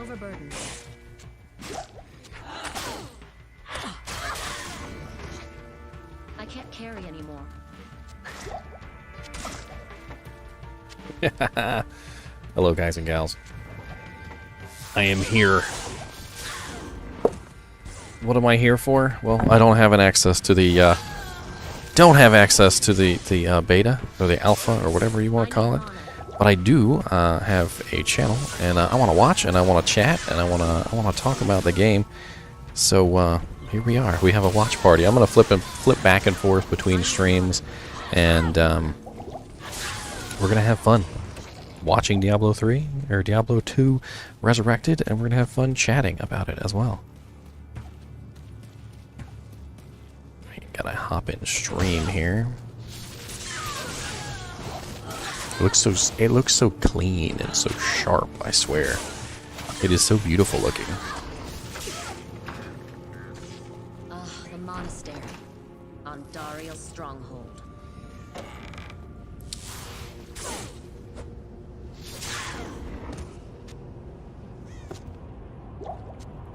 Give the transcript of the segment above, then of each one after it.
overburdened. I can't carry anymore. Hello, guys and gals. I am here. What am I here for? Well, I don't have access to the beta or the alpha or whatever you want to call it. But I do have a channel, and I want to watch, and I want to chat, and I want to talk about the game. So here we are. We have a watch party. I'm gonna flip back and forth between streams, and we're gonna have fun watching Diablo 3 or Diablo 2 Resurrected, and we're gonna have fun chatting about it as well. Gotta hop in stream here. It looks so clean and so sharp, I swear. It is so beautiful looking. The monastery on Duriel's stronghold.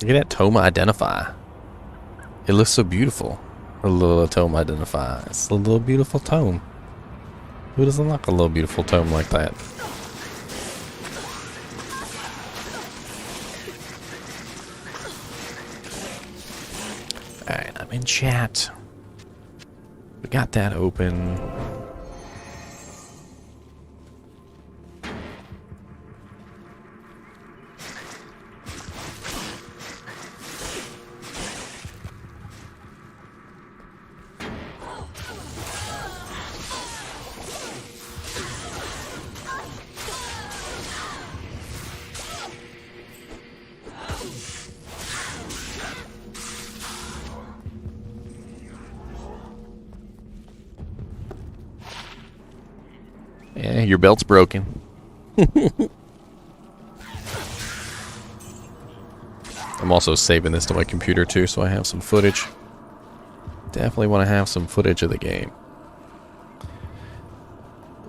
Look at that tome identify. It looks so beautiful. A little tome identify. It's a little beautiful tome. Who doesn't like a little beautiful tome like that? Alright, I'm in chat. We got that open. Yeah, your belt's broken. I'm also saving this to my computer too, so I have some footage. Definitely want to have some footage of the game.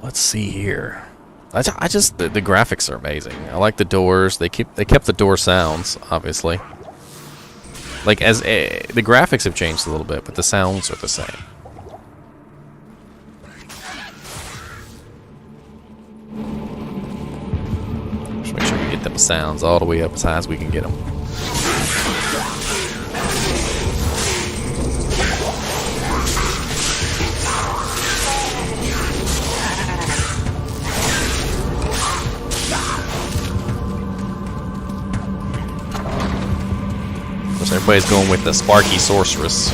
Let's see here. The graphics are amazing. I like the doors. They kept the door sounds, obviously. Like the graphics have changed a little bit, but the sounds are the same. Just make sure we get them sounds all the way up as high as we can get them. Everybody's going with the Sparky Sorceress.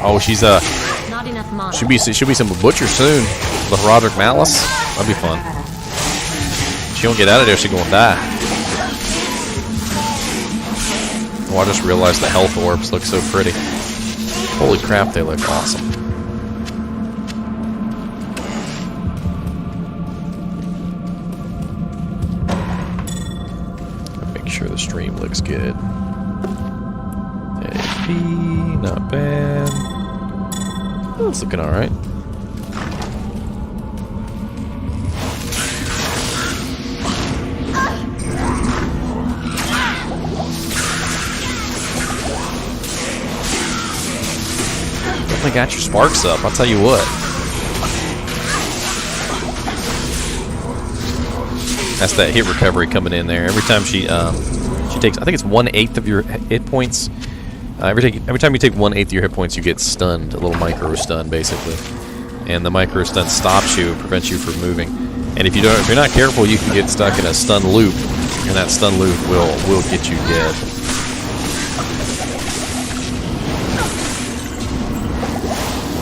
Oh, she's Not enough mana. she'll be some butcher soon with Roderick Malice. That'd be fun. She don't get out of there, she's gonna die. Oh, I just realized the health orbs look so pretty. Holy crap, they look awesome. Sure the stream looks good. HP, not bad. Oh, it's looking alright. Definitely got your sparks up, I'll tell you what. That's that hit recovery coming in there. Every time she takes, I think it's 1/8 of your hit points. Every time you take 1/8 of your hit points, you get stunned, a little micro stun basically. And the micro stun stops you, prevents you from moving. And if you're not careful, you can get stuck in a stun loop, and that stun loop will get you dead.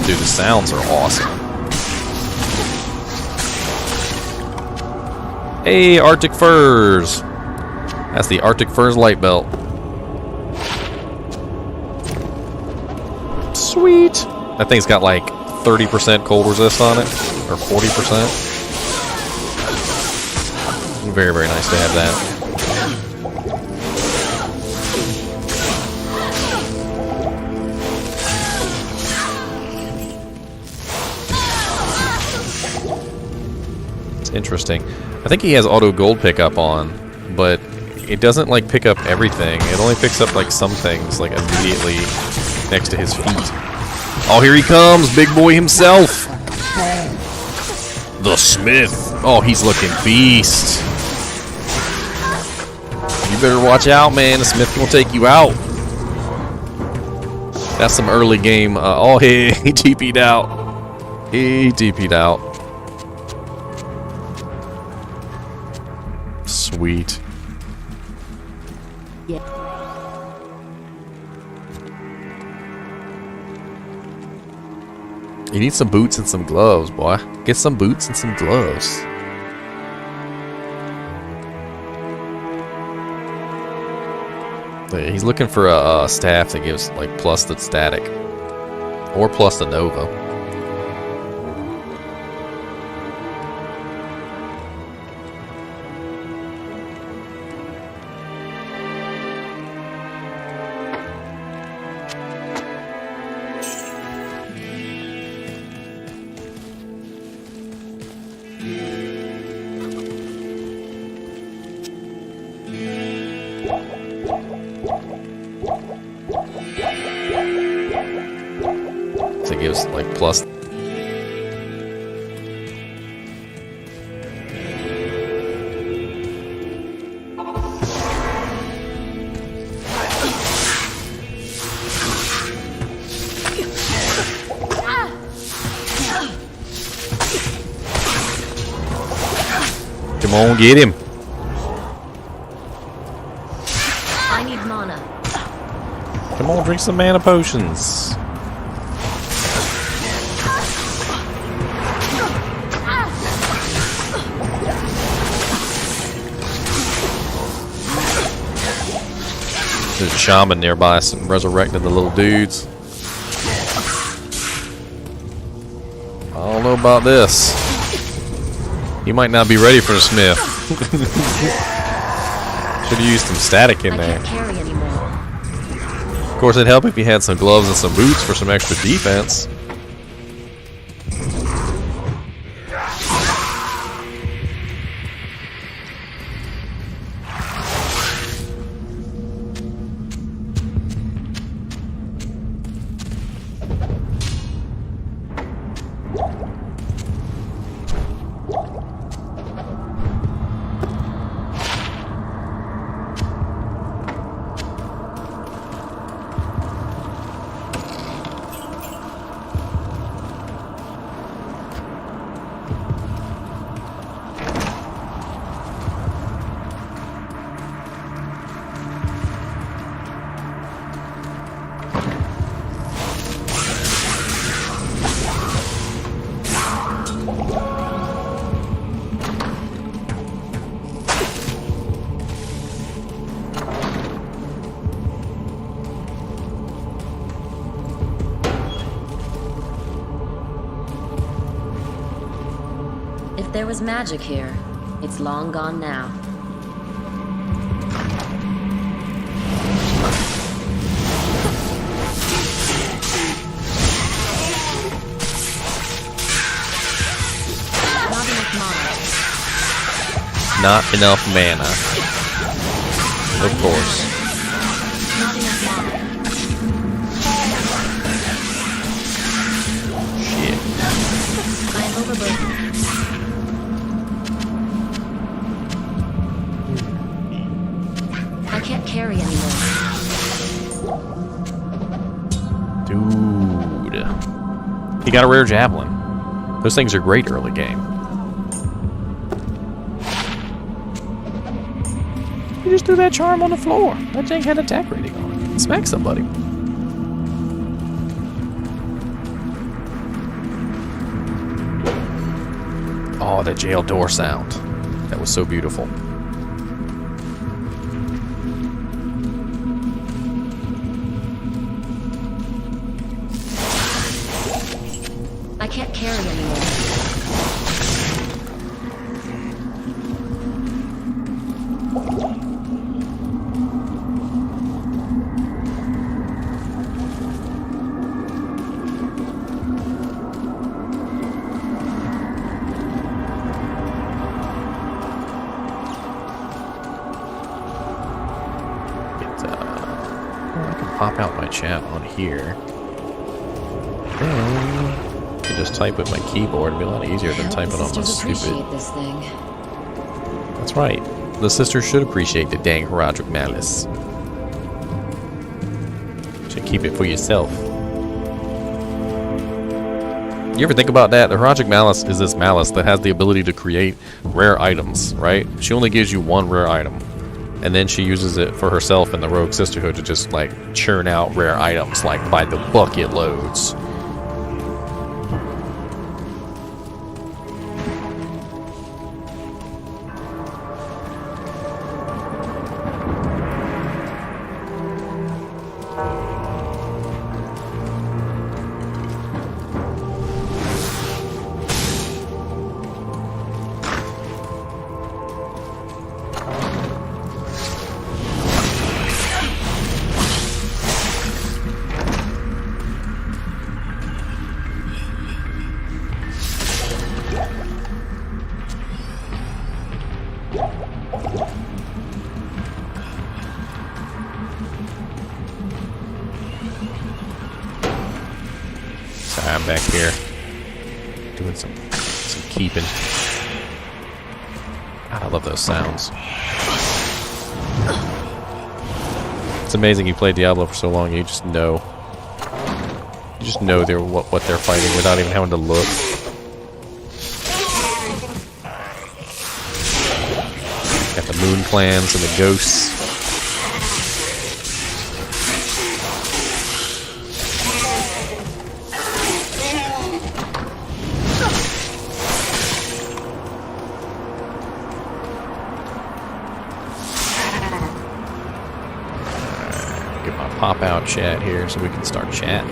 Dude, the sounds are awesome. Hey, Arctic Furs! That's the Arctic Furs light belt. Sweet! That thing's got like 30% cold resist on it, or 40%. Very, very nice to have that. That's interesting. I think he has auto gold pickup on, but it doesn't like pick up everything. It only picks up like some things like immediately next to his feet. Oh, here he comes, big boy himself. The Smith. Oh, he's looking beast. You better watch out, man. The Smith gonna take you out. That's some early game. Oh, he TP'd out. He TP'd out. Sweet. Yeah. You need some boots and some gloves, boy. Get some boots and some gloves. He's looking for a staff that gives like plus the static or plus the Nova. So it gives like plus. Come on, get him. I need mana. Come on, drink some mana potions. There's a shaman nearby, some resurrecting the little dudes. I don't know about this. You might not be ready for the Smith. Should have used some static in there. I can't carry anymore. Of course, it'd help if you had some gloves and some boots for some extra defense. If there was magic here, it's long gone now. Not enough mana. Of course. Not enough mana. Shit. I am overburdened. I can't carry anymore. Dude. He got a rare javelin. Those things are great early game. You just threw that charm on the floor. That thing had attack rating on it. Smack somebody. Oh, that jail door sound. That was so beautiful. I can't carry anymore. pop out my chat on here. Then I can just type with my keyboard. It'd be a lot easier than typing on my stupid. This thing. That's right. The sisters should appreciate the dang Heraldric Malice. Should keep it for yourself. You ever think about that? The Heraldric Malice is this malice that has the ability to create rare items, right? She only gives you one rare item. And then she uses it for herself and the Rogue Sisterhood to just, like, churn out rare items, like, by the bucket loads. I'm back here doing some keeping. God, I love those sounds. It's amazing you play Diablo for so long, you just know. You just know they're what they're fighting without even having to look. Got the moon clans and the ghosts. Pop out chat here so we can start chatting.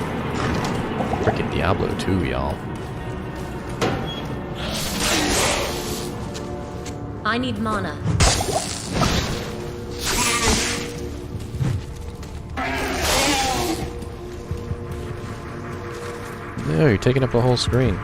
Freaking Diablo 2, y'all. I need mana. No, you're taking up the whole screen.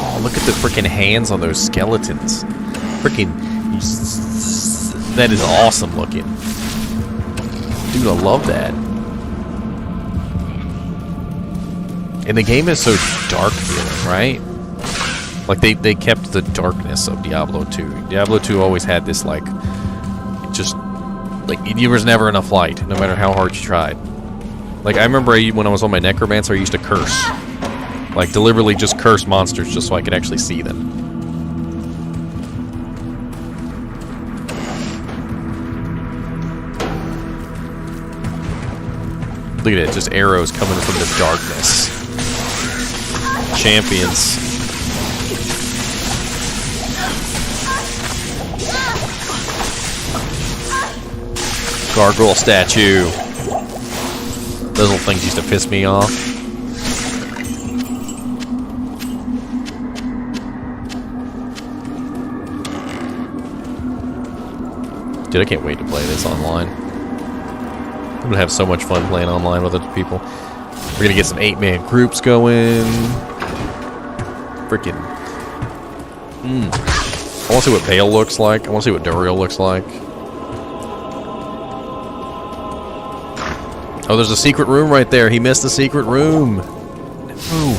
Oh, look at the freaking hands on those skeletons. Freaking... That is awesome looking. Dude, I love that. And the game is so dark feeling, right? Like, they kept the darkness of Diablo 2. Diablo 2 always had this, like... Just... Like, there was never enough light, no matter how hard you tried. Like, I remember when I was on my Necromancer, I used to curse. Like, deliberately just curse monsters just so I could actually see them. Look at it, just arrows coming from the darkness. Champions. Gargoyle statue. Those little things used to piss me off. Dude, I can't wait to play this online. I'm gonna have so much fun playing online with other people. We're gonna get some 8-man groups going. Freaking. I wanna see what Bale looks like. I wanna see what Duriel looks like. Oh, there's a secret room right there. He missed the secret room. Ooh.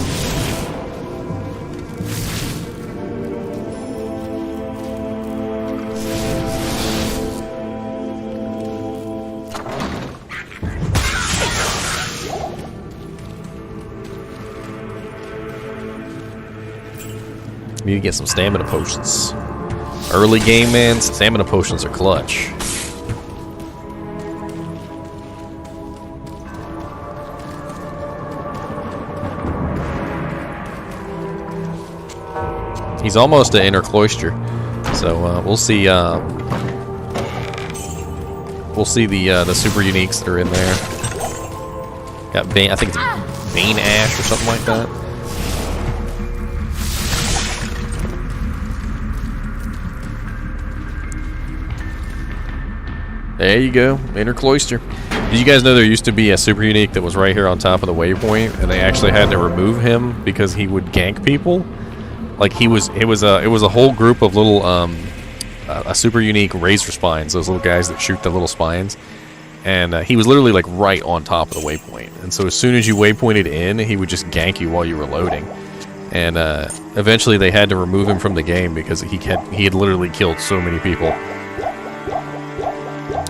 Need to get some stamina potions. Early game, man, stamina potions are clutch. He's almost an inner cloister, so we'll see. We'll see the super uniques that are in there. Got Bane, I think it's Bane Ash or something like that. There you go, inner cloister. Did you guys know there used to be a super unique that was right here on top of the waypoint, and they actually had to remove him because he would gank people? Like it was a whole group of little a super unique razor spines, those little guys that shoot the little spines, and he was literally like right on top of the waypoint. And so as soon as you waypointed in, he would just gank you while you were loading. And eventually they had to remove him from the game because he had literally killed so many people.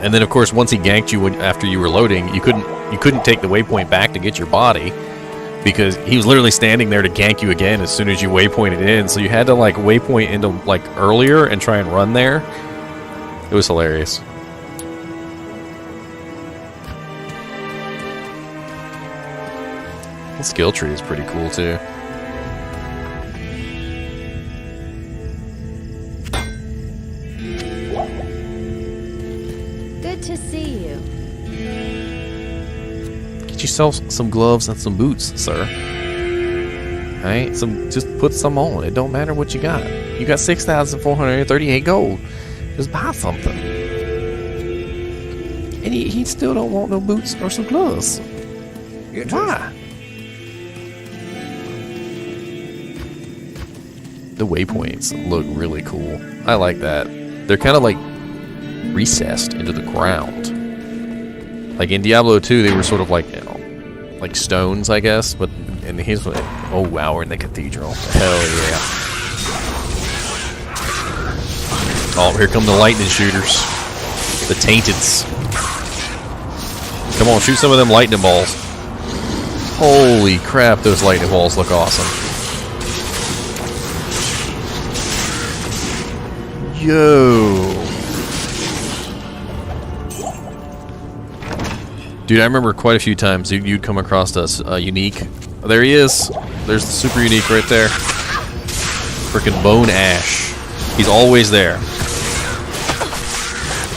And then of course once he ganked you after you were loading, you couldn't take the waypoint back to get your body, because he was literally standing there to gank you again as soon as you waypointed in. So you had to like waypoint into like earlier and try and run there. It was hilarious. The skill tree is pretty cool too. Good to see you. Get yourself some gloves and some boots, sir. Alright, just put some on. It don't matter what you got. You got 6,438 gold. Just buy something. And he still don't want no boots or some gloves. Why? The waypoints look really cool. I like that. They're kind of like recessed into the ground. Like in Diablo 2, they were sort of like, you know, like stones, I guess. But and here's what. Oh wow, we're in the cathedral. Hell yeah! Oh, here come the lightning shooters, the tainteds. Come on, shoot some of them lightning balls. Holy crap, those lightning balls look awesome. Yo. Dude, I remember quite a few times you'd come across a unique. There he is. There's the super unique right there. Frickin' Bone Ash. He's always there.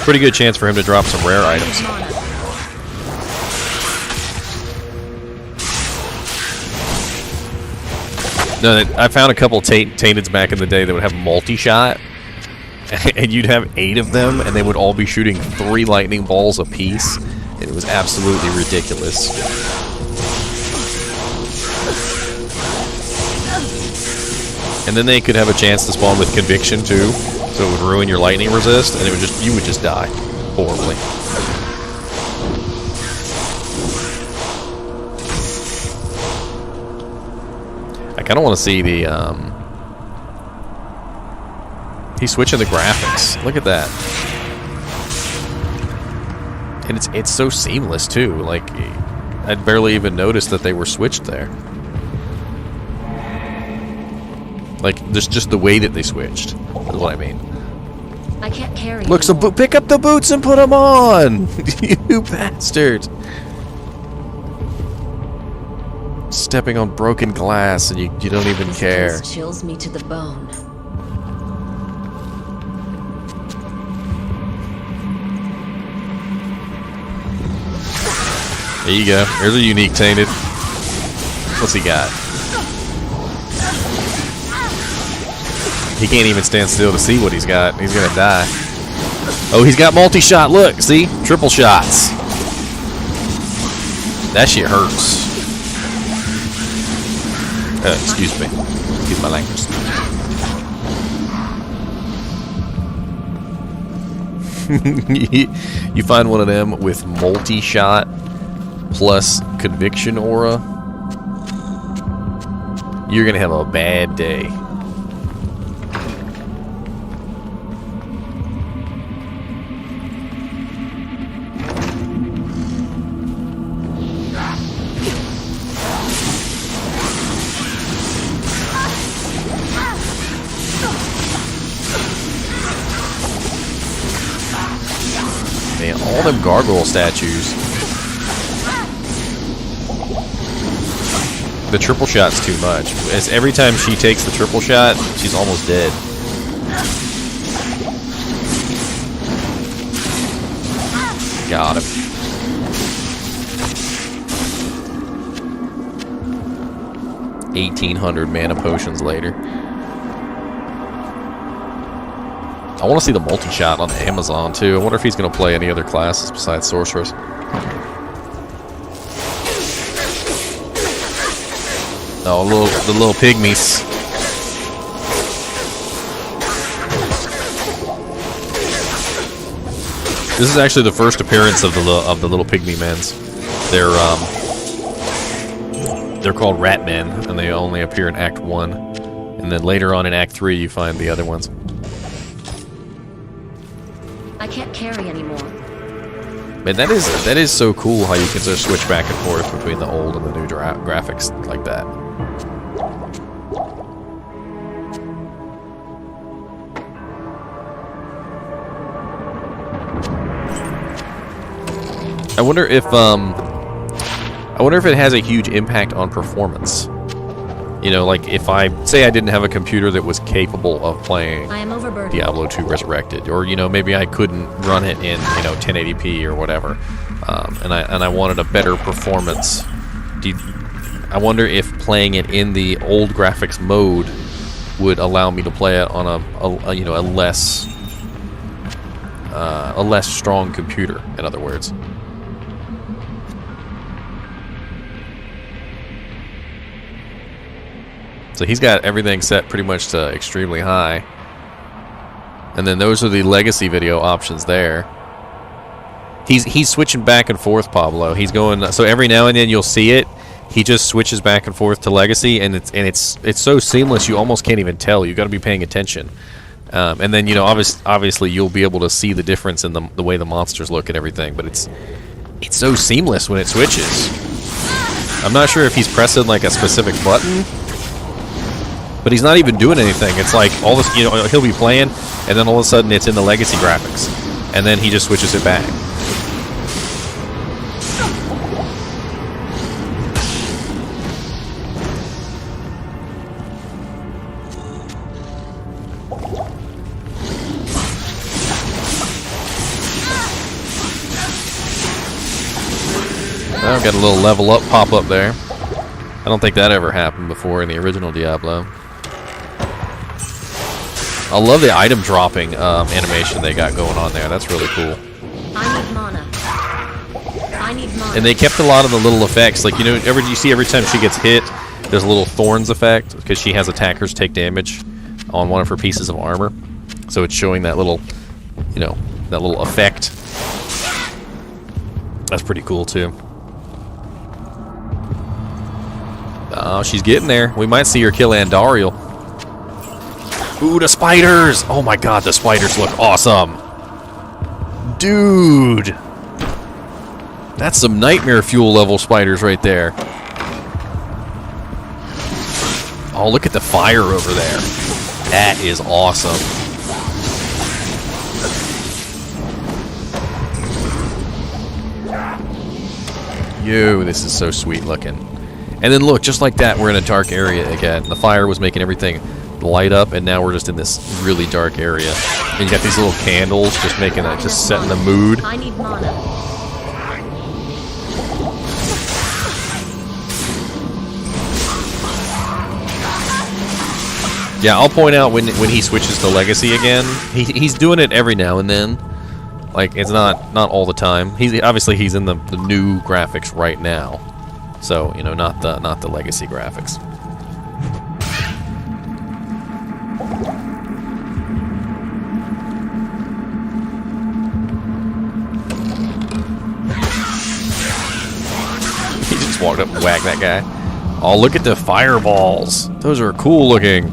Pretty good chance for him to drop some rare items. No, I found a couple tainteds back in the day that would have multi-shot. And you'd have 8 of them, and they would all be shooting 3 lightning balls apiece. It was absolutely ridiculous. And then they could have a chance to spawn with conviction too, so it would ruin your lightning resist, and you would just die horribly. I kind of want to see the he's switching the graphics. Look at that. And it's so seamless too. Like I'd barely even noticed that they were switched there. Like there's just the way that they switched. Is what I mean. I can't carry. Look, pick up the boots and put them on. You bastard! Stepping on broken glass and you don't even care. This chills me to the bone. There you go. There's a unique tainted. What's he got? He can't even stand still to see what he's got. He's gonna die. Oh, he's got multi-shot. Look, see? Triple shots. That shit hurts. Excuse me. Excuse my language. You find one of them with multi-shot plus conviction aura, you're gonna have a bad day. Man, all them gargoyle statues. The triple shot's too much. As every time she takes the triple shot, she's almost dead. Got him. $1,800 mana potions later. I want to see the multi-shot on Amazon, too. I wonder if he's going to play any other classes besides sorceress. Oh, the little pygmies. This is actually the first appearance of the little pygmy men's. They're called rat men, and they only appear in Act 1. And then later on in Act 3, you find the other ones. I can't carry anymore. Man, that is so cool how you can just switch back and forth between the old and the new graphics like that. I wonder if it has a huge impact on performance. You know, like if I say I didn't have a computer that was capable of playing Diablo 2 Resurrected, or you know maybe I couldn't run it in 1080p or whatever, and I wanted a better performance. I wonder if playing it in the old graphics mode would allow me to play it on a less strong computer. In other words. So he's got everything set pretty much to extremely high. And then those are the legacy video options there. He's switching back and forth, Pablo. He's going, so every now and then you'll see it. He just switches back and forth to legacy, and it's so seamless you almost can't even tell. You got to be paying attention. And then obviously you'll be able to see the difference in the way the monsters look and everything. But it's so seamless when it switches. I'm not sure if he's pressing like a specific button. But he's not even doing anything. It's like all this, he'll be playing, and then all of a sudden it's in the legacy graphics, and then he just switches it back. Well, got a little level up pop up there. I don't think that ever happened before in the original Diablo. I love the item dropping animation they got going on there. That's really cool. I need mana. I need mana. And they kept a lot of the little effects. Like, you see every time she gets hit, there's a little thorns effect because she has attackers take damage on one of her pieces of armor. So it's showing that little, that little effect. That's pretty cool too. Oh, she's getting there. We might see her kill Andariel. Ooh, the spiders! Oh my god, the spiders look awesome. Dude! That's some nightmare fuel level spiders right there. Oh, look at the fire over there. That is awesome. Yo, this is so sweet looking. And then look, just like that, we're in a dark area again. The fire was making everything light up, and now we're just in this really dark area. And you got these little candles just setting the mood. I need mana. Yeah, I'll point out when he switches to legacy again. He's doing it every now and then. Like, it's not all the time. He's in the new graphics right now. So, you know, not the legacy graphics. He just walked up and whacked that guy. Oh, look at the fireballs. Those are cool looking.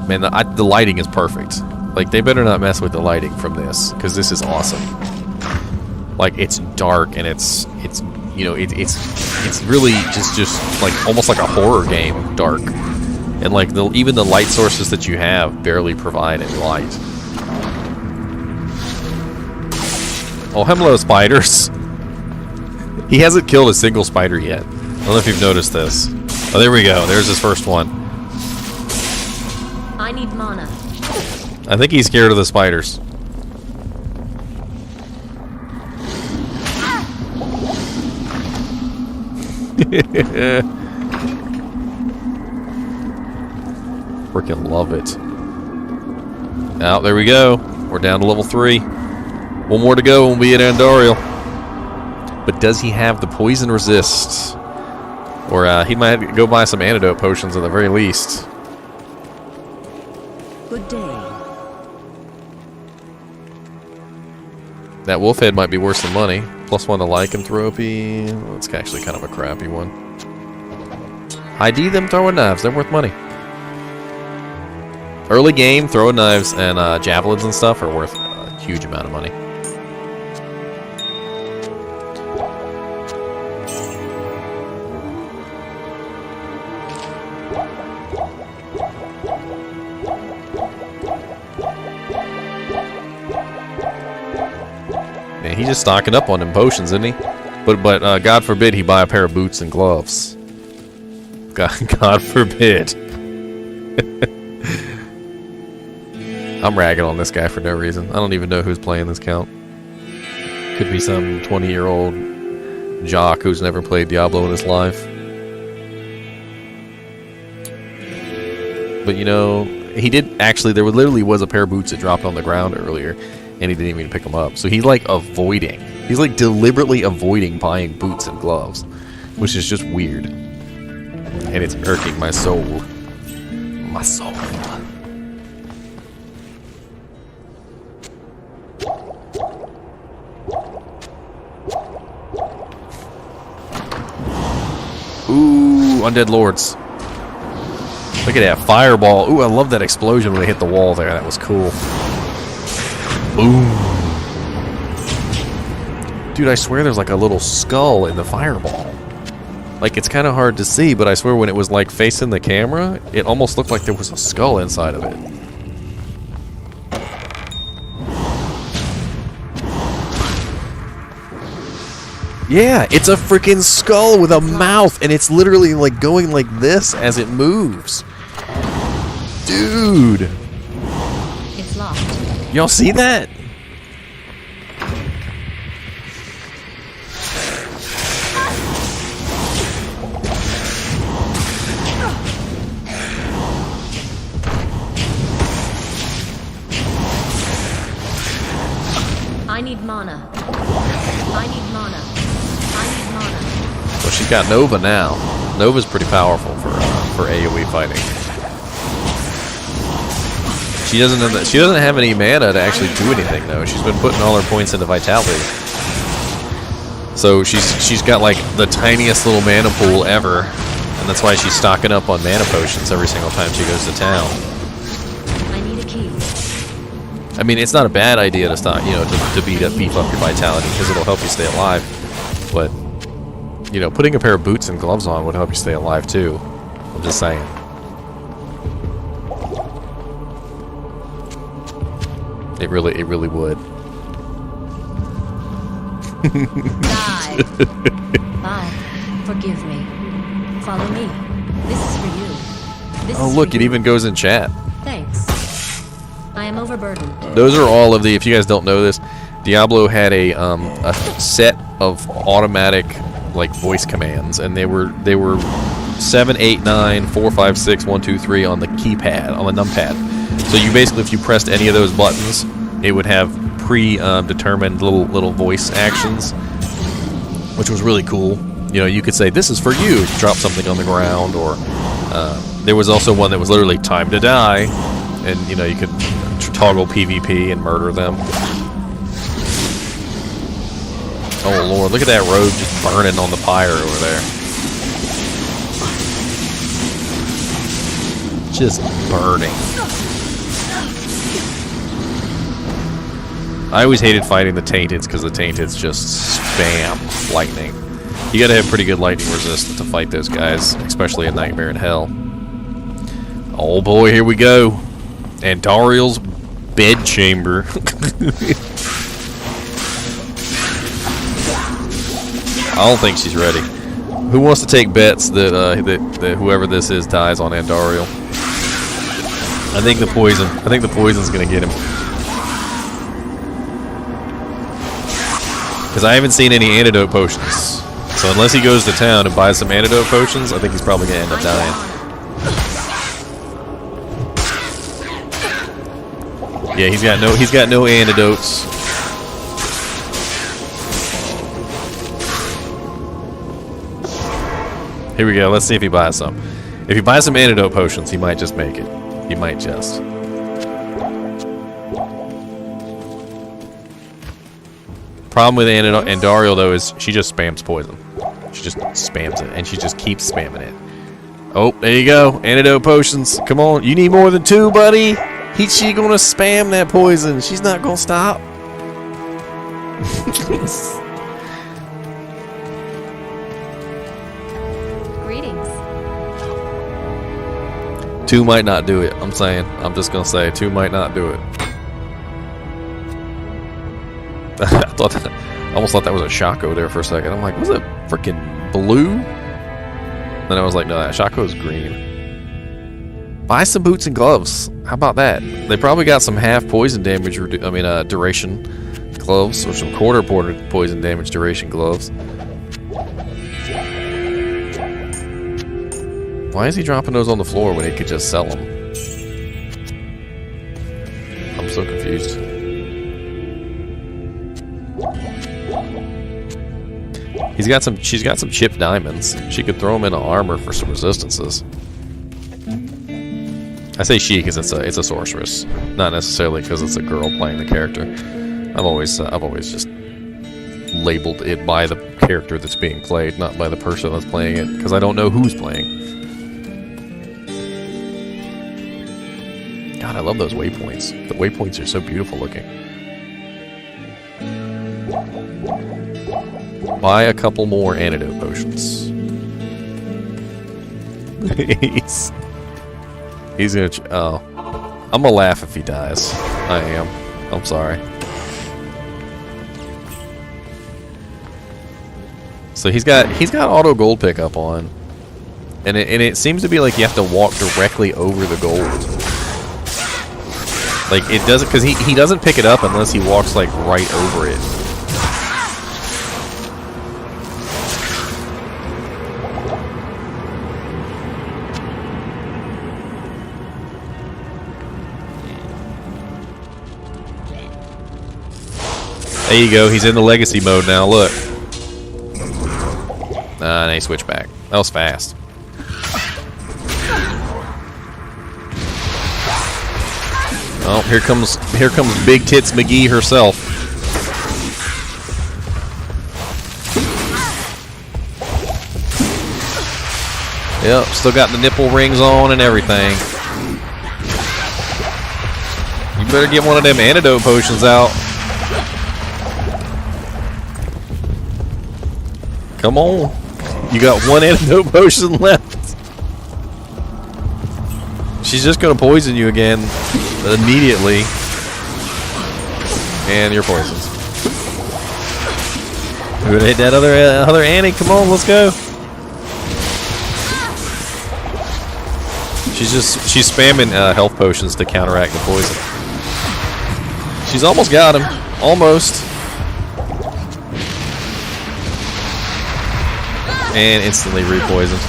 Man, the lighting is perfect. Like, they better not mess with the lighting from this, because this is awesome. Like, it's dark and it's you know, it's really just like almost like a horror game, dark. And like even the light sources that you have barely provide any light. Oh, hello, spiders. He hasn't killed a single spider yet. I don't know if you've noticed this. Oh, there we go. There's his first one. I need mana. I think he's scared of the spiders. Freaking love it. Now, there we go. We're down to level 3. One more to go and we'll be at Andariel. But does he have the poison resist? Or he might have to go buy some antidote potions at the very least. Good day. That wolf head might be worth some money. +1 to lycanthropy. Well, it's actually kind of a crappy one. ID them throwing knives. They're worth money. Early game, throwing knives and javelins and stuff are worth a huge amount of money. Man, he's just stocking up on them potions, isn't he? But God forbid he buy a pair of boots and gloves. God forbid. I'm ragging on this guy for no reason. I don't even know who's playing this count. Could be some 20-year-old jock who's never played Diablo in his life. But you know, he did actually, there literally was a pair of boots that dropped on the ground earlier, and he didn't even pick them up. So he's like avoiding. He's like deliberately avoiding buying boots and gloves, which is just weird. And it's irking my soul. My soul. Ooh, undead lords. Look at that fireball. Ooh, I love that explosion when they hit the wall there. That was cool. Boom. Dude, I swear there's like a little skull in the fireball. Like, it's kind of hard to see, but I swear when it was like facing the camera, it almost looked like there was a skull inside of it. Yeah, it's a freaking skull with a mouth, and it's literally like going like this as it moves. Dude. It's locked. Y'all see that? I need mana. I need mana. I need mana. Well, she's got Nova now. Nova's pretty powerful for AoE fighting. She doesn't have any mana to actually do anything though. She's been putting all her points into vitality. So she's got like the tiniest little mana pool ever, and that's why she's stocking up on mana potions every single time she goes to town. I need a key. I mean, it's not a bad idea to stock, you know, to beef up your vitality because it'll help you stay alive. But you know, putting a pair of boots and gloves on would help you stay alive too. I'm just saying. It really would. Die. Bye. Forgive me. Follow me. This is for you. This Oh, is look, for it you. even goes in chat. Thanks. I am overburdened. Those are all of the, if you guys don't know this, Diablo had a set of automatic like voice commands, and they were 7, 8, 9, 4, 5, 6, 1, 2, 3 on the keypad, on the numpad. So you basically, if you pressed any of those buttons, it would have pre-determined little voice actions, which was really cool. You know, you could say, "This is for you," drop something on the ground, or there was also one that was literally "Time to die," and you know, you could toggle PvP and murder them. Oh lord, look at that road just burning on the pyre over there. Just burning. I always hated fighting the Tainteds because the Tainteds just spam lightning. You gotta have pretty good lightning resistance to fight those guys, especially in Nightmare in Hell. Oh boy, here we go. Andariel's bed chamber. I don't think she's ready. Who wants to take bets that that whoever this is dies on Andariel? I think the poison's gonna get him. Because I haven't seen any antidote potions. So unless he goes to town and buys some antidote potions, I think he's probably gonna end up dying. Yeah, he's got no antidotes. Here we go. Let's see if he buys some. If he buys some antidote potions, he might just make it. He might just. Problem with Andariel though is she just spams poison. She just spams it, and she just keeps spamming it. Oh, there you go. Antidote potions. Come on, you need more than 2, buddy. She gonna spam that poison. She's not gonna stop. Greetings. 2 might not do it. I'm saying. I'm just gonna say 2 might not do it. I almost thought that was a Shaco there for a second. I'm like, was it freaking blue? Then I was like, no, that Shaco's green. Buy some boots and gloves. How about that? They probably got some half poison damage, duration gloves, or some quarter poison damage duration gloves. Why is he dropping those on the floor when he could just sell them? I'm so confused. She's got some chipped diamonds. She could throw them into armor for some resistances. I say she because it's a sorceress, not necessarily because it's a girl playing the character. I've always just labeled it by the character that's being played, not by the person that's playing it, because I don't know who's playing. God, I love those waypoints. The waypoints are so beautiful looking. Buy a couple more antidote potions. He's gonna. Oh, I'm gonna laugh if he dies. I am. I'm sorry. So he's got auto gold pickup on, and it seems to be like you have to walk directly over the gold. Like it doesn't, because he doesn't pick it up unless he walks like right over it. There you go, he's in the legacy mode now, look. And he switched back. That was fast. Oh, here comes Big Tits McGee herself. Yep, still got the nipple rings on and everything. You better get one of them antidote potions out. Come on. You got one antidote potion left. She's just going to poison you again immediately. And you're poisoned. We're going to hit that other Annie. Come on, let's go. She's spamming health potions to counteract the poison. She's almost got him. Almost. And instantly repoisoned.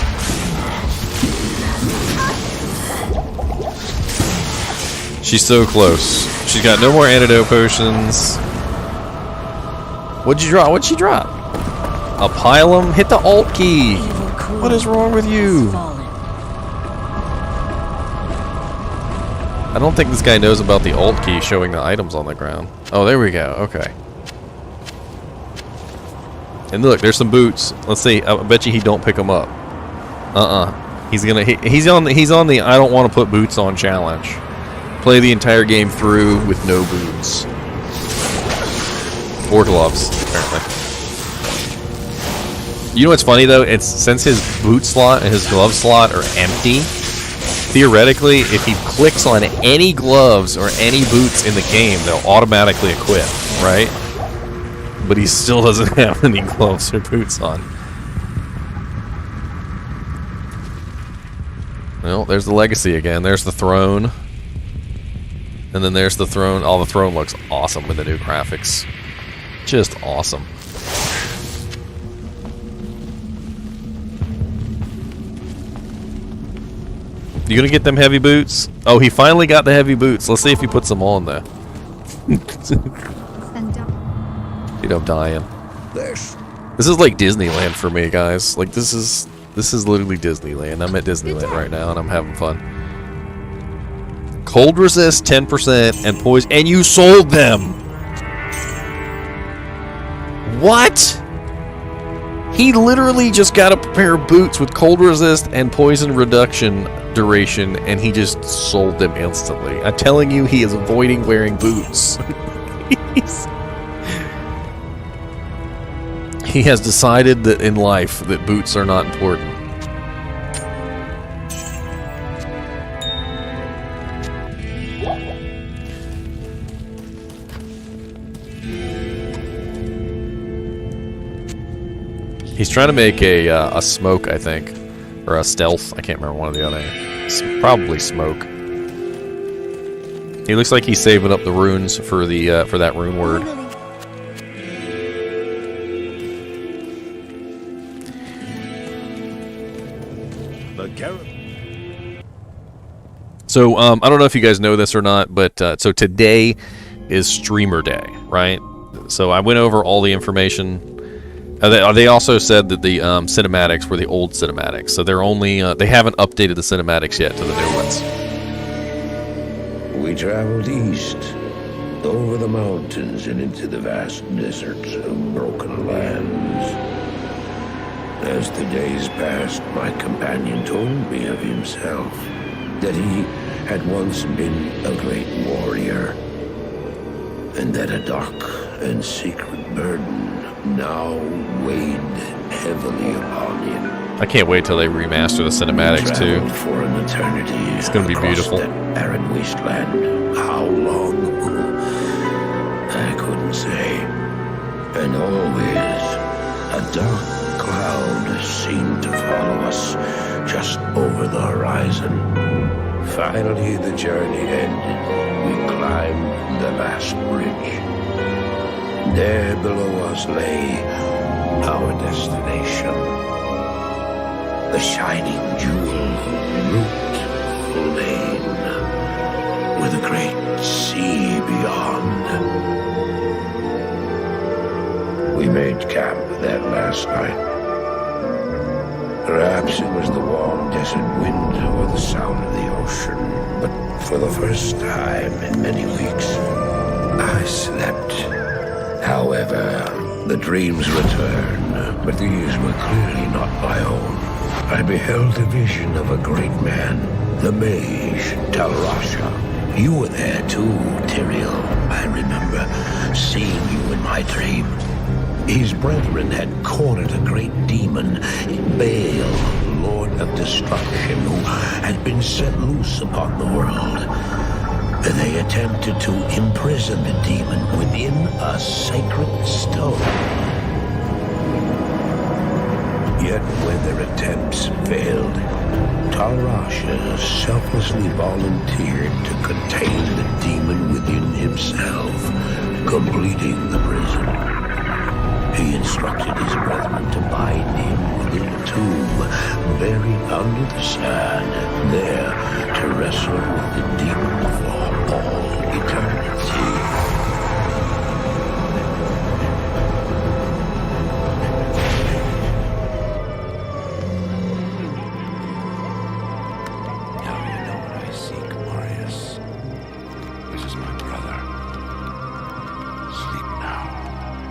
She's so close. She's got no more antidote potions. What'd you drop? What'd she drop? A pylum? Hit the alt key. What is wrong with you? I don't think this guy knows about the alt key showing the items on the ground. Oh, there we go. Okay. And look, there's some boots. Let's see. I bet you he don't pick them up. He's on the I don't want to put boots on challenge. Play the entire game through with no boots. Or gloves, apparently. You know what's funny though? It's since his boot slot and his glove slot are empty, theoretically, if he clicks on any gloves or any boots in the game, they'll automatically equip, right? But he still doesn't have any gloves or boots on. Well, there's the legacy again. There's the throne. And then there's the throne. Oh, the throne looks awesome with the new graphics. Just awesome. You gonna get them heavy boots? Oh, he finally got the heavy boots. Let's see if he puts them on there. You know, I'm dying. This is like Disneyland for me, guys. Like this is literally Disneyland. I'm at Disneyland right now, and I'm having fun. Cold resist 10% and poison, and you sold them. What? He literally just got a pair of boots with cold resist and poison reduction duration, and he just sold them instantly. I'm telling you, he is avoiding wearing boots. He has decided that in life that boots are not important. He's trying to make a smoke, I think, or a stealth. I can't remember one or the other. It's probably smoke. He looks like he's saving up the runes for the for that rune word. So I don't know if you guys know this or not, but so today is streamer day, right? So I went over all the information. They also said that the cinematics were the old cinematics, so they're only they haven't updated the cinematics yet to the new ones. We traveled east, over the mountains and into the vast deserts of broken lands. As the days passed, my companion told me of himself, that he had once been a great warrior, and that a dark and secret burden now weighed heavily upon him. I can't wait till they remaster the cinematics too. For an eternity, it's going to be beautiful. That arid wasteland. How long? I couldn't say. And always a dark cloud seemed to follow us just over the horizon. Finally, the journey ended. We climbed the last bridge. There below us lay our destination. The shining jewel root lane with a great sea beyond. We made camp that last night. Perhaps it was the warm desert wind or the sound of the ocean, but for the first time in many weeks, I slept. However, the dreams returned, but these were clearly not my own. I beheld a vision of a great man, the mage, Talrasha. You were there too, Duriel. I remember seeing you in my dream. His brethren had cornered a great demon, Baal, Lord of Destruction, who had been set loose upon the world. They attempted to imprison the demon within a sacred stone. Yet when their attempts failed, Talrasha selflessly volunteered to contain the demon within himself, completing the prison. He instructed his brethren to bind him within a tomb buried under the sand, there to wrestle with the demon for all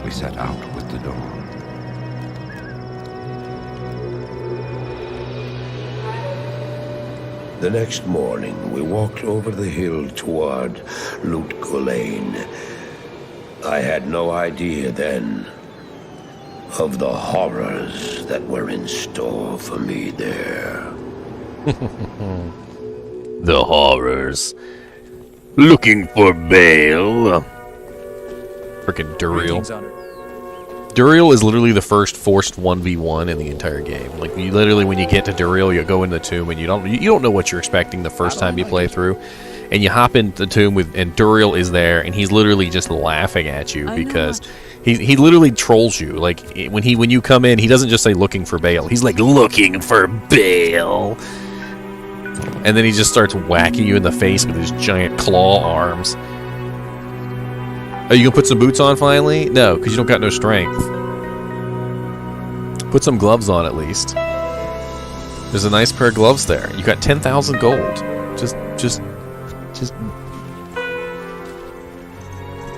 we set out with the dawn. The next morning, we walked over the hill toward Lutgolain. I had no idea then of the horrors that were in store for me there. The horrors. Looking for Bale. Frickin' Duriel. Duriel is literally the first forced 1v1 in the entire game. Like, you literally, when you get to Duriel, you go in the tomb and you don't know what you're expecting the first time you play through. And you hop into the tomb and Duriel is there, and he's literally just laughing at you because he literally trolls you. Like, when you come in, he doesn't just say looking for Bale. He's like, looking for Bale. And then he just starts whacking you in the face with his giant claw arms. Are you gonna put some boots on finally? No, because you don't got no strength. Put some gloves on at least. There's a nice pair of gloves there. You got 10,000 gold. Just.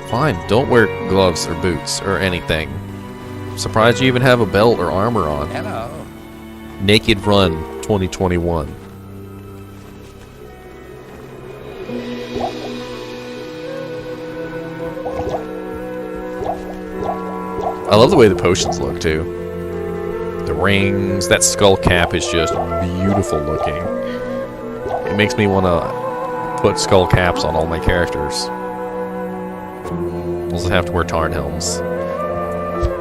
Fine, don't wear gloves or boots or anything. Surprised you even have a belt or armor on. Hello. Naked Run 2021. I love the way the potions look, too. The rings, that skull cap is just beautiful looking. It makes me want to put skull caps on all my characters. Also have to wear Tarn helms.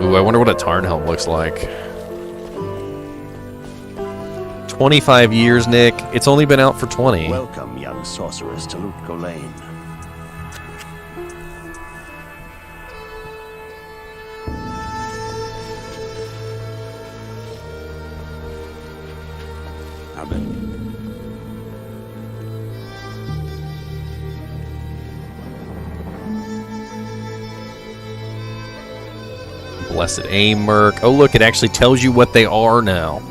Ooh, I wonder what a Tarn helm looks like. 25 years, Nick. It's only been out for 20. Welcome, young sorceress, to Lutgolain. Blessed Aim Merc. Oh, look, it actually tells you what they are now.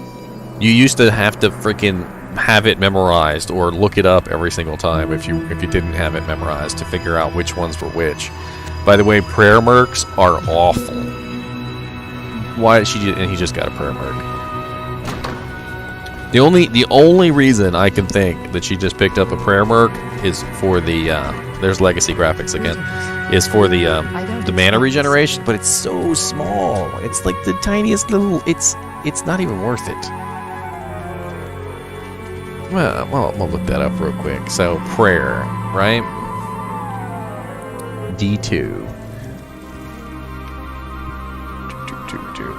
You used to have to freaking have it memorized or look it up every single time if you didn't have it memorized to figure out which ones were which. By the way, prayer mercs are awful. Why did she? And he just got a prayer merc. The only reason I can think that she just picked up a prayer merc is for the there's legacy graphics again. Is for the mana regeneration, but it's so small. It's like the tiniest little. It's not even worth it. Well, I'll look that up real quick. So prayer, right? D2.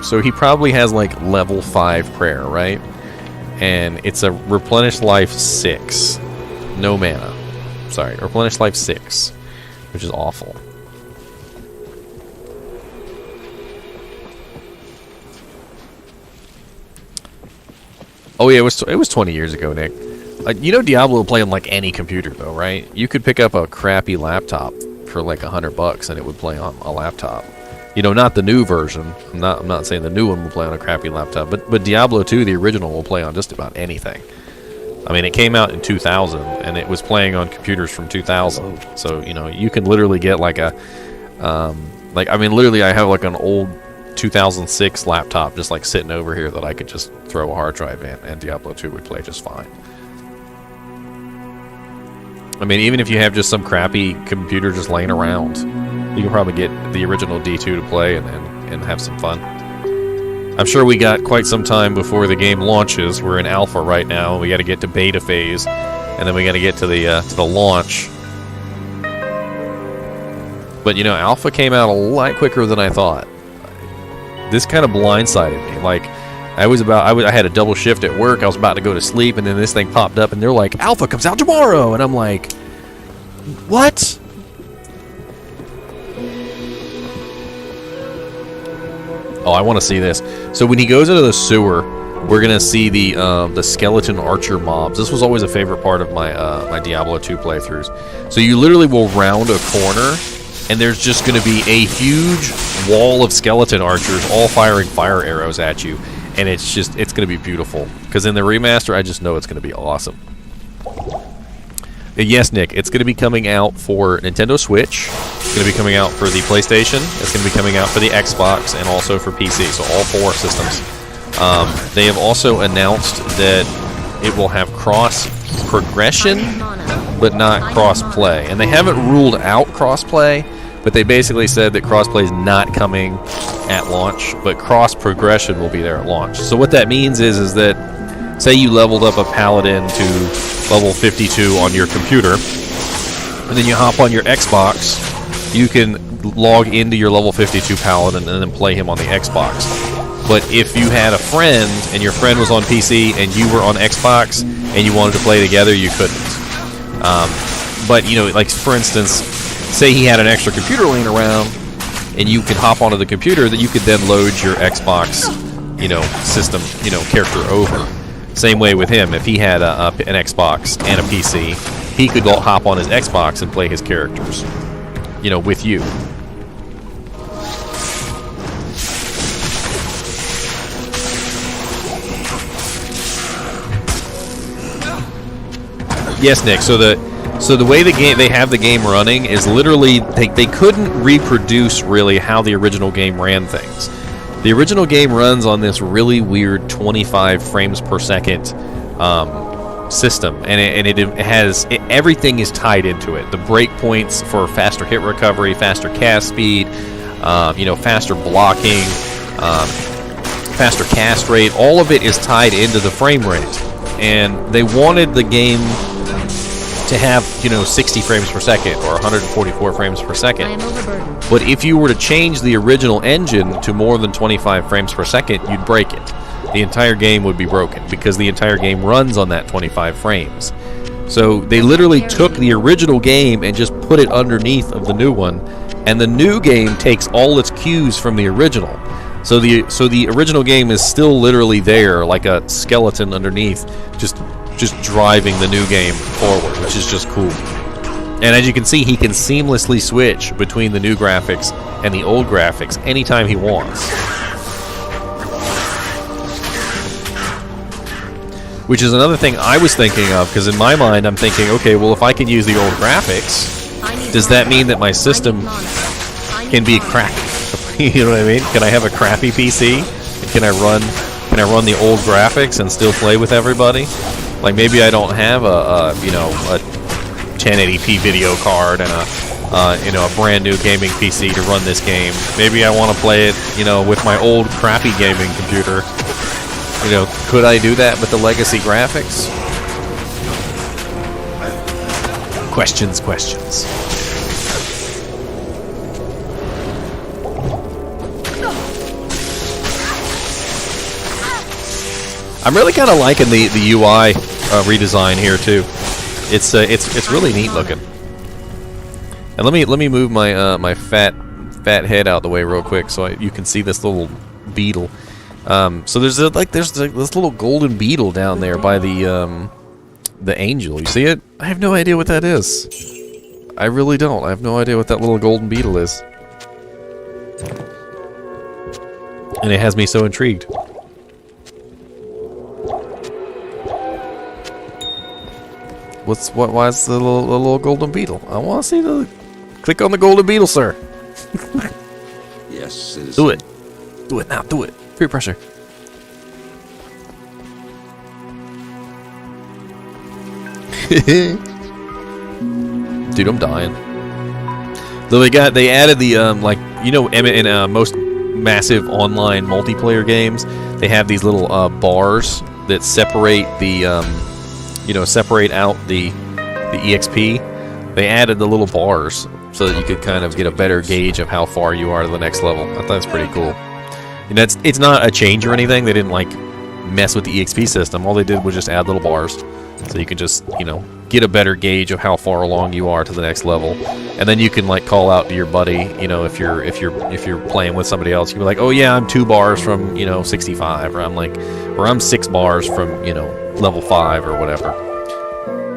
So he probably has like level 5 prayer, right? And it's a replenish life 6, no mana. Sorry, replenish life 6. Which is awful. Oh yeah, it was 20 years ago, Nick. You know Diablo will play on like any computer though, right? You could pick up a crappy laptop for like $100 and it would play on a laptop. You know, not the new version. I'm not saying the new one will play on a crappy laptop, but Diablo 2, the original, will play on just about anything. I mean, it came out in 2000, and it was playing on computers from 2000. So, you know, you can literally get like a, literally I have like an old 2006 laptop just like sitting over here that I could just throw a hard drive in, and Diablo 2 would play just fine. I mean, even if you have just some crappy computer just laying around, you can probably get the original D2 to play and have some fun. I'm sure we got quite some time before the game launches. We're in alpha right now. We got to get to beta phase, and then we got to get to the launch. But you know, alpha came out a lot quicker than I thought. This kind of blindsided me. Like, I had a double shift at work. I was about to go to sleep, and then this thing popped up, and they're like, "Alpha comes out tomorrow," and I'm like, "What?" Oh, I want to see this. So when he goes into the sewer, we're gonna see the skeleton archer mobs. This was always a favorite part of my my Diablo 2 playthroughs. So you literally will round a corner, and there's just gonna be a huge wall of skeleton archers, all firing fire arrows at you, and it's gonna be beautiful. Because in the remaster, I just know it's gonna be awesome. Yes, Nick, it's going to be coming out for Nintendo Switch. It's going to be coming out for the PlayStation. It's going to be coming out for the Xbox and also for PC. So all 4 systems. They have also announced that it will have cross progression, but not cross-play. And they haven't ruled out cross-play, but they basically said that cross-play is not coming at launch, but cross-progression will be there at launch. So what that means is that, say you leveled up a paladin to level 52 on your computer, and then you hop on your Xbox, you can log into your level 52 paladin and then play him on the Xbox. But if you had a friend, and your friend was on PC, and you were on Xbox, and you wanted to play together, you couldn't. But, you know, like, for instance, say he had an extra computer laying around, and you could hop onto the computer, that you could then load your Xbox, you know, system, you know, character over. Same way with him. If he had an Xbox and a PC, he could hop on his Xbox and play his characters, you know, with you. Yes, Nick. So the way they have the game running is literally they couldn't reproduce really how the original game ran things. The original game runs on this really weird 25 frames per second system, and it has everything is tied into it. The breakpoints for faster hit recovery, faster cast speed, you know, faster blocking, faster cast rate. All of it is tied into the frame rate, and they wanted the game to have, you know, 60 frames per second or 144 frames per second. I am overburdened. But if you were to change the original engine to more than 25 frames per second, you'd break it. The entire game would be broken because the entire game runs on that 25 frames. So they literally took the original game and just put it underneath of the new one, and the new game takes all its cues from the original. So the original game is still literally there, like a skeleton underneath, just driving the new game forward, which is just cool. And as you can see, he can seamlessly switch between the new graphics and the old graphics anytime he wants. Which is another thing I was thinking of, because in my mind I'm thinking, okay, well, if I can use the old graphics, does that mean that my system can be crappy? You know what I mean? Can I have a crappy PC? Can I run the old graphics and still play with everybody? Like, maybe I don't have a 1080p video card and a brand new gaming PC to run this game. Maybe I want to play it, you know, with my old crappy gaming computer. You know, could I do that with the legacy graphics? Questions. I'm really kind of liking the UI redesign here too. It's really neat looking. And let me move my my fat head out the way real quick so you can see this little beetle. So there's this little golden beetle down there by the angel. You see it? I have no idea what that is. I really don't. I have no idea what that little golden beetle is. And it has me so intrigued. Why is the little golden beetle? I want to see the... Click on the golden beetle, sir. Yes, citizen. Do it. Do it now. Do it. Peer pressure. Dude, I'm dying. Though they added the in most massive online multiplayer games, they have these little bars that separate the separate out the EXP. They added the little bars so that you could kind of get a better gauge of how far you are to the next level. I thought that's pretty cool. And it's not a change or anything. They didn't like mess with the EXP system. All they did was just add little bars so you can just, get a better gauge of how far along you are to the next level. And then you can like call out to your buddy, if you're playing with somebody else, you can be like, "Oh yeah, I'm 2 bars from, 65," or I'm 6 bars from, level 5 or whatever.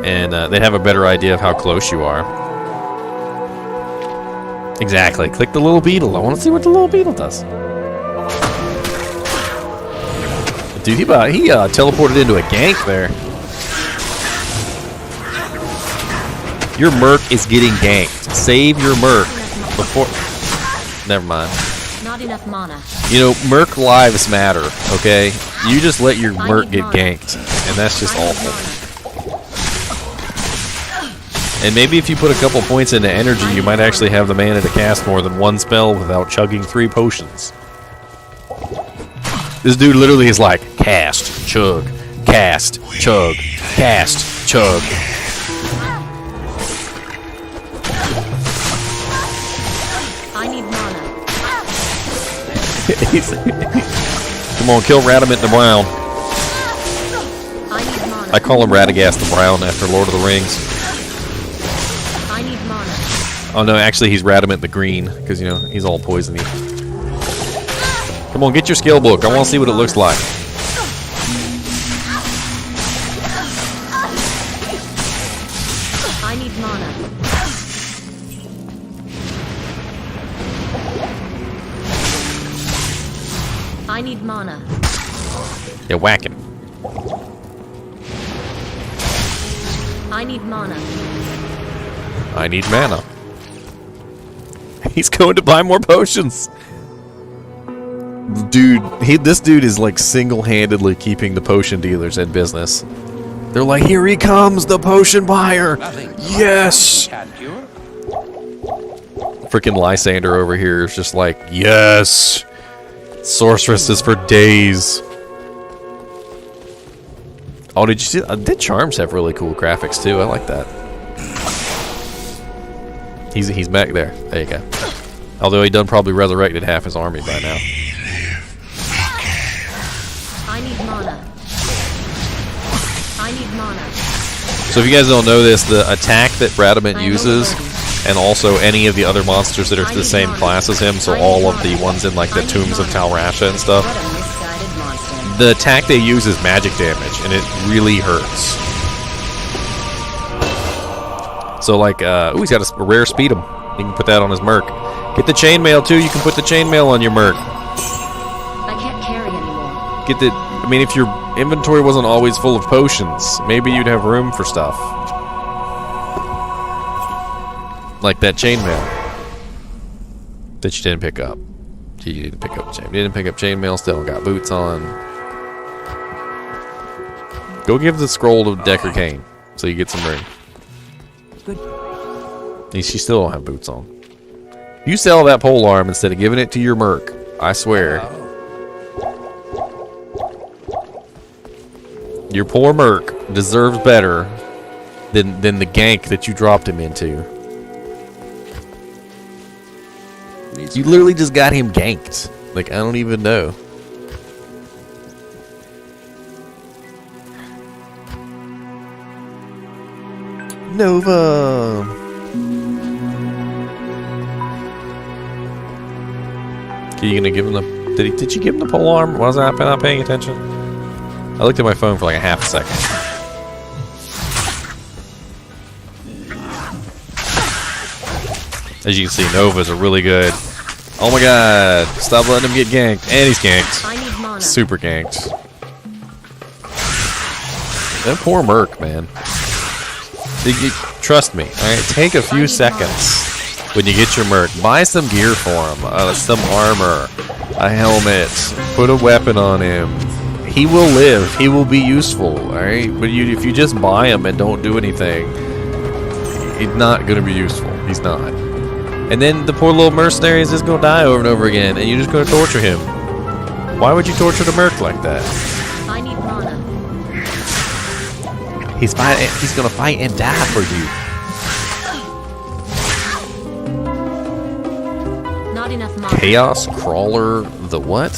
And they'd have a better idea of how close you are. Exactly. Click the little beetle. I want to see what the little beetle does. Dude, he teleported into a gank there. Your merc is getting ganked. Save your merc before... Never mind. Not enough mana. You know, merc lives matter, okay? You just let your merc get ganked, and that's just awful. And maybe if you put a couple points into energy, you might actually have the mana to cast more than one spell without chugging 3 potions. This dude literally is like, cast, chug, cast, chug, cast, chug. I need mana. Come on, kill Radamant the Brown. I need mana. I call him Radagast the Brown after Lord of the Rings. I need mana. Oh no, actually he's Radamant the Green, because, you know, he's all poisony. Come on, get your skill book. I want to see what it looks like. I need mana. I need mana. Yeah, whack him. I need mana. I need mana. He's going to buy more potions. Dude, this dude is like single-handedly keeping the potion dealers in business. They're like, here he comes, the potion buyer. Yes. Freaking Lysander over here is just like, yes. Sorceress is for days. Oh, did you see? Did Charms have really cool graphics too? I like that. He's back there. There you go. Although he done probably resurrected half his army by now. I need mana. I need mana. So if you guys don't know this, the attack that Radamant uses, and also any of the other monsters that are the same class as him, so all of the ones in like the Tombs of Talrasha and stuff, What a misguided monster. the attack they use is magic damage, and it really hurts. So like, ooh, he's got a rare speed him. You can put that on his merc. Get the chainmail too. You can put the chainmail on your merc. I can't carry anymore. Get the. I mean, if your inventory wasn't always full of potions, maybe you'd have room for stuff. Like that chainmail that you didn't pick up. You didn't pick up chain. You didn't pick up chainmail. Still got boots on. Go give the scroll to Decker Kane so you get some ring. She still don't have boots on. You sell that pole arm instead of giving it to your merc. I swear. Your poor merc deserves better than the gank that you dropped him into. You literally just got him ganked. Like, I don't even know. Nova. Are you gonna give him the? Did you give him the pole arm? Was I not paying attention? I looked at my phone for like a half a second. As you can see, Novas are really good. Oh my god! Stop letting him get ganked. And he's ganked. I need mana. Super ganked. That poor merc, man. Trust me. Alright, take a few seconds when you get your merc. Buy some gear for him. Some armor. A helmet. Put a weapon on him. He will live. He will be useful. Alright? But if you just buy him and don't do anything, he's not going to be useful. He's not. And then the poor little mercenary is just going to die over and over again, and you're just going to torture him. Why would you torture the merc like that? I need mana. He's going to fight and die for you. Not enough mana. Chaos Crawler the what?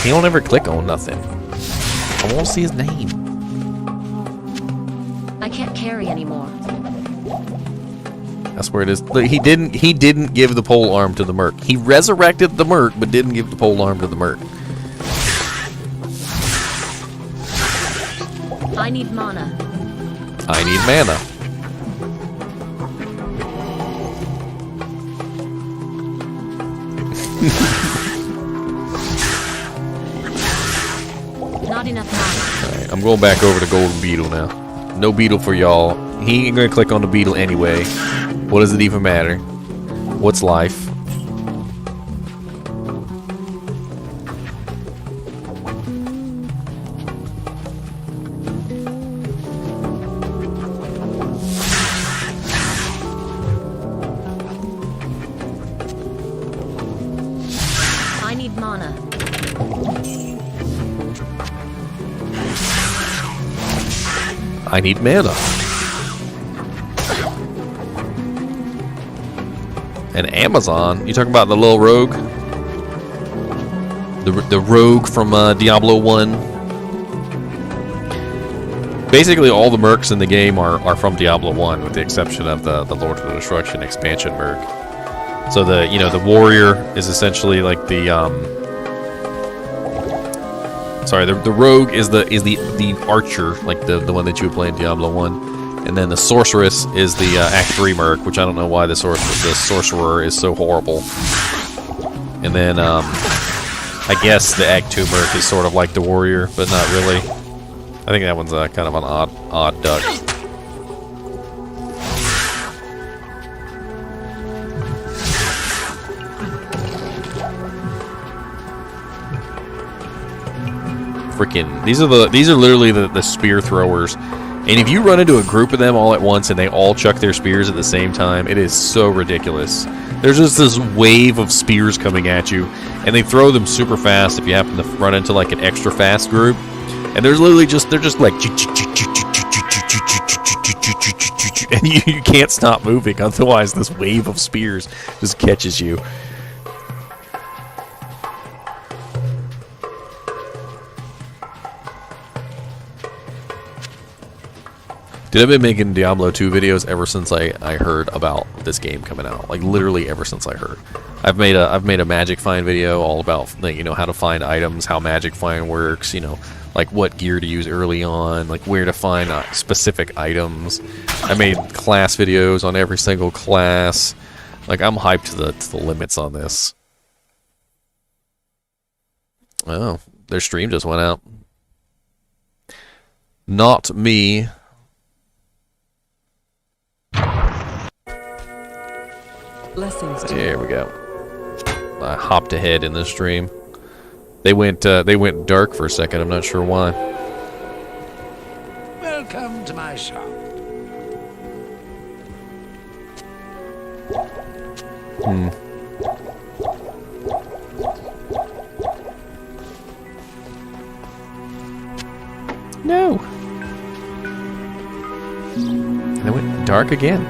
He don't ever click on nothing. I won't see his name. I can't carry anymore. That's where it is. Look, he didn't give the pole arm to the merc. He resurrected the merc, but didn't give the pole arm to the merc. I need mana. I need mana. Not enough mana. Alright, I'm going back over to Golden Beetle now. No beetle for y'all. He ain't gonna click on the beetle anyway. What does it even matter? What's life? I need mana. I need mana. And Amazon? You talking about the little rogue? The rogue from Diablo 1? Basically, all the mercs in the game are from Diablo 1, with the exception of the Lord of Destruction expansion merc. So the warrior is essentially like the the rogue is the archer, like the one that you would play in Diablo 1, and then the sorceress is the Act 3 merc, which I don't know why the sorcerer is so horrible. And then I guess the Act 2 merc is sort of like the warrior, but not really. I think that one's kind of an odd duck. Freaking, these are literally the spear throwers, and if you run into a group of them all at once and they all chuck their spears at the same time, it is so ridiculous. There's just this wave of spears coming at you, and they throw them super fast if you happen to run into like an extra fast group. And there's literally they're just like, and you can't stop moving, otherwise this wave of spears just catches you. Dude, I've been making Diablo 2 videos ever since I heard about this game coming out. Like literally ever since I heard. I've made a magic find video all about, like, you know, how to find items, how magic find works, you know, like what gear to use early on, like where to find specific items. I made class videos on every single class. Like I'm hyped to the limits on this. Oh, their stream just went out. Not me. Blessings to There we go. I hopped ahead in the stream. They went dark for a second. I'm not sure why. Welcome to my shop. No. And it went dark again.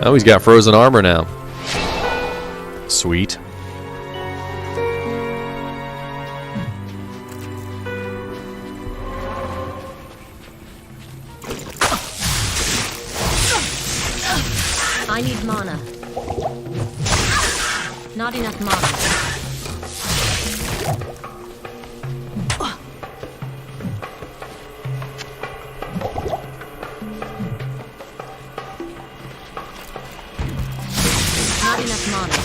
Oh, he's got frozen armor now. Sweet. I need mana. Not enough mana. Not enough mana.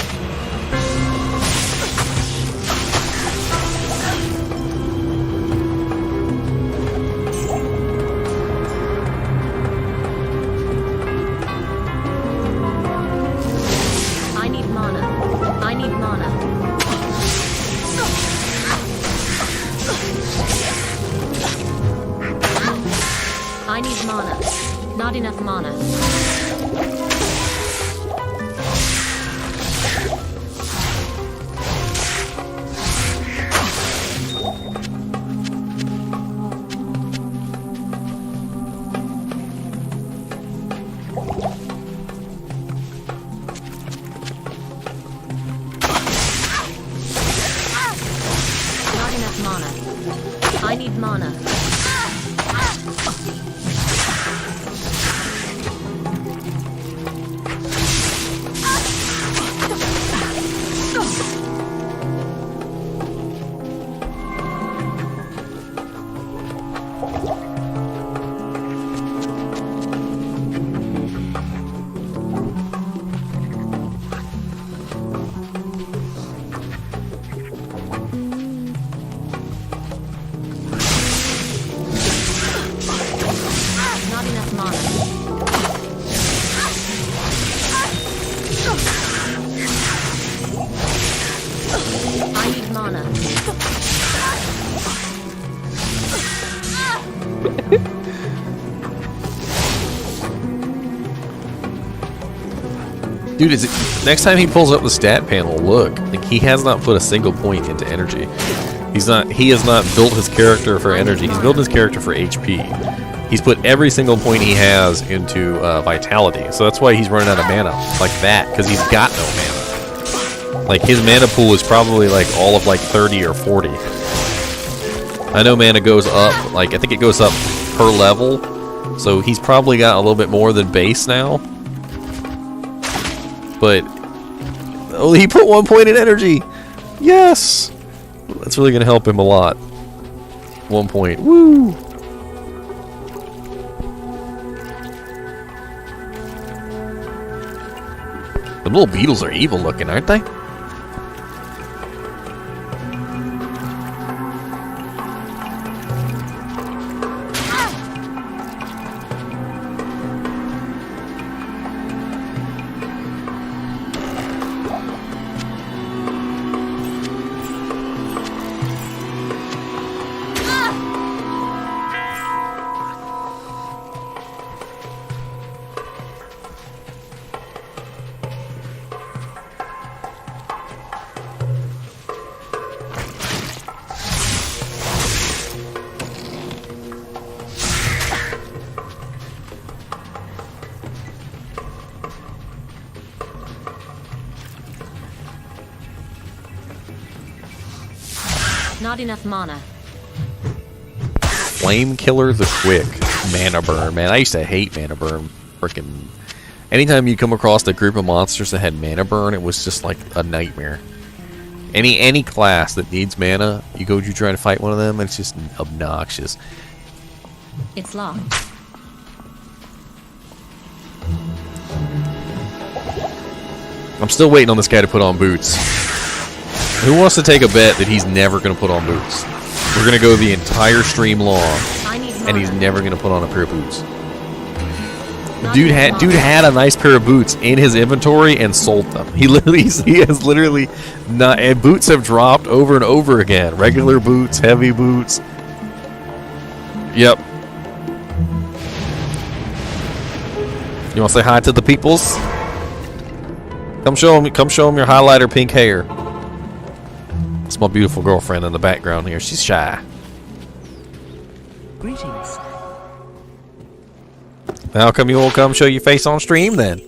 I need mana. I need mana. I need mana. Not enough mana. Not enough mana. I need mana. Dude, next time he pulls up the stat panel, look, like he has not put a single point into energy. He has not built his character for energy. He's built his character for HP. He's put every single point he has into vitality. So that's why he's running out of mana like that, because he's got no mana. Like his mana pool is probably like all of like 30 or 40. I know mana goes up, like I think it goes up per level. So he's probably got a little bit more than base now. But oh, he put 1 point in energy. Yes, that's really gonna help him a lot. 1 point. Woo! The little beetles are evil looking, aren't they? Not enough mana. Flame Killer the Quick. Mana burn. Man, I used to hate mana burn. Freaking. Anytime you come across a group of monsters that had mana burn, it was just like a nightmare. Any class that needs mana, you try to fight one of them, and it's just obnoxious. It's locked. I'm still waiting on this guy to put on boots. Who wants to take a bet that he's never going to put on boots? We're going to go the entire stream long, and he's never going to put on a pair of boots. Dude had a nice pair of boots in his inventory and sold them. He has literally not. And boots have dropped over and over again. Regular boots, heavy boots. Yep. You want to say hi to the peoples? Come show them your highlighter pink hair. It's my beautiful girlfriend in the background here. She's shy. Greetings. How come you won't come show your face on stream then?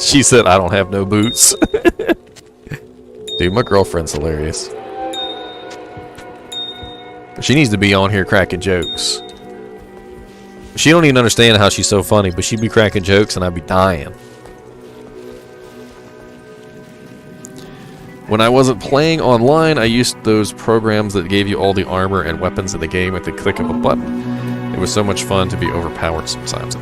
She said, I don't have no boots. Dude, my girlfriend's hilarious. She needs to be on here cracking jokes. She don't even understand how she's so funny, but she'd be cracking jokes and I'd be dying. When I wasn't playing online, I used those programs that gave you all the armor and weapons in the game at the click of a button. It was so much fun to be overpowered sometimes.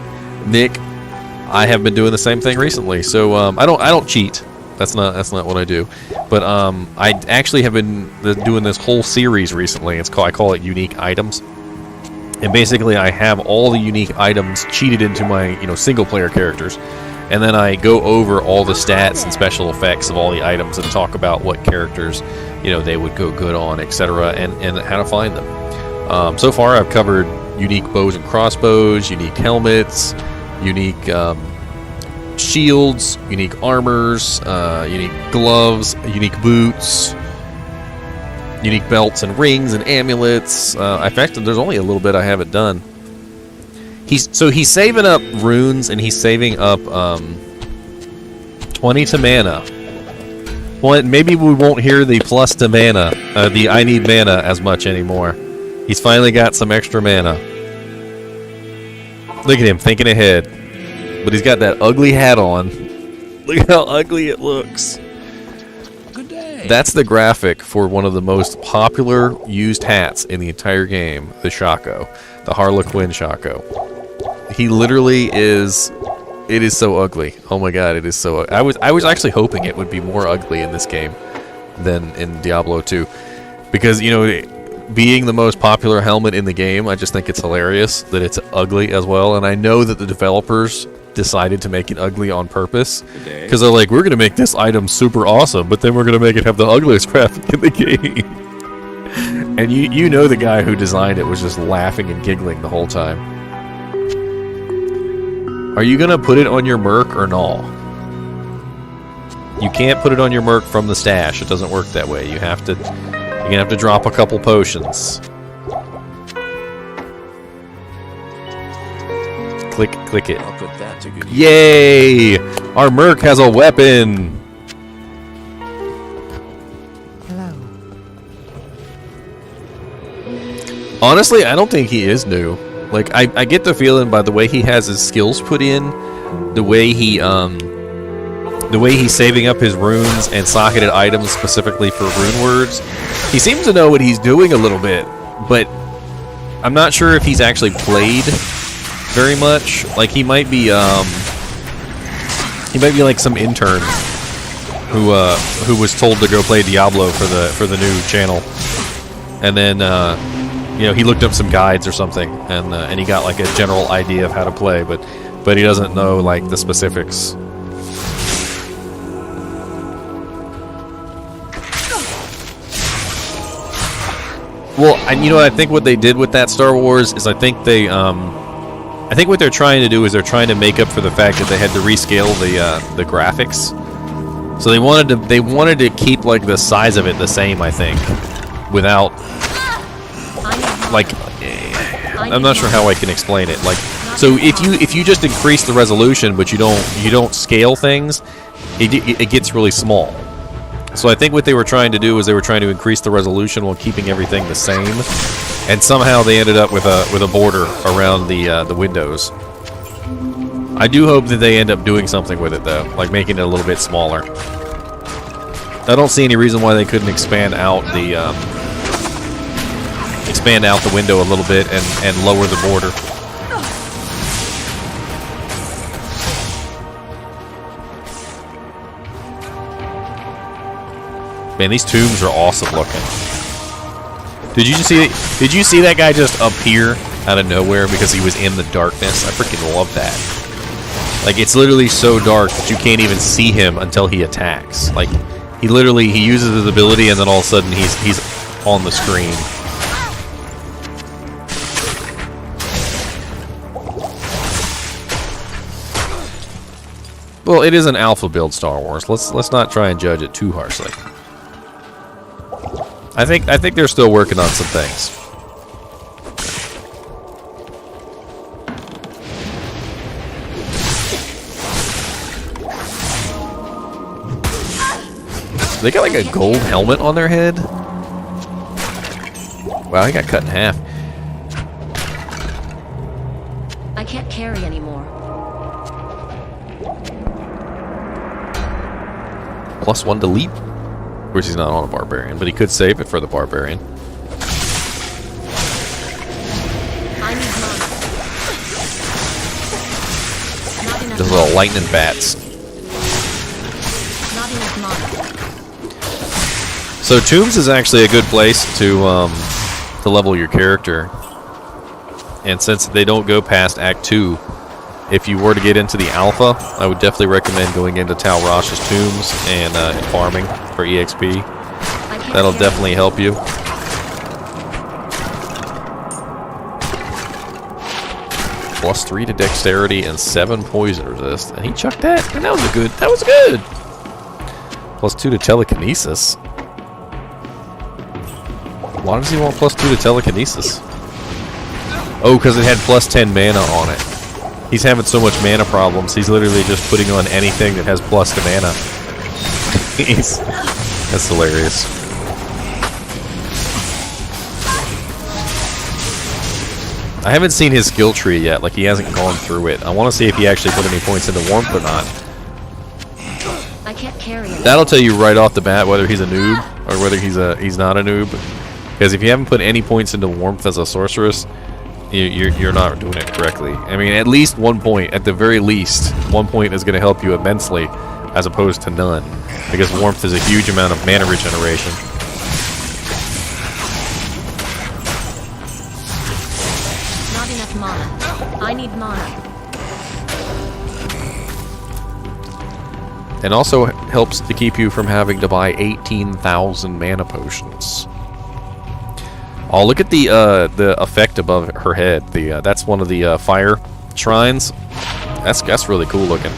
Nick, I have been doing the same thing recently. So I don't cheat. That's not what I do. But I actually have been doing this whole series recently. I call it unique items. And basically, I have all the unique items cheated into my single player characters. And then I go over all the stats and special effects of all the items and talk about what characters, they would go good on, etc., and how to find them. So far, I've covered unique bows and crossbows, unique helmets, unique shields, unique armors, unique gloves, unique boots, unique belts and rings and amulets. In fact, there's only a little bit I haven't done. He's saving up runes and he's saving up 20 to mana. Well, maybe we won't hear the plus to mana, the I need mana as much anymore. He's finally got some extra mana. Look at him thinking ahead, but he's got that ugly hat on. Look how ugly it looks. Good day. That's the graphic for one of the most popular used hats in the entire game, the Shaco, the Harlequin Shaco. He literally is. It is so ugly. Oh my god, it is so. I was actually hoping it would be more ugly in this game than in Diablo 2, because being the most popular helmet in the game, I just think it's hilarious that it's ugly as well. And I know that the developers decided to make it ugly on purpose. Because they're like, we're going to make this item super awesome, but then we're going to make it have the ugliest graphic in the game. And you know the guy who designed it was just laughing and giggling the whole time. Are you going to put it on your merc or no? You can't put it on your merc from the stash. It doesn't work that way. You're going to have to drop a couple potions. Click it. I'll put that to good use. Yay! Our merc has a weapon! Honestly, I don't think he is new. Like, I get the feeling by the way he has his skills put in, the way he's saving up his runes and socketed items specifically for rune words, he seems to know what he's doing a little bit, but I'm not sure if he's actually played very much. Like, he might be like some intern who was told to go play Diablo for the new channel, and then you know, he looked up some guides or something, and he got like a general idea of how to play, but he doesn't know like the specifics. Well, and you know, I think what they did with that Star Wars is I think what they're trying to do is they're trying to make up for the fact that they had to rescale the graphics. So they wanted to keep like the size of it the same, I think, without like, I'm not sure how I can explain it. Like, so if you just increase the resolution but you don't scale things, it gets really small. So I think what they were trying to do was they were trying to increase the resolution while keeping everything the same, and somehow they ended up with a border around the windows. I do hope that they end up doing something with it though, like making it a little bit smaller. I don't see any reason why they couldn't expand out the window a little bit and lower the border. Man, these tombs are awesome looking. Did you see that guy just appear out of nowhere because he was in the darkness? I freaking love that. Like, it's literally so dark that you can't even see him until he attacks. Like, he uses his ability and then all of a sudden he's on the screen. Well, it is an alpha build Star Wars. Let's not try and judge it too harshly. I think they're still working on some things. They got like a gold helmet on their head. Wow, he got cut in half. I can't carry anymore. +1 to leap. Of course, he's not on a barbarian, but he could save it for the barbarian. I need mana. Not enough Those mana. little lightning bats. Not enough mana. So Tombs is actually a good place to level your character. And since they don't go past Act 2, if you were to get into the alpha, I would definitely recommend going into Tal Rosh's Tombs and farming for EXP. That'll definitely help you. +3 to dexterity and 7 poison resist. And he chucked that. And that was good. +2 to telekinesis. Why does he want +2 to telekinesis? Oh, because it had +10 mana on it. He's having so much mana problems, he's literally just putting on anything that has +2 mana. That's hilarious. I haven't seen his skill tree yet, like he hasn't gone through it. I want to see if he actually put any points into warmth or not. I can't carry it. That'll tell you right off the bat whether he's a noob or whether he's not a noob. Because if you haven't put any points into warmth as a sorceress, you're not doing it correctly. I mean, at least 1 point, at the very least, 1 point is going to help you immensely, as opposed to none, because warmth is a huge amount of mana regeneration. Not enough mana. I need mana. And also helps to keep you from having to buy 18,000 mana potions. Oh, look at the effect above her head. That's one of the fire shrines. That's really cool looking.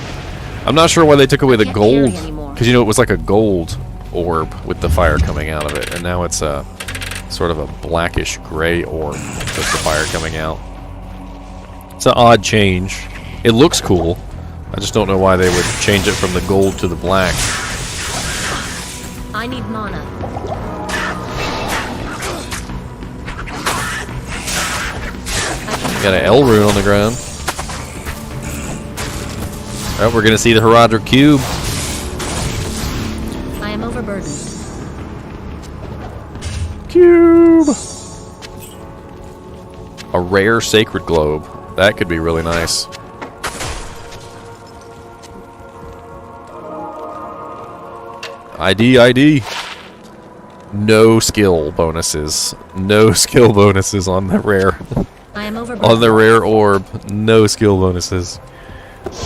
I'm not sure why they took away the gold, because you know it was like a gold orb with the fire coming out of it, and now it's a sort of a blackish gray orb with the fire coming out. It's an odd change. It looks cool. I just don't know why they would change it from the gold to the black. I need mana. Got an L rune on the ground. Oh, we're gonna see the Heraldric Cube. I am overburdened. Cube. A rare sacred globe. That could be really nice. ID. No skill bonuses. No skill bonuses on the rare. I am overburdened. On the rare orb. No skill bonuses.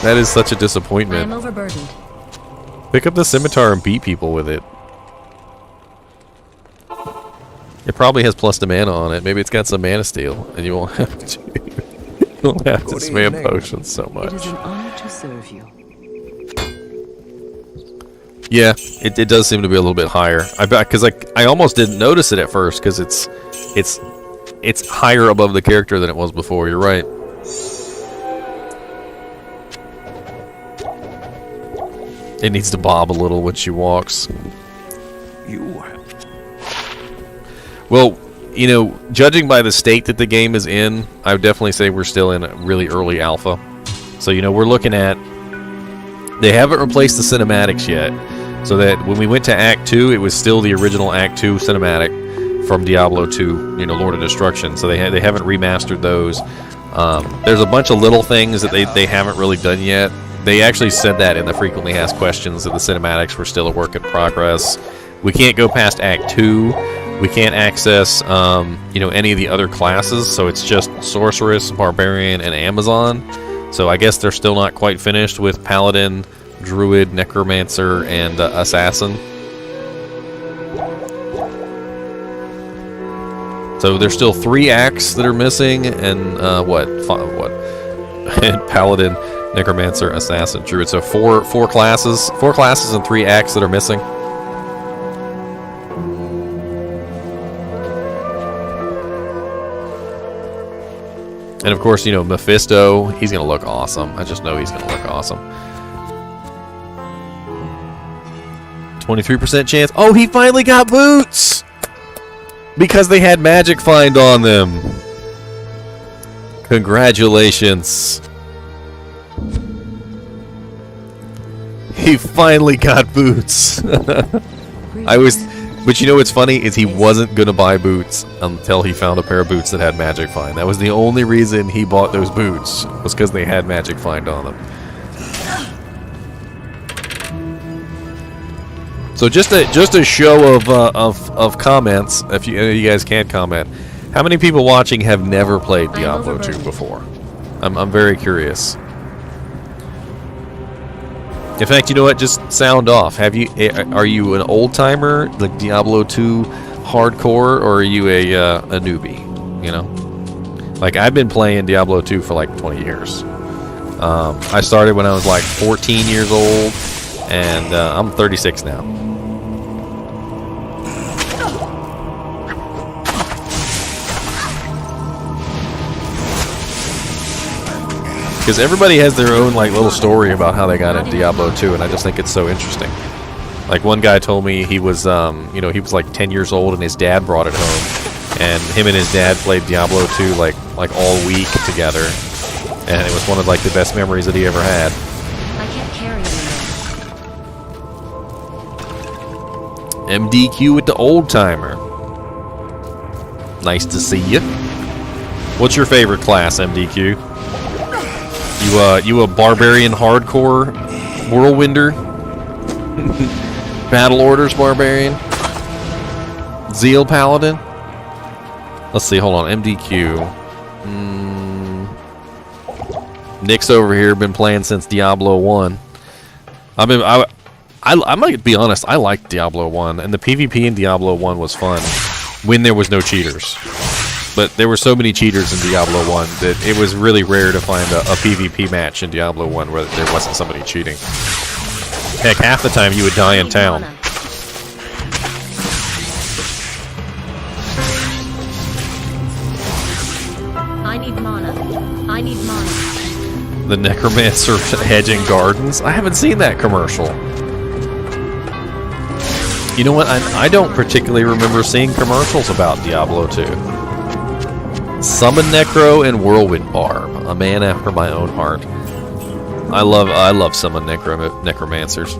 That is such a I disappointment. am overburdened. Pick up the scimitar and beat people with it. It probably has plus to mana on it. Maybe it's got some mana steal, and you won't have to. You won't have to spam potions so It much. is an honor to serve you. Yeah, it does seem to be a little bit higher. I bet because I almost didn't notice it at first because it's higher above the character than it was before. You're right. It needs to bob a little when she walks. Well, you know, judging by the state that the game is in, I would definitely say we're still in a really early alpha. So, you know, we're looking at... They haven't replaced the cinematics yet. So that when we went to Act 2, it was still the original Act 2 cinematic from Diablo 2, you know, Lord of Destruction. So they haven't remastered those. There's a bunch of little things that they haven't really done yet. They actually said that in the frequently asked questions that the cinematics were still a work in progress. We can't go past Act 2. We can't access, you know, any of the other classes. So it's just sorceress, barbarian, and Amazon. So I guess they're still not quite finished with paladin, druid, necromancer, and assassin. So there's still 3 acts that are missing, and what? Paladin, necromancer, assassin, druid. So four classes and 3 acts that are missing. And of course, you know, Mephisto, he's gonna look awesome. I just know he's gonna look awesome. 23% chance. Oh, he finally got boots! Because they had magic find on them. Congratulations. He finally got boots. But you know what's funny is he wasn't gonna buy boots until he found a pair of boots that had magic find. That was the only reason he bought those boots, was because they had magic find on them. So just a show of comments, if you guys can comment. How many people watching have never played Diablo 2 before? I'm very curious. In fact, you know what? Just sound off. Are you an old timer, like Diablo 2 hardcore, or are you a newbie? You know, like I've been playing Diablo 2 for like 20 years. I started when I was like 14 years old, and I'm 36 now. Because everybody has their own like little story about how they got into Diablo 2, and I just think it's so interesting. Like one guy told me he was, you know, he was like 10 years old and his dad brought it home, and him and his dad played Diablo 2 like all week together, and it was one of like the best memories that he ever had. I can't carry anymore. MDQ with the old timer. Nice to see you. What's your favorite class, MDQ? You a barbarian hardcore whirlwinder? Battle orders barbarian? Zeal paladin? Let's see, hold on, MDQ. Nick's over here, been playing since Diablo 1. I'm gonna be honest, I liked Diablo 1, and the PvP in Diablo 1 was fun when there was no cheaters. But there were so many cheaters in Diablo 1 that it was really rare to find a PvP match in Diablo 1 where there wasn't somebody cheating. Heck, half the time you would die in town. I need mana. I need mana. The Necromancer hedging gardens? I haven't seen that commercial. You know what? I don't particularly remember seeing commercials about Diablo 2. Summon Necro and Whirlwind Barb, a man after my own heart. I love Summon Necromancers.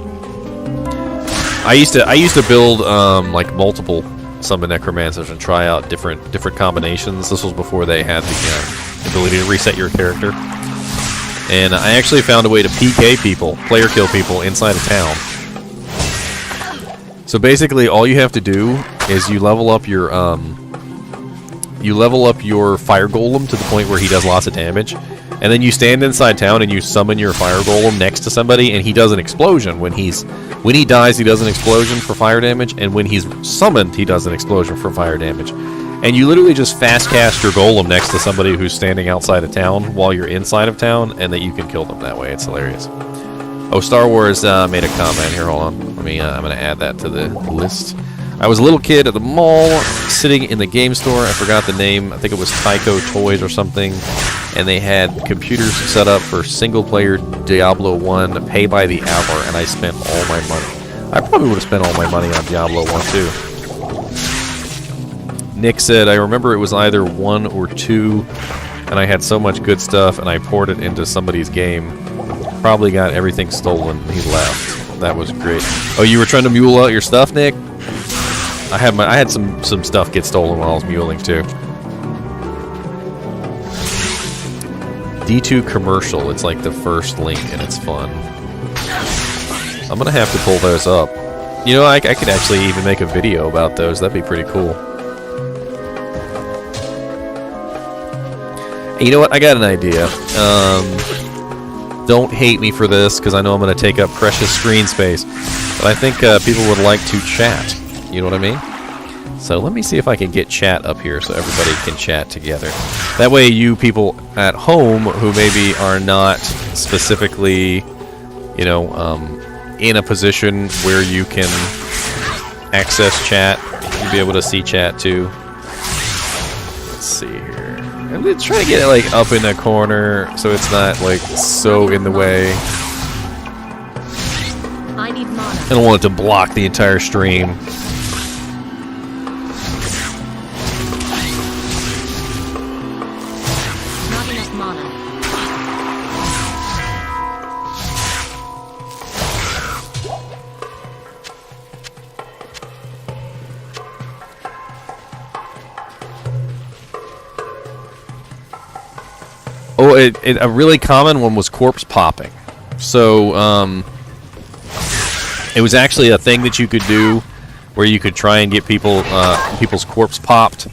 I used to build like multiple Summon Necromancers and try out different combinations. This was before they had the ability to reset your character. And I actually found a way to PK people, player kill people inside of town. So basically, all you have to do is you level up your fire golem to the point where he does lots of damage, and then you stand inside town and you summon your fire golem next to somebody, and he does an explosion. When he dies, he does an explosion for fire damage, and when he's summoned, he does an explosion for fire damage. And you literally just fast cast your golem next to somebody who's standing outside of town while you're inside of town, and that you can kill them that way. It's hilarious. Oh, Star Wars made a comment here. Hold on. I'm gonna add that to the list. I was a little kid at the mall, sitting in the game store. I forgot the name. I think it was Tyco Toys or something. And they had computers set up for single-player Diablo 1, pay by the hour, and I spent all my money. I probably would have spent all my money on Diablo 1 too. Nick said, I remember it was either 1 or 2, and I had so much good stuff, and I poured it into somebody's game. Probably got everything stolen, and he left. That was great. Oh, you were trying to mule out your stuff, Nick? I had some stuff get stolen while I was muling too. D2 commercial. It's like the first link, and it's fun. I'm gonna have to pull those up. You know, I could actually even make a video about those. That'd be pretty cool. Hey, you know what? I got an idea. Don't hate me for this, because I know I'm going to take up precious screen space. But I think people would like to chat. You know what I mean? So let me see if I can get chat up here so everybody can chat together. That way you people at home who maybe are not specifically, you know, in a position where you can access chat, you'll be able to see chat too. Let's see here. I'm going to try to get it like up in the corner so it's not like so in the way. I need mana. I don't want it to block the entire stream. Not enough mana. Oh, a really common one was corpse popping. So, it was actually a thing that you could do where you could try and get people's corpse popped.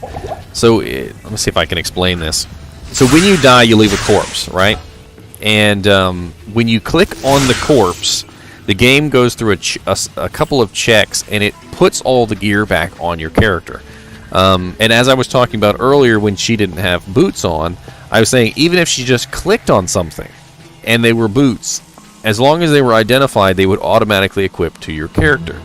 So, let me see if I can explain this. So, when you die, you leave a corpse, right? And when you click on the corpse, the game goes through a couple of checks, and it puts all the gear back on your character. And as I was talking about earlier, when she didn't have boots on, I was saying even if she just clicked on something and they were boots, as long as they were identified, they would automatically equip to your character.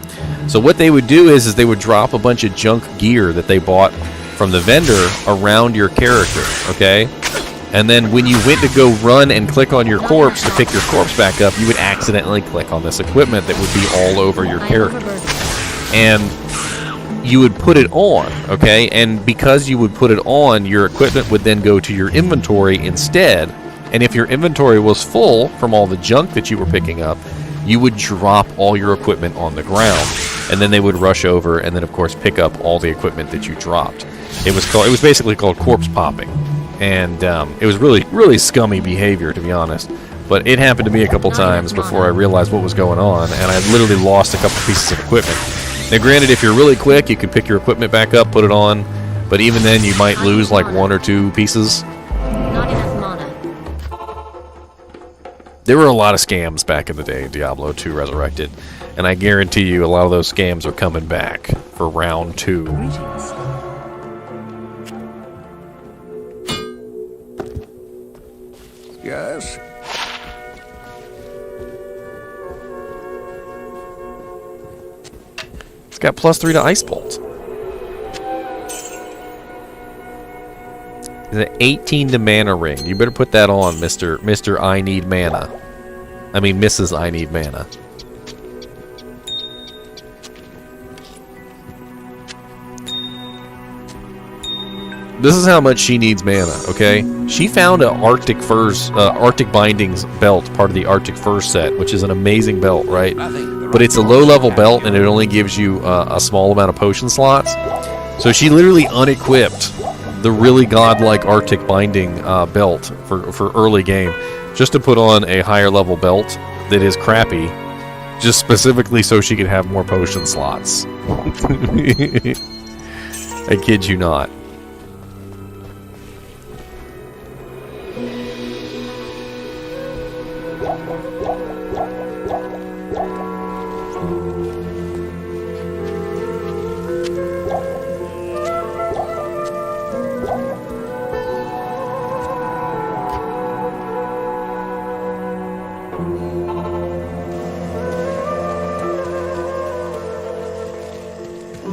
So what they would do is they would drop a bunch of junk gear that they bought from the vendor around your character, okay? And then when you went to go run and click on your corpse to pick your corpse back up, you would accidentally click on this equipment that would be all over your character. And you would put it on, okay? And because you would put it on, your equipment would then go to your inventory instead. And if your inventory was full from all the junk that you were picking up, you would drop all your equipment on the ground. And then they would rush over and then, of course, pick up all the equipment that you dropped. It was basically called corpse popping. And it was really, really scummy behavior, to be honest. But it happened to me a couple times before I realized what was going on, and I literally lost a couple pieces of equipment. Now, granted, if you're really quick, you can pick your equipment back up, put it on, but even then, you might lose like 1 or 2 pieces. Not enough mana. There were a lot of scams back in the day in Diablo 2 Resurrected, And I guarantee you a lot of those scams are coming back for round 2. Greetings. Yes? It's got +3 to Ice Bolt. It's an 18 to mana ring. You better put that on, Mr. I Need Mana. I mean, Mrs. I Need Mana. This is how much she needs mana, okay? She found an Arctic Furs, Arctic Bindings belt, part of the Arctic Furs set, which is an amazing belt, right? But it's a low-level belt, and it only gives you a small amount of potion slots. So she literally unequipped the really godlike Arctic Binding belt for early game, just to put on a higher-level belt that is crappy, just specifically so she could have more potion slots. I kid you not.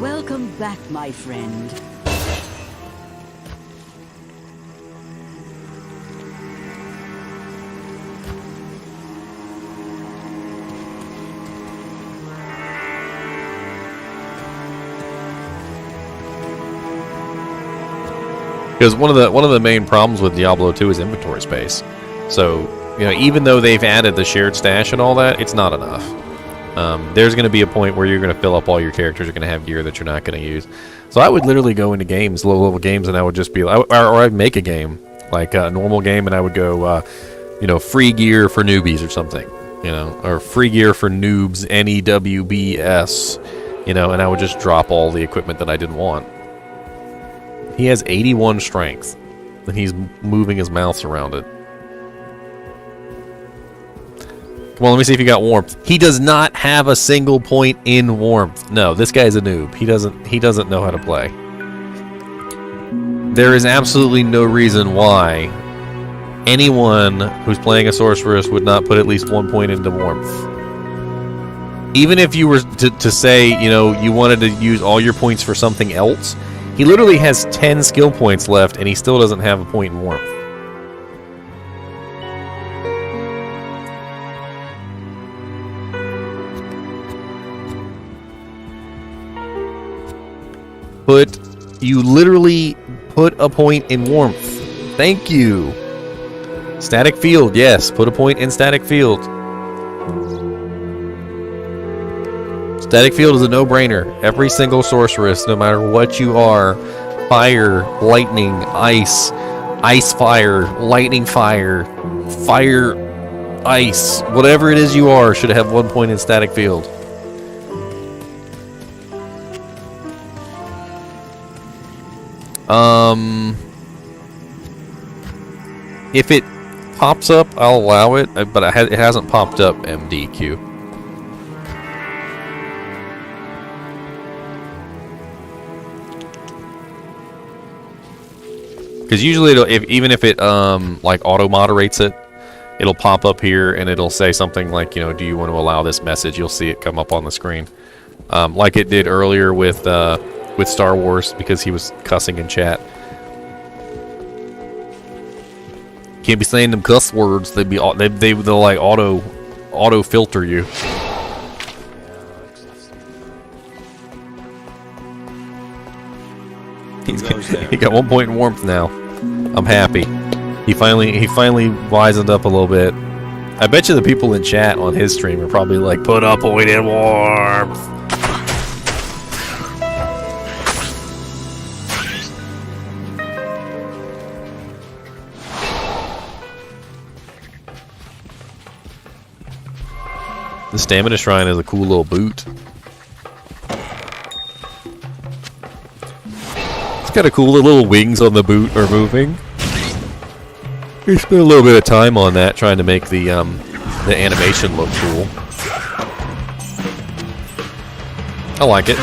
Welcome back, my friend. Because one of the main problems with Diablo 2 is inventory space. So, you know, even though they've added the shared stash and all that, it's not enough. There's going to be a point where you're going to fill up all your characters are going to have gear that you're not going to use. So I would literally go into games, low-level games, and I would just be, or I'd make a game, like a normal game, and I would go, you know, free gear for newbies or something, you know, or free gear for noobs, NEWBS, you know, and I would just drop all the equipment that I didn't want. He has 81 strength, and he's moving his mouse around it. Come on, let me see if you got warmth. He does not have a single point in warmth. No, this guy's a noob. He doesn't know how to play. There is absolutely no reason why anyone who's playing a sorceress would not put at least 1 point into warmth. Even if you were to say, you know, you wanted to use all your points for something else, he literally has 10 skill points left, and he still doesn't have a point in warmth. You literally put a point in warmth. Thank you. Static field, yes. Put a point in static field. Static field is a no-brainer. Every single sorceress, no matter what you are, fire, lightning, ice, ice fire, lightning fire, fire, ice, whatever it is you are, should have 1 point in static field. If it pops up, I'll allow it, but it hasn't popped up MDQ. Because usually, even if it like auto moderates it, it'll pop up here and it'll say something like, you know, do you want to allow this message? You'll see it come up on the screen, like it did earlier with Star Wars, because he was cussing in chat. Can't be saying them cuss words. They'll like auto filter you. He got 1 point in warmth now. I'm happy. He finally wisened up a little bit. I bet you the people in chat on his stream are probably like, put a point in warmth. The stamina shrine is a cool little boot. It's got a cool little wings on the boot are moving. We spent a little bit of time on that, trying to make the animation look cool. I like it.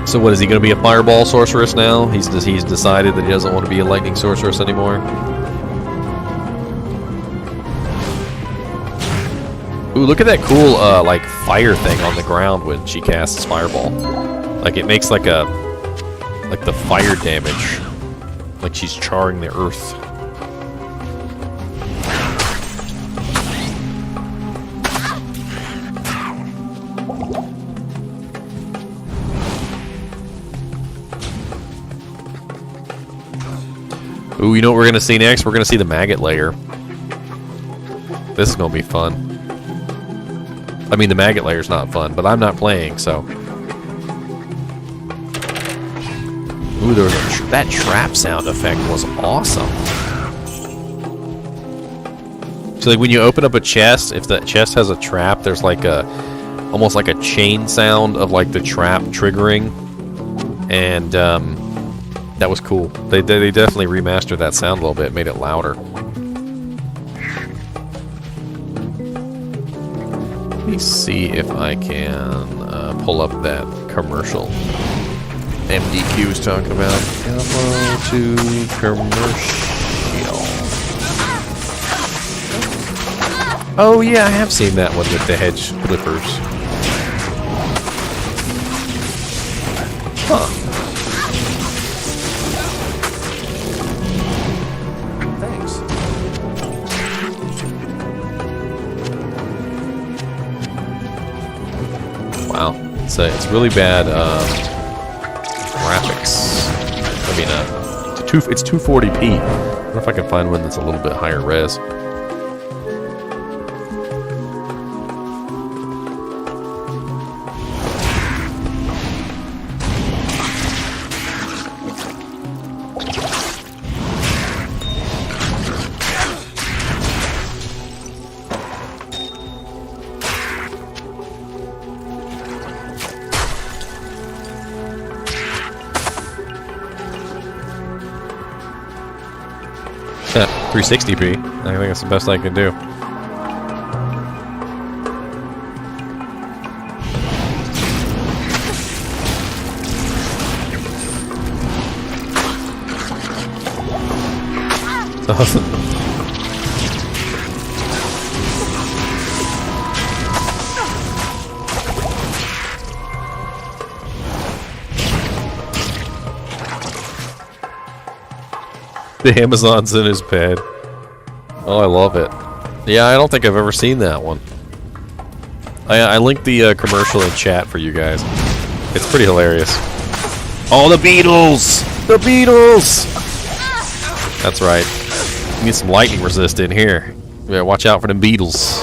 So what, is he going to be a fireball sorceress now? He's decided that he doesn't want to be a lightning sorceress anymore. Ooh, look at that cool like fire thing on the ground when she casts fireball. Like it makes like the fire damage, like she's charring the earth. Ooh, you know what we're gonna see next? We're gonna see the Maggot Lair. This is gonna be fun. I mean, the Maggot Lair's not fun, but I'm not playing, so. Ooh, there was that trap sound effect was awesome. So, like, when you open up a chest, if that chest has a trap, there's like almost like a chain sound of like the trap triggering, and that was cool. They definitely remastered that sound a little bit, made it louder. Let me see if I can pull up that commercial MDQ was talking about. Diablo 2 commercial. Oh yeah, I have seen that one with the hedge flippers. Huh. Wow, it's really bad graphics. I mean, it's 240p. I wonder if I can find one that's a little bit higher res. Yeah, 360p. I think that's the best I can do. Awesome. The Amazon's in his bed. Oh, I love it. Yeah, I don't think I've ever seen that one. I linked the commercial in chat for you guys. It's pretty hilarious. Oh, the beetles! The beetles! That's right. We need some lightning resist in here. Yeah, watch out for them beetles.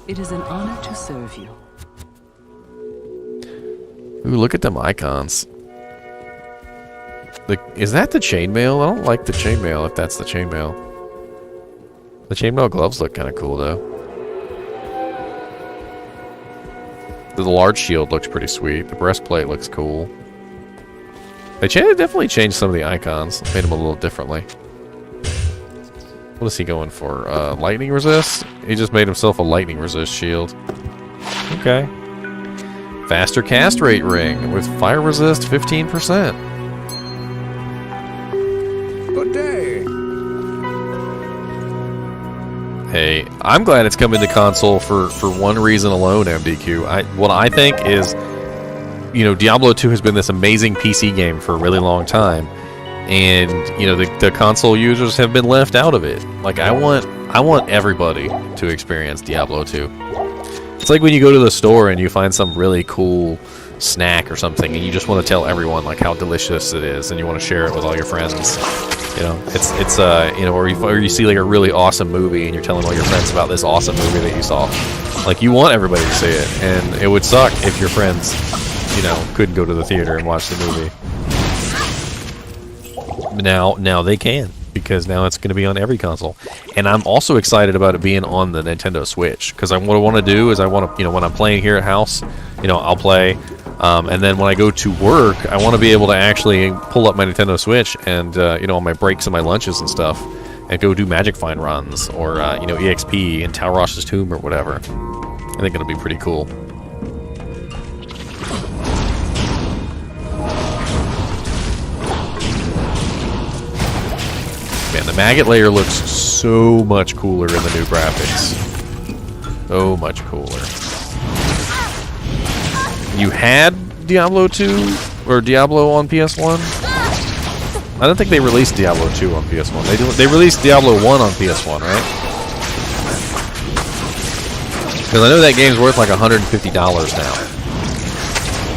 It is an honor to serve you. Ooh, look at them icons. Is that the chainmail? I don't like the chainmail if that's the chainmail. The chainmail gloves look kind of cool, though. The large shield looks pretty sweet. The breastplate looks cool. They definitely changed some of the icons. Made them a little differently. What is he going for? Lightning resist? He just made himself a lightning resist shield. Okay. Faster cast rate ring with fire resist 15%. Good day. Hey, I'm glad it's coming to console for one reason alone, MDQ. What I think is, you know, Diablo 2 has been this amazing PC game for a really long time. And, you know, the console users have been left out of it. Like, I want everybody to experience Diablo 2. It's like when you go to the store and you find some really cool snack or something and you just want to tell everyone, like, how delicious it is and you want to share it with all your friends. You know, it's you know, or you see, like, a really awesome movie and you're telling all your friends about this awesome movie that you saw. Like, you want everybody to see it, and it would suck if your friends, you know, couldn't go to the theater and watch the movie. Now they can. because now it's going to be on every console. And I'm also excited about it being on the Nintendo Switch, because what I want to do is I want to, when I'm playing here at house, I'll play, and then when I go to work, I want to be able to actually pull up my Nintendo Switch and, on my breaks and my lunches and stuff, and go do Magic Find runs, or, EXP in Talrosh's Tomb or whatever. I think it'll be pretty cool. Man, the Maggot Lair looks so much cooler in the new graphics. So much cooler. You had Diablo 2 or Diablo on PS1? I don't think they released Diablo 2 on PS1. They released Diablo 1 on PS1, right? Because I know that game's worth like $150 now.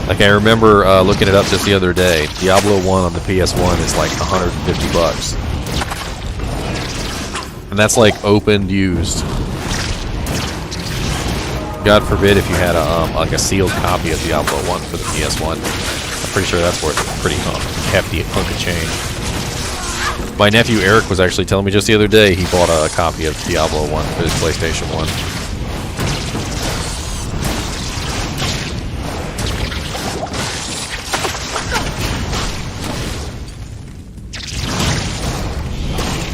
Like I remember looking it up just the other day. Diablo 1 on the PS1 is like $150. And that's like opened used. God forbid if you had like a sealed copy of Diablo 1 for the PS1. I'm pretty sure that's worth a pretty hefty hunk of change. My nephew Eric was actually telling me just the other day he bought a copy of Diablo 1 for his PlayStation 1.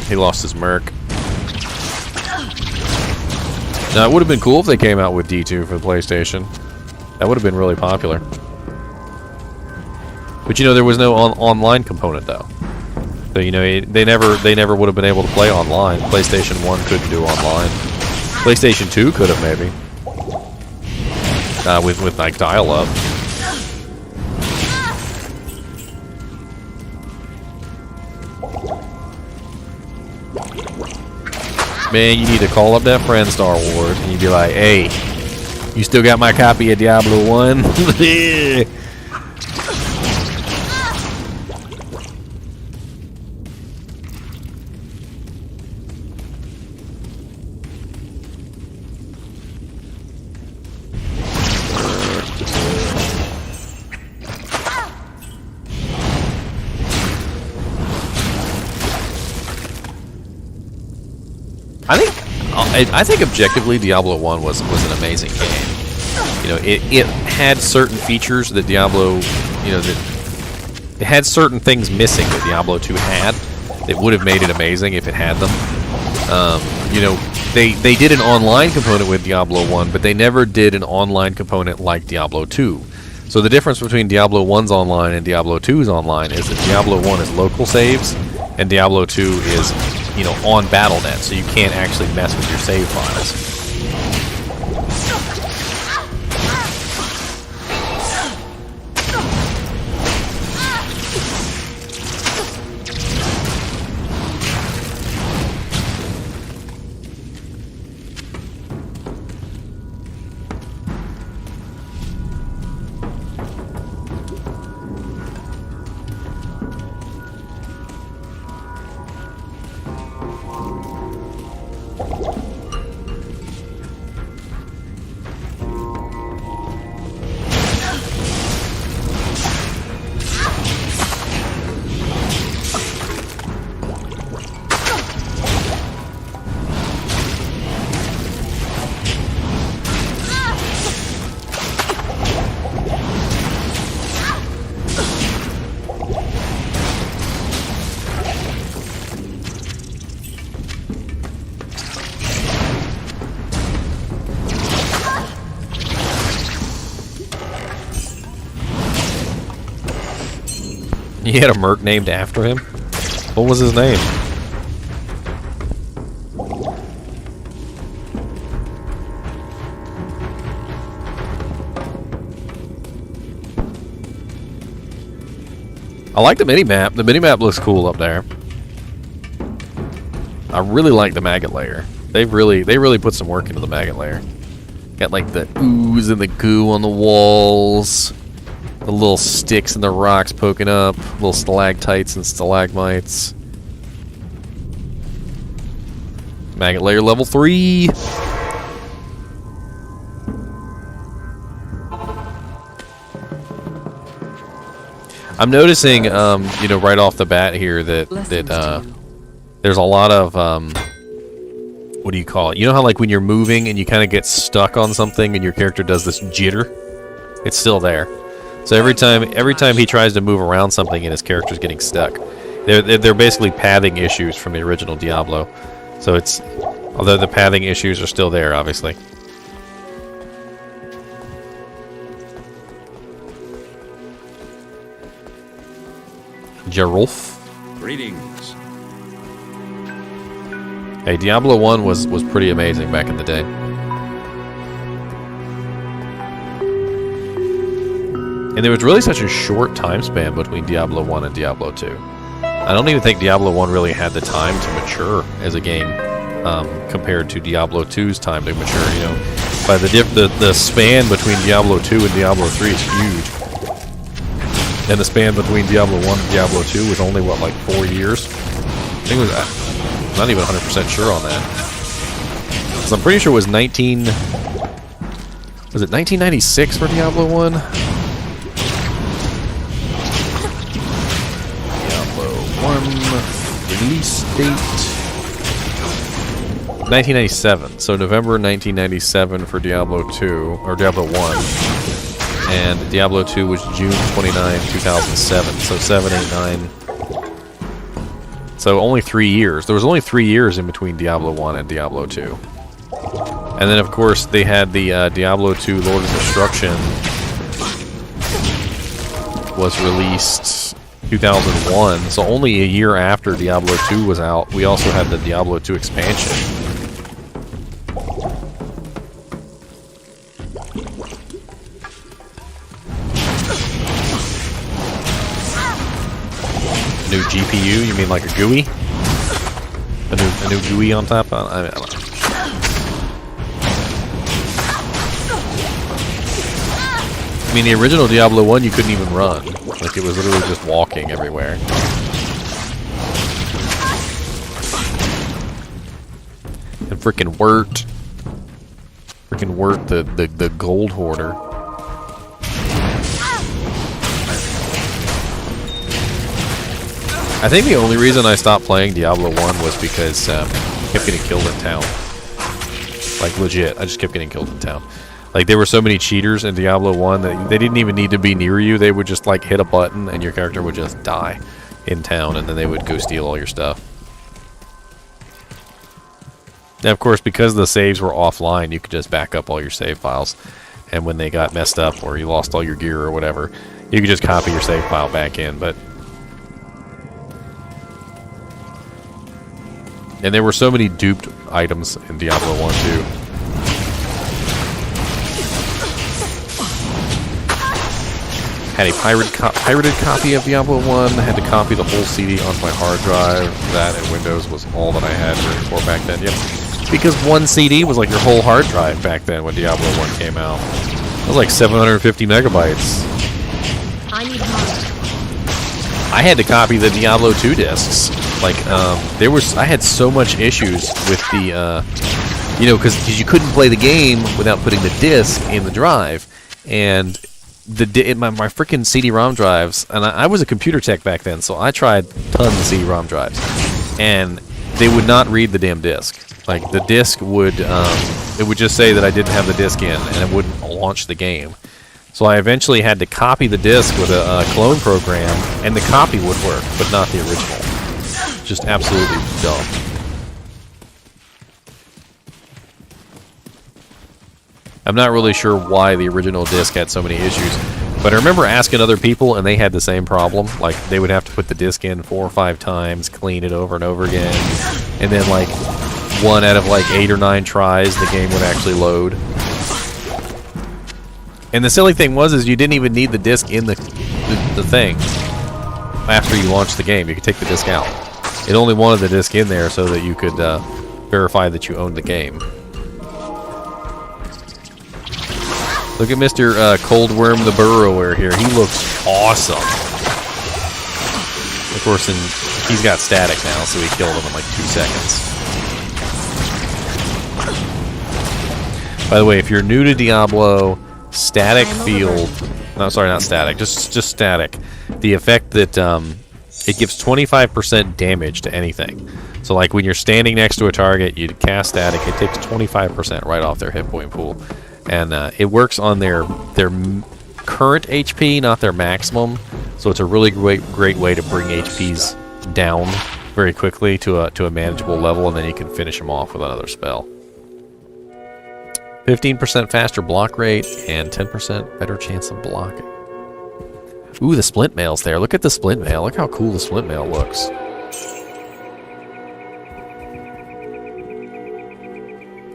He lost his merc. Now, it would have been cool if they came out with D2 for the PlayStation. That would have been really popular. But there was no online component though. So they never would have been able to play online. PlayStation 1 couldn't do online. PlayStation 2 could have maybe. With like dial-up. Man, you need to call up that friend Star Wars and you'd be like, hey, you still got my copy of Diablo 1? I think objectively Diablo 1 was an amazing game. It had certain features that Diablo, it had certain things missing that Diablo 2 had that would have made it amazing if it had them. They did an online component with Diablo 1, but they never did an online component like Diablo 2. So the difference between Diablo 1's online and Diablo 2's online is that Diablo 1 is local saves, and Diablo 2 is on Battle.net, so you can't actually mess with your save files. He had a merc named after him? What was his name? I like the mini-map. The mini-map looks cool up there. I really like the Maggot Lair. They really put some work into the Maggot Lair. Got like the ooze and the goo on the walls. The little sticks and the rocks poking up. Little stalactites and stalagmites. Maggot Lair level 3. I'm noticing, right off the bat here that there's a lot of what do you call it? You know how like when you're moving and you kind of get stuck on something and your character does this jitter? It's still there. So every time he tries to move around something and his character's getting stuck. They're basically pathing issues from the original Diablo. So it's, although the pathing issues are still there, obviously. Gerulf. Greetings. Hey, Diablo 1 was pretty amazing back in the day. And there was really such a short time span between Diablo 1 and Diablo 2. I don't even think Diablo 1 really had the time to mature as a game compared to Diablo 2's time to mature, you know. By the span between Diablo 2 and Diablo 3 is huge. And the span between Diablo 1 and Diablo 2 was only, what, like 4 years? I think it was, I'm not even 100% sure on that. Because I'm pretty sure it was 1996 for Diablo 1? Diablo 1 release date 1997. So November 1997 for Diablo 2, or Diablo 1. And Diablo 2 was June 29, 2007. So 7, 8, 9. So only 3 years. There was only 3 years in between Diablo 1 and Diablo 2. And then, of course, they had the Diablo 2 Lord of Destruction was released 2001. So only a year after Diablo 2 was out, we also had the Diablo 2 expansion. New GPU? You mean like a GUI? A new GUI on top? I don't know. I mean, the original Diablo 1, you couldn't even run. Like, it was literally just walking everywhere. And frickin' Wirt. Frickin' Wirt, the gold hoarder. I think the only reason I stopped playing Diablo 1 was because I kept getting killed in town. Like, legit, I just kept getting killed in town. Like, there were so many cheaters in Diablo 1 that they didn't even need to be near you. They would just, like, hit a button and your character would just die in town, and then they would go steal all your stuff. Now, of course, because the saves were offline, you could just back up all your save files. And when they got messed up or you lost all your gear or whatever, you could just copy your save file back in, but... And there were so many duped items in Diablo 1 too. Had a pirated copy of Diablo 1. I had to copy the whole CD onto my hard drive. That and Windows was all that I had for back then. Yep. Because one CD was like your whole hard drive back then when Diablo 1 came out. It was like 750 megabytes. I need mana. I had to copy the Diablo 2 discs. Like, I had so much issues with the, you know, because you couldn't play the game without putting the disc in the drive, and my freaking CD-ROM drives, and I was a computer tech back then, so I tried tons of CD-ROM drives, and they would not read the damn disc. Like, the disc would, it would just say that I didn't have the disc in, and it wouldn't launch the game. So I eventually had to copy the disc with a clone program, and the copy would work, but not the original. Just absolutely dumb. I'm not really sure why the original disc had so many issues, but I remember asking other people and they had the same problem. Like, they would have to put the disc in 4 or 5 times, clean it over and over again, and then like 1 out of like 8 or 9 tries the game would actually load. And the silly thing was you didn't even need the disc in the thing after you launched the game. You could take the disc out. It only wanted the disc in there so that you could verify that you owned the game. Look at Mr. Coldworm the Burrower here. He looks awesome. Of course, he's got static now, so he killed him in like 2 seconds. By the way, if you're new to Diablo, static field... No, sorry, not static. Just static. The effect that... It gives 25% damage to anything. So like when you're standing next to a target, you cast static, it takes 25% right off their hit point pool. And it works on their current HP, not their maximum. So it's a really great way to bring HPs down very quickly to a manageable level, and then you can finish them off with another spell. 15% faster block rate and 10% better chance of blocking. Ooh, the splint mail's there. Look at the splint mail. Look how cool the splint mail looks.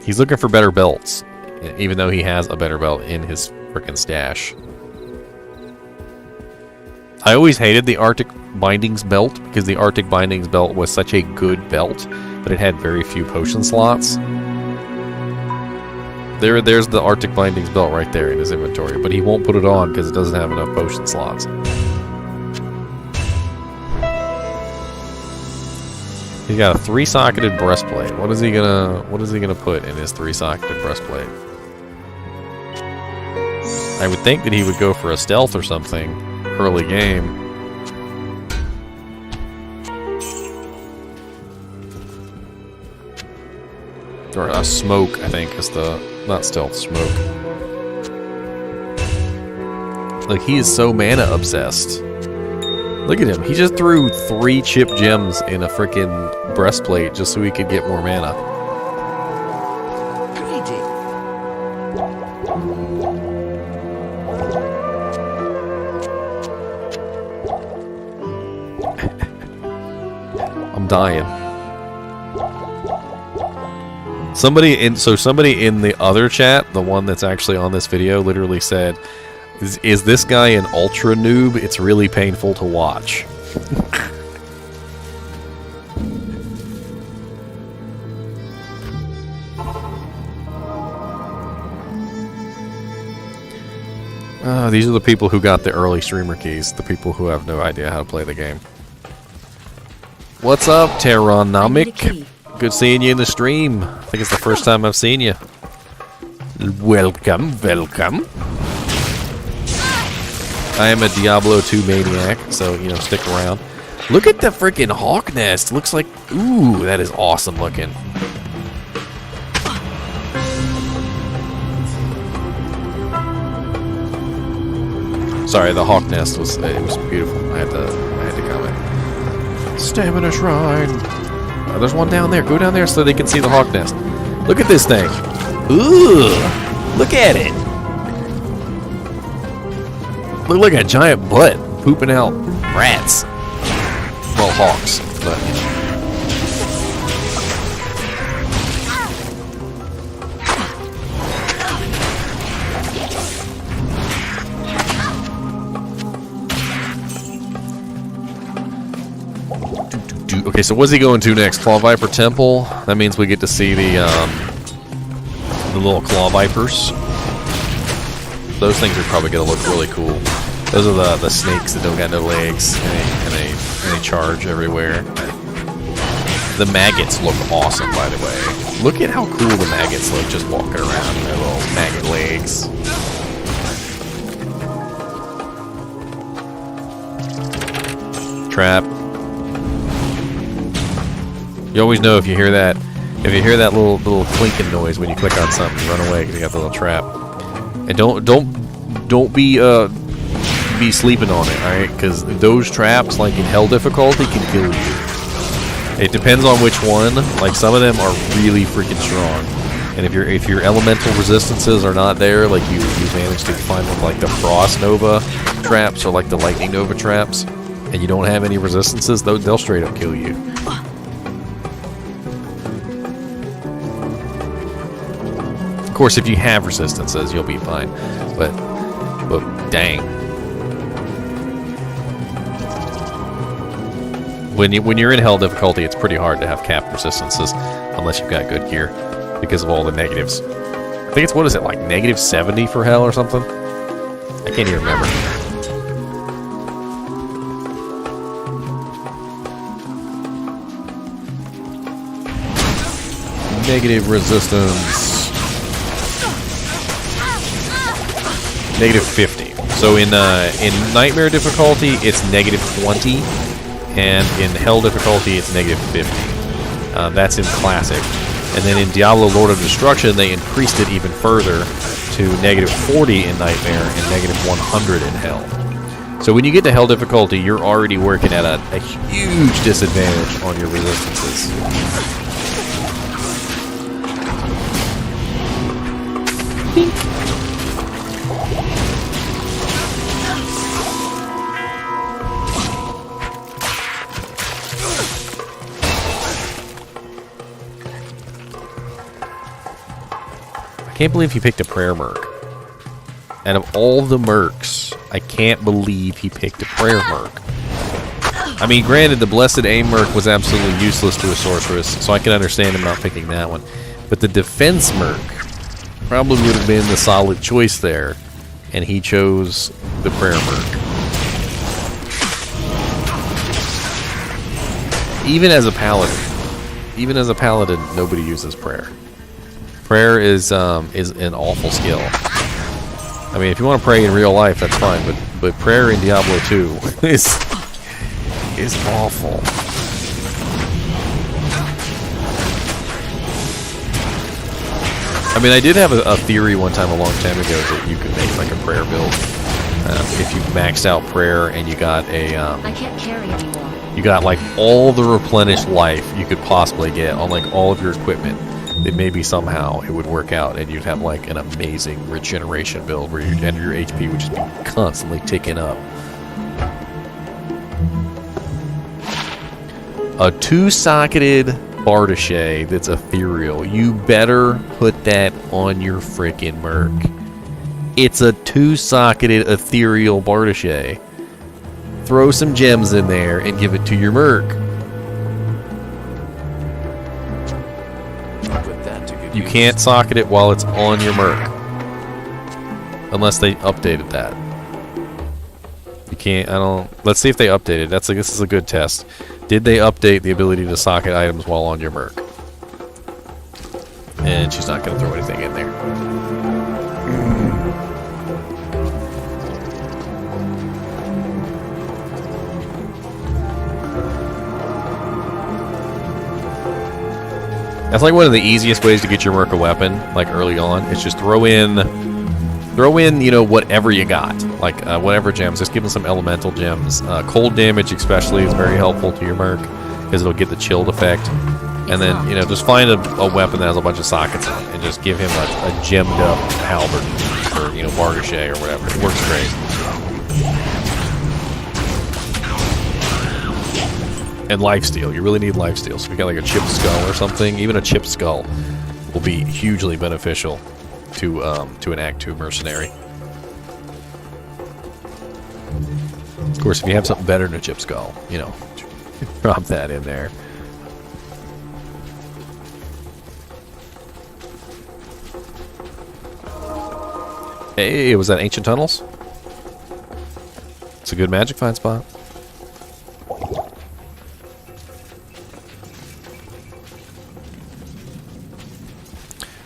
He's looking for better belts, even though he has a better belt in his frickin' stash. I always hated the Arctic Bindings belt because the Arctic Bindings belt was such a good belt, but it had very few potion slots. There's the Arctic Bindings belt right there in his inventory, but he won't put it on because it doesn't have enough potion slots. He's got a 3-socketed breastplate. What is he gonna put in his 3-socketed breastplate? I would think that he would go for a stealth or something early game. Or a smoke, I think, is the... Not stealth, smoke. Like, he is so mana obsessed. Look at him. He just threw 3 chip gems in a frickin' breastplate just so he could get more mana. I'm dying. Somebody in the other chat, the one that's actually on this video, literally said, "Is this guy an ultra noob? It's really painful to watch." These are the people who got the early streamer keys, the people who have no idea how to play the game. What's up, Terranomic? Good seeing you in the stream. I think it's the first time I've seen you. Welcome, welcome. I am a Diablo 2 maniac, so, you know, stick around. Look at the freaking hawk nest. Looks like... Ooh, that is awesome looking. Sorry, the hawk nest was... It was beautiful. I had to comment. Stamina shrine. Oh, there's one down there. Go down there so they can see the hawk nest. Look at this thing. Ooh, look at it. Look like a giant butt pooping out rats. Well, hawks, but... Okay, so what's he going to next? Claw Viper Temple. That means we get to see the little Claw Vipers. Those things are probably going to look really cool. Those are the snakes that don't got no legs and they charge everywhere. The maggots look awesome, by the way. Look at how cool the maggots look just walking around in their little maggot legs. Trap. You always know if you hear that little clinking noise when you click on something, run away because you got the little trap. And don't be sleeping on it, all right? Because those traps, like in hell difficulty, can kill you. It depends on which one. Like some of them are really freaking strong, and if your elemental resistances are not there, like you manage to find them like the Frost Nova traps or like the Lightning Nova traps, and you don't have any resistances, they'll straight up kill you. Of course, if you have resistances, you'll be fine. But dang, when you're in hell difficulty, it's pretty hard to have capped resistances unless you've got good gear because of all the negatives. I think it's, what is it, like negative 70 for hell or something? I can't even remember. Negative resistance. Negative 50. So in Nightmare difficulty, it's negative 20 and in Hell difficulty it's -50. That's in Classic. And then in Diablo Lord of Destruction, they increased it even further to -40 in Nightmare and -100 in Hell. So when you get to Hell difficulty, you're already working at a huge disadvantage on your resistances. I can't believe he picked a prayer merc. Out of all the mercs, I can't believe he picked a prayer merc. I mean, granted, the Blessed Aim merc was absolutely useless to a sorceress, so I can understand him not picking that one. But the defense merc probably would have been the solid choice there, and he chose the prayer merc. Even as a paladin, nobody uses prayer. Prayer is an awful skill. I mean, if you want to pray in real life, that's fine, but prayer in Diablo 2 is awful. I mean, I did have a theory one time a long time ago that you could make like a prayer build if you maxed out prayer and you got a I can't carry anymore. you got like all the replenished life you could possibly get on like all of your equipment. That maybe somehow it would work out and you'd have like an amazing regeneration build where your HP would just be constantly ticking up. A two-socketed Bardiche that's ethereal. You better put that on your frickin' merc. It's a two-socketed ethereal Bardiche. Throw some gems in there and give it to your merc. You can't socket it while it's on your merc. Unless they updated that. You can't, let's see if they updated. This is a good test. Did they update the ability to socket items while on your merc? And she's not going to throw anything in there. That's like one of the easiest ways to get your merc a weapon, like early on. It's just throw in, you know, whatever you got, like whatever gems. Just give them some elemental gems. Cold damage, especially, is very helpful to your merc because it'll get the chilled effect. And then, you know, just find a weapon that has a bunch of sockets in it, and just give him a gemmed up halberd or you know Bardiche or whatever. It works great. And lifesteal. You really need lifesteal. So if you got like a chipped skull or something, even a chipped skull will be hugely beneficial to an Act 2 mercenary. Of course, if you have something better than a chipped skull, you know, drop that in there. Hey, was that Ancient Tunnels? It's a good magic find spot.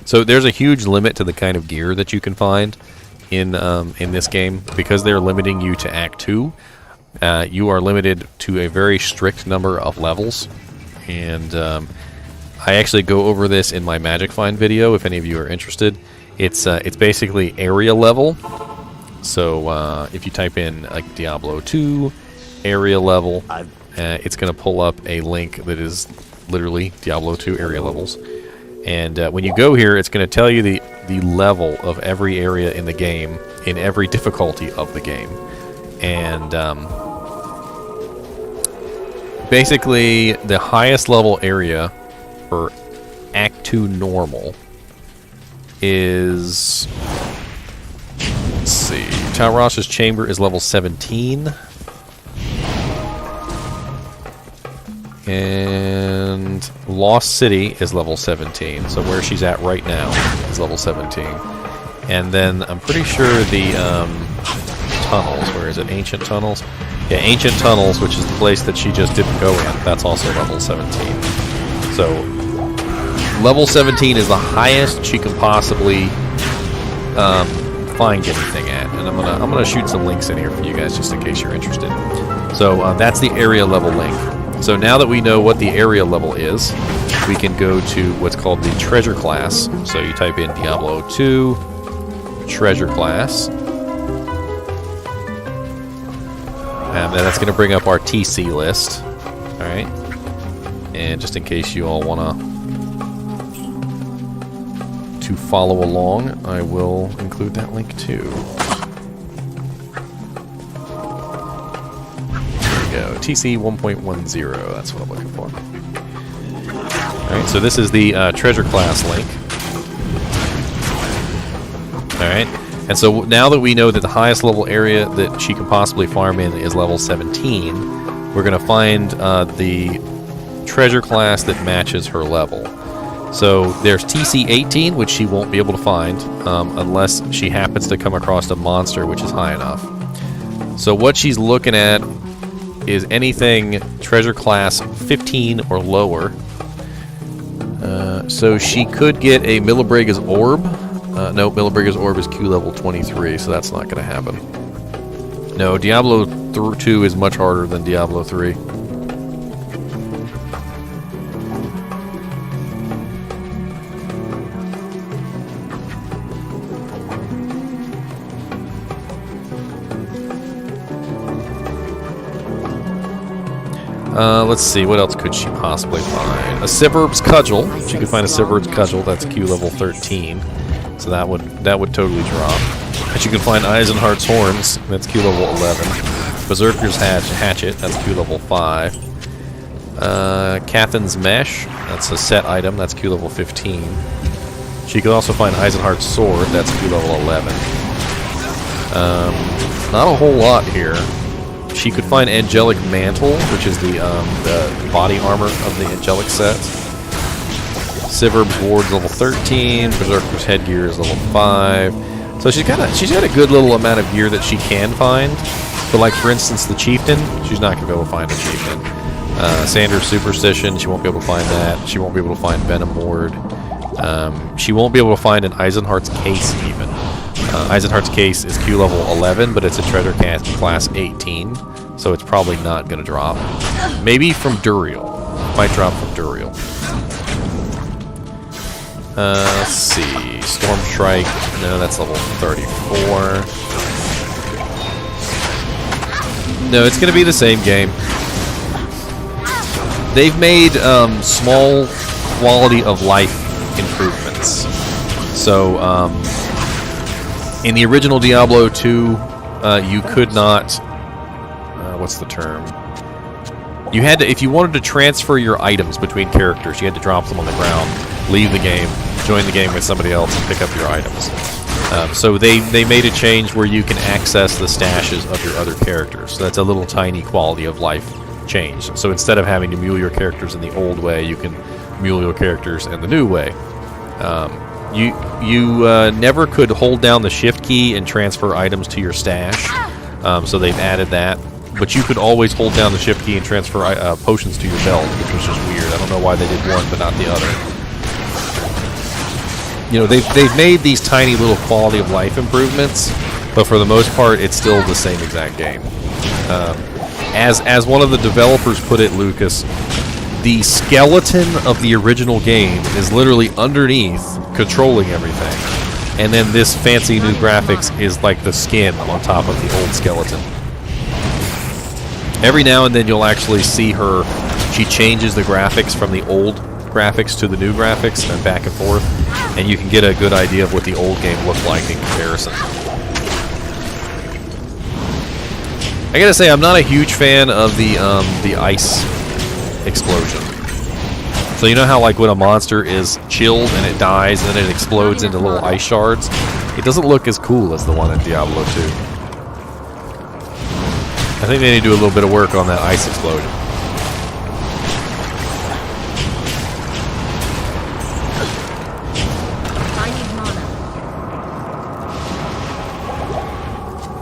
So there's a huge limit to the kind of gear that you can find in this game because they're limiting you to Act 2. You are limited to a very strict number of levels, and I actually go over this in my Magic Find video. If any of you are interested, it's basically area level. So if you type in like Diablo 2 area level, it's going to pull up a link that is literally Diablo 2 area levels. And when you go here, it's going to tell you the level of every area in the game, in every difficulty of the game. And basically, the highest level area for Act 2 normal is... Let's see. Talrash's Chamber is level 17. And Lost City is level 17, so where she's at right now is level 17. And then I'm pretty sure the tunnels, where is it? Ancient Tunnels? Yeah, Ancient Tunnels, which is the place that she just didn't go in, that's also level 17. So, level 17 is the highest she can possibly find anything at. And I'm gonna shoot some links in here for you guys just in case you're interested. So that's the area level link. So now that we know what the area level is, we can go to what's called the treasure class. So you type in Diablo 2 treasure class. And then that's going to bring up our TC list. Alright. And just in case you all want to follow along, I will include that link too. There we go. TC 1.10. That's what I'm looking for. Alright, so this is the treasure class link. Alright. And so now that we know that the highest level area that she can possibly farm in is level 17, we're going to find the treasure class that matches her level. So there's TC 18, which she won't be able to find unless she happens to come across a monster which is high enough. So what she's looking at is anything treasure class 15 or lower. So she could get a Millibrega's Orb. No, Millibrega's Orb is Q level 23, so that's not going to happen. No, Diablo 2 is much harder than Diablo 3. Let's see, what else could she possibly find? A Siverb's Cudgel. She could find a Siverb's Cudgel, that's Q level 13. So that would totally drop. And she can find Eisenhart's Horns, that's Q level 11. Berserker's Hatchet, that's Q level 5. Cathan's Mesh, that's a set item, that's Q level 15. She could also find Eisenhart's Sword, that's Q level 11. Not a whole lot here. She could find Angelic Mantle, which is the body armor of the Angelic set. Siverb's Ward's level 13. Berserker's Headgear is level 5. So she's got a good little amount of gear that she can find. But like for instance the Chieftain, she's not gonna be able to find a Chieftain. Sander's Superstition, she won't be able to find that. She won't be able to find Venom Ward. She won't be able to find an Eisenhart's Case even. Eisenhart's Case is Q level 11, but it's a treasure class 18, so it's probably not going to drop. Maybe from Duriel. Might drop from Duriel. Let's see. Storm Strike. No, that's level 34. No, it's going to be the same game. They've made small quality of life improvements. So, in the original Diablo 2, you could not... what's the term? You had to, if you wanted to transfer your items between characters, you had to drop them on the ground, leave the game, join the game with somebody else, and pick up your items. So they made a change where you can access the stashes of your other characters. So that's a little tiny quality of life change. So instead of having to mule your characters in the old way, you can mule your characters in the new way. You never could hold down the shift key and transfer items to your stash, so they've added that. But you could always hold down the shift key and transfer potions to your belt, which was just weird. I don't know why they did one but not the other. You know, they've made these tiny little quality of life improvements, but for the most part, it's still the same exact game. As one of the developers put it, Lucas, the skeleton of the original game is literally underneath, controlling everything. And then this fancy new graphics is like the skin on top of the old skeleton. Every now and then you'll actually see her, she changes the graphics from the old graphics to the new graphics and back and forth, and you can get a good idea of what the old game looked like in comparison. I gotta say, I'm not a huge fan of the ice explosion. So you know how like when a monster is chilled and it dies and then it explodes into little ice shards? It doesn't look as cool as the one in Diablo 2. I think they need to do a little bit of work on that ice explosion. I need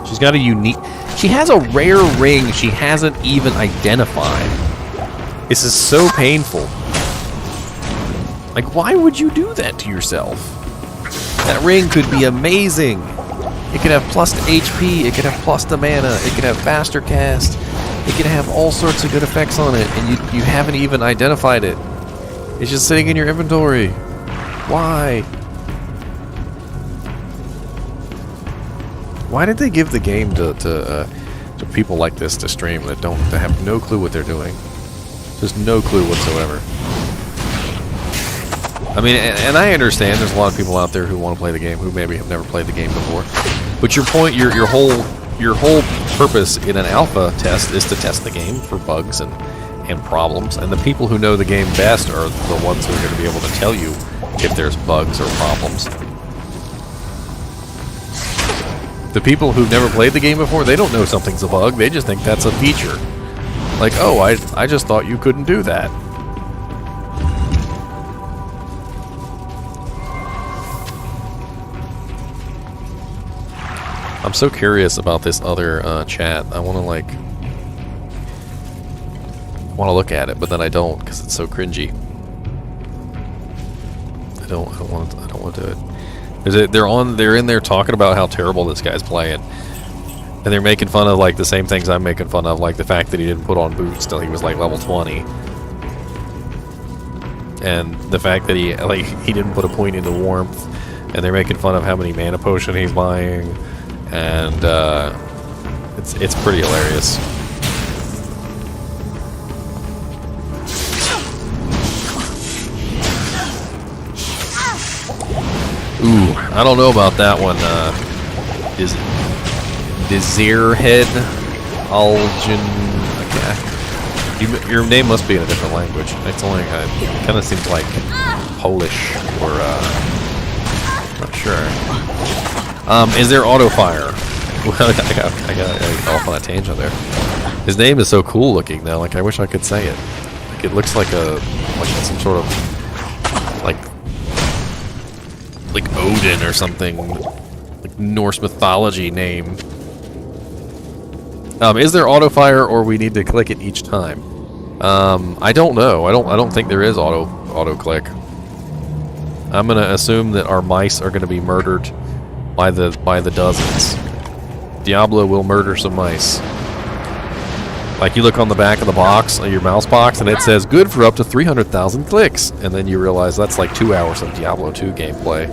mana. She's got a unique... She has a rare ring she hasn't even identified. This is so painful. Like, why would you do that to yourself? That ring could be amazing. It could have plus to HP, it could have plus to mana, it could have faster cast, it could have all sorts of good effects on it, and you haven't even identified it. It's just sitting in your inventory. Why? Why did they give the game to people like this to stream that have no clue what they're doing? Just no clue whatsoever. I mean, and I understand there's a lot of people out there who want to play the game who maybe have never played the game before. But your point, your whole purpose in an alpha test is to test the game for bugs and problems. And the people who know the game best are the ones who are going to be able to tell you if there's bugs or problems. The people who've never played the game before, they don't know something's a bug. They just think that's a feature. Like, oh, I just thought you couldn't do that. I'm so curious about this other chat. I want to look at it, but then I don't because it's so cringy. I don't want to do it. They're in there talking about how terrible this guy's playing, and they're making fun of like the same things I'm making fun of, like the fact that he didn't put on boots till he was like level 20, and the fact that he didn't put a point into warmth, and they're making fun of how many mana potion he's buying, and it's pretty hilarious. Ooh, I don't know about that one. Desirhead Algin. Okay. Your name must be in a different language. It's only kind of seems like Polish or not sure. Is there auto fire? I got off on a tangent there. His name is so cool looking though. Like I wish I could say it. Like it looks like some sort of like Odin or something, like Norse mythology name. Is there auto fire or we need to click it each time? I don't know. I don't think there is auto click. I'm gonna assume that our mice are gonna be murdered by the dozens. Diablo will murder some mice. Like you look on the back of the box, your mouse box, and it says good for up to 300,000 clicks, and then you realize that's like 2 hours of Diablo 2 gameplay.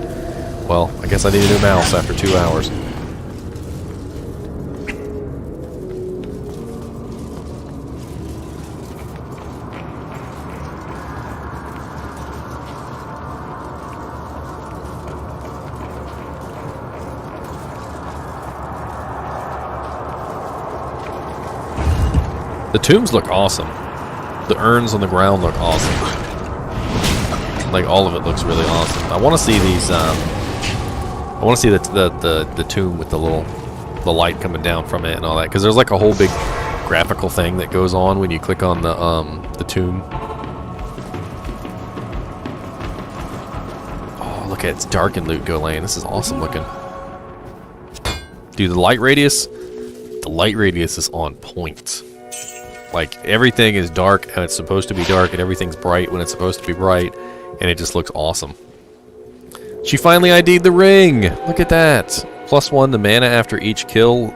Well, I guess I need a new mouse after 2 hours. The tombs look awesome. The urns on the ground look awesome. Like all of it looks really awesome. I want to see these. I want to see the tomb with the light coming down from it and all that, because there's like a whole big graphical thing that goes on when you click on the tomb. Oh, look at it. It's dark in Loot Go Lane. This is awesome looking. Dude, the light radius is on point. Like, everything is dark and it's supposed to be dark, and everything's bright when it's supposed to be bright, and it just looks awesome. She finally ID'd the ring! Look at that! +1 to mana after each kill,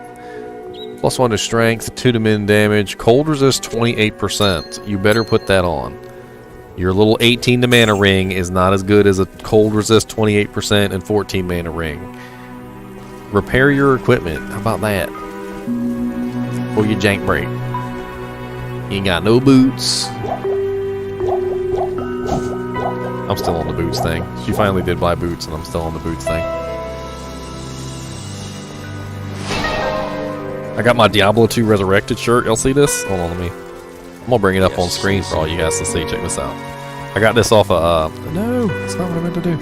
+1 to strength, 2 to min damage, cold resist 28%. You better put that on. Your little 18 to mana ring is not as good as a cold resist 28% and 14 mana ring. Repair your equipment. How about that? Or your jank break. You ain't got no boots. I'm still on the boots thing. She finally did buy boots, and I'm still on the boots thing. I got my Diablo 2 Resurrected shirt. Y'all see this? Hold on, I'm gonna bring it up on screen for all you guys to see. Check this out. I got this off of, no, that's not what I meant to do.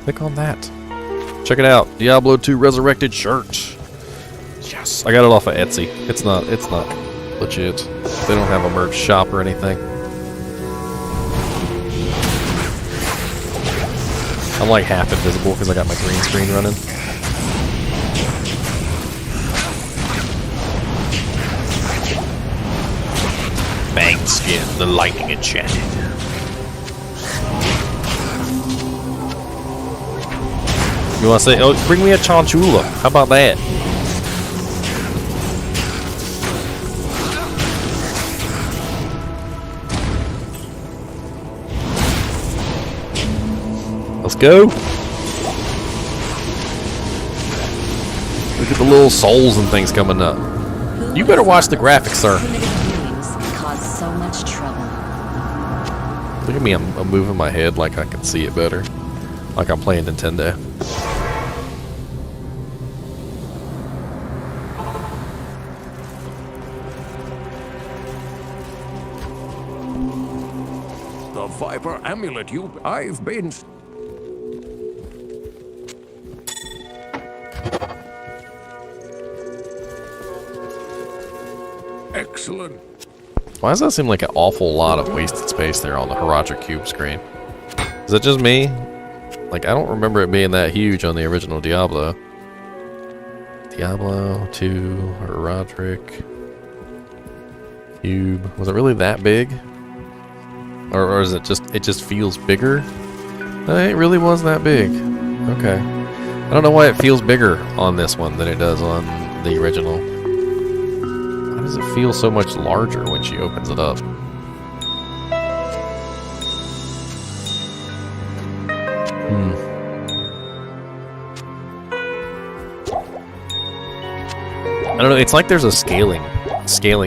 Click on that. Check it out. Diablo 2 Resurrected shirt. Yes. I got it off of Etsy. It's not legit. They don't have a merch shop or anything. I'm like half invisible because I got my green screen running. Bang skin, the lightning enchanted. You want to say, oh, bring me a Chinchilla. How about that? Let's go. Look at the little souls and things coming up. You better watch the graphics, sir. Cause so much trouble. Look at me, I'm moving my head like I can see it better. Like I'm playing Nintendo. The Viper amulet I've been... Excellent. Why does that seem like an awful lot of wasted space there on the Heraldric Cube screen? Is it just me? Like, I don't remember it being that huge on the original Diablo. Diablo 2, Heraldric Cube. Was it really that big? Or is it just feels bigger? It really was that big. Okay. I don't know why it feels bigger on this one than it does on the original. Why does it feel so much larger when she opens it up? I don't know, it's like there's a scaling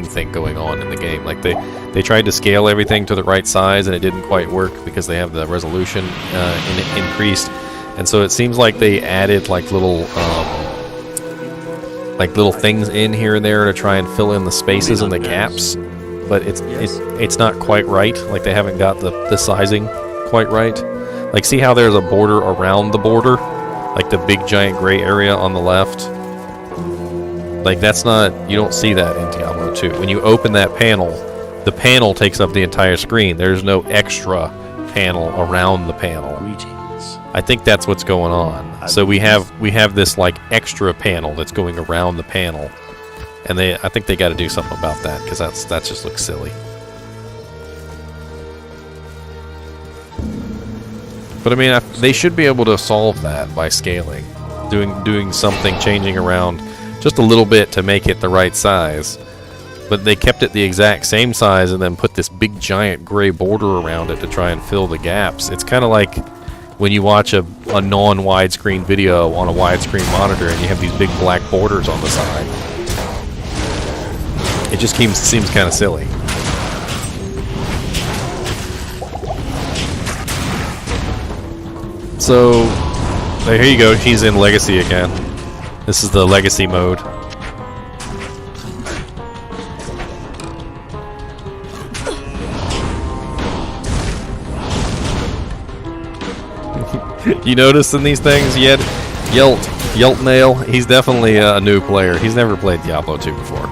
thing going on in the game. Like they tried to scale everything to the right size and it didn't quite work because they have the resolution increased. And so it seems like they added like little things in here and there to try and fill in the spaces and the gaps. But it's not quite right. Like they haven't got the sizing quite right. Like see how there's a border around the border? Like the big giant gray area on the left? Like that's not, you don't see that in Diablo 2. When you open that panel, the panel takes up the entire screen. There's no extra panel around the panel. I think that's what's going on. So we have this like extra panel that's going around the panel, and I think they got to do something about that because that just looks silly. But I mean, they should be able to solve that by scaling, doing something, changing around just a little bit to make it the right size. But they kept it the exact same size and then put this big giant gray border around it to try and fill the gaps. It's kind of like when you watch a non-widescreen video on a widescreen monitor and you have these big black borders on the side. It just seems kind of silly. So, here you go, she's in Legacy again. This is the Legacy mode. You notice in these things, yet Yelt Nail, he's definitely a new player. He's never played Diablo 2 before.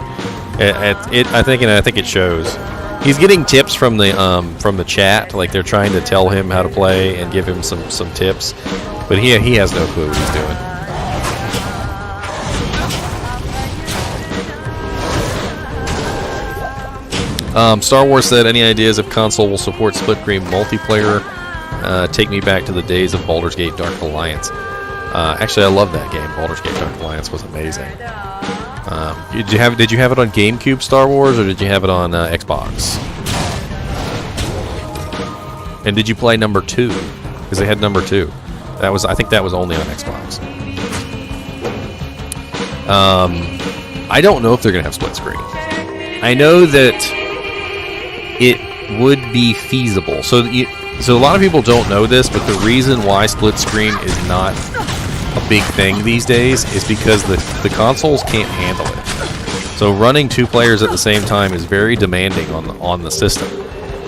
I think it shows. He's getting tips from the chat, like they're trying to tell him how to play and give him some tips, but he has no clue what he's doing. Star Wars said, any ideas if console will support split-screen multiplayer? Take me back to the days of Baldur's Gate Dark Alliance. Actually, I love that game. Baldur's Gate Dark Alliance was amazing. Did you have it on GameCube, Star Wars, or did you have it on Xbox? And did you play number 2? Because they had number 2. I think that was only on Xbox. I don't know if they're gonna have split screen. I know that it would be feasible. So a lot of people don't know this, but the reason why split screen is not a big thing these days is because the consoles can't handle it. So running 2 players at the same time is very demanding on the system,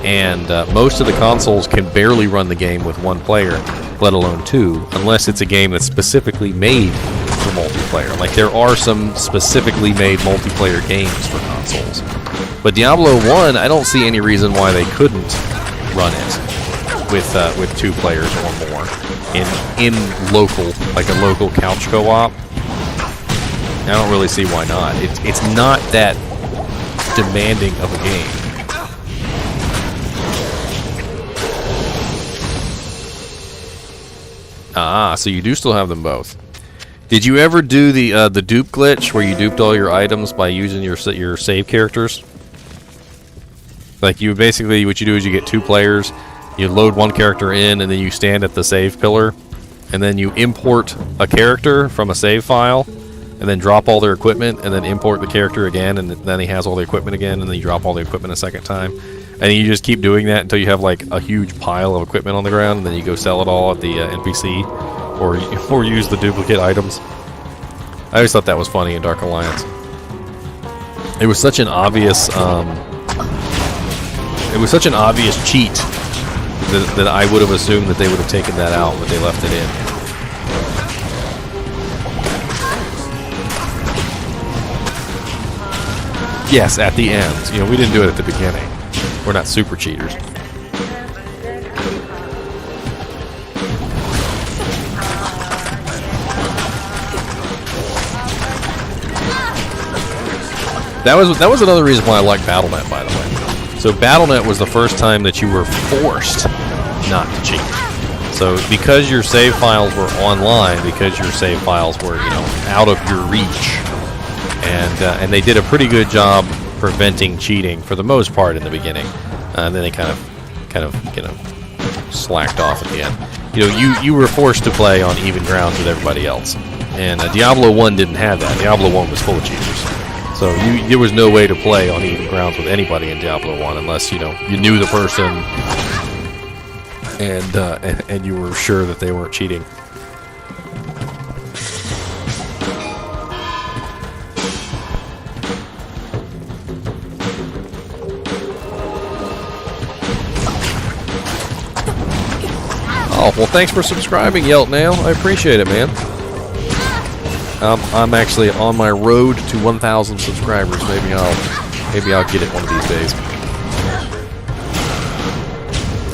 and most of the consoles can barely run the game with 1 player, let alone 2, unless it's a game that's specifically made for multiplayer. Like there are some specifically made multiplayer games for consoles, but Diablo 1, I don't see any reason why they couldn't run it with 2 players or more in local, like a local couch co-op. I don't really see why not. It's not that demanding of a game. Ah, so you do still have them both. Did you ever do the dupe glitch where you duped all your items by using your save characters? Like you basically, what you do is you get 2 players, you load one character in, and then you stand at the save pillar, and then you import a character from a save file, and then drop all their equipment, and then import the character again, and then he has all the equipment again, and then you drop all the equipment a second time. And you just keep doing that until you have like a huge pile of equipment on the ground, and then you go sell it all at the NPC, or use the duplicate items. I always thought that was funny in Dark Alliance. It was such an obvious, cheat that I would have assumed that they would have taken that out, but they left it in. Yes, at the end. You know, we didn't do it at the beginning. We're not super cheaters. That was another reason why I like Battle.net, by the way. So Battle.net was the first time that you were forced not to cheat. So because your save files were online, because your save files were, you know, out of your reach, and they did a pretty good job preventing cheating for the most part in the beginning, and then they kind of you know, slacked off at the end. You know, you were forced to play on even grounds with everybody else, and Diablo 1 didn't have that. Diablo 1 was full of cheaters. So there was no way to play on even grounds with anybody in Diablo 1 unless, you know, you knew the person and you were sure that they weren't cheating. Oh, well, thanks for subscribing, Yeltnail. I appreciate it, man. I'm actually on my road to 1,000 subscribers. Maybe I'll get it one of these days.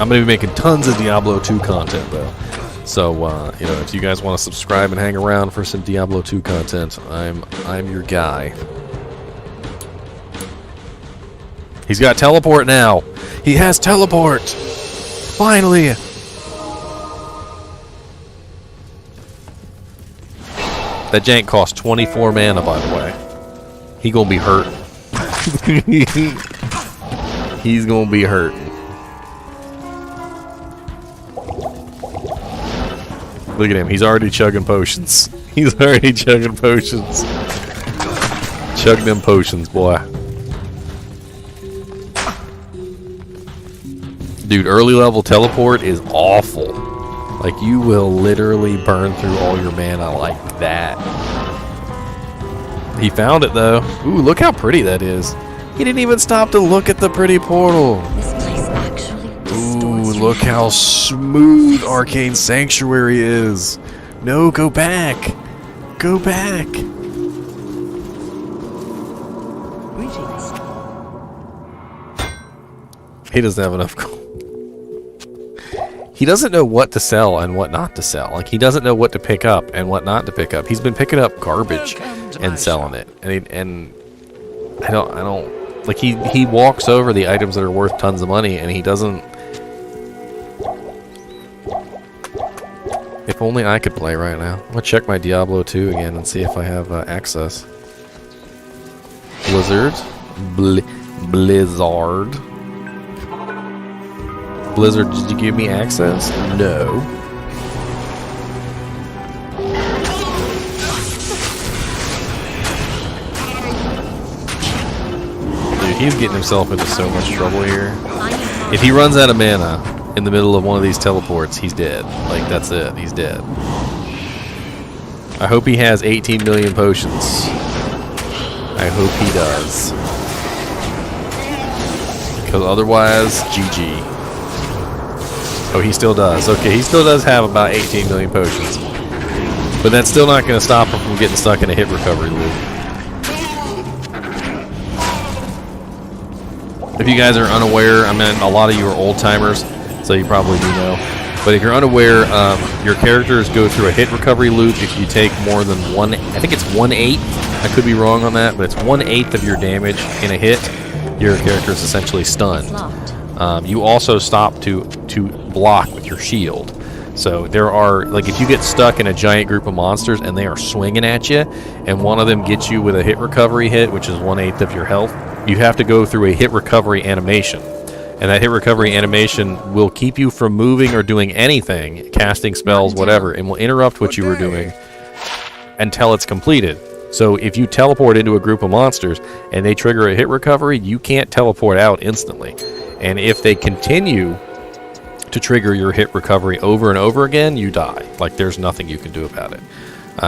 I'm gonna be making tons of Diablo 2 content though. So you know, if you guys want to subscribe and hang around for some Diablo 2 content, I'm your guy. He's got teleport now. He has teleport. Finally. That jank costs 24 mana, by the way. He gonna be hurt. He's gonna be hurt. Look at him. He's already chugging potions. He's already chugging potions. Chug them potions, boy. Dude, early level teleport is awful. Like, you will literally burn through all your mana like that. He found it, though. Ooh, look how pretty that is. He didn't even stop to look at the pretty portal. This place actually Ooh, distorts look how smooth Arcane Sanctuary is. No, go back. Go back. Greetings. He doesn't have enough gold. He doesn't know what to sell and what not to sell. Like, he doesn't know what to pick up and what not to pick up. He's been picking up garbage and selling it. And I don't like, he walks over the items that are worth tons of money, and he doesn't. If only I could play right now. I'm gonna check my Diablo 2 again and see if I have access. Blizzard. Blizzard. Blizzard, did you give me access? No. Dude, he's getting himself into so much trouble here. If he runs out of mana in the middle of one of these teleports, he's dead. Like, that's it. He's dead. I hope he has 18 million potions. I hope he does. Because otherwise, GG. Oh, he still does. Okay, he still does have about 18 million potions. But that's still not going to stop him from getting stuck in a hit recovery loop. If you guys are unaware, I mean, a lot of you are old-timers, so you probably do know. But if you're unaware, your characters go through a hit recovery loop if you take more than one... I think it's 1/8. I could be wrong on that, but it's 1/8 of your damage in a hit. Your character is essentially stunned. You also stop to block with your shield. So there are, like, if you get stuck in a giant group of monsters and they are swinging at you, and one of them gets you with a hit recovery hit, which is 1/8 of your health, you have to go through a hit recovery animation. And that hit recovery animation will keep you from moving or doing anything, casting spells, whatever, and will interrupt what you were doing until it's completed. So if you teleport into a group of monsters and they trigger a hit recovery, you can't teleport out instantly. And if they continue to trigger your hit recovery over and over again, you die. Like, there's nothing you can do about it.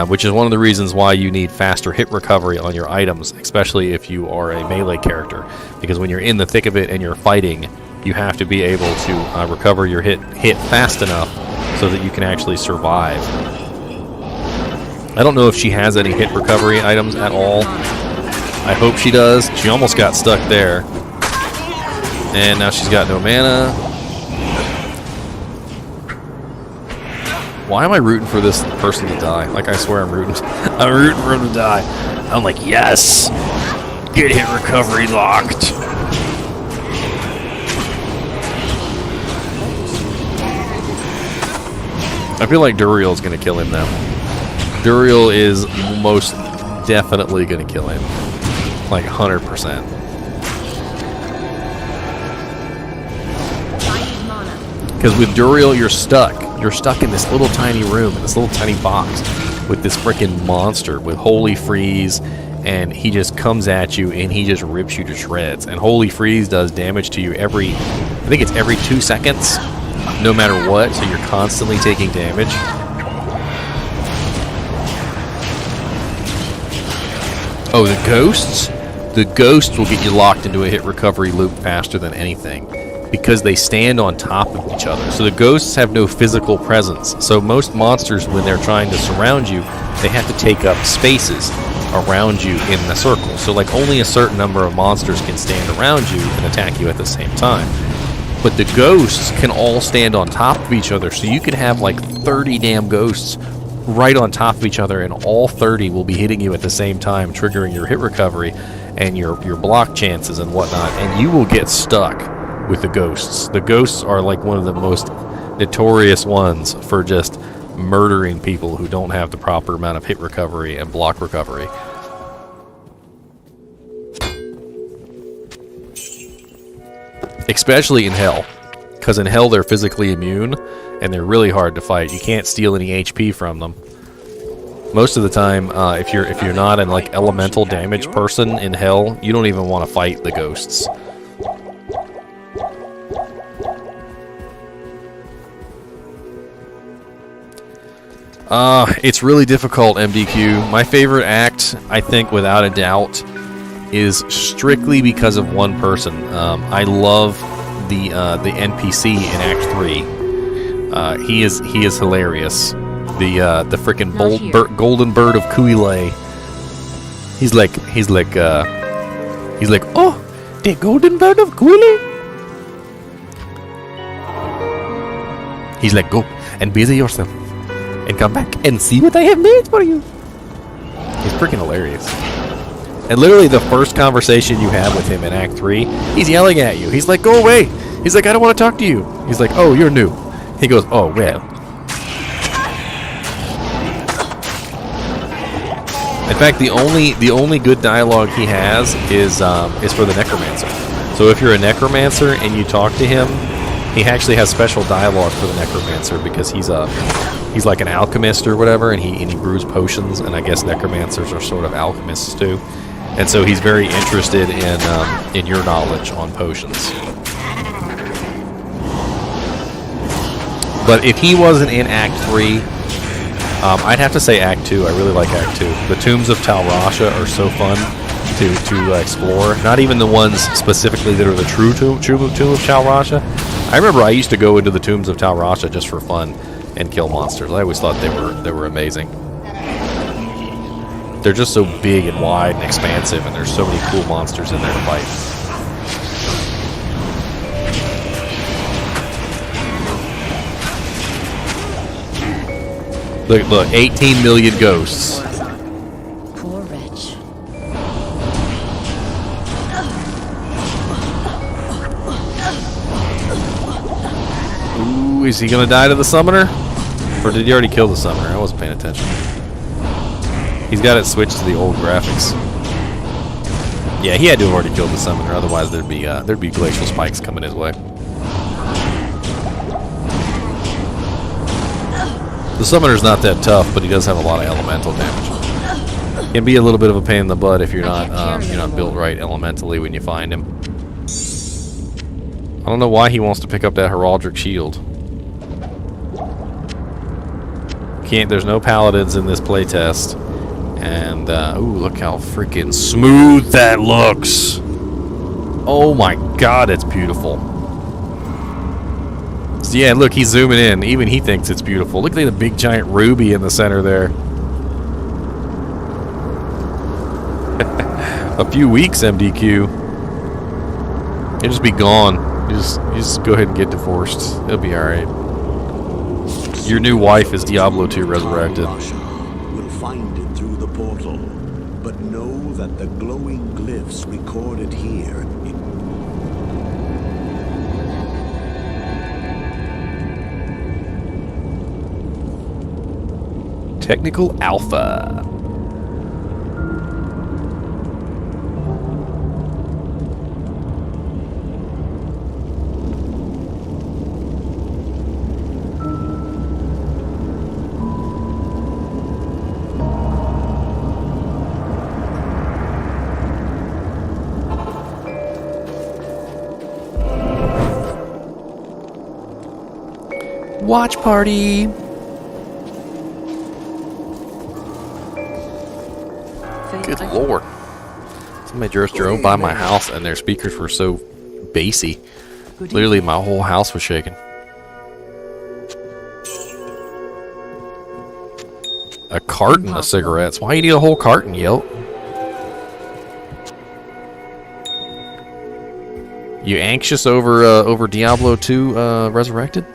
Which is one of the reasons why you need faster hit recovery on your items, especially if you are a melee character. Because when you're in the thick of it and you're fighting, you have to be able to recover your hit fast enough so that you can actually survive. I don't know if she has any hit recovery items at all. I hope she does. She almost got stuck there. And now she's got no mana. Why am I rooting for this person to die? Like, I swear I'm rooting for him to die. I'm like, yes! Get hit recovery locked! I feel like Duriel is going to kill him now. Duriel is most definitely going to kill him. Like, 100%. Because with Duriel, you're stuck. You're stuck in this little tiny room, in this little tiny box, with this freaking monster with Holy Freeze, and he just comes at you and he just rips you to shreds. And Holy Freeze does damage to you I think it's every 2 seconds, no matter what, so you're constantly taking damage. Oh, the ghosts? The ghosts will get you locked into a hit recovery loop faster than anything, because they stand on top of each other. So the ghosts have no physical presence. So most monsters, when they're trying to surround you, they have to take up spaces around you in the circle. So like only a certain number of monsters can stand around you and attack you at the same time. But the ghosts can all stand on top of each other. So you could have like 30 damn ghosts right on top of each other, and all 30 will be hitting you at the same time, triggering your hit recovery and your block chances and whatnot, and you will get stuck with the ghosts. The ghosts are like one of the most notorious ones for just murdering people who don't have the proper amount of hit recovery and block recovery. Especially in Hell. Because in Hell they're physically immune and they're really hard to fight. You can't steal any HP from them. Most of the time, if you're not an like elemental damage person in Hell, you don't even want to fight the ghosts. It's really difficult, MDQ. My favorite act, I think, without a doubt, is strictly because of one person. I love the NPC in Act 3. He is hilarious. The frickin' golden bird of Kuile. He's like, oh, the golden bird of Kuile. He's like, go and busy yourself. And come back and see what I have made for you. He's freaking hilarious. And literally the first conversation you have with him in Act 3, he's yelling at you. He's like, go away. He's like, I don't want to talk to you. He's like, oh, you're new. He goes, oh, well. In fact, the only good dialogue he has is for the Necromancer. So if you're a Necromancer and you talk to him, he actually has special dialogue for the Necromancer because he's like an alchemist or whatever, and he brews potions, and I guess necromancers are sort of alchemists too. And so he's very interested in your knowledge on potions. But if he wasn't in Act 3, I'd have to say Act 2. I really like Act 2. The Tombs of Tal Rasha are so fun to explore. Not even the ones specifically that are the true tomb of Tal Rasha. I remember I used to go into the Tombs of Tal Rasha just for fun and kill monsters. I always thought they were amazing. They're just so big and wide and expansive, and there's so many cool monsters in there to fight. Look, 18 million ghosts. Poor wretch. Ooh, is he gonna die to the summoner? Or did he already kill the summoner? I wasn't paying attention. He's got it switched to the old graphics. Yeah, he had to have already killed the summoner, otherwise there'd be glacial spikes coming his way. The summoner's not that tough, but he does have a lot of elemental damage. Can be a little bit of a pain in the butt if you're not built right elementally when you find him. I don't know why he wants to pick up that heraldic shield. There's no paladins in this playtest. And, ooh, look how freaking smooth that looks! Oh my god, it's beautiful. So yeah, look, he's zooming in. Even he thinks it's beautiful. Look at the big giant ruby in the center there. A few weeks, MDQ. You'll just be gone. You just go ahead and get divorced. It'll be alright. Your new wife is Diablo 2 Resurrected. We'll find it through the portal, but know that the glowing glyphs recorded here Technical Alpha. Watch party. Good lord. Somebody just drove by my house and their speakers were so bassy. Literally my whole house was shaking. A carton of cigarettes. Why you need a whole carton, Yelp? You anxious over Diablo 2 Resurrected?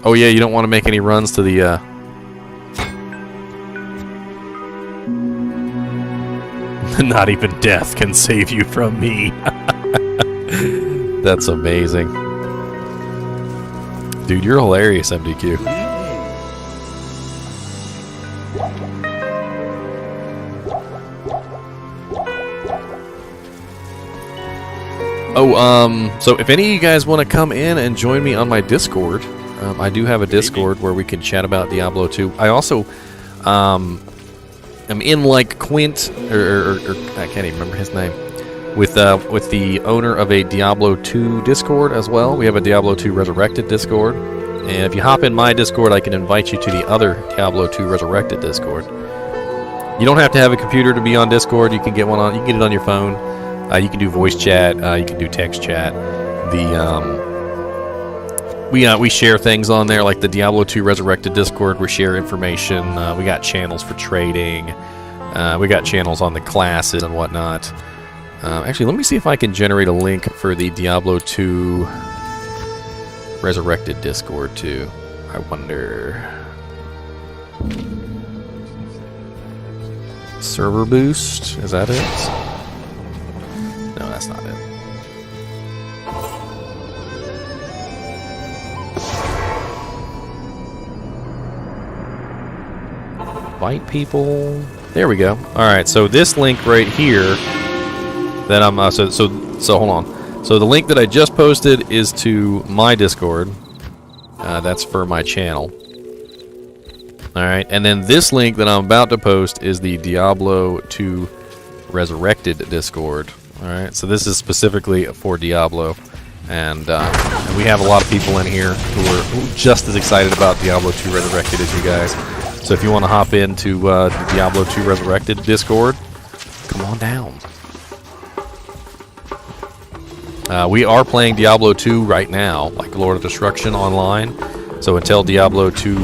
Oh yeah, you don't want to make any runs to the not even death can save you from me. That's amazing. Dude, you're hilarious, MDQ. Oh, so if any of you guys want to come in and join me on my Discord, I do have a Discord where we can chat about Diablo 2. I also am in like Quint, or I can't even remember his name, with the owner of a Diablo 2 Discord as well. We have a Diablo 2 Resurrected Discord, and if you hop in my Discord, I can invite you to the other Diablo 2 Resurrected Discord. You don't have to have a computer to be on Discord. You can get one on. You can get it on your phone. You can do voice chat. You can do text chat. We share things on there, like the Diablo 2 Resurrected Discord. We share information. We got channels for trading. We got channels on the classes and whatnot. Actually, let me see if I can generate a link for the Diablo 2 Resurrected Discord too. I wonder. Server boost? Is that it? No, that's not it. Invite people. There we go. All right, so this link right here that I'm so hold on. So the link that I just posted is to my Discord. That's for my channel. All right, and then this link that I'm about to post is the Diablo 2 Resurrected Discord. All right, so this is specifically for Diablo, and we have a lot of people in here who are just as excited about Diablo 2 Resurrected as you guys. So if you want to hop into the Diablo 2 Resurrected Discord, come on down. We are playing Diablo 2 right now, like Lord of Destruction online. So until Diablo 2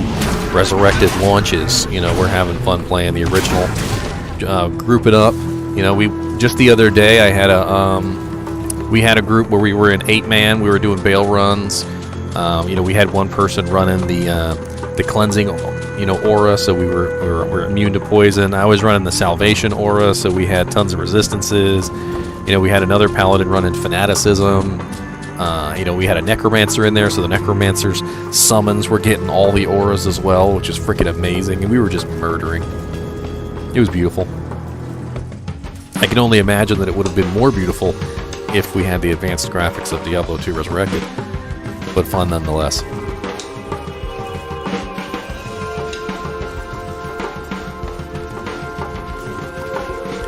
Resurrected launches, you know, we're having fun playing the original. Group it up. You know, we just the other day I had we had a group where we were in 8-man. We were doing bail runs. You know, we had one person running the cleansing, you know, aura, so we were immune to poison. I was running the salvation aura, so we had tons of resistances. You know, we had another paladin running fanaticism. You know, we had a necromancer in there, so the necromancer's summons were getting all the auras as well, which is freaking amazing, and we were just murdering. It was beautiful. I can only imagine that it would have been more beautiful if we had the advanced graphics of Diablo 2 Resurrected, but fun nonetheless.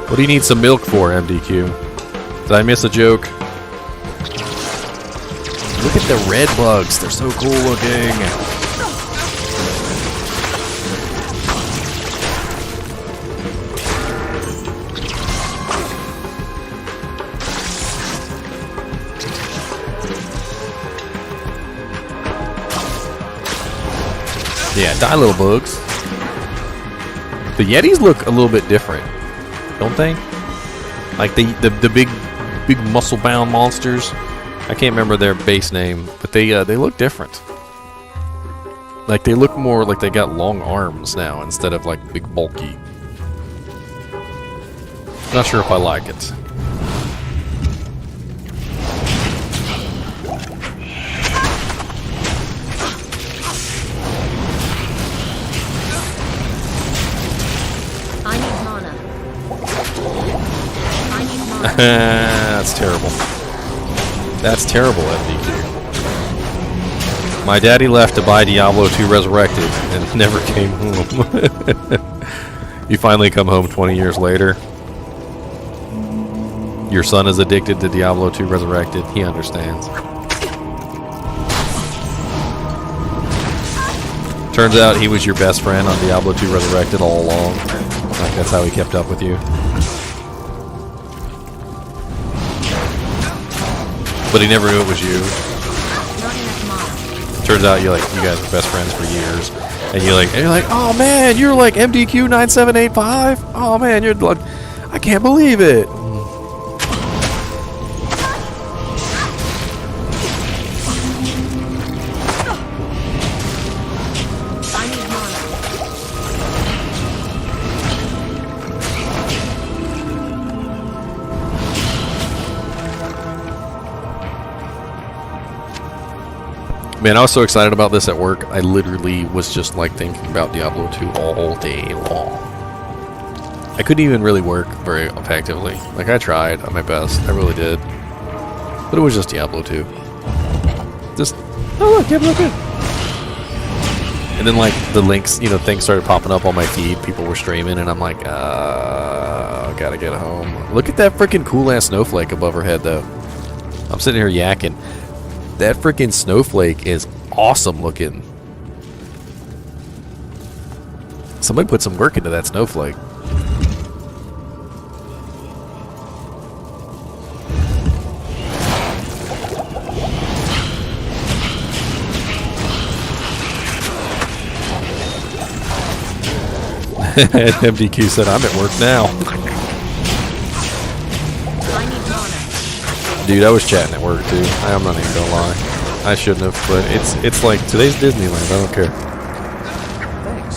What do you need some milk for, MDQ? Did I miss a joke? Look at the red bugs. They're so cool looking. Yeah, die little bugs. The Yetis look a little bit different, don't they? Like the big muscle-bound monsters. I can't remember their base name, but they look different. Like they look more like they got long arms now instead of like big bulky. Not sure if I like it. I need mana. I need mana. That's terrible. That's terrible, MDQ. My daddy left to buy Diablo 2 Resurrected and never came home. You finally come home 20 years later. Your son is addicted to Diablo 2 Resurrected. He understands. Turns out he was your best friend on Diablo 2 Resurrected all along. Like that's how he kept up with you. But he never knew it was you. Turns out you guys were best friends for years, and you're like, oh man, you're like MDQ 9785. Oh man, you're like, I can't believe it. Man, I was so excited about this at work. I literally was just like thinking about Diablo 2 all day long. I couldn't even really work very effectively. Like I tried my best, I really did. But it was just Diablo 2. Just, oh look, Diablo 2. And then like the links, you know, things started popping up on my feed. People were streaming, and I'm like, gotta get home. Look at that freaking cool ass snowflake above her head, though. I'm sitting here yakking. That freaking snowflake is awesome looking. Somebody put some work into that snowflake. MDQ said, I'm at work now. Dude, I was chatting at work too. I'm not even gonna lie. I shouldn't have, but it's like today's Disneyland. I don't care.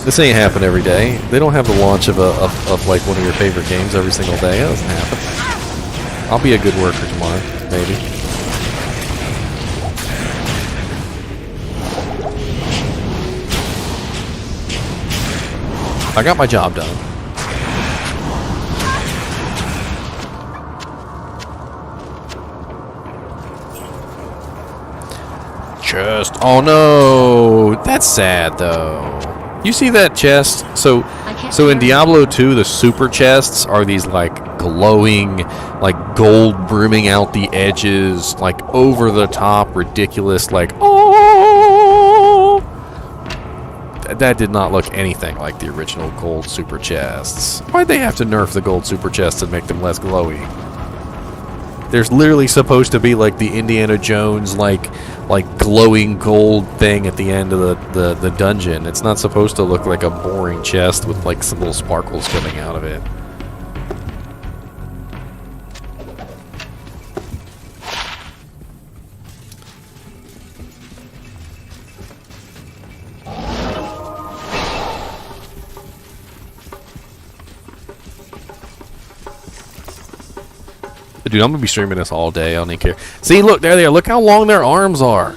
This ain't happen every day. They don't have the launch of like one of your favorite games every single day. That doesn't happen. I'll be a good worker tomorrow, maybe. I got my job done. Chest. Oh no, that's sad though. You see that chest? So in Diablo 2, the super chests are these like glowing, like gold brimming out the edges, like over the top, ridiculous, like oh. That did not look anything like the original gold super chests. Why'd they have to nerf the gold super chests and make them less glowy? There's literally supposed to be like the Indiana Jones like glowing gold thing at the end of the dungeon. It's not supposed to look like a boring chest with like some little sparkles coming out of it. Dude, I'm gonna be streaming this all day. I don't even care. See, look, there they are. Look how long their arms are.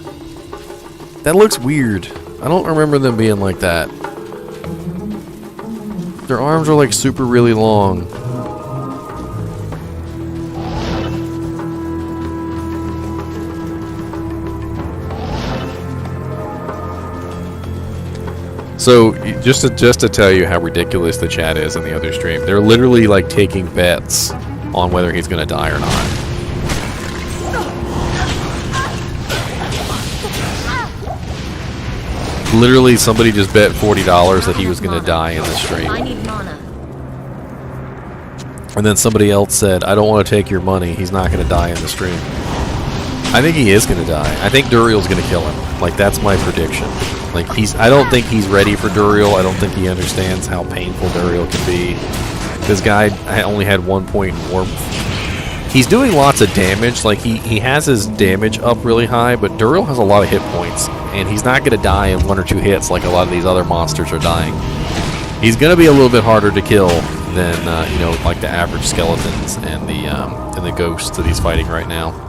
That looks weird. I don't remember them being like that. Their arms are like super really long. So, just to tell you how ridiculous the chat is in the other stream, they're literally like taking bets on whether he's gonna die or not. Literally, somebody just bet $40 that he was gonna die in the stream. I need mana. And then somebody else said, I don't want to take your money, he's not gonna die in the stream. I think he is gonna die. I think Duriel's gonna kill him. Like, that's my prediction. Like, I don't think he's ready for Duriel. I don't think he understands how painful Duriel can be. This guy only had 1 point in warmth. He's doing lots of damage. Like, he has his damage up really high, but Duriel has a lot of hit points, and he's not going to die in 1 or 2 hits like a lot of these other monsters are dying. He's going to be a little bit harder to kill than, you know, like the average skeletons and the ghosts that he's fighting right now.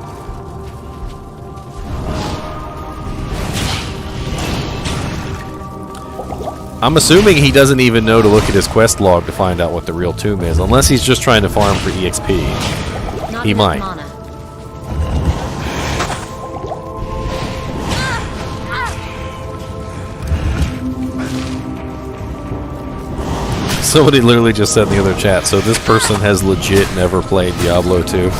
I'm assuming he doesn't even know to look at his quest log to find out what the real tomb is, unless he's just trying to farm for EXP. He might. Mana. Somebody literally just said in the other chat, so this person has legit never played Diablo 2.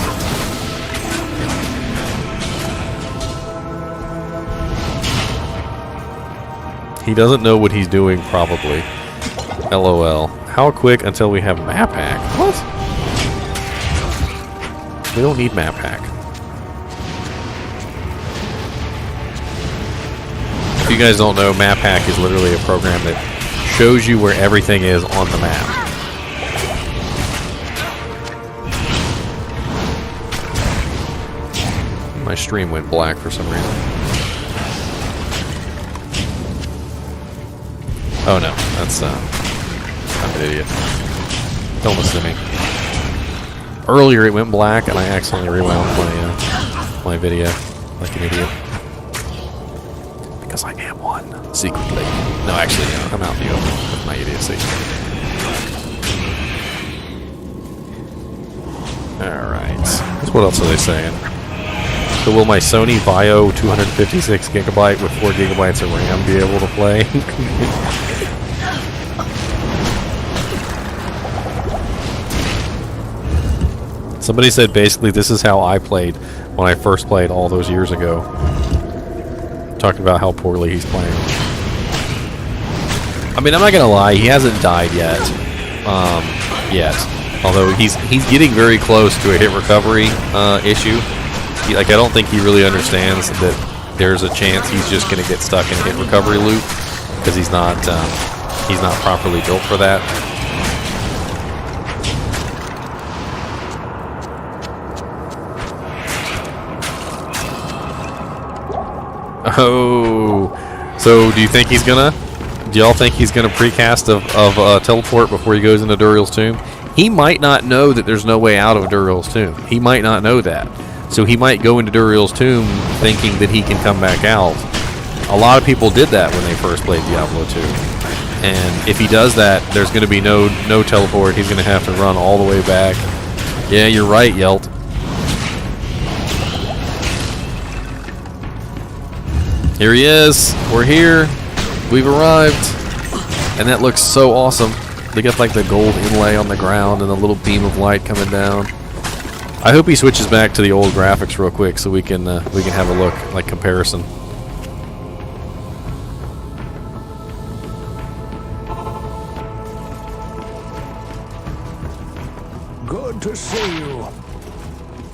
He doesn't know what he's doing, probably. LOL. How quick until we have map hack? What? We don't need map hack. If you guys don't know, map hack is literally a program that shows you where everything is on the map. My stream went black for some reason. Oh no, that's I'm an idiot. Don't listen to me. Earlier it went black and I accidentally rewound my video like an idiot. Because I am one, secretly. No, actually, no, I'm out in the open with my idiocy. Alright. So what else are they saying? So will my Sony Vaio 256 gigabyte with 4 gigabytes of RAM be able to play? Somebody said basically this is how I played when I first played all those years ago. Talking about how poorly he's playing. I mean, I'm not gonna lie, he hasn't died yet. Although he's getting very close to a hit recovery issue. Like, I don't think he really understands that there's a chance he's just gonna get stuck in a hit recovery loop because he's not properly built for that. Oh, so do you think he's gonna? Do y'all think he's gonna precast of teleport before he goes into Duriel's tomb? He might not know that there's no way out of Duriel's tomb. He might not know that. So he might go into Duriel's tomb thinking that he can come back out. A lot of people did that when they first played Diablo 2. And if he does that, there's going to be no teleport. He's going to have to run all the way back. Yeah, you're right, Yelt. Here he is. We're here. We've arrived. And that looks so awesome. They got like the gold inlay on the ground and a little beam of light coming down. I hope he switches back to the old graphics real quick so we can have a look, like comparison. Good to see you.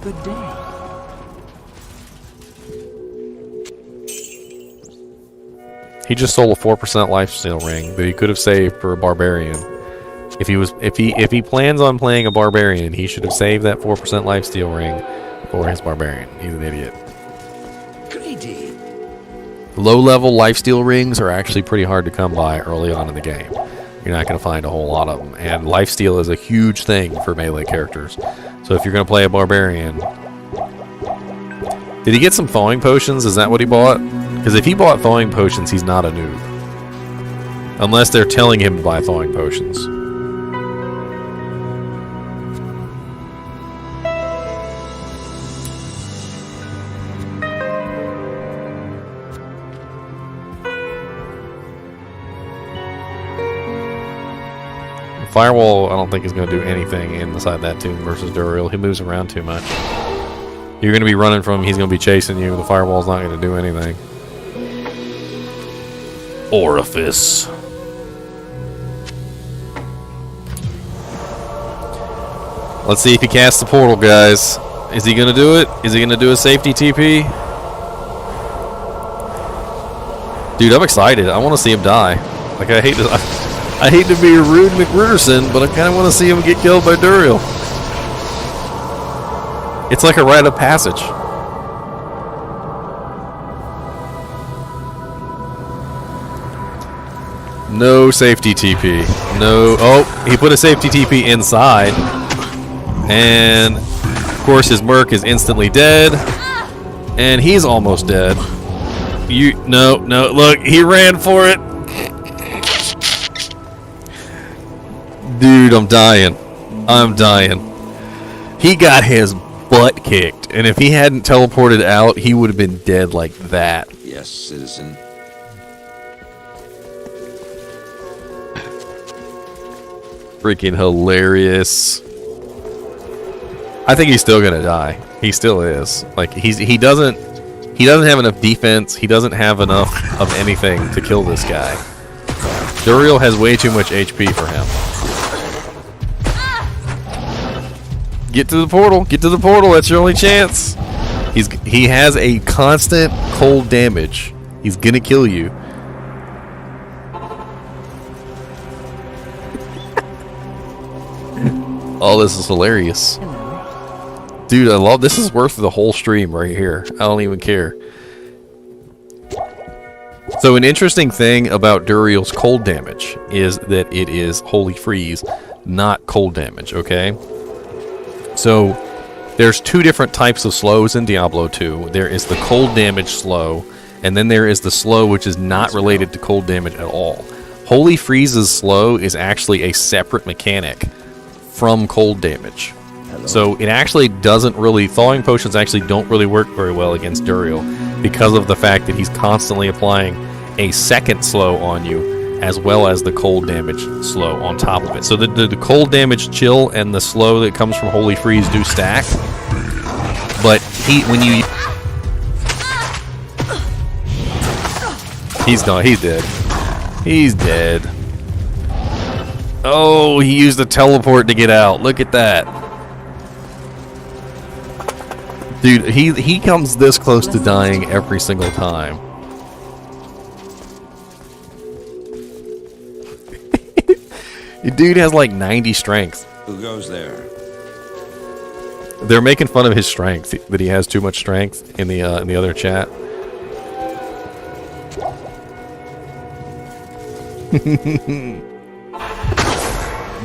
Good day. He just sold a 4% lifesteal ring that he could have saved for a barbarian. If he plans on playing a barbarian, he should have saved that 4% lifesteal ring for his barbarian. He's an idiot. Greedy. Low-level lifesteal rings are actually pretty hard to come by early on in the game. You're not going to find a whole lot of them. And lifesteal is a huge thing for melee characters. So if you're going to play a Barbarian... Did he get some thawing potions? Is that what he bought? Because if he bought thawing potions, he's not a noob. Unless they're telling him to buy thawing potions. Firewall, I don't think is going to do anything inside that tomb versus Duriel. He moves around too much. You're going to be running from him, he's going to be chasing you. The firewall's not going to do anything. Orifice. Let's see if he casts the portal, guys. Is he going to do it? Is he going to do a safety TP? Dude, I'm excited. I want to see him die. Like, I hate to... I hate to be a Rune McRuderson, but I kind of want to see him get killed by Duriel. It's like a rite of passage. No safety TP. No. Oh, he put a safety TP inside. And, of course, his Merc is instantly dead. And he's almost dead. No, look, he ran for it. Dude, I'm dying. I'm dying. He got his butt kicked, and if he hadn't teleported out, he would have been dead like that. Yes, citizen. Freaking hilarious. I think he's still gonna die. He still is. Like he doesn't have enough defense. He doesn't have enough of anything to kill this guy. Duriel has way too much HP for him. Get to the portal. Get to the portal. That's your only chance. He has a constant cold damage. He's gonna kill you. Oh, this is hilarious. Dude, I love this. Is worth the whole stream right here. I don't even care. So an interesting thing about Duriel's cold damage is that it is Holy Freeze, not cold damage, okay? So there's two different types of slows in Diablo 2. There is the cold damage slow, and then there is the slow which is not related to cold damage at all. Holy Freeze's slow is actually a separate mechanic from cold damage. So it actually doesn't really... Thawing potions actually don't really work very well against Duriel because of the fact that he's constantly applying a second slow on you as well as the cold damage slow on top of it. So the cold damage chill and the slow that comes from Holy Freeze do stack. But when you... He's gone. He's dead. He's dead. Oh, he used the teleport to get out. Look at that. Dude, he comes this close to dying every single time. Dude has like 90 strength. Who goes there? They're making fun of his strength, that he has too much strength in the other chat.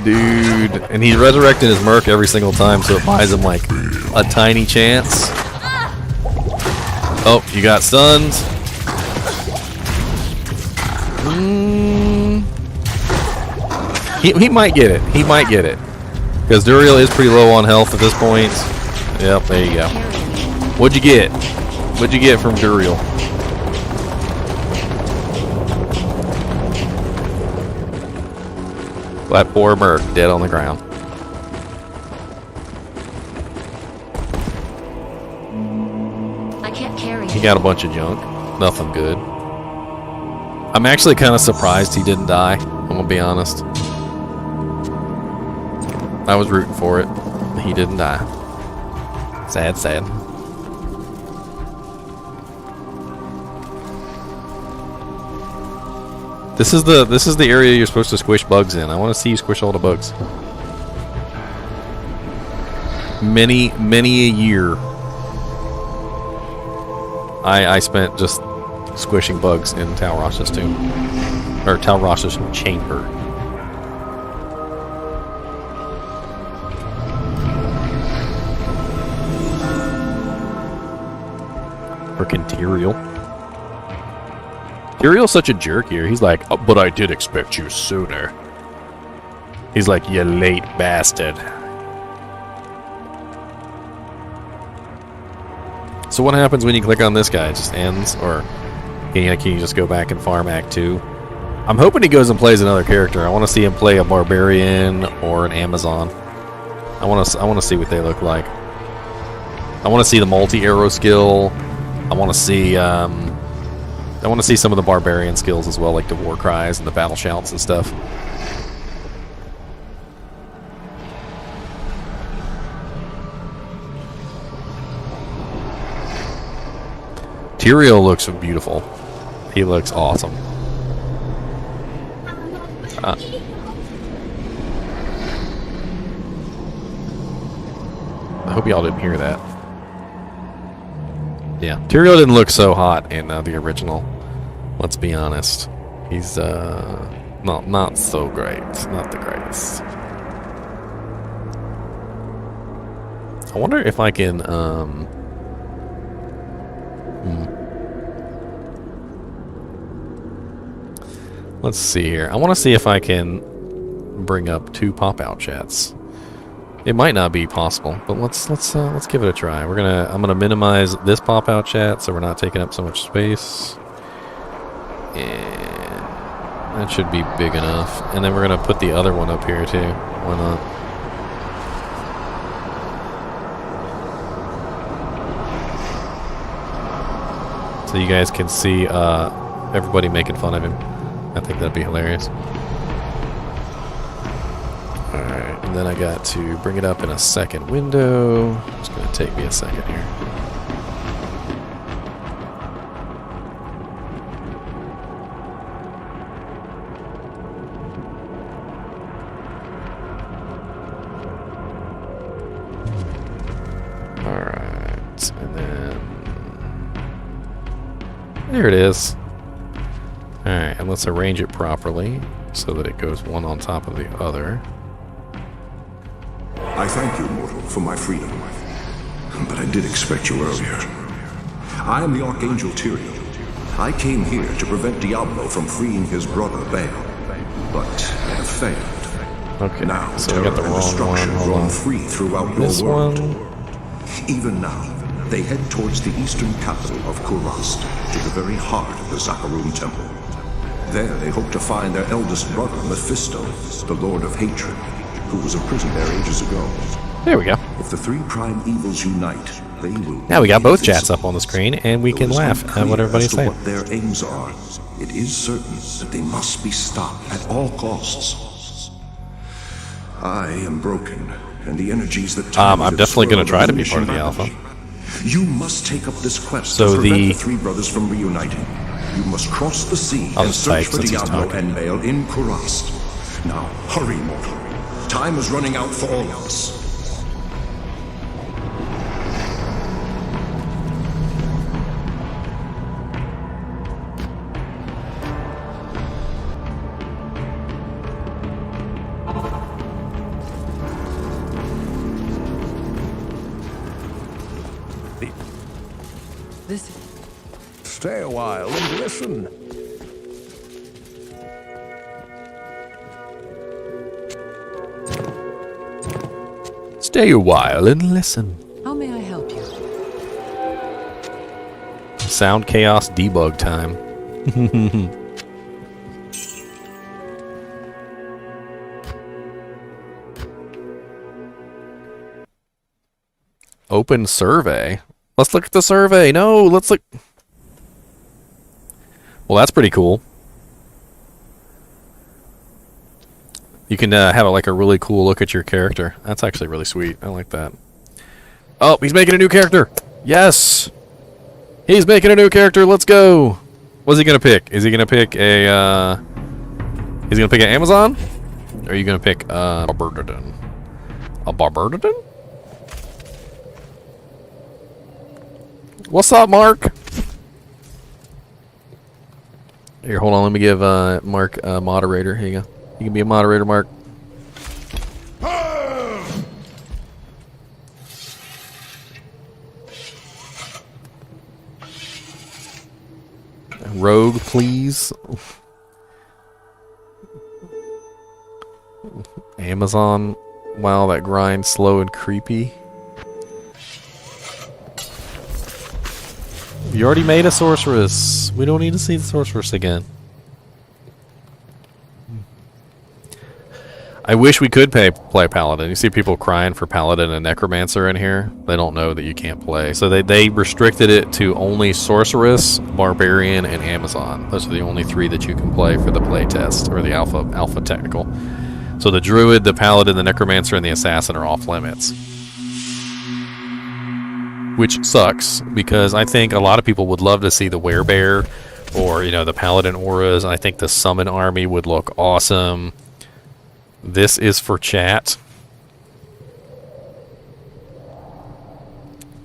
Dude, and he's resurrecting his Merc every single time, so it buys him like a tiny chance. Oh, you got stunned. He might get it. He might get it. Because Duriel is pretty low on health at this point. Yep, there you go. What'd you get? What'd you get from Duriel? That poor Merc dead on the ground. I can't carry He got a bunch of junk. Nothing good. I'm actually kind of surprised he didn't die. I'm gonna be honest. I was rooting for it. He didn't die. Sad, sad. This is the area you're supposed to squish bugs in. I want to see you squish all the bugs. Many a year I spent just squishing bugs in Tal Rasha's tomb. Or Tal Rasha's chamber. Frickin' Duriel. Duriel's such a jerk here. He's like, oh, but I did expect you sooner. He's like, you late bastard. So what happens when you click on this guy? It just ends? Or can you just go back and farm Act 2? I'm hoping he goes and plays another character. I want to see him play a Barbarian or an Amazon. I want to see what they look like. I want to see the multi-arrow skill. I want to see some of the Barbarian skills as well, like the war cries and the battle shouts and stuff. Duriel looks beautiful. He looks awesome. I hope y'all didn't hear that. Yeah, Duriel didn't look so hot in the original. Let's be honest. He's not so great. Not the greatest. I wonder if I can Let's see here. I want to see if I can bring up 2 pop-out chats. It might not be possible, but let's give it a try. I'm gonna minimize this pop-out chat so we're not taking up so much space. And that should be big enough. And then we're gonna put the other one up here too. Why not? So you guys can see everybody making fun of him. I think that'd be hilarious. Alright, and then I got to bring it up in a second window. It's going to take me a second here. Alright, and then... there it is. Alright, and let's arrange it properly so that it goes one on top of the other. I thank you, mortal, for my freedom. But I did expect you earlier. I am the Archangel Duriel. I came here to prevent Diablo from freeing his brother Baal. But I have failed. Okay, now so we got the terror and wrong destruction one. Hold roam on. free throughout This your world. one. Even now, they head towards the eastern capital of Kurast, to the very heart of the Zakarum Temple. There they hope to find their eldest brother, Mephisto, the Lord of Hatred, who was imprisoned there ages ago. There we go. If the 3 prime evils unite, they will... Now we got be both chats invincible. up on the screen, and we Though can it is laugh unclear at what everybody's as to saying. what their aims are, it is certain that they must be stopped at all costs. I am broken, and the energies that... I'm definitely going to try to be part of the alpha. alpha. You must take up this quest So to prevent the- the 3 brothers from reuniting. You must cross the sea I'll and just search type for since he's Diablo talking. and Baal in Kurast. Now, hurry, mortal. Time is running out for all of us. This Stay a while and listen. Stay a while and listen. How may I help you? Sound chaos debug time. Open survey. Let's look at the survey. No, let's look. Well, that's pretty cool. You can have like a really cool look at your character. That's actually really sweet. I like that. Oh, he's making a new character. Yes. He's making a new character. Let's go. What's he gonna pick? Is he gonna pick a? He's gonna pick an Amazon? Or are you gonna pick a Barbarian? A Barbarian? What's up, Mark? Here, hold on. Let me give Mark a moderator. Here you go. You can be a moderator, Mark. rogue, please. Amazon. Wow, that grind's slow and creepy. You already made a sorceress. We don't need to see the sorceress again. I wish we could play Paladin. You see people crying for Paladin and Necromancer in here. They don't know that you can't play. So they restricted it to only Sorceress, Barbarian, and Amazon. Those are the only 3 that you can play for the playtest, or the alpha technical. So the Druid, the Paladin, the Necromancer, and the Assassin are off limits. Which sucks, because I think a lot of people would love to see the Werebear, or, you know, the Paladin auras. I think the Summon army would look awesome. This is for chat.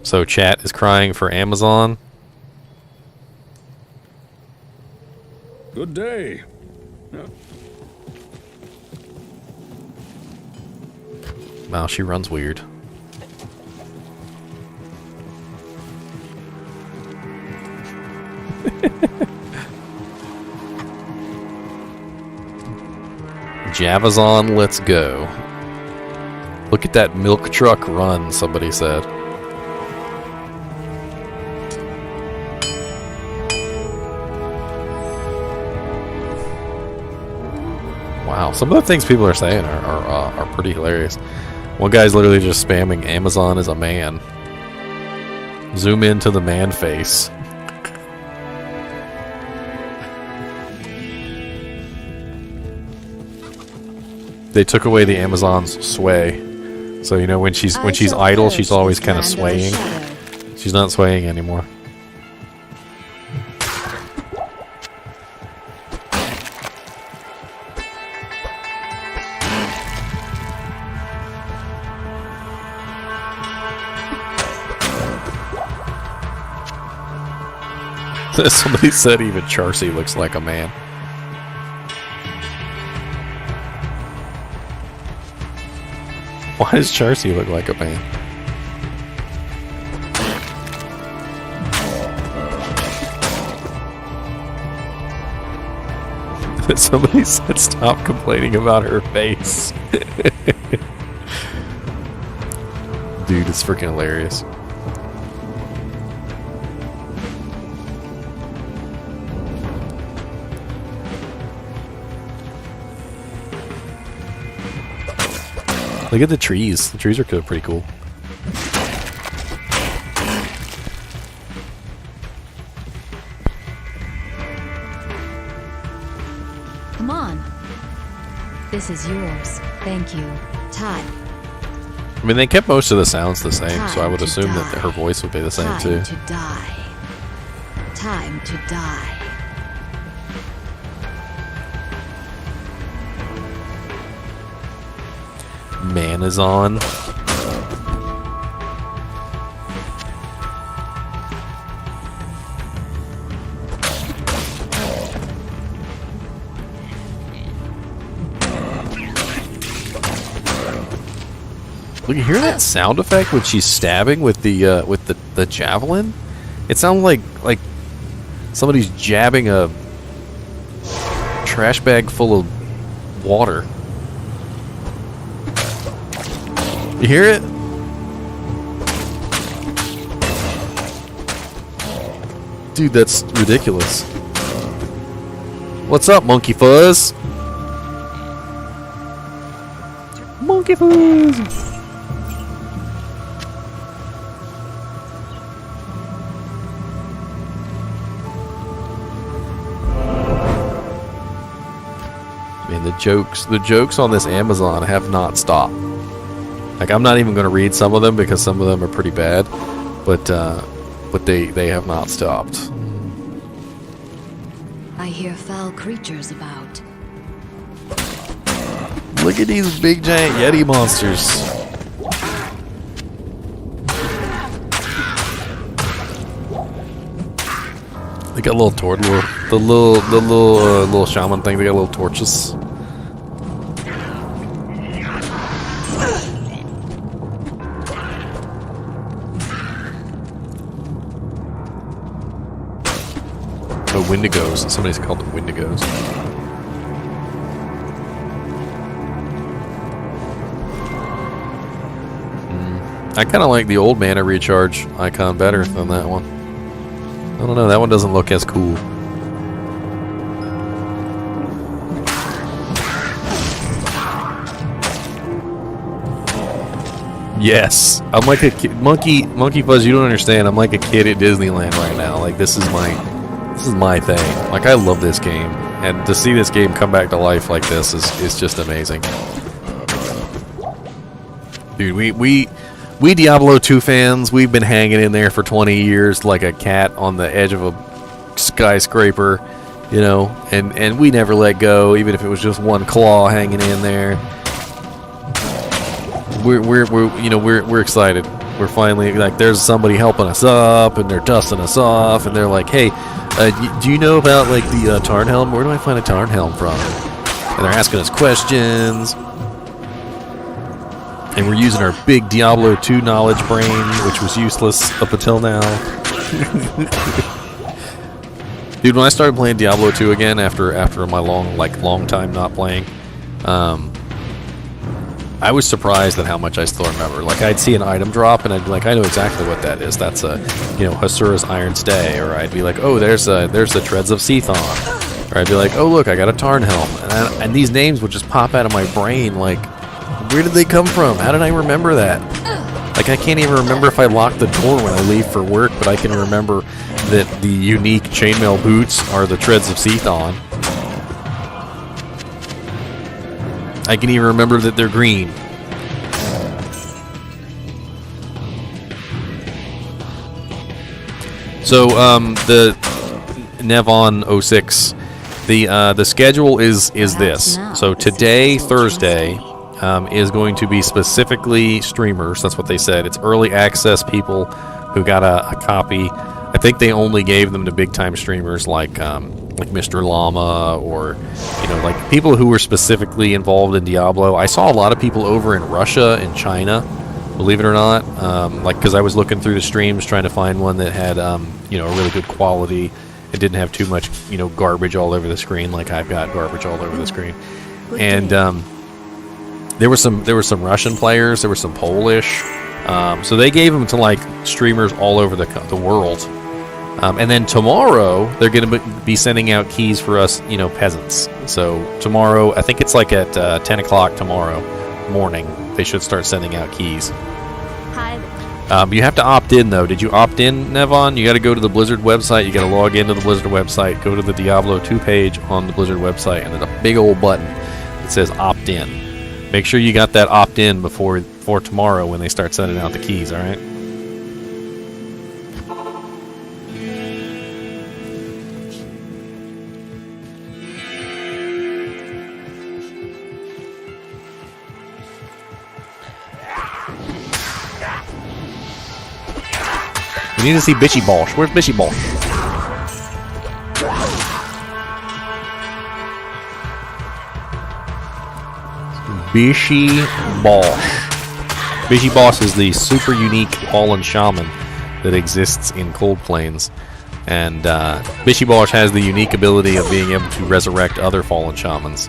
So chat is crying for Amazon. Good day. Wow, she runs weird. Javazon, let's go. Look at that milk truck run, somebody said. Wow, some of the things people are saying are pretty hilarious. One guy's literally just spamming Amazon as a man. Zoom into the man face. They took away the Amazon's sway. So, you know, when she's idle, she's always kind of swaying. She's not swaying anymore. Somebody said even Charcy looks like a man. Why does Charcy look like a man? Somebody said stop complaining about her face. Dude, it's freaking hilarious. Look at the trees. The trees are pretty cool. Come on. This is yours. Thank you. Time. I mean, they kept most of the sounds the same, so I would assume that her voice would be the same too. Time to die. Time to die. Man is on. Look, you hear that sound effect when she's stabbing with the javelin? It sounds like somebody's jabbing a trash bag full of water. You hear it? Dude, that's ridiculous. What's up, Monkey Fuzz? Monkey Fuzz! Man, the jokes on this Amazon have not stopped. Like, I'm not even going to read some of them because some of them are pretty bad, but they have not stopped. I hear foul creatures about. Look at these big giant Yeti monsters. They got little shaman thing. They got little torches. Oh Wendigos. Somebody's called the Wendigos. I kind of like the old mana recharge icon better than that one. I don't know, that one doesn't look as cool. Yes, I'm like a kid, Monkey Fuzz. You don't understand. I'm like a kid at Disneyland right now. Like this is my thing. Like I love this game, and to see this game come back to life like this is just amazing. Dude, we Diablo 2 fans. We've been hanging in there for 20 years like a cat on the edge of a skyscraper, you know, and we never let go, even if it was just one claw hanging in there. We're excited. We're finally like there's somebody helping us up, and they're dusting us off, and they're like, "Hey, do you know about like the Tarnhelm? Where do I find a Tarnhelm from?" And they're asking us questions, and we're using our big Diablo 2 knowledge brain, which was useless up until now. Dude, when I started playing Diablo 2 again after my long time not playing, I was surprised at how much I still remember. Like, I'd see an item drop, and I'd be like, I know exactly what that is. That's a, Hasura's Iron Stay. Or I'd be like, oh, there's the Treads of Seathon. Or I'd be like, oh, look, I got a Tarnhelm. And these names would just pop out of my brain. Like, where did they come from? How did I remember that? Like, I can't even remember if I lock the door when I leave for work, but I can remember that the unique chainmail boots are the Treads of Seathon. I can even remember that they're green. So, the Nevon 06, the schedule is this. So today, Thursday, is going to be specifically streamers. That's what they said. It's early access people who got a copy. I think they only gave them to big-time streamers like Mr. Llama, or like people who were specifically involved in Diablo. I saw a lot of people over in Russia and China, believe it or not. Because I was looking through the streams trying to find one that had a really good quality. It didn't have too much garbage all over the screen, like I've got garbage all over the screen. And there were some Russian players. There were some Polish. So they gave them to like streamers all over the world. And then tomorrow they're going to be sending out keys for us, peasants. So tomorrow, I think it's like at 10 o'clock tomorrow morning, they should start sending out keys. Hi. You have to opt in though. Did you opt in, Nevon? You got to go to the Blizzard website. You got to log into the Blizzard website. Go to the Diablo 2 page on the Blizzard website, and there's a big old button that says opt in. Make sure you got that opt in before tomorrow when they start sending out the keys. All right. We need to see Bitchy Bosh. Where's Bitchy Bosh? Bishy Bosh. Bishy Bosh is the super unique fallen shaman that exists in Cold Plains. And Bishy Bosh has the unique ability of being able to resurrect other fallen shamans.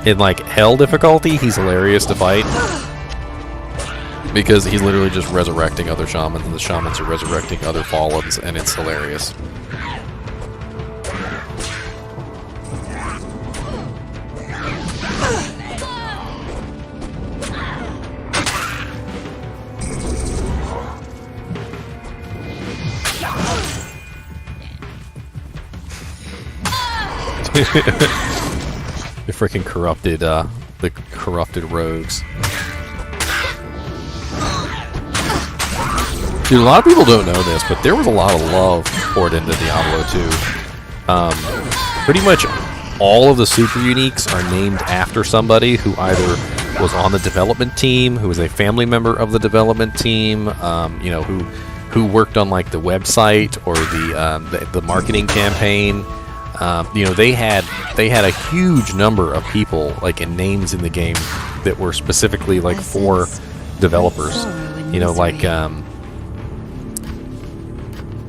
In like hell difficulty, he's hilarious to fight. Because he's literally just resurrecting other shamans, and the shamans are resurrecting other fallens, and it's hilarious. The freaking corrupted, the corrupted rogues. Dude, a lot of people don't know this, but there was a lot of love poured into Diablo 2. Pretty much all of the super uniques are named after somebody who either was on the development team, who was a family member of the development team, who worked on like the website or the marketing campaign. They had a huge number of people like in names in the game that were specifically like for developers.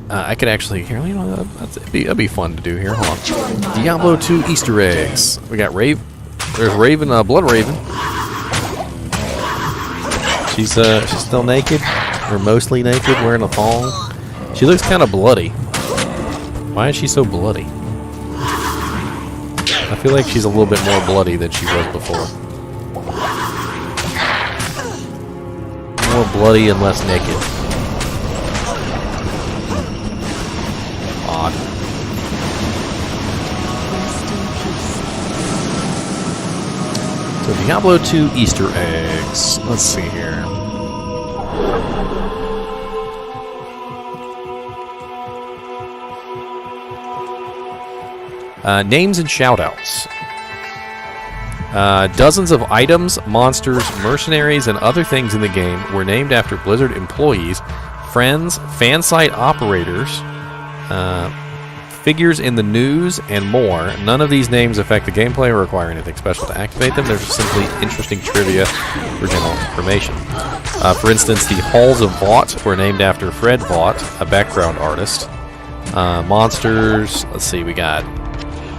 I could actually here. You know, that'd be fun to do here. Hold on. Diablo 2 Easter eggs. We got There's Raven, Blood Raven. She's still naked, or mostly naked, wearing a thong. She looks kind of bloody. Why is she so bloody? I feel like she's a little bit more bloody than she was before. More bloody and less naked. Odd. So Diablo 2 Easter eggs. Let's see here. Names and shoutouts. Dozens of items, monsters, mercenaries, and other things in the game were named after Blizzard employees, friends, fan site operators, figures in the news, and more. None of these names affect the gameplay or require anything special to activate them. They're just simply interesting trivia for general information. For instance, the Halls of Vought were named after Fred Vought, a background artist. Monsters, let's see, we got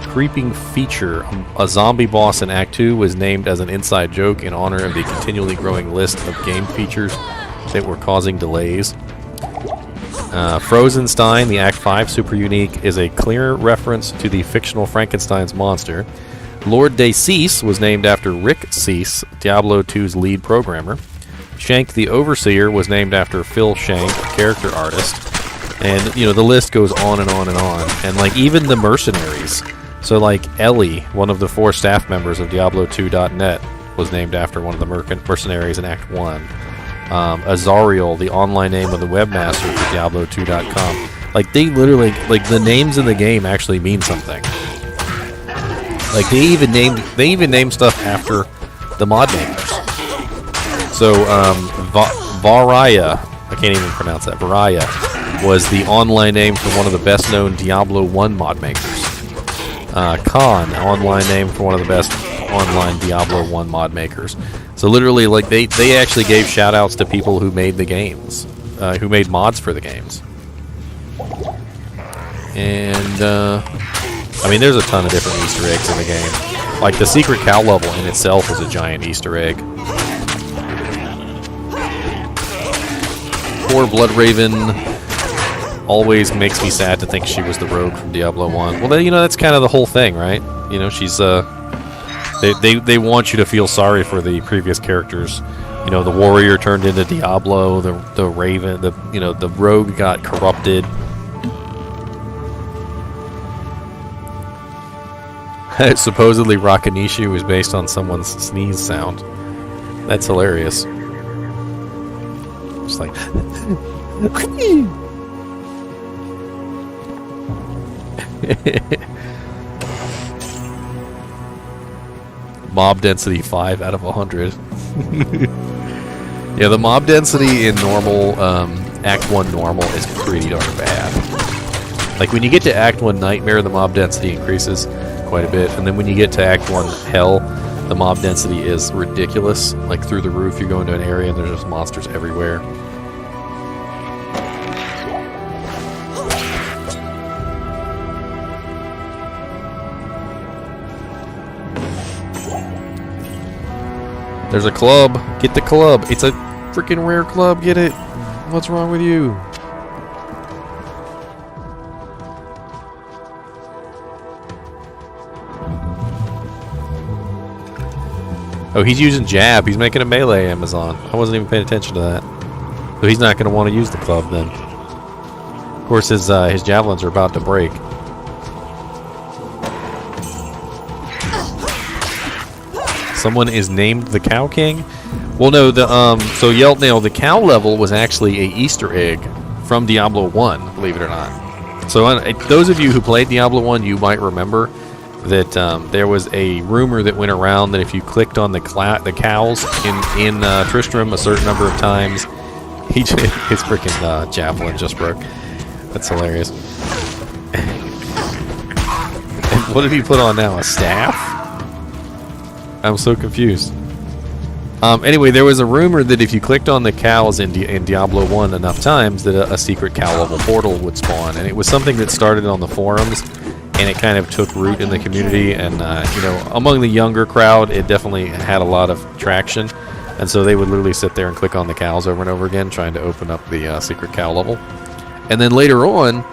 Creeping Feature. A zombie boss in Act 2 was named as an inside joke in honor of the continually growing list of game features that were causing delays. Frozenstein, the Act 5 super unique, is a clear reference to the fictional Frankenstein's monster. Lord de Cease was named after Rick Cease, Diablo 2's lead programmer. Shank the Overseer was named after Phil Shank, a character artist. And, you know, the list goes on and on and on. And, like, even the mercenaries. So, like, Ellie, one of the 4 staff members of Diablo2.net, was named after one of the mercenaries in Act 1. Azariel, the online name of the webmaster for Diablo2.com. Like, they literally, like, the names in the game actually mean something. Like, they even named stuff after the mod makers. So, Varaya, I can't even pronounce that, Varaya, was the online name for one of the best-known Diablo 1 mod makers. Khan, online name for one of the best online Diablo 1 mod makers. So literally, like, they actually gave shout-outs to people who made the games, who made mods for the games. And, I mean, there's a ton of different Easter eggs in the game. Like, the secret cow level in itself is a giant Easter egg. Poor Blood Raven always makes me sad to think she was the rogue from Diablo 1. Well, you know, that's kind of the whole thing, right? You know, she's, they want you to feel sorry for the previous characters. You know, the warrior turned into Diablo, the raven, the rogue got corrupted. Supposedly Rakanishu was based on someone's sneeze sound. That's hilarious. Just like mob density 5 out of 100. Yeah, the mob density in normal Act 1 normal is pretty darn bad. Like, when you get to Act 1 Nightmare, the mob density increases quite a bit, and then when you get to Act 1 Hell, the mob density is ridiculous. Like, through the roof, you go into an area and there's just monsters everywhere. There's a club. Get the club. It's a freaking rare club. Get it. What's wrong with you? Oh, he's using jab. He's making a melee Amazon. I wasn't even paying attention to that. So he's not going to want to use the club then. Of course, his javelins are about to break. Someone is named the Cow King. Well, no, so Yeltnail, the cow level was actually a Easter egg from Diablo 1, believe it or not. So those of you who played Diablo 1, you might remember that there was a rumor that went around that if you clicked on the cows in Tristram a certain number of times, his freaking javelin just broke. That's hilarious. And what did he put on now? A staff? I'm so confused. Anyway, there was a rumor that if you clicked on the cows in Diablo 1 enough times, that a secret cow level portal would spawn. And it was something that started on the forums, and it kind of took root in the community. And, you know, among the younger crowd, it definitely had a lot of traction. And so they would literally sit there and click on the cows over and over again, trying to open up the secret cow level. And then later on,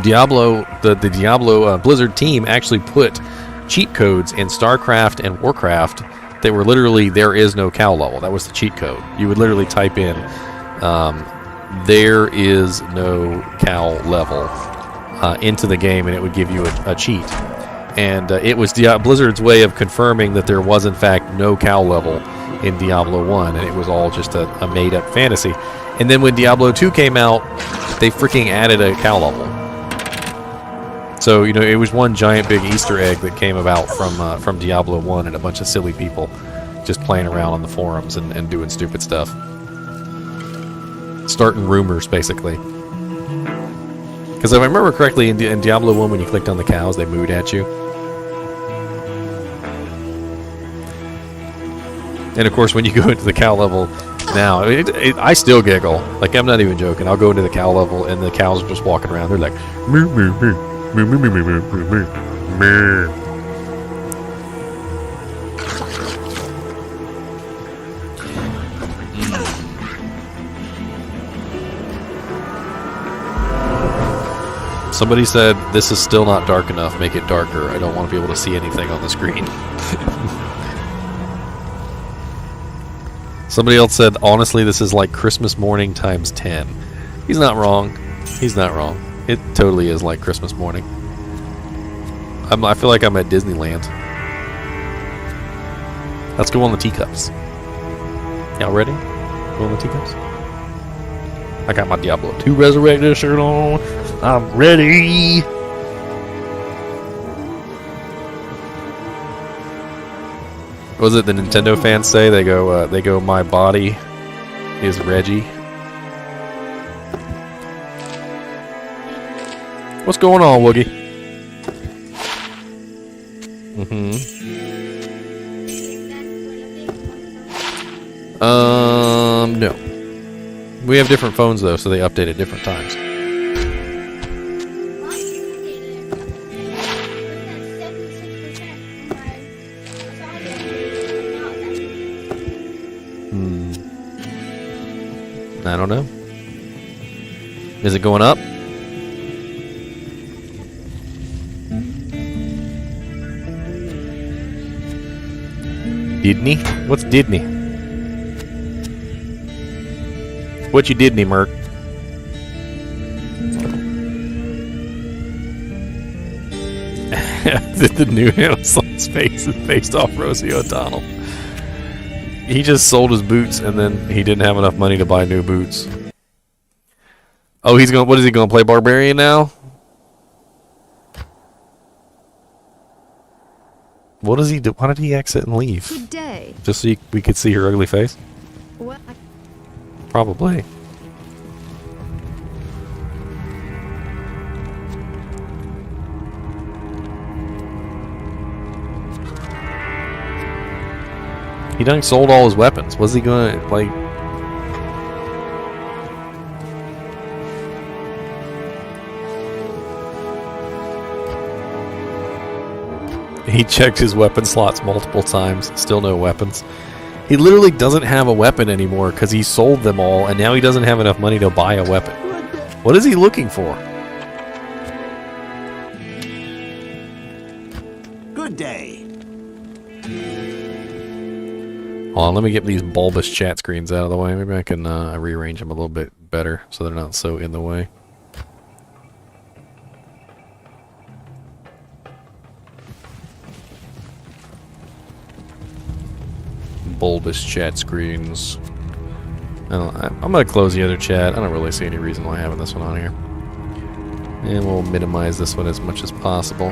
Diablo, the Diablo Blizzard team actually put cheat codes in StarCraft and Warcraft that were literally, there is no cow level. That was the cheat code. You would literally type in, there is no cow level into the game, and it would give you a cheat. And it was Blizzard's way of confirming that there was, in fact, no cow level in Diablo 1, and it was all just a made-up fantasy. And then when Diablo 2 came out, they freaking added a cow level. So, you know, it was one giant big Easter egg that came about from Diablo 1 and a bunch of silly people just playing around on the forums and doing stupid stuff. Starting rumors, basically. Because if I remember correctly, in Diablo 1, when you clicked on the cows, they mooed at you. And of course, when you go into the cow level now, I still giggle. Like, I'm not even joking. I'll go into the cow level, and the cows are just walking around. They're like, moo, moo, moo. Somebody said, this is still not dark enough, make it darker. I don't want to be able to see anything on the screen. Somebody else said, honestly, this is like Christmas morning times 10. He's not wrong. He's not wrong. It totally is like Christmas morning. I feel like I'm at Disneyland. Let's go on the teacups. Y'all ready? Go on the teacups? I got my Diablo 2 Resurrected shirt on. I'm ready! What was it the Nintendo fans say? They go, my body is Reggie. What's going on, Woogie? No. We have different phones, though, so they update at different times. I don't know. Is it going up? Didn't he? What's didn't he? What you didn't he, Merc? The new Amazon's face is based off Rosie O'Donnell. He just sold his boots and then he didn't have enough money to buy new boots. Oh, he's going. What is he going to play? Barbarian now? What does he do? Why did he exit and leave? Good day. Just so we could see her ugly face? What? Probably. He done sold all his weapons. Was he gonna, like... He checked his weapon slots multiple times. Still no weapons. He literally doesn't have a weapon anymore because he sold them all, and now he doesn't have enough money to buy a weapon. What is he looking for? Good day. Hold on, let me get these bulbous chat screens out of the way. Maybe I can rearrange them a little bit better so they're not so in the way. Bulbous chat screens. I'm going to close the other chat. I don't really see any reason why having this one on here. And we'll minimize this one as much as possible.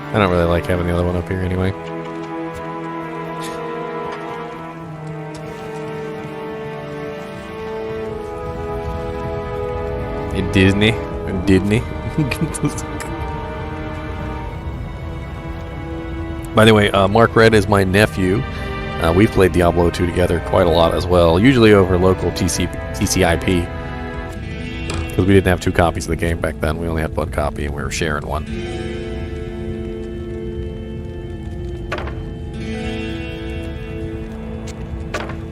I don't really like having the other one up here anyway. In Disney. By the way, Mark Red is my nephew. We've played Diablo 2 together quite a lot as well, usually over local TCIP. Because we didn't have 2 copies of the game back then. We only had 1 copy and we were sharing one.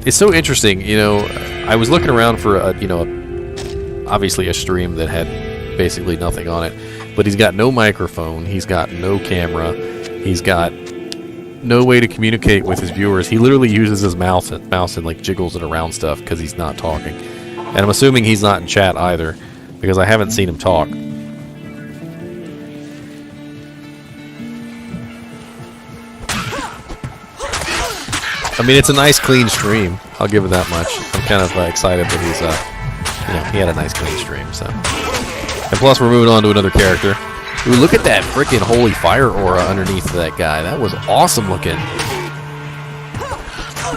It's so interesting, you know, I was looking around for, obviously a stream that had basically nothing on it. But he's got no microphone, he's got no camera, he's got no way to communicate with his viewers. He literally uses his mouse and like jiggles it around stuff because he's not talking. And I'm assuming he's not in chat either because I haven't seen him talk. I mean, it's a nice clean stream. I'll give it that much. I'm kind of excited that he's, he had a nice clean stream. So, and plus we're moving on to another character. Ooh, look at that freaking holy fire aura underneath that guy. That was awesome looking.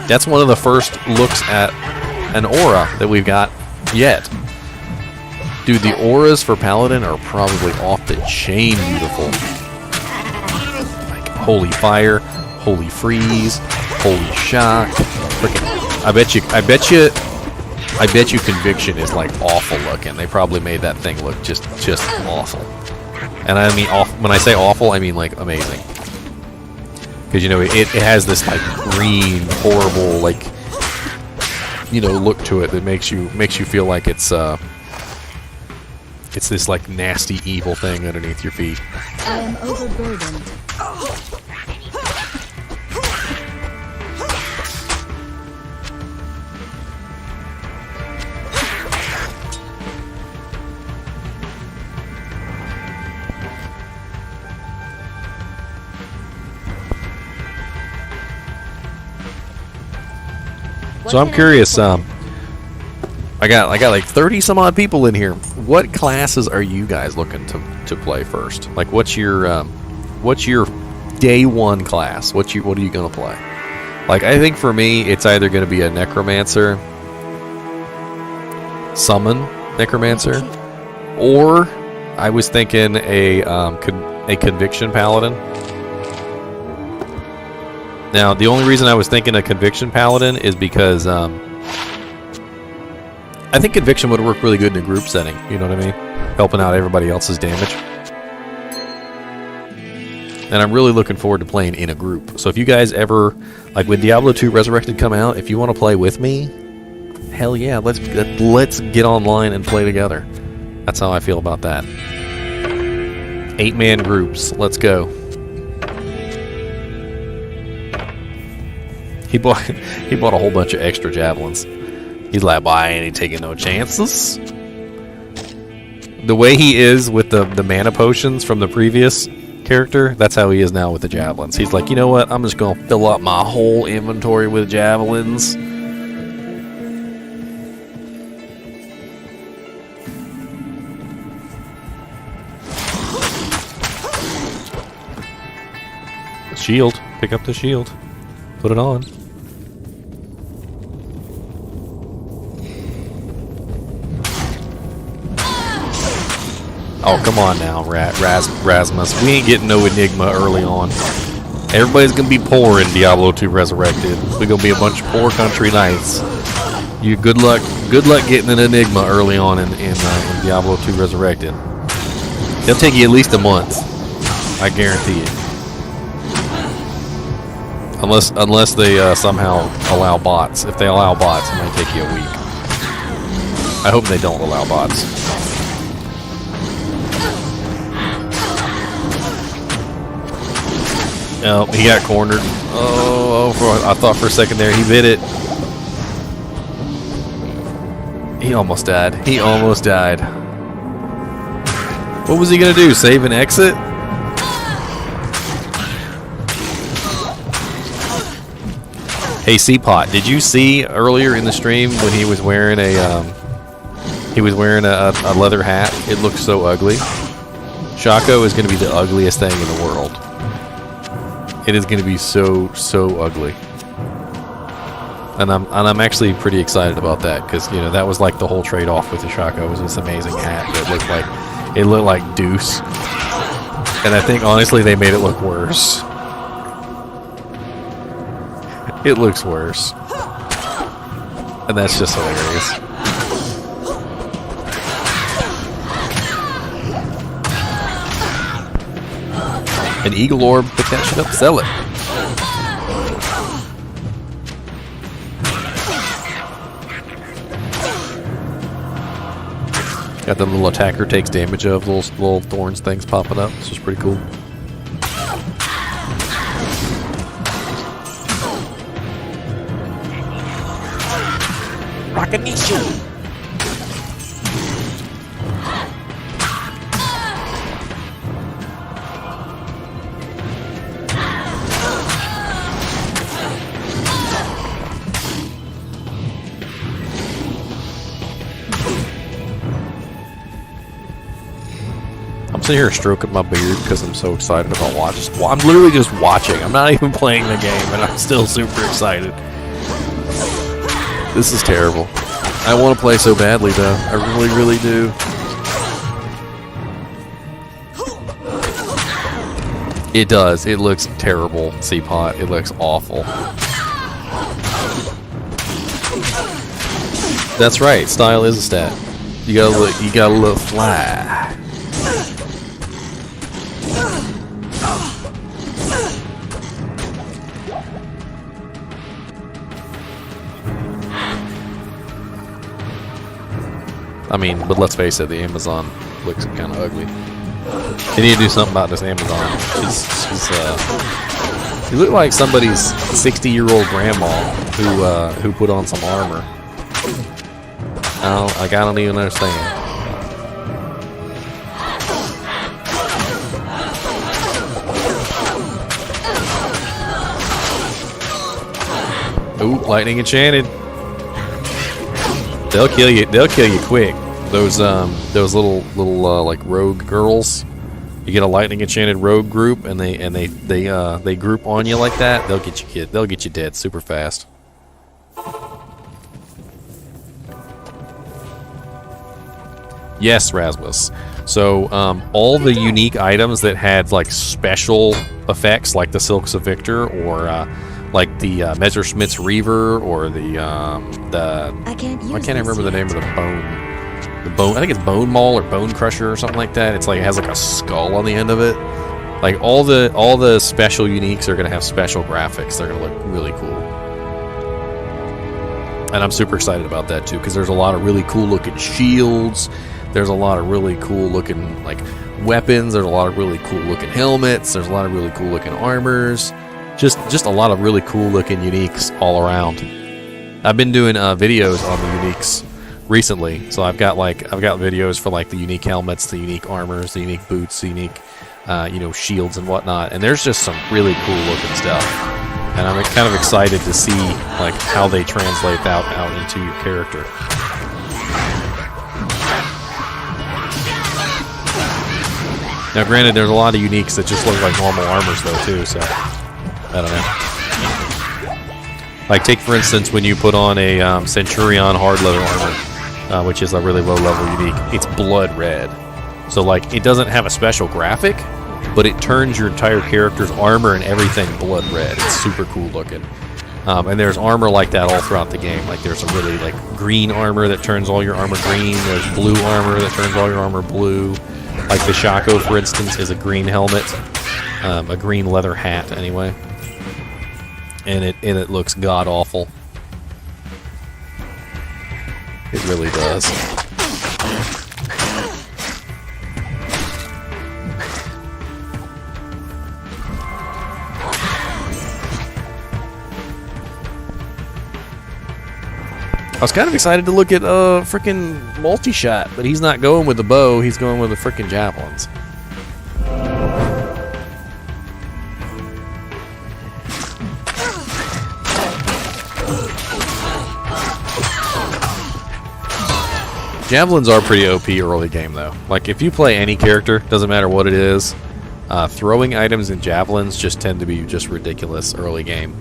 That's one of the first looks at an aura that we've got yet. Dude, the auras for Paladin are probably off the chain beautiful. Like holy fire, holy freeze, holy shock. Freaking, I bet you conviction is like awful looking. They probably made that thing look just awful. And I mean, when I say awful, I mean like amazing. Because it has this like green, horrible, like look to it that makes you feel like it's this like nasty, evil thing underneath your feet. I am overburdened. So I'm curious. I got like 30 some odd people in here. What classes are you guys looking to play first? Like, what's your day one class? What are you gonna play? Like, I think for me, it's either gonna be a necromancer, summon necromancer, or I was thinking a conviction paladin. Now, the only reason I was thinking a Conviction Paladin is because I think Conviction would work really good in a group setting, you know what I mean? Helping out everybody else's damage. And I'm really looking forward to playing in a group. So if you guys ever, like when Diablo 2 Resurrected come out, if you want to play with me, hell yeah, let's get online and play together. That's how I feel about that. 8-man groups, let's go. He bought a whole bunch of extra javelins. He's like, well, I ain't taking no chances. The way he is with the mana potions from the previous character, that's how he is now with the javelins. He's like, you know what? I'm just going to fill up my whole inventory with javelins. Shield. Pick up the shield. Put it on. Oh, come on now, Rasmus. We ain't getting no Enigma early on. Everybody's gonna be poor in Diablo 2 Resurrected. We're gonna be a bunch of poor country knights. You good luck getting an Enigma early on in Diablo 2 Resurrected. It'll take you at least a month. I guarantee it. Unless they somehow allow bots. If they allow bots, it might take you a week. I hope they don't allow bots. Oh, he got cornered. I thought for a second there he bit it. He almost died. He almost died. What was he gonna do? Save and exit? Hey, C-Pot, did you see earlier in the stream when he was wearing a leather hat? It looked so ugly. Shaco is going to be the ugliest thing in the world. It is going to be so ugly. And I'm actually pretty excited about that because that was like the whole trade-off with the Shaco was this amazing hat that looked like Deuce. And I think honestly they made it look worse. It looks worse. And that's just hilarious. An eagle orb, pick that shit up, sell it. Got the little attacker takes damage of little thorns things popping up. This is pretty cool. Recognition. I'm sitting here stroking my beard because I'm so excited about watching. I'm literally just watching. I'm not even playing the game, and I'm still super excited. This is terrible. I want to play so badly, though. I really, really do. It does. It looks terrible, C-Pot. It looks awful. That's right. Style is a stat. You gotta look fly. I mean, but let's face it, the Amazon looks kind of ugly. They need to do something about this Amazon. You look like somebody's 60-year-old grandma who put on some armor. I don't even understand. Ooh, lightning enchanted. They'll kill you. They'll kill you quick. Those little like rogue girls. You get a lightning enchanted rogue group, and they group on you like that. They'll get you killed. They'll get you dead super fast. Yes, Rasmus. So all the unique items that had like special effects, like the Silks of Victor, or like the Messerschmitt's Reaver, or the I can't remember the name of the bone. I think it's Bone Maul or Bone Crusher or something like that. It's like it has like a skull on the end of it. Like all the special uniques are gonna have special graphics. They're gonna look really cool. And I'm super excited about that too, because there's a lot of really cool looking shields. There's a lot of really cool looking like weapons. There's a lot of really cool looking helmets. There's a lot of really cool looking armors. Just a lot of really cool looking uniques all around. I've been doing videos on the uniques recently, so I've got videos for like the unique helmets, the unique armors, the unique boots, the unique shields and whatnot. And there's just some really cool looking stuff. And I'm kind of excited to see like how they translate that out into your character. Now, granted, there's a lot of uniques that just look like normal armors, though, too, so I don't know. Like, take, for instance, when you put on a Centurion hard leather armor, which is a really low-level unique, it's blood red. So, like, it doesn't have a special graphic, but it turns your entire character's armor and everything blood red. It's super cool looking. And there's armor like that all throughout the game. Like, there's some really, like, green armor that turns all your armor green. There's blue armor that turns all your armor blue. Like the Shaco, for instance, is a green helmet, a green leather hat, anyway, and it looks god awful. It really does. I was kind of excited to look at frickin' multi-shot, but he's not going with the bow, he's going with the frickin' javelins. Javelins are pretty OP early game, though. Like, if you play any character, doesn't matter what it is, throwing items in javelins just tend to be just ridiculous early game.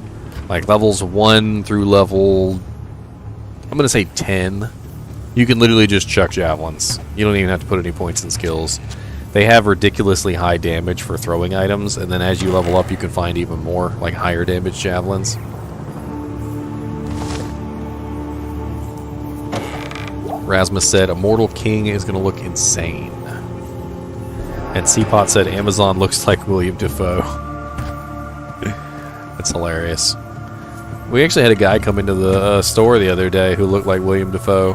Like, levels 1 through level... I'm going to say 10. You can literally just chuck javelins. You don't even have to put any points in skills. They have ridiculously high damage for throwing items, and then as you level up, you can find even more, like, higher damage javelins. Rasmus said, Immortal King is going to look insane. And Seapot said, Amazon looks like William Dafoe. That's hilarious. We actually had a guy come into the store the other day who looked like William Dafoe.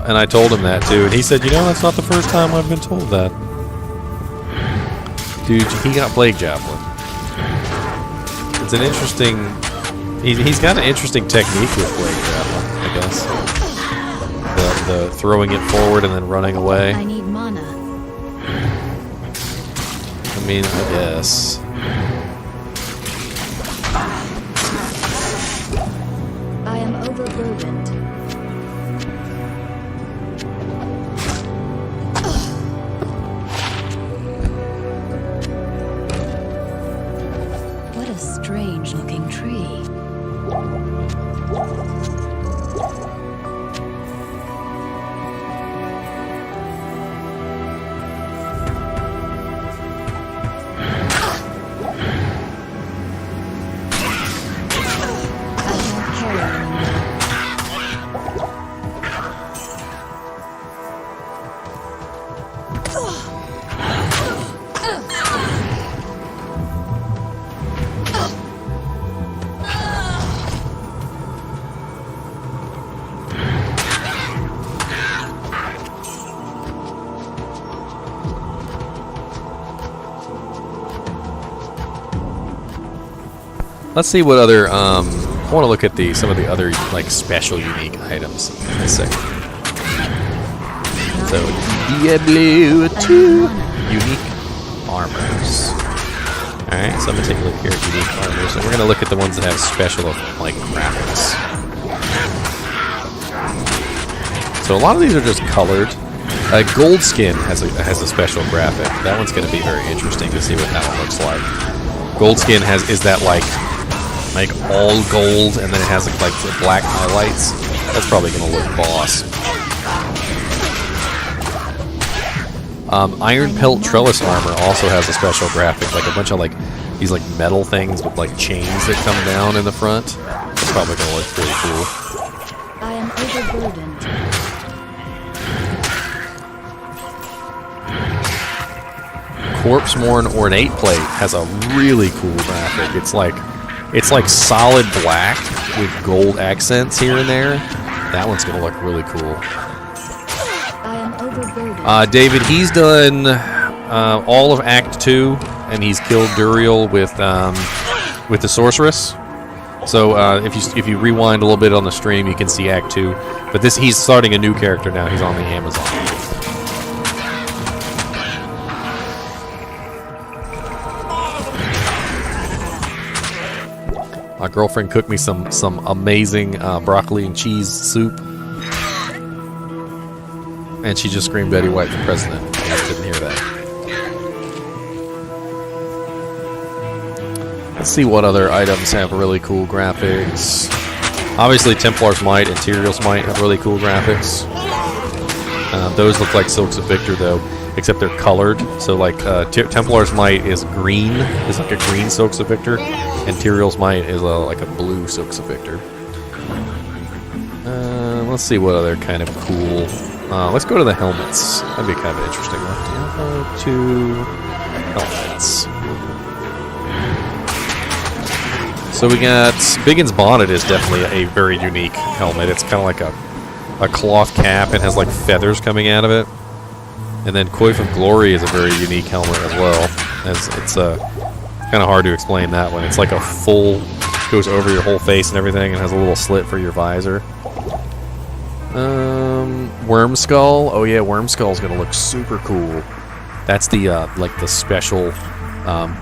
And I told him that too. And he said, you know, that's not the first time I've been told that. Dude, he got plague javelin. It's an interesting... He's got an interesting technique with plague javelin, I guess. The throwing it forward and then running away. I need mana. I mean, I guess. I am overburdened. What a strange looking tree. Let's see what other, I want to look at some of the other, like, special unique items in a second. So, Diablo 2 unique armors. Alright, so I'm going to take a look here at unique armors, and we're going to look at the ones that have special, like, graphics. So a lot of these are just colored. Gold Skin has a special graphic. That one's going to be very interesting to see what that one looks like. Gold Skin is that, like all gold, and then it has like the black highlights. That's probably gonna look boss. Iron Pelt Trellis Armor also has a special graphic, like a bunch of like these like metal things with like chains that come down in the front. That's probably gonna look pretty cool. I am overburdened. Corpse-Worn Ornate Plate has a really cool graphic. It's like solid black with gold accents here and there. That one's gonna look really cool. I am overburdened. David, he's done all of Act 2, and he's killed Duriel with the sorceress. So if you rewind a little bit on the stream, you can see Act 2. But he's starting a new character now. He's on the Amazon. My girlfriend cooked me some amazing broccoli and cheese soup, and she just screamed Betty White for president. I just didn't hear that. Let's see what other items have really cool graphics. Obviously, Templar's Might and Tyrell's Might have really cool graphics. Those look like Silks of Victor, though, except they're colored. So, like, Templar's Might is green, is like a green Silks of Victor, and Tyrell's Might is like a blue Silks of Victor. Let's see what other kind of cool... let's go to the helmets. That'd be kind of an interesting one. Diablo 2 helmets. So we got... Biggin's Bonnet is definitely a very unique helmet. It's kind of like a cloth cap and has like feathers coming out of it. And then Coif of Glory is a very unique helmet as well. It's kind of hard to explain that one. It's like a full... goes over your whole face and everything and has a little slit for your visor. Worm Skull. Oh yeah, Worm Skull is gonna look super cool. That's the like the special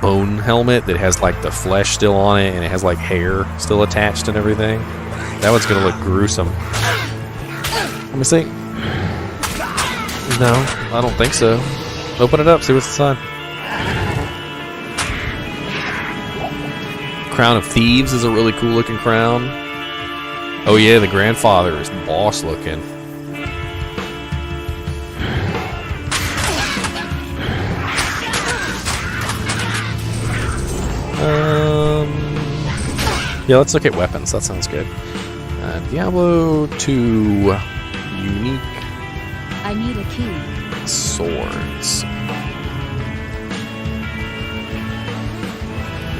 bone helmet that has like the flesh still on it and it has like hair still attached and everything. That one's gonna look gruesome. Let me see. No, I don't think so. Open it up, see what's inside. Crown of Thieves is a really cool looking crown. Oh yeah, the grandfather is boss looking. Yeah, let's look at weapons. That sounds good. Diablo 2 unique I need a key. Swords.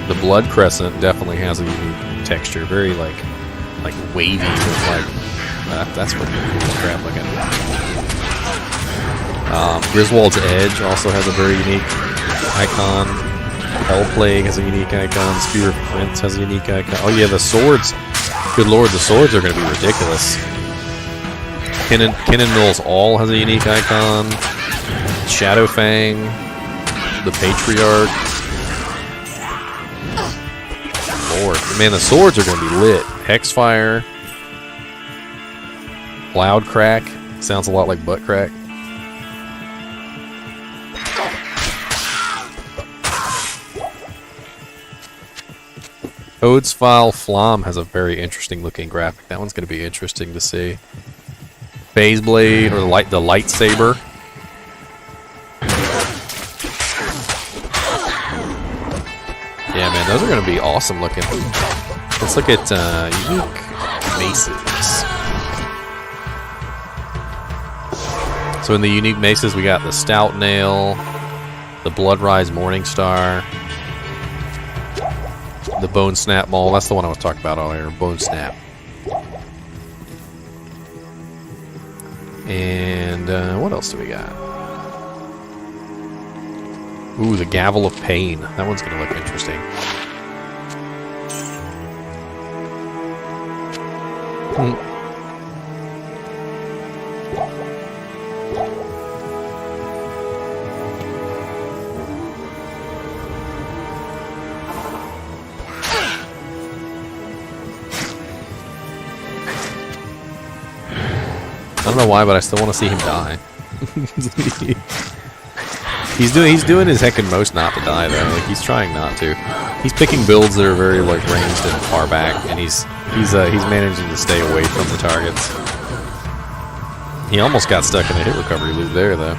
The blood crescent definitely has a unique texture, very like wavy with like that's pretty cool crap looking. Griswold's Edge also has a very unique icon. Hell Plague has a unique icon. Spear of Prince has a unique icon. Oh yeah, the swords. Good lord, the swords are going to be ridiculous. Kin and Mill's All has a unique icon. Shadowfang. The Patriarch. Lord. Man, the swords are going to be lit. Hexfire. Loud Crack. Sounds a lot like Butt Crack. Odesfile Flam has a very interesting looking graphic. That one's going to be interesting to see. Phase Blade, or the lightsaber. Yeah, man, those are going to be awesome looking. Let's look at unique maces. So in the unique maces, we got the Stout Nail, the Bloodrise Morningstar, the Bone Snap Maul. That's the one I was talking about earlier. Bone Snap. And what else do we got? Ooh, the Gavel of Pain. That one's going to look interesting. I don't know why, but I still want to see him die. He's doing his heckin' most not to die though. Like he's trying not to. He's picking builds that are very like ranged and far back, and he's managing to stay away from the targets. He almost got stuck in a hit recovery loop there though.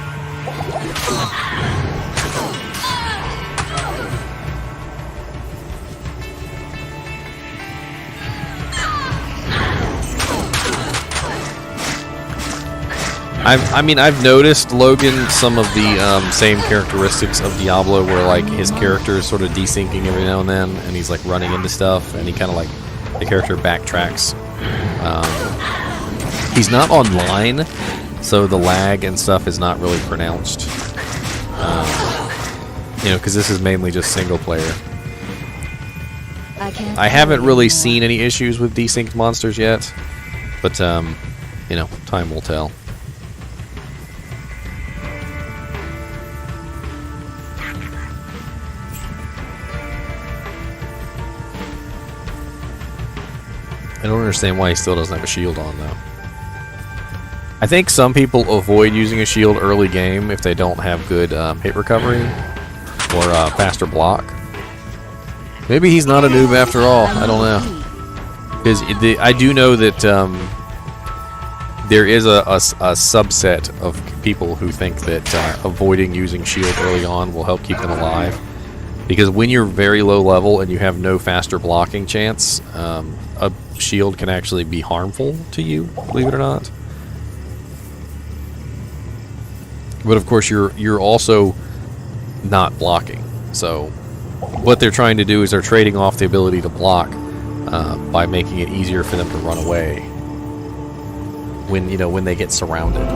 I mean, I've noticed, Logan, some of the same characteristics of Diablo, where like his character is sort of desyncing every now and then, and he's like running into stuff, and he kind of like the character backtracks. He's not online, so the lag and stuff is not really pronounced. You know, because this is mainly just single player. I haven't really seen any issues with desynced monsters yet, but you know, time will tell. I don't understand why he still doesn't have a shield on, though. I think some people avoid using a shield early game if they don't have good hit recovery or faster block. Maybe he's not a noob after all. I don't know. Because I do know that there is a subset of people who think that avoiding using shield early on will help keep them alive. Because when you're very low level and you have no faster blocking chance, a shield can actually be harmful to you, believe it or not. But of course, you're also not blocking. So what they're trying to do is they're trading off the ability to block by making it easier for them to run away when they get surrounded.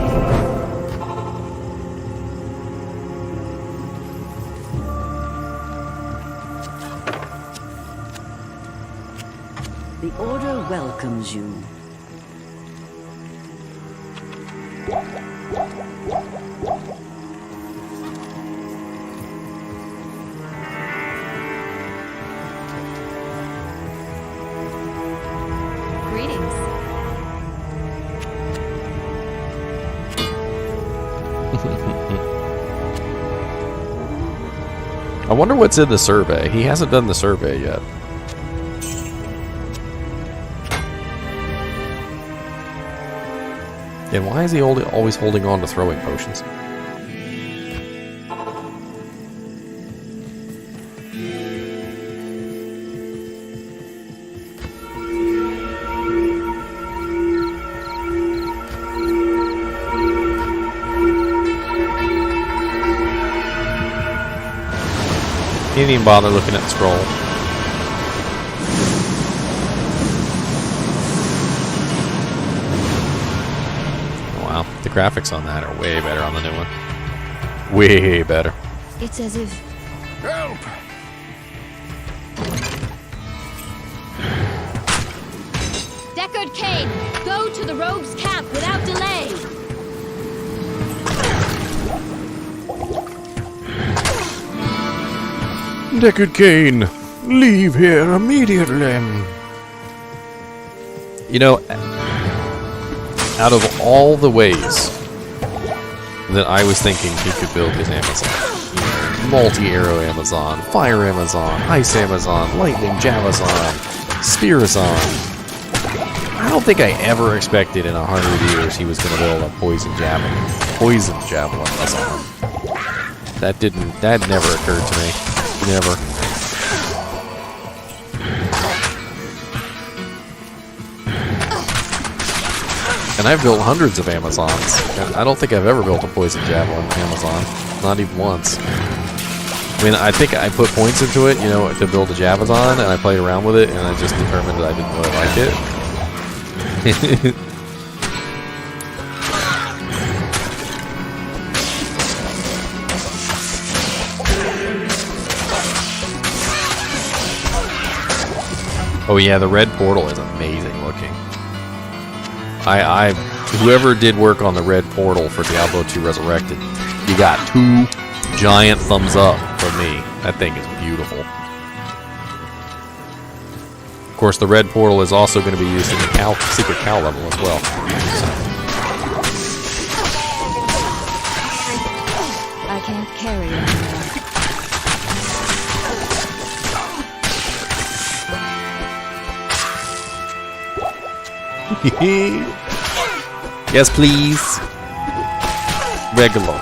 The Order welcomes you. Greetings. I wonder what's in the survey. He hasn't done the survey yet. And why is he always holding on to throwing potions? didn't even bother looking at the scroll. Wow, the graphics on that are way better on the new one. Way better. It's as if Help! Deckard Cain, go to the rogues' camp without delay. Deckard Cain, leave here immediately. You know, out of all the ways that I was thinking he could build his Amazon, multi-arrow Amazon, fire Amazon, ice Amazon, lightning Javazon, spearazon, I don't think I ever expected in 100 years he was going to build a poison javelin Amazon. That never occurred to me. Never. And I've built hundreds of Amazons, and I don't think I've ever built a poison javelin Amazon. Not even once. I mean, I think I put points into it, you know, to build a Javazon, and I played around with it, and I just determined that I didn't really like it. Oh yeah, the red portal is amazing looking. Whoever did work on the red portal for Diablo 2 Resurrected, you got 2 giant thumbs up from me. That thing is beautiful. Of course, the red portal is also going to be used in the secret cow level as well. I can't carry it anymore. Yes, please. Regular.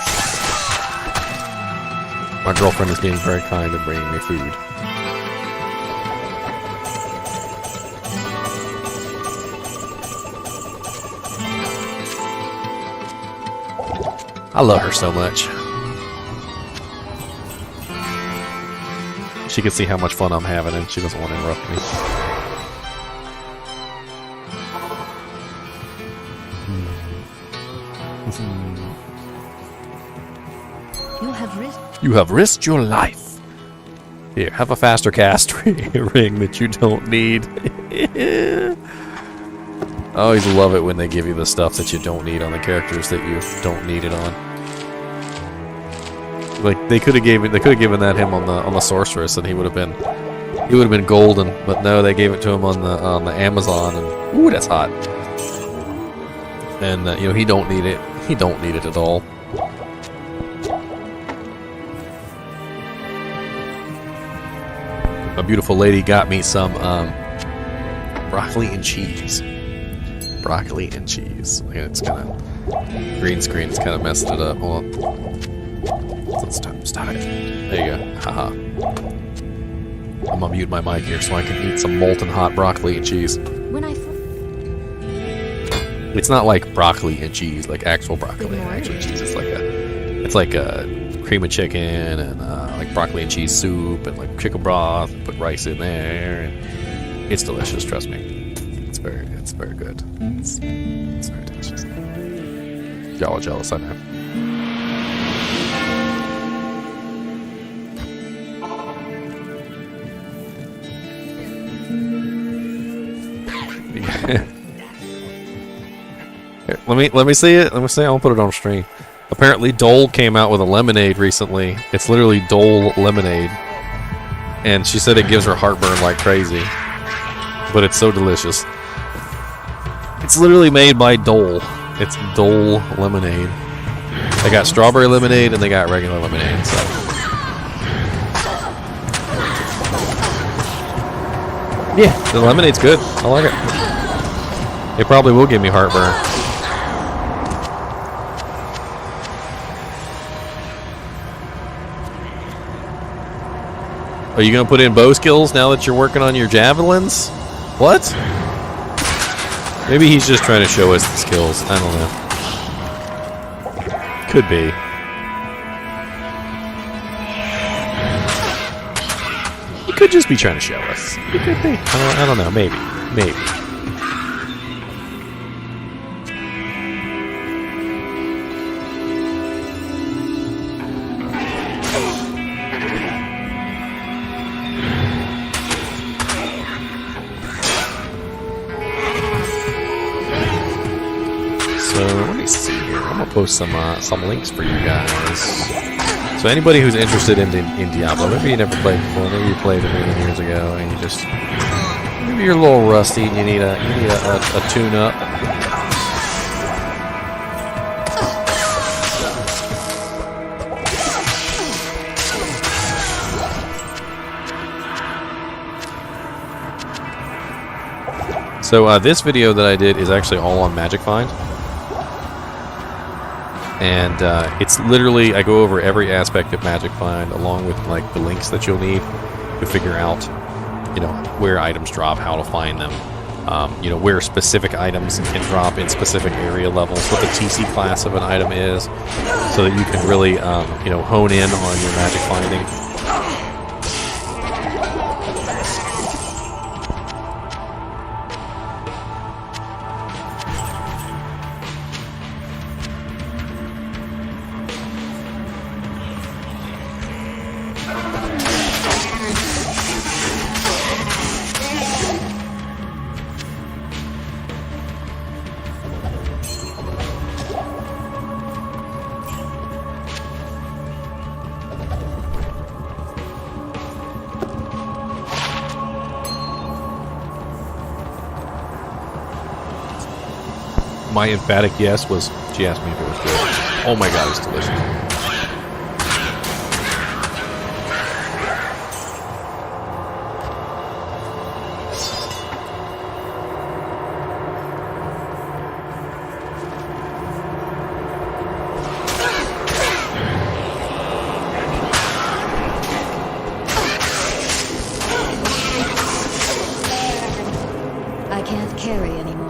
My girlfriend is being very kind and bringing me food. I love her so much. She can see how much fun I'm having and she doesn't want to interrupt me. You have risked your life. Here, have a faster cast ring that you don't need. I always love it when they give you the stuff that you don't need on the characters that you don't need it on. Like they could have given that him on the sorceress, and he would have been golden. But no, they gave it to him on the Amazon, and ooh, that's hot. And you know, he don't need it. He don't need it at all. A beautiful lady got me some broccoli and cheese. Broccoli and cheese. It's kind of green screen. It's kind of messed it up. Hold on. Let's stop it. There you go. Haha. I'm gonna mute my mic here so I can eat some molten hot broccoli and cheese. It's not like broccoli and cheese, like actual broccoli and actual cheese. It's like a cream of chicken and like broccoli and cheese soup and like chicken broth. Put rice in there, and it's delicious. Trust me, it's very good. It's very delicious. Y'all are jealous, I know. Here, let me see it. Let me see. I'll put it on stream. Apparently, Dole came out with a lemonade recently. It's literally Dole lemonade, and she said it gives her heartburn like crazy, but it's so delicious. It's literally made by Dole. It's Dole lemonade. They got strawberry lemonade and they got regular lemonade. So. Yeah, the lemonade's good. I like it. It probably will give me heartburn. Are you going to put in bow skills now that you're working on your javelins? What? Maybe he's just trying to show us the skills. I don't know. Could be. could just be trying to show us. He could be. I don't know. Maybe. Maybe. So let me see here. I'm gonna post some links for you guys. So anybody who's interested in Diablo, maybe you never played before, maybe you played a million years ago, and you just maybe you're a little rusty and you need a tune up. So this video that I did is actually all on Magic Find. And it's literally, I go over every aspect of Magic Find along with like the links that you'll need to figure out, you know, where items drop, how to find them, you know, where specific items can drop in specific area levels, what the TC class of an item is, so that you can really, you know, hone in on your magic finding. My emphatic yes was, she asked me if it was good. Oh my god, it's delicious. I can't carry anymore.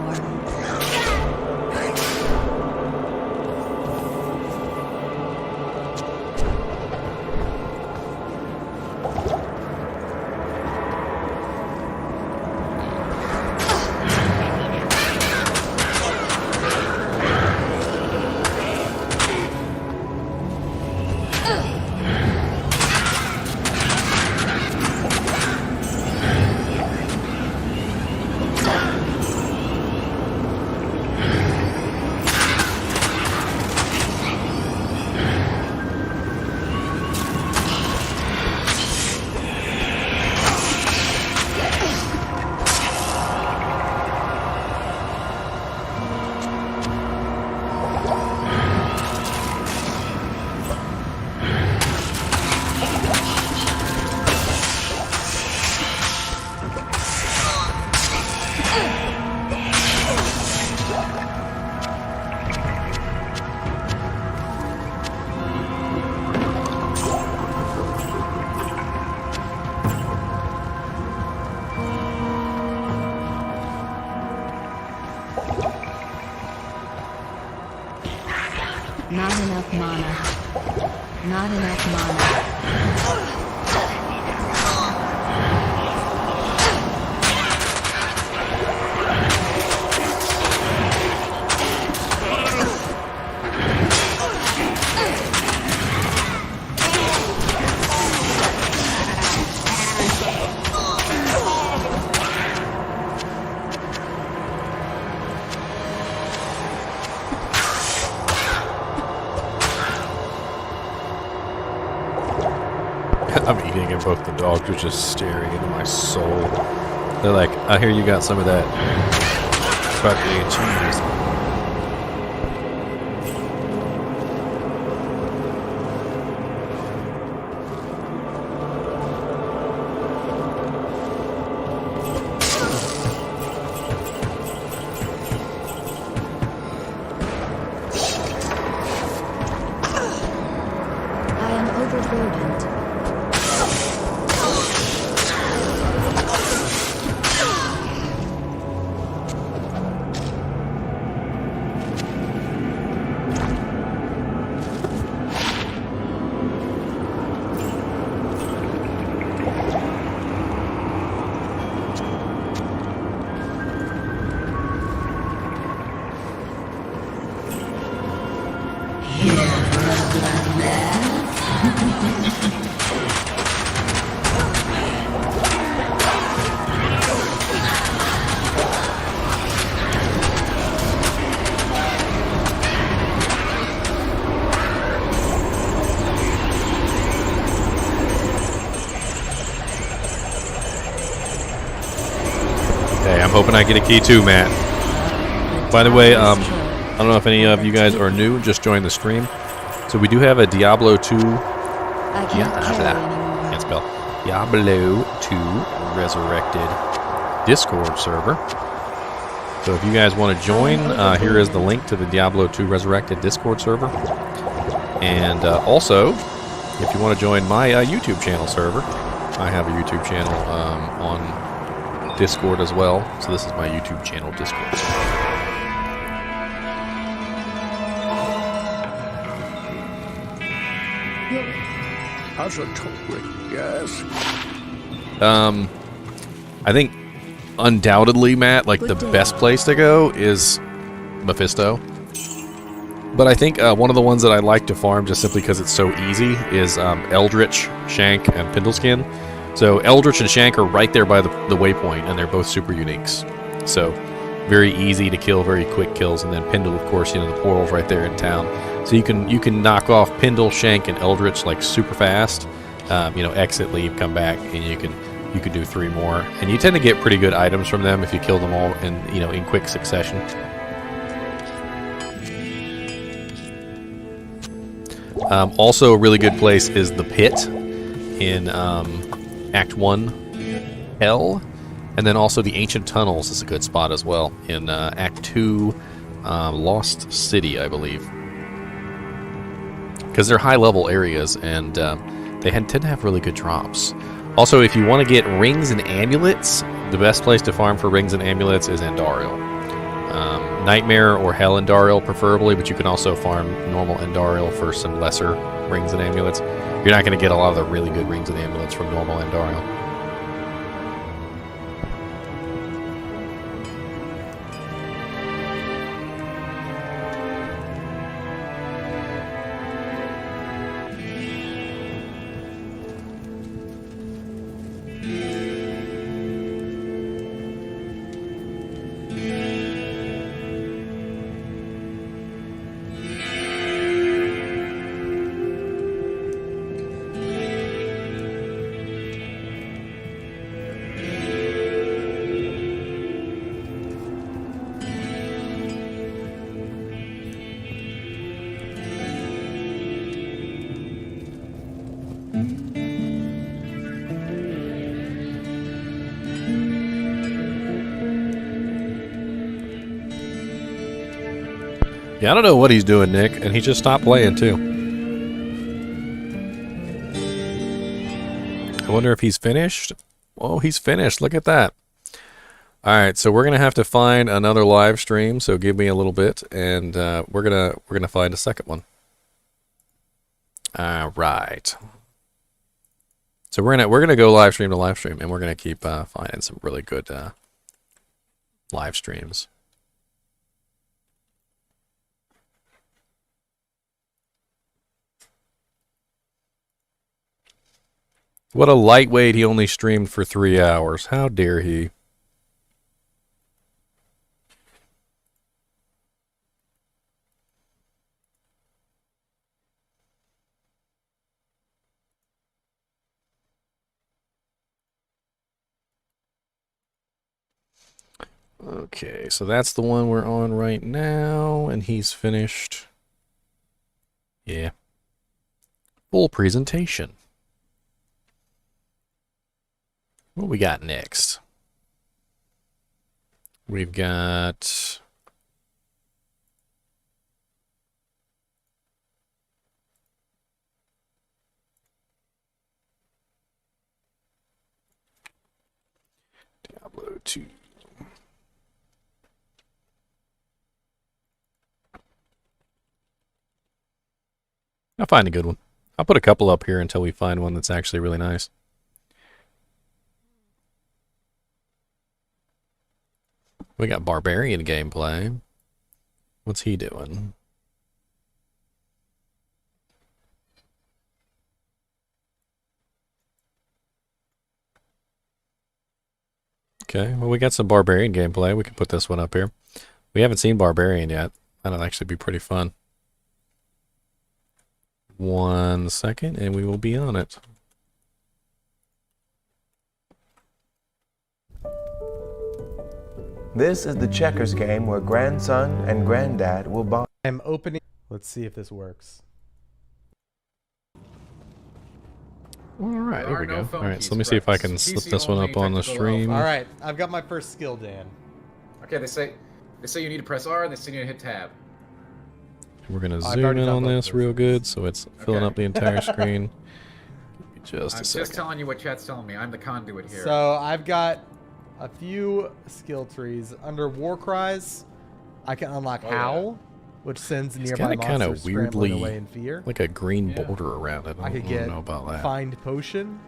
Not enough mana. Not enough mana. I'm eating and both the dogs are just staring into my soul. They're like, I hear you got some of that broccoli and cheese. I am overburdened. Hey, I'm hoping I get a key too, Matt. By the way, I don't know if any of you guys are new, just joined the stream. So we do have a Diablo 2... I can't carry anymore. Can't spell. Diablo 2 Resurrected Discord server. So if you guys want to join, here is the link to the Diablo 2 Resurrected Discord server. And also, if you want to join my YouTube channel server, I have a YouTube channel on Discord as well. So this is my YouTube channel Discord server. How's a totally yes? I think undoubtedly, Matt, like the best place to go is Mephisto. But I think one of the ones that I like to farm just simply because it's so easy is Eldritch, Shank, and Pindleskin. So Eldritch and Shank are right there by the waypoint, and they're both super uniques. So very easy to kill, very quick kills, and then Pindle, of course, you know, the portal's right there in town. So you can knock off Pindle, Shank, and Eldritch like super fast. You know, exit, leave, come back, and you can do 3 more. And you tend to get pretty good items from them if you kill them all in quick succession. Also, a really good place is the Pit in Act 1 Hell, and then also the Ancient Tunnels is a good spot as well in Act 2 Lost City, I believe, because they're high-level areas and they tend to have really good drops. Also, if you want to get rings and amulets, the best place to farm for rings and amulets is Andariel. Nightmare or Hell Andariel preferably, but you can also farm normal Andariel for some lesser rings and amulets. You're not going to get a lot of the really good rings and amulets from normal Andariel. Yeah, I don't know what he's doing, Nick, and he just stopped playing, too. I wonder if he's finished. Oh, he's finished. Look at that. Alright, so we're going to have to find another live stream, so give me a little bit, and we're gonna find a second one. Alright. So we're gonna go live stream to live stream, and we're gonna keep finding some really good live streams. What a lightweight, he only streamed for 3 hours. How dare he? Okay, so that's the one we're on right now, and he's finished. Yeah. Full presentation. What we got next? We've got... Diablo 2. I'll find a good one. I'll put a couple up here until we find one that's actually really nice. We got Barbarian gameplay. What's he doing? Okay, well, we got some Barbarian gameplay. We can put this one up here. We haven't seen Barbarian yet. That'll actually be pretty fun. 1 second, and we will be on it. This is the checkers game where grandson and granddad will bond. I'm opening. Let's see if this works. All right, there we no go. phone All right, keys, so let me see if I can correct. slip PC this one only, up on the technical stream. All right, I've got my first skill, Dan. Okay, they say you need to press R and they say you need to hit tab. We're gonna I've zoom already in on downloaded this this. real good, so it's filling Okay. up the entire screen. Give me just I'm a just second. telling you what chat's telling me. I'm the conduit here. So I've got a few skill trees. Under War Cries, I can unlock Oh, yeah. Howl, which sends It's nearby got a kind of monsters scrambling away weirdly, in fear. like a green Yeah. border around it. I could don't get know about that. Find Potion.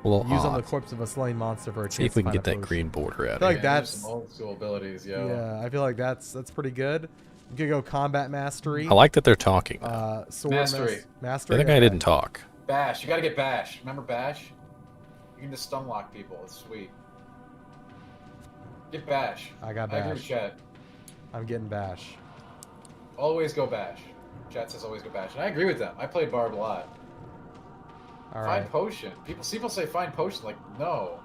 A little Use on the odd. corpse of a slain monster for a See chance if we to can find get a that potion. green border out I of feel here. like that's some old school abilities, yo. yeah. I feel like that's pretty good. You could go Combat Mastery. I like that they're talking. Now. Sword Mastery. Mastery. The other guy didn't talk. Bash. You gotta get Bash. Remember Bash? You can just stun lock people. It's sweet. Get Bash. I got I agree with Bash. chat. I'm getting Bash. Always go Bash. Chat says always go Bash. And I agree with them. I played Barb a lot. All right. Find Potion. People say find Potion. Like, no.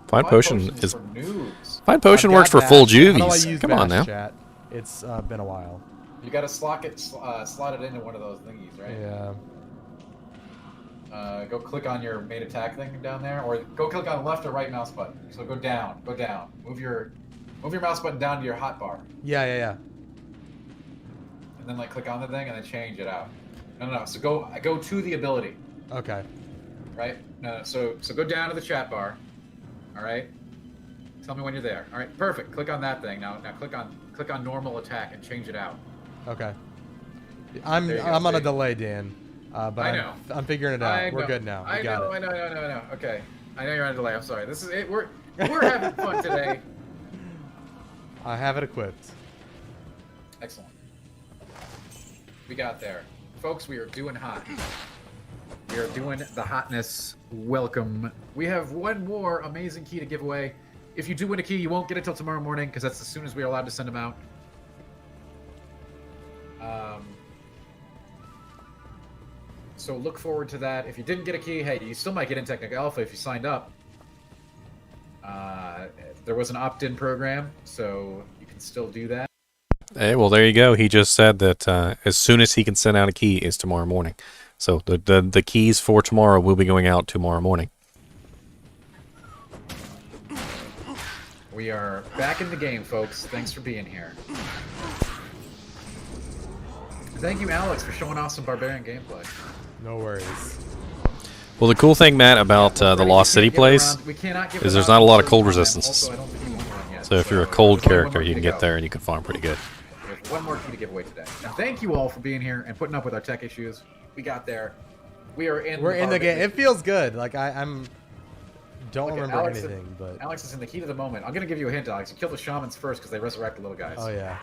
Find Potion is. for noobs. Find Potion I've works got for full Bash. How do I juvies. use Come on Bash, now. Chat? It's been a while. You gotta slot it into one of those thingies, right? Yeah. Go click on your main attack thing down there, or go click on the left or right mouse button. So go down, Move your mouse button down to your hotbar, Yeah. and then like click on the thing and then change it out. No. So go to the ability, Okay. right? No. So go down to the chat bar. All right. Tell me when you're there. All right. Perfect. Click on that thing. Now click on normal attack and change it out. Okay. I'm There you go, on a see? delay, Dan. But I know. I'm figuring it out. I We're know. good now. I We got know. it. I know. Okay. I know you're on a delay. I'm sorry. This is it. We're having fun today. I have it equipped. Excellent. We got there. Folks, we are doing hot. We are doing the hotness. Welcome. We have one more amazing key to give away. If you do win a key, you won't get it till tomorrow morning, because that's as soon as we are allowed to send them out. So look forward to that. If you didn't get a key, hey, you still might get in Technical Alpha if you signed up. There was an opt-in program, so you can still do that. Hey, well, there you go. He just said that as soon as he can send out a key is tomorrow morning. So the keys for tomorrow will be going out tomorrow morning. We are back in the game, folks. Thanks for being here. Thank you, Alex, for showing off some Barbarian gameplay. No worries. Well, the cool thing, Matt, about the Lost City plays is there's not a lot of cold resistance. So if you're a cold character, you can get there and you can farm pretty good. There's one more key to give away today. And thank you all for being here and putting up with our tech issues. We got there. We're in the game. It feels good. Like I'm don't Look at remember Alex anything, but Alex is in the heat of the moment. I'm gonna give you a hint, Alex. You kill the shamans first because they resurrect the little guys. oh yeah.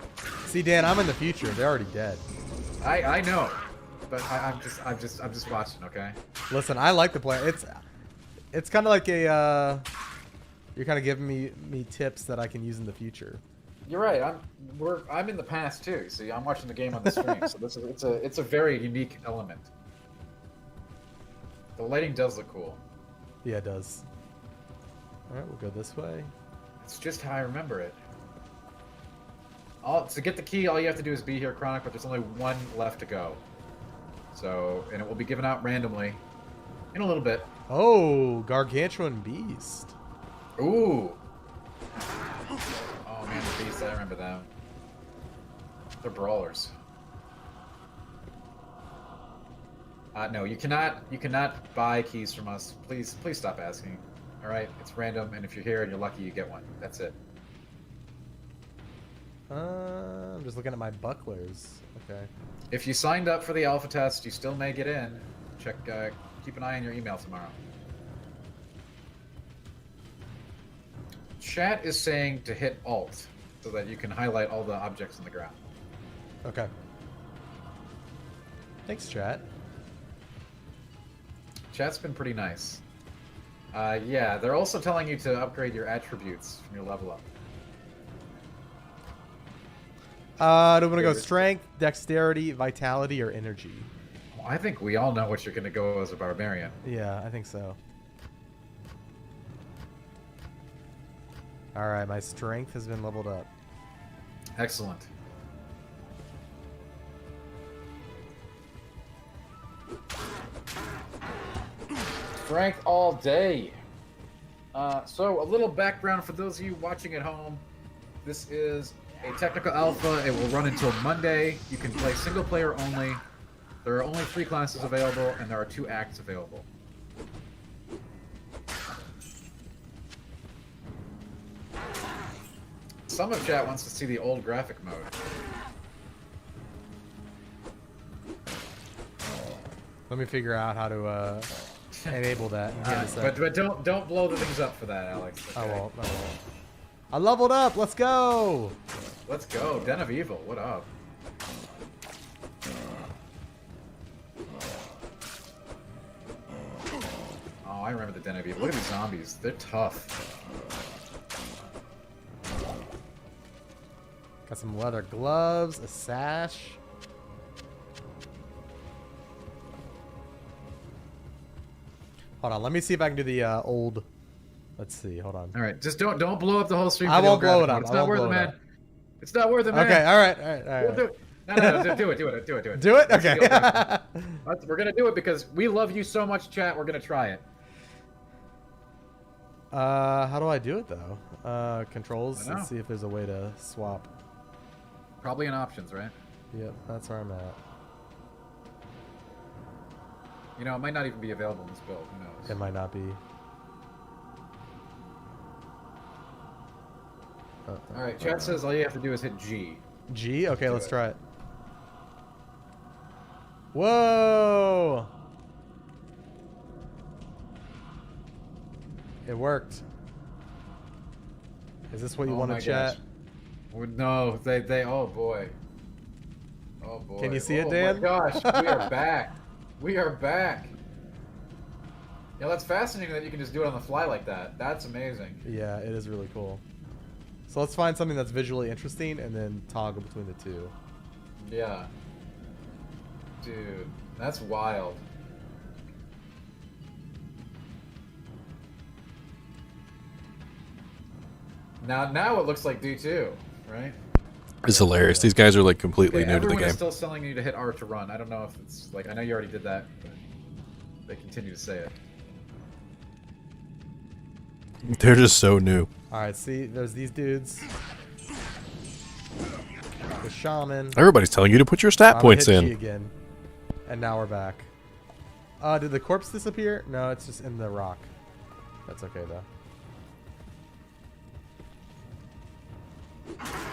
See, Dan, I'm in the future. They're already dead. I know, but I'm just watching. Okay. Listen, I like the play. It's kind of like a you're kind of giving me tips that I can use in the future. You're right. I'm in the past too. See, I'm watching the game on the stream, so it's a very unique element. The lighting does look cool. Yeah, it does. All right, we'll go this way. It's just how I remember it. To get the key, all you have to do is be here, Chronic, but there's only one left to go. So, and it will be given out randomly in a little bit. Oh, Gargantuan Beast. Ooh. Oh man, the Beast, I remember them. They're brawlers. No, you cannot buy keys from us. Please stop asking. All right, it's random, and if you're here and you're lucky, you get one. That's it. I'm just looking at my bucklers. Okay. If you signed up for the alpha test, you still may get in. Check. Keep an eye on your email tomorrow. Chat is saying to hit Alt so that you can highlight all the objects on the ground. Okay. Thanks, chat. Chat's been pretty nice. Yeah, they're also telling you to upgrade your attributes from your level up. Do I want to go strength, dexterity, vitality, or energy? Well, I think we all know what you're going to go as a barbarian. Yeah, I think so. All right, my strength has been leveled up. Excellent. Strength all day. So a little background for those of you watching at home. This is a technical alpha. It will run until Monday. You can play single player only. There are only 3 classes available, and there are 2 acts available. Some of chat wants to see the old graphic mode. Let me figure out how to enable that. But don't blow the things up for that, Alex. Okay? I won't. I leveled up. Let's go. Let's go. Den of Evil. What up? Oh, I remember the Den of Evil. Look at these zombies. They're tough. Got some leather gloves, a sash. Hold on, let me see if I can do the old. Let's see. Hold on. All right, just don't blow up the whole stream. I won't blow it up. It's not worth it, man. It's not worth it, man. Okay. All right. We'll do it. No, do it. Do it. Okay. We're gonna do it because we love you so much, chat. We're gonna try it. How do I do it though? Controls. Let's see if there's a way to swap. Probably in options, right? Yep, that's where I'm at. You know, it might not even be available in this build. Who knows? It might not be. All right, chat says all you have to do is hit G. G? Okay, let's try it. Whoa! It worked. Is this what you want to chat? No, they. Oh boy. Oh boy. Can you see it, Dan? Oh my gosh, we are back. We are back. Yeah, that's fascinating that you can just do it on the fly like that. That's amazing. Yeah, it is really cool. So let's find something that's visually interesting and then toggle between the two. Yeah. Dude, that's wild. Now it looks like D2, right? It's hilarious. These guys are like completely new to the Everyone game. is still telling you to hit R to run. I don't know if it's like, I know you already did that, but they continue to say it. They're just so new. Alright, see, there's these dudes. The shaman. Everybody's telling you to put your stat points hit in. G again. And now we're back. Did the corpse disappear? No, it's just in the rock. That's okay though.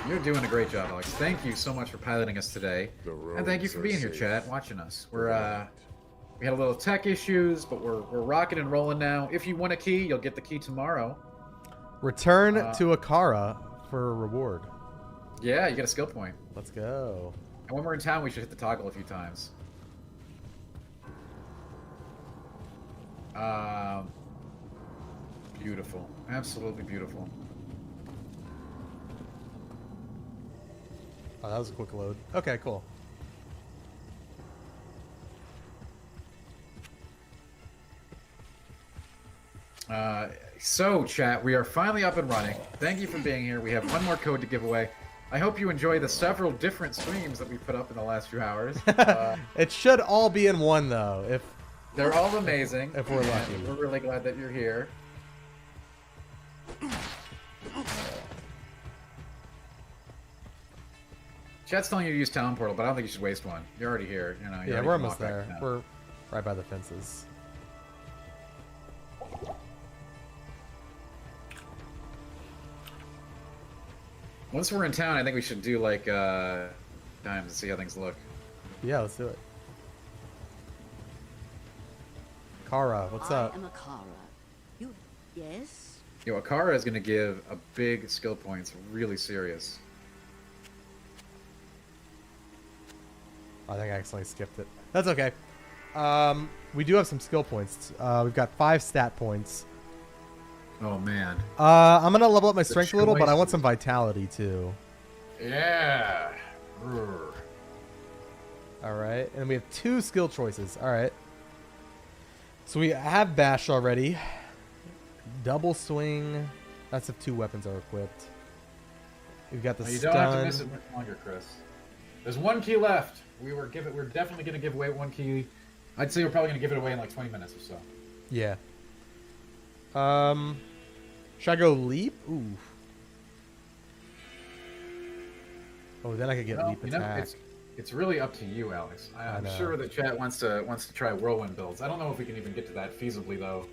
You're doing a great job, Alex. Thank you so much for piloting us today. And thank you for being here, chat, watching us. We had a little tech issues, but we're rocking and rolling now. If you win a key, you'll get the key tomorrow. Return to Akara for a reward. Yeah, you get a skill point. Let's go. And when we're in town, we should hit the toggle a few times. Beautiful. Absolutely beautiful. Oh, that was a quick load. Okay, cool. So, chat, we are finally up and running. Thank you for being here. We have one more code to give away. I hope you enjoy the several different streams that we put up in the last few hours. It should all be in one, though. If they're all amazing. If we're lucky. We're really glad that you're here. Chat's telling you to use Town Portal, but I don't think you should waste one. You're already here. You know. Yeah, we're almost there. We're right by the fences. Once we're in town, I think we should do like times and see how things look. Yeah, let's do it. Kara, what's up? I am Akara. You, yes? Yo, Akara is going to give a big skill points, really serious. I think I accidentally skipped it. That's okay. We do have some skill points. We've got 5 stat points. Oh, man. I'm going to level up my strength a little, but I want some vitality, too. Yeah. All right. And we have 2 skill choices. All right. So we have Bash already. Double swing. That's if 2 weapons are equipped. We've got the Well, you stun. don't have to miss it much longer, Chris. There's 1 key left. We're definitely gonna give away 1 key. I'd say we're probably gonna give it away in like 20 minutes or so. Yeah. Should I go leap? Ooh. Oh, then I could get leap attack. It's really up to you, Alex. I'm sure that chat wants to try whirlwind builds. I don't know if we can even get to that feasibly though.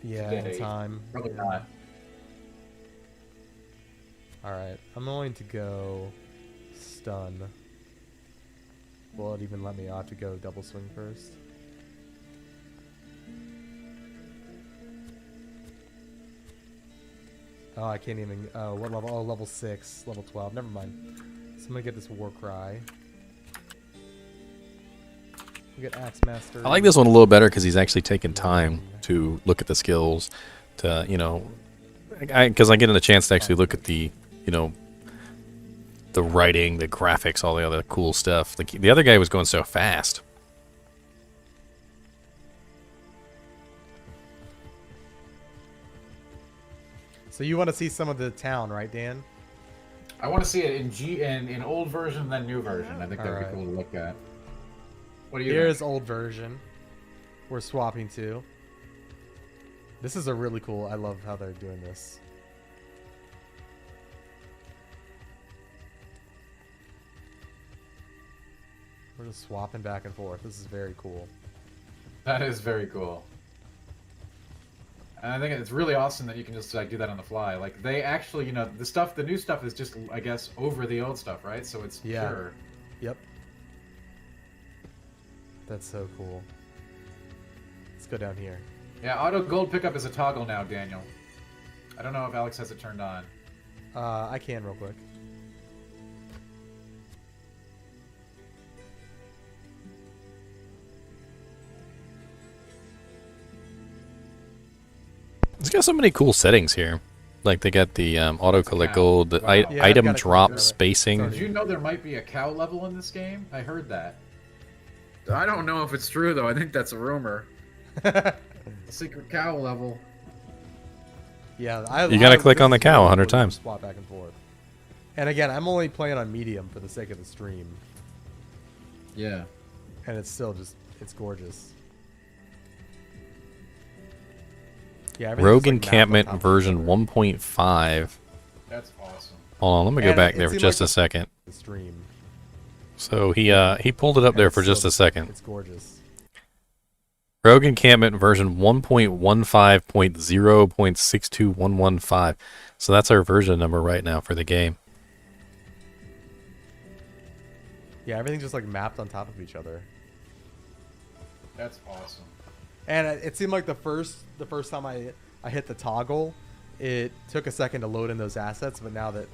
Yeah, today. in time. Probably not. All right, I'm going to go stun. Will it even let me? I'll have to go double swing first. Oh, I can't even. What level? Oh, level 6, level 12. Never mind. So I'm gonna get this war cry. We get axe master. I like this one a little better because he's actually taking time to look at the skills, to because I get a chance to actually look at the the writing, the graphics, all the other cool stuff. Like the other guy was going so fast. So you want to see some of the town, right, Dan? I want to see it in old version, then new version. I think that'd be cool to look at. What do you Here's think? old version. We're swapping to. This is a really cool. I love how they're doing this. We're just swapping back and forth. This is very cool. That is very cool. And I think it's really awesome that you can just like do that on the fly. Like they actually, the new stuff is just, I guess, over the old stuff, right? So it's pure. Yep. That's so cool. Let's go down here. Yeah, auto gold pickup is a toggle now, Daniel. I don't know if Alex has it turned on. I can real quick. It's got so many cool settings here. Like they got the auto collect gold, the item drop spacing. Did you know there might be a cow level in this game? I heard that. I don't know if it's true though. I think that's a rumor. A secret cow level. Yeah, you gotta click on the cow 100 times. Swap back and forth. And again, I'm only playing on medium for the sake of the stream. Yeah. And it's still it's gorgeous. Yeah, Rogue Encampment version 1.5. That's awesome. Hold on, let me go back there for just a second. The stream. So he pulled it up there for just a second. It's gorgeous. Rogue Encampment version 1.15.0.62115. So that's our version number right now for the game. Yeah, everything's just like mapped on top of each other. That's awesome. And it seemed like the first time I hit the toggle, it took a second to load in those assets, but now that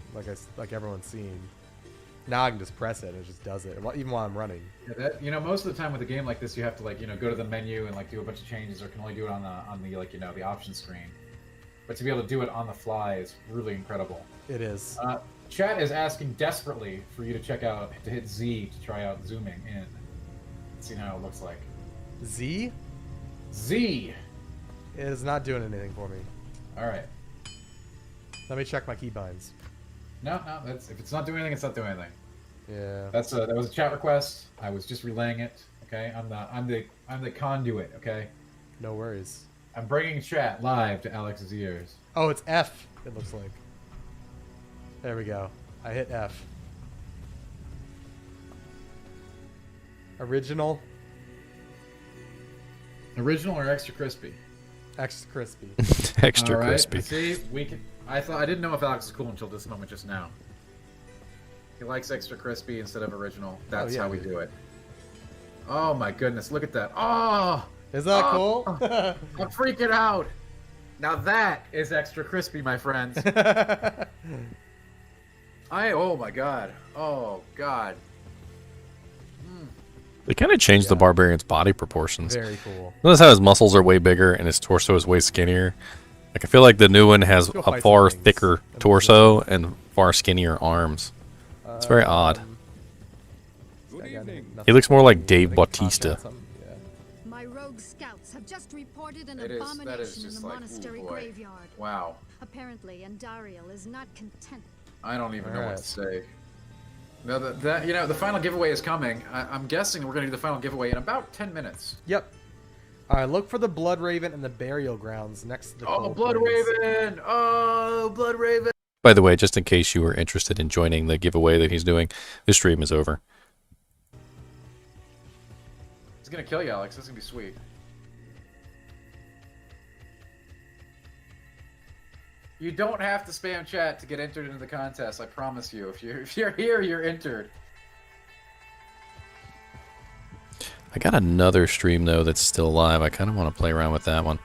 like everyone's seen, now I can just press it and it just does it even while I'm running. Yeah, most of the time with a game like this, you have to go to the menu and do a bunch of changes, or can only do it on the the option screen. But to be able to do it on the fly is really incredible. It is. Chat is asking desperately for you to hit Z to try out zooming in, see how it looks like. Z? Z. It is not doing anything for me. All right. Let me check my keybinds. No. If it's not doing anything, it's not doing anything. Yeah. That was a chat request. I was just relaying it. Okay. I'm the conduit. Okay. No worries. I'm bringing chat live to Alex's ears. Oh, it's F. It looks like. There we go. I hit F. Original. Original or extra crispy? Extra crispy. Extra right. crispy. See, I didn't know if Alex was cool until this moment just now. He likes extra crispy instead of original. That's how we do it. Oh my goodness! Look at that. Oh, is that cool? I'm freaking out. Now that is extra crispy, my friends. Oh my god. Oh god. They kind of changed the Barbarian's body proportions. Very cool. Notice how his muscles are way bigger and his torso is way skinnier. Like I feel like the new one has a far thicker torso and far skinnier arms. It's very odd. He looks more like Dave Bautista. My rogue scouts have just reported committed an That is abomination in just the like, monastery ooh, boy. graveyard. Wow. Apparently, Andariel is not content. I don't even know what Alright. to say. No, you know, the final giveaway is coming. I'm guessing we're gonna do the final giveaway in about 10 minutes. Yep. All right, look for the Blood Raven and the burial grounds next to the. Oh, cold Blood plains. Raven! Oh, Blood Raven! By the way, just in case you were interested in joining the giveaway that he's doing, this stream is over. He's gonna kill you, Alex. This is gonna be sweet. You don't have to spam chat to get entered into the contest. I promise you. If you're here, you're entered. I got another stream, though, that's still live. I kind of want to play around with that one.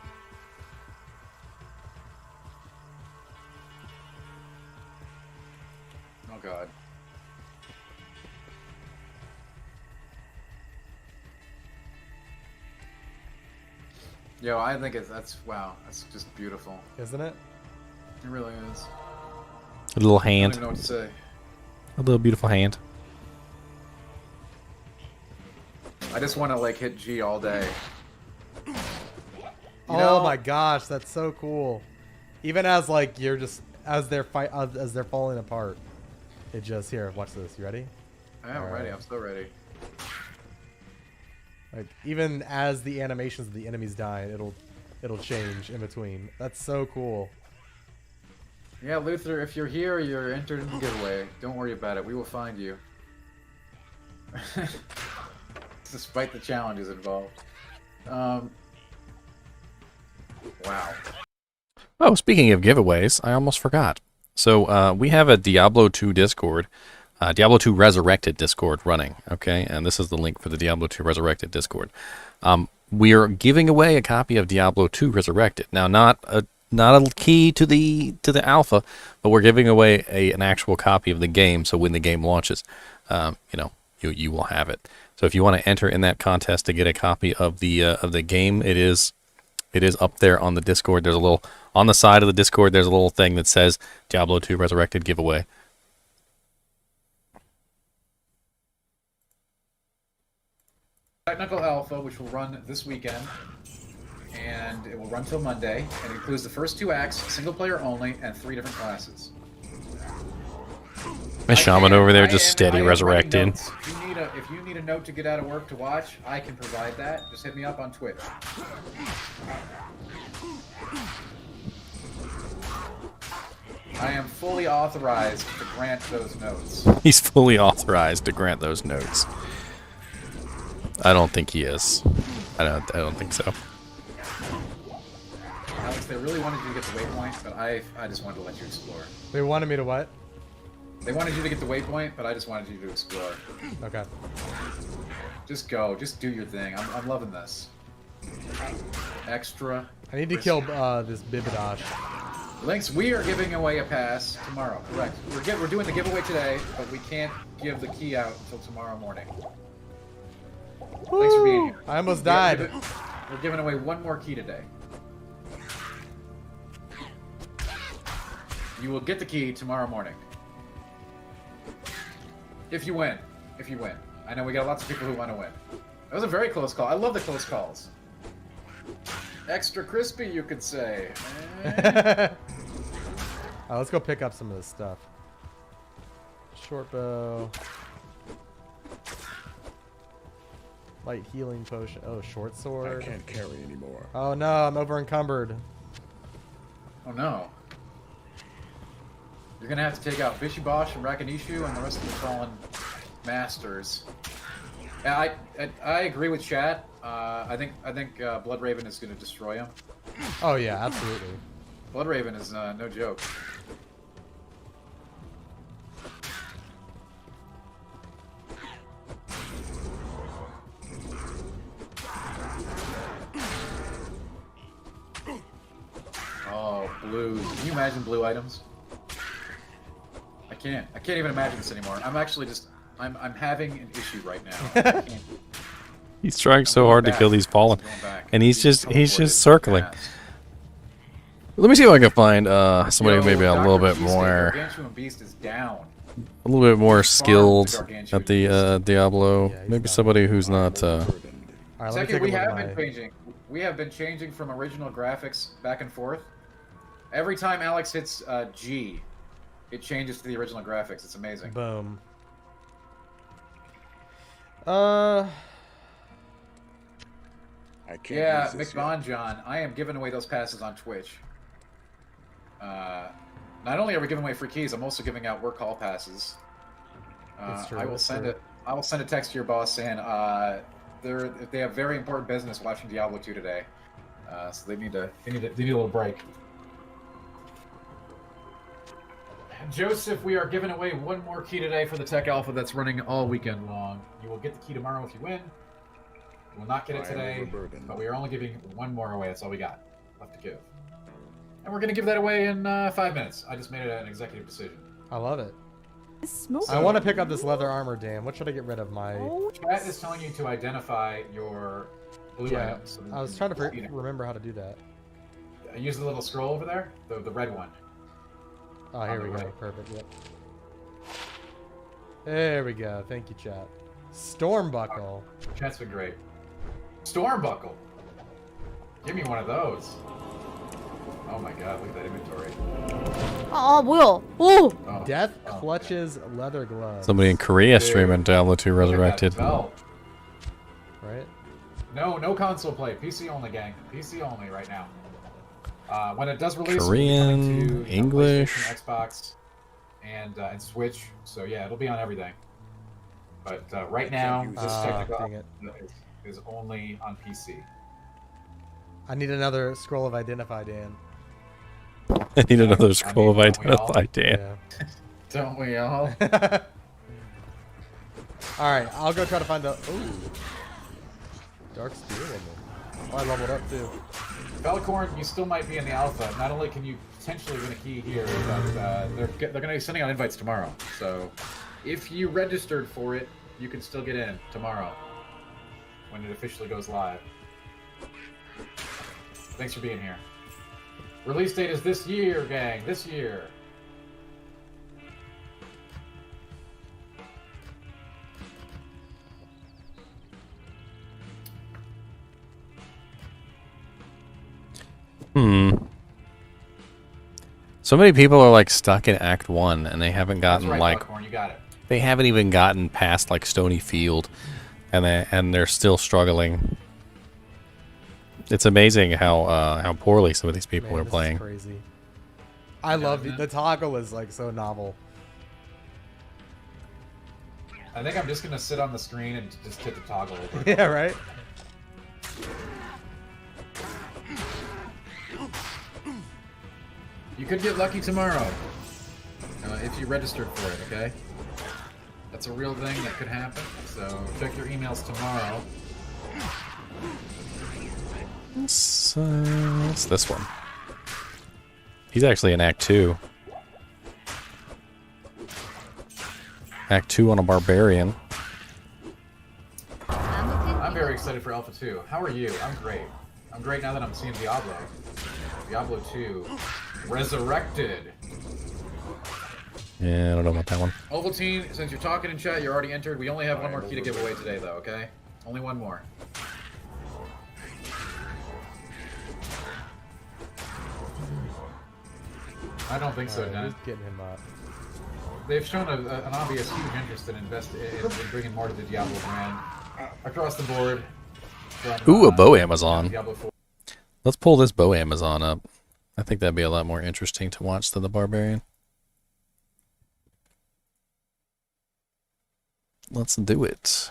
Oh, God. Yo, I think wow. That's just beautiful. Isn't it? It really is. A little I don't hand. even know what to say. A little beautiful hand. I just want to, like, hit G all day. You Oh know- my gosh, that's so cool. Even as like you're just as they're falling apart, it just here. Watch this. You ready? I am ready. I'm so ready. Like even as the animations of the enemies dying, it'll change in between. That's so cool. Yeah, Luther, if you're here, you're entered in the giveaway. Don't worry about it. We will find you. Despite the challenges involved. Wow. Oh, speaking of giveaways, I almost forgot. So we have a Diablo 2 Discord, Diablo 2 Resurrected Discord running, okay? And this is the link for the Diablo 2 Resurrected Discord. We are giving away a copy of Diablo 2 Resurrected. Now, not a key to the alpha, but we're giving away an actual copy of the game. So when the game launches, you will have it. So if you want to enter in that contest to get a copy of the game, it is up there on the Discord. There's a little on the side of the Discord. There's a little thing that says Diablo 2 Resurrected giveaway. Technical Alpha, which will run this weekend, and it will run till Monday, and it includes the first 2 acts, single player only, and 3 different classes. My shaman over there just steady I am resurrecting. writing notes. If you need a note to get out of work to watch, I can provide that. Just hit me up on Twitch. I am fully authorized to grant those notes. He's fully authorized to grant those notes. I don't think he is. I don't think so. Alex, they really wanted you to get the waypoint, but I just wanted to let you explore. They wanted me to what? They wanted you to get the waypoint, but I just wanted you to explore. Okay. Just go. Just do your thing. I'm loving this. Extra. I need to kill this Bibidosh. Links, we are giving away a pass tomorrow. Correct. We're doing the giveaway today, but we can't give the key out until tomorrow morning. Thanks for being here. I almost died. We're giving away 1 more key today. You will get the key tomorrow morning. If you win. If you win. I know we got lots of people who want to win. That was a very close call. I love the close calls. Extra crispy, you could say. Alright, let's go pick up some of this stuff. Short bow. Light healing potion. Oh, short sword. I can't carry anymore. Oh no, I'm over encumbered. Oh no. You're gonna have to take out Bishibosh and Rakanishu and the rest of the fallen masters. Yeah, I agree with chat. I think Blood Raven is gonna destroy him. Oh yeah, absolutely. Blood Raven is no joke. Oh, blues. Can you imagine blue items? I can't. I can't even imagine this anymore. I'm actually just... I'm having an issue right now. I can't. He's trying so hard to kill these fallen, and he's just circling. Let me see if I can find somebody maybe a little bit more, Gargantuan Beast is down. a little bit more skilled at the Diablo. Maybe somebody who's not. Alright, let me Second, take a we look at have my... been changing. we have been changing from original graphics back and forth. Every time Alex hits G, it changes to the original graphics. It's amazing. Boom. I can't Yeah, use this McVon John, I am giving away those passes on Twitch. Not only are we giving away free keys, I'm also giving out work hall passes. I will send it. I will send a text to your boss saying they have very important business watching Diablo 2 today, so they need a little break. Joseph, we are giving away one more key today for the Tech Alpha that's running all weekend long. You will get the key tomorrow if you win. You will not get it today, but we are only giving one more away. That's all we got left to give. And we're going to give that away in 5 minutes. I just made it an executive decision. I love it. Smoke. I want to pick up this leather armor, Dan. What should I get rid of? My... Chat is telling you to identify your blue items. So I was trying to remember how to do that. Use the little scroll over there, the red one. Oh, here we go. Right. Perfect. Yep. There we go. Thank you, chat. Stormbuckle. Chat's been great. Stormbuckle. Give me one of those. Oh my god, look at that inventory. Oh, Will. Ooh. Oh. Death clutches leather gloves. Somebody in Korea streaming Diablo 2 Resurrected. Belt. Right? No console play. PC only, gang. PC only right now. When it does release, Korean, it'll be coming to, English, Xbox, and Switch. So yeah, it'll be on everything. But right now, this technical is only on PC. I need another scroll of identify, Dan. I need another scroll of identify, Dan. Yeah. Don't we all? All right, I'll go try to find the. Ooh, dark spearwoman. Oh, I leveled up too. Belcorn, you still might be in the alpha. Not only can you potentially win a key here, but they're going to be sending out invites tomorrow. So if you registered for it, you can still get in tomorrow when it officially goes live. Thanks for being here. Release date is this year, gang. This year. So many people are like stuck in Act 1 and they haven't gotten That's right, like Buckhorn, you got it. they haven't even gotten past like Stony Field, and they're still struggling. It's amazing how poorly some of these people are playing. This is crazy. I love the toggle is like so novel. I think I'm just gonna sit on the screen and just hit the toggle. Yeah, right. You could get lucky tomorrow if you registered for it. Okay, that's a real thing that could happen. So check your emails tomorrow. What's this one? He's actually in Act 2. Act 2 on a Barbarian. I'm very excited for Alpha 2. How are you? I'm great. I'm great now that I'm seeing Diablo. Diablo 2. Resurrected. Yeah, I don't know about that one. Ovaltine, since you're talking in chat, you're already entered. We only have one more key to give away today, though, okay? Only one more. I don't think so, Dan. Getting him up. They've shown an obvious huge interest in bringing more to the Diablo brand across the board. From, Ooh, a bow Amazon. Diablo 4. Let's pull this bow Amazon up. I think that'd be a lot more interesting to watch than the Barbarian. Let's do it.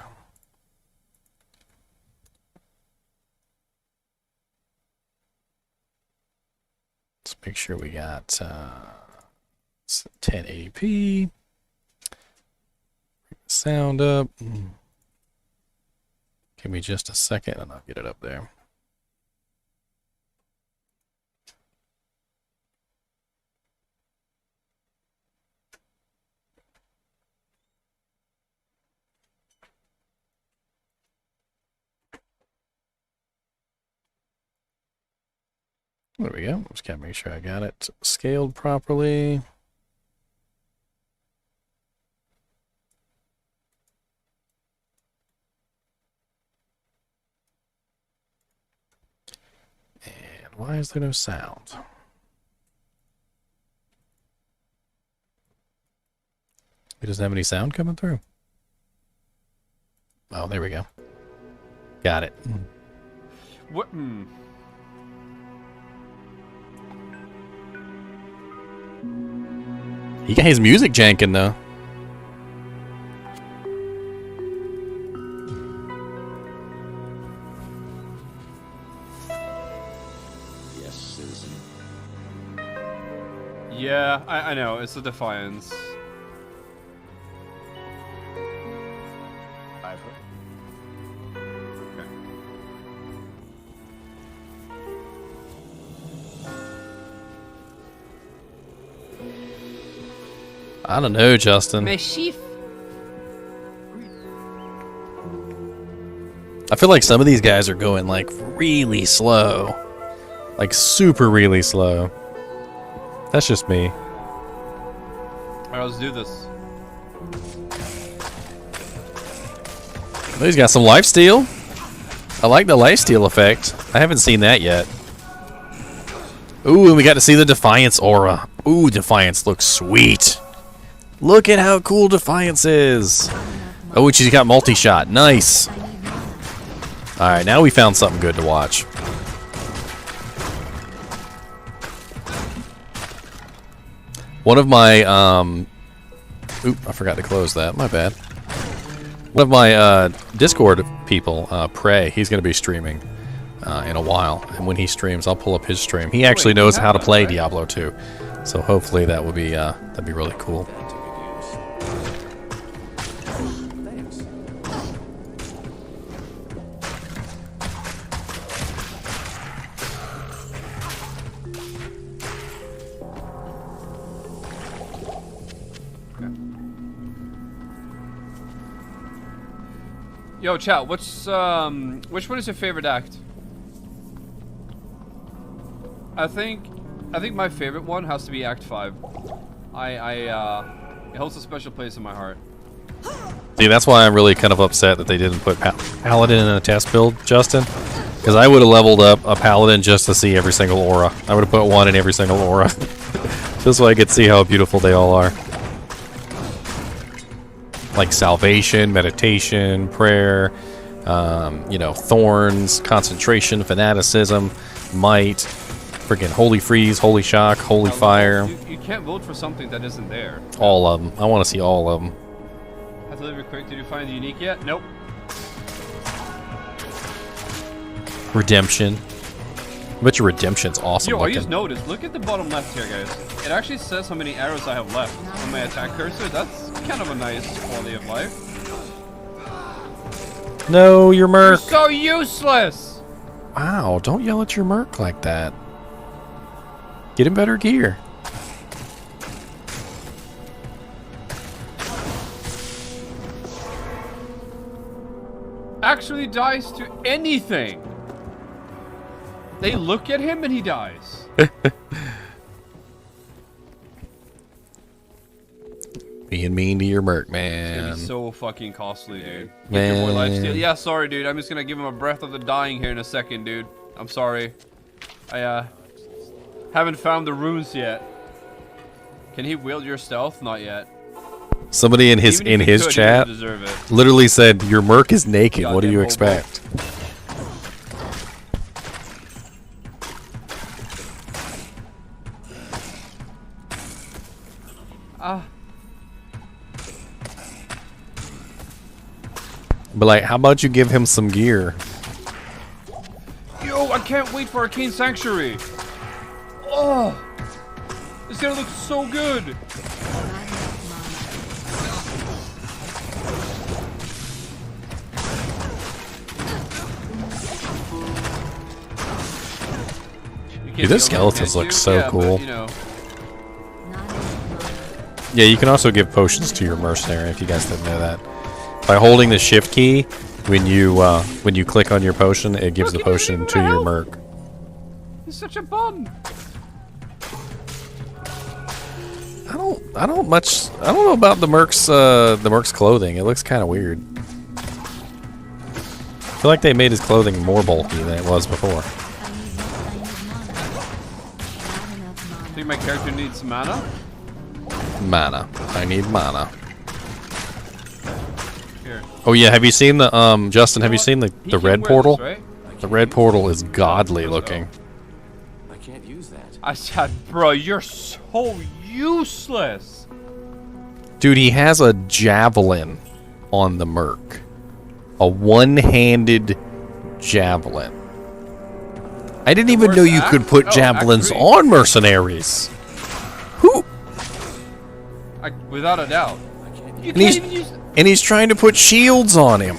Let's make sure we got 1080p. Sound up. Give me just a second and I'll get it up there. There we go. Just gotta make sure I got it scaled properly. Why is there no sound? It doesn't have any sound coming through. Oh, there we go. Got it. What? He got his music janking though. Yes, citizen. Yeah, I know. It's the Defiance. I don't know, Justin. Meschief. I feel like some of these guys are going like really slow. Like super really slow. That's just me. Alright, let's do this. Oh, he's got some lifesteal. I like the lifesteal effect. I haven't seen that yet. Ooh, and we got to see the Defiance aura. Ooh, Defiance looks sweet. Look at how cool Defiance is. Oh, and she's got multi-shot. Nice. Alright, now we found something good to watch. One of my, oop, I forgot to close that. My bad. One of my Discord people, Prey, he's going to be streaming in a while. And when he streams, I'll pull up his stream. He actually knows how to play Diablo 2. So hopefully that will be, that'd be really cool. Yo, chat. Which one is your favorite act? I think my favorite one has to be Act 5. It holds a special place in my heart. See, that's why I'm really kind of upset that they didn't put Paladin in a test build, Justin. Because I would have leveled up a Paladin just to see every single aura. I would have put one in every single aura. Just so I could see how beautiful they all are. Like salvation, meditation, prayer, you know, thorns, concentration, fanaticism, might, freaking holy freeze, holy shock, holy fire. You can't vote for something that isn't there. All of them. I want to see all of them. Have to live quick. Did you find the unique yet? Nope. Redemption. I bet your redemption's awesome. Yo, I just noticed. Look at the bottom left here, guys. It actually says how many arrows I have left on my attack cursor. That's kind of a nice quality of life. No, your merc. You're so useless. Wow, don't yell at your merc like that. Get him better gear. Actually dies to anything. They look at him and he dies. Being mean to your merc, It's man. gonna be so fucking costly, dude. Get Man. your boy lifesteal. Yeah, sorry, dude. I'm just gonna give him a breath of the dying here in a second, dude. I'm sorry. I haven't found the runes yet. Can he wield your stealth? Not yet. Somebody in his Even if he could, he chat doesn't deserve it. literally said, "Your merc is naked. What do Goddamn you hobo. expect?" But like, how about you give him some gear? Yo, I can't wait for Arcane Sanctuary. Oh, it's gonna look so good. Dude, those skeletons look so Yeah, cool. but, you know, Yeah, you can also give potions to your mercenary if you guys didn't know that. By holding the shift key, when you click on your potion, it gives the Look, he doesn't potion even to your help. merc. he's such a bum. I don't know about the merc's clothing. It looks kind of weird. I feel like they made his clothing more bulky than it was before. my character needs mana? Mana. I need mana. Here. Oh yeah, have you seen the Justin? Have you seen the He can red wear portal? this, right? The red portal is godly looking. I can't use that. I said, bro, you're so useless. Dude, he has a javelin on the merc. A one-handed javelin. I didn't even know you could put javelins on mercenaries. Who? Without a doubt. You And can't even use. and he's trying to put shields on him.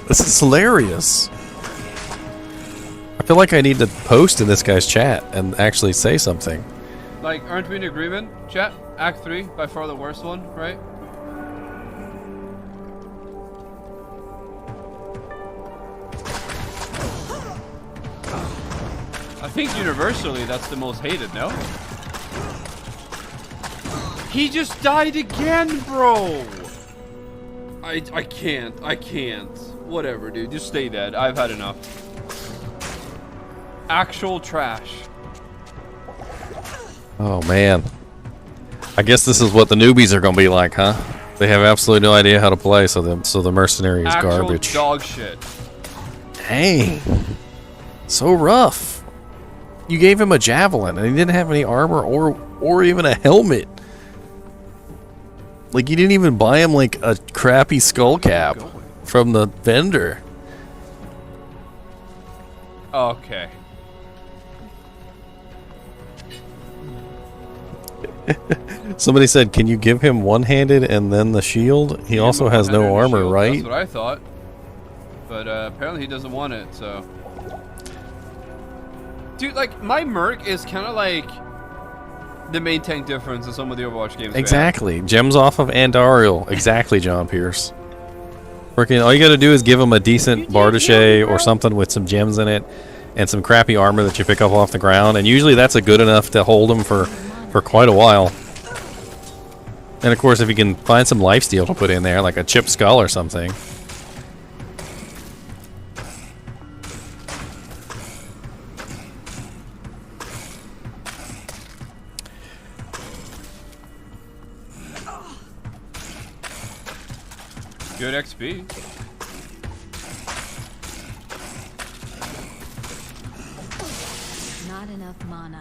This is hilarious. I feel like I need to post in this guy's chat and actually say something. Like, aren't we in agreement, chat? Act 3, by far the worst one, right? I think universally that's the most hated, no? He just died again, bro! I can't. Whatever, dude. Just stay dead. I've had enough. Actual trash. Oh man. I guess this is what the newbies are gonna be like, huh? They have absolutely no idea how to play, so the mercenary is Actual garbage. dog shit. Dang. So rough. You gave him a javelin and he didn't have any armor or even a helmet. Like, you didn't even buy him like a crappy skull cap from the vendor. Okay. Somebody said, can you give him one-handed and then the shield? He also has no armor, right? That's what I thought. But apparently he doesn't want it, so. Dude, like, my merc is kind of like the main tank difference in some of the Overwatch games. Exactly. Gems off of Andariel. Exactly, John Pierce. Freaking, all you gotta do is give him a decent Bardache or something with some gems in it and some crappy armor that you pick up off the ground, and usually that's a good enough to hold him for quite a while. And of course, if you can find some lifesteal to put in there, like a chipped skull or something. Good XP. Not enough mana.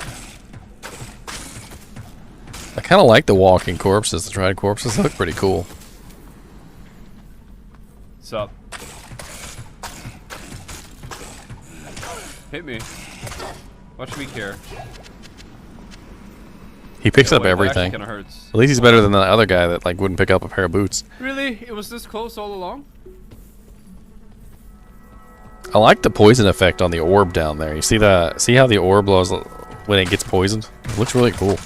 I kind of like the walking corpses, the tried corpses. They look pretty cool. What's up? Hit me. Watch me care. He picks Yeah, up wait, that actually everything. kinda hurts. At least he's better than the other guy that like wouldn't pick up a pair of boots. Really? It was this close all along? I like the poison effect on the orb down there. You see how the orb blows when it gets poisoned? It looks really cool.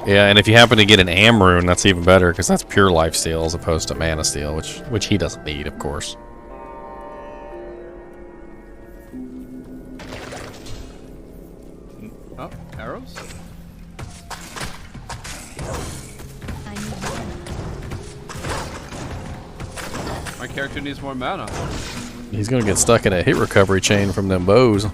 Yeah, and if you happen to get an Am Rune, that's even better, because that's pure life steal as opposed to mana steal, which he doesn't need, of course. Oh, arrows? I need mana. My character needs more mana. He's gonna get stuck in a hit recovery chain from them bows.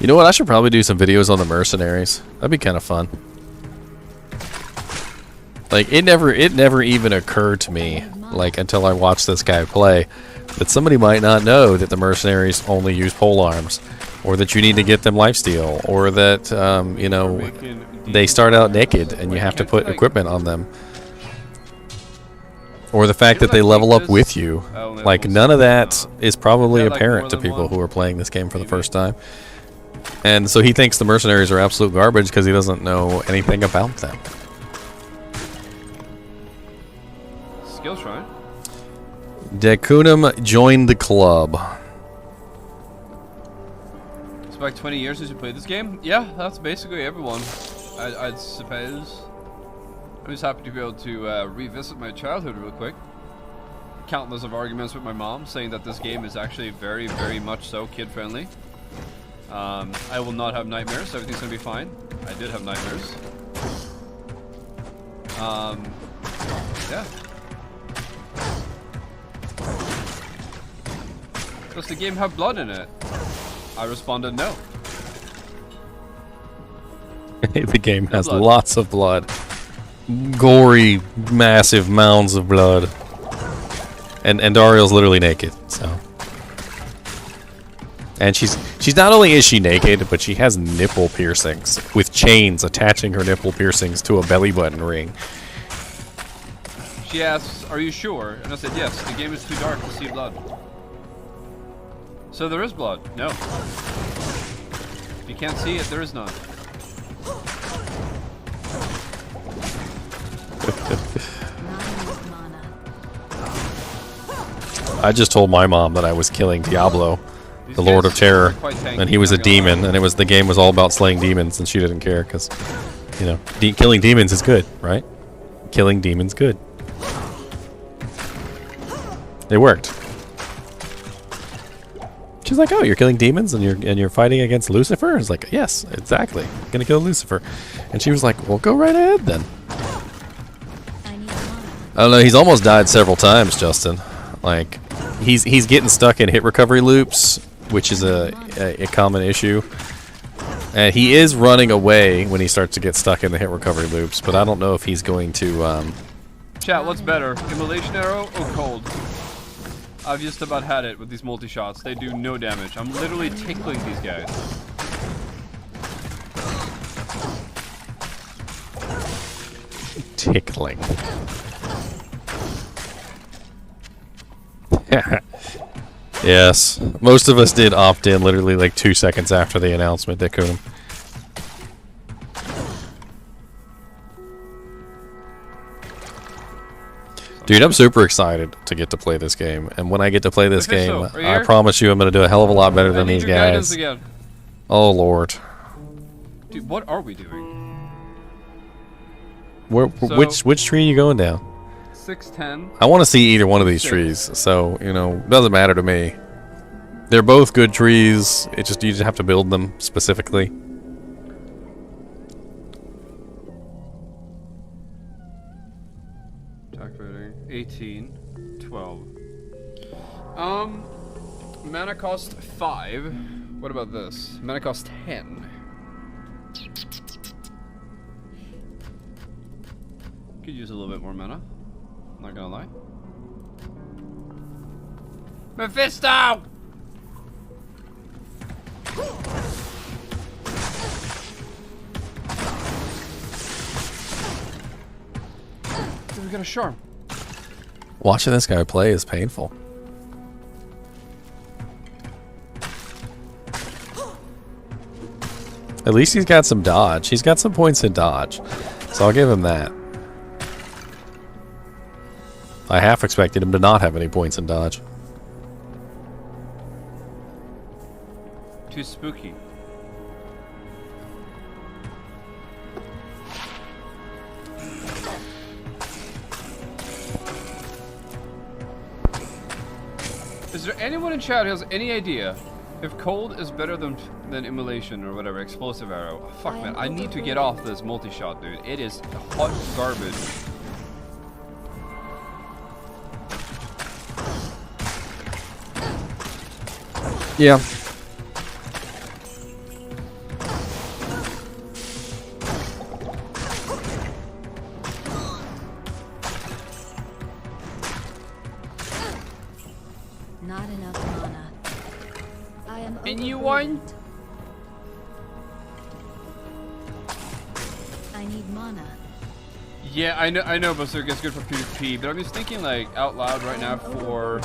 You know what? I should probably do some videos on the mercenaries. That'd be kind of fun. Like, it never even occurred to me, like, until I watched this guy play, that somebody might not know that the mercenaries only use pole arms, or that you need to get them lifesteal, or that, you know, they start out naked and you have to put equipment on them. Or the fact that they level up with you. Like, none of that is probably apparent to people who are playing this game for the first time. And so he thinks the mercenaries are absolute garbage because he doesn't know anything about them. Skill shrine. Dekunum joined the club. It's about 20 years since you played this game? Yeah, that's basically everyone, I'd suppose. I'm just happy to be able to revisit my childhood real quick. countless of arguments with my mom saying that this game is actually very, very much so kid-friendly. I will not have nightmares. Everything's gonna be fine. I did have nightmares. Yeah. Does the game have blood in it? I responded no. The game has blood. lots of blood. Gory, massive mounds of blood. And Duriel's literally naked, so. And she's not only is she naked, but she has nipple piercings with chains attaching her nipple piercings to a belly button ring. She asks, "Are you sure?" And I said, "Yes. The game is too dark to see blood." So there is blood. No. If you can't see it, there is none. I just told my mom that I was killing Diablo, These the Lord guys of Terror, are quite tanky, and he was a not gonna lie. demon, and the game was all about slaying demons, and she didn't care because, you know, killing demons is good, right? Killing demons good. It worked. She's like, "Oh, you're killing demons and you're fighting against Lucifer?" I was like, "Yes, exactly. I'm gonna kill Lucifer." And she was like, "Well, go right ahead then." I don't know. He's almost died several times, Justin. Like, he's getting stuck in hit recovery loops, which is a common issue. And he is running away when he starts to get stuck in the hit recovery loops. But I don't know if he's going to. Chat, what's better, immolation arrow or cold? I've just about had it with these multi-shots. They do no damage. I'm literally tickling these guys. Tickling. Yes, most of us did opt in literally like 2 seconds after the announcement, Dickunum. Dude, I'm super excited to get to play this game, and when I get to play this Okay, game, so, are you I here? promise you I'm going to do a hell of a lot better I than need these your guidance guys. again. Oh lord. Dude, what are we doing? Which tree are you going down? 610. I want to see either one of these trees, so, you know, it doesn't matter to me. They're both good trees, you just have to build them specifically. Attack rating 18, 12. Mana cost 5. What about this? Mana cost 10. Could use a little bit more mana. Not gonna lie. Mephisto! Dude, we got a charm. Watching this guy play is painful. At least he's got some dodge. He's got some points in dodge. So I'll give him that. I half expected him to not have any points in dodge. Too spooky. Is there anyone in chat who has any idea if cold is better than immolation or whatever, explosive arrow? Oh, fuck man, I need to get off this multi-shot, dude. It is hot garbage. Yeah. Not enough mana. I am Anyone? I need mana. Yeah, I know, Berserk is good for PvP, but I'm just thinking like out loud right now for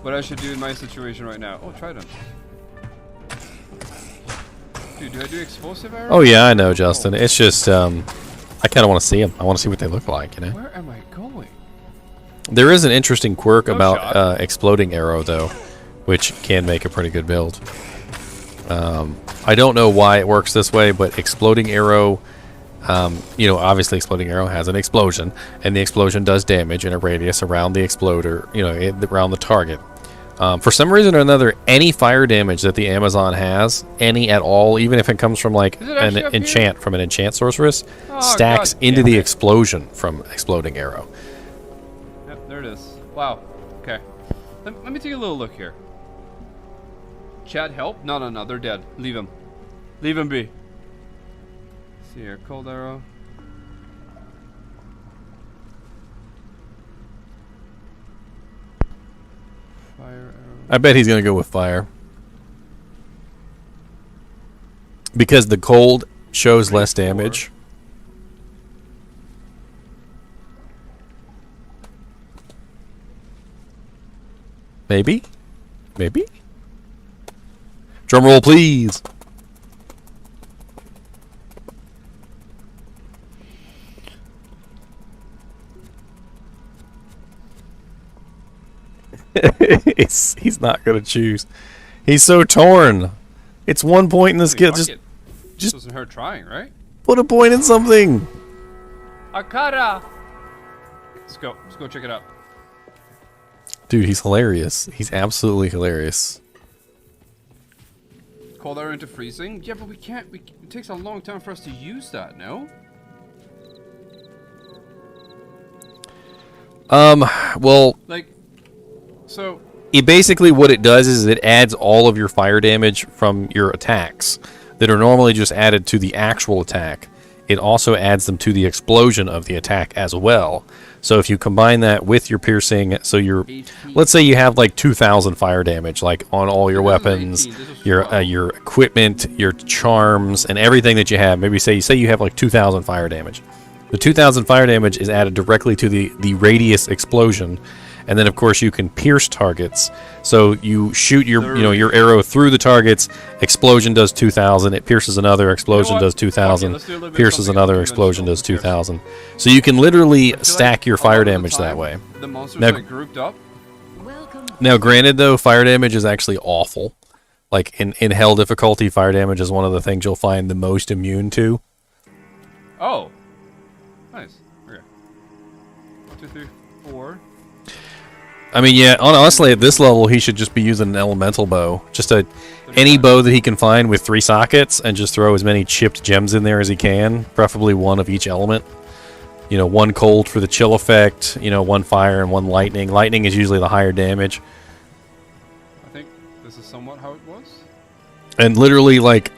what I should do in my situation right now. Oh, Trident. Dude, do I do explosive arrow? Oh yeah, I know, Justin. It's just, I kind of want to see them. I want to see what they look like, you know? Where am I going? There is an interesting quirk No about shot. exploding arrow, though, which can make a pretty good build. I don't know why it works this way, but exploding arrow You know, obviously exploding arrow has an explosion, and the explosion does damage in a radius around the exploder, you know, around the target. For some reason or another, any fire damage that the Amazon has, any at all, even if it comes from like an enchant sorceress, stacks into the explosion from exploding arrow. Yep, there it is. Wow. Okay. Let me take a little look here. Chat, help? No, they're dead. Leave him. Leave him be. See here, cold arrow. Fire arrow. I bet he's gonna go with fire. Because the cold shows less damage. Maybe? Maybe? Drum roll, please! He's not gonna choose. He's so torn. It's 1 point in the skill. Just wasn't her trying, right? put a point in something. Akara. Let's go check it out. Dude, he's hilarious. He's absolutely hilarious. Cold arrow into freezing? Yeah, but we can't. It takes a long time for us to use that. No. Well, like. So basically what it does is it adds all of your fire damage from your attacks that are normally just added to the actual attack. It also adds them to the explosion of the attack as well. So if you combine that with your piercing, so let's say you have like 2,000 fire damage, like on all your weapons, your equipment, your charms, and everything that you have. Maybe say you have like 2,000 fire damage. The 2,000 fire damage is added directly to the radius explosion. And then, of course, you can pierce targets. So you shoot your arrow through the targets. Explosion does 2,000. It pierces another. Explosion does 2,000. Pierces another. Explosion does 2,000. So you can literally stack your fire damage that way. The monsters are grouped up. Now, granted, though, fire damage is actually awful. Like in hell difficulty, fire damage is one of the things you'll find the most immune to. Oh, nice. Okay. 1, 2, 3, 4. I mean, yeah, honestly, at this level, he should just be using an elemental bow. Just any bow that he can find with 3 sockets and just throw as many chipped gems in there as he can, preferably one of each element. You know, 1 cold for the chill effect, 1 fire and 1 lightning. Lightning is usually the higher damage. I think this is somewhat how it was. And literally, like,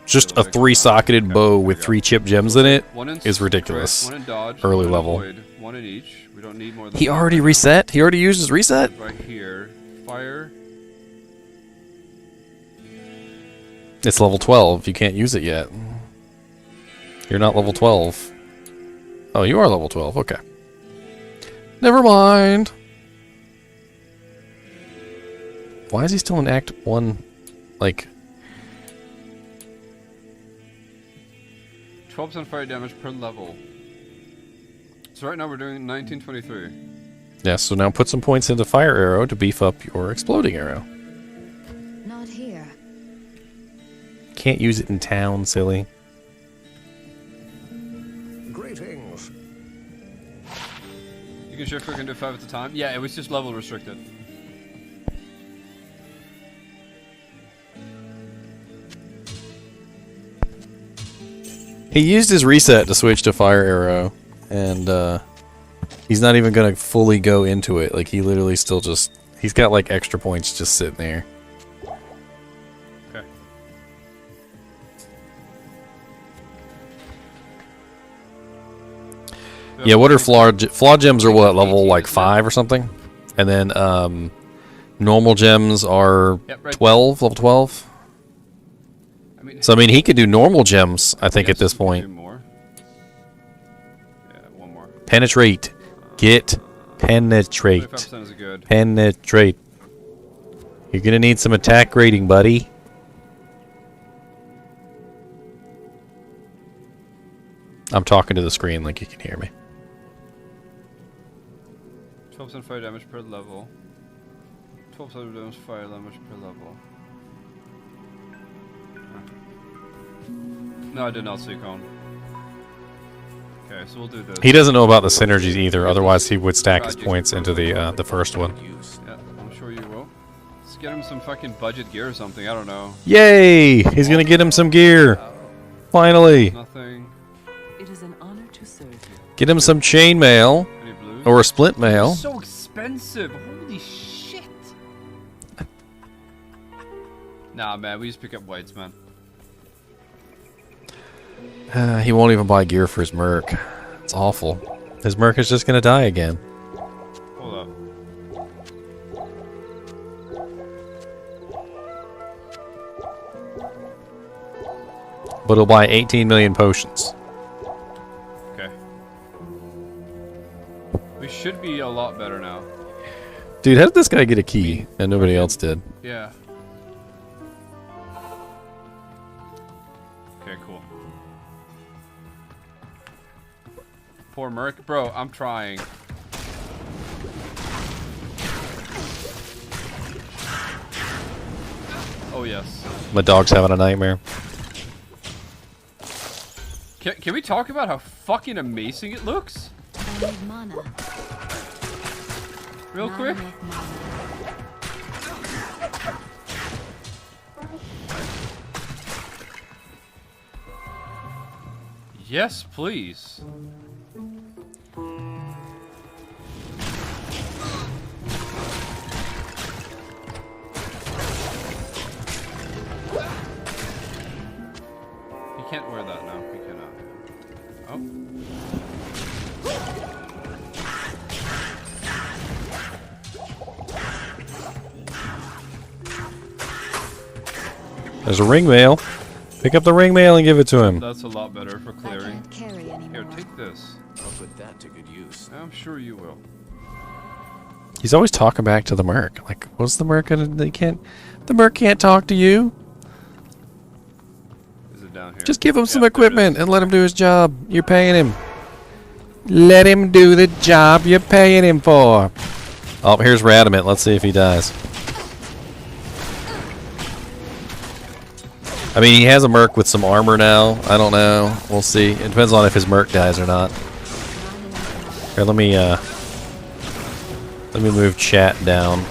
just a 3-socketed bow with 3 chipped gems in it is ridiculous. 1 in dodge, early 1 in level. avoid, 1 in each. We don't need more than He already reset? He already used his reset? Right here. Fire. It's level 12. You can't use it yet. You're not level 12. Oh, you are level 12. Okay. Never mind. Why is he still in Act 1? Like... 12% fire damage per level. So right now we're doing 1923. Yeah, so now put some points into fire arrow to beef up your exploding arrow. Not here. Can't use it in town, silly. Greetings. You can shift quick and do 5 at a time. Yeah, it was just level restricted. He used his reset to switch to fire arrow, and he's not even gonna fully go into it. Like, he literally still he's got like extra points just sitting there. Okay. Yeah, what are flaw gems are what, level like 5 or something? And then normal gems are 12, level 12. So I mean, he could do normal gems, I think, at this point. More. Yeah, 1 more. Penetrate. Get penetrate. 25% is good. Penetrate. You're gonna need some attack rating, buddy. I'm talking to the screen like you can hear me. 12% fire damage per level. 12% damage fire damage per level. No, I did not see cone. Okay, so we'll do this. He doesn't know about the synergies either. Otherwise, he would stack his points into the first one. Yeah, I'm sure you will. Let's get him some fucking budget gear or something. I don't know. Yay! He's gonna get him some gear. Finally. Nothing. It is an honor to serve you. Get him some chainmail Any blues? or a split mail. So expensive. Holy shit. Nah, man, we just pick up whites, man. He won't even buy gear for his merc. It's awful. His merc is just gonna die again. Hold up. But he'll buy 18 million potions. Okay. We should be a lot better now. Dude, how did this guy get a key and nobody else did? Yeah. Okay, cool. Poor Merc. Bro, I'm trying. Oh, yes. My dog's having a nightmare. Can we talk about how fucking amazing it looks? I need mana. Real Not quick? enough mana. Yes, please. He can't wear that now. He cannot. Oh. There's a ring mail. Pick up the ring mail and give it to him. That's a lot better for I clearing. can't carry anymore. Here, take this. I'll put that to good use. I'm sure you will. He's always talking back to the merc. Like, what's the merc gonna? The merc can't talk to you. Is it down here? Just give him some Yeah, there it equipment is. and let him do his job. You're paying him. Let him do the job you're paying him for. Oh, here's Radamant. Let's see if he dies. I mean, he has a merc with some armor now. I don't know. We'll see. It depends on if his merc dies or not. Here, let me move chat down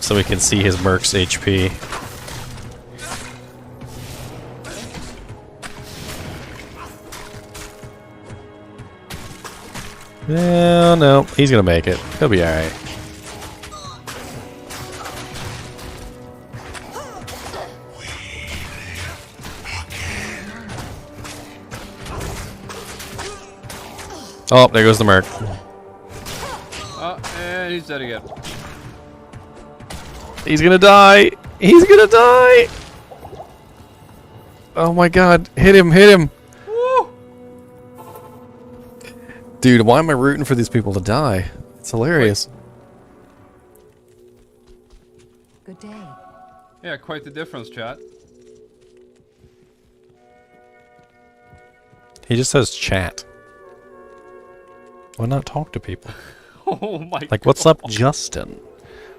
so we can see his merc's HP. No, no, he's gonna make it. He'll be alright. Oh, there goes the merc. Oh, and he's dead again. He's gonna die. He's gonna die. Oh my god. Hit him, hit him. Woo! Dude, why am I rooting for these people to die? It's hilarious. Good day. Yeah, quite the difference, chat. He just says chat. Why not talk to people? Oh my god. Like, what's up, Justin?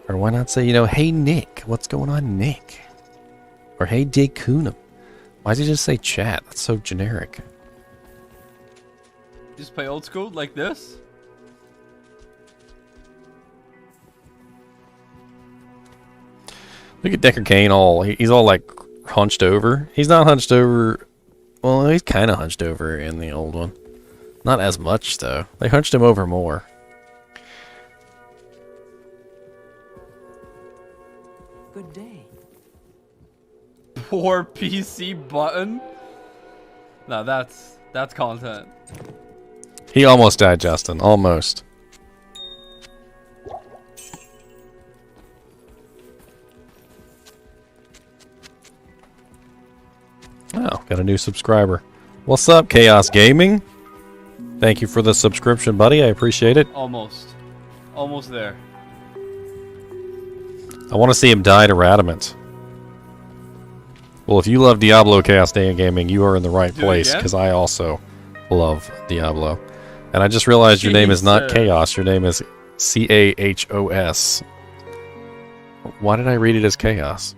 Or why not say, you know, hey, Nick. What's going on, Nick? Or hey, Dakunum. Why does he just say chat? That's so generic. Just play old school like this? Look at Decker Kane he's all like hunched over. He's not hunched over. Well, he's kind of hunched over in the old one. Not as much, though. They hunched him over more. Good day. Poor PC button? No, that's content. He almost died, Justin. Almost. Oh, got a new subscriber. What's up, Chaos Gaming? Thank you for the subscription, buddy. I appreciate it. Almost. Almost there. I want to see him die to Radamant. Well, if you love Diablo Chaos Gaming, you are in the right Do it place, again? because I also love Diablo. And I just realized your name is not Jesus. Chaos. Your name is Chos. Why did I read it as Chaos?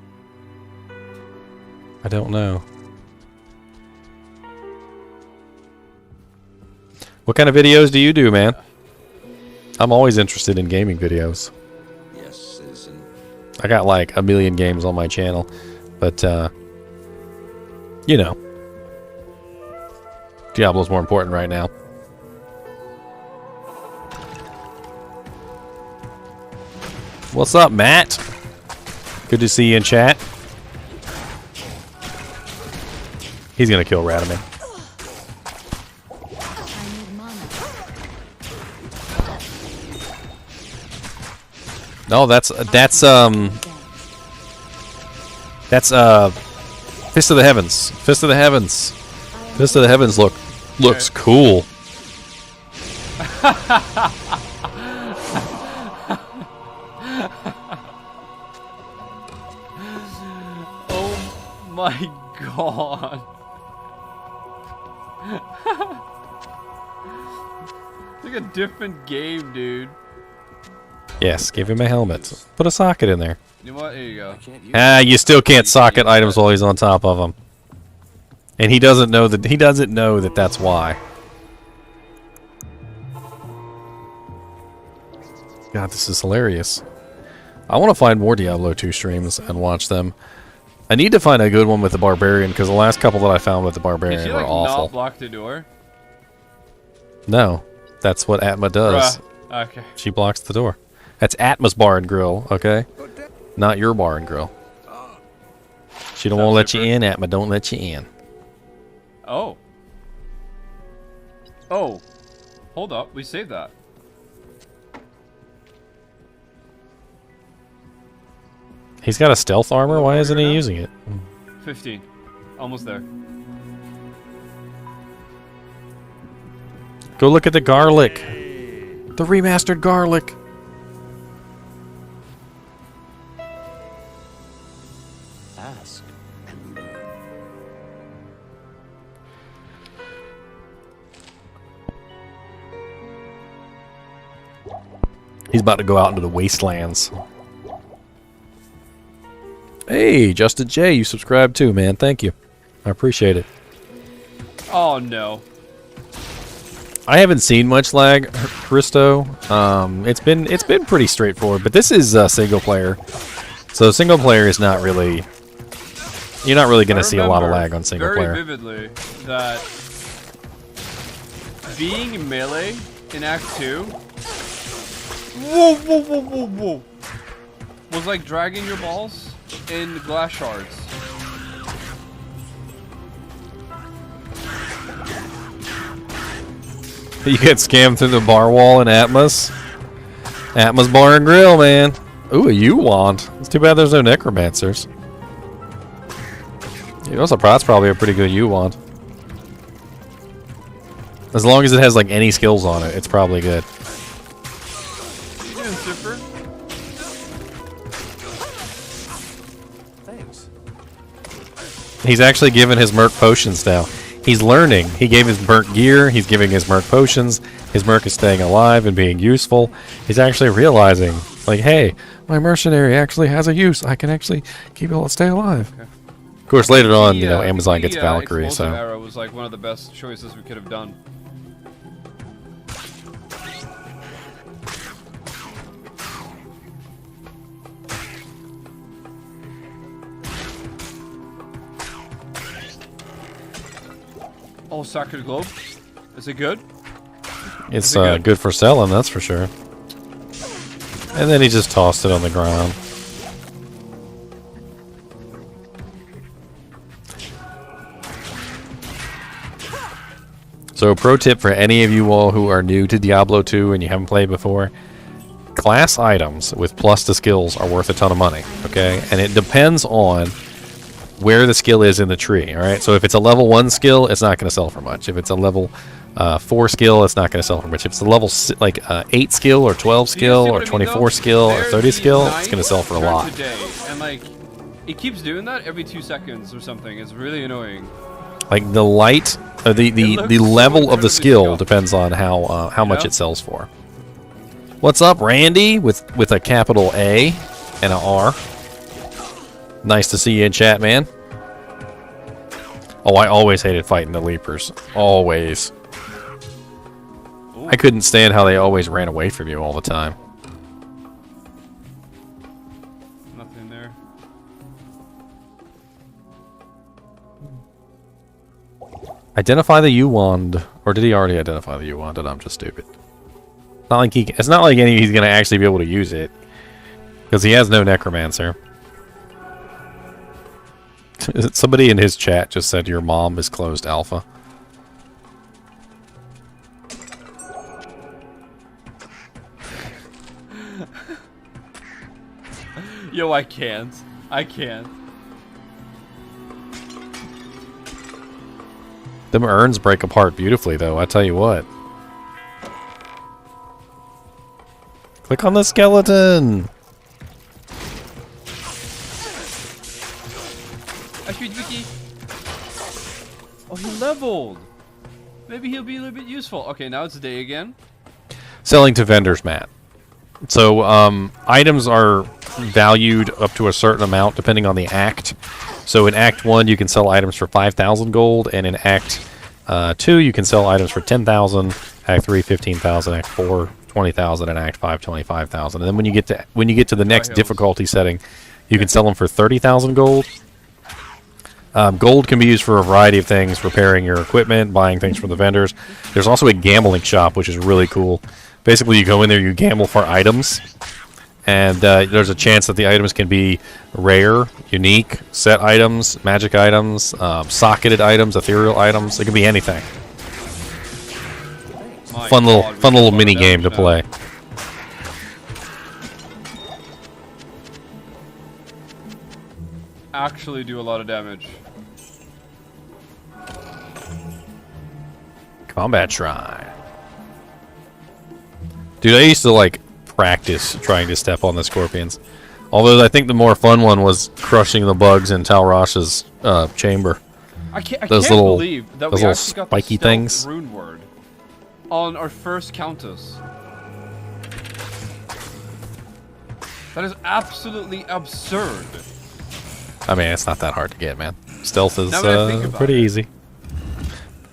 I don't know. What kind of videos do you do, man? I'm always interested in gaming videos. Yes, citizen. I got like 1 million games on my channel, but you know, Diablo's more important right now. What's up, Matt? Good to see you in chat. He's gonna kill Radaman. I need mana. No, that's Fist of the Heavens. Fist of the Heavens. Fist of the Heavens looks cool. Oh my god. It's like a different game, dude. Yes, give him a helmet. Put a socket in there. You know what? Here you go. Ah, you still can't socket items while he's on top of them. And he doesn't know that that's why. God, this is hilarious. I want to find more Diablo 2 streams and watch them. I need to find a good one with the Barbarian, because the last couple that I found with the Barbarian Did she, were like, awful. not block the door? No, that's what Atma does. Bruh. Okay. She blocks the door. That's Atma's bar and grill, okay? Not your bar and grill. She don't want to let you in, Atma. Don't let you in. Oh. Oh. Hold up. We saved that. He's got a stealth armor. Why isn't he using it? 15. Almost there. Go look at the garlic. The remastered garlic. Ask and learn. He's about to go out into the wastelands. Hey, Justin J, you subscribed too, man. Thank you. I appreciate it. Oh no. I haven't seen much lag, Christo. It's been pretty straightforward, but this is single player. So single player is not really. You're not really going to see a lot of lag on single player. Very vividly that being melee in Act 2 was like dragging your balls in glass shards. You get scammed through the bar wall in Atmos. Atmos Bar and Grill, man. Ooh, a U-Wand. It's too bad there's no necromancers. You know, that's probably a pretty good U-Wand. As long as it has like any skills on it, it's probably good. You doing super? Thanks. He's actually given his Merc potions now. He's learning. He gave his Merc gear. He's giving his Merc potions. His Merc is staying alive and being useful. He's actually realizing, like, hey, my mercenary actually has a use. I can actually keep it stay alive. Okay. Of course, later on, you know, Amazon gets Valkyrie, so. Arrow was like one of the best choices we could have done. Oh, Sacred Globe? Is it good? It's good for selling, that's for sure. And then he just tossed it on the ground. So, pro tip for any of you all who are new to Diablo 2 and you haven't played before, class items with plus to skills are worth a ton of money, okay? And it depends on where the skill is in the tree, alright? So if it's a level 1 skill, it's not going to sell for much. If it's a level 4 skill, it's not going to sell for much. If it's a level 8 skill or 12 skill or 24 skill or 30 skill, it's going to sell for a lot. And like, it keeps doing that every 2 seconds or something. It's really annoying. Like the light, the level of the skill depends on how much it sells for. What's up, Randy? With a capital A and a R. Nice to see you in chat, man. Oh, I always hated fighting the Leapers. Always. I couldn't stand how they always ran away from you all the time. Nothing there. Identify the U-wand. Or did he already identify the U-wand and I'm just stupid? Not like it's not like he's going to actually be able to use it. Because he has no necromancer. Somebody in his chat just said your mom is closed alpha. Yo, I can't. I can't. Them urns break apart beautifully, though. I tell you what. Click on the skeleton. I shoot Vicky. Oh, he leveled. Maybe he'll be a little bit useful. Okay, now it's day again. Selling to vendors, Matt. So, items are valued up to a certain amount depending on the act. So in Act 1, you can sell items for 5,000 gold, and in Act 2, you can sell items for 10,000. Act 3, 15,000. Act 4, 20,000, and Act 5, 25,000. And then when you get to the next difficulty setting, you can sell them for 30,000 gold. Gold can be used for a variety of things: repairing your equipment, buying things from the vendors. There's also a gambling shop, which is really cool. Basically, you go in there, you gamble for items, and there's a chance that the items can be rare, unique, set items, magic items, socketed items, ethereal items. It can be anything. Fun little mini game to play. Actually do a lot of damage. Combat Shrine. Dude, I used to like practice trying to step on the scorpions. Although I think the more fun one was crushing the bugs in Talrash's chamber. I can't little, believe that those we little actually got spiky the stealth things. rune word on our first countess. That is absolutely absurd. I mean, it's not that hard to get, man. Stealth is it. pretty easy.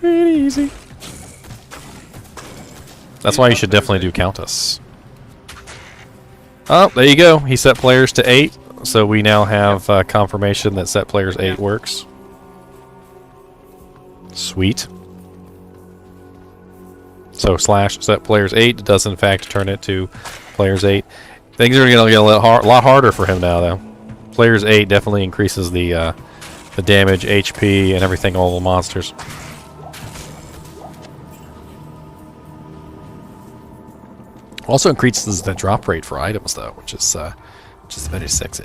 Pretty easy. That's why you should definitely do Countess. Oh, there you go. He set players to 8, so we now have confirmation that set players 8 works. Sweet. So / set players 8 does in fact turn it to players 8. Things are going to get a lot harder for him now, though. Players 8 definitely increases the damage, HP, and everything, all the monsters. Also increases the drop rate for items, though, which is very sexy.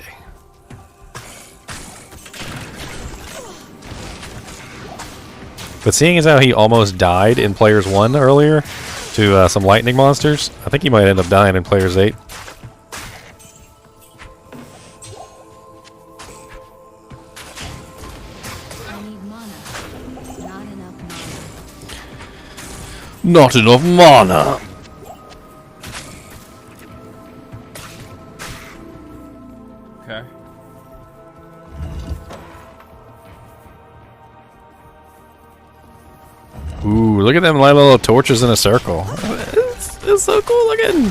But seeing as how he almost died in Players 1 earlier to some lightning monsters, I think he might end up dying in Players 8. Not enough mana. Okay. Ooh, look at them little torches in a circle. It's so cool looking.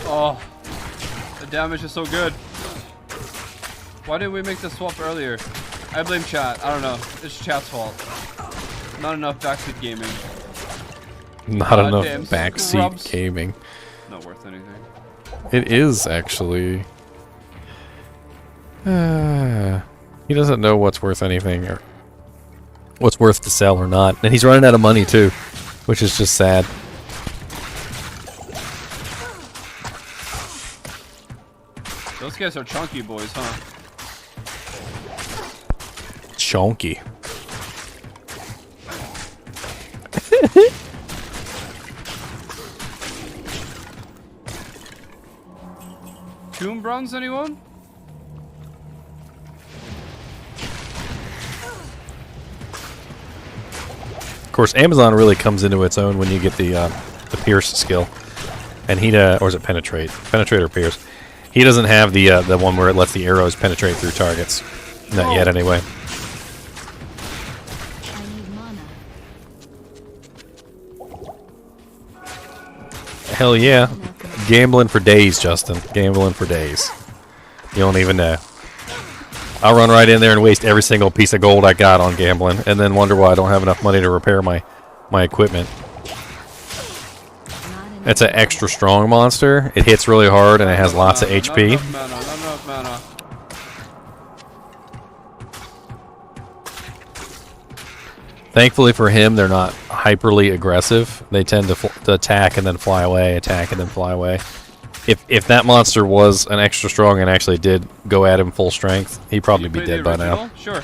Oh, the damage is so good. Why didn't we make the swap earlier? I blame chat. I don't know. It's chat's fault. Not enough backseat gaming. Not enough backseat gaming. Not worth anything. It is actually. He doesn't know what's worth anything or what's worth to sell or not, and he's running out of money too, which is just sad. Those guys are chunky boys, huh? Chunky. Tomb bronze, anyone? Of course, Amazon really comes into its own when you get the pierce skill, and he or is it penetrate? Penetrate or pierce? He doesn't have the one where it lets the arrows penetrate through targets. Not yet, anyway. Hell yeah. Gambling for days, Justin. Gambling for days. You don't even know. I'll run right in there and waste every single piece of gold I got on gambling, and then wonder why I don't have enough money to repair my equipment. It's an extra strong monster. It hits really hard, and it has lots of HP. Not enough mana. Thankfully for him, they're not hyperly aggressive. They tend to attack and then fly away, attack and then fly away. If that monster was an extra strong and actually did go at him full strength, he'd probably be dead by now. Sure.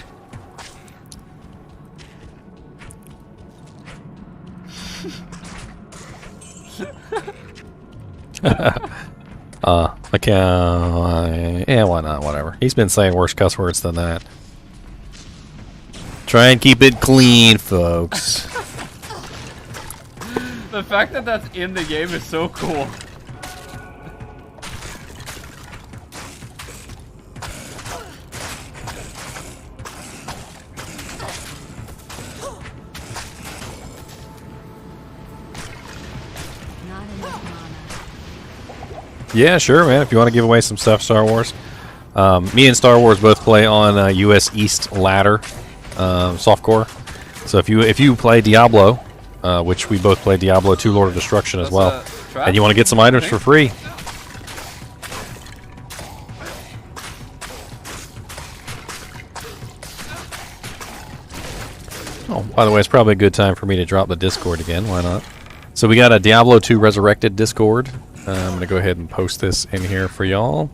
Yeah, why not? Whatever. He's been saying worse cuss words than that. Try and keep it clean, folks. The fact that that's in the game is so cool. Yeah, sure, man. If you want to give away some stuff, Star Wars. Me and Star Wars both play on US East ladder softcore. So if you play Diablo, which we both play Diablo 2 Lord of Destruction as well, and you want to get some items for free. Oh, by the way, it's probably a good time for me to drop the Discord again. Why not? So we got a Diablo 2 Resurrected Discord. I'm going to go ahead and post this in here for y'all.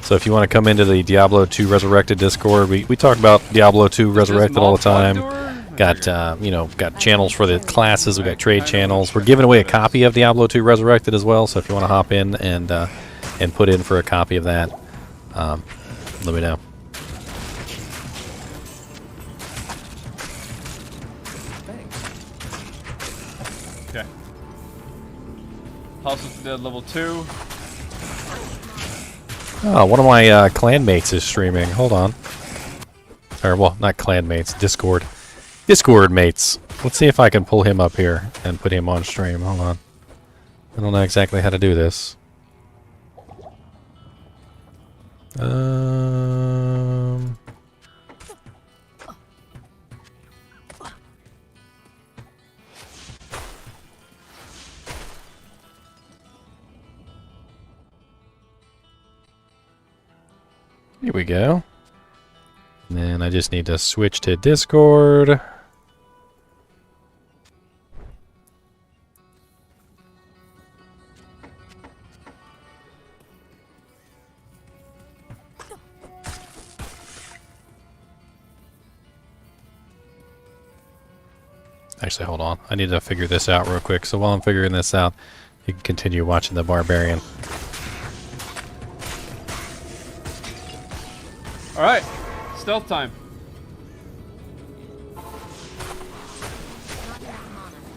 So if you want to come into the Diablo 2 Resurrected Discord, we talk about Diablo 2 Resurrected all the time. Got got channels for the classes. We got trade channels. We're giving away a copy of Diablo 2 Resurrected as well. So if you want to hop in and put in for a copy of that, let me know. Okay. House of the Dead level 2. Oh, one of my clanmates is streaming. Hold on. Or, well, not clanmates. Discord. Discord mates. Let's see if I can pull him up here and put him on stream. Hold on. I don't know exactly how to do this. Here we go. And then I just need to switch to Discord. Actually, hold on. I need to figure this out real quick. So while I'm figuring this out, you can continue watching the Barbarian. Alright, stealth time.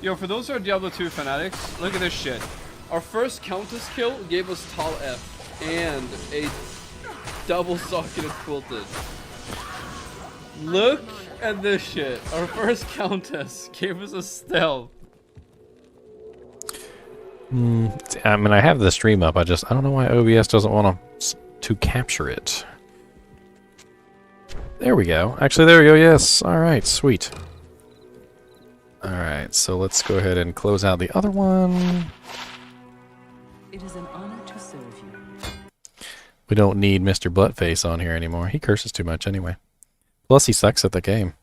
Yo, for those who are Diablo 2 fanatics, look at this shit. Our first Countess kill gave us tall F and a double socketed quilted. Look at this shit. Our first Countess gave us a stealth. I mean, I have the stream up. I don't know why OBS doesn't want to capture it. There we go. Actually, there we go. Yes. All right. Sweet. All right. So let's go ahead and close out the other one. It is an honor to serve you. We don't need Mr. Buttface on here anymore. He curses too much anyway. Plus, he sucks at the game.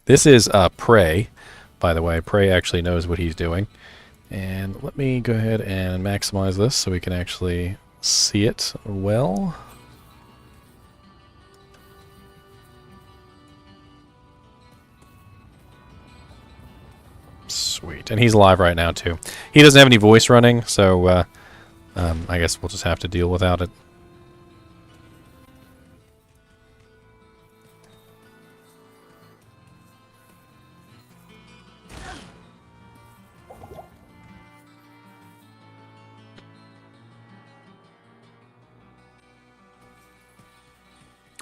This is Prey, by the way. Prey actually knows what he's doing. And let me go ahead and maximize this so we can actually see it well. Sweet. And he's live right now, too. He doesn't have any voice running, so I guess we'll just have to deal without it.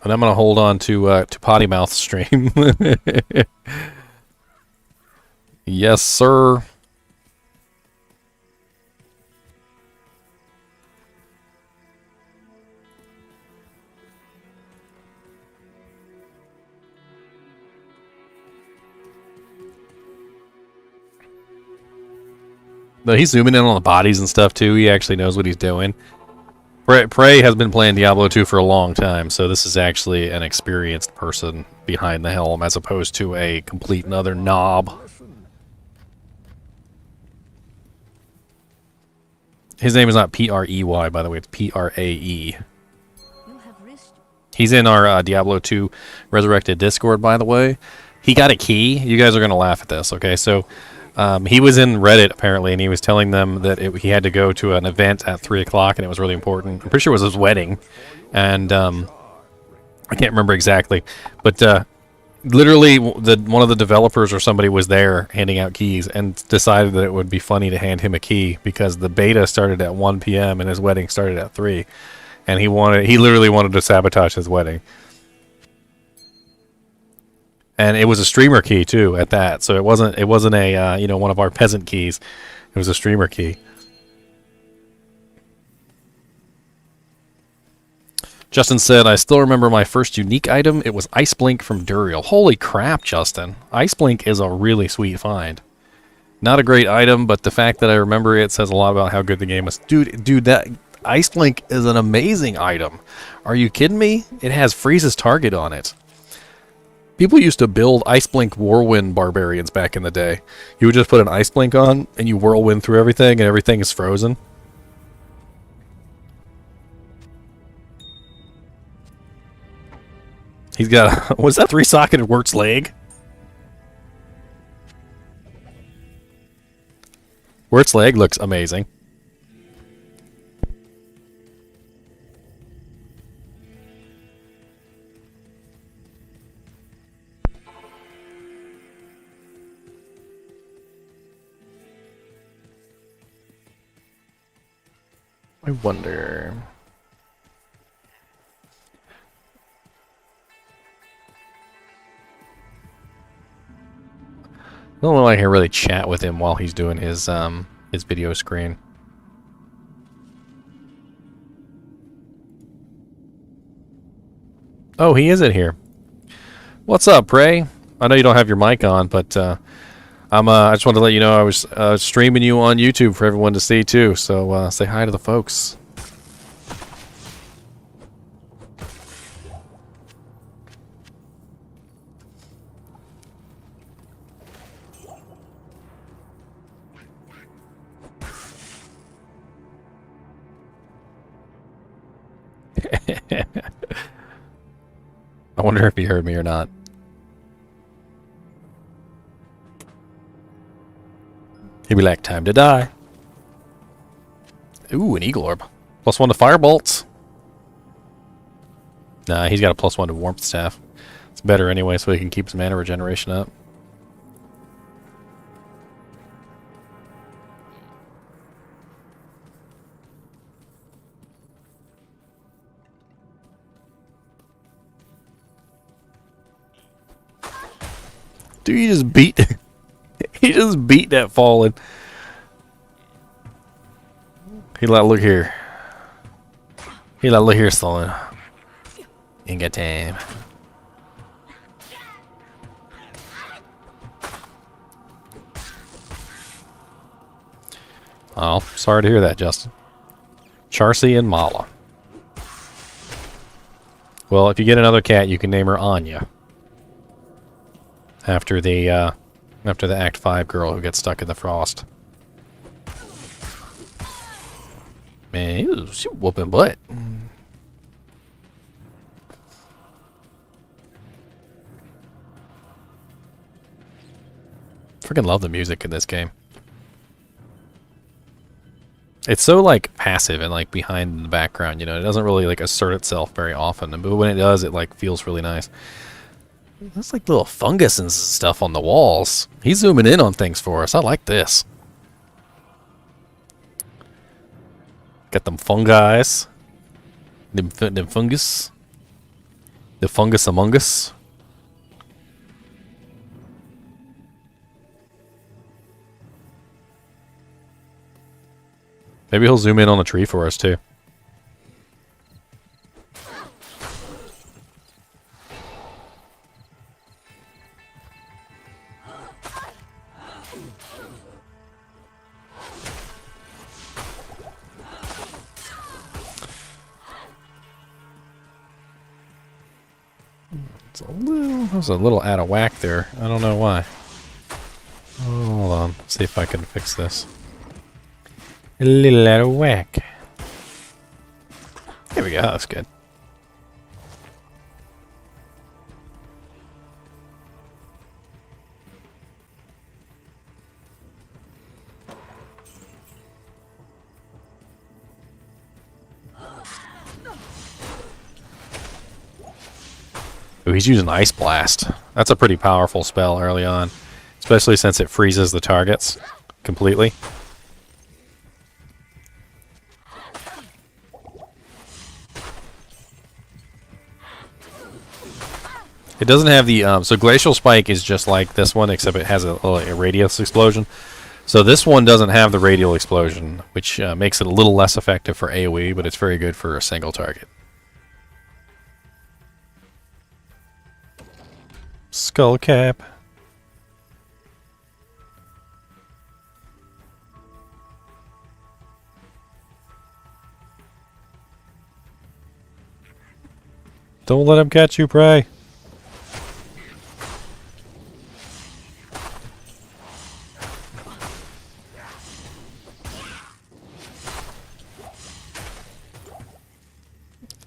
And I'm going to hold on to Potty Mouth stream. Yes, sir. No, he's zooming in on the bodies and stuff too. He actually knows what he's doing. Prey has been playing Diablo 2 for a long time, so this is actually an experienced person behind the helm as opposed to a complete and utter knob. His name is not P-R-E-Y, by the way. It's P-R-A-E. He's in our Diablo 2 Resurrected Discord, by the way. He got a key. You guys are going to laugh at this, okay? So he was in Reddit, apparently, and he was telling them that he had to go to an event at 3 o'clock, and it was really important. I'm pretty sure it was his wedding. And I can't remember exactly. But literally, one of the developers or somebody was there handing out keys and decided that it would be funny to hand him a key because the beta started at 1 p.m. and his wedding started at 3. And he literally wanted to sabotage his wedding. And it was a streamer key too at that. So it wasn't a one of our peasant keys. It was a streamer key. Justin said, I still remember my first unique item. It was Ice Blink from Duriel. Holy crap, Justin. Ice Blink is a really sweet find. Not a great item, but the fact that I remember it says a lot about how good the game was. Dude, that Ice Blink is an amazing item. Are you kidding me? It has Freeze's target on it. People used to build Ice Blink Whirlwind Barbarians back in the day. You would just put an Ice Blink on, and you whirlwind through everything, and everything is frozen. He's got was that 3-socketed Wirt's leg? Wirt's leg looks amazing. I wonder. I don't know if I can really chat with him while he's doing his video screen. Oh, he is in here. What's up, Prey? I know you don't have your mic on, but I just wanted to let you know I was streaming you on YouTube for everyone to see too. So say hi to the folks. I wonder if he heard me or not. He'd be like, time to die. Ooh, an eagle orb. +1 to fire bolts. Nah, he's got a +1 to warmth staff. It's better anyway, so he can keep his mana regeneration up. Dude, he just beat he just beat that fallen. He like, look here. He like, look here, son. Ain't got time. Oh, sorry to hear that, Justin. Charcy and Mala. Well, if you get another cat, you can name her Anya. After the Act 5 girl who gets stuck in the frost. Man, she whooping butt. Freaking love the music in this game. It's so like passive and like behind the background, you know. It doesn't really like assert itself very often, but when it does, it like feels really nice. There's like little fungus and stuff on the walls. He's zooming in on things for us. I like this. Got them fungi. Them fungus. The fungus among us. Maybe he'll zoom in on a tree for us too. It was a little out of whack there. I don't know why. Hold on. See if I can fix this. A little out of whack. There we go. That's good. Ooh, he's using Ice Blast. That's a pretty powerful spell early on. Especially since it freezes the targets completely. It doesn't have the... so Glacial Spike is just like this one, except it has a radius explosion. So this one doesn't have the radial explosion, which makes it a little less effective for AoE, but it's very good for a single target. Skull Cap. Don't let him catch you, Prey.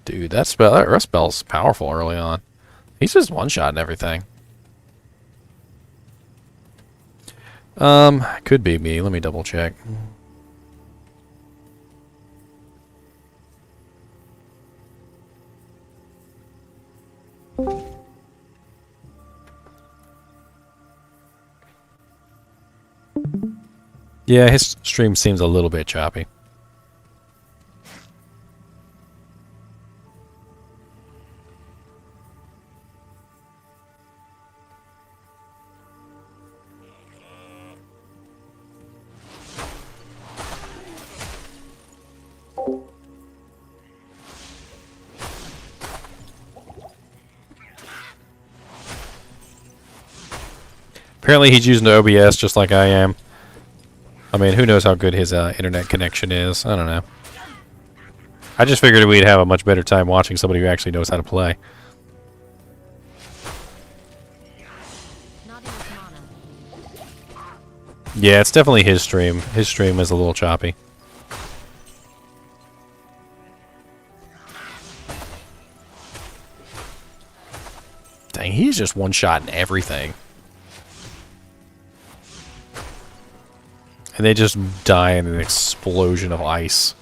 Dude, that spell's powerful early on. He's just one-shotting everything. Could be me. Let me double check. Yeah, his stream seems a little bit choppy. Apparently he's using the OBS just like I am. I mean, who knows how good his internet connection is. I don't know. I just figured we'd have a much better time watching somebody who actually knows how to play. Yeah, it's definitely his stream. His stream is a little choppy. Dang, he's just one-shotting everything. And they just die in an explosion of ice.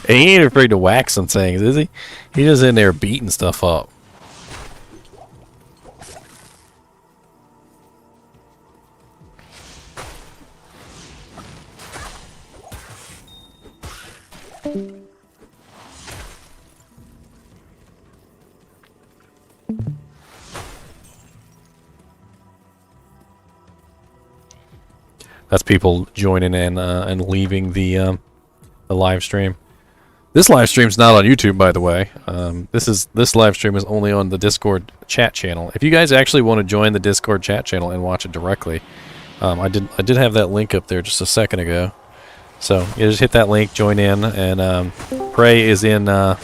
He ain't afraid to whack some things, is he? He's just in there beating stuff up. That's people joining in and leaving the live stream. This live stream's not on YouTube, by the way. This live stream is only on the Discord chat channel. If you guys actually want to join the Discord chat channel and watch it directly, I did have that link up there just a second ago. So you just hit that link, join in, and Prey is in the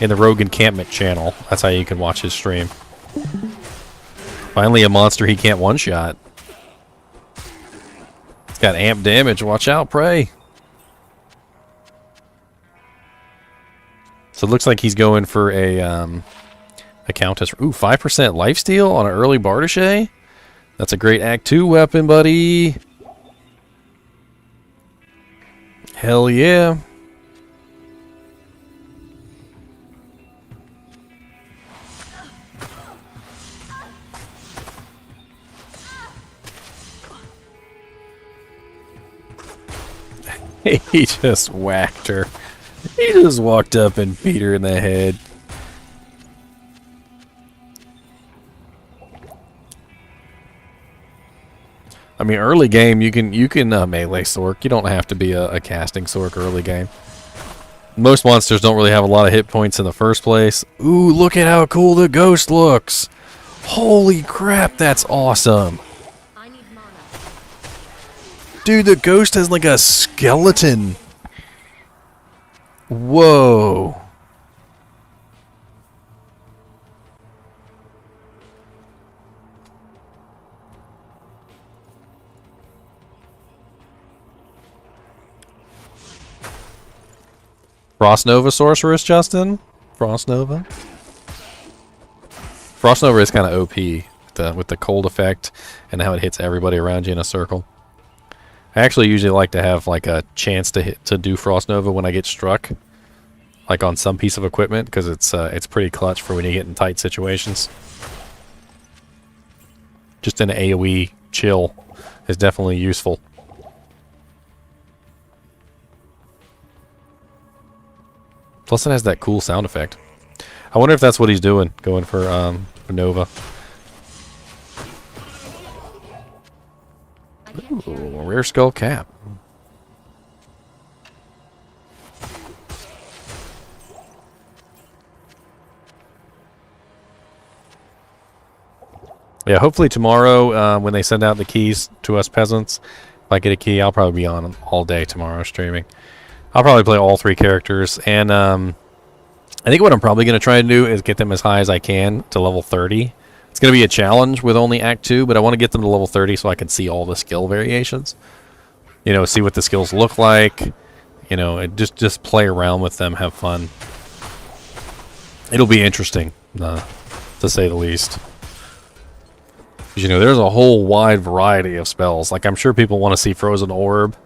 Rogue Encampment channel. That's how you can watch his stream. Finally, a monster he can't one-shot. It's got amp damage. Watch out, Prey. So it looks like he's going for a Countess. Ooh, 5% lifesteal on an early Bardiche? That's a great Act 2 weapon, buddy. Hell yeah. He just whacked her. He just walked up and beat her in the head. I mean, early game you can melee Sork. You don't have to be a casting Sork early game. Most monsters don't really have a lot of hit points in the first place. Ooh, look at how cool the ghost looks! Holy crap, that's awesome! I need mana. Dude, the ghost has like a skeleton. Whoa. Frost Nova sorceress, Justin? Frost Nova? Frost Nova is kind of OP with the cold effect and how it hits everybody around you in a circle. I actually usually like to have like a chance to do Frost Nova when I get struck, like on some piece of equipment, because it's pretty clutch for when you get in tight situations. Just an AoE chill is definitely useful. Plus it has that cool sound effect. I wonder if that's what he's doing, going for Nova. Ooh, a rare skull cap. Yeah, hopefully tomorrow when they send out the keys to us peasants, if I get a key, I'll probably be on all day tomorrow streaming. I'll probably play all 3 characters, and I think what I'm probably going to try to do is get them as high as I can to level 30. It's going to be a challenge with only Act 2, but I want to get them to level 30 so I can see all the skill variations. You know, see what the skills look like. You know, just play around with them, have fun. It'll be interesting, to say the least. You know, there's a whole wide variety of spells. Like, I'm sure people want to see Frozen Orb.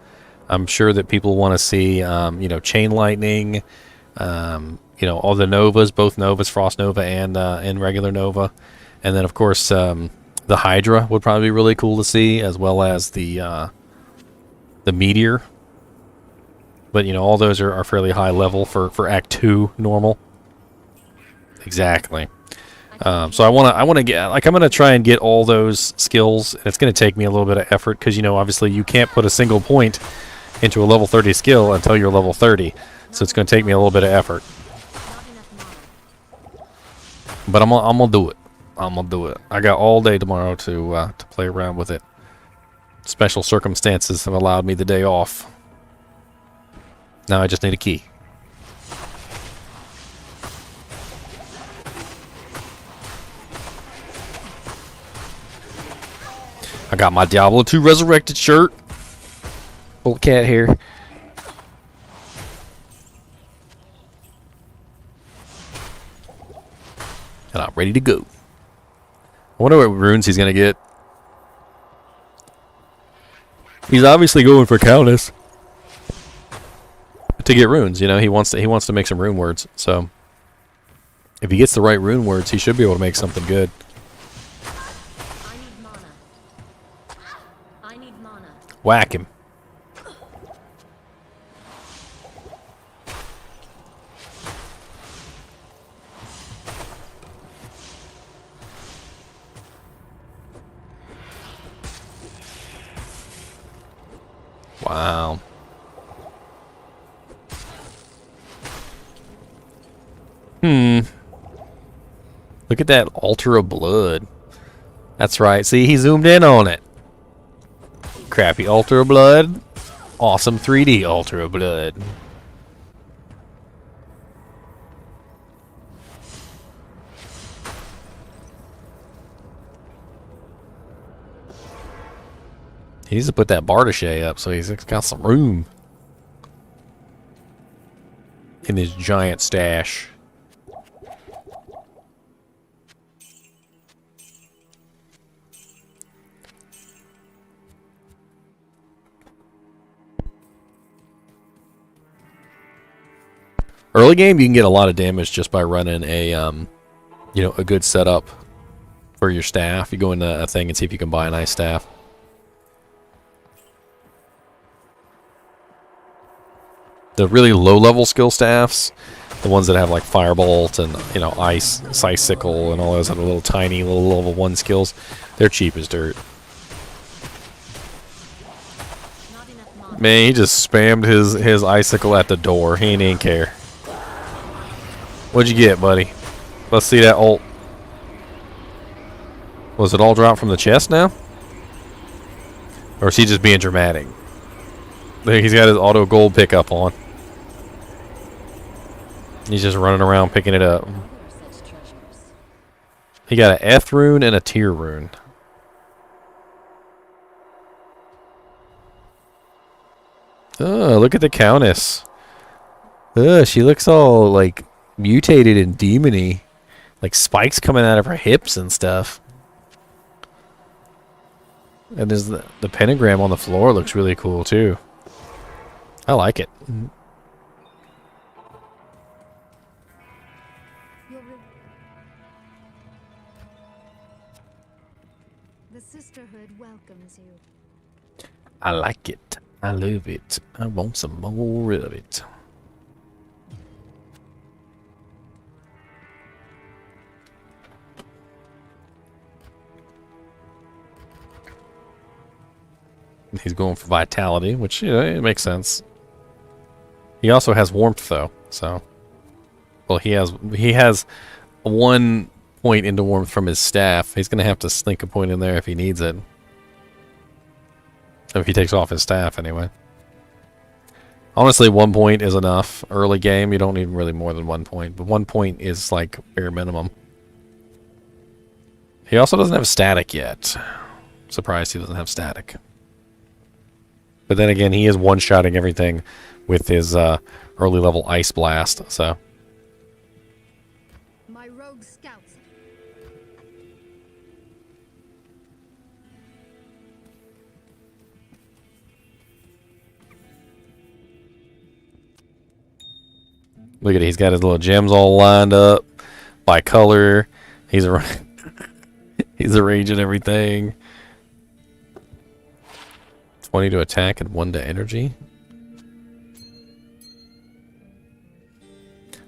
I'm sure that people want to see, you know, Chain Lightning. You know, all the Novas, both Novas, Frost Nova and regular Nova. And then, of course, the Hydra would probably be really cool to see, as well as the Meteor. But, you know, all those are fairly high level for Act 2 normal. Exactly. So I want to get, like, I'm going to try and get all those skills. And it's going to take me a little bit of effort because, you know, obviously you can't put a single point into a level 30 skill until you're level 30. So it's going to take me a little bit of effort. But I'm going to do it. I'm going to do it. I got all day tomorrow to play around with it. Special circumstances have allowed me the day off. Now I just need a key. I got my Diablo 2 Resurrected shirt. Full cat hair. And I'm ready to go. I wonder what runes he's gonna get. He's obviously going for Countess to get runes. You know, he wants to make some rune words. So if he gets the right rune words, he should be able to make something good. I need mana. I need mana. Whack him. Wow. Look at that altar of blood. That's right. See, he zoomed in on it. Crappy altar of blood. Awesome 3D altar of blood. He needs to put that Bardache up so he's got some room in his giant stash. Early game, you can get a lot of damage just by running a, you know, a good setup for your staff. You go into a thing and see if you can buy a nice staff. The really low-level skill staffs, the ones that have like Firebolt and, you know, Ice, Sickle, and all those other little tiny little level 1 skills, they're cheap as dirt. Man, he just spammed his icicle at the door. He ain't even care. What'd you get, buddy? Let's see that ult. Was it all dropped from the chest now? Or is he just being dramatic? There, he's got his auto gold pickup on. He's just running around picking it up. He got an F rune and a tier rune. Oh, look at the Countess. She looks all like mutated and demony. Like spikes coming out of her hips and stuff. And there's the pentagram on the floor looks really cool too. I like it. The sisterhood welcomes you. I like it. I love it. I want some more of it. He's going for vitality, which, you know, it makes sense. He also has warmth though, so well he has 1 point into warmth from his staff. He's gonna have to sneak a point in there if he needs it. If he takes off his staff anyway. Honestly, 1 point is enough. Early game, you don't need really more than 1 point, but 1 point is like bare minimum. He also doesn't have static yet. Surprised he doesn't have static. But then again, he is one-shotting everything with his early level Ice Blast, so. My rogue scouts. Look at it, he's got his little gems all lined up by color. He's he's arranging everything. 20 to attack and 1 to energy.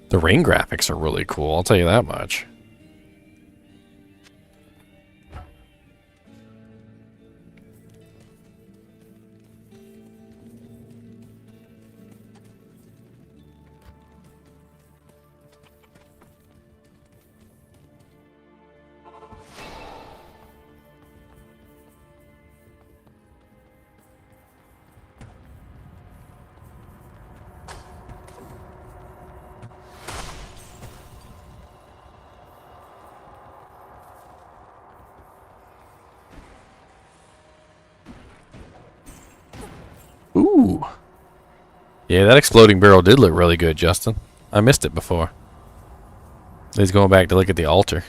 The ring graphics are really cool, I'll tell you that much. Ooh. Yeah, that exploding barrel did look really good, Justin. I missed it before. He's going back to look at the altar.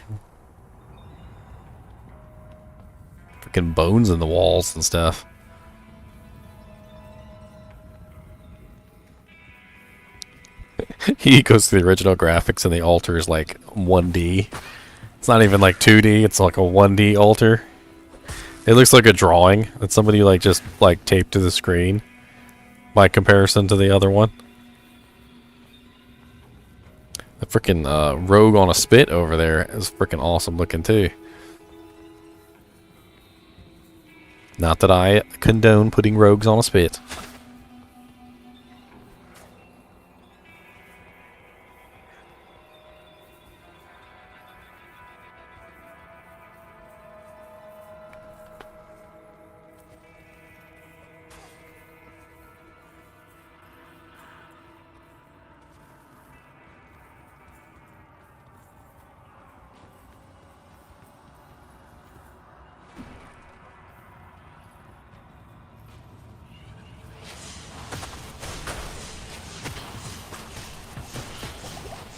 Freaking bones in the walls and stuff. He goes to the original graphics and the altar is like 1D. It's not even like 2D, it's like a 1D altar. It looks like a drawing that somebody like just like taped to the screen by comparison to the other one. The freaking rogue on a spit over there is freaking awesome looking too. Not that I condone putting rogues on a spit.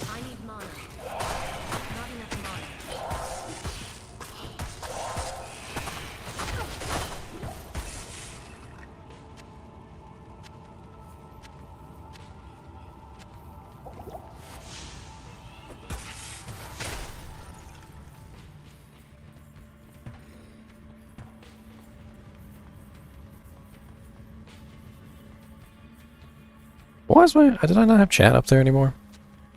I need mana. Not enough mana. Why is my... Did I not have chat up there anymore?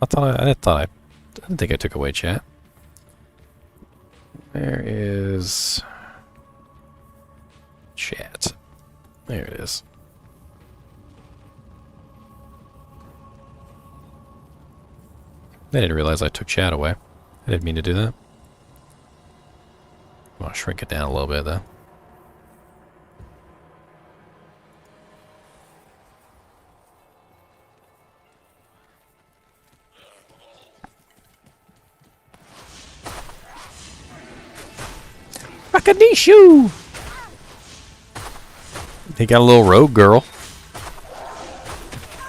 I didn't think I took away chat. There is... chat. There it is. I didn't realize I took chat away. I didn't mean to do that. I'll shrink it down a little bit though. Akanishu! He got a little rogue girl.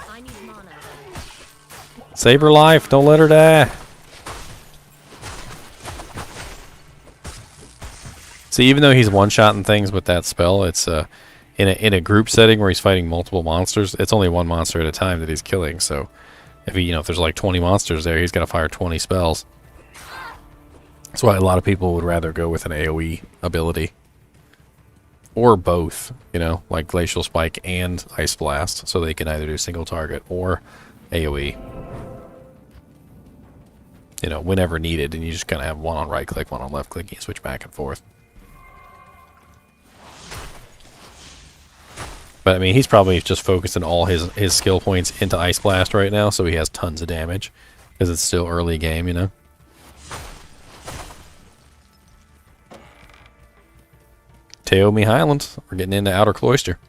I need mana. Save her life. Don't let her die. See, even though he's one-shotting things with that spell, it's in a group setting where he's fighting multiple monsters. It's only one monster at a time that he's killing. So, if if there's like 20 monsters there, he's got to fire 20 spells. That's why a lot of people would rather go with an AoE ability, or both. Like Glacial Spike and Ice Blast, so they can either do single target or AoE. Whenever needed, and you just kind of have one on right click, one on left click, and you switch back and forth. But I mean, he's probably just focusing all his skill points into Ice Blast right now, so he has tons of damage because it's still early game, Teomi Highlands. We're getting into Outer Cloister.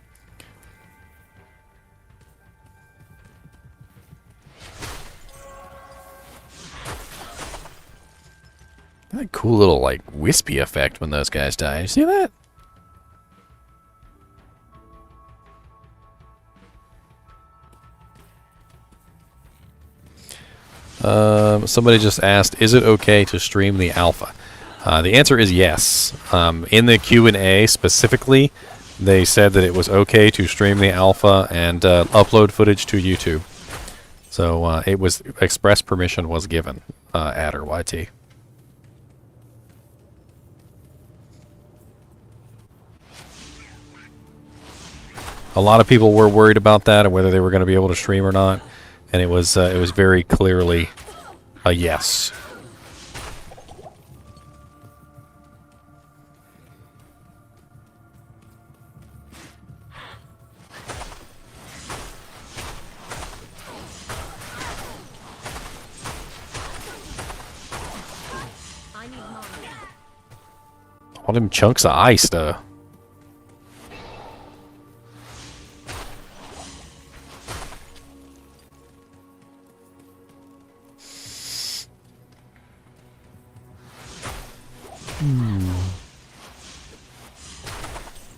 That cool little like wispy effect when those guys die. You see that? Somebody just asked, is it okay to stream the alpha? The answer is yes. In the Q&A specifically, they said that it was okay to stream the alpha and upload footage to YouTube. So it was express permission was given. Adder YT. A lot of people were worried about that and whether they were going to be able to stream or not, and it was very clearly a yes. All them chunks of ice, though.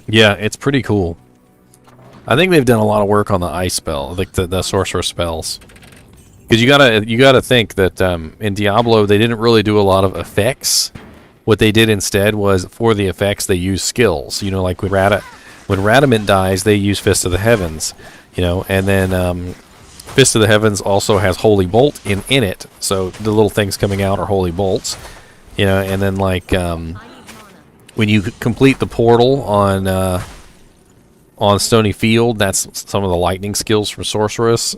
Yeah, it's pretty cool. I think they've done a lot of work on the ice spell, like the sorceress spells. Because you gotta think that in Diablo they didn't really do a lot of effects. What they did instead was for the effects they use skills. Like when Radamant dies, they use Fist of the Heavens. And then Fist of the Heavens also has Holy Bolt in it, so the little things coming out are Holy Bolts. And then like when you complete the portal on Stony Field, that's some of the lightning skills from Sorceress.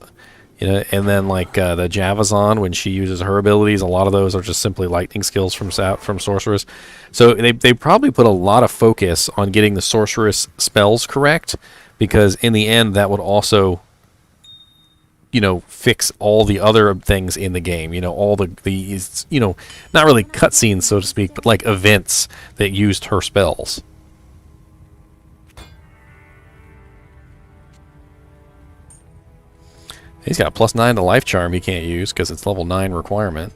And then like the Javazon, when she uses her abilities, a lot of those are just simply lightning skills from Sorceress. So they probably put a lot of focus on getting the Sorceress spells correct, because in the end that would also fix all the other things in the game. All the not really cutscenes, so to speak, but like events that used her spells. He's got +9 to life charm he can't use because it's level 9 requirement.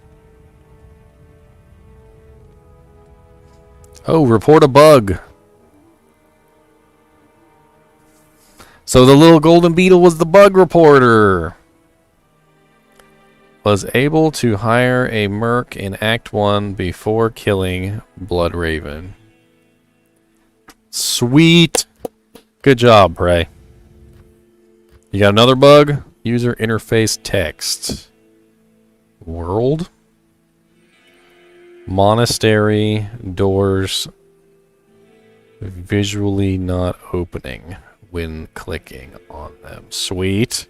Oh, report a bug. So the little golden beetle was the bug reporter. Was able to hire a merc in Act 1 before killing Blood Raven. Sweet. Good job, Prey. You got another bug? User interface text. World. Monastery doors visually not opening when clicking on them. Sweet.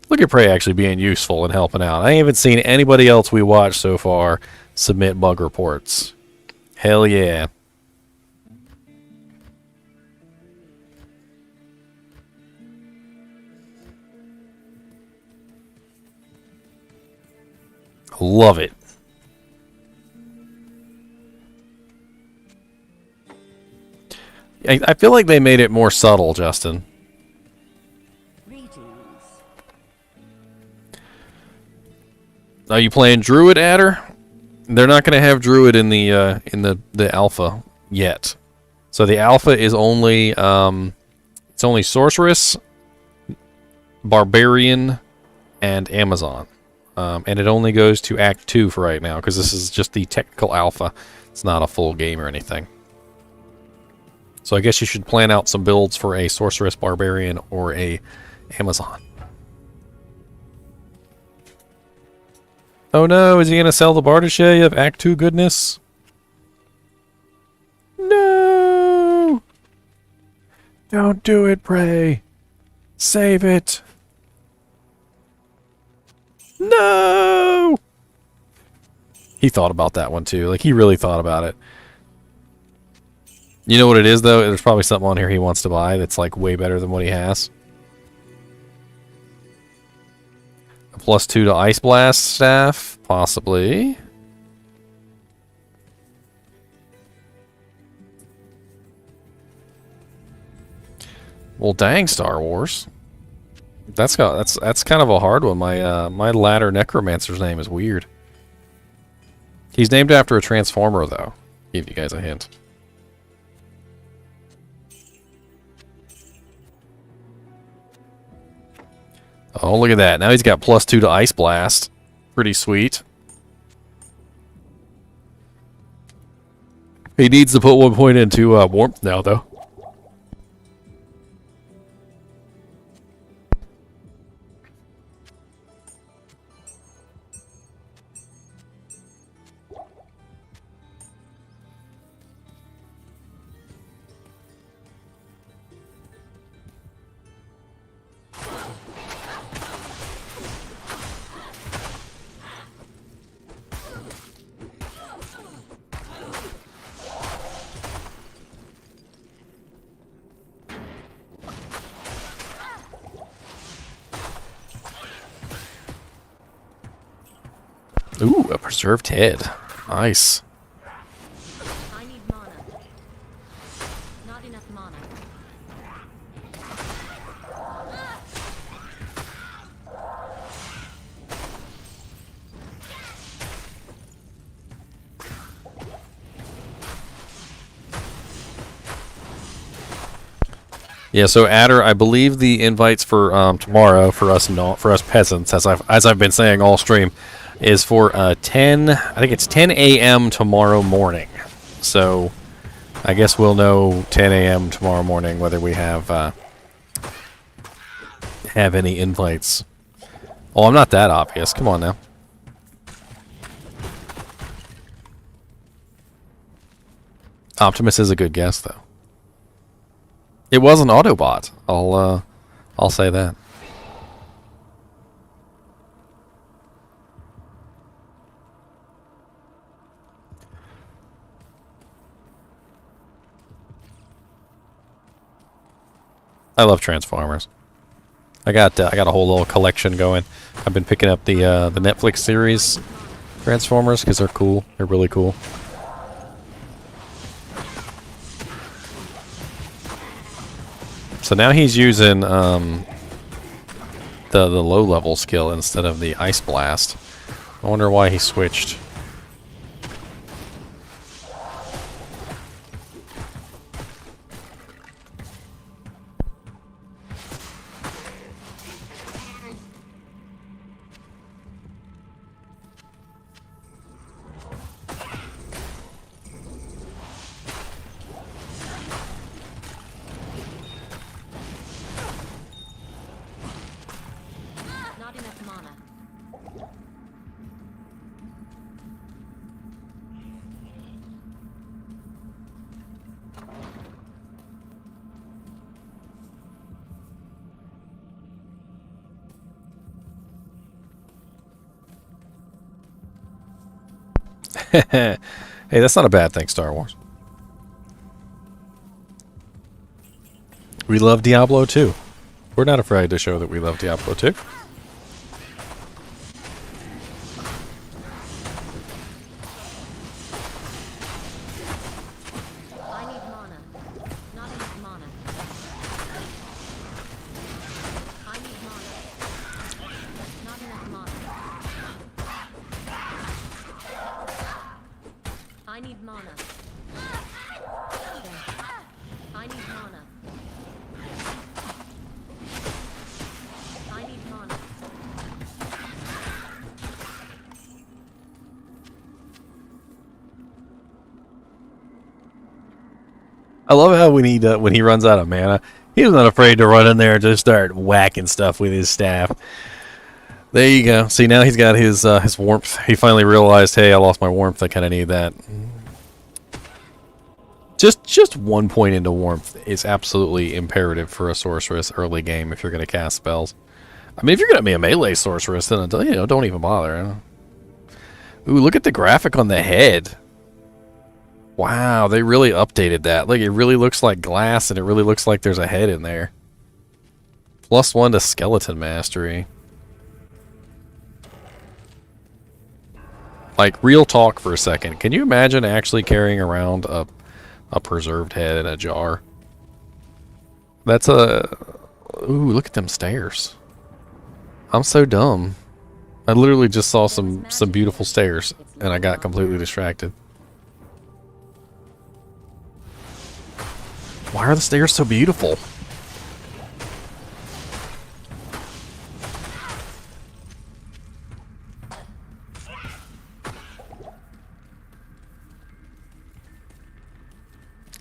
Look at Prey actually being useful and helping out. I haven't seen anybody else we watched so far submit bug reports. Hell yeah. Love it. I feel like they made it more subtle, Justin. Are you playing Druid, Adder? They're not going to have Druid in the alpha. yet. So the alpha is only it's only sorceress, barbarian, and Amazon, and it only goes to Act 2 for right now because this is just the technical alpha. It's not a full game or anything. So I guess you should plan out some builds for a sorceress, barbarian, or a Amazon. Oh no, is he gonna sell the Bardiche of Act 2 goodness? No! Don't do it, Bray. Save it. No! He thought about that one too. Like, he really thought about it. You know what it is, though? There's probably something on here he wants to buy that's, like, way better than what he has. A +2 to Ice Blast staff? Possibly. Well, dang, Star Wars. That's kind of a hard one. My ladder necromancer's name is weird. He's named after a transformer, though. Give you guys a hint. Oh, look at that. Now he's got +2 to Ice Blast. Pretty sweet. He needs to put 1 point into Warmth now, though. Ooh, a preserved head. Nice. I need mana. Not enough mana. Yeah, so Adder, I believe the invites for tomorrow for us peasants, as I've been saying all stream, is for 10. I think it's 10 a.m. tomorrow morning. So I guess we'll know 10 a.m. tomorrow morning whether we have any invites. Oh, I'm not that obvious. Come on now. Optimus is a good guess, though. It was an Autobot. I'll say that. I love Transformers. I got a whole little collection going. I've been picking up the Netflix series Transformers because they're cool. They're really cool. So now he's using the low level skill instead of the Ice Blast. I wonder why he switched. Not enough mana. Hey, that's not a bad thing, Star Wars. We love Diablo 2. We're not afraid to show that we love Diablo 2. I need mana. Not enough mana. I need mana. Not enough mana. I need mana. I love how when he runs out of mana, he's not afraid to run in there and just start whacking stuff with his staff. There you go. See, now he's got his warmth. He finally realized, hey, I lost my warmth. I kind of need that. Just 1 point into warmth is absolutely imperative for a sorceress early game if you're going to cast spells. I mean, if you're going to be a melee sorceress, then don't even bother. Ooh, look at the graphic on the head. Wow, they really updated that. Like, it really looks like glass, and it really looks like there's a head in there. +1 to skeleton mastery. Like, real talk for a second. Can you imagine actually carrying around a preserved head in a jar? That's a... Ooh, look at them stairs. I'm so dumb. I literally just saw some beautiful stairs, and I got completely distracted. Why are the stairs so beautiful?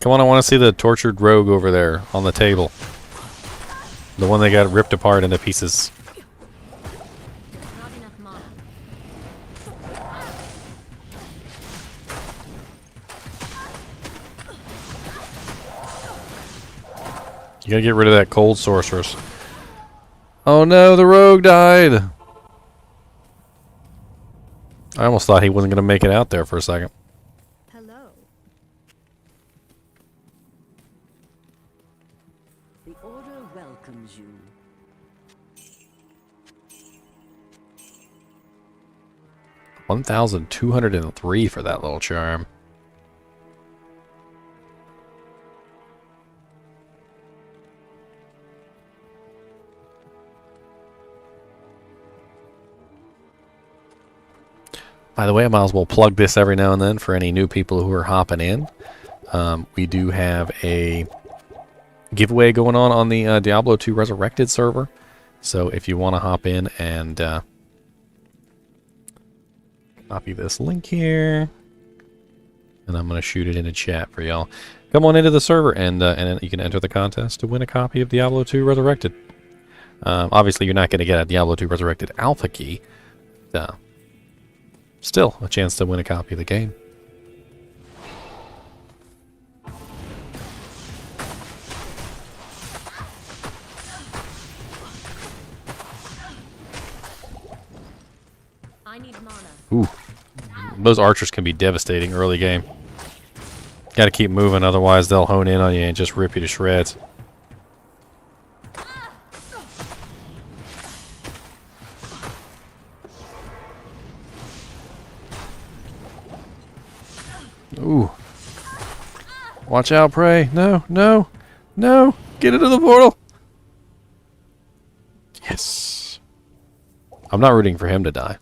Come on, I want to see the tortured rogue over there on the table. The one that got ripped apart into pieces. Not enough mana. You gotta get rid of that cold sorceress. Oh no, the rogue died! I almost thought he wasn't gonna make it out there for a second. Hello. The Order welcomes you. $1,203 for that little charm. By the way, I might as well plug this every now and then for any new people who are hopping in. We do have a giveaway going on the Diablo 2 Resurrected server. So if you want to hop in and copy this link here, and I'm going to shoot it in a chat for y'all. Come on into the server, and you can enter the contest to win a copy of Diablo 2 Resurrected. Obviously, you're not going to get a Diablo 2 Resurrected alpha key. Still, a chance to win a copy of the game. I need mana. Ooh, those archers can be devastating early game. Got to keep moving, otherwise they'll hone in on you and just rip you to shreds. Ooh. Watch out, Prey. No, no, no. Get into the portal. Yes. I'm not rooting for him to die.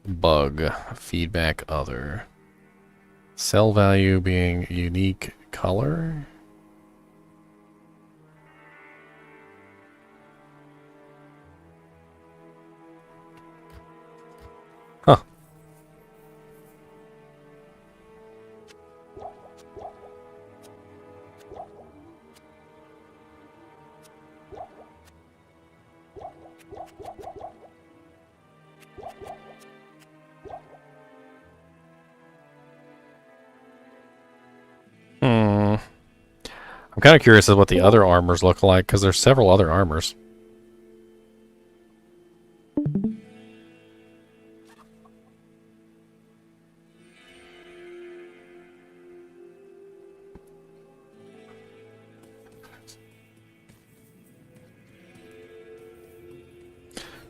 Bug. Feedback other. Sell value being unique color. Huh. I'm kind of curious as what the other armors look like, because there's several other armors.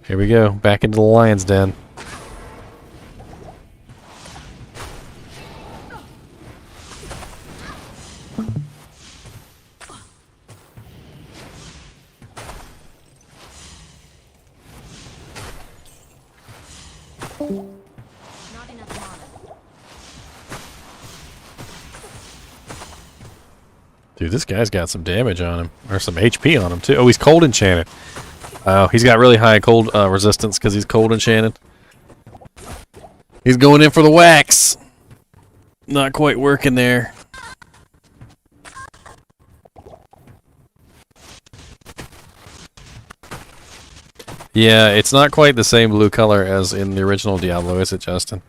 Here we go, back into the lion's den. Not enough mana. Dude, this guy's got some damage on him, or some HP on him too. Oh, he's cold enchanted. Oh, he's got really high cold resistance because he's cold enchanted. He's going in for the wax. Not quite working there. Yeah, it's not quite the same blue color as in the original Diablo, is it, Justin?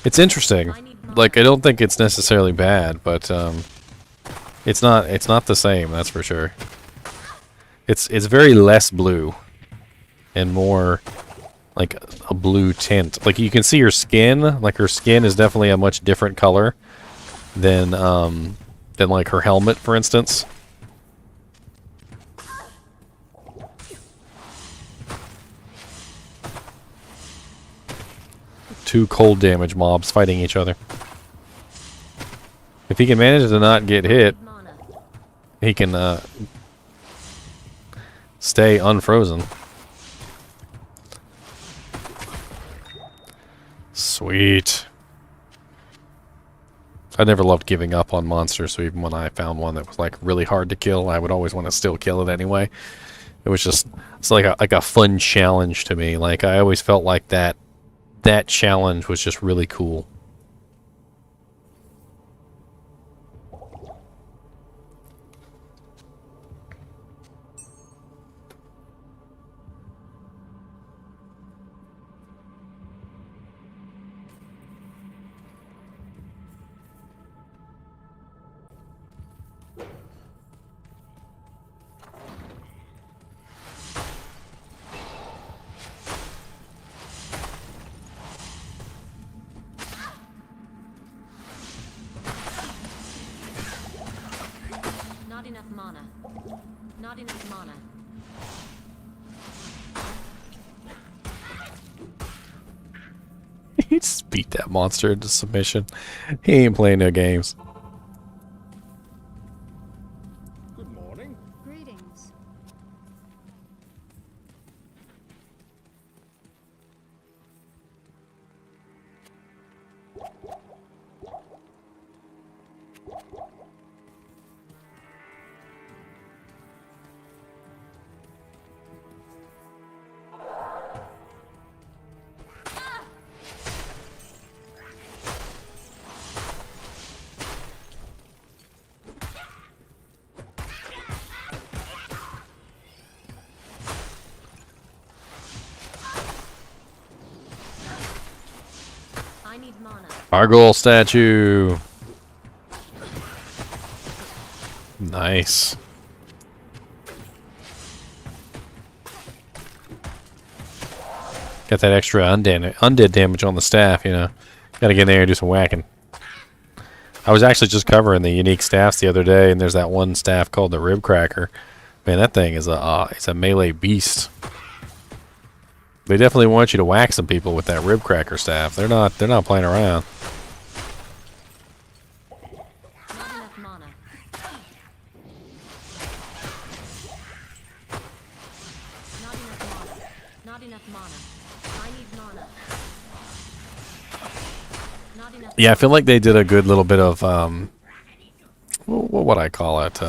It's interesting. Like, I don't think it's necessarily bad, but it's not the same, that's for sure. It's very less blue and more like a blue tint. Like, you can see her skin, like her skin is definitely a much different color than like her helmet, for instance. Two cold damage mobs fighting each other. If he can manage to not get hit, he can stay unfrozen. Sweet. I never loved giving up on monsters, so even when I found one that was like really hard to kill, I would always want to still kill it anyway. It was just, it's like a fun challenge to me. Like, I always felt like that challenge was just really cool. Not enough mana. Not enough mana. He just beat that monster into submission. He ain't playing no games. Good morning. Greetings. I need mana. Gargoyle statue. Nice. Got that extra undead damage on the staff, you know. Gotta get in there and do some whacking. I was actually just covering the unique staffs the other day, and there's that one staff called the Rib Cracker. Man, that thing is it's a melee beast. They definitely want you to whack some people with that Rib Cracker staff. They're not playing around. Not enough mana. Not enough mana. Not enough mana. I need mana. Not enough. Yeah, I feel like they did a good little bit of what would I call it?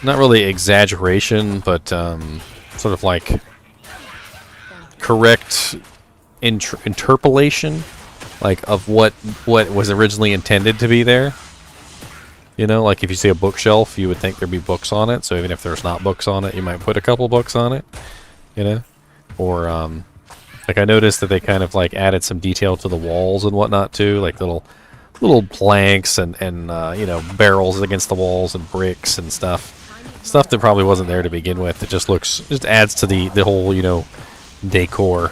Not really exaggeration, but sort of like correct interpolation, like of what was originally intended to be there. You know, like if you see a bookshelf, you would think there'd be books on it. So even if there's not books on it, you might put a couple books on it. You know, or like I noticed that they kind of like added some detail to the walls and whatnot too, like little planks and you know, barrels against the walls and bricks and stuff that probably wasn't there to begin with. It just adds to the whole, you know, decor,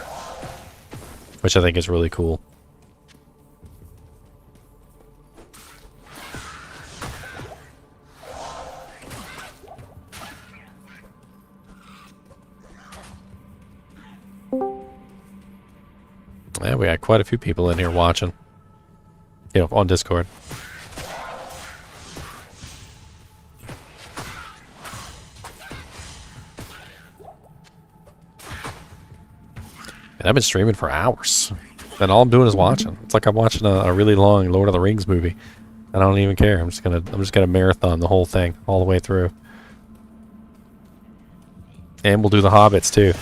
which I think is really cool. Yeah, we got quite a few people in here watching, you know, on Discord. And I've been streaming for hours, and all I'm doing is watching. It's like I'm watching a really long Lord of the Rings movie. I don't even care. I'm just gonna marathon the whole thing all the way through, and we'll do the Hobbits too.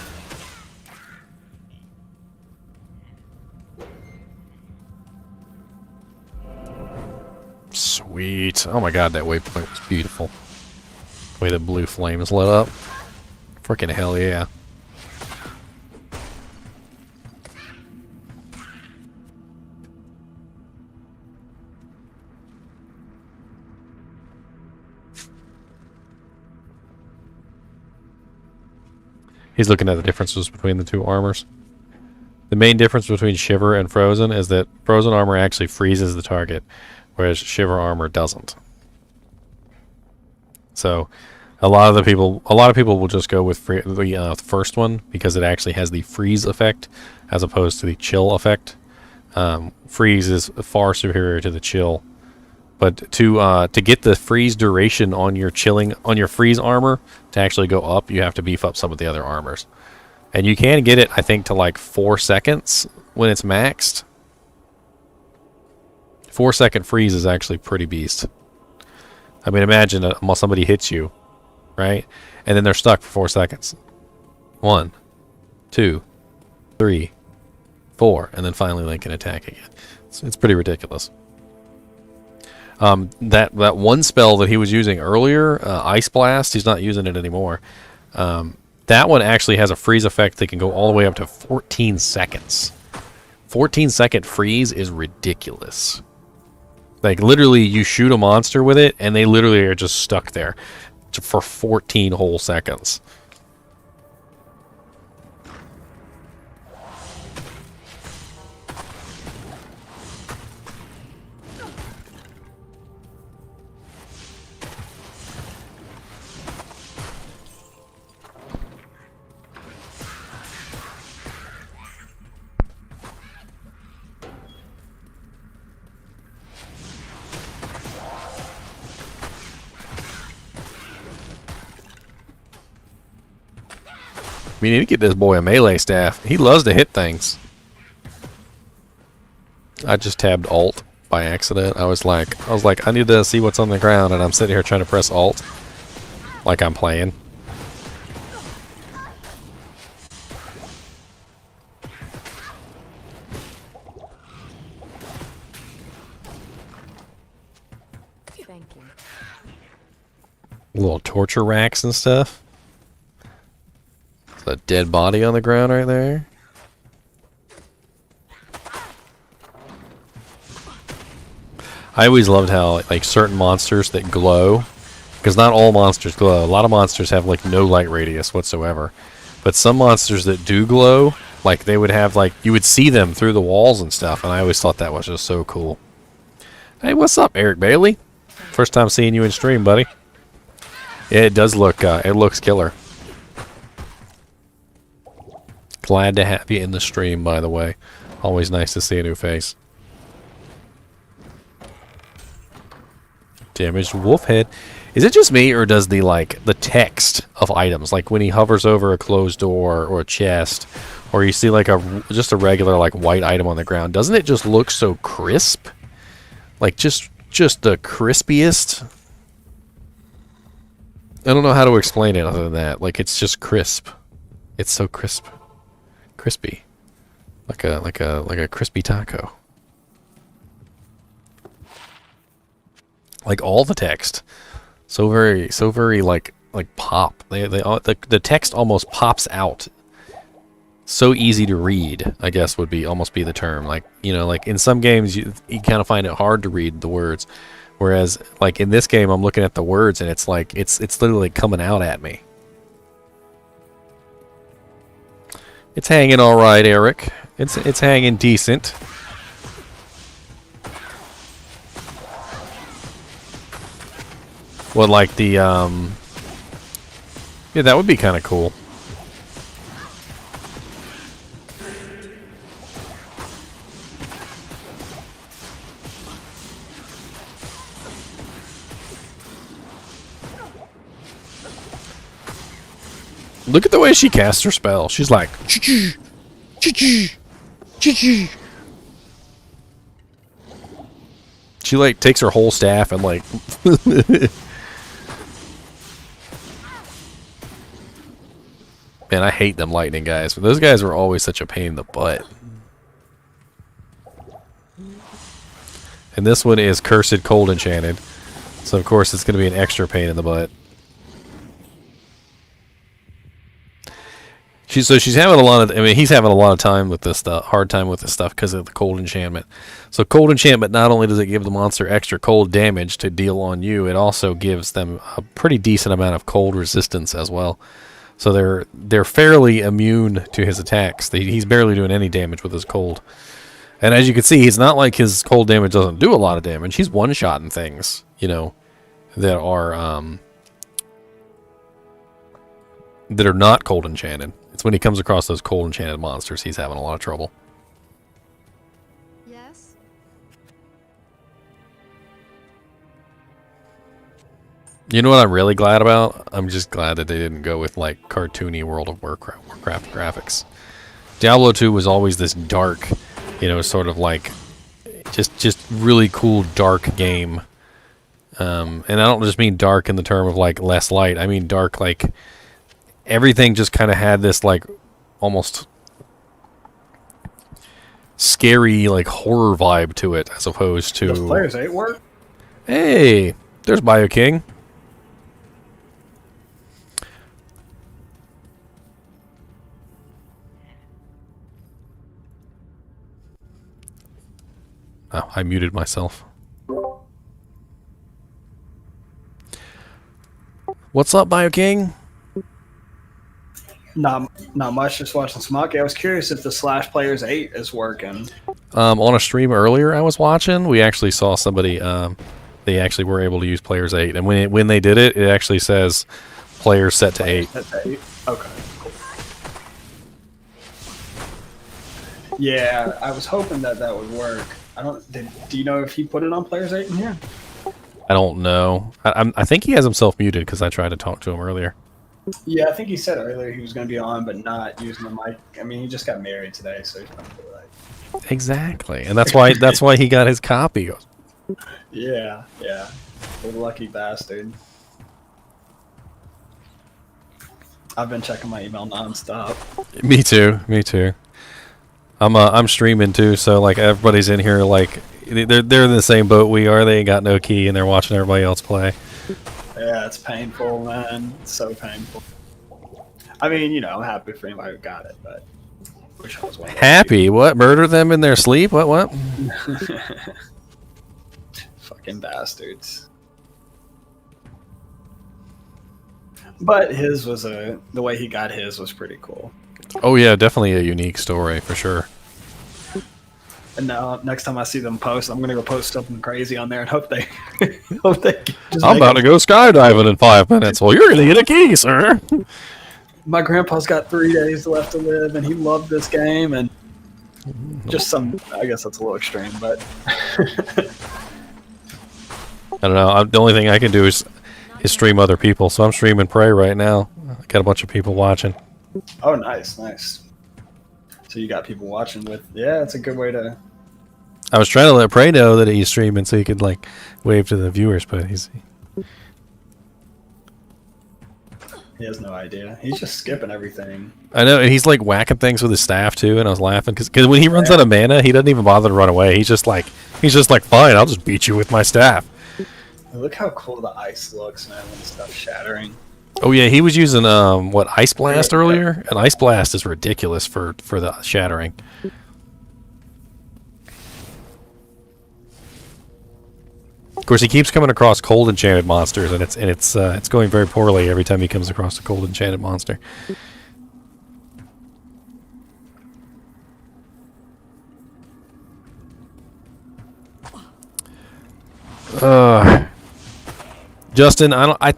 Sweet. Oh my god, that waypoint was beautiful. The way the blue flames lit up. Freaking hell yeah. He's looking at the differences between the two armors. The main difference between Shiver and Frozen is that Frozen armor actually freezes the target, whereas Shiver armor doesn't. So, a lot of people will just go with the first one because it actually has the freeze effect as opposed to the chill effect. Freeze is far superior to the chill. But to get the freeze duration on your freeze armor to actually go up, you have to beef up some of the other armors. And you can get it, I think, to like 4 seconds when it's maxed. 4-second freeze is actually pretty beast. I mean, imagine somebody hits you, right? And then they're stuck for 4 seconds. 1, 2, 3, 4, and then finally they can attack again. It's pretty ridiculous. That one spell that he was using earlier, Ice Blast, he's not using it anymore. That one actually has a freeze effect that can go all the way up to 14 seconds. 14-second freeze is ridiculous. Like, literally, you shoot a monster with it, and they literally are just stuck there for 14 whole seconds. We need to get this boy a melee staff. He loves to hit things. I just tabbed Alt by accident. I was like, I need to see what's on the ground, and I'm sitting here trying to press Alt like I'm playing. Thank you. Little torture racks and stuff. A dead body on the ground right there. I always loved how like certain monsters that glow, because not all monsters glow. A lot of monsters have like no light radius whatsoever, but some monsters that do glow, like they would have like you would see them through the walls and stuff, and I always thought that was just so cool. Hey, what's up, Eric Bailey? First time seeing you in stream, buddy. Yeah, it does look. It looks killer. Glad to have you in the stream, by the way. Always nice to see a new face. Damaged wolf head. Is it just me, or does the text of items, like when he hovers over a closed door or a chest, or you see like just a regular like white item on the ground, doesn't it just look so crisp? Like just the crispiest. I don't know how to explain it other than that. Like it's just crisp. It's so crisp. Crispy, like a crispy taco. Like all the text, so very like pop. The text almost pops out. So easy to read, I guess would almost be the term. Like like in some games you kind of find it hard to read the words, whereas like in this game I'm looking at the words and it's like it's literally coming out at me. It's hanging all right, Eric. It's hanging decent. Well, like the yeah, that would be kind of cool. Look at the way she casts her spell. She's like, "Ch-ch, ch-ch, ch-ch." She like takes her whole staff and like. Man, I hate them lightning guys. Those guys were always such a pain in the butt. And this one is Cursed Cold Enchanted. So, of course, it's going to be an extra pain in the butt. She's having a lot of... I mean, he's having a lot of time with this stuff. Hard time with this stuff because of the Cold Enchantment. So, Cold Enchantment, not only does it give the monster extra cold damage to deal on you, it also gives them a pretty decent amount of cold resistance as well. So, they're fairly immune to his attacks. He's barely doing any damage with his cold. And as you can see, it's not like his cold damage doesn't do a lot of damage. He's one-shotting things, you know, that are not cold enchanted. It's when he comes across those cold enchanted monsters he's having a lot of trouble. Yes? You know what I'm really glad about? I'm just glad that they didn't go with like cartoony World of Warcraft graphics. Diablo 2 was always this dark, you know, sort of like just really cool dark game. And I don't just mean dark in the term of like less light. I mean dark like everything just kind of had this like almost scary like horror vibe to it as opposed to... Does Players 8 work? Hey, there's Bio King. Oh, I muted myself. What's up, Bio King? Not much. Just watching some hockey. I was curious if the /Players 8 is working. On a stream earlier I was watching, we actually saw somebody. They actually were able to use Players 8, and when they did it, it actually says players set to 8. Set to 8. Okay. Cool. Yeah, I was hoping that would work. Do you know if he put it on Players 8 in here? I don't know. I think he has himself muted because I tried to talk to him earlier. Yeah, I think he said earlier he was going to be on, but not using the mic. I mean, he just got married today, so he's probably like... Exactly, and that's why he got his copy. Yeah. The lucky bastard. I've been checking my email nonstop. Me too. I'm streaming too, so like everybody's in here like they're in the same boat we are. They ain't got no key, and they're watching everybody else play. Yeah, it's painful, man. It's so painful. I mean, you know, I'm happy for anybody who got it, but wish I was one of those Happy? What? Murder them in their sleep? What? Fucking bastards. But his was the way he got his was pretty cool. Oh yeah, definitely a unique story for sure. And now, next time I see them post, I'm gonna go post something crazy on there and hope they just I'm about to go skydiving in 5 minutes. Well, you're gonna get a key, sir. My grandpa's got 3 days left to live, and he loved this game, and just some. I guess that's a little extreme, but I don't know. The only thing I can do is stream other people. So I'm streaming Prey right now. I got a bunch of people watching. Oh, nice. So you got people watching with... Yeah, it's a good way to... I was trying to let Prey know that he's streaming so he could like wave to the viewers, but he's... He has no idea. He's just skipping everything. I know, and he's like whacking things with his staff too, and I was laughing because when he runs out of mana, he doesn't even bother to run away. He's just like, fine, I'll just beat you with my staff. Look how cool the ice looks, man, when stuff's shattering. Oh yeah, he was using Ice Blast earlier, and Ice Blast is ridiculous for the shattering. Of course, he keeps coming across cold enchanted monsters, and it's going very poorly every time he comes across a cold enchanted monster. Justin, I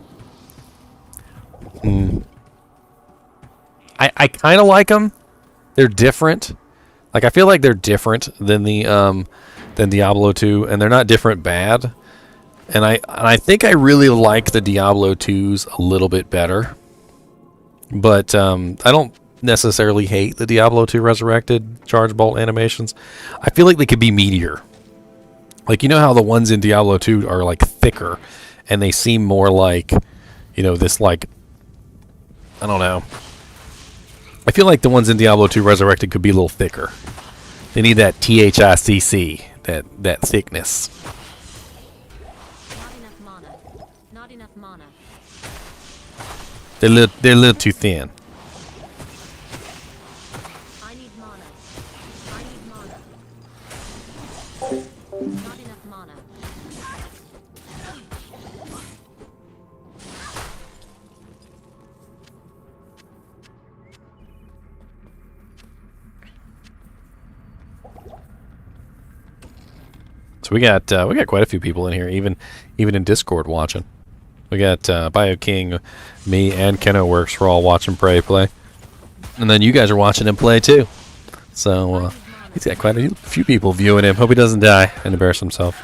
kind of like them. They're different. Like I feel like they're different than than Diablo 2, and they're not different bad. And I think I really like the Diablo 2s a little bit better. But I don't necessarily hate the Diablo 2 Resurrected charge bolt animations. I feel like they could be meatier. Like, you know how the ones in Diablo 2 are like thicker and they seem more like, you know, this like, I don't know. I feel like the ones in Diablo 2 Resurrected could be a little thicker. They need that THICC. that thickness. Not enough mana. Not enough mana. They're a little too thin. I need mana. I need mana. Not enough mana. So we got quite a few people in here, even in Discord watching. We got Bio King, me, and KennoWorks. We're all watching Prey play, and then you guys are watching him play too. So he's got quite a few people viewing him. Hope he doesn't die and embarrass himself.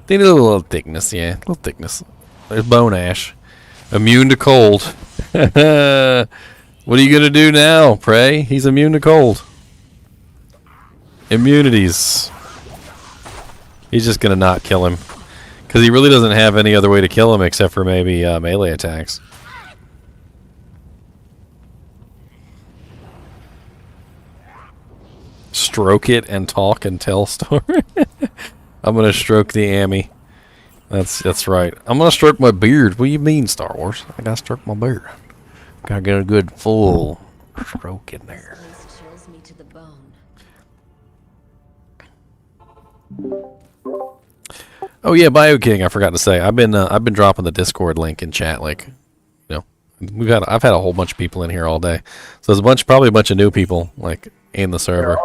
They need a little thickness, yeah, a little thickness. There's Bone Ash, immune to cold. What are you gonna do now, Prey? He's immune to cold. Immunities. He's just gonna not kill him, because he really doesn't have any other way to kill him except for maybe melee attacks. Stroke it and talk and tell story. I'm gonna stroke the Ammy. That's right. I'm gonna stroke my beard. What do you mean, Star Wars? I gotta stroke my beard. Gotta get a good full stroke in there. Chills me to the bone. Oh yeah, BioKing. I forgot to say. I've been dropping the Discord link in chat. Like, you know, I've had a whole bunch of people in here all day. So there's probably a bunch of new people like in the server.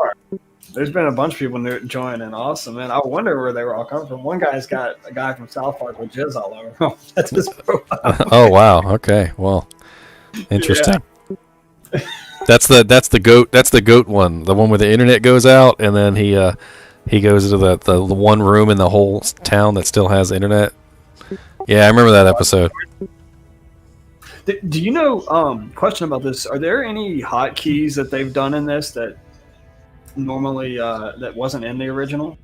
There's been a bunch of people new joining. Awesome, man. I wonder where they were all coming from. One guy's got a guy from South Park with jizz all over him. That's his profile. Oh wow. Okay. Well, interesting. Yeah. That's the goat one. The one where the internet goes out and then he goes into the one room in the whole town that still has internet. Yeah, I remember that episode. Do you know? Question about this: are there any hotkeys that they've done in this that normally that wasn't in the original?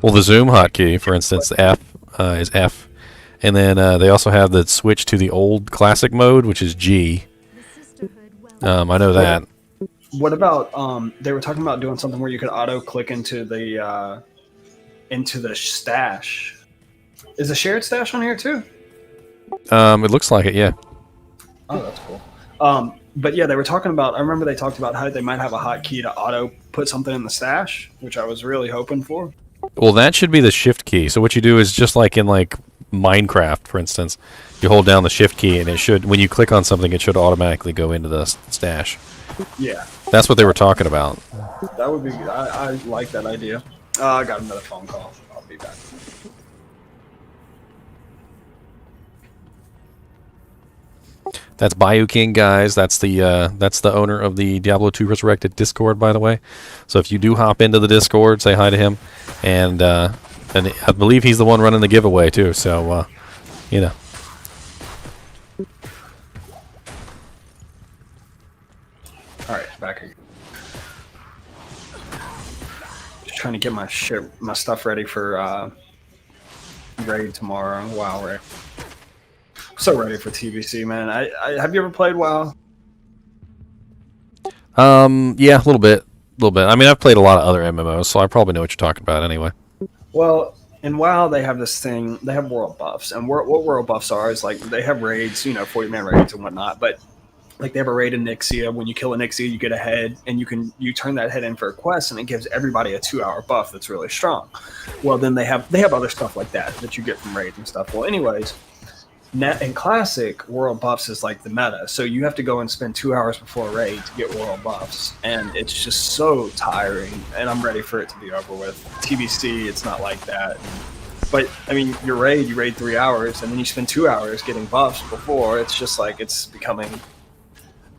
Well, the zoom hotkey, for instance, F is F, and then they also have the switch to the old classic mode, which is G. I know that. What about they were talking about doing something where you could auto click into the stash. Is the shared stash on here too? It looks like it, yeah. Oh, that's cool. But yeah, they were talking about. I remember they talked about how they might have a hotkey to auto put something in the stash, which I was really hoping for. Well, that should be the shift key. So what you do is just like in like Minecraft, for instance, you hold down the shift key and it should, when you click on something, it should automatically go into the stash. Yeah. That's what they were talking about. That would be good. I like that idea. I got another phone call. I'll be back. That's BioKing, guys. That's the owner of the Diablo 2 Resurrected Discord, by the way. So if you do hop into the Discord, say hi to him, and I believe he's the one running the giveaway too. So you know. All right, back here. Just trying to get my stuff ready for raid tomorrow. WoW raid. So ready for TBC, man. I have you ever played WoW? Yeah, a little bit. I mean, I've played a lot of other MMOs, so I probably know what you're talking about anyway. Well, in WoW, they have this thing. They have world buffs, and what world buffs are is like they have raids, 40-man raids and whatnot. But like they have a raid in Nixia. When you kill a Nixia, you get a head, and you turn that head in for a quest, and it gives everybody a 2-hour buff that's really strong. Well, then they have other stuff like that you get from raids and stuff. Well, anyways. Net and classic world buffs is like the meta, so you have to go and spend 2 hours before raid to get world buffs, and it's just so tiring. And I'm ready for it to be over with. TBC, it's not like that. But I mean, you raid 3 hours, and then you spend 2 hours getting buffs before. It's just like it's becoming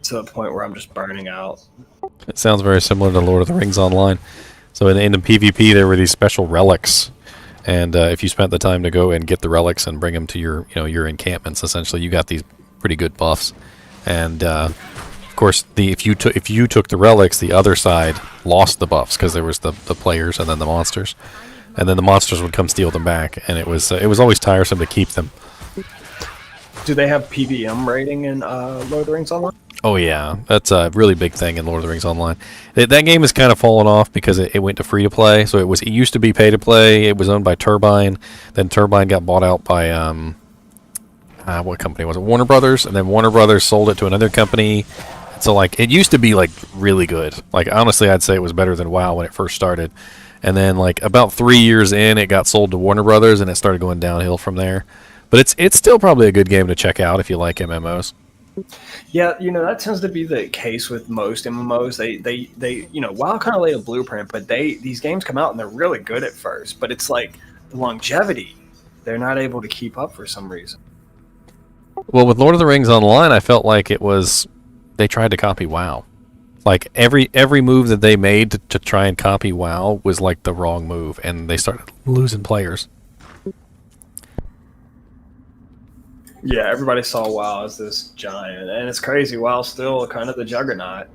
to the point where I'm just burning out. It sounds very similar to Lord of the Rings Online. So in the PvP, there were these special relics. And if you spent the time to go and get the relics and bring them to your encampments, essentially, you got these pretty good buffs. And of course, if you took the relics, the other side lost the buffs because there was the players and then the monsters, and then the monsters would come steal them back, and it was always tiresome to keep them. Do they have PVM rating in Lord of the Rings Online? Oh yeah, that's a really big thing in Lord of the Rings Online. That game has kind of fallen off because it went to free to play. So it used to be pay to play. It was owned by Turbine. Then Turbine got bought out by what company was it? Warner Brothers. And then Warner Brothers sold it to another company. So like it used to be like really good. Like honestly, I'd say it was better than WoW when it first started. And then like about 3 years in, it got sold to Warner Brothers, and it started going downhill from there. But it's still probably a good game to check out if you like MMOs. Yeah, that tends to be the case with most MMOs. They WoW kind of laid a blueprint, but these games come out and they're really good at first. But it's like the longevity, they're not able to keep up for some reason. Well, with Lord of the Rings Online, I felt like they tried to copy WoW. Like every move that they made to try and copy WoW was like the wrong move, and they started losing players. Yeah, everybody saw WoW as this giant, and it's crazy. WoW's still kind of the juggernaut.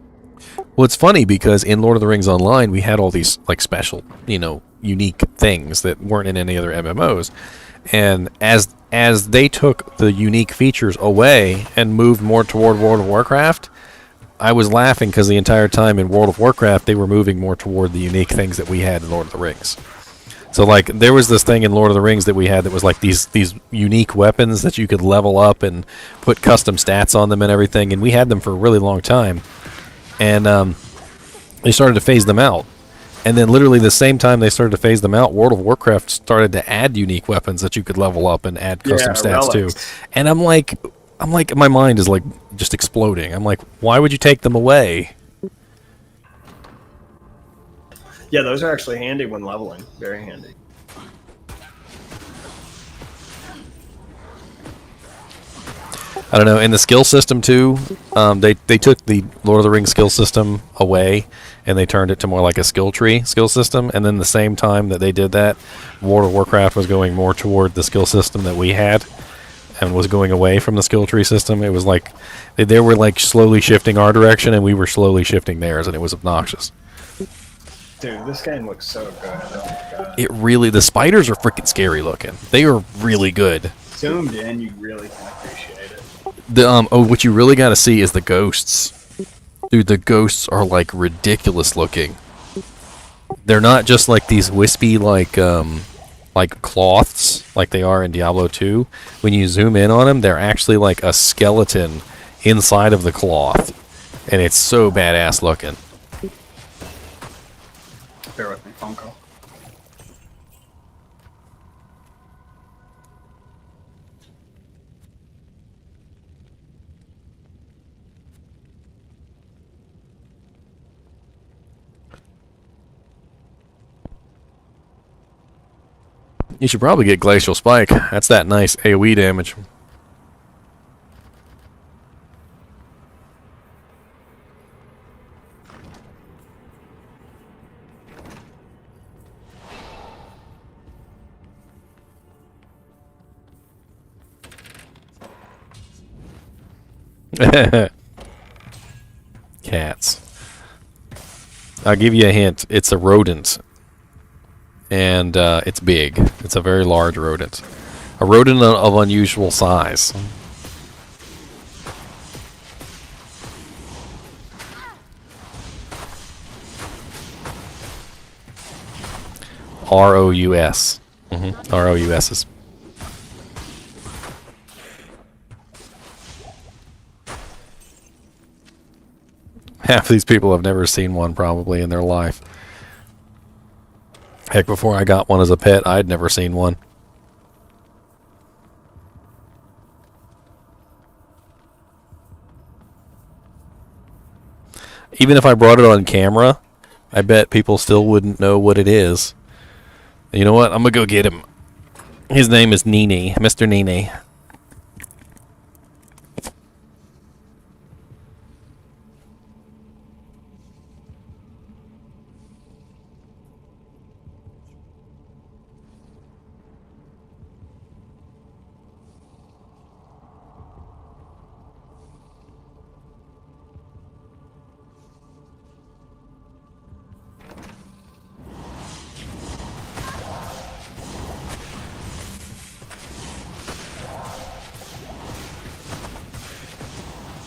Well, it's funny because in Lord of the Rings Online, we had all these like special, unique things that weren't in any other MMOs. And as they took the unique features away and moved more toward World of Warcraft, I was laughing because the entire time in World of Warcraft, they were moving more toward the unique things that we had in Lord of the Rings. So like there was this thing in Lord of the Rings that we had that was like these unique weapons that you could level up and put custom stats on them and everything, and we had them for a really long time. And they started to phase them out. And then literally the same time they started to phase them out, World of Warcraft started to add unique weapons that you could level up and add custom stats relics. to. And I'm like my mind is like just exploding. I'm like, why would you take them away? Yeah, those are actually handy when leveling. Very handy. I don't know. In the skill system too, they took the Lord of the Rings skill system away, and they turned it to more like a skill tree skill system. And then the same time that they did that, World of Warcraft was going more toward the skill system that we had, and was going away from the skill tree system. It was like they were like slowly shifting our direction, and we were slowly shifting theirs, and it was obnoxious. Dude, this game looks so good. Oh my god. It really, the spiders are freaking scary looking. They are really good. Zoomed in, you really can appreciate it. What you really got to see is the ghosts. Dude, the ghosts are like ridiculous looking. They're not just like these wispy like cloths like they are in Diablo 2. When you zoom in on them, they're actually like a skeleton inside of the cloth, and it's so badass looking. Bear with me, phone call. You should probably get Glacial Spike. That's that nice AoE damage. Cats. I'll give you a hint. It's a rodent. And it's big. It's a very large rodent. A rodent of unusual size. R-O-U-S. R-O-U-S. Half these people have never seen one probably in their life. Heck, before I got one as a pet, I'd never seen one. Even if I brought it on camera, I bet people still wouldn't know what it is. You know what? I'm going to go get him. His name is NiNi, Mr. NiNi.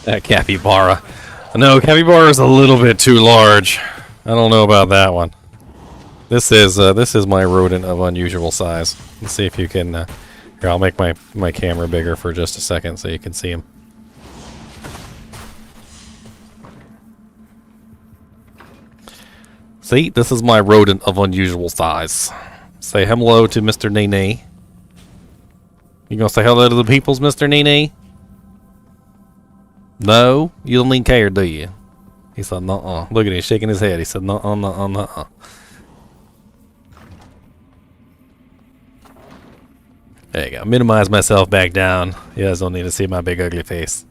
That capybara. No, capybara is a little bit too large. I don't know about that one. This is my rodent of unusual size. Let's see if you can. Here, I'll make my camera bigger for just a second so you can see him. See, this is my rodent of unusual size. Say hello to Mr. NiNi. You gonna say hello to the peoples, Mr. NiNi? No? You don't even care, do you? He said, nuh-uh. Look at him shaking his head. He said, nuh-uh, nuh-uh, nuh-uh. There you go. Minimize myself back down. You guys don't need to see my big ugly face.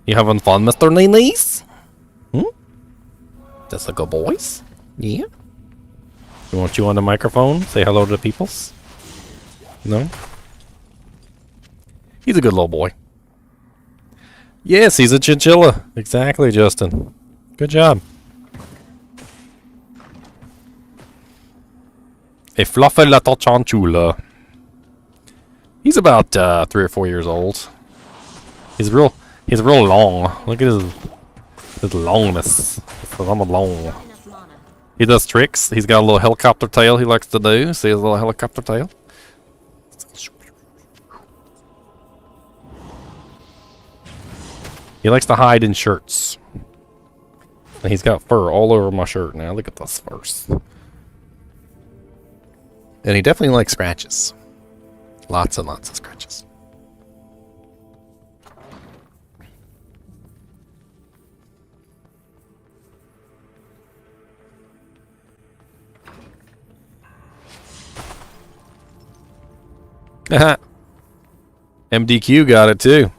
You having fun, Mr. NiNi? That's a good voice. Yeah. We want you on the microphone. Say hello to the peoples. No? He's a good little boy. Yes, he's a chinchilla. Exactly, Justin. Good job. A fluffy little chinchilla. He's about 3 or 4 years old. He's real long. Look at his longness. I'm long. He does tricks. He's got a little helicopter tail he likes to do. See his little helicopter tail? He likes to hide in shirts. And he's got fur all over my shirt now. Look at this furs. And he definitely likes scratches. Lots and lots of scratches. Haha. MDQ got it too.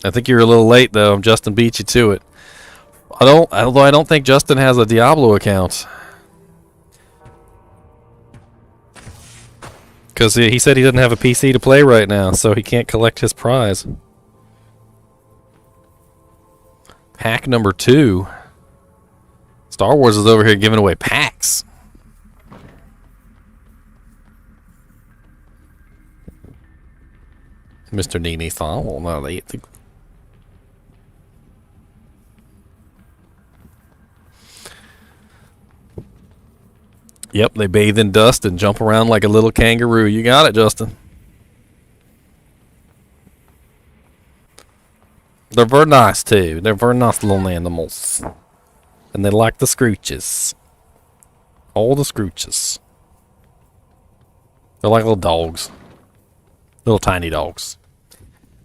I think you're a little late though. Justin beat you to it. Although I don't think Justin has a Diablo account. Because he said he doesn't have a PC to play right now, so he can't collect his prize. Pack number 2. Star Wars is over here giving away packs. Mr. NiNi thought, well, no, they... Yep, they bathe in dust and jump around like a little kangaroo. You got it, Justin. They're very nice, too. They're very nice little animals. And they like the scrooches. All the scrooches. They're like little dogs. Little tiny dogs.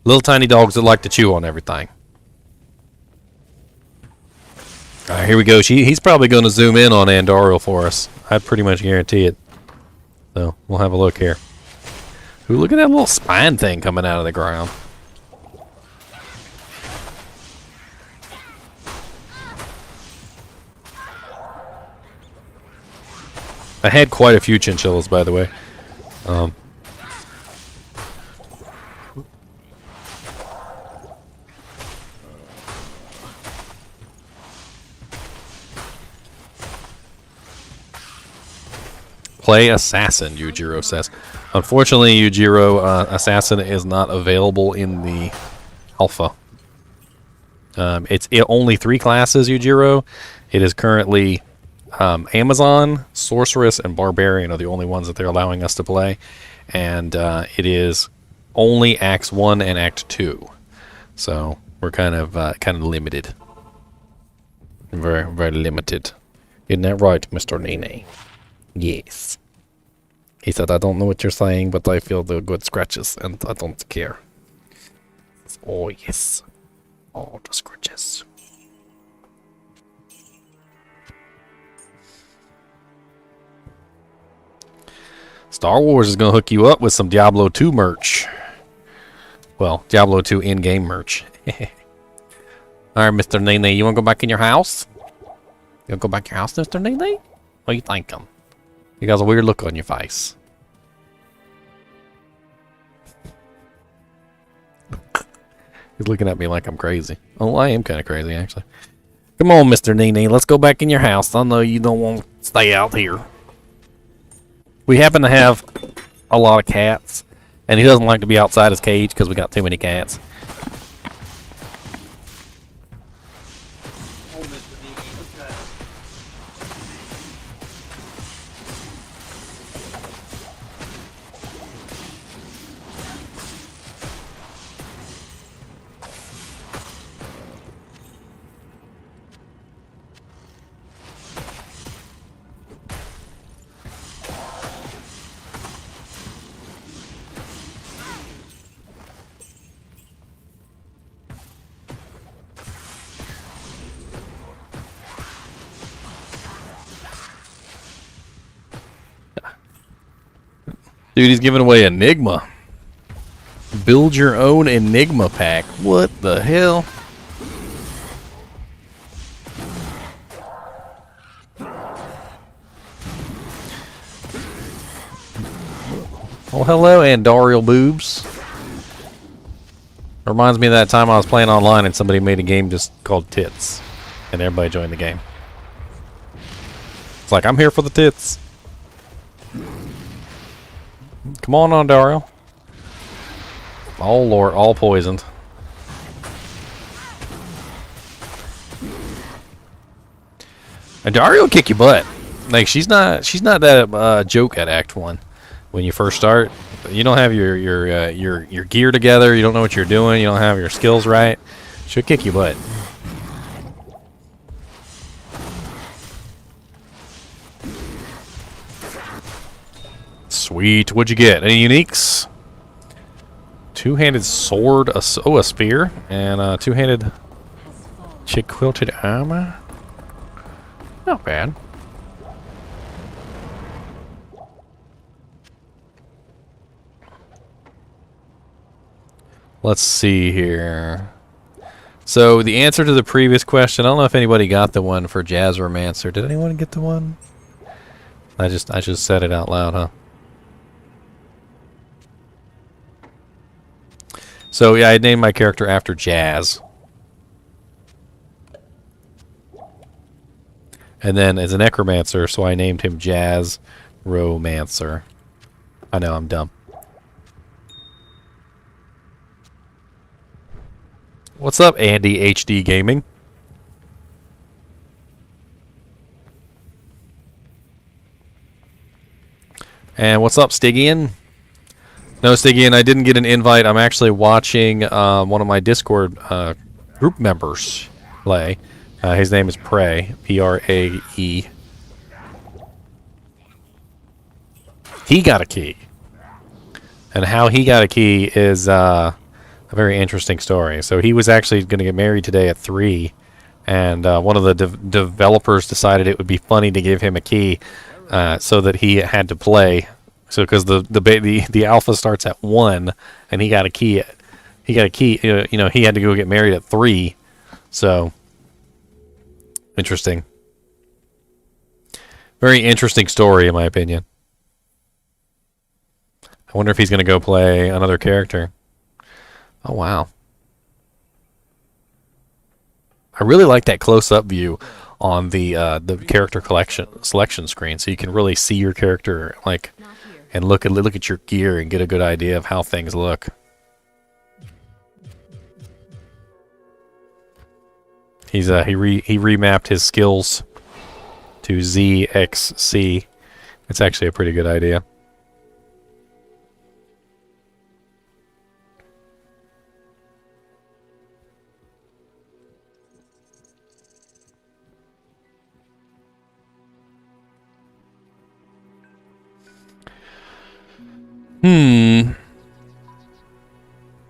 Little tiny dogs that like to chew on everything. Alright, here we go. He's probably going to zoom in on Andariel for us. I'd pretty much guarantee it. So, we'll have a look here. Ooh, look at that little spine thing coming out of the ground. I had quite a few chinchillas, by the way. Play Assassin, Yujiro says. Unfortunately, Yujiro, Assassin is not available in the alpha. It's only 3 classes, Yujiro. It is currently Amazon, Sorceress, and Barbarian are the only ones that they're allowing us to play. And it is only Acts 1 and Act 2. So we're kind of limited. Very, very limited. Isn't that right, Mr. NiNi? Yes. He said, I don't know what you're saying, but I feel the good scratches, and I don't care. Oh, yes. Oh, the scratches. Star Wars is going to hook you up with some Diablo 2 merch. Well, Diablo 2 in-game merch. Alright, Mr. NiNi, you want to go back in your house? You want to go back in your house, Mr. NiNi? What are you thinking? You got a weird look on your face. He's looking at me like I'm crazy. Oh, I am kind of crazy, actually. Come on, Mr. NiNi, let's go back in your house. I know you don't want to stay out here. We happen to have a lot of cats, and he doesn't like to be outside his cage because we got too many cats. Dude, he's giving away Enigma. Build your own Enigma pack. What the hell? Oh, hello, Andariel boobs. Reminds me of that time I was playing online and somebody made a game just called Tits. And everybody joined the game. It's like, I'm here for the tits. Come on, Andariel. Oh Lord, all poisoned. Andariel will kick your butt. Like she's not that joke at Act 1. When you first start, you don't have your gear together. You don't know what you're doing. You don't have your skills right. She'll kick your butt. Sweet. What'd you get? Any uniques? Two-handed sword, a spear, and two-handed chick-quilted armor. Not bad. Let's see here. So the answer to the previous question, I don't know if anybody got the one for Jazzromancer. Did anyone get the one? I just said it out loud, huh? So yeah, I named my character after Jazz. And then as a necromancer, so I named him Jazzromancer. I know, I'm dumb. What's up, Andy HD Gaming? And what's up, Stygian? No, Stygian, I didn't get an invite. I'm actually watching one of my Discord group members play. His name is Prey, P-R-A-E. He got a key. And how he got a key is a very interesting story. So he was actually going to get married today at 3, and one of the developers decided it would be funny to give him a key so that he had to play. So because the alpha starts at 1, and he got a key. He got a key. You know, he had to go get married at 3. So interesting. Very interesting story, in my opinion. I wonder if he's going to go play another character. Oh wow! I really like that close-up view on the character selection screen, so you can really see your character like. And look at your gear and get a good idea of how things look. He remapped his skills to ZXC. It's actually a pretty good idea.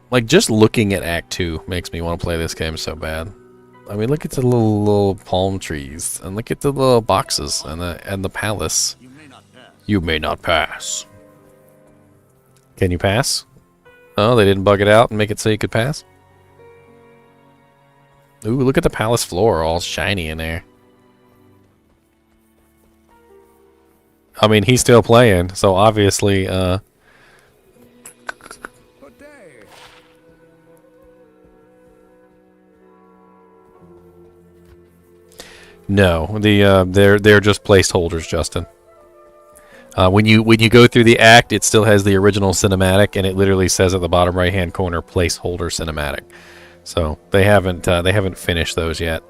Like, just looking at Act 2 makes me want to play this game so bad. I mean, look at the little palm trees, and look at the little boxes, and the palace. You may not pass. Can you pass? Oh, they didn't bug it out and make it so you could pass? Ooh, look at the palace floor, all shiny in there. I mean, he's still playing, so obviously, no, they're just placeholders, Justin. When you go through the act, it still has the original cinematic, and it literally says at the bottom right-hand corner, placeholder cinematic. So they haven't finished those yet.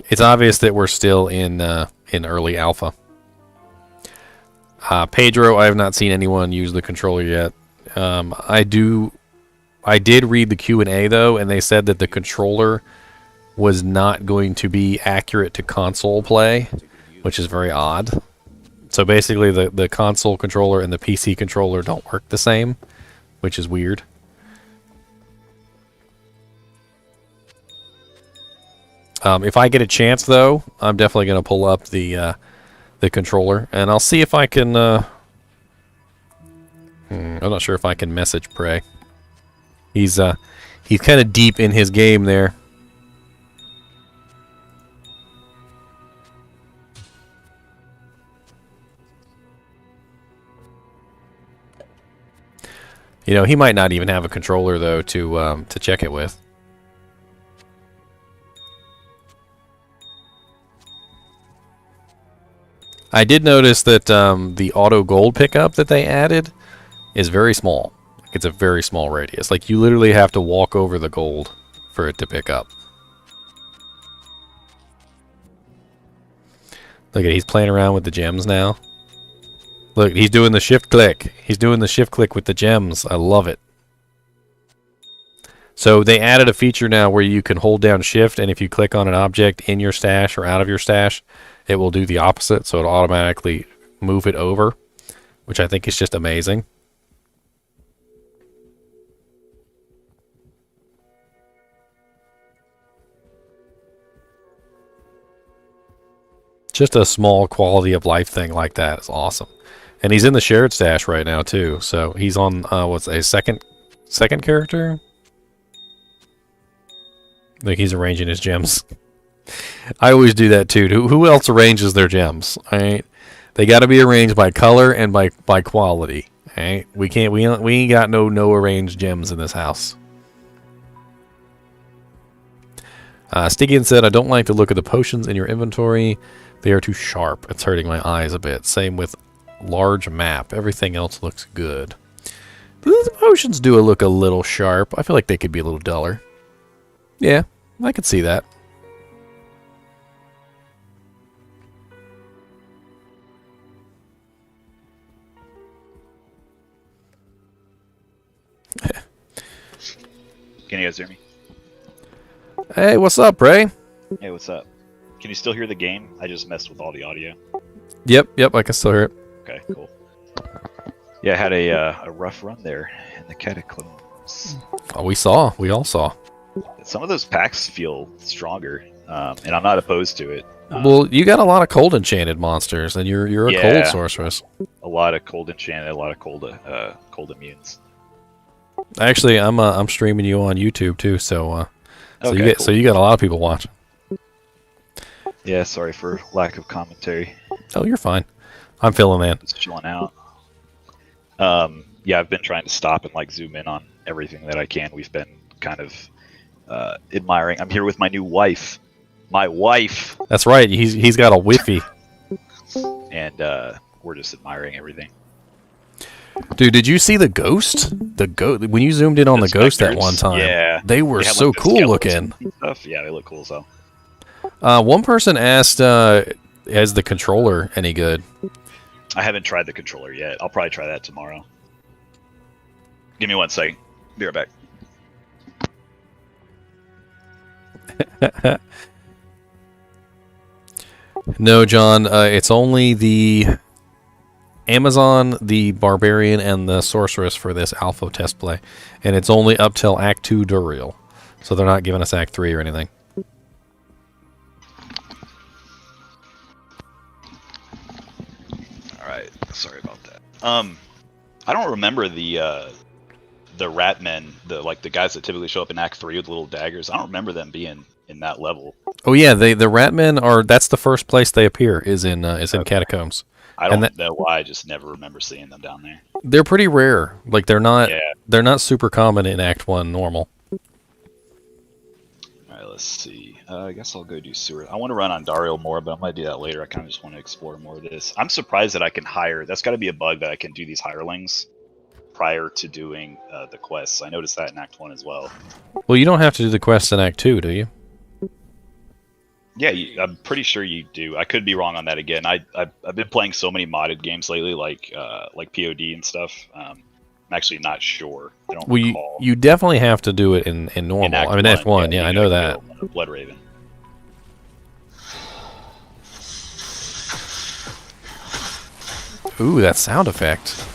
It's obvious that we're still in early alpha. Pedro, I have not seen anyone use the controller yet. I did read the Q&A though, and they said that the controller was not going to be accurate to console play, which is very odd. So basically the console controller and the PC controller don't work the same, which is weird. If I get a chance though, I'm definitely going to pull up the controller, and I'll see if I can I'm not sure if I can message Prey. He's kind of deep in his game there. You know, he might not even have a controller though to check it with. I did notice that the auto gold pickup that they added is very small. It's a very small radius. Like, you literally have to walk over the gold for it to pick up. Look at, he's playing around with the gems now. Look, he's doing the shift click. He's doing the shift click with the gems. I love it. So they added a feature now where you can hold down shift, and if you click on an object in your stash or out of your stash, it will do the opposite, so it'll automatically move it over, which I think is just amazing. Just a small quality of life thing like that is awesome. And he's in the shared stash right now too, so he's on what's a second character? Like, he's arranging his gems. I always do that too. Who else arranges their gems? All right, they got to be arranged by color and by quality. All right, we ain't got no arranged gems in this house. Stygian said, I don't like the look of the potions in your inventory. They are too sharp. It's hurting my eyes a bit. Same with large map. Everything else looks good. The potions do look a little sharp. I feel like they could be a little duller. Yeah, I could see that. Can you guys hear me? Hey, what's up, Ray? Hey, what's up? Can you still hear the game? I just messed with all the audio. Yep, I can still hear it. Okay, cool. Yeah, I had a rough run there in the Catacombs. Oh, we all saw. Some of those packs feel stronger, and I'm not opposed to it. Well, you got a lot of cold enchanted monsters, and you're a cold sorceress. A lot of cold enchanted, a lot of cold immunes. Actually, I'm streaming you on YouTube too, so Okay, so you got a lot of people watching. Yeah, sorry for lack of commentary. Oh, you're fine. I'm filling in. Just chilling out. Yeah, I've been trying to stop and like zoom in on everything that I can. We've been kind of admiring. I'm here with my new wife. My wife. That's right. He's got a whiffy. And we're just admiring everything. Dude, did you see the ghost? When you zoomed in on the ghost that one time, yeah, they were so like, cool looking. Stuff. Yeah, they look cool as hell. One person asked, "Is the controller any good?" I haven't tried the controller yet. I'll probably try that tomorrow. Give me 1 second. Be right back. No, John. It's only the Amazon, the Barbarian, and the Sorceress for this alpha test play, and it's only up till Act 2 Duriel, so they're not giving us Act 3 or anything. All right, sorry about that. I don't remember the rat men, the guys that typically show up in Act 3 with little daggers. I don't remember them being in that level. Oh yeah, the rat men are. That's the first place they appear is in Catacombs. I don't know why. I just never remember seeing them down there. They're pretty rare. Like they're not super common in Act 1 normal. All right, let's see. I guess I'll go do sewer. I want to run on Duriel more, but I might do that later. I kind of just want to explore more of this. I'm surprised that I can hire. That's got to be a bug that I can do these hirelings prior to doing the quests. I noticed that in Act 1 as well. Well, you don't have to do the quests in Act 2, do you? Yeah, I'm pretty sure you do. I could be wrong on that again. I've been playing so many modded games lately, like POD and stuff. I'm actually not sure. I don't recall. You definitely have to do it in normal. I mean, Act 1, yeah, I know that. Blood Raven. Ooh, that sound effect.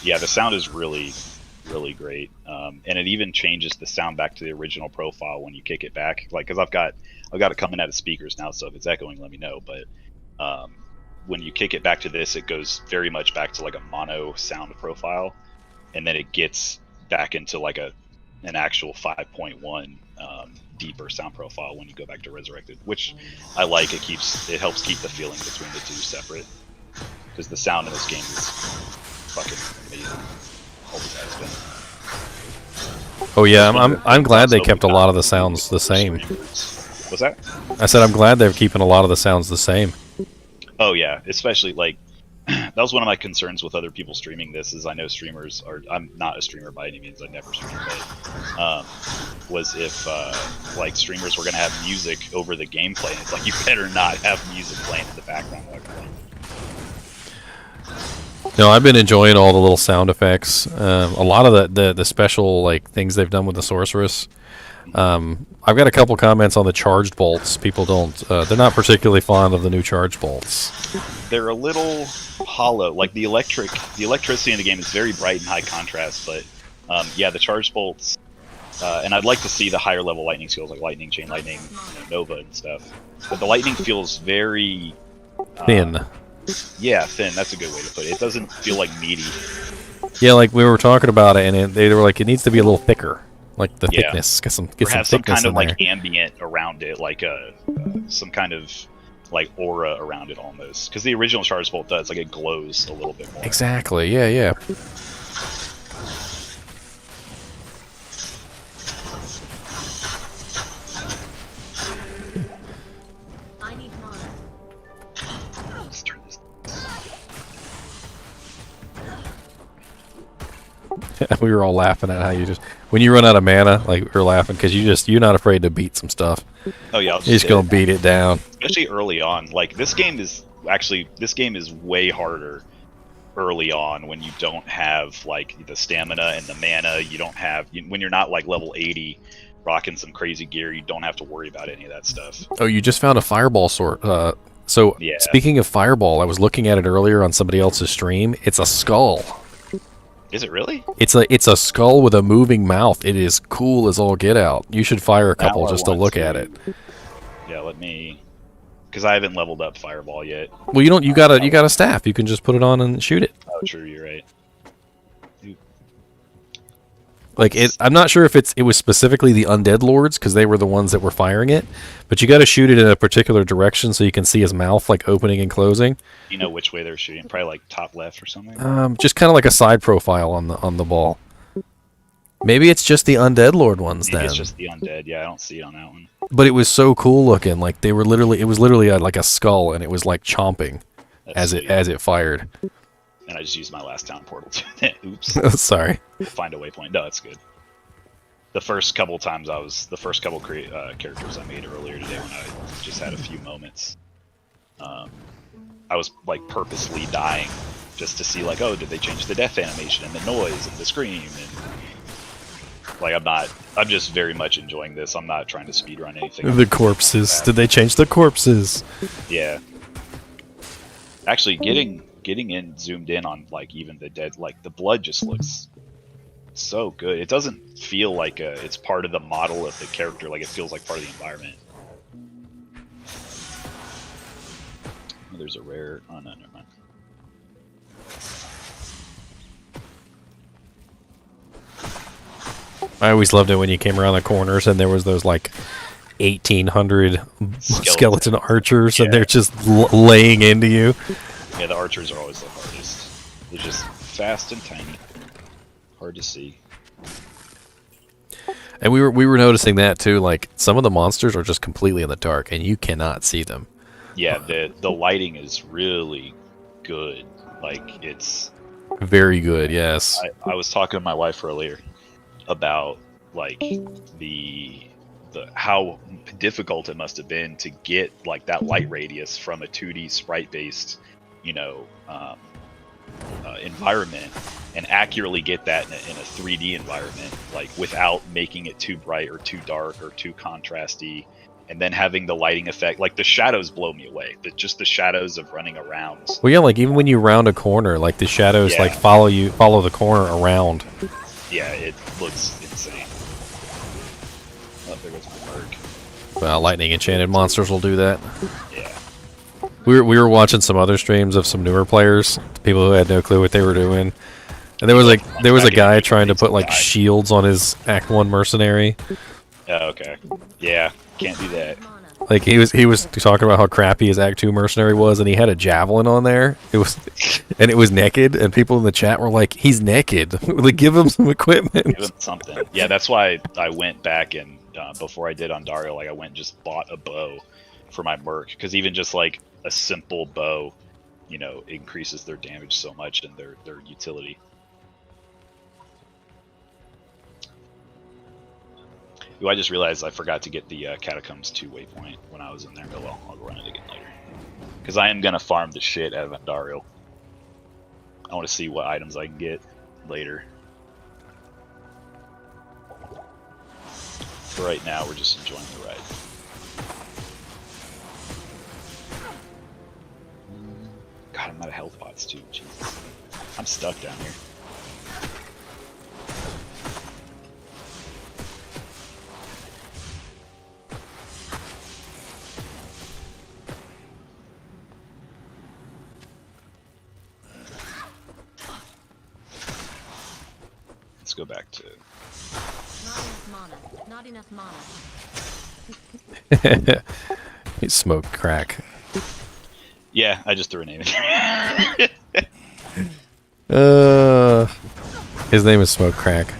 Yeah, the sound is really, really great. And it even changes the sound back to the original profile when you kick it back. Like, because I've got it coming out of speakers now, so if it's echoing, let me know. But when you kick it back to this, it goes very much back to like a mono sound profile, and then it gets back into like an actual 5.1 deeper sound profile when you go back to Resurrected, which I like. It helps keep the feeling between the two separate, because the sound in this game is fucking amazing. Always has been. Oh yeah, I'm glad they kept a lot of the sounds the same. What's that? I said I'm glad they're keeping a lot of the sounds the same. Oh yeah, especially like that was one of my concerns with other people streaming this. Is I know streamers are. I'm not a streamer by any means. I never stream, but was if like streamers were gonna have music over the gameplay. And it's like you better not have music playing in the background while you're playing. No, I've been enjoying all the little sound effects. A lot of the special like things they've done with the sorceress. I've got a couple comments on the charged bolts. People don't. They're not particularly fond of the new charged bolts. They're a little hollow. Like the electricity in the game is very bright and high contrast. But yeah, the charged bolts. And I'd like to see the higher level lightning skills like lightning, chain lightning, Nova, and stuff. But the lightning feels very thin. Yeah, thin. That's a good way to put it. It doesn't feel like meaty. Yeah, like we were talking about it, and they were like, it needs to be a little thicker, like the thickness. Get some some kind of in like there. ambient around it, like some kind of like aura around it almost. Because the original charge bolt does, like it glows a little bit more. Exactly. Yeah, yeah. We were all laughing at how you just when you run out of mana, like we were laughing because you're not afraid to beat some stuff. Oh yeah, you're just gonna beat it down. Especially early on. Like this game is way harder early on when you don't have like the stamina and the mana. You don't have when you're not like level 80, rocking some crazy gear. You don't have to worry about any of that stuff. Oh, you just found a fireball sort. So yeah. Speaking of fireball, I was looking at it earlier on somebody else's stream. It's a skull. Is it really? It's a skull with a moving mouth. It is cool as all get out. You should fire a couple just to look at it. Yeah, let me, because I haven't leveled up Fireball yet. Well, you got a staff. You can just put it on and shoot it. Oh, true. You're right. Like I'm not sure if it was specifically the undead lords because they were the ones that were firing it, but you got to shoot it in a particular direction so you can see his mouth like opening and closing. You know which way they're shooting? Probably like top left or something. Just kind of like a side profile on the ball. Maybe it's just the undead lord ones then. It's just the undead. Yeah, I don't see it on that one. But it was so cool looking. Like it was literally like a skull, and it was like chomping as it fired. And I just used my last town portal to oops. Sorry. Find a waypoint. No, it's good. The first couple times characters I made earlier today when I just had a few moments, I was like purposely dying just to see like, oh, did they change the death animation and the noise and the scream and like I'm just very much enjoying this. I'm not trying to speedrun anything. The corpses. Did they change the corpses? Yeah. Actually, getting in zoomed in on like even the dead, like the blood just looks so good. It doesn't feel like it's part of the model of the character. Like it feels like part of the environment. Oh, there's a rare. Oh no, never mind. I always loved it when you came around the corners and there was those like 1,800 skeleton archers, and they're just laying into you. Yeah, the archers are always the hardest. They're just fast and tiny. Hard to see. And we were noticing that too. Like some of the monsters are just completely in the dark, and you cannot see them. Yeah, the lighting is really good. Like it's very good. Yes. I was talking to my wife earlier about like the how difficult it must have been to get like that light radius from a 2D sprite based, environment, and accurately get that in a 3D environment, like without making it too bright or too dark or too contrasty, and then having the lighting effect. Like the shadows blow me away. Just the shadows of running around. Well, yeah, like even when you round a corner, like the shadows like follow the corner around. Yeah, it looks insane. Oh, there goes my merc. Well, lightning enchanted monsters will do that. Yeah. We were watching some other streams of some newer players, people who had no clue what they were doing, and there was a guy trying to put like shields on his Act 1 mercenary. Oh, okay. Yeah, can't do that. Like he was talking about how crappy his Act 2 mercenary was, and he had a javelin on there. It was naked, and people in the chat were like, "He's naked. Like, give him some equipment. Give him something." Yeah, that's why I went back and before I did on Duriel, like I went and just bought a bow for my merc, because even just like a simple bow, increases their damage so much and their utility. Ooh, I just realized I forgot to get the Catacombs 2 waypoint when I was in there. Oh well, I'll run it again later. Because I am going to farm the shit out of Andariel. I want to see what items I can get later. For right now, we're just enjoying the ride. God, I'm out of health pots too. Jesus. I'm stuck down here. Let's go back to... Not enough mana. He's smoke crack. Yeah, I just threw a name in. His name is Smoke Crack.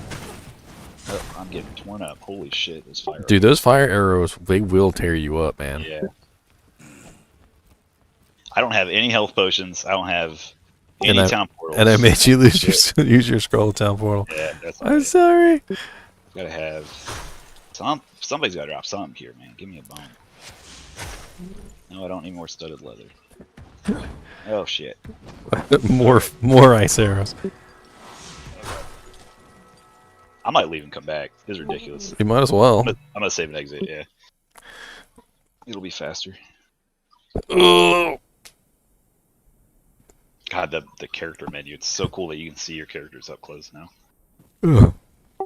Oh, I'm getting torn up. Holy shit, those fire. Dude, those fire arrows, they will tear you up, man. Yeah. I don't have any health potions. I don't have any town portals. And I made you use your scroll town portal. Yeah, that's I'm sorry. Gotta have somebody's gotta drop something here, man. Give me a bone. No, I don't need more studded leather. Oh shit. more ice arrows. I might leave and come back. This is ridiculous. You might as well. I'm gonna save an exit, yeah. It'll be faster. Ugh. God, the character menu, it's so cool that you can see your characters up close now. Ugh.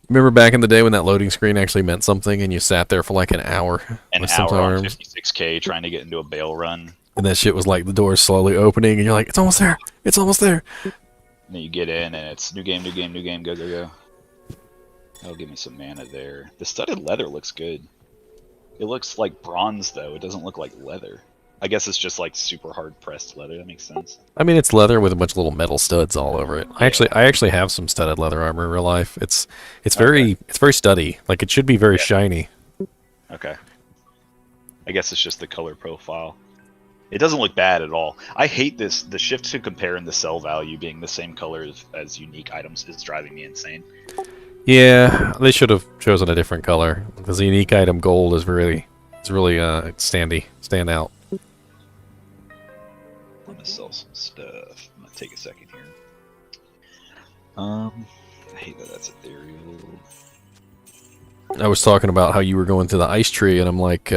Remember back in the day when that loading screen actually meant something and you sat there for like an hour? An hour on 56k trying to get into a bail run. And that shit was like the doors slowly opening and you're like, it's almost there. It's almost there. And then you get in and it's new game, go, go, go. That'll give me some mana there. The studded leather looks good. It looks like bronze though. It doesn't look like leather. I guess it's just like super hard pressed leather. That makes sense. I mean, it's leather with a bunch of little metal studs all over it. I actually have some studded leather armor in real life. It's very studdy. Like it should be very shiny. Okay. I guess it's just the color profile. It doesn't look bad at all. I hate this. The shift to compare and the sell value being the same color as unique items is driving me insane. Yeah, they should have chosen a different color because the unique item gold is really stand out. I'm gonna sell some stuff. I'm gonna take a second here. I hate that that's ethereal. I was talking about how you were going to the ice tree, and I'm like,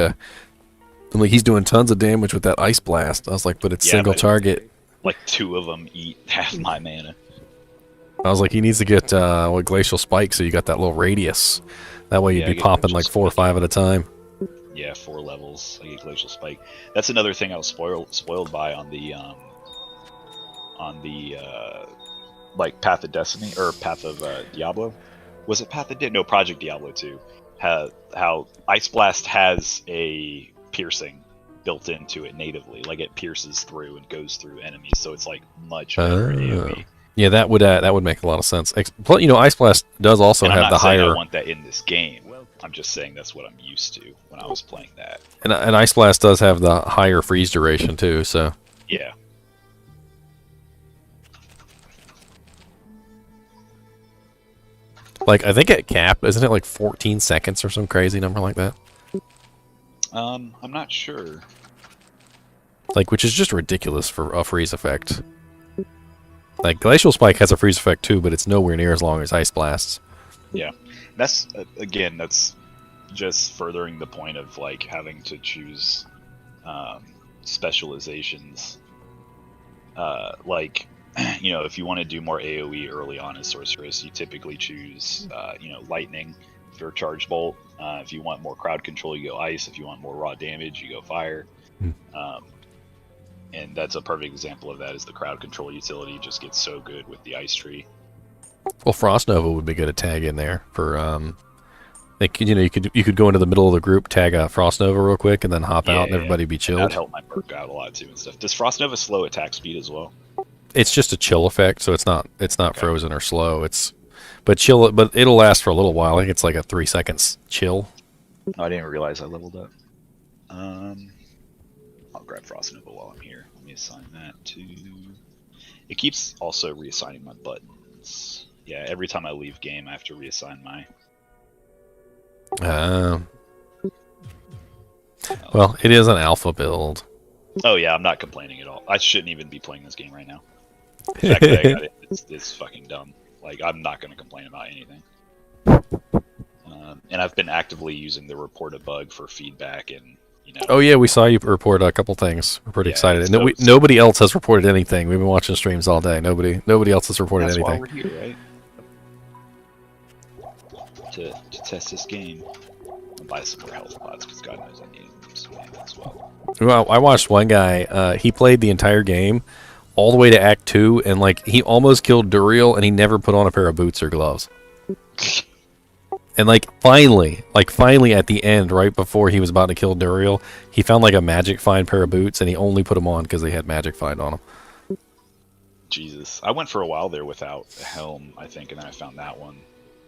he's doing tons of damage with that ice blast. I was like, but it's single target. Like 2 of them eat half my mana. I was like, he needs to get glacial spike, so you got that little radius. That way you'd be popping like 4 or 5 at a time. Yeah, 4 levels. I get glacial spike. That's another thing I was spoiled by on the like Path of Destiny or Path of Diablo. Was it Path of No, Project Diablo 2. How Ice Blast has a piercing built into it natively. Like it pierces through and goes through enemies, so it's like much better AoE. Yeah, that would make a lot of sense. Ice Blast does also have the higher. I want that in this game. I'm just saying that's what I'm used to when I was playing that. And Ice Blast does have the higher freeze duration too, so. Yeah. Like, I think at cap, isn't it like 14 seconds or some crazy number like that? I'm not sure. Like, which is just ridiculous for a freeze effect. Like, Glacial Spike has a freeze effect too, but it's nowhere near as long as Ice Blasts. Yeah. That's, again, that's just furthering the point of, like, having to choose specializations. Like, you know, if you want to do more AoE early on as sorceress, you typically choose, you know, lightning for charge bolt. If you want more crowd control, you go ice. If you want more raw damage, you go fire. And that's a perfect example of that. Is the crowd control utility just gets so good with the ice tree. Well, Frost Nova would be good to tag in there for, like, you know, you could go into the middle of the group, tag a Frost Nova real quick, and then hop out, and everybody be chilled. That'd help my perk out a lot too and stuff. Does Frost Nova slow attack speed as well? It's just a chill effect, so it's not frozen or slow. But it'll last for a little while. I think it's like a 3 seconds chill. Oh, I didn't realize I leveled up. I'll grab Frost Nova while I'm here. Let me assign that to. It keeps also reassigning my buttons. Yeah, every time I leave game, I have to reassign my. Well, it is an alpha build. Oh yeah, I'm not complaining at all. I shouldn't even be playing this game right now. The fact that I got it, it's fucking dumb. Like, I'm not going to complain about anything. And I've been actively using the report a bug for feedback and, you know. Oh yeah, we saw you report a couple things. We're pretty excited. And nobody else has reported anything. We've been watching streams all day. Nobody else has reported anything. That's why we're here, right? To test this game. I'll buy some more health pots because God knows I need them as well. Well, I watched one guy. He played the entire game, all the way to Act 2, and like he almost killed Duriel, and he never put on a pair of boots or gloves. And like finally at the end, right before he was about to kill Duriel, he found like a magic find pair of boots, and he only put them on because they had magic find on them. Jesus, I went for a while there without a helm, I think, and then I found that one.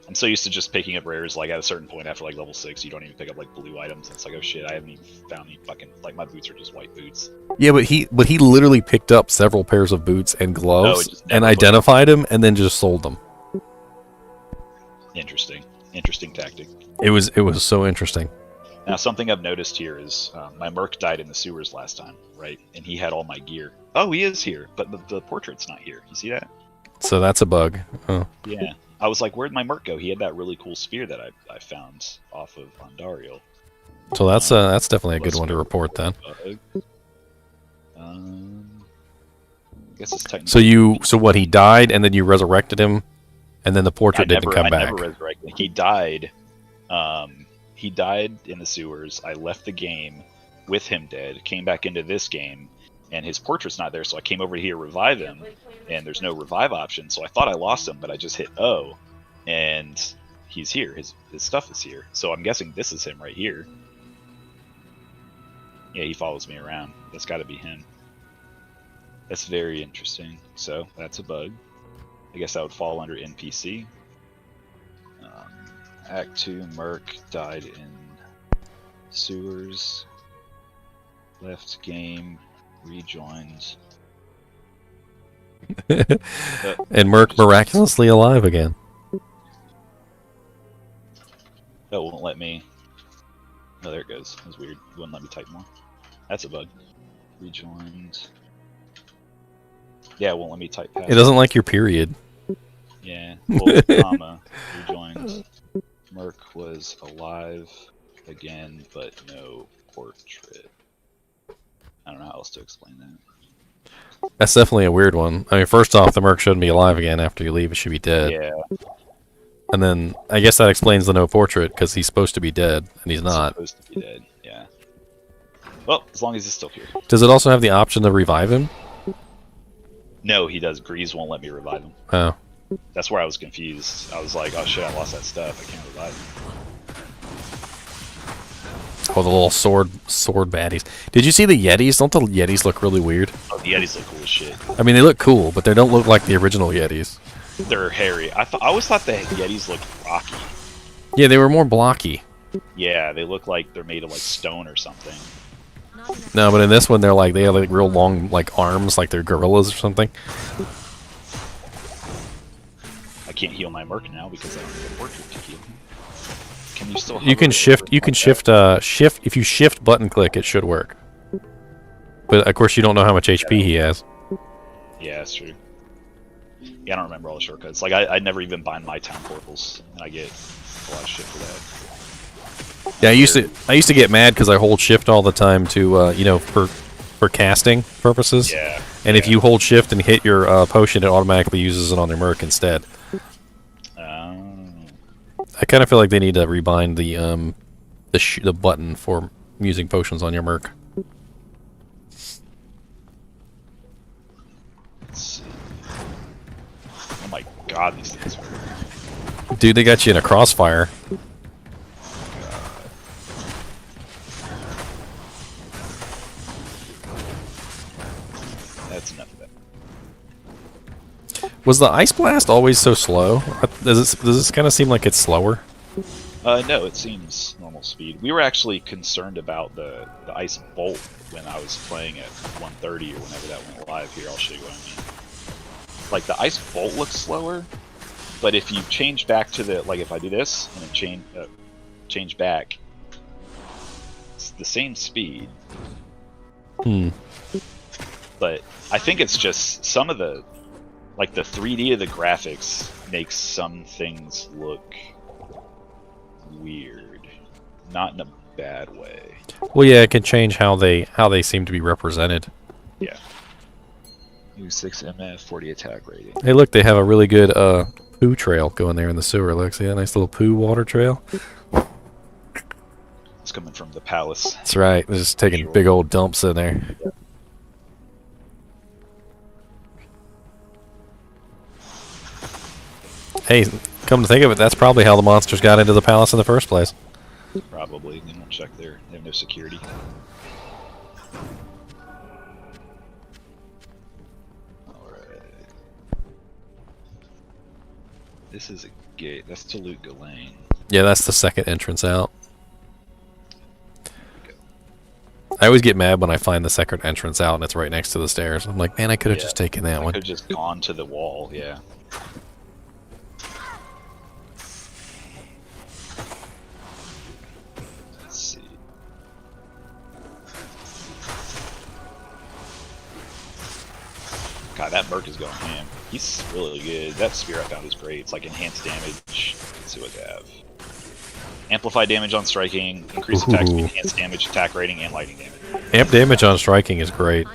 I'm so used to just picking up rares, like at a certain point after like level 6, you don't even pick up like blue items. And it's like, oh shit, I haven't even found any fucking, like my boots are just white boots. Yeah, but he literally picked up several pairs of boots and gloves and identified them and then just sold them. Interesting tactic. It was so interesting. Now something I've noticed here is my merc died in the sewers last time, right? And he had all my gear. Oh, he is here, but the portrait's not here. You see that? So that's a bug. Oh. Yeah. I was like, where'd my merc go? He had that really cool spear that I found off of Andariel. So that's definitely a good one to report then. I guess it's technically. So what? He died, and then you resurrected him, and then the portrait didn't come back. I never resurrected him. He died. He died in the sewers. I left the game with him dead. Came back into this game, and his portrait's not there. So I came over here to revive him. And there's no revive option, so I thought I lost him, but I just hit O, and he's here. His stuff is here. So I'm guessing this is him right here. Yeah, he follows me around. That's got to be him. That's very interesting. So that's a bug. I guess that would fall under NPC. Act 2, Merc died in sewers. Left game, rejoined. And Merc miraculously alive again. Oh, it won't let me. Oh, there it goes. That was weird. It wouldn't let me type more. That's a bug. Rejoined. Yeah, it won't let me type past. It doesn't like your period. Yeah. Well, comma. Rejoined. Merc was alive again, but no portrait. I don't know how else to explain that. That's definitely a weird one. I mean, first off, the Merc shouldn't be alive again after you leave. It should be dead. Yeah. And then, I guess that explains the no portrait, because he's supposed to be dead, and he's not. Supposed to be dead, yeah. Well, as long as he's still here. Does it also have the option to revive him? No, he does. Grease won't let me revive him. Oh. That's where I was confused. I was like, oh shit, I lost that stuff. I can't revive him. Oh, the little sword baddies. Did you see the Yetis? Don't the Yetis look really weird? Oh, the Yetis look cool as shit. I mean, they look cool, but they don't look like the original Yetis. They're hairy. I always thought the Yetis looked rocky. Yeah, they were more blocky. Yeah, they look like they're made of like stone or something. No, but in this one, they have like real long like arms, like they're gorillas or something. I can't heal my merc now because I don't have a worker to heal him. Can you still? You can shift. You can shift. Shift. If you shift button click, it should work. But of course, you don't know how much HP he has. Yeah, that's true. Yeah, I don't remember all the shortcuts. Like I never even bind my town portals, and I get a lot of shit for that. Yeah, I used to get mad because I hold shift all the time to you know, for casting purposes. Yeah. And if you hold shift and hit your potion, it automatically uses it on your merc instead. I kind of feel like they need to rebind the button for using potions on your merc. Let's see. Oh my god, these things hurt. Dude, they got you in a crossfire. That's enough of that. Was the ice blast always so slow? Does this kind of seem like it's slower? No, it seems normal speed. We were actually concerned about the ice bolt when I was playing at 130 or whenever that went live. Here, I'll show you what I mean. Like, the ice bolt looks slower, but if you change back to the, like if I do this and then change back, it's the same speed. But I think it's just some of the, like the 3D of the graphics makes some things look weird, not in a bad way. Well, yeah, it can change how they seem to be represented. Yeah. New 6 MF, 40 attack rating. Hey, look, they have a really good poo trail going there in the sewer. Look, see that nice little poo water trail? It's coming from the palace. That's right. They're just taking big old dumps in there. Hey, come to think of it, that's probably how the monsters got into the palace in the first place. Probably. They don't check there. They have no security. Alright. This is a gate. That's to loot Ghislaine. Yeah, that's the second entrance out. I always get mad when I find the second entrance out and it's right next to the stairs. I'm like, man, I could have just taken that one. I could have just gone to the wall, yeah. Let's see. God, that Merc is going ham. He's really good. That spear I found is great. It's like enhanced damage. Let's see what they have. Amplify damage on striking, increase attack speed, enhanced damage, attack rating, and lightning damage. Amp damage on striking is great.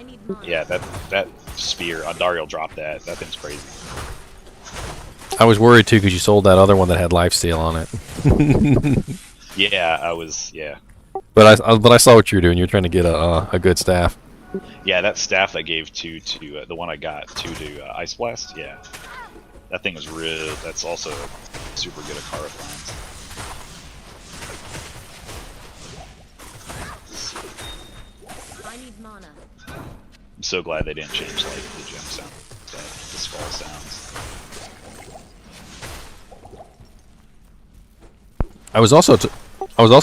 Yeah, that spear, Andariel dropped that. That thing's crazy. I was worried too because you sold that other one that had lifesteal on it. Yeah, I was, yeah. But I saw what you were doing. You're trying to get a good staff. Yeah, that staff I gave to the one I got to Ice Blast. Yeah, that thing is real. That's also super good at Kara Plans. I need mana. I'm so glad they didn't change like the gem sound, the skull sounds. I was also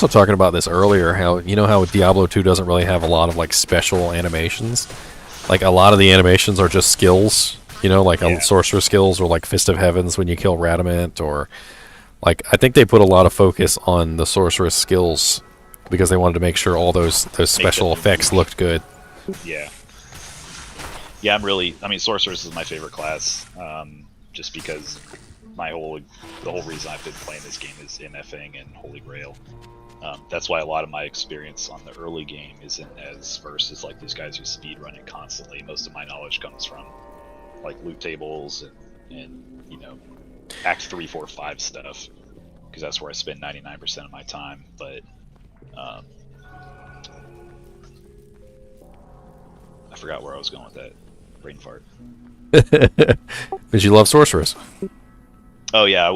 talking about this earlier. How you know how Diablo 2 doesn't really have a lot of like special animations. Like a lot of the animations are just skills. You know, like a sorcerer skills or like Fist of Heavens when you kill Radamant, or like I think they put a lot of focus on the sorceress skills because they wanted to make sure all those special effects looked good. Yeah. Yeah, I mean, sorceress is my favorite class, just because the whole reason I've been playing this game is MFing and Holy Grail. That's why a lot of my experience on the early game isn't as versus like these guys who speedrun it constantly. Most of my knowledge comes from like loot tables and you know, Act 3, 4, 5 stuff, because that's where I spend 99% of my time. But I forgot where I was going with that. Brain fart. Because you love sorceress. Oh yeah,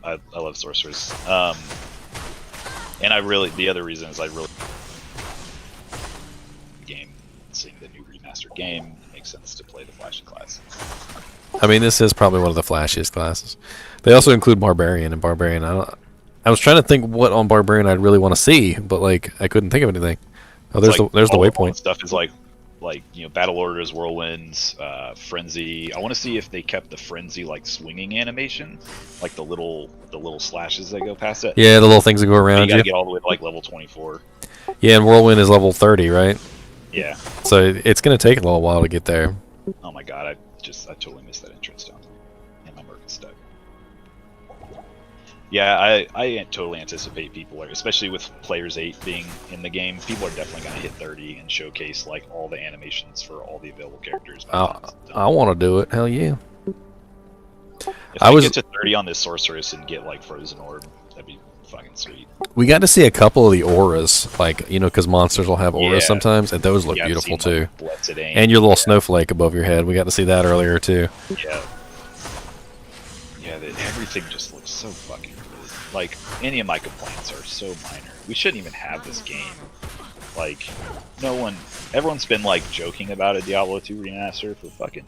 I love sorcerers. And the other reason is I really game, seeing the new remastered game, it makes sense to play the flashy class. I mean, this is probably one of the flashiest classes. They also include Barbarian, and Barbarian, I was trying to think what on Barbarian I'd really want to see, but like I couldn't think of anything. Oh, there's like, the all waypoint. the stuff is like battle orders, whirlwinds, frenzy. I want to see if they kept the frenzy like swinging animation, like the little slashes that go past it. Yeah, the little things that go around you. You Gotta get all the way to like level 24. Yeah, and whirlwind is level 30, right? Yeah. So it's gonna take a little while to get there. Oh my god, I totally missed that entrance down there. And my merc is stuck. Yeah, I totally anticipate people are, especially with Players 8 being in the game, people are definitely going to hit 30 and showcase like all the animations for all the available characters. I want to do it. Hell yeah. If I get to 30 on this sorceress and get like Frozen Orb, that'd be fucking sweet. We got to see a couple of the auras, like, you know, because monsters will have auras Yeah. sometimes, and those look Yeah, I've beautiful seen, too. like, Blessed Aim. And your little snowflake above your head. We got to see that earlier too. Yeah. Yeah, everything just looks so fucking good. Like, any of my complaints are so minor. We shouldn't even have this game. Like, everyone's been like joking about a Diablo 2 remaster for fucking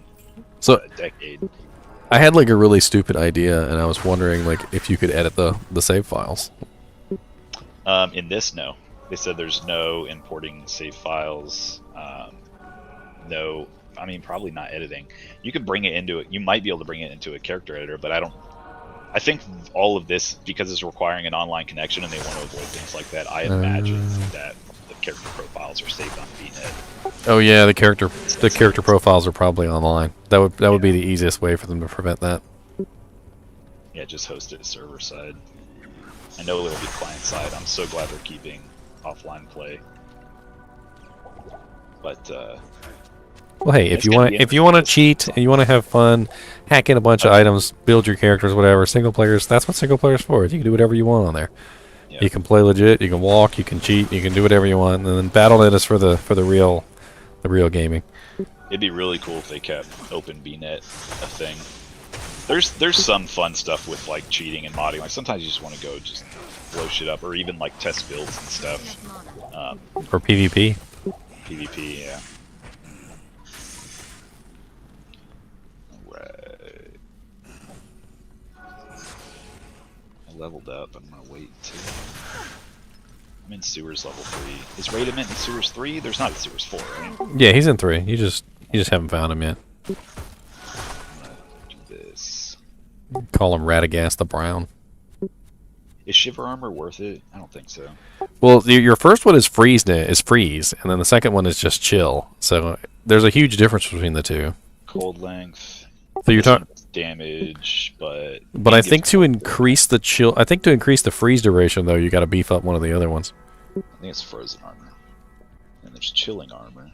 a decade. I had like a really stupid idea, and I was wondering like if you could edit the save files. In this, no. They said there's no importing save files. No, I mean probably not editing. You could bring it into it. You might be able to bring it into a character editor, but I think all of this, because it's requiring an online connection and they want to avoid things like that, I imagine that the character profiles are saved on VNet. Oh yeah, the character profiles are probably online. That would be the easiest way for them to prevent that. Yeah, just host it server side. I know it'll be client side. I'm so glad they're keeping offline play. But well, hey, if you want to cheat and you want to have fun, hack in a bunch of items, build your characters, whatever. Single players, that's what single players for. You can do whatever you want on there. Yeah. You can play legit, you can walk, you can cheat, you can do whatever you want, and then BattleNet is for the real gaming. It'd be really cool if they kept Open BNet a thing. There's some fun stuff with like cheating and modding. Like sometimes you just want to go just blow shit up, or even like test builds and stuff. Or PvP. PvP, yeah. Alright. I leveled up. I'm gonna wait too. I'm in sewers level 3. Is Raidament in sewers 3? There's not a sewers 4, right? Yeah, he's in 3. You just haven't found him yet. I'm gonna do this. Call him Radagast the Brown. Is Shiver Armor worth it? I don't think so. Well, your first one is freeze, and then the second one is just chill. So there's a huge difference between the two. Cold length. So you're talking damage, but I think to increase the chill, I think to increase the freeze duration though, you got to beef up one of the other ones. I think it's frozen armor, and there's chilling armor.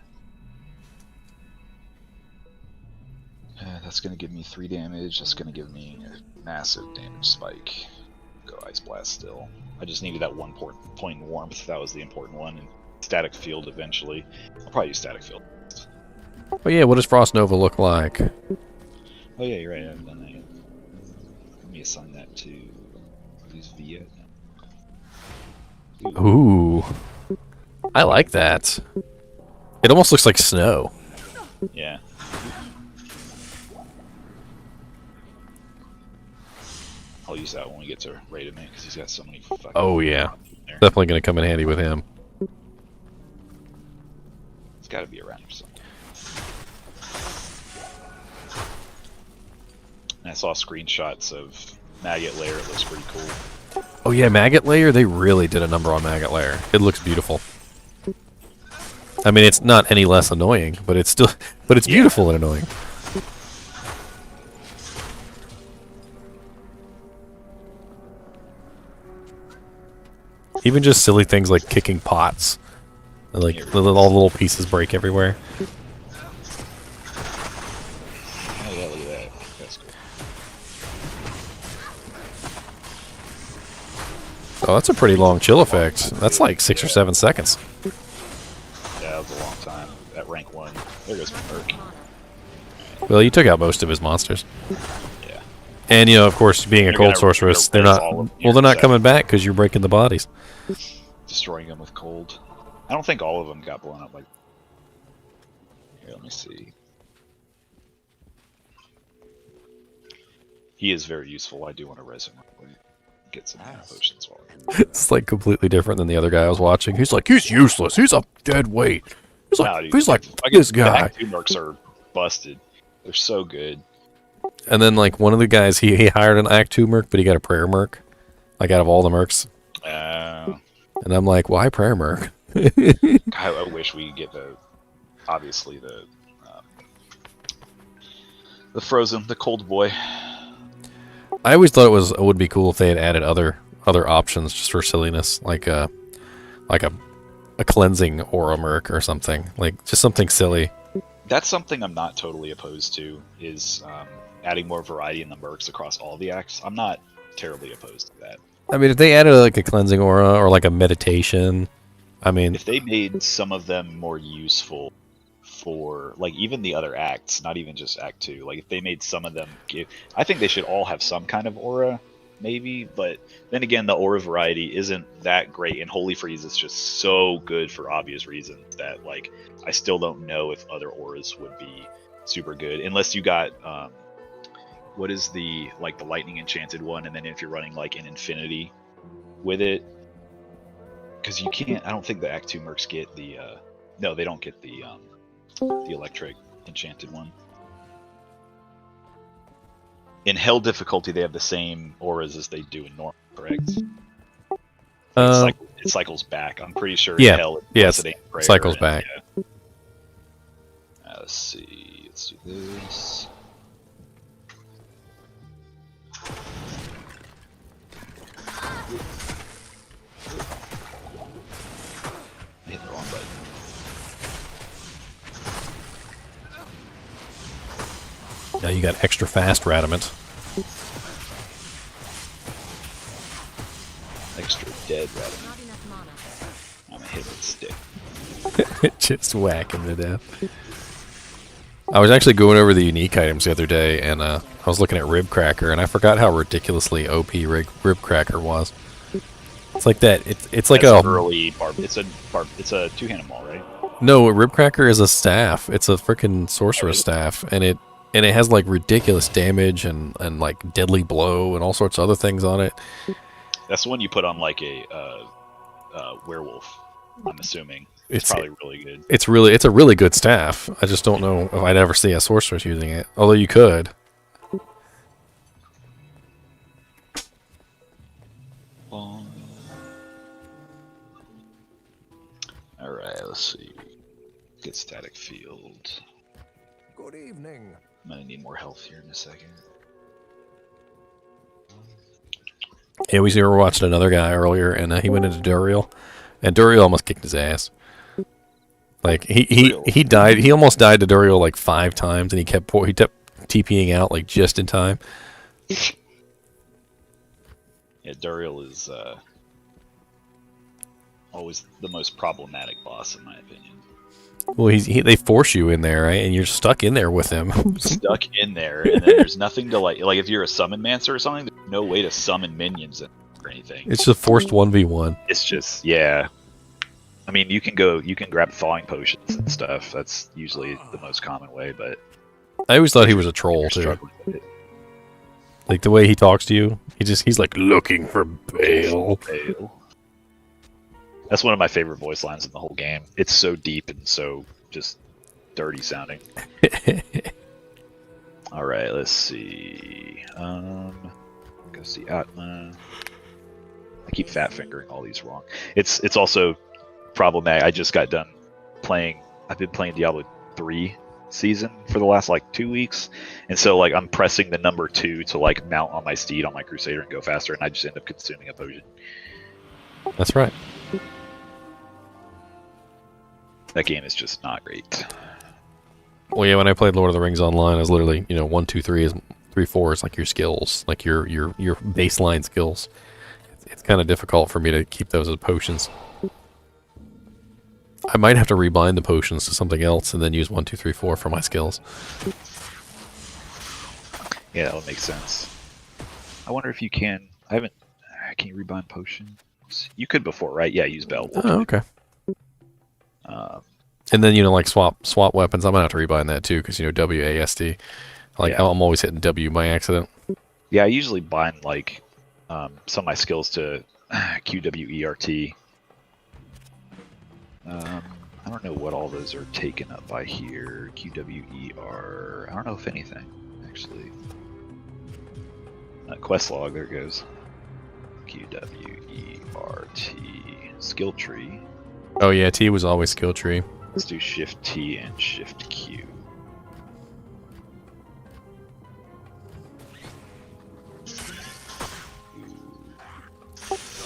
That's gonna give me 3 damage. That's gonna give me a massive damage spike. Go Ice Blast still. I just needed that 1 point in warmth. That was the important one. And static field eventually. I'll probably use static field. Oh yeah, what does Frost Nova look like? Oh yeah, you're right. I haven't done that yet. Let me assign that to use Via. Ooh, I like that. It almost looks like snow. Yeah. I'll use that when we get to Raidament because he's got so many fucking. Oh yeah, definitely gonna come in handy with him. It's got to be around here somewhere. And I saw screenshots of Maggot Lair. It looks pretty cool. Oh yeah, Maggot Lair. They really did a number on Maggot Lair. It looks beautiful. I mean, it's not any less annoying, but it's still, beautiful and annoying. Even just silly things like kicking pots, like all the little pieces break everywhere. Oh yeah, look at that. That's cool. Oh, that's a pretty long chill effect. That's like 6 or 7 seconds. Yeah, that was a long time. At rank 1. There goes my perk. Well, you took out most of his monsters. Yeah. And you know, of course, being a cold sorceress, they're not. Well, they're not coming back because you're breaking the bodies. Destroying them with cold. I don't think all of them got blown up like. Here, let me see. He is very useful. I do want to res him. get some mana potions while It's like completely different than the other guy I was watching. He's like, he's useless. He's a dead weight. He's like, dude, he's like fucking this guy. The Act 2 mercs are busted. They're so good. And then like one of the guys, he hired an Act 2 merc, but he got a prayer merc. Like out of all the mercs. And I'm like, why prayer merc? I wish we could get obviously the frozen, the cold boy. I always thought it would be cool if they had added other options just for silliness, like a cleansing aura merc or something, like just something silly. That's something I'm not totally opposed to, is adding more variety in the mercs across all the acts. I'm not terribly opposed to that. I mean, if they added like a cleansing aura or like a meditation, I mean, if they made some of them more useful for like even the other acts, not even just Act 2, like if they made some of them I think they should all have some kind of aura, maybe, but then again, the aura variety isn't that great, and Holy Freeze is just so good for obvious reasons that like I still don't know if other auras would be super good unless you got what is the lightning enchanted one, and then if you're running like an infinity with it, because you can't, I don't think the Act 2 mercs get the no, they don't get the electric enchanted one. In Hell difficulty, they have the same auras as they do in normal, correct? It cycles back. I'm pretty sure in Hell it cycles back. Yeah. Let's see. Let's do this. I hit the wrong button. Now you got extra fast Radamant. Extra dead Radamant. I'm gonna hit with stick. Just whack him to death. I was actually going over the unique items the other day, and I was looking at Rib Cracker, and I forgot how ridiculously OP Rib Cracker was. It's like that. It's like That's early barb. It's a two-handed maul, right? No, Rib Cracker is a staff. It's a freaking sorceress staff, and it has like ridiculous damage and like deadly blow and all sorts of other things on it. That's the one you put on like a werewolf, I'm assuming. It's probably really good. It's a really good staff. I just don't know if I'd ever see a sorceress using it. Although you could. Alright, let's see. Get static field. Good evening. I'm gonna need more health here in a second. Yeah, we were watching another guy earlier, and he went into Duriel, and Duriel almost kicked his ass. Like he died. He almost died to Duriel like 5 times, and he kept TPing out like just in time. Yeah, Duriel is always the most problematic boss in my opinion. Well, they force you in there, right? And you're stuck in there with him. Stuck in there, and then there's nothing to like if you're a summon mancer or something, there's no way to summon minions or anything. It's a forced 1v1. It's just, yeah. I mean, you can grab thawing potions and stuff. That's usually the most common way, but I always thought he was a troll too. Like the way he talks to you, he's like looking for Bale. That's one of my favorite voice lines in the whole game. It's so deep and so just dirty sounding. All right, let's see. Go see Atma. I keep fat fingering all these wrong. It's also problematic. I just got done playing. I've been playing Diablo 3 season for the last like 2 weeks, and so like I'm pressing the number 2 to like mount on my steed on my Crusader and go faster, and I just end up consuming a potion. That's right. That game is just not great. Well, yeah, when I played Lord of the Rings Online, I was literally, 1, 2, 3 is 3, 4 is like your skills, like your baseline skills. It's kind of difficult for me to keep those as potions. I might have to rebind the potions to something else and then use 1, 2, 3, 4 for my skills. Yeah, that would make sense. I wonder if you can. Can you rebind potions? You could before, right? Yeah, use belt. Oh, okay. And then like swap weapons. I'm gonna have to rebind that too because WASD. Like I'm always hitting W by accident. Yeah, I usually bind like some of my skills to QWERT. I don't know what all those are taken up by here. QWER. I don't know if anything, actually. Quest log, there it goes. QWERT. Skill tree. Oh yeah, T was always skill tree. Let's do Shift T and Shift Q.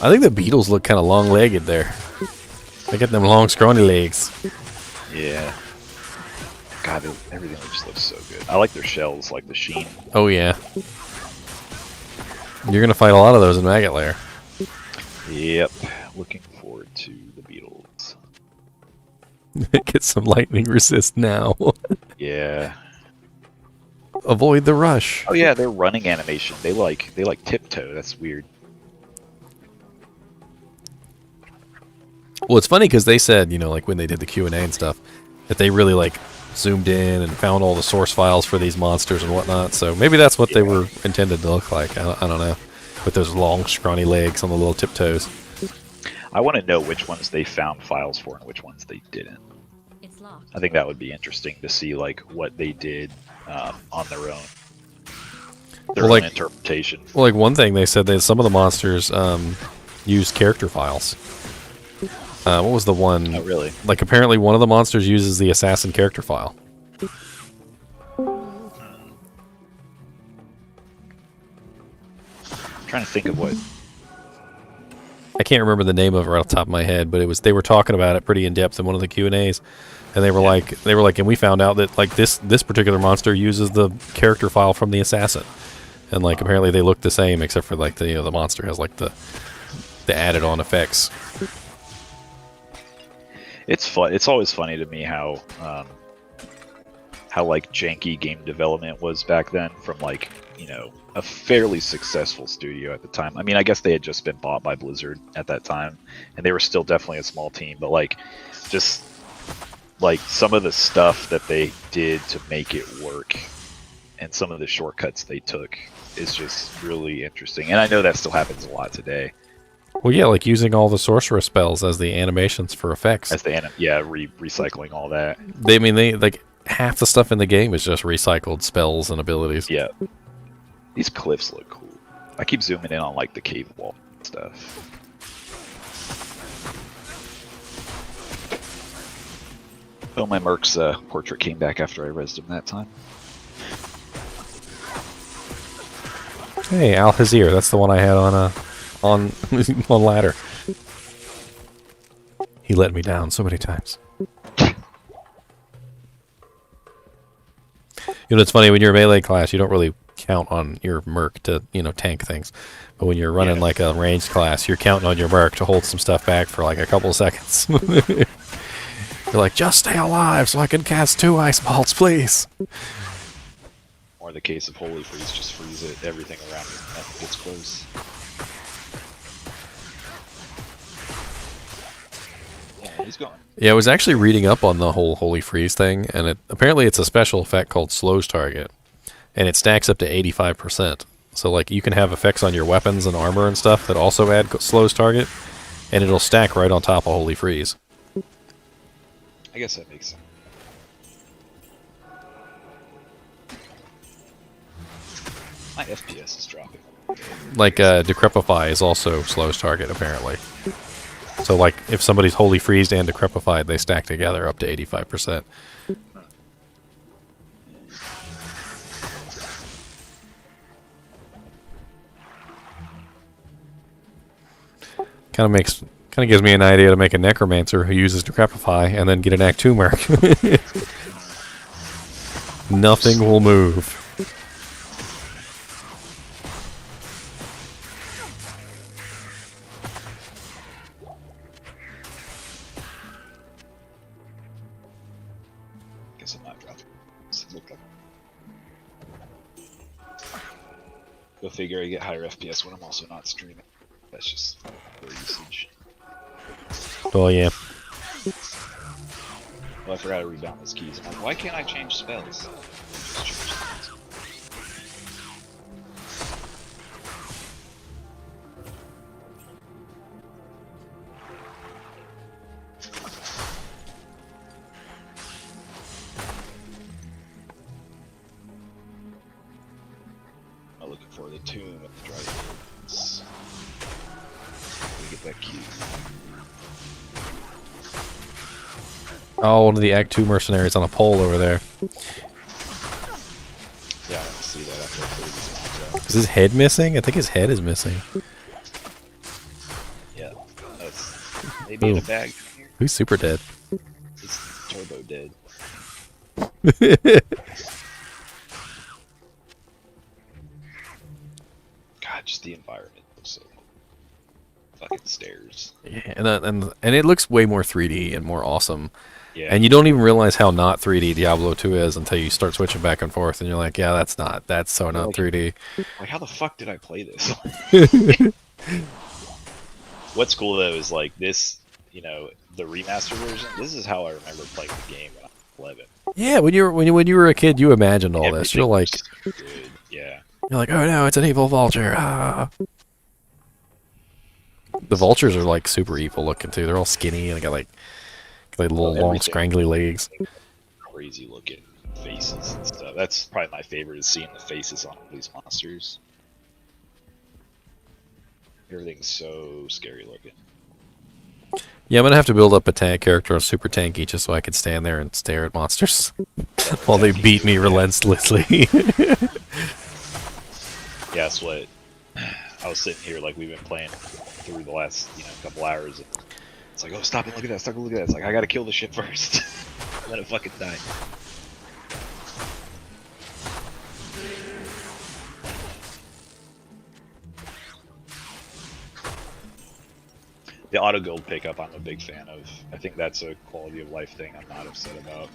I think the beetles look kind of long-legged there. They get them long, scrawny legs. Yeah. God, everything just looks so good. I like their shells, like the sheen. Oh yeah. You're gonna fight a lot of those in Maggot Lair. Yep. Looking forward to the beetles. Get some lightning resist now. Yeah. Avoid the rush. Oh yeah, their running animation. They like tiptoe. That's weird. Well, it's funny because they said, you know, like when they did the Q&A and stuff, that they really like zoomed in and found all the source files for these monsters and whatnot. So maybe that's what they were intended to look like. I don't know. With those long, scrawny legs on the little tiptoes. I want to know which ones they found files for and which ones they didn't. It's locked. I think that would be interesting to see like what they did on their own. Their own interpretation. Well, like one thing they said that some of the monsters used character files. What was the one? Oh, really? Like apparently one of the monsters uses the assassin character file. I'm trying to think of what. I can't remember the name of it right off the top of my head, but it was they were talking about it pretty in depth in one of the Q&As, and they were like, and we found out that like this particular monster uses the character file from the assassin, and like apparently they look the same except for like the the monster has like the added on effects. It's fun. It's always funny to me how like janky game development was back then from like, you know, a fairly successful studio at the time. I mean, I guess they had just been bought by Blizzard at that time, and they were still definitely a small team. But like, just like some of the stuff that they did to make it work, and some of the shortcuts they took is just really interesting. And I know that still happens a lot today. Well, yeah, like using all the sorceress spells as the animations for effects. As the recycling all that. They like half the stuff in the game is just recycled spells and abilities. Yeah. These cliffs look cool. I keep zooming in on like the cave wall stuff. Oh, my Merc's portrait came back after I rezzed him that time. Hey, Al-Hazir, that's the one I had on ladder. He let me down so many times. You know, it's funny, when you're a melee class, you don't really count on your merc to, you know, tank things. But when you're running like a ranged class, you're counting on your merc to hold some stuff back for like a couple of seconds. You're like, just stay alive so I can cast 2 ice bolts, please. Or the case of Holy Freeze, just freeze it, everything around it, nothing gets close. Yeah, he's gone. Yeah, I was actually reading up on the whole Holy Freeze thing, and apparently it's a special effect called Slows Target, and it stacks up to 85%. So like you can have effects on your weapons and armor and stuff that also add Slows Target, and it'll stack right on top of Holy Freeze. I guess that makes sense. My FPS is dropping. Like Decrepify is also Slows Target apparently. So like if somebody's Holy Freezed and Decrepified, they stack together up to 85%. Kind of gives me an idea to make a Necromancer who uses Decrepify and then get an Act 2 Merc. Nothing will move. Guess I'm not dropping. Go figure, I get higher FPS when I'm also not streaming. That's just for usage. Oh yeah. Well, I forgot to rebound those keys. I'm like, why can't I change spells? for the tomb of the dragons. Let me get that key. Oh, one of the Act 2 mercenaries on a pole over there. Yeah, I didn't see that after I played this match. Is his head missing? I think his head is missing. Yeah, that's maybe in a bag. Who's super dead? He's turbo dead. God, just the environment looks so fucking stairs. Yeah, and it looks way more 3D and more awesome. Yeah. And you don't even realize how not 3D Diablo 2 is until you start switching back and forth, and you're like, yeah, that's so not 3D. Like, how the fuck did I play this? What's cool though is like this, you know, the remaster version. This is how I remember playing the game when I was 11. Yeah, when you were a kid, you imagined all this. You're like, Good. Yeah. you're like, oh no, it's an evil vulture. Ah. The vultures are like super evil looking too. They're all skinny and they got like little long scrangly legs. Crazy looking faces and stuff. That's probably my favorite, is seeing the faces on these monsters. Everything's so scary looking. Yeah, I'm gonna have to build up a tank character or super tanky just so I can stand there and stare at monsters while they beat me relentlessly. Yeah, that's what I was sitting here, like, we've been playing through the last, couple hours. And it's like, oh, stop and look at that, stop and look at that. It's like, I gotta kill the shit first. Let it fucking die. The auto gold pickup, I'm a big fan of. I think that's a quality of life thing I'm not upset about.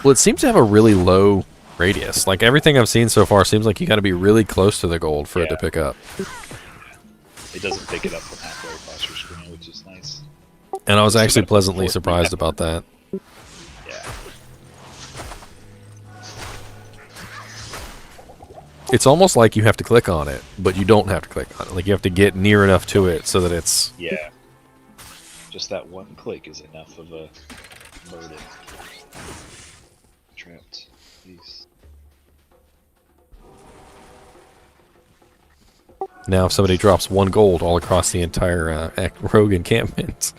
Well, it seems to have a really low radius. Like, everything I've seen so far seems like you gotta be really close to the gold for it to pick up. It doesn't pick it up from halfway across your screen, which is nice. And I was actually pleasantly surprised about that. Yeah. It's almost like you have to click on it, but you don't have to click on it. Like, you have to get near enough to it so that it's... Yeah. Just that one click is enough of a burden. Trapped. Please. Now, if somebody drops 1 gold all across the entire rogue encampment.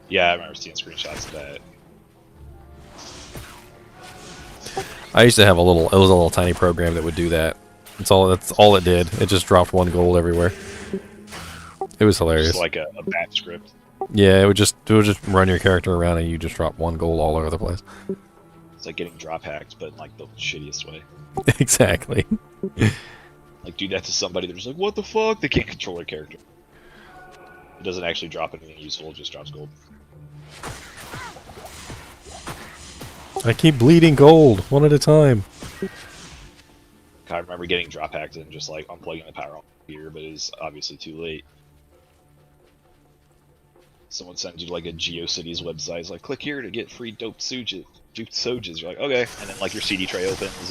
Yeah, I remember seeing screenshots of that. I used to have it was a little tiny program that would do that. That's all it did. It just dropped 1 gold everywhere. It was hilarious. Just like a batch script. Yeah, it would just run your character around and you just drop 1 gold all over the place. It's like getting drop hacked, but in like the shittiest way. Exactly. Like, do that to somebody, they're just like, what the fuck? They can't control their character. It doesn't actually drop anything useful, it just drops gold. I keep bleeding gold, 1 at a time. I remember getting drop hacked and just like unplugging the power off the computer, but it's obviously too late. Someone sends you like a GeoCities website, it's like, click here to get free dope sojas. You're like, okay, and then like your CD tray opens and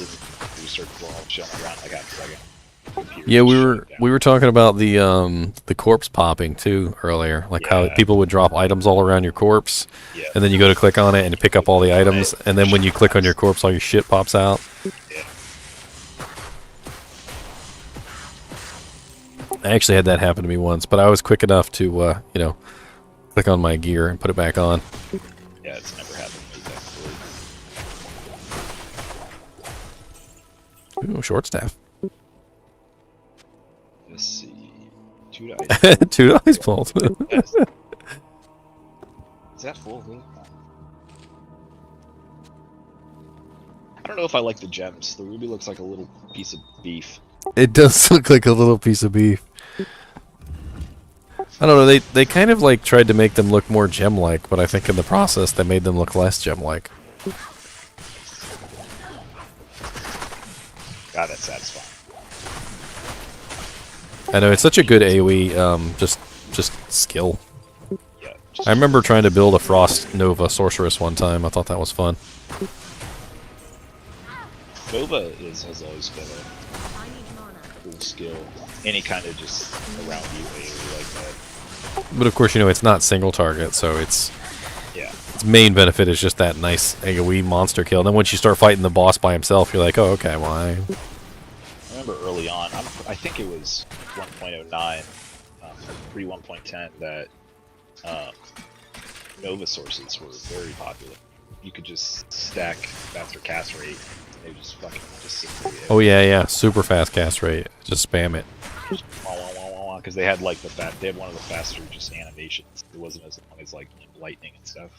you start blowing all the shit on the ground like half a second. Yeah, we were talking about the corpse popping too earlier, like how people would drop items all around your corpse, and then you go to click on it and pick up all the items, and then when you click on your corpse, all your shit pops out. Yeah. I actually had that happen to me once, but I was quick enough to click on my gear and put it back on. Yeah, it's never happened to me, thankfully. Ooh, short staff. Let's see. 2 dice. 2 dice bolt. Is that full? Really? I don't know if I like the gems. The ruby looks like a little piece of beef. It does look like a little piece of beef. I don't know, they kind of like tried to make them look more gem-like, but I think in the process they made them look less gem-like. God, that's satisfying. I know, it's such a good AoE, just skill. Yeah, I remember trying to build a Frost Nova sorceress one time. I thought that was fun. Nova has always been a cool skill. Any kind of just around you AoE like that. But of course, it's not single target, so its main benefit is just that nice AoE monster kill. And then once you start fighting the boss by himself, you're like, oh, okay, well, remember early on, I think it was 1.09, pre 1.10 that Nova sources were very popular. You could just stack faster cast rate. They just fucking just sit through it. Oh yeah, super fast cast rate. Just spam it. Because they had like they had one of the faster just animations. It wasn't as long as like lightning and stuff.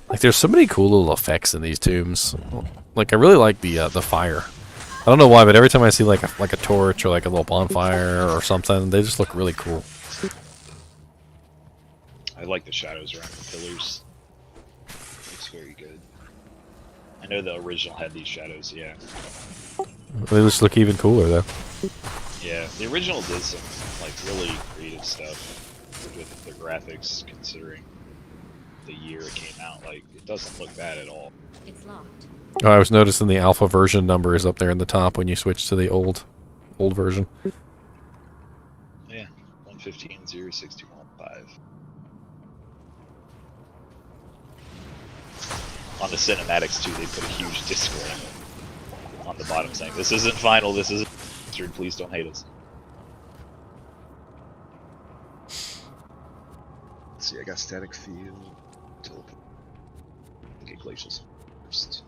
Like, there's so many cool little effects in these tombs. Like, I really like the fire. I don't know why, but every time I see like a torch or like a little bonfire or something, they just look really cool. I like the shadows around the pillars. Looks very good. I know the original had these shadows, yeah. They just look even cooler though. Yeah, the original did some like really creative stuff with the graphics, considering the year it came out. Like, it doesn't look bad at all. It's locked. Oh, I was noticing the alpha version number is up there in the top when you switch to the old version. Yeah, 115.06215. On the cinematics too, they put a huge disclaimer on the bottom saying, "This isn't final. This isn't. Please don't hate us." Let's see, I got static field. Get glacials first.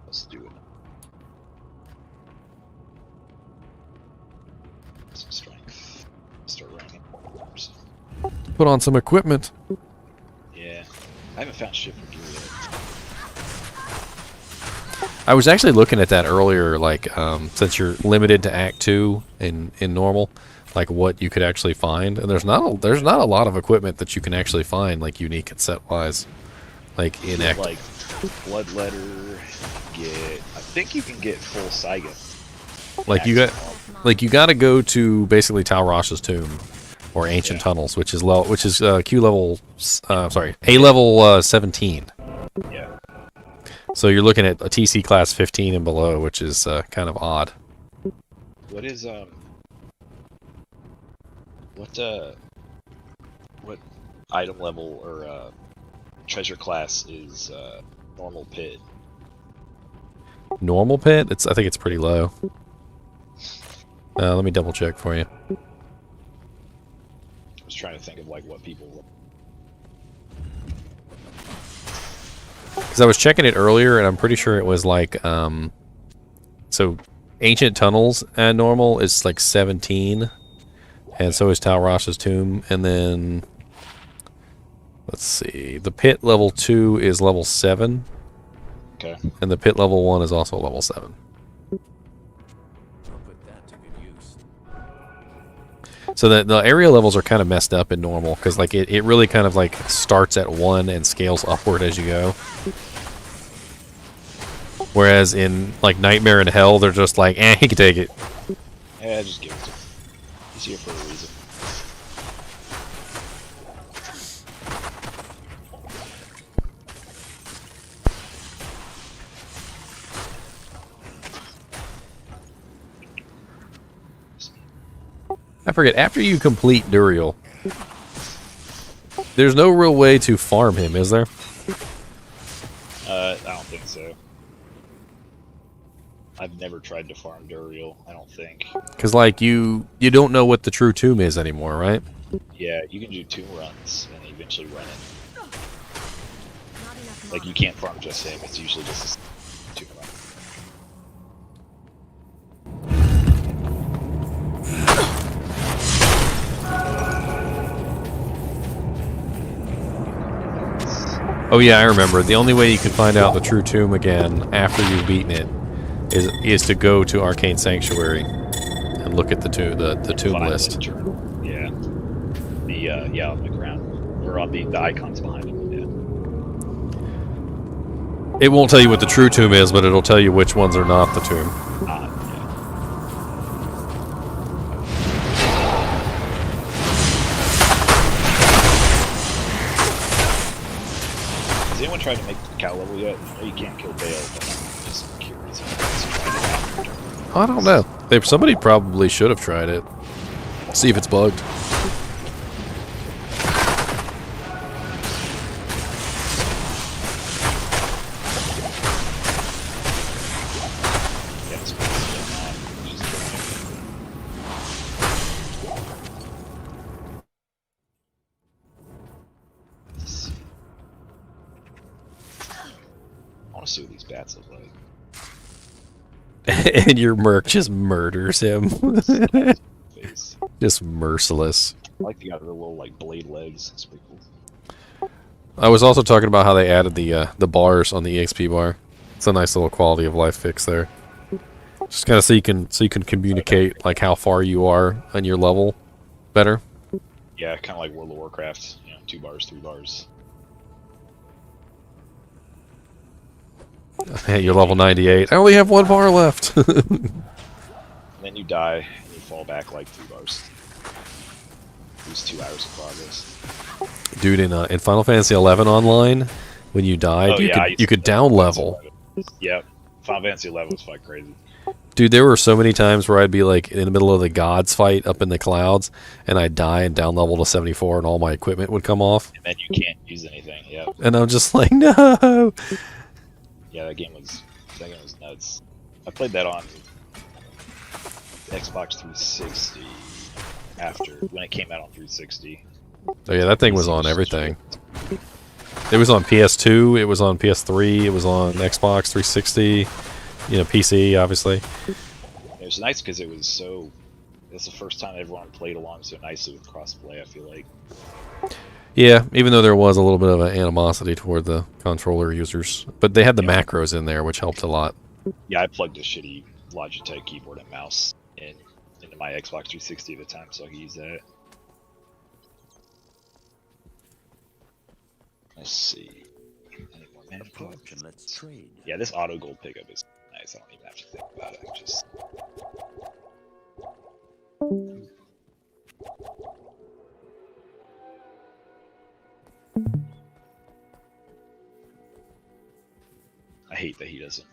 Let's do it. Some strength. Start running. Put on some equipment. Yeah, I haven't found shit for gear yet. I was actually looking at that earlier, like, since you're limited to Act 2 in normal, like what you could actually find, and there's not a lot of equipment that you can actually find, like, unique and set wise, like in Act. Like Bloodletter, I think you can get full Saiga. Like you got to go to basically Talrash's tomb or Ancient Tunnels, which is Q level, A level 17. Yeah. So you're looking at a TC class 15 and below, which is kind of odd. What is what item level or treasure class is normal pit? Normal pit? I think it's pretty low. Let me double check for you. I was trying to think of like what people. Because I was checking it earlier, and I'm pretty sure it was like, so Ancient Tunnels at normal is like 17, and so is Talrash's tomb, and then, let's see, the pit level 2 is level 7, okay, and the pit level 1 is also level 7. So the area levels are kind of messed up in normal, because like it really kind of like starts at 1 and scales upward as you go. Whereas in like Nightmare and Hell, they're just like, he can take it. Yeah, just give it to him. He's here for a reason. I forget, after you complete Duriel, there's no real way to farm him, is there? I don't think so. I've never tried to farm Duriel, I don't think. Because, like, you don't know what the true tomb is anymore, right? Yeah, you can do tomb runs and eventually run it. Like, you can't farm just him, it's usually just a tomb run. Oh yeah, I remember. The only way you can find out the true tomb again after you've beaten it is to go to Arcane Sanctuary and look at the tomb list. Yeah. On the ground. Or on the icons behind it, yeah. It won't tell you what the true tomb is, but it'll tell you which ones are not the tomb. Has anyone tried to make the cow level yet? I know you can't kill Bale, but I'm just curious. I don't know. Somebody probably should have tried it. See if it's bugged. I want to see what these bats look like. And your merc just murders him. Just merciless. I like the little like blade legs. It's pretty cool. I was also talking about how they added the bars on the EXP bar. It's a nice little quality of life fix there. Just kind of so you can communicate like how far you are on your level better. Yeah, kind of like World of Warcraft. 2 bars, 3 bars. Hey, you're level 98. I only have 1 bar left. Then you die, and you fall back like 3 bars. Lose 2 hours of progress. Dude, in Final Fantasy 11 online, when you died, you could down level. Yep, Final Fantasy 11 was fucking crazy. Dude, there were so many times where I'd be like in the middle of the gods fight up in the clouds, and I'd die and down level to 74, and all my equipment would come off. And then you can't use anything. Yep. And I'm just like, no. Yeah, that game was nuts. I played that on Xbox 360 when it came out on 360. Oh yeah, that thing was on everything. It was on PS2, it was on PS3, it was on Xbox 360, PC, obviously. It was nice because it was so... That's the first time everyone played along so nicely with crossplay, I feel like. Yeah, even though there was a little bit of an animosity toward the controller users. But they had the macros in there, which helped a lot. Yeah, I plugged a shitty Logitech keyboard and mouse into my Xbox 360 at the time, so I could use that. Let's see. Any more mana points? Let's trade. Yeah, this auto gold pickup is nice. I don't even have to think about it. Just... I hate that he doesn't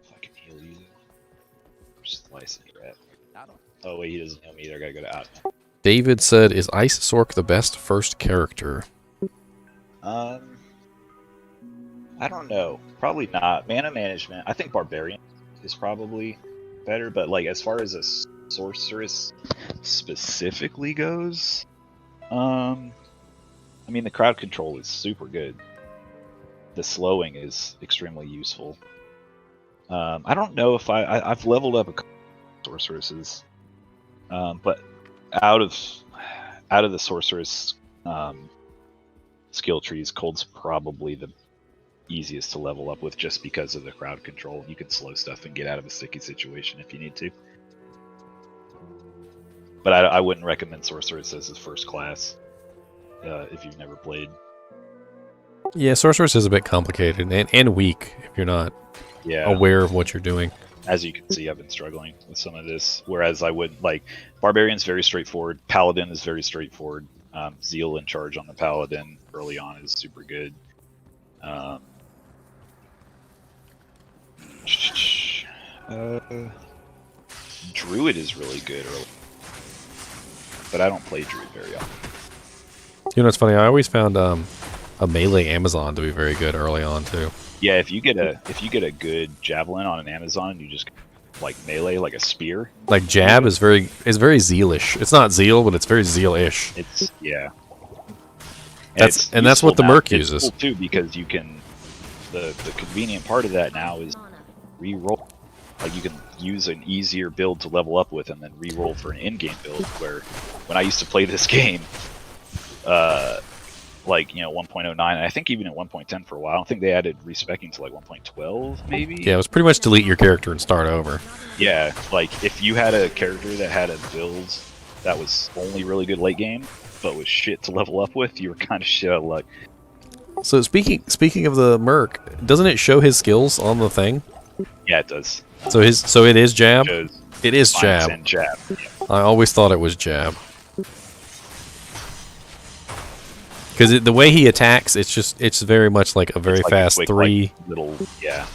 fucking heal you. Slicing rat. Oh wait, he doesn't heal me either. I gotta go to out. David said, "Is Ice Sork the best first character?" I don't know. Probably not. Mana management. I think Barbarian is probably better, but like as far as a sorceress specifically goes, I mean the crowd control is super good. The slowing is extremely useful. I don't know if I've leveled up a couple sorceresses, but out of the sorceress skill trees, Cold's probably the easiest to level up with, just because of the crowd control. You can slow stuff and get out of a sticky situation if you need to. But I wouldn't recommend sorceress as his first class if you've never played. Yeah, sorceress is a bit complicated and weak if you're not aware of what you're doing. As you can see, I've been struggling with some of this, whereas I would like Barbarian's very straightforward. Paladin is very straightforward. Zeal in charge on the Paladin early on is super good. Druid is really good early, but I don't play Druid very often. You know what's funny? I always found a melee Amazon to be very good early on too. Yeah, if you get a good javelin on an Amazon, you just like melee like a spear. Like jab is very zealish. It's not zeal, but it's very zeal-ish. It's that's what the merc uses. It's cool too, because you can the convenient part of that now is re-roll. Like you can use an easier build to level up with and then re-roll for an in-game build, where when I used to play this game, like 1.09, and I think even at 1.10 for a while, I think they added respecking to like 1.12 maybe. Yeah, it was pretty much delete your character and start over. Yeah, like if you had a character that had a build that was only really good late game, but was shit to level up with, you were kind of shit out of luck. So speaking of the merc, doesn't it show his skills on the thing? Yeah, it does. So it is jab. It is jab. And jab. I always thought it was jab. Because the way he attacks, it's very much like a very fast quick, three. Like, little, yeah.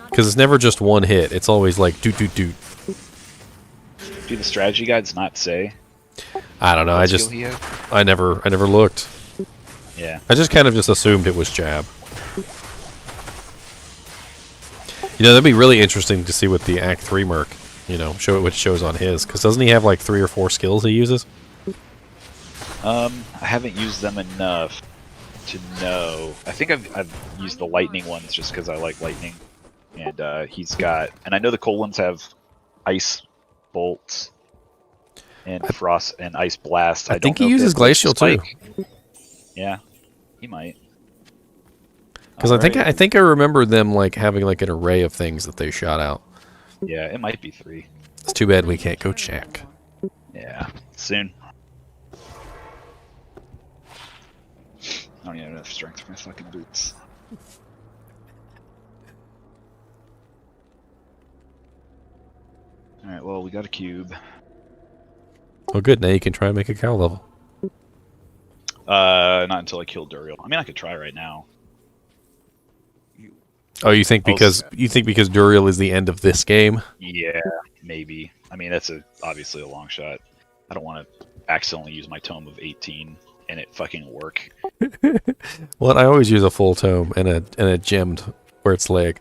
Because it's never just one hit. It's always like doot doot doot. Do the strategy guides not say? I don't know. I never looked. Yeah. I just kind of just assumed it was jab. You know, that'd be really interesting to see what the Act 3 merc, you know, what shows on his. Because doesn't he have like 3 or 4 skills he uses? I haven't used them enough to know. I think I've used the lightning ones just because I like lightning. And he's got... And I know the cold ones have ice bolts and frost and ice blast. I think he uses glacial too. Yeah, he might. Because I think I remember them like having like an array of things that they shot out. Yeah, it might be 3. It's too bad we can't go check. Yeah, soon. I don't even have enough strength for my fucking boots. Alright, well, we got a cube. Oh good, now you can try and make a cow level. Not until I kill Duriel. I mean, I could try right now. Oh, you think because Duriel is the end of this game? Yeah, maybe. I mean, that's obviously a long shot. I don't want to accidentally use my tome of 18 and it fucking work. Well, I always use a full tome and a gemmed where it's leg.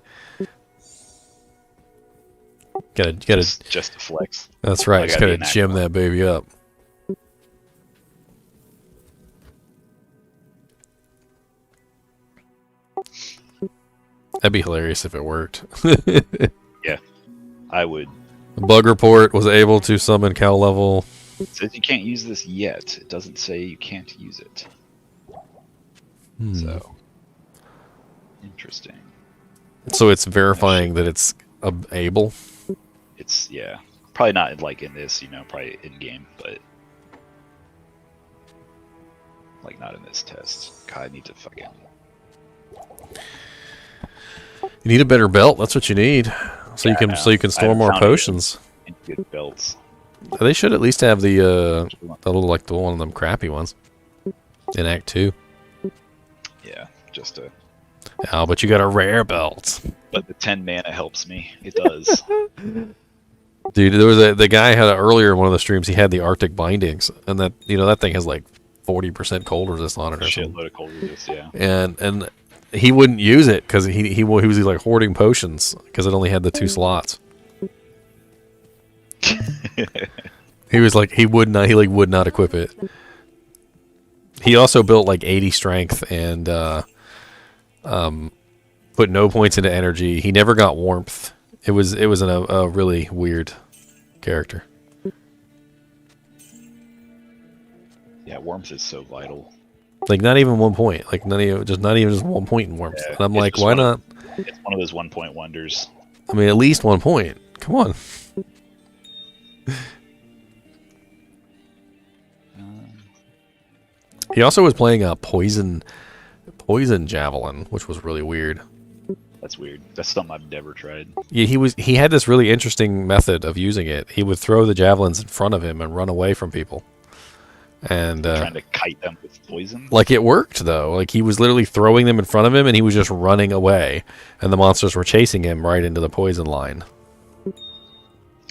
Gotta just to flex. That's right. Just gotta gem that baby up. That'd be hilarious if it worked. Yeah, I would. The bug report was able to summon cow level. It says you can't use this yet. It doesn't say you can't use it. So interesting. So it's verifying that it's able. It's probably not like in this, you know, probably in game, but like not in this test. God, I need to fucking. You need a better belt. That's what you need, so you can store more potions. Good belts. They should at least have the little like the one of them crappy ones in Act 2. Yeah, just a. Oh, but you got a rare belt. But the 10 mana helps me. It does. Dude, there was the guy had earlier in one of the streams. He had the Arctic bindings, and that that thing has like 40% cold resist on it or something. Shitload of cold resist, yeah. And he wouldn't use it because he was like hoarding potions because it only had the 2 slots. He was like he would not equip it. He also built like 80 strength and put no points into energy. He never got warmth. It was a really weird character. Yeah, warmth is so vital. Like not even 1 point. Like not even just 1 point in warmth. Yeah, and I'm like, why not? It's one of those 1 point wonders. I mean, at least 1 point. Come on. He also was playing a poison javelin, which was really weird. That's weird. That's something I've never tried. Yeah, he had this really interesting method of using it. He would throw the javelins in front of him and run away from people. And trying to kite them with poison. Like it worked though. Like he was literally throwing them in front of him and he was just running away. And the monsters were chasing him right into the poison line.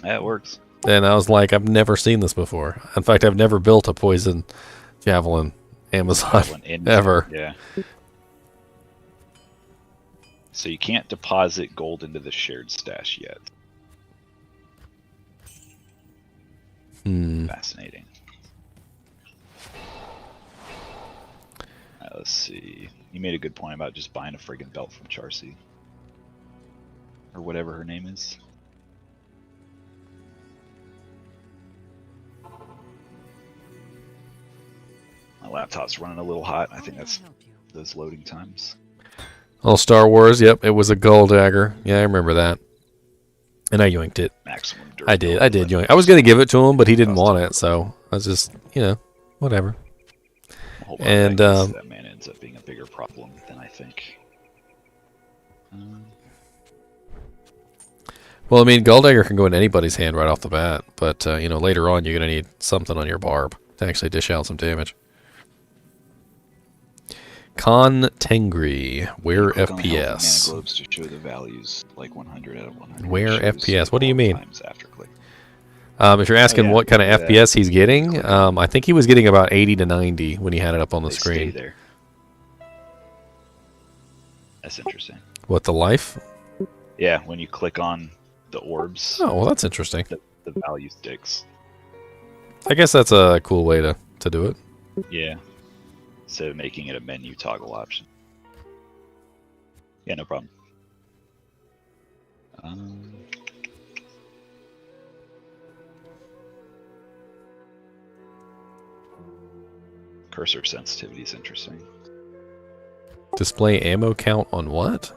Yeah, it works. And I was like, I've never seen this before. In fact, I've never built a poison javelin Amazon ever. Yeah. So you can't deposit gold into the shared stash yet. Fascinating. Let's see. You made a good point about just buying a friggin' belt from Charcy. Or whatever her name is. My laptop's running a little hot. I think that's those loading times. Oh, Star Wars. Yep, it was a gold dagger. Yeah, I remember that. And I yoinked it. Maximum I did yoink. I was going to give it to him, but he didn't want it, so I was just, whatever. And that man ends up being a bigger problem than I think. Well, I mean, gold dagger can go in anybody's hand right off the bat, but later on you're going to need something on your barb to actually dish out some damage. Con Tengri, where FPS? Globes to show the values like 100 out of 100. Where FPS? What do you mean? If you're asking yeah, what kind of look at FPS he's getting, I think he was getting about 80 to 90 when he had it up on the They screen. stay there. That's interesting. What, the life? Yeah, when you click on the orbs, Oh, well, that's interesting. the value sticks. I guess that's a cool way to do it. Yeah. Instead of making it a menu toggle option. Yeah, no problem. Cursor sensitivity is interesting. Display ammo count on what?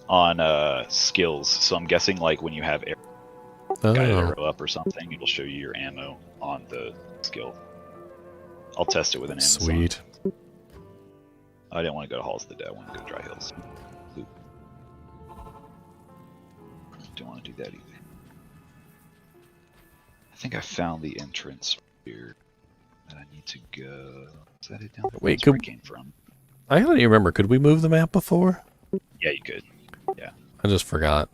On skills. So I'm guessing like when you have guided arrow up or something, it'll show you your ammo on the skill. I'll test it with an Amazon. Sweet. I didn't want to go to Halls of the Dead. I want to go to Dry Hills. Oop. Don't want to do that either. I think I found the entrance here that I need to go. Is that it down there? Wait, That's where I came from. I don't even remember. Could we move the map before? Yeah, you could. Yeah. I just forgot.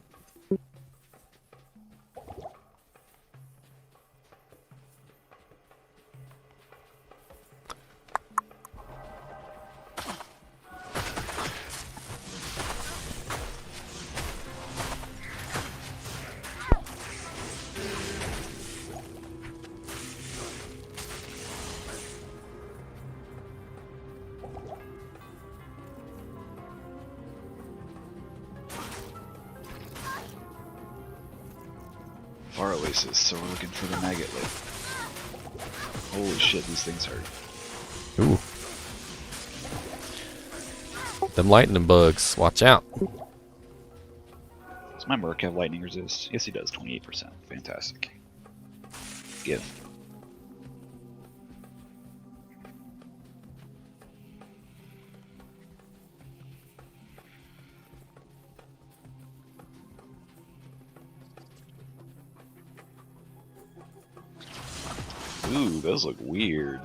Our oasis, so we're looking for the Maggot Lair. Holy shit, these things hurt. Ooh. Them lightning bugs. Watch out. Does my Merc have lightning resist? Yes, he does. 28%. Fantastic. Give. Ooh, those look weird.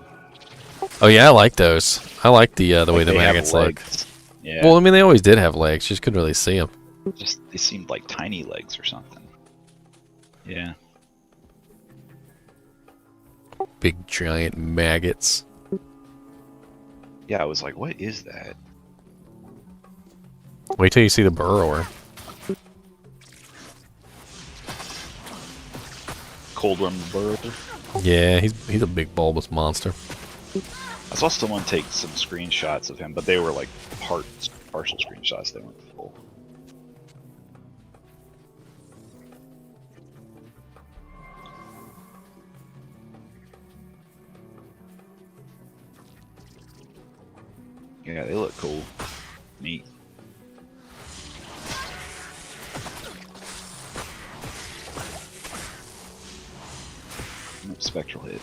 Oh yeah, I like those. I like the way the they have maggots look. legs. Yeah. Well, I mean, they always did have legs. You just couldn't really see them. Just they seemed like tiny legs or something. Yeah. Big giant maggots. Yeah, I was like, what is that? Wait till you see the burrower. Cold Worm Burrower. Yeah, he's a big bulbous monster. I saw someone take some screenshots of him, but they were like partial screenshots. They weren't full. Yeah, they look cool. Neat. Spectral hit.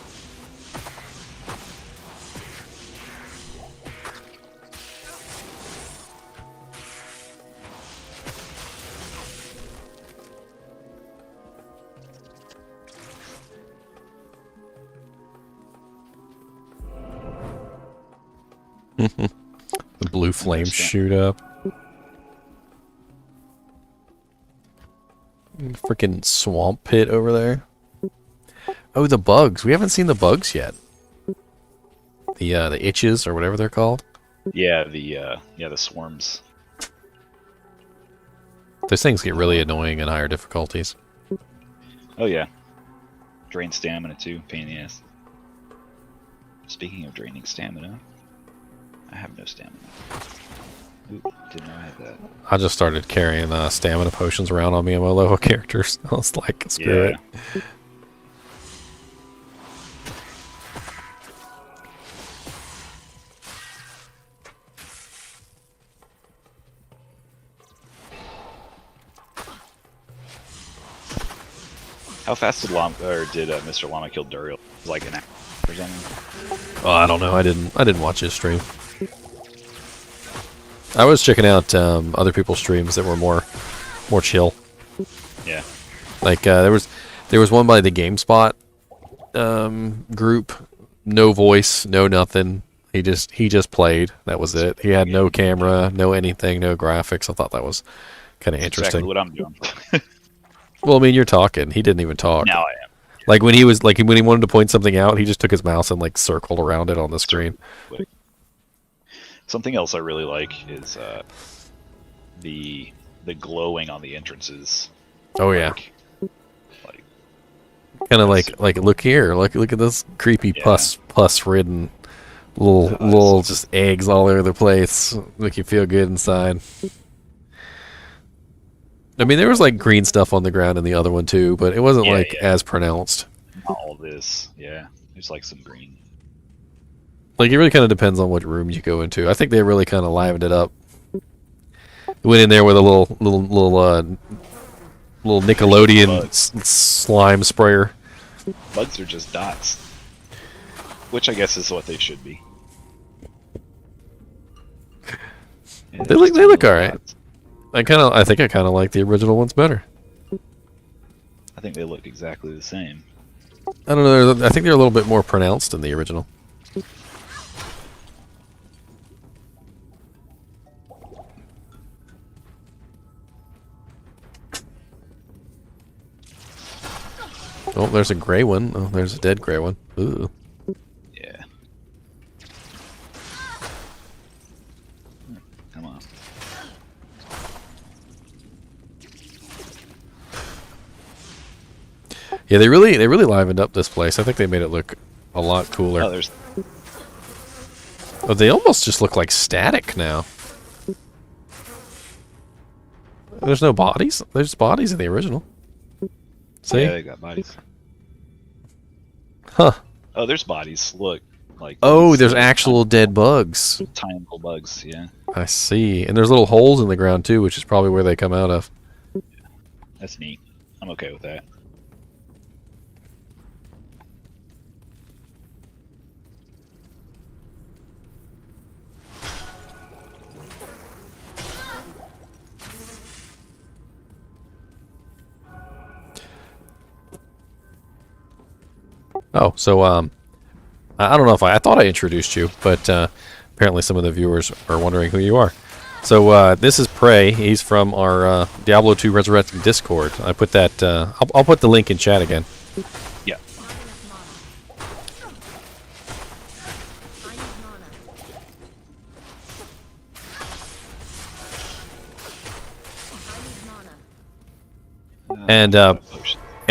The blue flames shoot up. Freaking swamp pit over there. Oh, the bugs. We haven't seen the bugs yet. The itches or whatever they're called. Yeah, the swarms. Those things get really annoying in higher difficulties. Oh yeah. Drain stamina too. Pain in the ass. Speaking of draining stamina, I have no stamina. Oop, didn't know I had that. I just started carrying stamina potions around on me and my level characters. I was like, screw it. How fast did Mr. Llama kill Duriel? Like an hour or something? Oh, I don't know. I didn't watch his stream. I was checking out other people's streams that were more chill. Yeah. Like there was one by the GameSpot group. No voice, no nothing. He just played. That was it. He had no camera, no anything, no graphics. I thought that was kind of interesting. Exactly what I'm doing. Well, I mean, you're talking. He didn't even talk. Now I am. Like when he wanted to point something out, he just took his mouse and like circled around it on the screen. Something else I really like is the glowing on the entrances. Oh yeah. Kind of like look here, look at this creepy pus ridden little just eggs all over the place, make you feel good inside. I mean, there was like green stuff on the ground in the other one too, but it wasn't as pronounced. All this, there's like some green. Like it really kind of depends on what room you go into. I think they really kind of livened it up. Went in there with a little Nickelodeon slime sprayer. Bugs are just dots, which I guess is what they should be. Yeah, they look all right. I think I kind of like the original ones better. I think they look exactly the same. I don't know. I think they're a little bit more pronounced in the original. Oh, there's a gray one. Oh, there's a dead gray one. Ooh. Yeah. Come on. Yeah, they really livened up this place. I think they made it look a lot cooler. Oh, they almost just look like static now. There's no bodies. There's bodies in the original. See? Yeah, they got bodies. Huh. Oh, there's bodies. Look, like. Oh, there's actual dead bugs. Tiny little bugs. Yeah. I see. And there's little holes in the ground too, which is probably where they come out of. That's neat. I'm okay with that. Oh, so I don't know if I thought I introduced you, but apparently some of the viewers are wondering who you are. So this is Prey. He's from our Diablo 2 Resurrected Discord. I put that. I'll put the link in chat again. Yeah.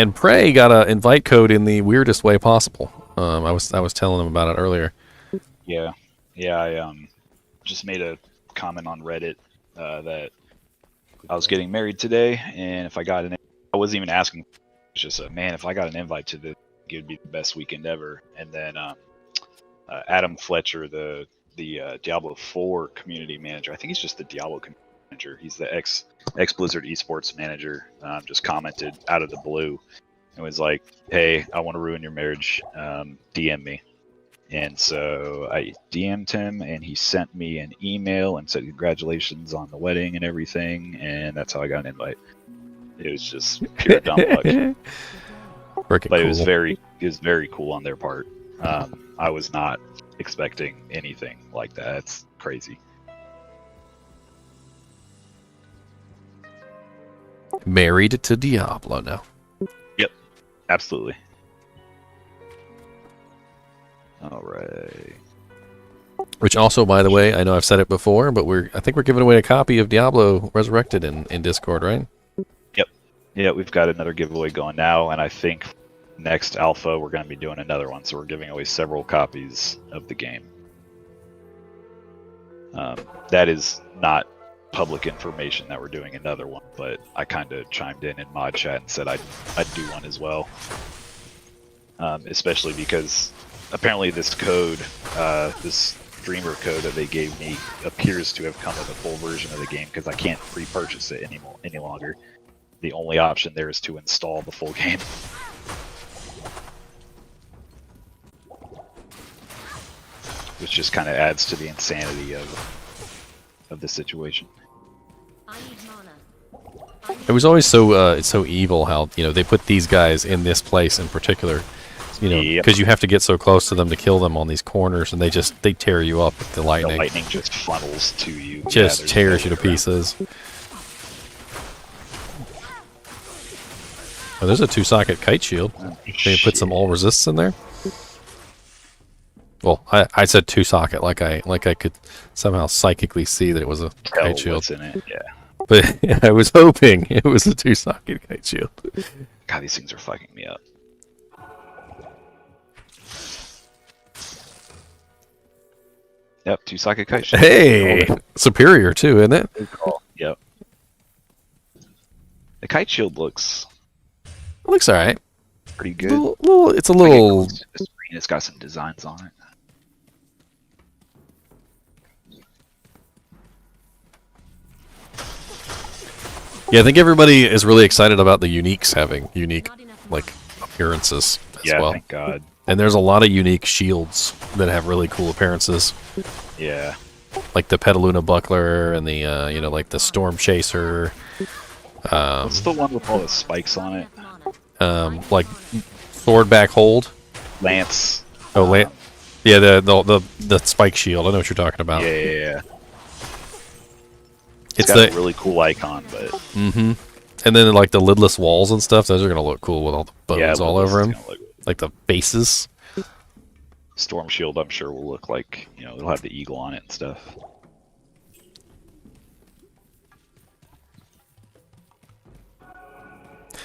And Prey got an invite code in the weirdest way possible. I was telling him about it earlier. Yeah, I just made a comment on Reddit that I was getting married today, and if I got an, I wasn't even asking. It's just man, if I got an invite to this, it would be the best weekend ever. And then Adam Fletcher, the Diablo 4 community manager. I think he's just the Diablo community manager. He's the ex Blizzard esports manager. Just commented out of the blue and was like, "Hey, I want to ruin your marriage. DM me." And so I DM'd him, and he sent me an email and said congratulations on the wedding and everything, and that's how I got an invite. It was just pure dumb luck. But cool. It was very cool on their part. I was not expecting anything like that. It's crazy. Married to Diablo now. Yep, absolutely. All right. Which also, by the way, I know I've said it before, but I think we're giving away a copy of Diablo Resurrected in Discord, right? Yep. Yeah, we've got another giveaway going now, and I think next alpha we're going to be doing another one, so we're giving away several copies of the game. That is not public information that we're doing another one, but I kind of chimed in mod chat and said I'd do one as well. Especially because apparently this code, this streamer code that they gave me appears to have come with a full version of the game because I can't pre-purchase it any longer. The only option there is to install the full game. Which just kind of adds to the insanity of the situation. It was always so evil how they put these guys in this place in particular, because you have to get so close to them to kill them on these corners, and they tear you up with the lightning. The lightning just funnels to you. Just tears you to pieces. Oh, there's a 2-socket kite shield. They put some all resists in there. Well, I said 2-socket, like I could somehow psychically see that it was a kite shield. What's in it? Yeah. But I was hoping it was a 2-socket kite shield. God, these things are fucking me up. Yep, 2-socket kite shield. Hey, superior too, isn't it? Good call. Yep. The kite shield looks all right. Pretty good. It's a little. It's got some designs on it. Yeah, I think everybody is really excited about the uniques having unique, like, appearances as well. Thank God. And there's a lot of unique shields that have really cool appearances. Yeah. Like the Petaluna Buckler and the, you know, like the Storm Chaser. What's the one with all the spikes on it? Like Swordback Hold. Lance. Oh, yeah, the spike shield. I know what you're talking about. Yeah. It's got a really cool icon, but. Mm-hmm. And then like the lidless walls and stuff. Those are gonna look cool with all the bones all over them, like the bases. Storm Shield, I'm sure, will look like, you know, it'll have the eagle on it and stuff.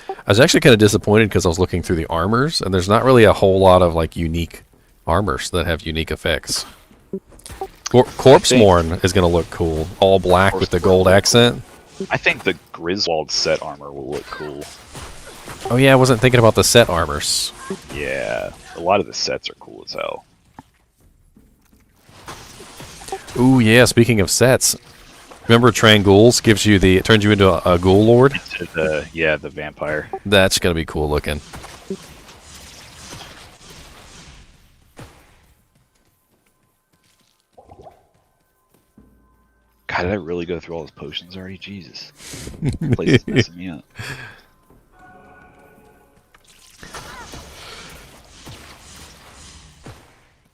I was actually kind of disappointed because I was looking through the armors, and there's not really a whole lot of like unique armors that have unique effects. Corpsemorn is going to look cool, all black with the gold accent. I think the Griswold set armor will look cool. Oh yeah, I wasn't thinking about the set armors. Yeah, a lot of the sets are cool as hell. Ooh yeah, speaking of sets, remember Trangools gives you it turns you into a ghoul lord? The vampire. That's gonna be cool looking. God, did I really go through all those potions already? Jesus. This place is messing me up.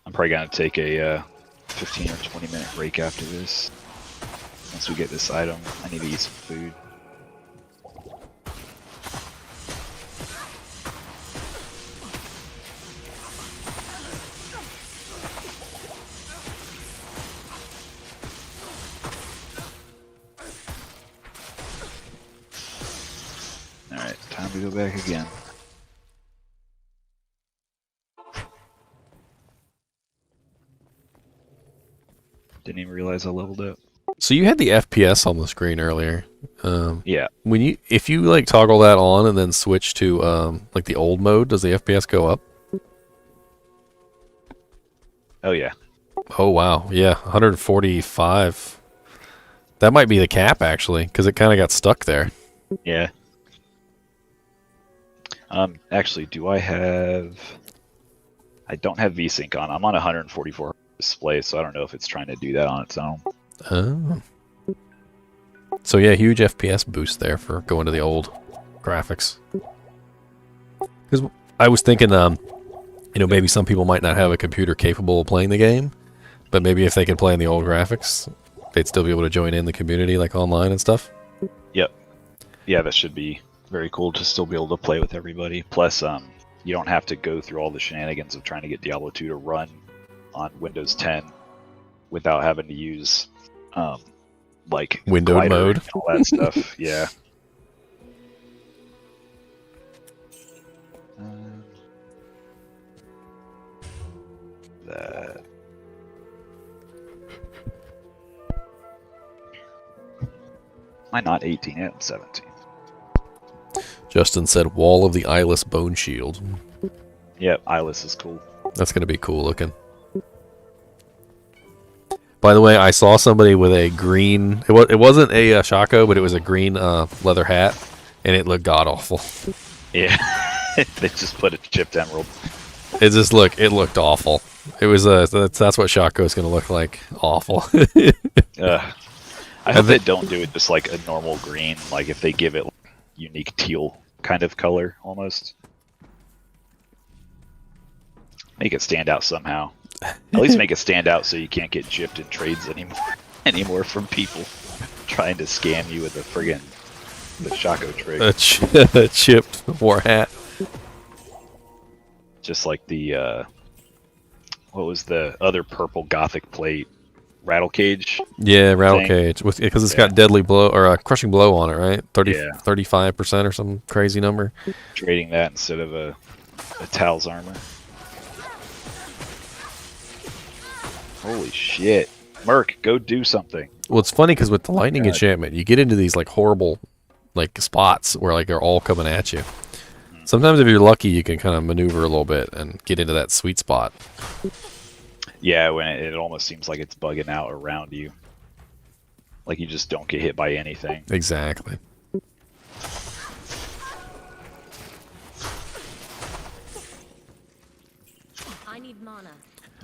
I'm probably gonna take a 15 or 20 minute break after this. Once we get this item, I need to eat some food. Alright, time to go back again. Didn't even realize I leveled up. So you had the FPS on the screen earlier. Yeah. If you like toggle that on and then switch to like the old mode, does the FPS go up? Oh yeah. Oh wow, yeah, 145. That might be the cap actually, because it kind of got stuck there. Yeah. Actually, do I have? I don't have VSync on. I'm on 144 display, so I don't know if it's trying to do that on its own. Oh. So yeah, huge FPS boost there for going to the old graphics. Because I was thinking, you know, maybe some people might not have a computer capable of playing the game, but maybe if they can play in the old graphics, they'd still be able to join in the community, like online and stuff. Yep. Yeah, that should be very cool to still be able to play with everybody. Plus, you don't have to go through all the shenanigans of trying to get Diablo 2 to run on Windows 10 without having to use like windowed mode and all that stuff. Yeah. That. Am I not 18 yet? I'm 17. Justin said Wall of the Eyeless Bone Shield. Yep, Eyeless is cool. That's going to be cool looking. By the way, I saw somebody with a green... It wasn't a Shaco, but it was a green leather hat, and it looked god-awful. Yeah. They just put a chipped emerald. It looked awful. It was that's what Shaco's going to look like. Awful. I hope they don't do it just like a normal green, like if they give it like unique teal kind of color almost. Make it stand out somehow. At least make it stand out so you can't get gypped in trades anymore from people trying to scam you with a friggin' The Shaco trick. A chipped war hat. Just like the what was the other purple gothic plate? Rattle cage. Yeah, rattle cage. Because it's got deadly blow or a crushing blow on it, right? 35% or some crazy number. Trading that instead of a Tal's armor. Holy shit. Merc, go do something. Well, it's funny because with the lightning enchantment, you get into these like horrible like spots where like they're all coming at you. Sometimes if you're lucky, you can kind of maneuver a little bit and get into that sweet spot. Yeah, when it almost seems like it's bugging out around you. Like you just don't get hit by anything. Exactly. I need mana.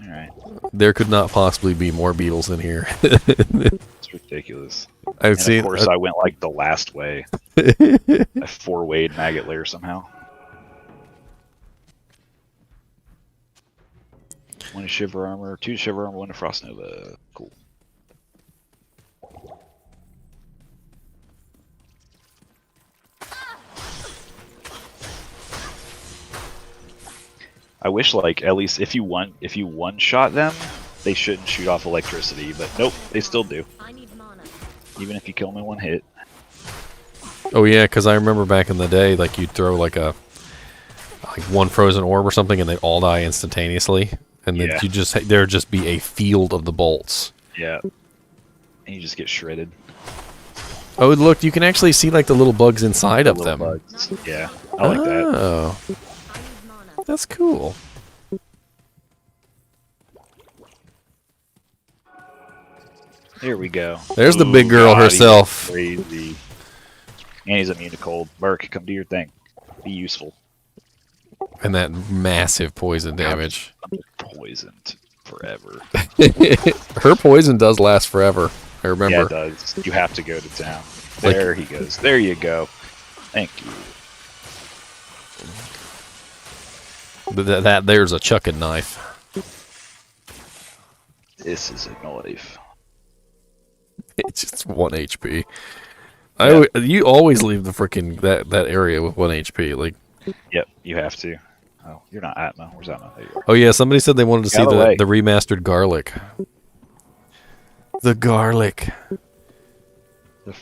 Alright. There could not possibly be more beetles in here. It's ridiculous. Of course, I went like the last way. I 4-wayed Maggot Lair somehow. 1 Shiver Armor, 2 Shiver Armor, 1 Frost Nova. Cool. I wish, like, at least if you one-shot them, they shouldn't shoot off electricity, but nope, they still do. Even if you kill them in 1 hit. Oh yeah, because I remember back in the day, like you'd throw like 1 frozen orb or something, and they all die instantaneously, and then there'd just be a field of the bolts. Yeah, and you just get shredded. Oh look, you can actually see like the little bugs inside of them. Bugs. Yeah, I like that. Oh, that's cool. Here we go. There's the big girl herself. Crazy. And he's immune to cold. Merc, come do your thing. Be useful. And that massive poison damage. I'm poisoned forever. Her poison does last forever. I remember. Yeah, it does. You have to go to town. There he goes. There you go. Thank you. There's a chucking knife. This is a knife. It's just 1 HP. You always leave the freaking that area with 1 HP. Like. Yep, you have to. Oh, you're not Atma. Where's Atma? There you are. Oh yeah, somebody said they wanted to see the remastered garlic. The garlic. The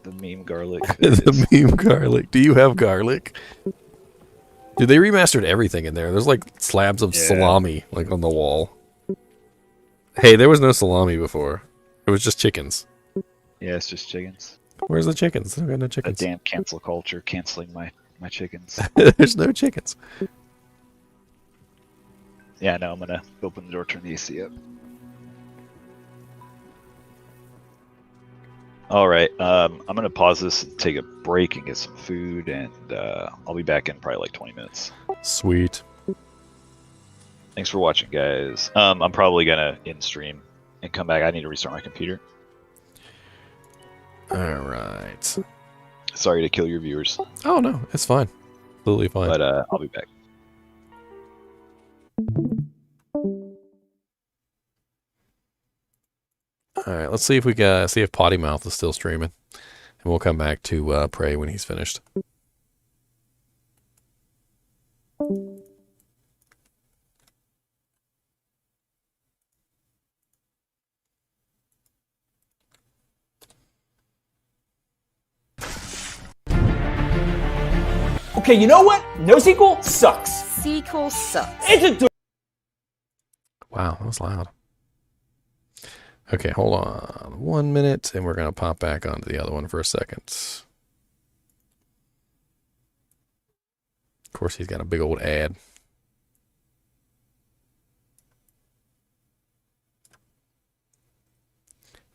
meme garlic. The meme garlic. Do you have garlic? Dude, they remastered everything in there. There's like slabs of salami like on the wall. Hey, there was no salami before. It was just chickens. Yeah, it's just chickens. Where's the chickens? I got no chickens. A damn cancel culture canceling my chickens. There's no chickens. Yeah, no, I'm gonna open the door, turn the AC up. Alright, I'm gonna pause this and take a break and get some food, and I'll be back in probably like 20 minutes. Sweet. Thanks for watching, guys. I'm probably gonna end stream and come back. I need to restart my computer. Alright. Sorry to kill your viewers. Oh no, it's fine. Absolutely fine. But I'll be back. Alright, let's see if Potty Mouth is still streaming. And we'll come back to Prey when he's finished. Okay, you know what? NoSQL sucks. SQL sucks. It's a Wow, that was loud. Okay, hold on 1 minute, and we're going to pop back onto the other one for a second. Of course, he's got a big old ad.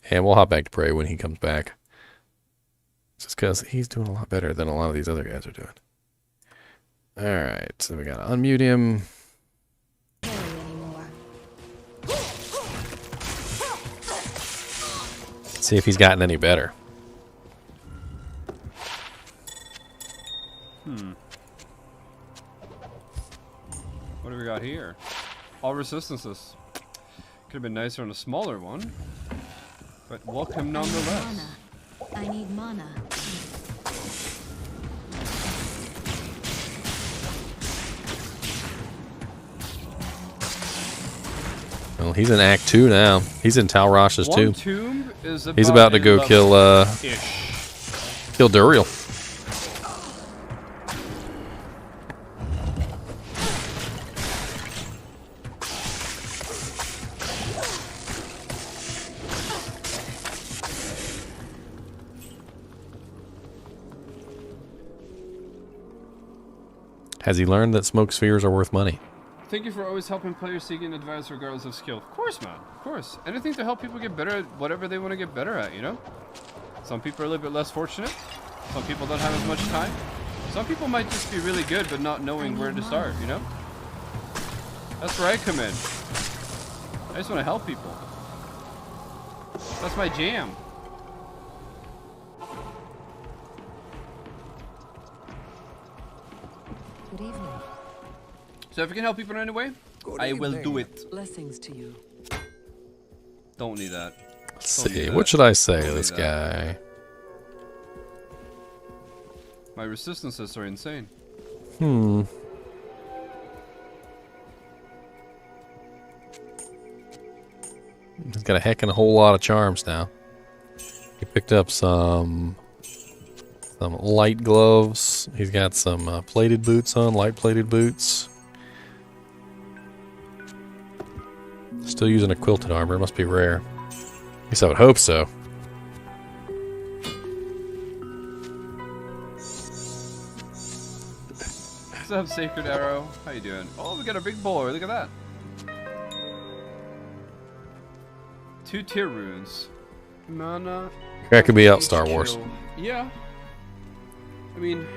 And we'll hop back to Prey when he comes back. Just because he's doing a lot better than a lot of these other guys are doing. Alright, so we got to unmute him. See if he's gotten any better. What do we got here? All resistances. Could have been nicer on a smaller one, but welcome nonetheless. I need mana. Well, he's in Act 2 now. He's in Talrosh's One too. tomb is He's about to go kill kill Duriel. Has he learned that smoke spheres are worth money? Thank you for always helping players seeking advice regardless of skill. Of course, man. Of course. Anything to help people get better at whatever they want to get better at, you know? Some people are a little bit less fortunate. Some people don't have as much time. Some people might just be really good but not knowing where to start, you know? That's where I come in. I just want to help people. That's my jam. Good evening. So if I can help people in any way, I will do it. Blessings to you. Don't need that. Let's see. What should I say to this guy? My resistances are insane. He's got a heck and a whole lot of charms now. He picked up some light gloves. He's got some plated boots on, light plated boots. Still using a quilted armor. Must be rare. At least I would hope so. What's up, Sacred Arrow? How you doing? Oh, we got a big boy. Look at that. 2 tier runes. Mana. That could be out Star Wars. Yeah. I mean...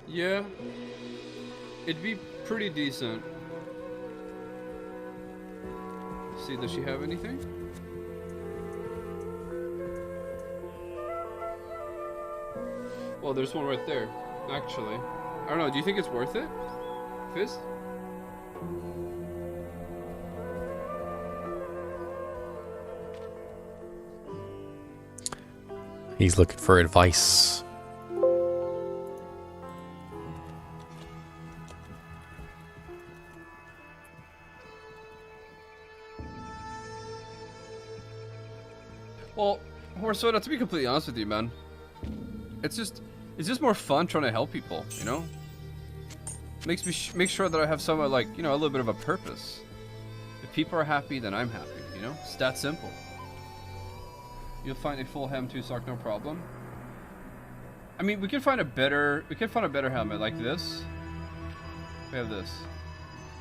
yeah. It'd be pretty decent. See, does she have anything? Well, there's one right there, actually. I don't know, do you think it's worth it? Fizz? He's looking for advice. Well, Horsoda, to be completely honest with you, man, it's just more fun trying to help people, you know? Makes me make sure that I have somewhat, like, you know, a little bit of a purpose. If people are happy, then I'm happy, you know? It's that simple. You'll find a full hem 2 sock, no problem. I mean, we can find a better helmet like this. We have this.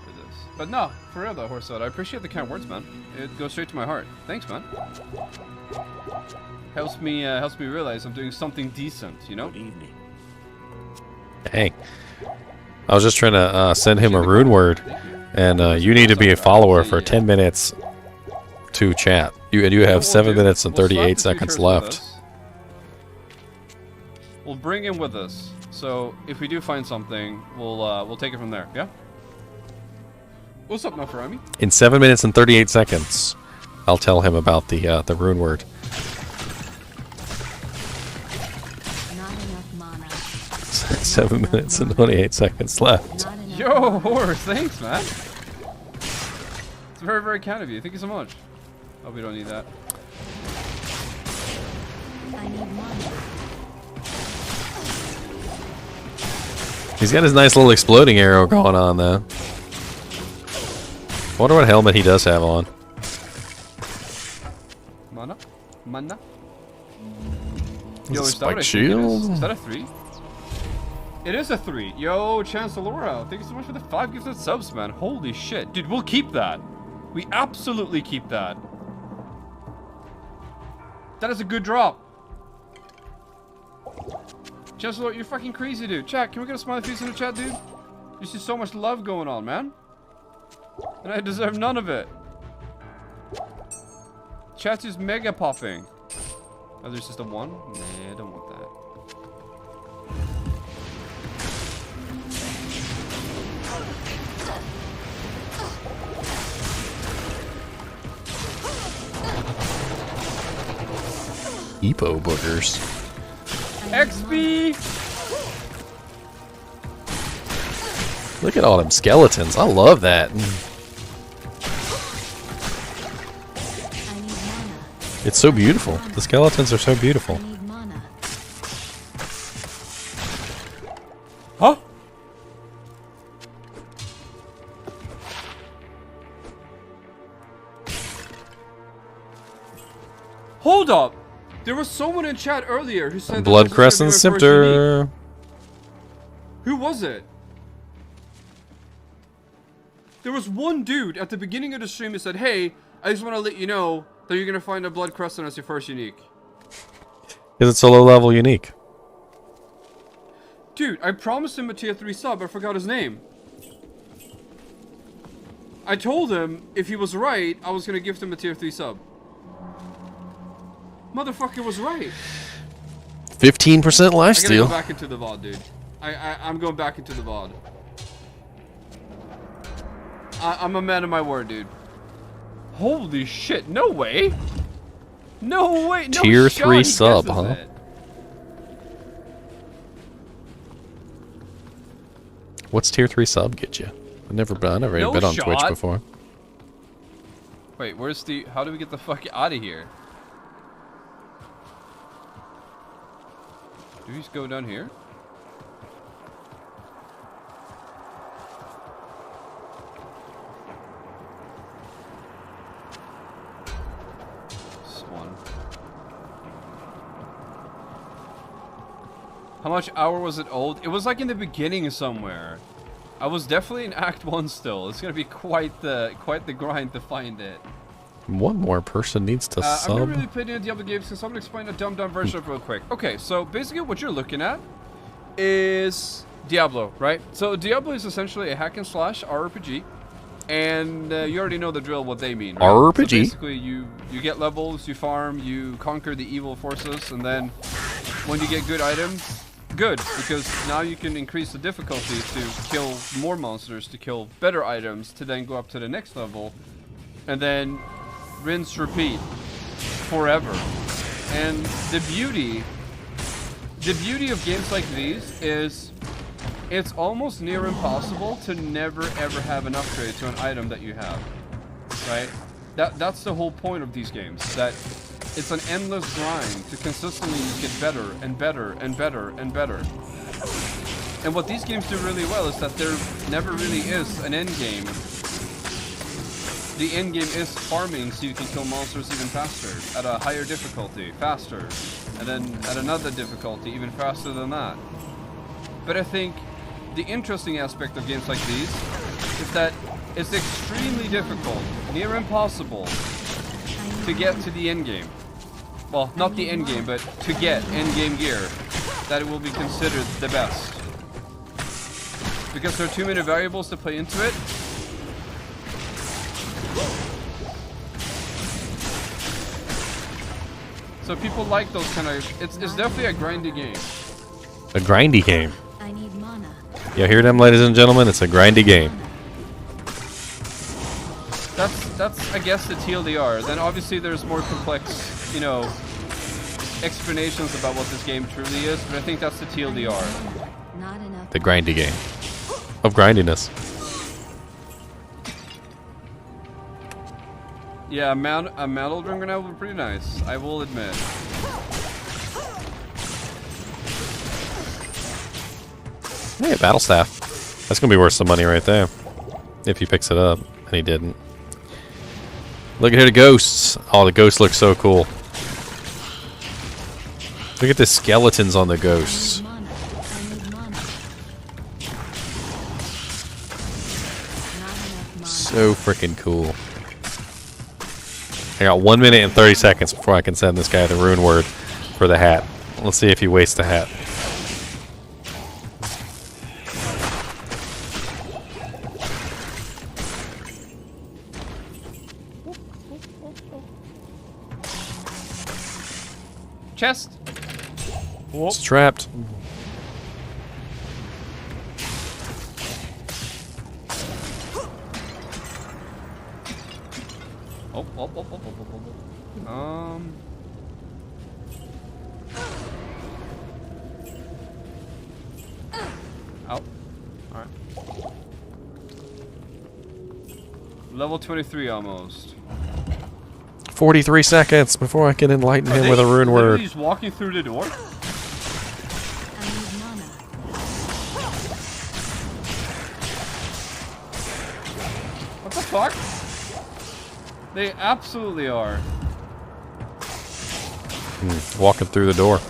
Or this. But no, for real though, Horsoda, I appreciate the kind words, man. It goes straight to my heart. Thanks, man. Helps me realize I'm doing something decent, you know? Good evening. Dang. I was just trying to send him a rune word, and you need to be a follower for 10 minutes to chat. You have 7 minutes and 38 seconds left. We'll bring him with us. So if we do find something, we'll take it from there. Yeah. What's up, Nafarami? In 7 minutes and 38 seconds, I'll tell him about the rune word. Not enough mana. 7 minutes and 28 seconds left. Yo, Horse, thanks, man. It's very, very kind of you. Thank you so much. Oh, we don't need that. I need mana. He's got his nice little exploding arrow going on, though. Wonder what helmet he does have on. Mana? Mana? Is Yo, it is that what I spike think it is? shield? Is that a 3? It is a 3. Yo, Chancellora, thank you so much for the 5 gifted subs, man. Holy shit. Dude, we'll keep that. We absolutely keep that. That is a good drop. Chancellor, you're fucking crazy, dude. Chat, can we get a smiley face in the chat, dude? You see so much love going on, man. And I deserve none of it. Chat is mega popping. Oh, there's just a 1? Nah, I don't want that. Epo boogers. XP! Look at all them skeletons. I love that. It's so beautiful. The skeletons are so beautiful. Huh? Hold up! There was someone in chat earlier who said Blood that Crescent Scepter. Who was it? There was one dude at the beginning of the stream who said, "Hey, I just want to let you know that you're gonna find a Blood Crescent as your first unique." Because it's a low level unique. Dude, I promised him a tier 3 sub, I forgot his name. I told him if he was right, I was gonna gift him a tier 3 sub. Motherfucker was right. 15% lifesteal. I gotta go back into the VOD, dude. I'm going back into the VOD. I'm a man of my word, dude. Holy shit, no way! No way, no Tier shot 3 he sub, guesses huh? it. What's tier 3 sub get you? I never even No been on shot. Twitch before. Wait, where's the... How do we get the fuck out of here? Do we just go down here? This one. How much hour was it old? It was like in the beginning somewhere. I was definitely in Act 1 still. It's gonna be quite the grind to find it. One more person needs to I've sub. never really played any Diablo games, so I'm gonna explain a dumbed down version of it real quick. Okay, so basically what you're looking at is Diablo, right? So Diablo is essentially a hack and slash RPG, and you already know the drill what they mean. Right? RPG? So basically, you get levels, you farm, you conquer the evil forces, and then when you get good items, good, because now you can increase the difficulty to kill more monsters, to kill better items, to then go up to the next level, and then rinse, repeat, forever. And the beauty of games like these is it's almost near impossible to never ever have an upgrade to an item that you have, right? That's the whole point of these games, that it's an endless grind to consistently get better and better and better and better. And what these games do really well is that there never really is an end game. The end game is farming so you can kill monsters even faster, at a higher difficulty, faster, and then at another difficulty, even faster than that. But I think the interesting aspect of games like these is that it's extremely difficult, near impossible, to get to the end game. Well, not the end game, but to get end game gear that it will be considered the best. Because there are too many variables to play into it. So people like those kind of... It's definitely a grindy game. A grindy game. I need mana. You hear them, ladies and gentlemen? It's a grindy game. That's I guess the TLDR. Then obviously there's more complex, you know, explanations about what this game truly is, but I think that's the TLDR. Not enough. The grindy game. Of grindiness. Yeah, a metal drum grenade would be pretty nice, I will admit. Hey, a battle staff. That's gonna be worth some money right there. If he picks it up. And he didn't. Look at here, the ghosts. Oh, the ghosts look so cool. Look at the skeletons on the ghosts. So freaking cool. I got 1 minute and 30 seconds before I can send this guy the rune word for the hat. Let's see if he wastes the hat. Chest. It's trapped. Out. Alright. Level 23 almost. 43 seconds before I can enlighten him with a rune word. He's walking through the door. What the fuck? They absolutely are. Walking through the door.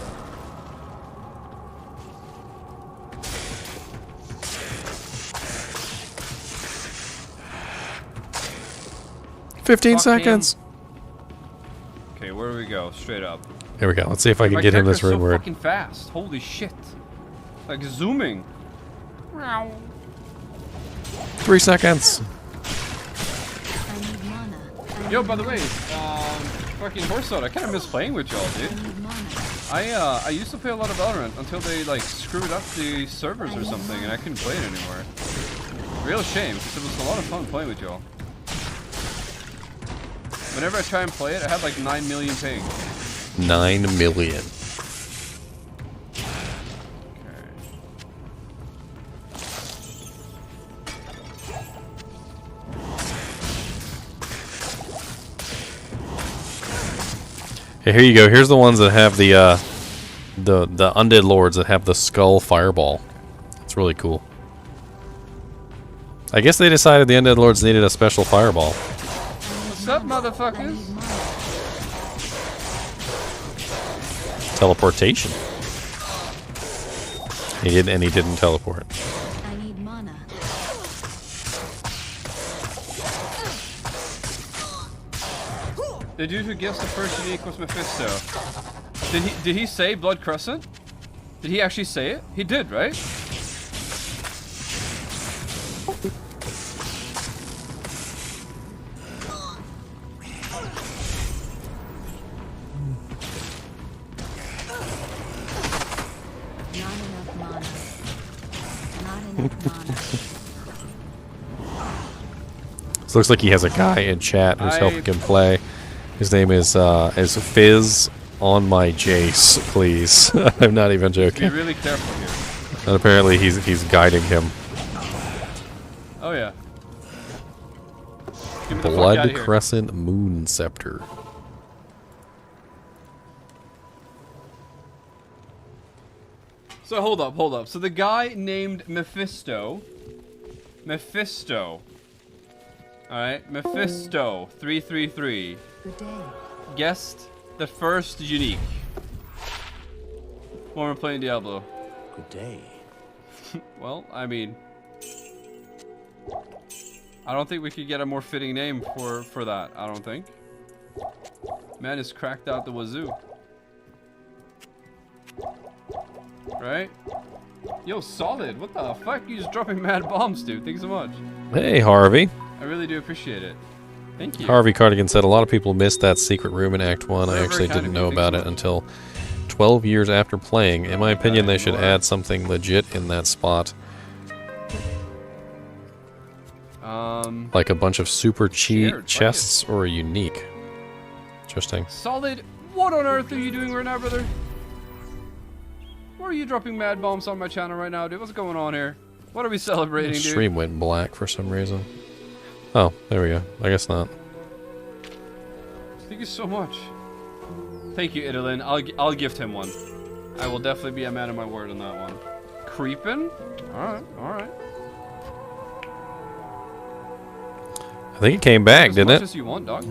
"15 seconds." Okay, where do we go? Straight up. Here we go. Let's see if I can My get him this character's rune word. fucking fast. Holy shit. Like zooming. 3 seconds. Yo, by the way, fucking Horseout, I kind of miss playing with y'all, dude. I used to play a lot of Valorant until they like screwed up the servers or something, and I couldn't play it anymore. Real shame, because it was a lot of fun playing with y'all. Whenever I try and play it, I have like 9 million ping. 9 million. Okay, here you go. Here's the ones that have the undead lords that have the skull fireball. It's really cool. I guess they decided the undead lords needed a special fireball. What's up, motherfuckers? Teleportation. He didn't teleport. I need mana. The dude who gets the first unique was Mephisto. Did he say Blood Crescent? Did he actually say it? He did, right? This looks like he has a guy in chat who's helping him play. His name is Fizz on my Jace, please. I'm not even joking. Be really careful here. And apparently he's guiding him. Oh yeah. Get me the fuck Blood outta here. Crescent Moon Scepter. So hold up. So the guy named Mephisto. Alright, Mephisto 333. Good day. Guessed the first unique. When we're playing Diablo. Good day. Well, I mean, I don't think we could get a more fitting name for that. I don't think. Man is cracked out the wazoo. Right? Yo, solid. What the fuck? You just dropping mad bombs, dude. Thanks so much. Hey, Harvey. I really do appreciate it. Thank you. Harvey Cardigan said a lot of people missed that secret room in Act 1. I Very, actually very didn't kind of know you. about Thanks it so until 12 years after playing. In my opinion, they should add something legit in that spot. Like a bunch of super cheat chests or a unique. Interesting. Solid. What on earth are you doing right now, brother? Why are you dropping mad bombs on my channel right now, dude? What's going on here? What are we celebrating, dude? Stream went black for some reason. Oh, there we go. I guess not. Thank you so much. Thank you, Idolin. I'll gift him one. I will definitely be a man of my word on that one. Creepin'? Alright. I think it came back, didn't As much it? as you want, dog.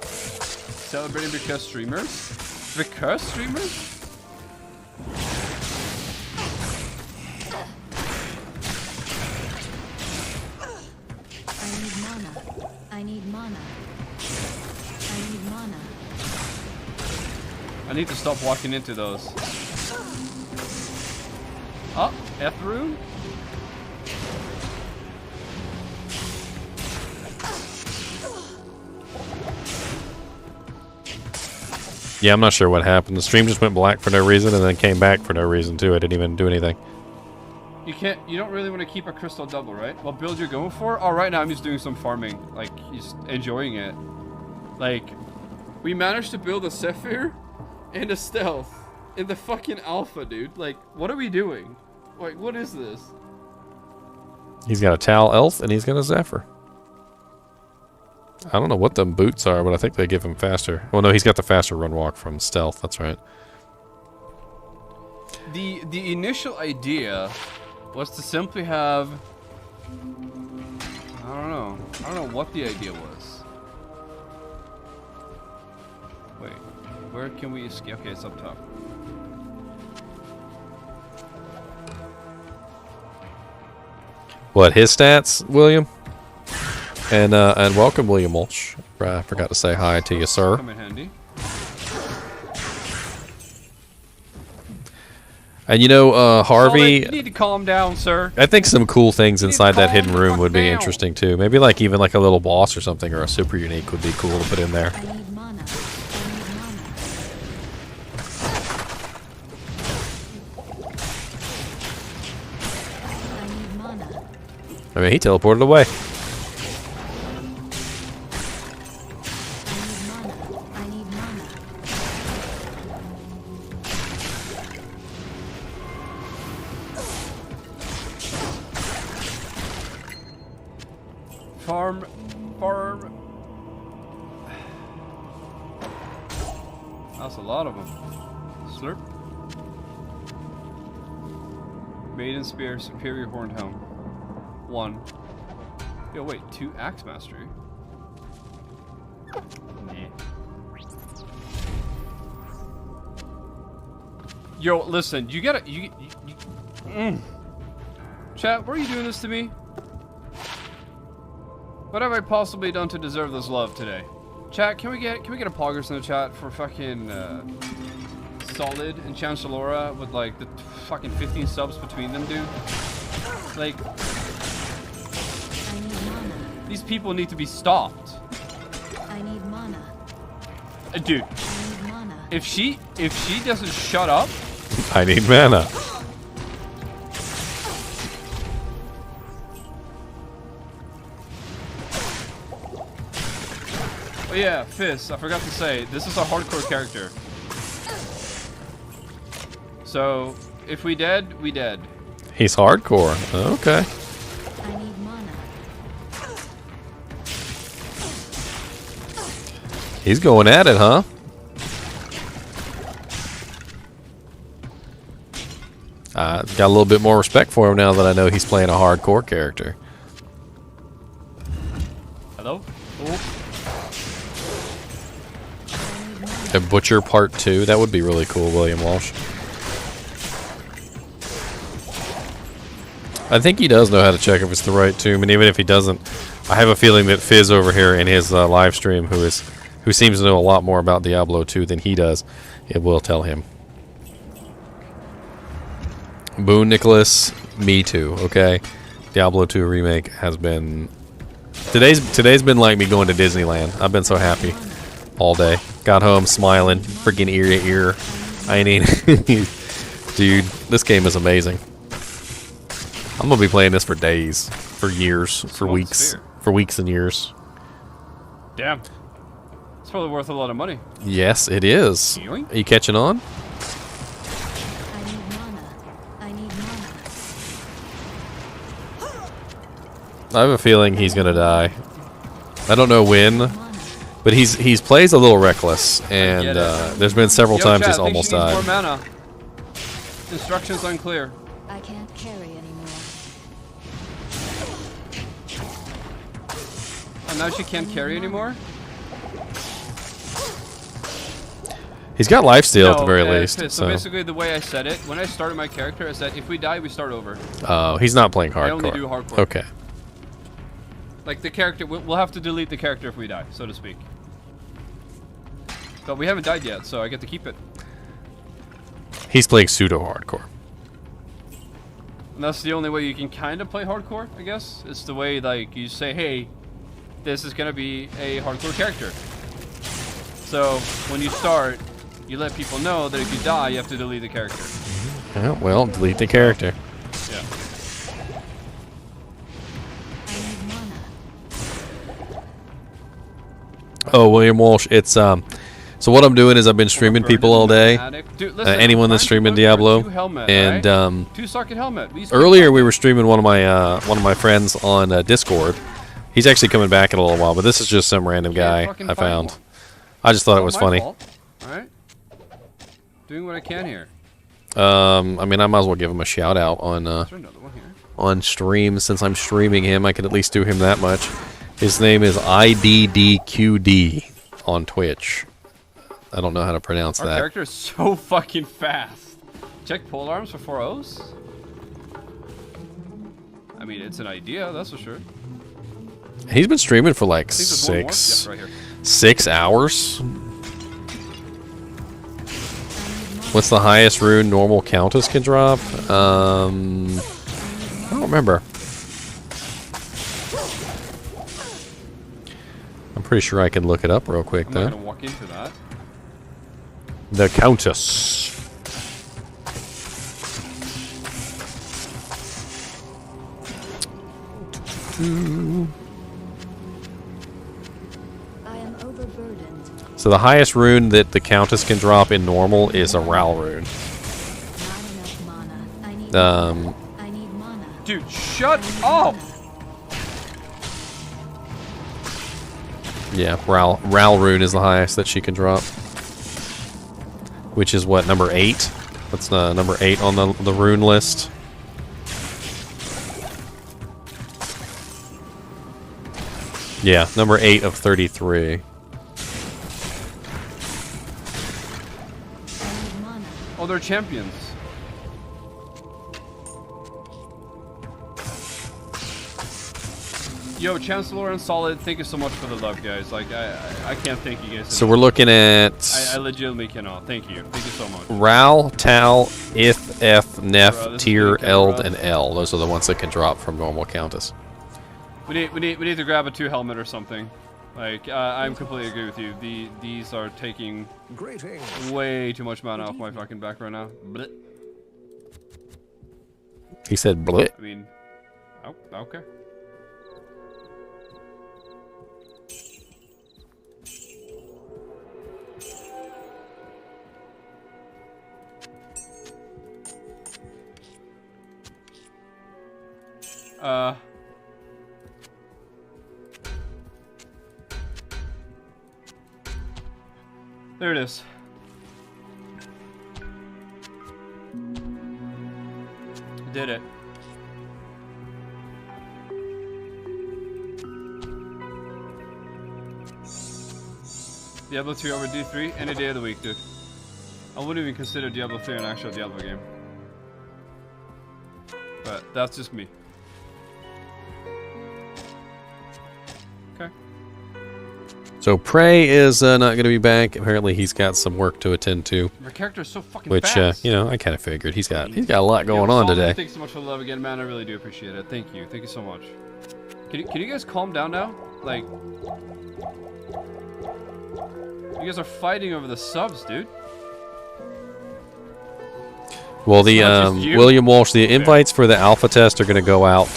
Celebrating because streamers? Because streamers? I need mana. I need to stop walking into those. Oh, F Rune? Yeah, I'm not sure what happened. The stream just went black for no reason and then came back for no reason too. I didn't even do anything. You don't really want to keep a crystal double, right? What build you're going for? Oh, right now I'm just doing some farming. Like, just enjoying it. Like, we managed to build a Zephyr and a Stealth in the fucking alpha, dude. Like, what are we doing? Like, what is this? He's got a Tal Elf, and he's got a Zephyr. I don't know what them boots are, but I think they give him faster. Well, no, he's got the faster run walk from stealth. That's right. The initial idea was to simply have... I don't know what the idea was. Wait, where can we escape? Okay, it's up top. What, his stats, William? And welcome, William Walsh. I forgot to say hi to you, sir. Come in handy. And you know, Harvey... You need to calm down, sir. I think some cool things inside that hidden room would be interesting, too. Maybe like even like a little boss or something, or a super unique would be cool to put in there. I mean, he teleported away. Farm. That's a lot of them. Slurp. Maiden Spear, Superior Horned Helm. 1. Yo, wait, 2 Axe Mastery. Nah. Yo, listen, you gotta, Chat, why are you doing this to me? What have I possibly done to deserve this love today? Chat, can we get a poggers in the chat for fucking Solid and Chancellora with like the fucking 15 subs between them, dude? Like, these people need to be stopped. I need mana. Dude, if she doesn't shut up, I need mana. oh yeah, Fizz, I forgot to say, this is a hardcore character. So, if we dead, we dead. He's hardcore. Okay. I need mana. He's going at it, huh? Got a little bit more respect for him now that I know he's playing a hardcore character. Hello? A Butcher Part 2. That would be really cool, William Walsh. I think he does know how to check if it's the right tomb, and even if he doesn't, I have a feeling that Fizz over here in his live stream, who seems to know a lot more about Diablo 2 than he does, it will tell him. Boone Nicholas, me too, okay? Diablo 2 remake has been... Today's been like me going to Disneyland. I've been so happy all day. Got home smiling, freaking ear to ear. I mean, dude, this game is amazing. I'm gonna be playing this for days, for years, for weeks and years. Damn. It's probably worth a lot of money. Yes, it is. Are you catching on? I have a feeling he's gonna die. I don't know when, but he's plays a little reckless, and there's been several times he's almost died. More mana. Instructions unclear. I can't carry anymore. Oh, now she can't carry anymore? He's got lifesteal at the very least. So basically, the way I said it, when I started my character, I said if we die, we start over. Oh, he's not playing hardcore. I only do hardcore. Okay. Like the character, we'll have to delete the character if we die, so to speak. But we haven't died yet, so I get to keep it. He's playing pseudo hardcore. And that's the only way you can kind of play hardcore, I guess. It's the way like you say, hey, this is gonna be a hardcore character. So when you start, you let people know that if you die, you have to delete the character. Yeah, well, delete the character. Yeah. Oh, William Walsh, it's So what I'm doing is I've been streaming people all day. Dude, listen, Anyone that's streaming Diablo, helmet, and right? 2-socket helmet. earlier we were streaming one of my friends on Discord. He's actually coming back in a little while, but this is just some random guy I found. I just thought it was funny. All right, doing what I can here. I mean, I might as well give him a shout out on stream. Since I'm streaming him, I can at least do him that much. His name is IDDQD on Twitch. I don't know how to pronounce Our that. character is so fucking fast. Check pole arms for 4 O's. I mean, it's an idea, that's for sure. He's been streaming for like 6 hours. What's the highest rune normal Countess can drop? I don't remember. I'm pretty sure I can look it up real quick I'm though. not gonna walk into that. The Countess. I am overburdened. So the highest rune that the Countess can drop in normal is a Ral rune. Dude, shut up! Yeah, Ral rune is the highest that she can drop. Which is what, number 8? That's number 8 on the rune list. Yeah, number 8 of 33. Oh, they're champions. Yo, Chancellor and Solid, thank you so much for the love, guys. Like, I can't thank you guys enough. So we're looking at... I legitimately cannot. Thank you. Thank you so much. Ral, Tal, Ith, F, Nef, Bro, this Tyr, is getting Eld, rough. and L. Those are the ones that can drop from normal Countess. We need to grab a 2 helmet or something. Like, I'm completely agree with you. These are taking way too much mana off my fucking back right now. Blech. He said blit. I mean, oh, okay. There it is. Did it. Diablo 2 over D3 any day of the week, dude. I wouldn't even consider Diablo 3 an actual Diablo game. But that's just me. Okay. So Prey is not going to be back. Apparently he's got some work to attend to. My character is so fucking which, fast. you know, I kind of figured. He's got a lot going on Solid, today. Thanks so much for the love again, man. I really do appreciate it. Thank you. Thank you so much. Can you guys calm down now? Like, you guys are fighting over the subs, dude. Well, the not just you. William Walsh, the invites for the alpha test are going to go out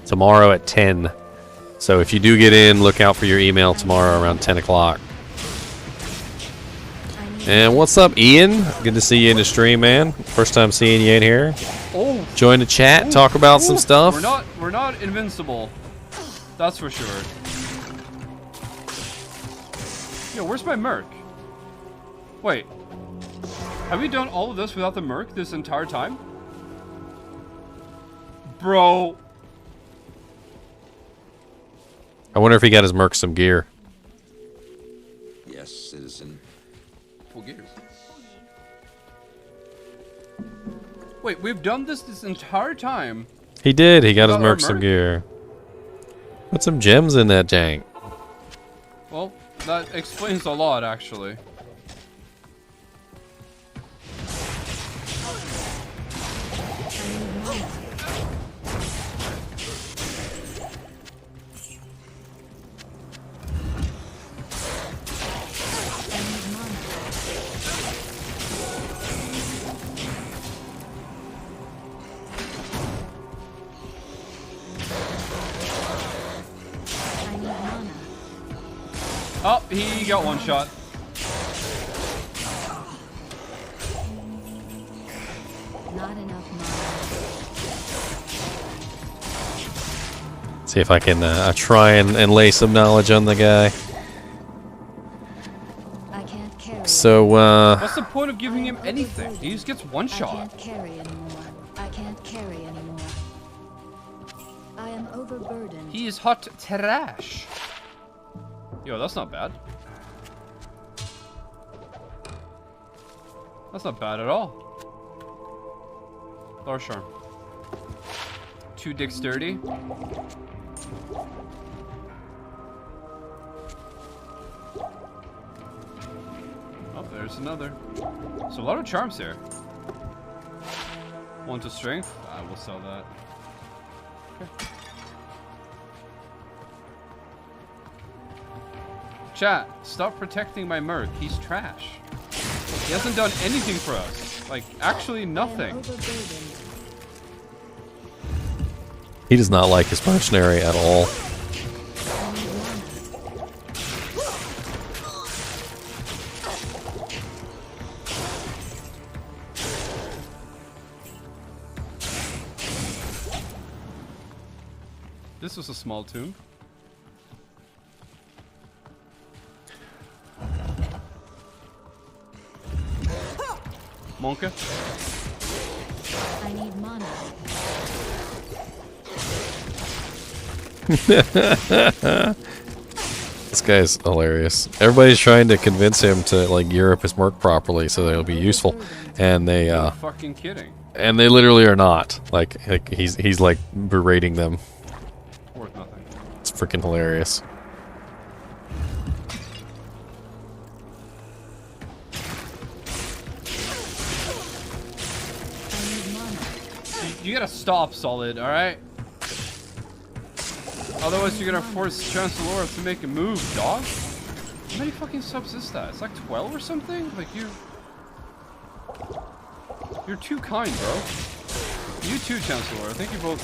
tomorrow at 10. So if you do get in, look out for your email tomorrow around 10 o'clock. And what's up, Ian? Good to see you in the stream, man. First time seeing you in here. Oh. Join the chat, talk about some stuff. We're not invincible. That's for sure. Yo, where's my merc? Wait. Have we done all of this without the merc this entire time? Bro. I wonder if he got his merc some gear. Yes, citizen. Full gears. Wait, we've done this entire time. He did. He got his Without our merc some merc? gear. Put some gems in that jank. Well, that explains a lot, actually. Oh, he got one shot. See if I can try and lay some knowledge on the guy. I can't carry. So, What's the point of giving him anything? He just gets one shot. I can't carry anymore. I can't carry anymore. I am overburdened. He is hot trash. Yo, that's not bad. That's not bad at all. Lower charm. 2 dexterity. Oh, there's another. So a lot of charms here. 1 to strength. I will sell that. Okay. Chat, stop protecting my merc. He's trash. He hasn't done anything for us. Like, actually nothing. he does not like his mercenary at all. This was a small tomb. Monka? I need mana. This guy's hilarious. Everybody's trying to convince him to like gear up his merc properly so that it'll be useful, and they You're fucking kidding. and they literally are not. Like he's like berating them. Worth nothing. It's freaking hilarious. You gotta stop, Solid, alright? Otherwise you're gonna force Chancellor to make a move, dog. How many fucking subs is that? It's like 12 or something? Like you're too kind, bro. You too, Chancellor. I think you both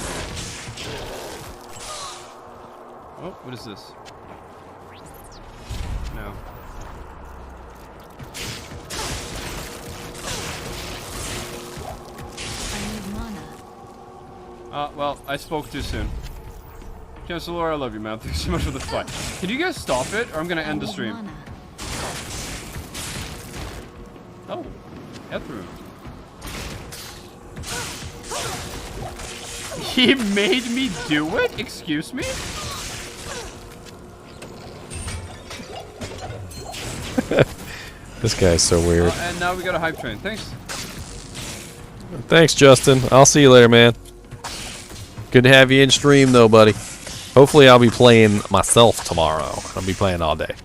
are. Oh, what is this? No. Well, I spoke too soon. Chancellor, I love you, man. Thanks so much for the fight. Can you guys stop it, or I'm gonna end the stream? Oh, Ethru. He made me do it? Excuse me? This guy's so weird. And now we got a hype train. Thanks. Thanks, Justin. I'll see you later, man. Good to have you in stream, though, buddy. Hopefully, I'll be playing myself tomorrow. I'll be playing all day.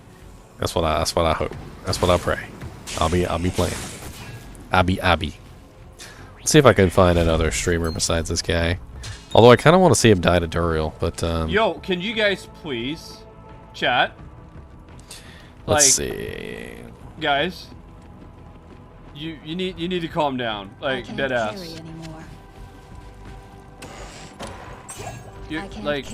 That's what I hope. That's what I pray. I'll be playing. Abby. Let's see if I can find another streamer besides this guy. Although I kind of want to see him die to Duriel, but Yo, can you guys please chat? Let's see. Guys, you need to calm down, like dead ass. You're, like,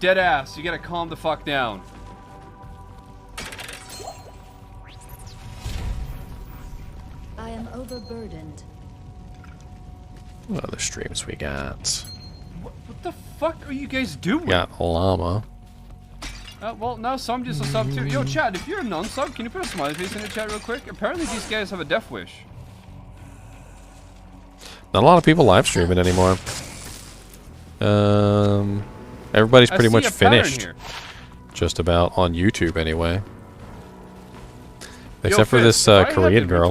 dead ass. You gotta calm the fuck down. I am overburdened. What other streams we got? What the fuck are you guys doing? Got a llama. Well, now some just a sub too. Yo, Chad, if you're a non-sub, can you put a smiley face in the chat real quick? Apparently these guys have a death wish. Not a lot of people live streaming anymore. Everybody's pretty much finished. Just about on YouTube anyway. Except for this Korean girl.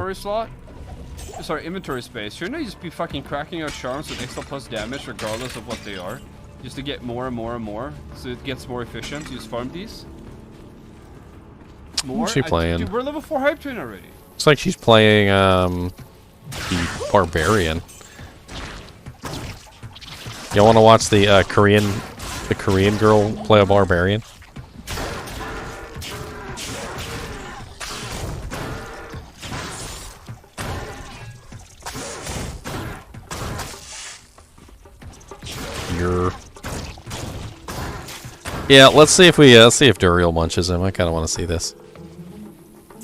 Inventory space. Shouldn't I just be fucking cracking out charms with extra plus damage regardless of what they are? Just to get more and more and more, so it gets more efficient to just farm these. More? What's she playing? Dude, we're level 4 hype train already. Looks like she's playing the Barbarian. Y'all want to watch the Korean girl play a Barbarian? Yeah, let's see if Duriel munches him. I kind of want to see this.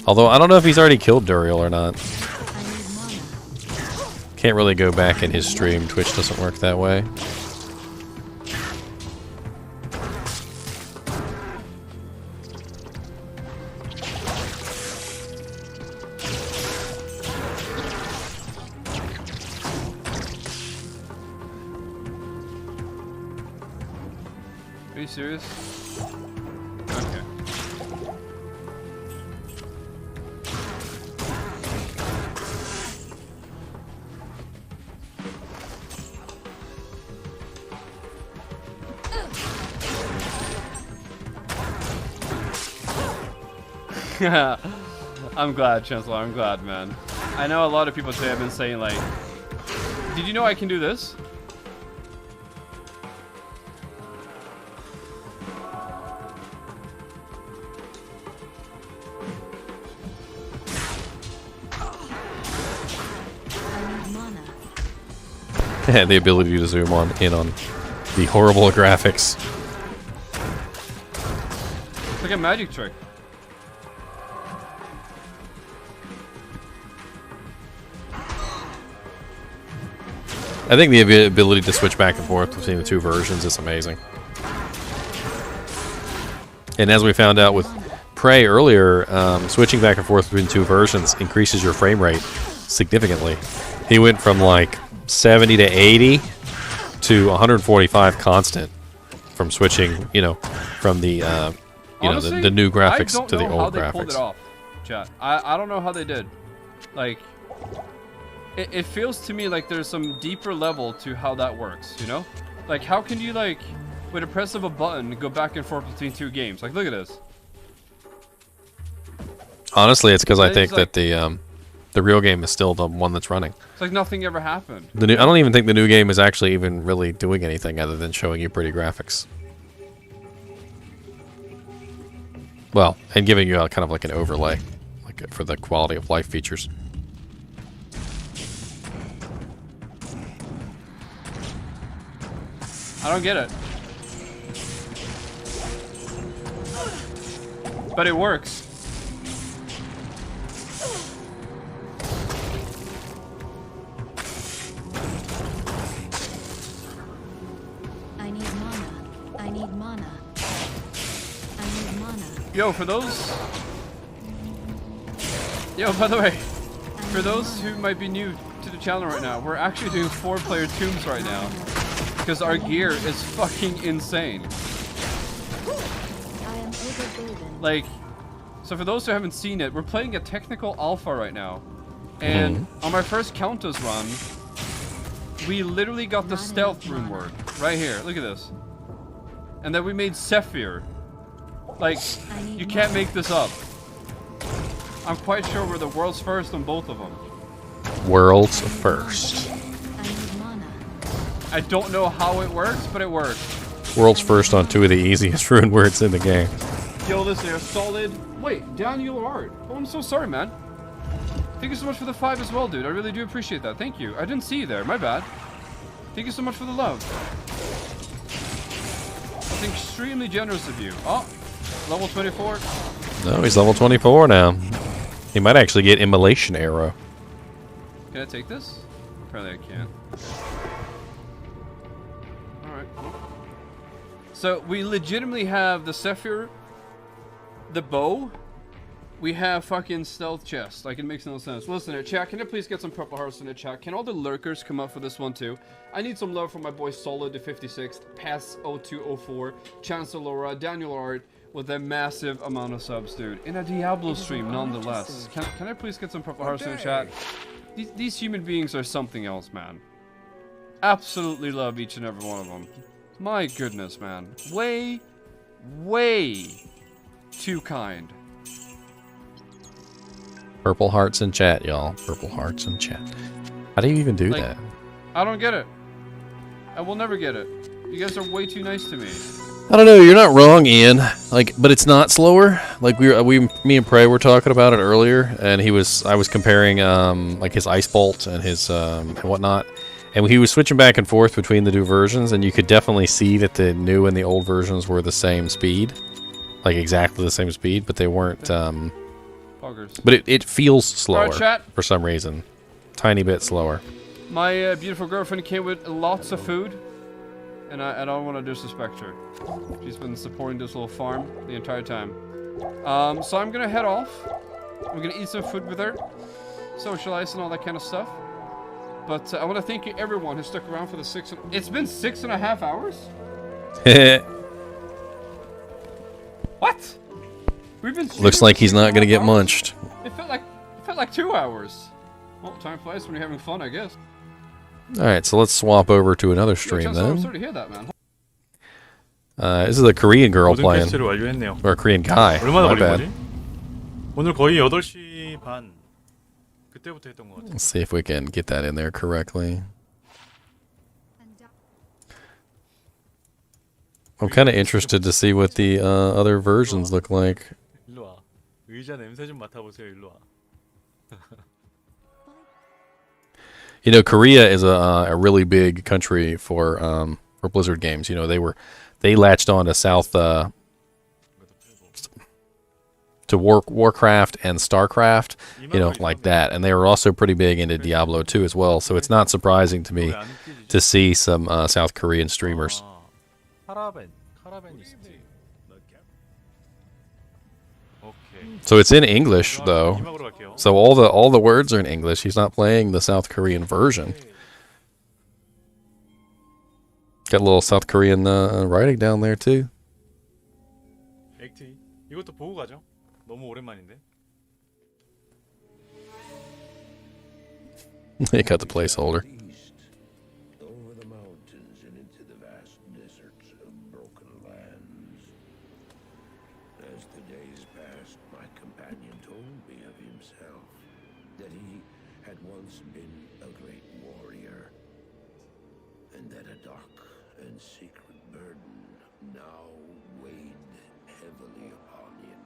Although I don't know if he's already killed Duriel or not. Can't really go back in his stream. Twitch doesn't work that way. Are you serious? Okay. I'm glad, Chancellor. I'm glad, man. I know a lot of people today have been saying, like, did you know I can do this? The ability to zoom in on the horrible graphics. It's like a magic trick. I think the ability to switch back and forth between the two versions is amazing. And as we found out with Prey earlier, switching back and forth between two versions increases your frame rate significantly. He went from like 70 to 80 to 145 constant from switching, you know, from the Honestly, the new graphics to the I don't know how old they graphics. pulled it off, chat. I don't know how they did. Like, it feels to me like there's some deeper level to how that works, you know? Like, how can you, like, with a press of a button, go back and forth between two games? Like, look at this. Honestly, it's because I think like, that the real game is still the one that's running. It's like nothing ever happened. I don't even think the new game is actually even really doing anything other than showing you pretty graphics. Well, and giving you a kind of like an overlay, like for the quality of life features. I don't get it. But it works. I need mana. I need mana. I need mana. Yo, for those... Yo, by the way, for those who might be new to the channel right now, we're actually doing 4-player tombs right now. Because our gear is fucking insane. Like, so for those who haven't seen it, we're playing a technical alpha right now. And on my first Countess run, we literally got the stealth rune word. Right here, look at this. And then we made Sephir. Like, you can't make this up. I'm quite sure we're the world's first on both of them. World's first. I don't know how it works, but it works. World's first on 2 of the easiest rune words in the game. Yo, listen, they're solid. Wait, Daniel Art. Oh, I'm so sorry, man. Thank you so much for the 5 as well, dude. I really do appreciate that. Thank you. I didn't see you there. My bad. Thank you so much for the love. That's extremely generous of you. Oh, level 24. No, he's level 24 now. He might actually get Immolation Arrow. Can I take this? Apparently I can't. Alright. So, we legitimately have the Sephir, the bow, we have fucking stealth chest. Like, it makes no sense. Listen, chat, can I please get some purple hearts in the chat? Can all the lurkers come up for this one too? I need some love from my boy Solid the 56th, Pass 0204, Chancellor, Daniel Art, with a massive amount of subs, dude. In a Diablo stream, nonetheless. Can I please get some purple hearts in the chat? These human beings are something else, man. Absolutely love each and every one of them. My goodness, man. Way too kind. Purple hearts in chat, y'all. Purple hearts in chat. How do you even do that? I don't get it. I will never get it. You guys are way too nice to me. I don't know. You're not wrong, Ian. Like, but it's not slower. Like me and Prey were talking about it earlier, and I was comparing like his ice bolt and his and whatnot, and he was switching back and forth between the two versions, and you could definitely see that the new and the old versions were the same speed, like exactly the same speed, but they weren't. Poggers. But it feels slower Alright, chat. for some reason, tiny bit slower. My beautiful girlfriend came with lots of food, and I don't want to disrespect her. She's been supporting this little farm the entire time. So I'm gonna head off. I'm gonna eat some food with her, socialize and all that kind of stuff. But I want to thank you everyone who stuck around for the it's been 6.5 hours? What? We've been. Looks like he's not gonna get munched. It felt like 2 hours. Well, time flies when you're having fun, I guess. All right, so let's swap over to another stream I'm then. sorry to hear that, man. This is a Korean girl playing, 퀘스트를 완료했네요. or a Korean guy. 얼마나 My 걸린 bad. 거지? 오늘 거의 8시 반 그때부터 했던 것 같아요. Let's see if we can get that in there correctly. I'm kind of interested to see what the other versions look like. 일로 와. 의자 냄새 좀 맡아보세요. 일로 와. You know, Korea is a really big country for Blizzard games. You know, they latched on to to Warcraft and StarCraft, you know, like that, and they were also pretty big into Diablo 2 as well. So it's not surprising to me to see some South Korean streamers. So it's in English though. So all the words are in English. He's not playing the South Korean version. Got a little South Korean writing down there too. 액티 이것도 보고 가죠. 너무 오랜만인데. They got the placeholder. Over the mountains and into the vast deserts of broken lands. As the days passed, my companion told me of himself, that he had once been a great warrior, and that a dark and secret burden now weighed heavily upon him.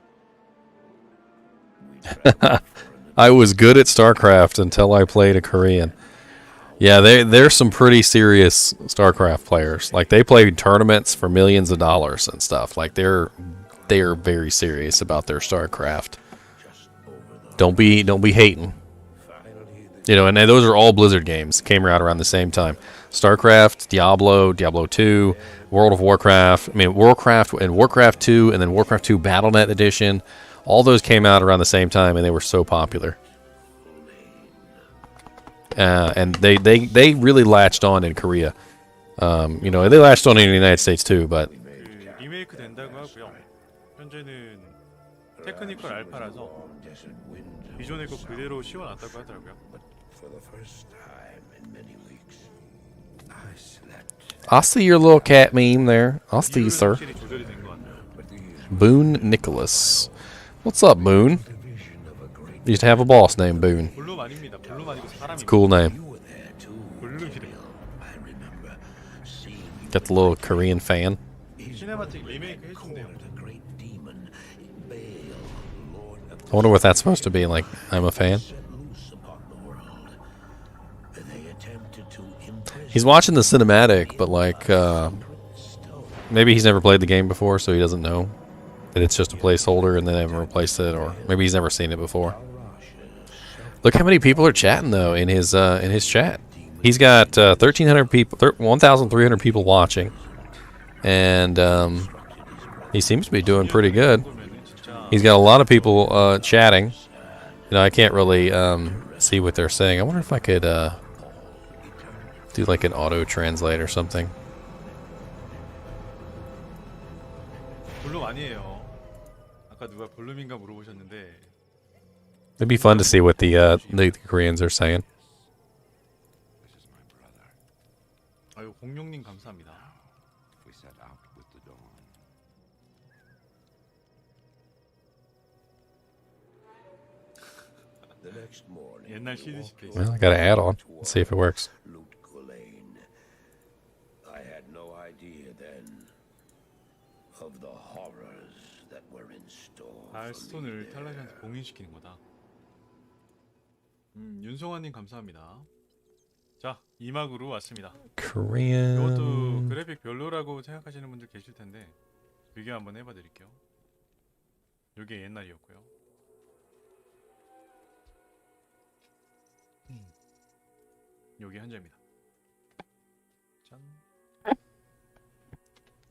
I was good at StarCraft until I played a Korean. Yeah, they're some pretty serious StarCraft players. Like they play tournaments for millions of dollars and stuff. Like they are very serious about their StarCraft. Don't be hating. You know, and those are all Blizzard games. Came out around the same time. StarCraft, Diablo, Diablo 2, World of Warcraft. I mean, Warcraft and Warcraft 2, and then Warcraft 2 BattleNet Edition. All those came out around the same time, and they were so popular. And they really latched on in Korea. You know, they latched on in the United States too, but. 리메이크 된다고 하고요. 현재는 테크니컬 알파라서 기존의 거 그대로 씌워놨다고 하더라고요. I'll see your little cat meme there. I'll see you, sir. Boone Nicholas. What's up, Boone? Used to have a boss named Boone. It's a cool name. Got the little Korean fan. I wonder what that's supposed to be. Like, I'm a fan. He's watching the cinematic, but like, maybe he's never played the game before, so he doesn't know that it's just a placeholder and they haven't replaced it, or maybe he's never seen it before. Look how many people are chatting though in his chat. He's got 1,300 people, 1,300 people watching, and he seems to be doing pretty good. He's got a lot of people chatting. You know, I can't really see what they're saying. I wonder if I could do like an auto translate or something. 볼륨 아니에요. 아까 누가 볼륨인가 물어보셨는데. It'd be fun to see what the Koreans are saying. 아유 공룡님 감사합니다. 옛날 CD 시계. Well, I got an add-on. Let's see if it works. I had no idea then of the horrors that were in store. 알스톤을 탈라시한테 봉인시키는 거다. 윤성환님 감사합니다. 자, 2막으로 왔습니다. Korean. 이것도 그래픽 별로라고 생각하시는 분들 계실 텐데 비교 한번 해봐드릴게요. 이게 옛날이었고요. 여기 현재입니다. 짠.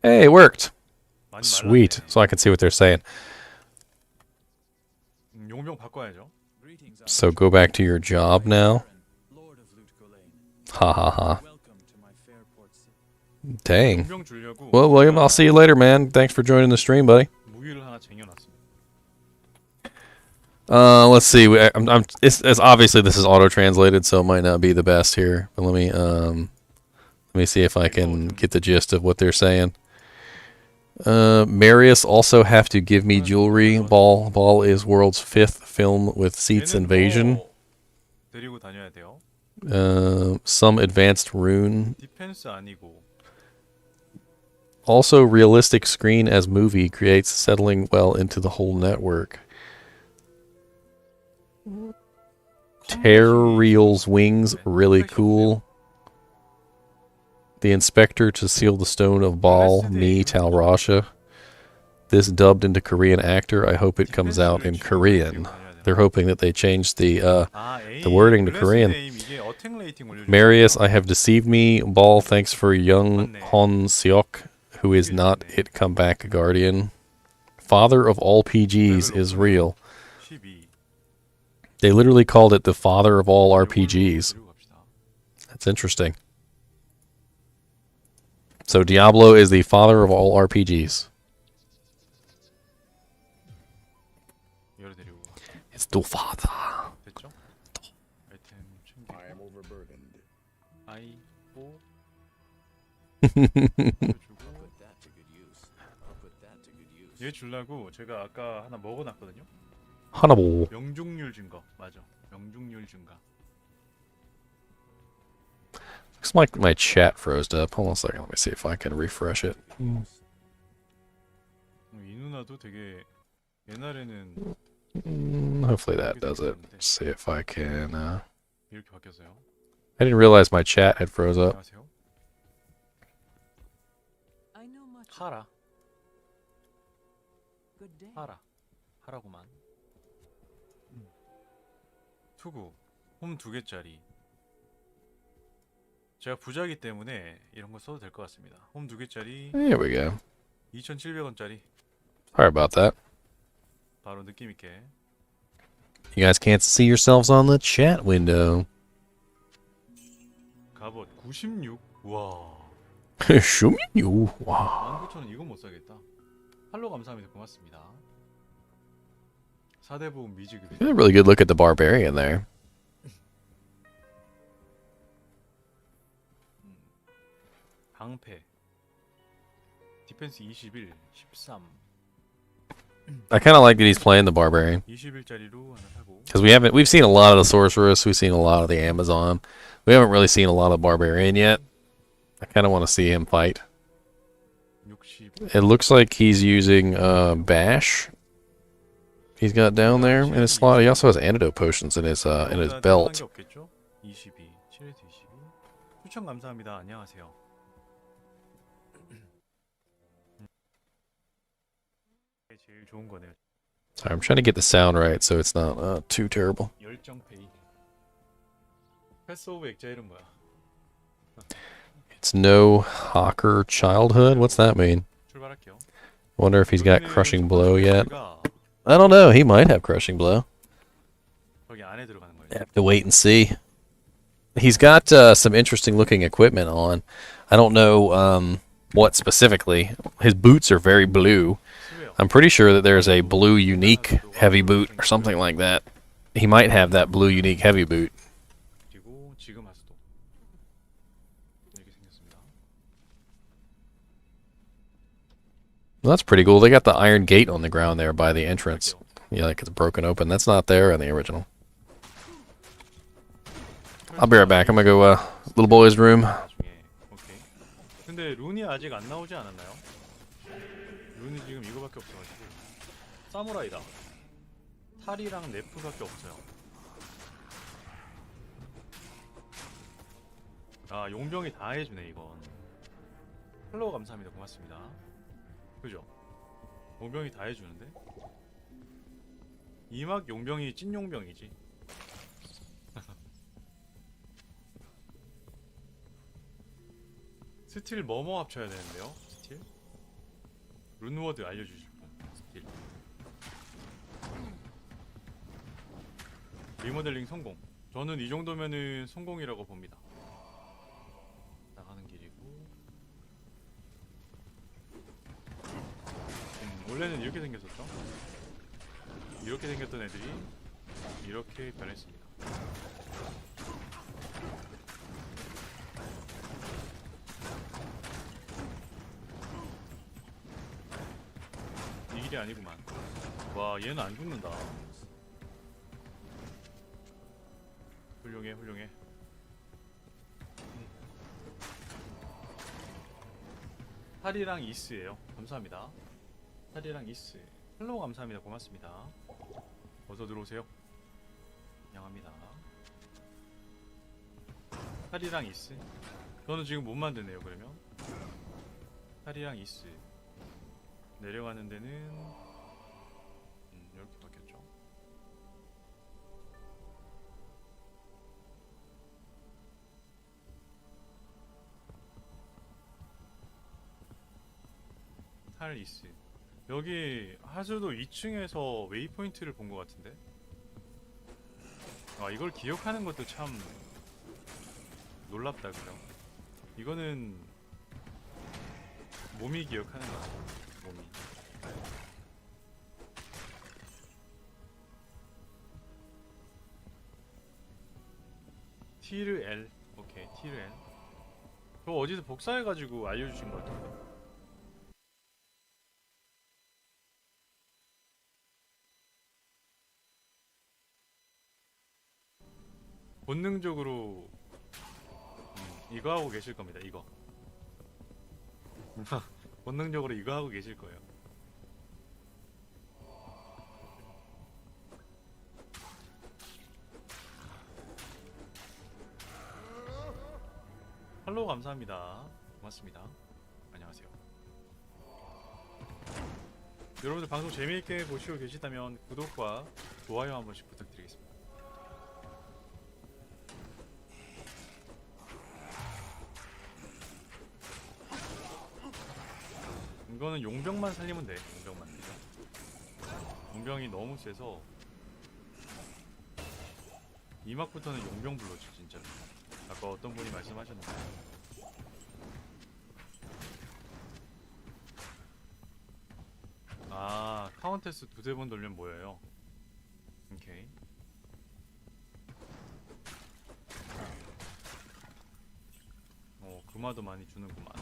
Hey, it worked. Sweet. So I can see what they're saying. 용병 바꿔야죠. So go back to your job now. Ha ha ha. Dang. Well, William, I'll see you later, man. Thanks for joining the stream, buddy. 무기를 하나 하나 쟁여놨습니다. Let's see. It's obviously this is auto translated, so it might not be the best here. But let me see if I can get the gist of what they're saying. Marius also have to give me jewelry. Ball is world's 5th film with seats invasion. 데리고 다녀야 돼요. Some advanced rune. 디펜스 아니고. Also realistic screen as movie creates settling well into the whole network. Terriel's wings, really cool. The inspector to seal the stone of Baal, me, Talrasha. This dubbed into Korean actor. I hope it comes out in Korean. They're hoping that they change the wording to Korean. Marius, I have deceived me. Baal, thanks for young Hon Seok, who is not it come back guardian. Father of all PGs is real. They literally called it the father of all RPGs. That's interesting. So Diablo is the father of all RPGs. It's the father. I am overburdened. 얘 주려고 제가 아까 하나 먹어놨거든요. 하나 뭐. 명중률 증가. 맞아. 명중률 증가. Looks like my chat froze up. Hold on a second. Let me see if I can refresh it. 이 누나도 되게 옛날에는 Hopefully that does it. Let's see if I can. 이렇게 바뀌었어요. I didn't realize my chat had froze up. 하라. 하라구만. 투구 홈 2개짜리. 제가 부자이기 때문에 이런 거 써도 될 것 같습니다. 홈 2개짜리. There we go. 2,700원짜리. Sorry about that. 바로 느낌 있게. You guys can't see yourselves on the chat window. 갑옷 96. 와. 96. 와. 19,000원 이건 못 사겠다. 팔로 감사합니다. 고맙습니다. 4대 보험 미지급. You had a really good look at the Barbarian there. 방패. 디펜스 21, 13. I kind of like that he's playing the Barbarian. 21짜리로 하나 사고. Because we've seen a lot of the sorceress, we've seen a lot of the Amazon. We haven't really seen a lot of Barbarian yet. I kind of want to see him fight. 60. It looks like he's using Bash. He's got down there in his slot. He also has antidote potions in his belt. 22, 7에서 22. 추천 감사합니다. 안녕하세요. 제일 좋은 거네요. Sorry, I'm trying to get the sound right so it's not too terrible. 열정 페이. 패스 오브 액자 이름 뭐야? It's no Hawker childhood. What's that mean? 출발할게요. I wonder if he's got crushing blow yet. I don't know. He might have crushing blow. 거기 안에 들어가는 거예요. Have to wait and see. He's got some interesting looking equipment on. I don't know what specifically. His boots are very blue. I'm pretty sure that there's a blue unique heavy boot or something like that. He might have that blue unique heavy boot. 그리고 지금 하수도 이렇게 생겼습니다. Well, that's pretty cool. They got the iron gate on the ground there by the entrance. Yeah, like it's broken open. That's not there in the original. I'll be right back. I'm gonna go little boy's room. 오케이. 근데 룬이 아직 안 나오지 않았나요? 룬이 지금 이거밖에 없어가지고 사무라이다. 탈이랑 네프밖에 없어요. 아 용병이 다 해주네 이건. 팔로우 감사합니다. 고맙습니다. 그죠? 용병이 다 해주는데? 이막 용병이 찐 용병이지. 스틸 뭐뭐 합쳐야 되는데요? 스틸? 룬워드 알려주실 분. 스틸. 리모델링 성공. 저는 이 정도면은 성공이라고 봅니다. 나가는 길이고. 원래는 이렇게 생겼었죠. 이렇게 생겼던 애들이 이렇게 변했습니다. 이 길이 아니구만. 와, 얘는 안 죽는다. 훌륭해, 훌륭해. 탈이랑 이스예요. 감사합니다. 탈이랑 이스. 헬로우 감사합니다. 고맙습니다. 어서 들어오세요. 환영합니다. 탈이랑 이스. 저는 지금 못 만드네요. 그러면 탈이랑 이스. 내려가는 데는 이렇게 바뀌었죠. 탈 이스. 여기 하수도 2층에서 웨이포인트를 본 것 같은데. 아, 이걸 기억하는 것도 참 놀랍다, 그죠? 이거는 몸이 기억하는 거죠. 몸이. 티르 L. 오케이, 티르 L. 저 어디서 복사해가지고 알려주신 것 같은데. 본능적으로 이거 하고 계실 겁니다. 이거. 본능적으로 이거 하고 계실 거예요. 팔로우 감사합니다. 고맙습니다. 안녕하세요. 여러분들 방송 재미있게 보시고 계시다면 구독과 좋아요 한 번씩 부탁드리겠습니다. 이거는 용병만 살리면 돼. 용병만. 용병이 너무 세서 이 막부터는 용병 불러지 진짜. 아까 어떤 분이 말씀하셨는데. 아, 카운테스 두세 번 돌리면 뭐예요? 오케이. 금화도 많이 주는구만.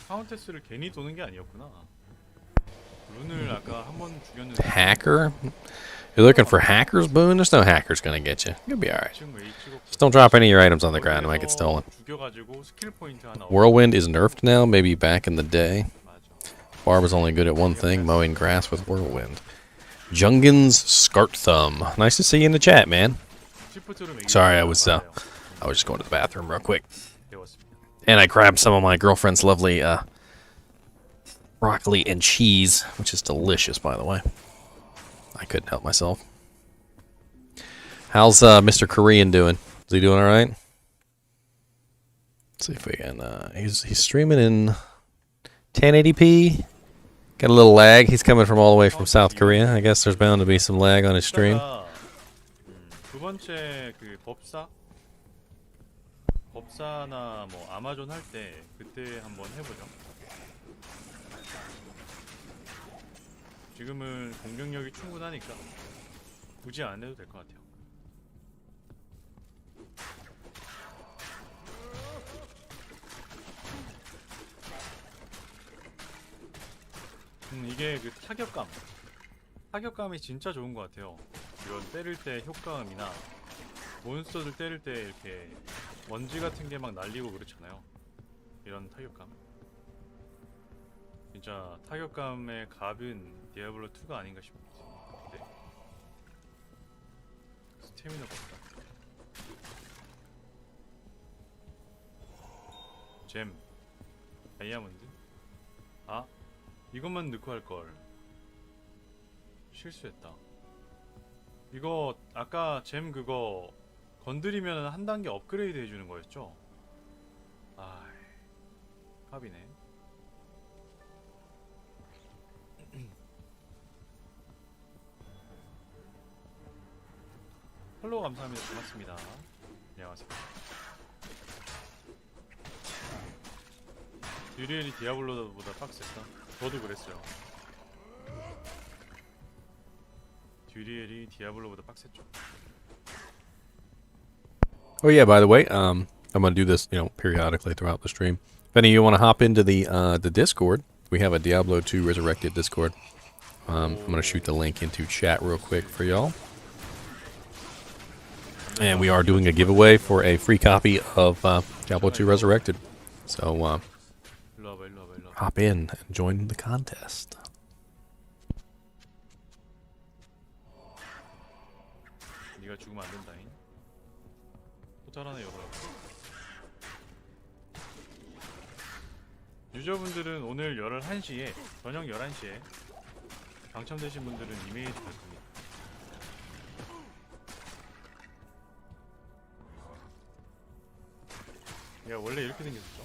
카운테스를 괜히 도는 게 아니었구나. 룬을 아까 한 번 죽였는데. Hacker? You're looking for hackers, Boone? There's no hackers gonna get you. You'll be alright. Just don't drop any of your items on the ground, it might get stolen. Whirlwind is nerfed now, maybe back in the day. Barb was only good at one thing, mowing grass with Whirlwind. Jungin's Scart Thumb. Nice to see you in the chat, man. Sorry, I was just going to the bathroom real quick. And I grabbed some of my girlfriend's lovely broccoli and cheese, which is delicious, by the way. I couldn't help myself. How's Mr. Korean doing? Is he doing all right? Let's see if we can. He's streaming in 1080p. Got a little lag. He's coming from all the way from South Korea. I guess there's bound to be some lag on his stream. 두 번째 그 법사나 뭐 아마존 할 때 그때 한번 해보죠. 지금은 공격력이 충분하니까 굳이 안 해도 될 것 같아요. 이게 그 타격감이 진짜 좋은 것 같아요. 이런 때릴 때 효과음이나 몬스터들 때릴 때 이렇게 먼지 같은 게 막 날리고 그렇잖아요. 이런 타격감. 진짜 타격감의 갑은 디아블로 2가 아닌가 싶은데. 스태미나 없다. 잼, 다이아몬드. 아, 이것만 넣고 할걸. 실수했다. 이거 아까 잼 그거 건드리면 한 단계 업그레이드 해주는 거였죠? 아, 갑이네. 팔로우 감사합니다. 고맙습니다. 안녕하세요. 듀리엘이 디아블로보다 빡셌다. 저도 그랬어요. 듀리엘이 디아블로보다 빡셌죠. Oh yeah, by the way, I'm gonna do this, periodically throughout the stream. If any of you want to hop into the Discord, we have a Diablo 2 Resurrected Discord. I'm gonna shoot the link into chat real quick for y'all. And we are doing a giveaway for a free copy of Diablo 2 Resurrected. So hop in and join the contest. 네가 죽으면 안 된다잉. 포탈 하나 열어. 유저분들은 오늘 11시에 저녁 11시에 당첨되신 분들은 이메일 줄 겁니다. 얘가 원래 이렇게 생겼었죠?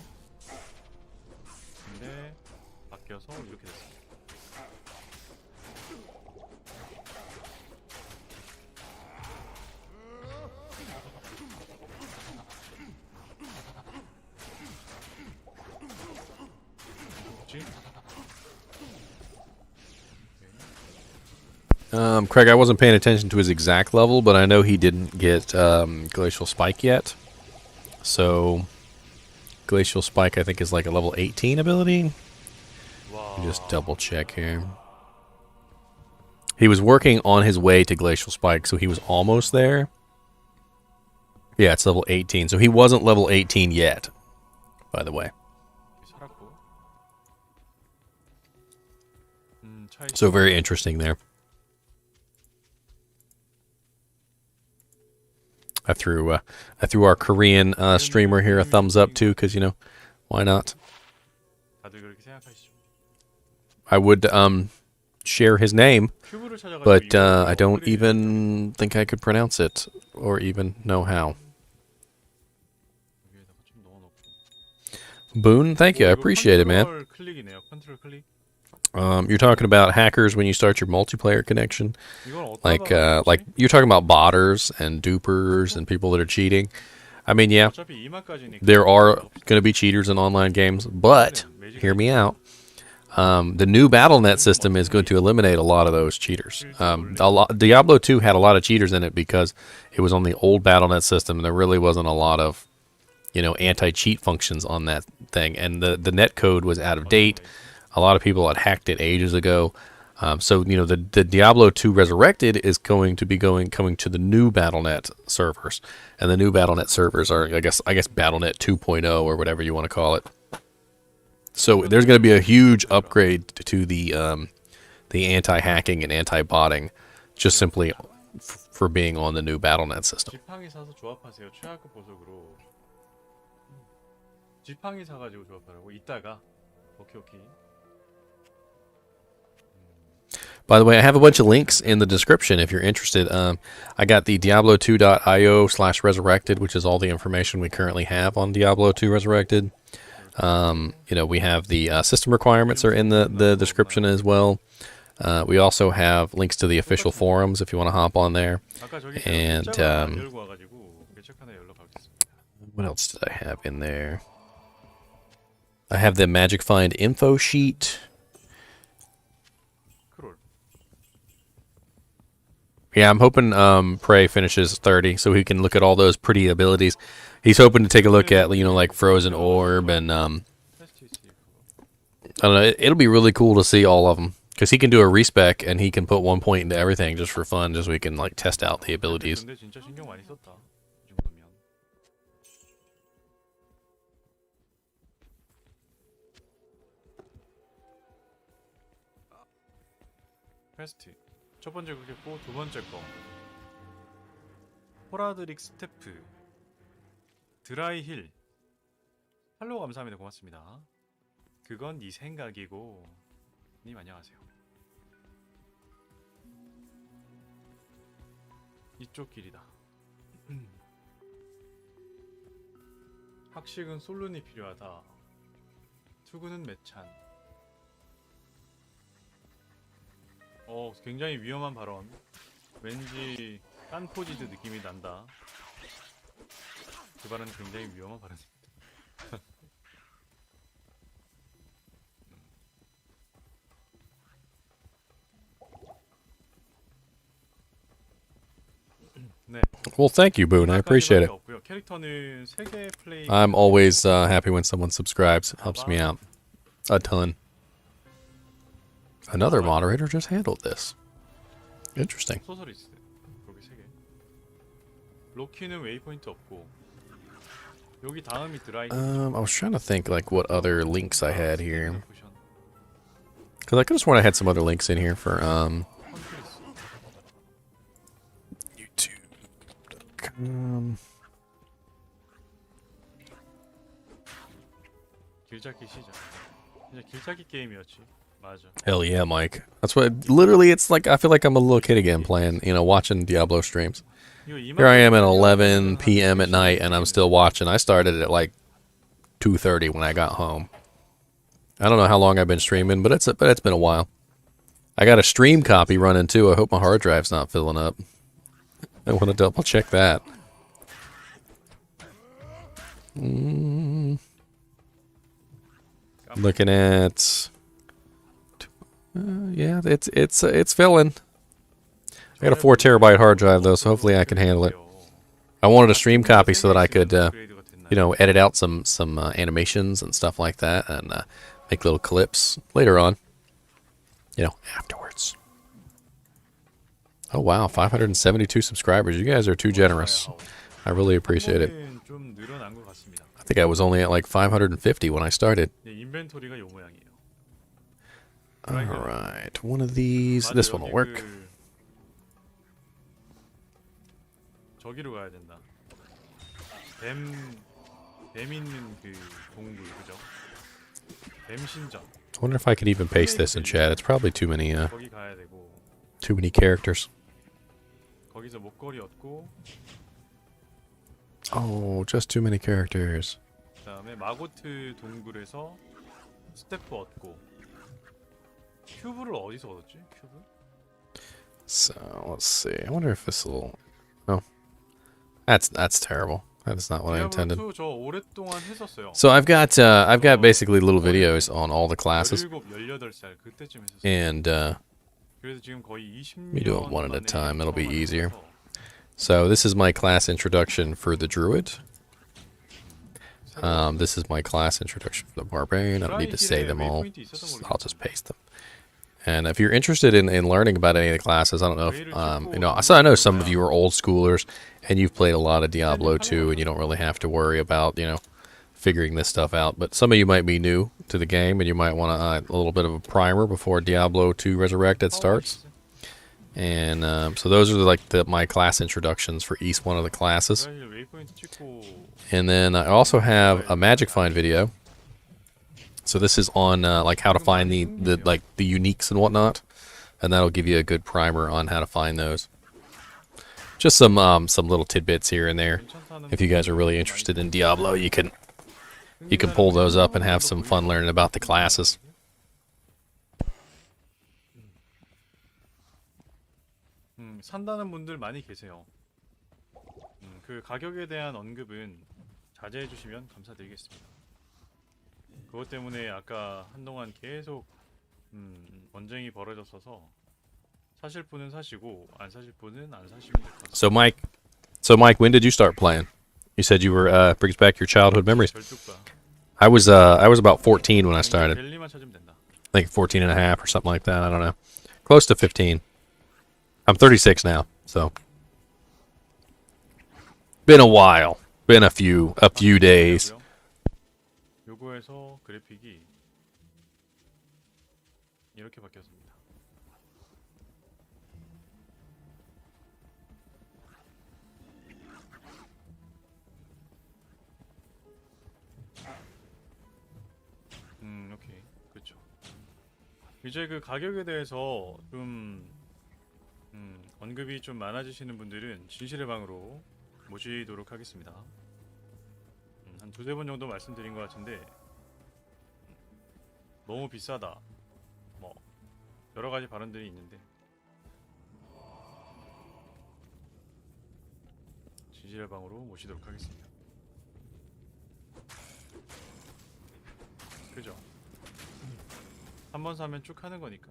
근데 바뀌어서 이렇게 됐습니다. Craig, I wasn't paying attention to his exact level, but I know he didn't get Glacial Spike yet. So, Glacial Spike, I think, is like a level 18 ability. Let me just double check here. He was working on his way to Glacial Spike, so he was almost there. Yeah, it's level 18. So he wasn't level 18 yet, by the way. So very interesting there. I threw our Korean streamer here a thumbs up too, because why not? I would share his name, but I don't even think I could pronounce it or even know how. Boone, thank you. I appreciate it, man. You're talking about hackers when you start your multiplayer connection, like you're talking about botters and dupers and people that are cheating. I mean, yeah, there are going to be cheaters in online games, but hear me out. The new BattleNet system is going to eliminate a lot of those cheaters. Diablo 2 had a lot of cheaters in it because it was on the old BattleNet system, and there really wasn't a lot of anti-cheat functions on that thing, and the netcode was out of date. A lot of people had hacked it ages ago. So the Diablo 2 Resurrected is going to be coming to the new BattleNet servers, and the new BattleNet servers are I guess BattleNet 2.0 or whatever you want to call it. So there's going to be a huge upgrade to the anti-hacking and anti-botting, just simply for being on the new BattleNet system. 지팡이 사가지고 조합하라고 이따가 오케이. By the way, I have a bunch of links in the description if you're interested. I got the Diablo2.io/resurrected, which is all the information we currently have on Diablo 2 Resurrected. We have the system requirements are in the description as well. We also have links to the official forums if you want to hop on there. And what else did I have in there? I have the Magic Find info sheet. Yeah, I'm hoping Prey finishes 30 so he can look at all those pretty abilities. He's hoping to take a look at, like Frozen Orb and I don't know, it'll be really cool to see all of them because he can do a respec and he can put 1 point into everything just for fun, just so we can test out the abilities. 퀘스트 첫 번째 그랬고 두 번째 거 호라드릭 스태프 드라이 힐 팔로우 감사합니다. 고맙습니다. 그건 네 생각이고 님 안녕하세요. 이쪽 길이다. 학식은 솔룬이 필요하다. 투구는 매찬. 굉장히 위험한 발언. 왠지 깐포지드 느낌이 난다. 그 발언 굉장히 위험한 발언입니다. 네. Well, thank you, Boone. I appreciate it. 없고요. 캐릭터는 3개 플레이. I'm always happy when someone subscribes. Helps me out a ton. Another moderator just handled this. Interesting. 소설이스. 여기 3개. 로키는 웨이포인트 없고. 여기 다음이 드라이. I was trying to think like what other links I had here. Because I could have sworn I had some other links in here for YouTube.com. 길찾기 시작. 진짜 길찾기 게임이었지. 맞아. Hell yeah, Mike. That's what literally it's like. I feel like I'm a little kid again playing, watching Diablo streams. Here I am at 11 p.m. at night and I'm still watching. I started at like 2:30 when I got home. I don't know how long I've been streaming, but it's been a while. I got a stream copy running too. I hope my hard drive's not filling up. I want to double check that. Looking at yeah, it's filling. I got a 4 terabyte hard drive though, so hopefully I can handle it. I wanted a stream copy so that I could edit out some animations and stuff like that and make little clips later on. Afterwards. Oh wow, 572 subscribers. You guys are too generous. I really appreciate it. I think I was only at like 550 when I started. Alright, one of these. This one will work. 저기로 가야 된다. 뱀 있는 그 동굴 그죠? 뱀 신전. I wonder if I could even paste this in chat. It's probably too many 거기 가야 되고. too many characters. 거기서 목걸이 얻고. Oh, just too many characters. 그다음에 마고트 동굴에서 스태프 얻고. 큐브를 어디서 얻었지? 큐브? So let's see. I wonder if this will. Oh, that's terrible. That's not what I intended. 저 오랫동안 했었어요. So I've got basically little videos on all the classes, 17, 18살 그때쯤 했었어요. and 그래서 지금 거의 20년. let me do it one at a time. It'll be easier. So this is my class introduction for the Druid. This is my class introduction for the Barbarian. I don't need to say them all. I'll just paste them. And if you're interested in learning about any of the classes, I don't know if, so I know some of you are old schoolers and you've played a lot of Diablo 2 and you don't really have to worry about, figuring this stuff out. But some of you might be new to the game and you might want a little bit of a primer before Diablo 2 Resurrected starts. And so those are my class introductions for each one of the classes. And then I also have a Magic Find video. So this is on how to find the uniques and whatnot, and that'll give you a good primer on how to find those. Just some little tidbits here and there. If you guys are really interested in Diablo, you can pull those up and have some fun learning about the classes. 산다는 분들 많이 계세요. 그 가격에 대한 언급은 자제해 주시면 감사드리겠습니다. 그것 때문에 아까 한동안 계속 언쟁이 벌어졌어서 사실 분은 사시고 안 사실 분은 안 사시면 될 것 같습니다. So Mike, when did you start playing? You said you were brings back your childhood memories. I was about 14 when I started. I think 14 and a half or something like that. I don't know. Close to 15. I'm 36 now, so been a while. Been a few days. 요거에서 그래픽이 이렇게 바뀌었습니다. 오케이. 그렇죠. 이제 그 가격에 대해서 좀 언급이 좀 많아지시는 분들은 진실의 방으로 모시도록 하겠습니다. 한 2-3번 정도 말씀드린 것 같은데 너무 비싸다 뭐 여러가지 발언들이 있는데 지질의 방으로 모시도록 하겠습니다. 그죠? 한 번 사면 쭉 하는 거니까.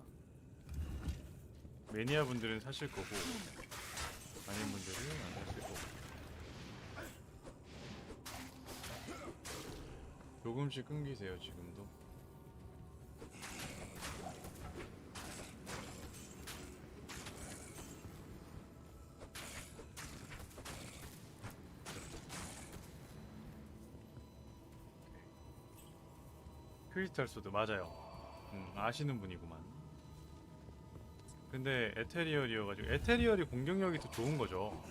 매니아 분들은 사실 거고 아닌 분들은 안 사실 거고. 조금씩 끊기세요 지금도. 크리스탈 소드 맞아요. 아시는 분이구만. 근데 에테리얼이어가지고 에테리얼이 공격력이 더 좋은 거죠.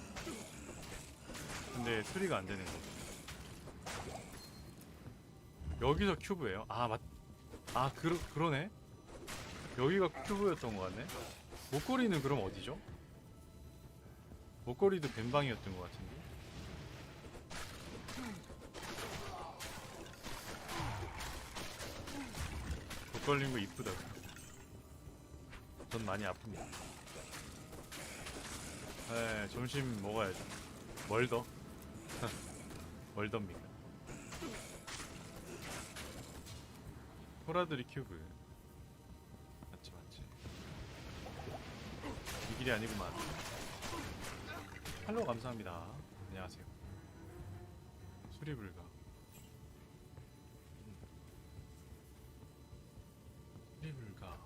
근데 수리가 안 되는 거죠. 여기서 큐브예요. 그러네. 여기가 큐브였던 것 같네. 목걸이는 그럼 어디죠? 목걸이도 뱀방이었던 것 같은데. 걸린 거 이쁘다. 전 많이 아픕니다. 네, 점심 먹어야죠. 멀더? 멀더입니까? 호라드리 큐브. 맞지. 이 길이 아니구만. 팔로우 감사합니다. 안녕하세요. 수리 불가. 불가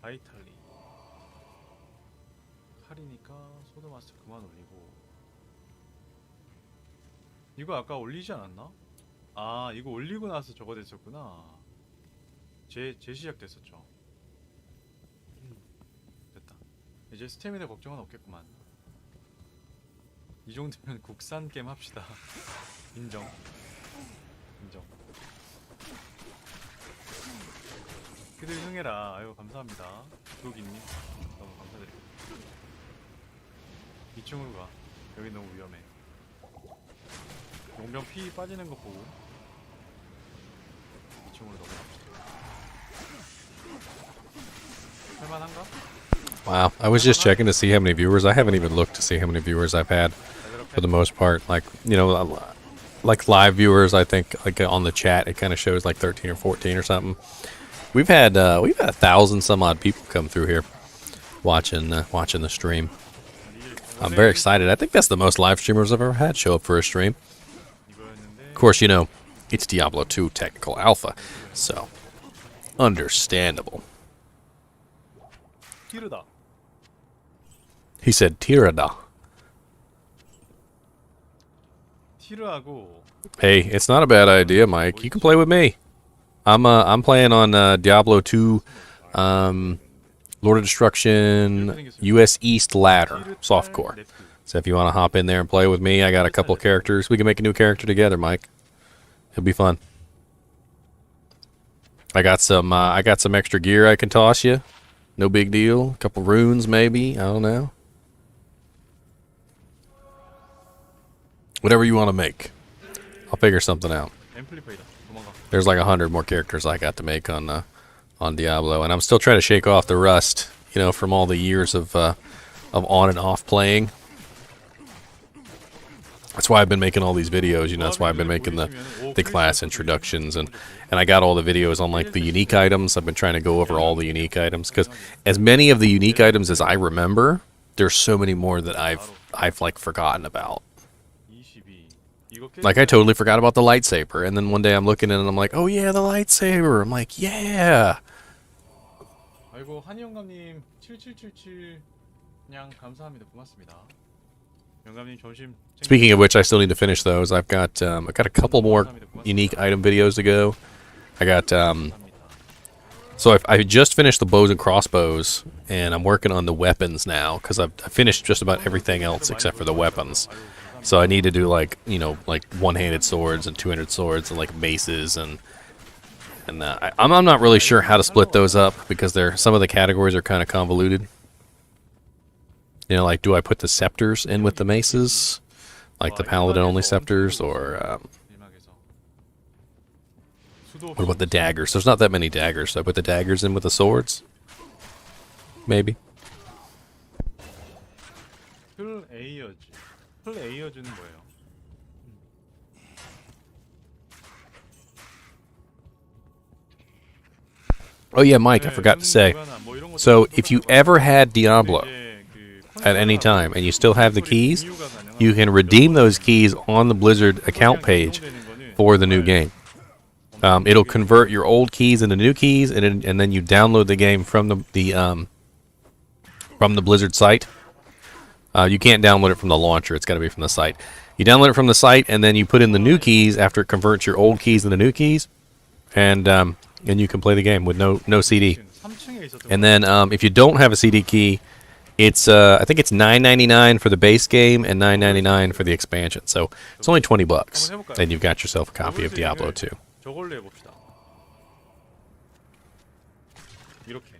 바이탈리 칼이니까 소드마스터 그만 올리고. 이거 아까 올리지 않았나? 이거 올리고 나서 저거 됐었구나. 재시작 됐었죠. 됐다. 이제 스태미나 걱정은 없겠구만. 이 정도면 국산 게임 합시다. 인정. 그들 흥해라. 아유 감사합니다. 조기님 너무 감사드립니다. 2층으로 가. 여기 너무 위험해. 용병 피 빠지는 거 보고 2층으로 넘어갑시다. 할만한가? Wow, I was just checking to see how many viewers. I haven't even looked to see how many viewers I've had for the most part. Like, you know, like live viewers, I think like on the chat it kind of shows like 13 or 14 or something. We've had 1,000 some odd people come through here watching the stream. I'm very excited. I think that's the most live streamers I've ever had show up for a stream. Of course, you know, it's Diablo 2 Technical Alpha, so understandable. He said Tirada. Hey, it's not a bad idea, Mike. You can play with me. I'm playing on Diablo 2 Lord of Destruction US East Ladder Softcore. So if you want to hop in there and play with me, I got a couple characters. We can make a new character together, Mike. It'll be fun. I got some extra gear I can toss you. No big deal. A couple runes maybe. I don't know. Whatever you want to make. I'll figure something out. There's like 100 more characters I got to make on Diablo, and I'm still trying to shake off the rust, you know, from all the years of on and off playing. That's why I've been making all these videos, you know. That's why I've been making the class introductions, and I got all the videos on like the unique items. I've been trying to go over all the unique items because as many of the unique items as I remember, there's so many more that I've like forgotten about. Like I totally forgot about the lightsaber, and then one day I'm looking at it and I'm like, oh yeah, the lightsaber. I'm like, yeah. 아이고 한영감님 7777 냥 감사합니다. 고맙습니다. 영감님 점심. Speaking of which, I still need to finish those. I've got a couple more unique item videos to go. I got so I just finished the bows and crossbows, and I'm working on the weapons now because I've finished just about everything else except for the weapons. So I need to do like, you know, like one-handed swords and two-handed swords and like maces and I'm not really sure how to split those up because some of the categories are kind of convoluted. You know, like do I put the scepters in with the maces, like the paladin-only scepters, or what about the daggers? There's not that many daggers, so I put the daggers in with the swords. Maybe. 플레이어즈는 뭐예요? Oh yeah, Mike, I forgot to say. So if you ever had Diablo at any time and you still have the keys, you can redeem those keys on the Blizzard account page for the new game. It'll convert your old keys into new keys, and then you download the game from the Blizzard site. You can't download it from the launcher; it's got to be from the site. You download it from the site, and then you put in the new keys after it converts your old keys into new keys, and you can play the game with no CD. And then if you don't have a CD key, it's I think it's $9.99 for the base game and $9.99 for the expansion. So it's only $20, and you've got yourself a copy of Diablo 2. 저걸로 해봅시다. 이렇게.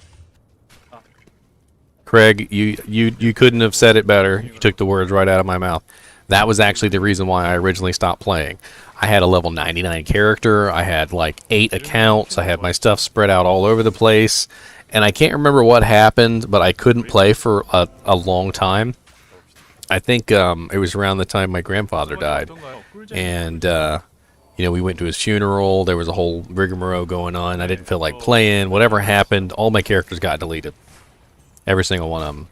Craig, you couldn't have said it better. You took the words right out of my mouth. That was actually the reason why I originally stopped playing. I had a level 99 character. I had like 8 accounts. I had my stuff spread out all over the place. And I can't remember what happened, but I couldn't play for a long time. I think it was around the time my grandfather died. And, we went to his funeral. There was a whole rigmarole going on. I didn't feel like playing. Whatever happened, all my characters got deleted. Every single one of them.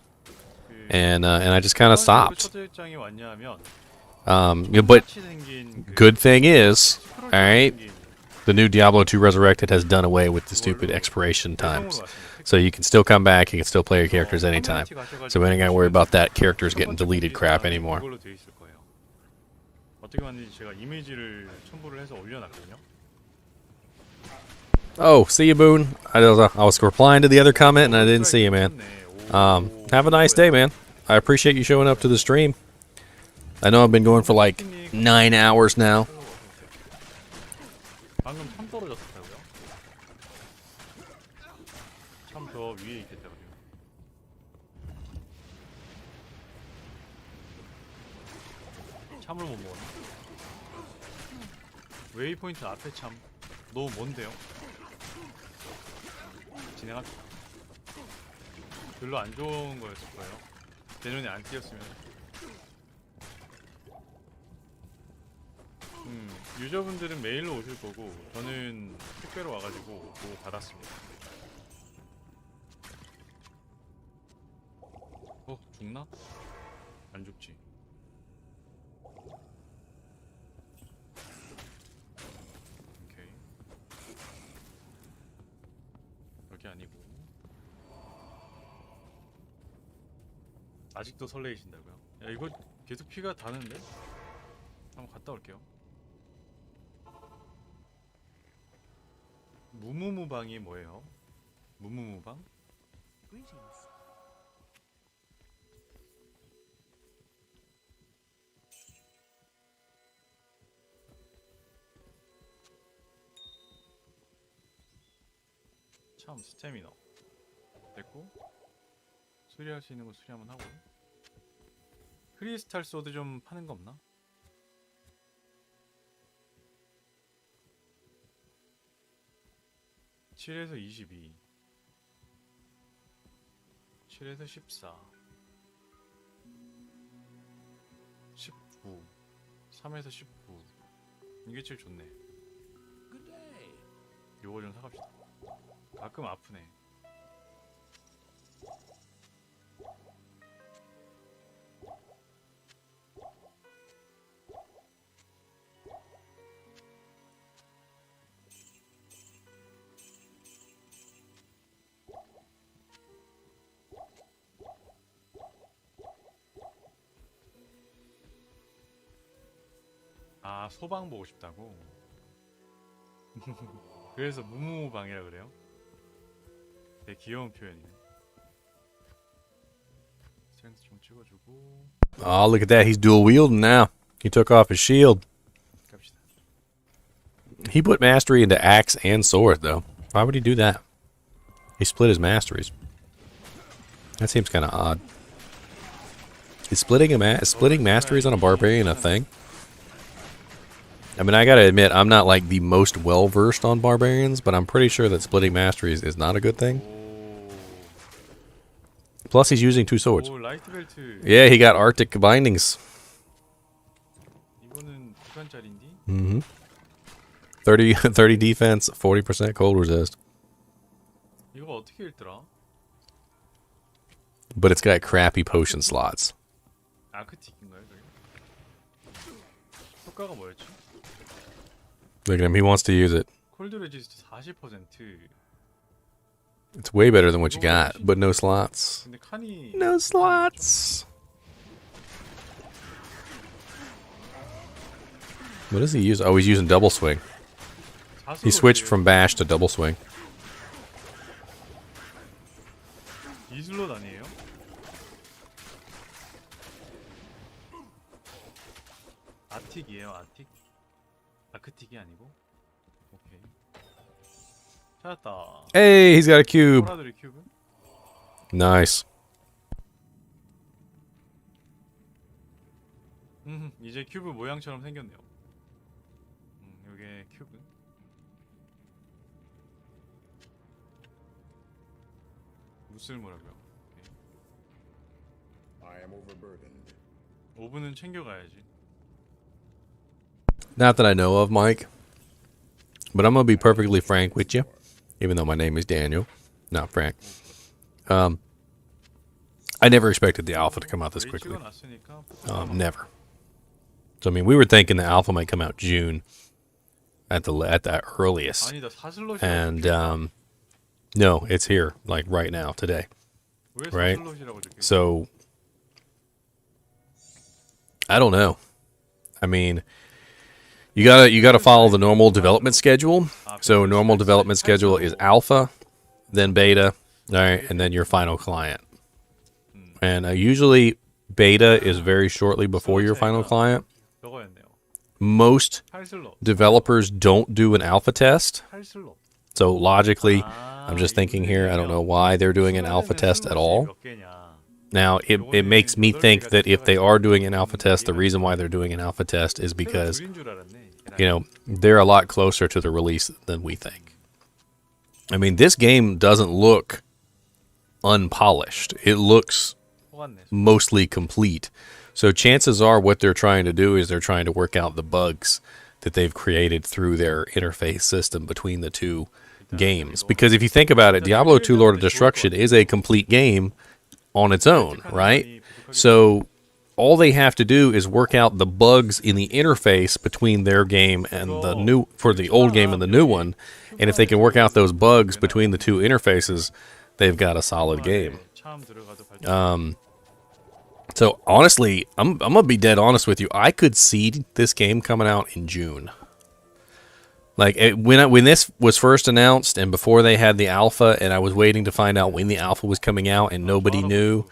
And I just kind of stopped. But good thing is, alright, the new Diablo 2 Resurrected has done away with the stupid expiration times. So you can still come back, you can still play your characters anytime. So we ain't got to worry about that characters getting deleted crap anymore. Oh, see you, Boone. I was replying to the other comment and I didn't see you, man. Have a nice day, man. I appreciate you showing up to the stream. I know I've been going for like 9 hours now. 방금 참 떨어졌다고요? 참 저 위에 있겠다고요. 참을 못 먹었네. 웨이포인트 앞에 참 너무 먼데요? 진행합시다. 별로 안 좋은 거였을 거예요. 제 눈에 안 띄었으면. 유저분들은 메일로 오실 거고 저는 택배로 와가지고 뭐 받았습니다. 죽나? 안 죽지. 오케이. 여기 아니고. 아직도 설레이신다고요? 야 이거 계속 피가 다는데? 한번 갔다 올게요. 무무무방이 뭐예요? 무무무방? 참 스태미너 됐고 수리할 수 있는 거 수리 한번 하고 크리스탈 소드 좀 파는 거 없나? 7에서 22 7에서 14 19 3에서 19 이게 제일 좋네. 요거 좀 사갑시다. 가끔 아프네. 아 소방 보고 싶다고? 그래서 무무방이라 그래요? 되게 귀여운 표현이네. 스트렝스 좀 찍어주고. Oh, look at that. He's dual wielding now. He took off his shield. 갑시다. He put mastery into axe and sword, though. Why would he do that? He split his masteries. That seems kind of odd. Is splitting masteries on a barbarian a thing? I mean, I gotta admit, I'm not like the most well-versed on barbarians, but I'm pretty sure that splitting masteries is not a good thing. Plus, he's using 2 swords. Yeah, he got Arctic bindings. 칸짜리인데? 30 defense, 40% cold resist. 이거 어떻게 읽더라? But it's got crappy potion slots. 아크틱인가요, 그게? 효과가 뭐였지? Look at him, he wants to use it. 콜드 레지스트 40%. It's way better than what you got, but no slots. 근데 칸이 No slots. What does he use? Oh, he's using double swing. He switched from bash to double swing. 이 슬롯 아니에요? 아틱이에요, 아틱? 아크틱이 아니고? 오케이. 찾았다. Hey, he's got a cube. 호라들의 큐브? Nice. 이제 큐브 모양처럼 생겼네요. 요게 큐브. 무슬모라고요. 오븐은 챙겨가야지. Not that I know of, Mike. But I'm going to be perfectly frank with you. Even though my name is Daniel. Not Frank. I never expected the alpha to come out this quickly. Never. So, I mean, we were thinking the alpha might come out June. At the earliest. And, no, it's here. Like, right now, today. Right? So, I don't know. I mean, you gotta follow the normal development schedule. So normal development schedule is alpha, then beta, all right, and then your final client. And usually beta is very shortly before your final client. Most developers don't do an alpha test. So logically, I'm just thinking here, I don't know why they're doing an alpha test at all. Now, it makes me think that if they are doing an alpha test, the reason why they're doing an alpha test is because, you know, they're a lot closer to the release than we think. I mean, this game doesn't look unpolished. It looks mostly complete. So chances are what they're trying to do is they're trying to work out the bugs that they've created through their interface system between the two games. Because if you think about it, Diablo 2 Lord of Destruction is a complete game on its own, right? So all they have to do is work out the bugs in the interface between their game and the new, for the old game and the new one. And if they can work out those bugs between the two interfaces, they've got a solid game. So honestly, I'm gonna be dead honest with you. I could see this game coming out in June. Like when this was first announced and before they had the alpha, and I was waiting to find out when the alpha was coming out, and nobody knew,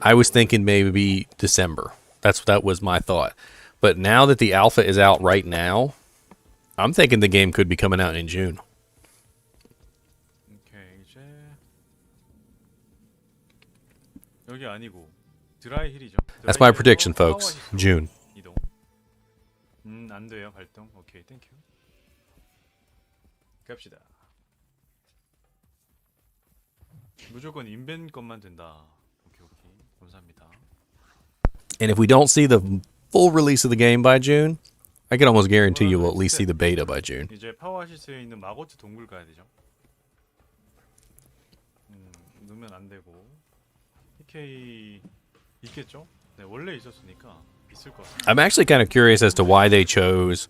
I was thinking maybe December. That was my thought. But now that the alpha is out right now, I'm thinking the game could be coming out in June. That's my prediction, folks. June. 안 돼요, 발동. 오케이, 땡큐. 갑시다. 무조건 인벤 것만 된다. 오케이, 오케이. 감사합니다. And if we don't see the full release of the game by June, I can almost guarantee you we'll at least see the beta by June. 이제 파워아시스에 있는 마고트 동굴 가야 되죠. 넣으면 안 되고. PK 있겠죠? 네, 원래 있었으니까 있을 것 같아요. I'm actually kind of curious as to why they chose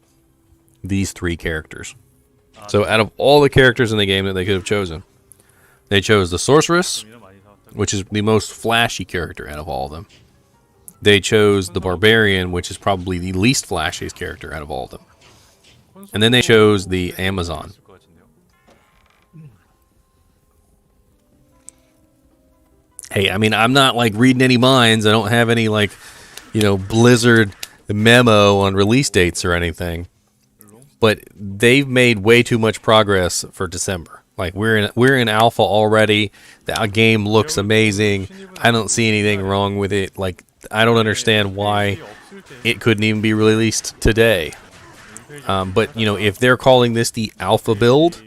these three characters. So out of all the characters in the game that they could have chosen, they chose the sorceress, which is the most flashy character out of all of them. They chose the barbarian, which is probably the least flashiest character out of all of them. And then they chose the Amazon. Hey, I mean, I'm not like reading any minds. I don't have any like, you know, Blizzard memo on release dates or anything. But they've made way too much progress for December. Like we're in alpha already. The game looks amazing. I don't see anything wrong with it. Like I don't understand why it couldn't even be released today. But you know, if they're calling this the alpha build,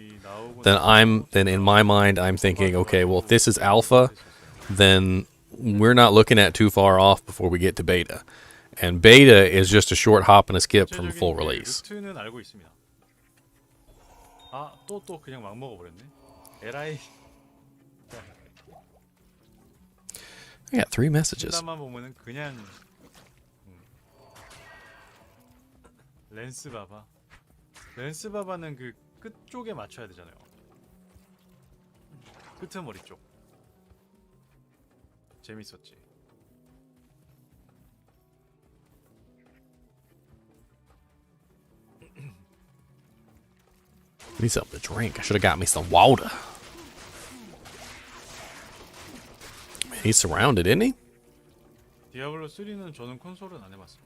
then in my mind I'm thinking, okay, well if this is alpha, then we're not looking at too far off before we get to beta. And beta is just a short hop and a skip from full release. 루트는 알고 있습니다. 아, 또 그냥 막 먹어버렸네. 에라이. I got 3 messages. 만 보면은 그냥 렌스 바바. 렌스 바바는 그 끝 쪽에 맞춰야 되잖아요. 끄트머리 쪽. 재밌었지. I need something to drink. I should have got me some water. He's surrounded, isn't he? 디아블로 3는 저는 콘솔은 안 해봤어요.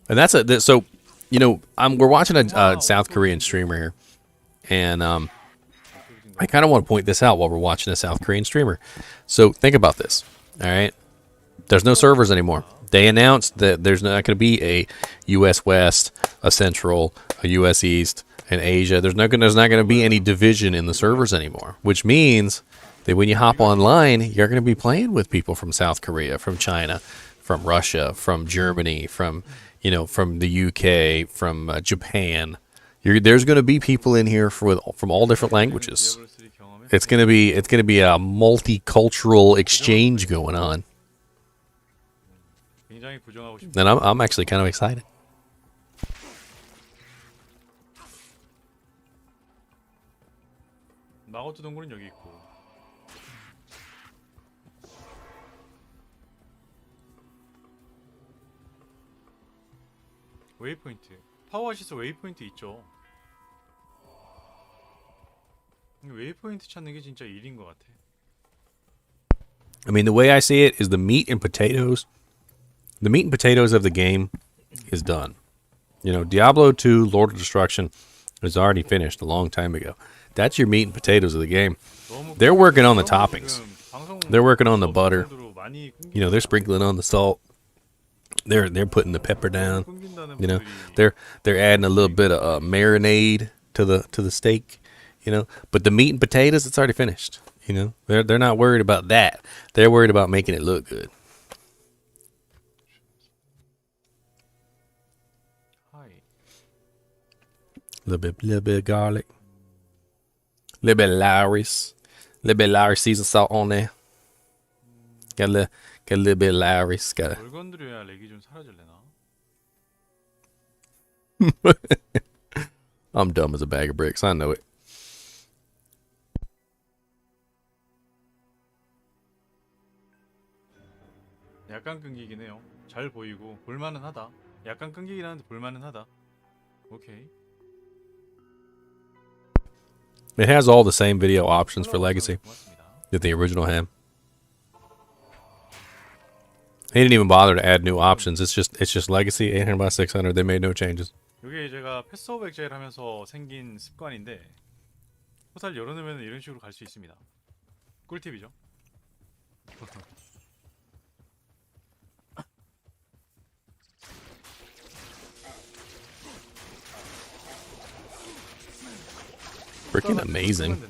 And that's so, you know, we're watching a South Korean streamer here, and I kind of want to point this out while we're watching a South Korean streamer. So think about this, all right? There's no servers anymore. They announced that there's not going to be a U.S. West, a Central, a U.S. East, and Asia. There's not going to be any division in the servers anymore, which means that when you hop online, you're going to be playing with people from South Korea, from China, from Russia, from Germany, from the UK, from Japan. There's going to be people in here from all different languages. It's going to be a multicultural exchange going on. And I'm actually kind of excited. 마고트 동굴은 여기 있고. 웨이포인트. 파워시스 웨이포인트 있죠. 웨이포인트 찾는 게 진짜 일인 것 같아. I mean, the way I see it is the meat and potatoes of the game is done. You know, Diablo 2, Lord of Destruction is already finished a long time ago. That's your meat and potatoes of the game. They're working on the toppings. They're working on the butter. You know, they're sprinkling on the salt. They're putting the pepper down. You know, they're adding a little bit of marinade to the steak. You know, but the meat and potatoes, it's already finished. You know, they're not worried about that. They're worried about making it look good. Little bit of garlic. Little bit of Lowry's. Little bit of Lowry's seasoned salt on there. Got a little bit of Lowry's. 뭘 건드려야 렉이 좀 사라질래나? I'm dumb as a bag of bricks. I know it. 약간 끊기긴 해요. 잘 보이고 볼만은 하다. 약간 끊기긴 하는데 볼만은 하다. 오케이. It has all the same video options for Legacy that the original had. He didn't even bother to add new options. It's just Legacy 800 by 600. They made no changes. 이게 제가 패스 오브 엑자일 하면서 생긴 습관인데 포탈 열어놓으면 이런 식으로 갈 수 있습니다. 꿀팁이죠. Freaking amazing.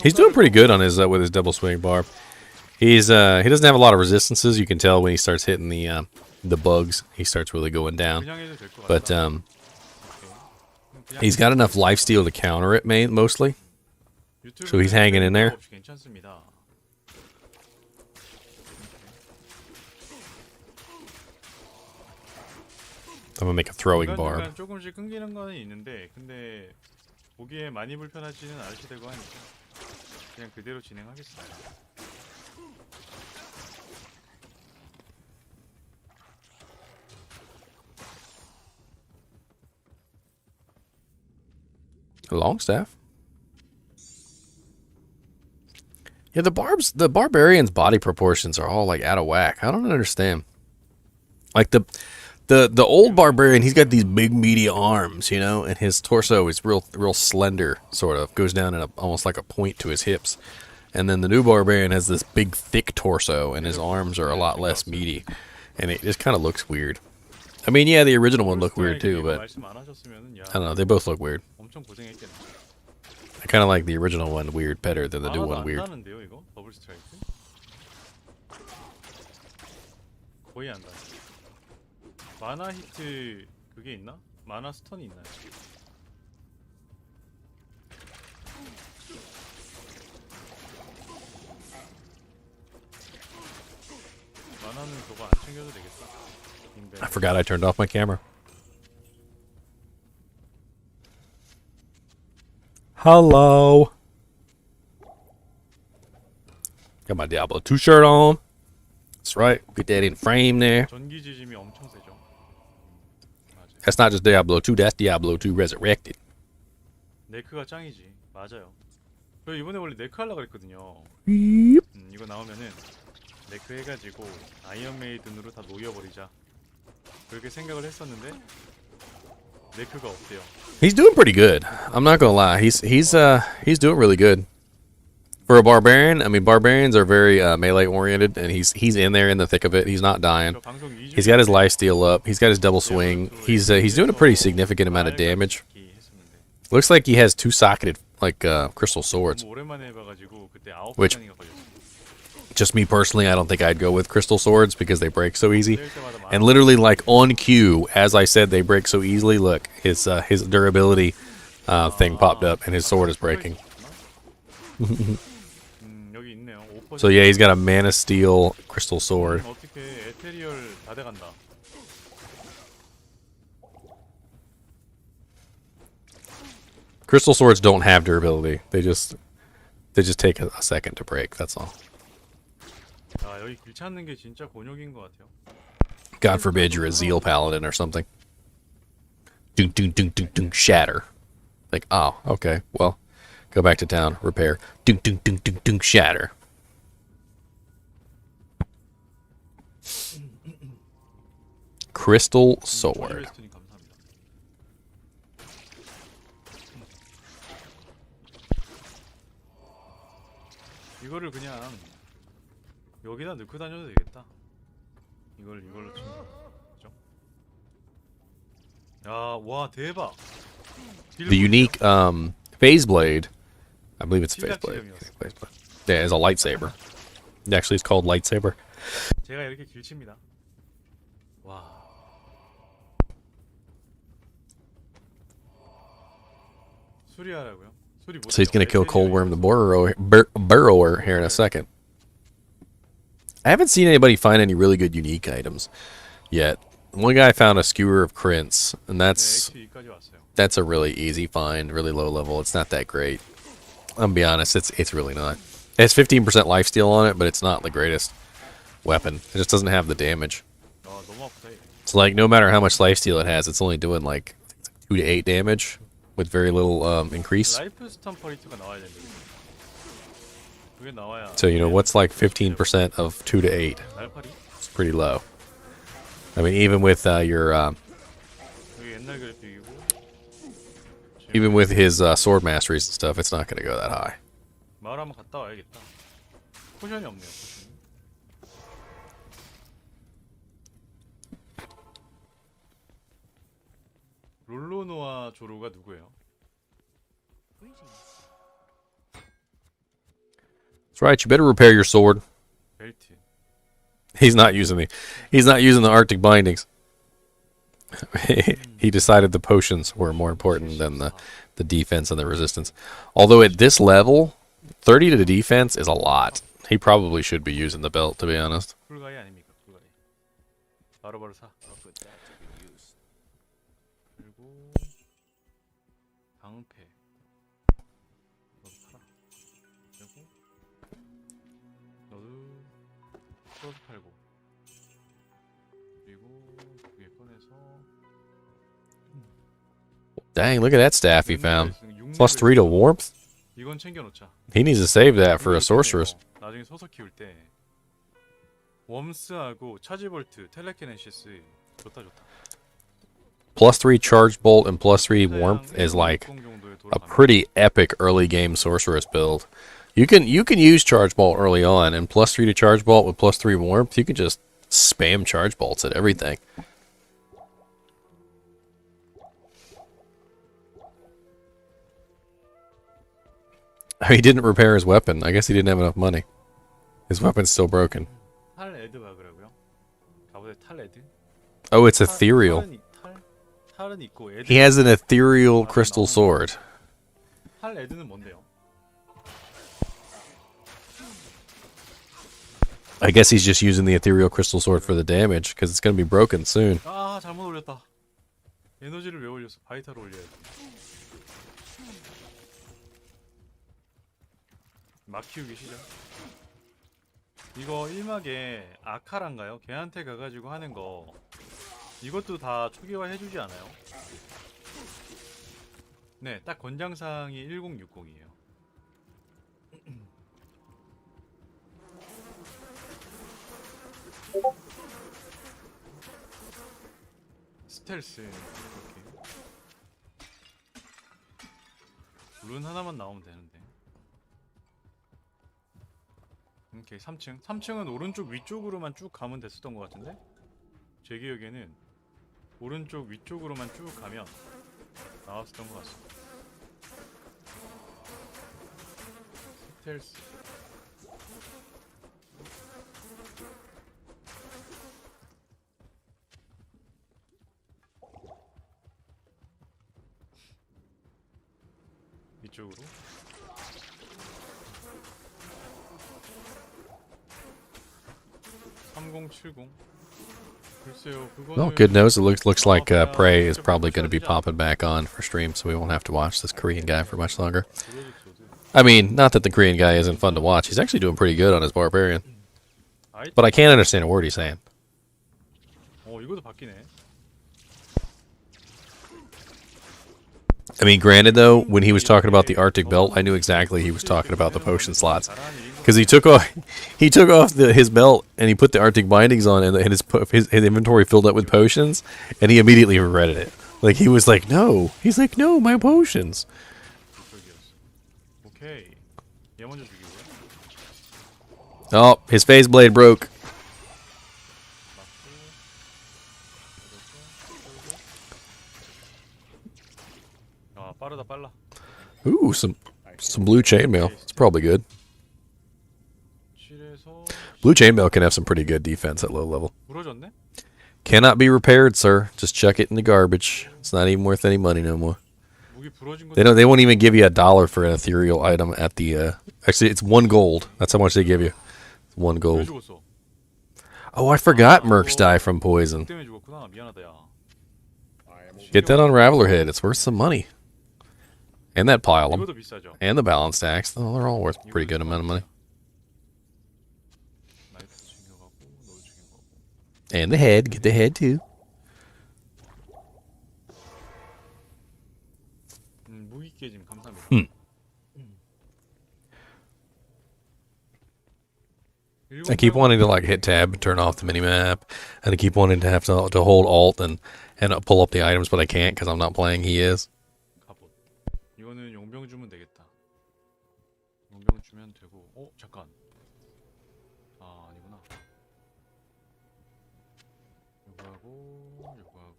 He's doing pretty good on his with his double swing barb. He doesn't have a lot of resistances. You can tell when he starts hitting the bugs, he starts really going down. But he's got enough lifesteal to counter it mostly. So he's hanging in there. I'm gonna make a throwing barb. 조금씩 끊기는 거는 있는데 근데 보기에 많이 불편하지는 않으시다고 하니까 그냥 그대로 진행하겠습니다. Longstaff. Yeah, the Barbarian's body proportions are all like out of whack. I don't understand. Like the old Barbarian, he's got these big meaty arms, you know, and his torso is real slender, sort of goes down in almost like a point to his hips. And then the new Barbarian has this big thick torso, and his arms are a lot less meaty, and it just kind of looks weird. I mean, yeah, the original one looked weird too, but I don't know, they both look weird. I kind of like the original one weird better than the new one weird. 거의 안 닿아요. 마나 히트 그게 있나? 마나 스턴이 있나요? 마나는 그거 안 챙겨도 되겠다. I forgot I turned off my camera. Hello. Got my Diablo 2 shirt on. That's right. Get that in frame there. 전기 지짐이 엄청 세죠. That's not just Diablo 2, that's Diablo 2 Resurrected. 네크가 짱이지. 맞아요. 저 이번에 원래 네크 하려고 그랬거든요. 이거 나오면은 네크 해가지고 아이언 메이든으로 다 녹여버리자. 그렇게 생각을 했었는데 네크가 없대요. He's doing pretty good. I'm not gonna lie. He's doing really good. For a barbarian, I mean, barbarians are very melee oriented, and he's in there in the thick of it. He's not dying. He's got his lifesteal up. He's got his double swing. He's doing a pretty significant amount of damage. Looks like he has 2 socketed like crystal swords. Which, just me personally, I don't think I'd go with crystal swords because they break so easy. And literally, like on cue, as I said, they break so easily. Look, his durability thing popped up, and his sword is breaking. So yeah, he's got a mana steel crystal sword. Crystal swords don't have durability. They just take a second to break. That's all. God forbid you're a Zeal Paladin or something. Dunk, dunk, dunk, dunk, dunk, shatter. Like, oh, okay, well, go back to town, repair. Dunk, dunk, dunk, dunk, dunk, shatter. Crystal sword. 이거를 그냥 여기다 넣고 다녀도 되겠다. 이걸로 치면 그죠? 야, 와 대박. The unique phase blade, I believe it's phase blade. Yeah, it's a lightsaber. Actually, it's called lightsaber. 제가 이렇게 길칩니다. 와. 수리하라고요? 수리 못. So he's gonna kill Coldworm the Burrower here in a second. I haven't seen anybody find any really good unique items yet. One guy found a skewer of Crints, and that's a really easy find, really low level. It's not that great. I'm gonna be honest, it's really not. It has 15% lifesteal on it, but it's not the greatest weapon. It just doesn't have the damage. It's like no matter how much lifesteal it has, it's only doing like 2 to 8 damage with very little increase. So you know what's like 15% of 2 to 8? It's pretty low. I mean, even with even with his sword masteries and stuff, it's not going to go that high. 마을 한번 갔다 와야겠다. 포션이 없네요. 포션이. 롤로노와 조로가 누구예요? That's right. You better repair your sword. 벨트. He's not using the Arctic bindings. He decided the potions were more important than the defense and the resistance. Although at this level, 30 to the defense is a lot. He probably should be using the belt, to be honest. 쿨가이 아닙니까? 쿨가이. 바로바로 사. 그리고 방패. 너도 팔아. 그리고 너도 소스 팔고. 그리고 위에 꺼내서. Dang, look at that staff he found. Plus 3 to warmth? 이건 챙겨놓자. He needs to save that for a sorceress. 나중에 소서 키울 때 웜스하고 차지볼트, 텔레키네시스 좋다. Plus 3 charge bolt and plus 3 warmth is like a pretty epic early game sorceress build. You can use charge bolt early on, and plus 3 to charge bolt with plus 3 warmth, you can just spam charge bolts at everything. He didn't repair his weapon. I guess he didn't have enough money. His weapon's still broken. 팔 에드바그라고요. 갑옷에 탈 레드? Oh, it's ethereal. 탈은 있고 애드. He has an ethereal crystal sword. 탈 레드는 뭔데요? I guess he's just using the ethereal crystal sword for the damage because it's going to be broken soon. 아 잘못 올렸다. 에너지를 왜 올렸어? 바이탈을 올려야지. 막 키우기 시작. 이거 1막에 아카란가요? 걔한테 가가지고 하는 거 이것도 다 초기화 해주지 않아요? 네, 딱 권장사항이 1060이에요. 스텔스 이렇게 룬 하나만 나오면 되는데. 오케이 3층 3층은 오른쪽 위쪽으로만 쭉 가면 됐었던 것 같은데 제 기억에는 오른쪽 위쪽으로만 쭉 가면 나왔었던 것 같습니다. 스텔스 이쪽으로 Well, good news. It looks like Prey is probably going to be popping back on for stream, so we won't have to watch this Korean guy for much longer. I mean, not that the Korean guy isn't fun to watch. He's actually doing pretty good on his Barbarian. But I can't understand a word he's saying. 이것도 바뀌네. I mean, granted though, when he was talking about the Arctic belt, I knew exactly he was talking about the potion slots, because he took off his belt and he put the Arctic bindings on, and his inventory filled up with potions, and he immediately regretted it. Like he was like, no, he's like, no, my potions. Oh, his phase blade broke. Ooh, some blue chainmail. It's probably good. Blue chainmail can have some pretty good defense at low level. Cannot be repaired, sir. Just chuck it in the garbage. It's not even worth any money no more. They won't even give you $1 for an ethereal item at the actually it's 1 gold. That's how much they give you. 1 gold. Oh, I forgot Mercs die from poison. Get that Unraveler head. It's worth some money. And that Pylum. And the balance stacks. Oh, they're all worth a pretty good amount of money. And the head. Get the head too. I keep wanting to like hit tab and turn off the minimap, and I keep wanting to have to hold alt and pull up the items, but I can't because I'm not playing. He is. 이거는 용병 주면 되겠다. 용병 주면 되고. 잠깐. 아, 아니구나. 요거하고 그리고요.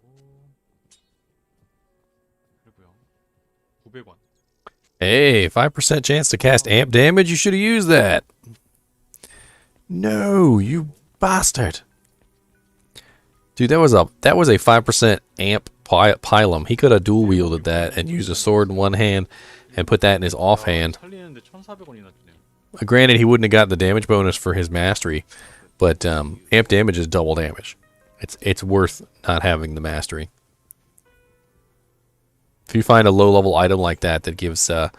900원. Hey, 5% chance to cast amp damage. You should have used that. No, you bastard. Dude, that was a 5% amp Pylum. He could have dual wielded that and used a sword in one hand and put that in his offhand. Granted, he wouldn't have got the damage bonus for his mastery, but amp damage is double damage. It's worth not having the mastery. If you find a low level item like that that gives a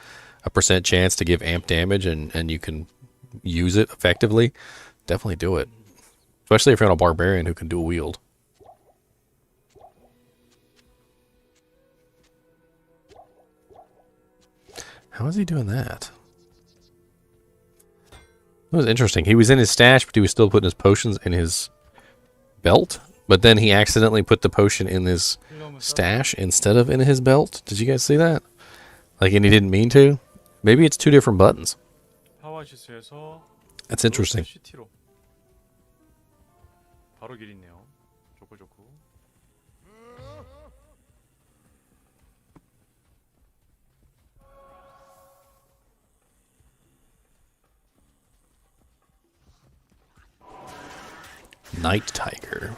% chance to give amp damage and you can use it effectively, definitely do it. Especially if you're on a barbarian who can dual wield. How is he doing that? That was interesting. He was in his stash, but he was still putting his potions in his belt. But then he accidentally put the potion in his stash instead of in his belt. Did you guys see that? Like, and he didn't mean to? Maybe it's 2 different buttons. That's interesting. 바로 길 있네요. 좋고. Night Tiger.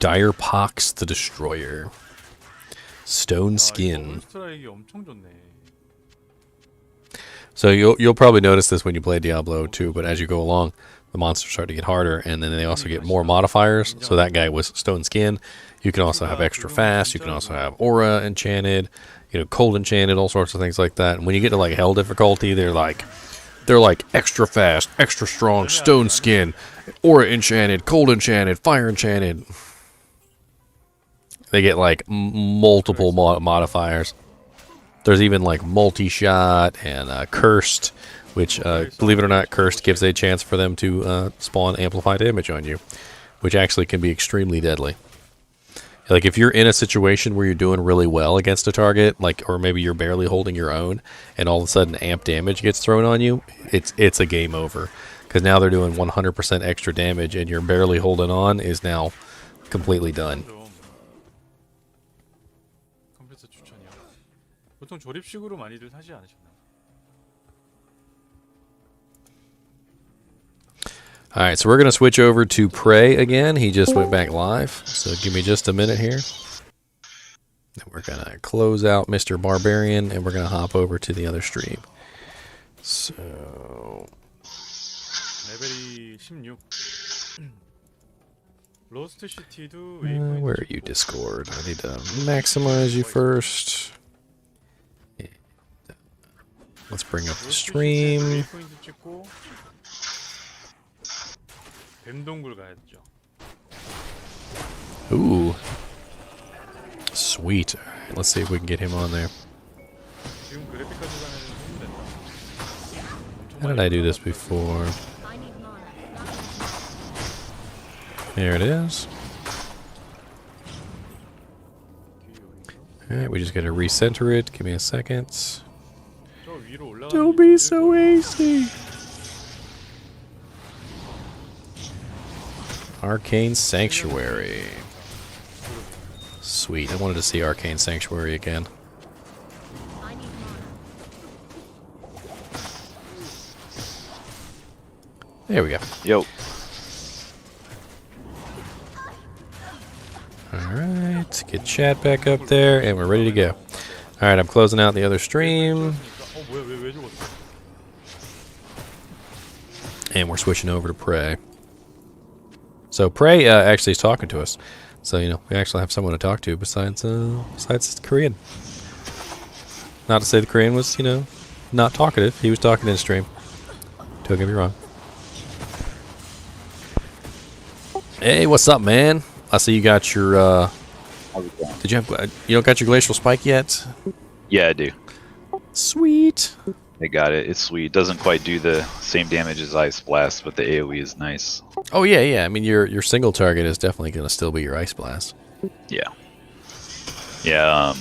Dire Pox the Destroyer. Stone Skin. 스트라이크 엄청 좋네. So you'll probably notice this when you play Diablo too, but as you go along, the monsters start to get harder, and then they also get more modifiers. So that guy was Stone Skin. You can also have extra fast. You can also have aura enchanted, cold enchanted, all sorts of things like that. And when you get to like hell difficulty, they're like extra fast, extra strong, Stone Skin, aura enchanted, cold enchanted, fire enchanted. They get like multiple modifiers. There's even like multi-shot and cursed, which, believe it or not, cursed gives a chance for them to spawn amplified damage on you, which actually can be extremely deadly. Like if you're in a situation where you're doing really well against a target, or maybe you're barely holding your own, and all of a sudden amp damage gets thrown on you, it's a game over, because now they're doing 100% extra damage, and you're barely holding on is now completely done. 보통 조립식으로 많이들 사지 않으셨나요? Alright, so we're going to switch over to Prey again. He just went back live, so give me just a minute here. And we're going to close out Mr. Barbarian, and we're going to hop over to the other stream. So... 레벨이 16. 로스트 시티도 where are you, Discord? I need to maximize you first. Let's bring up the stream. Ooh. Sweet. All right, let's see if we can get him on there. How did I do this before? There it is. Alright, we just gotta recenter it. Give me a second. Don't be so hasty. Arcane Sanctuary. Sweet. I wanted to see Arcane Sanctuary again. There we go. Yo. Alright, get chat back up there, and we're ready to go. Alright, I'm closing out the other stream. And we're switching over to Prey. So Prey actually is talking to us. So, we actually have someone to talk to besides the Korean. Not to say the Korean was, not talkative. He was talking in the stream. Don't get me wrong. Hey, what's up, man? I see you got your, did you don't got your glacial spike yet? Yeah, I do. Sweet. I got it. It's sweet. It doesn't quite do the same damage as Ice Blast, but the AoE is nice. Oh, yeah. I mean, your single target is definitely going to still be your Ice Blast. Yeah. Yeah,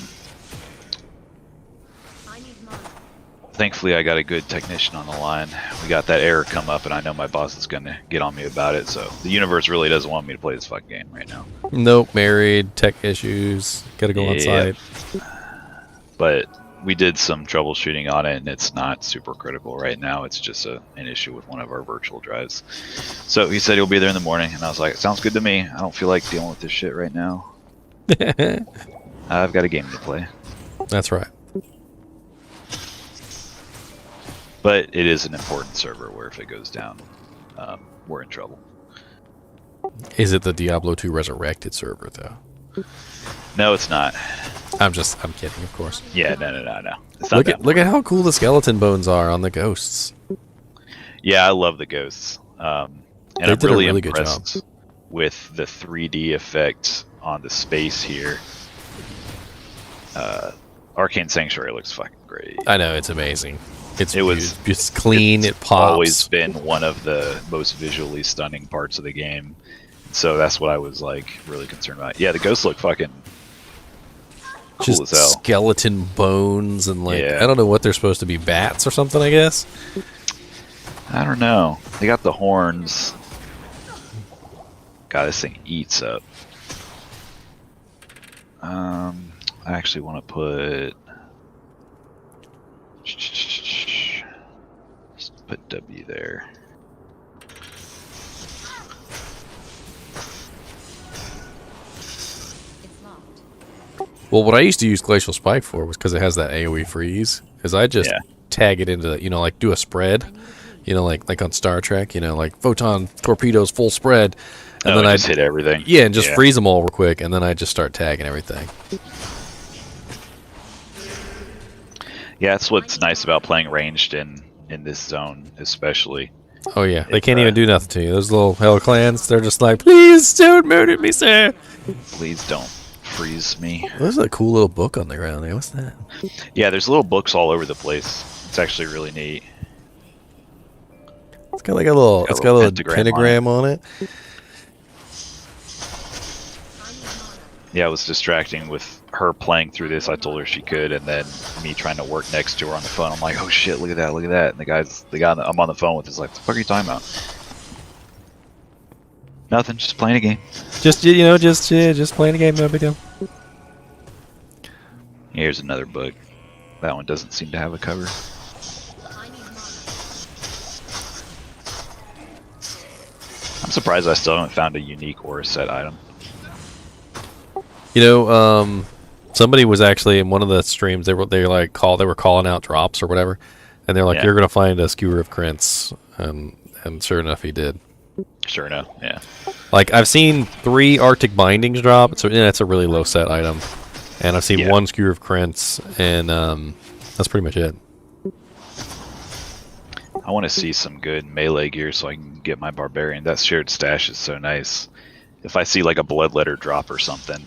thankfully, I got a good technician on the line. We got that error come up, and I know my boss is going to get on me about it, so the universe really doesn't want me to play this fucking game right now. Nope, married, tech issues, gotta go on site. But we did some troubleshooting on it, and it's not super critical right now. It's just an issue with one of our virtual drives. So he said he'll be there in the morning, and I was like, sounds good to me. I don't feel like dealing with this shit right now. I've got a game to play. That's right. But it is an important server where if it goes down, we're in trouble. Is it the Diablo 2 Resurrected server, though? No, it's not. I'm kidding, of course. Yeah, no. It's not look at how cool the skeleton bones are on the ghosts. Yeah, I love the ghosts. And I'm really impressed with the 3D effect on the space here. Arcane Sanctuary looks fucking great. I know, it's amazing. It's clean, it pops. Always been one of the most visually stunning parts of the game. So that's what I was like really concerned about. Yeah, the ghosts look fucking cool as hell. Skeleton bones and I don't know what they're supposed to be, bats or something, I guess. I don't know. They got the horns. God, this thing eats up. I actually want to put. Just put W there. Well, what I used to use Glacial Spike for was because it has that AoE freeze. Is I just tag it into, like do a spread, like on Star Trek, like photon torpedoes full spread, and then I just hit everything. Yeah, and just freeze them all real quick, and then I just start tagging everything. Yeah, that's what's nice about playing ranged in this zone, especially. Oh yeah, they can't even do nothing to you. Those little hell clans, they're just like, please don't murder me, sir. Please don't freeze me. There's a cool little book on the ground there. What's that? Yeah, there's little books all over the place. It's actually really neat. It's got like a little, pentagram on it. Yeah, it was distracting with her playing through this. I told her she could, and then me trying to work next to her on the phone. I'm like, oh shit, look at that, look at that. And the guy I'm on the phone with is like, the fuck are you talking about? Nothing, just playing a game. Just playing a game, no big deal. Here's another book. That one doesn't seem to have a cover. I'm surprised I still haven't found a unique Aura set item. Somebody was actually in one of the streams. They were calling out drops or whatever, and they're like, "You're gonna find a skewer of Krents," and sure enough, he did. Sure enough, yeah. Like I've seen 3 Arctic bindings drop, so that's a really low set item, and I've seen 1 skewer of Krents, and that's pretty much it. I want to see some good melee gear so I can get my Barbarian. That shared stash is so nice. If I see like a bloodletter drop or something.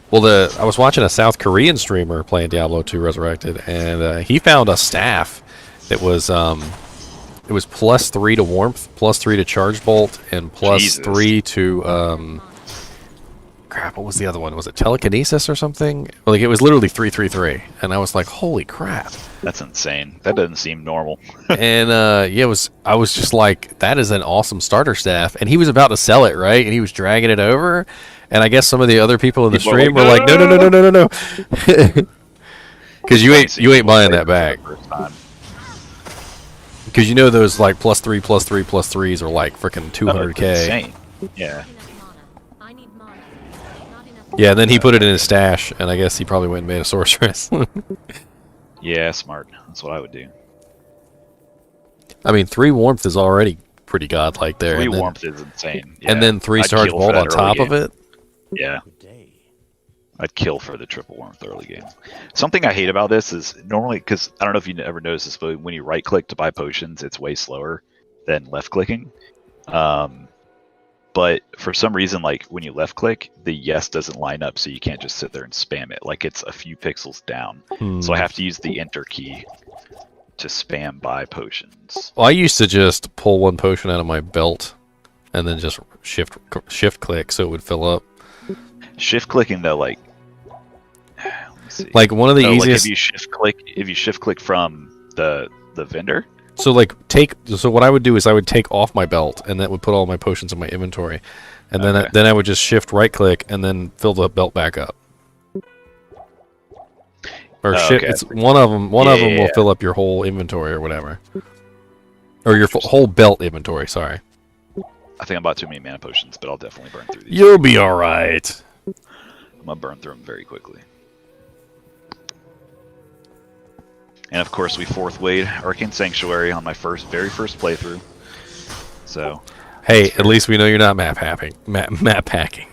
Well, I was watching a South Korean streamer playing Diablo 2 Resurrected, and he found a staff that was it was +3 to warmth, +3 to charge bolt, and +3 to crap. What was the other one? Was it telekinesis or something? Like it was literally 333, and I was like, holy crap. That's insane. That doesn't seem normal. And I was just like, that is an awesome starter staff. And he was about to sell it, right? And he was dragging it over. And I guess some of the other people in the stream were like, no. Because you ain't buying that back. Because those like +3, +3, +3s are like freaking 200k. Insane. Yeah. Yeah, and then he put it in his stash, and I guess he probably went and made a sorceress. Yeah, smart. That's what I would do. I mean, 3 warmth is already pretty godlike there. 3 warmth is insane. Yeah. And then 3 charge bolt on top of it. Yeah. I'd kill for the triple warmth early game. Something I hate about this is normally, because I don't know if you ever noticed this, but when you right click to buy potions, it's way slower than left clicking. But for some reason, like when you left click, the yes doesn't line up, so you can't just sit there and spam it. Like it's a few pixels down. So I have to use the enter key to spam buy potions. Well, I used to just pull 1 potion out of my belt and then just shift click so it would fill up. Shift clicking though, like, like one of the easiest. Like if you shift click from the vendor. So like so what I would do is I would take off my belt and that would put all my potions in my inventory, and then I would just shift right click and then fill the belt back up. Or it's one of them. One of them will fill up your whole inventory or whatever, or your whole belt inventory. Sorry. I think I'm about too many mana potions, but I'll definitely burn through these. You'll be all right. I'm gonna burn through them very quickly. And of course, we fourth wayed Arcane Sanctuary on my very first playthrough. So. Hey, at least we know you're not map hacking. Map hacking.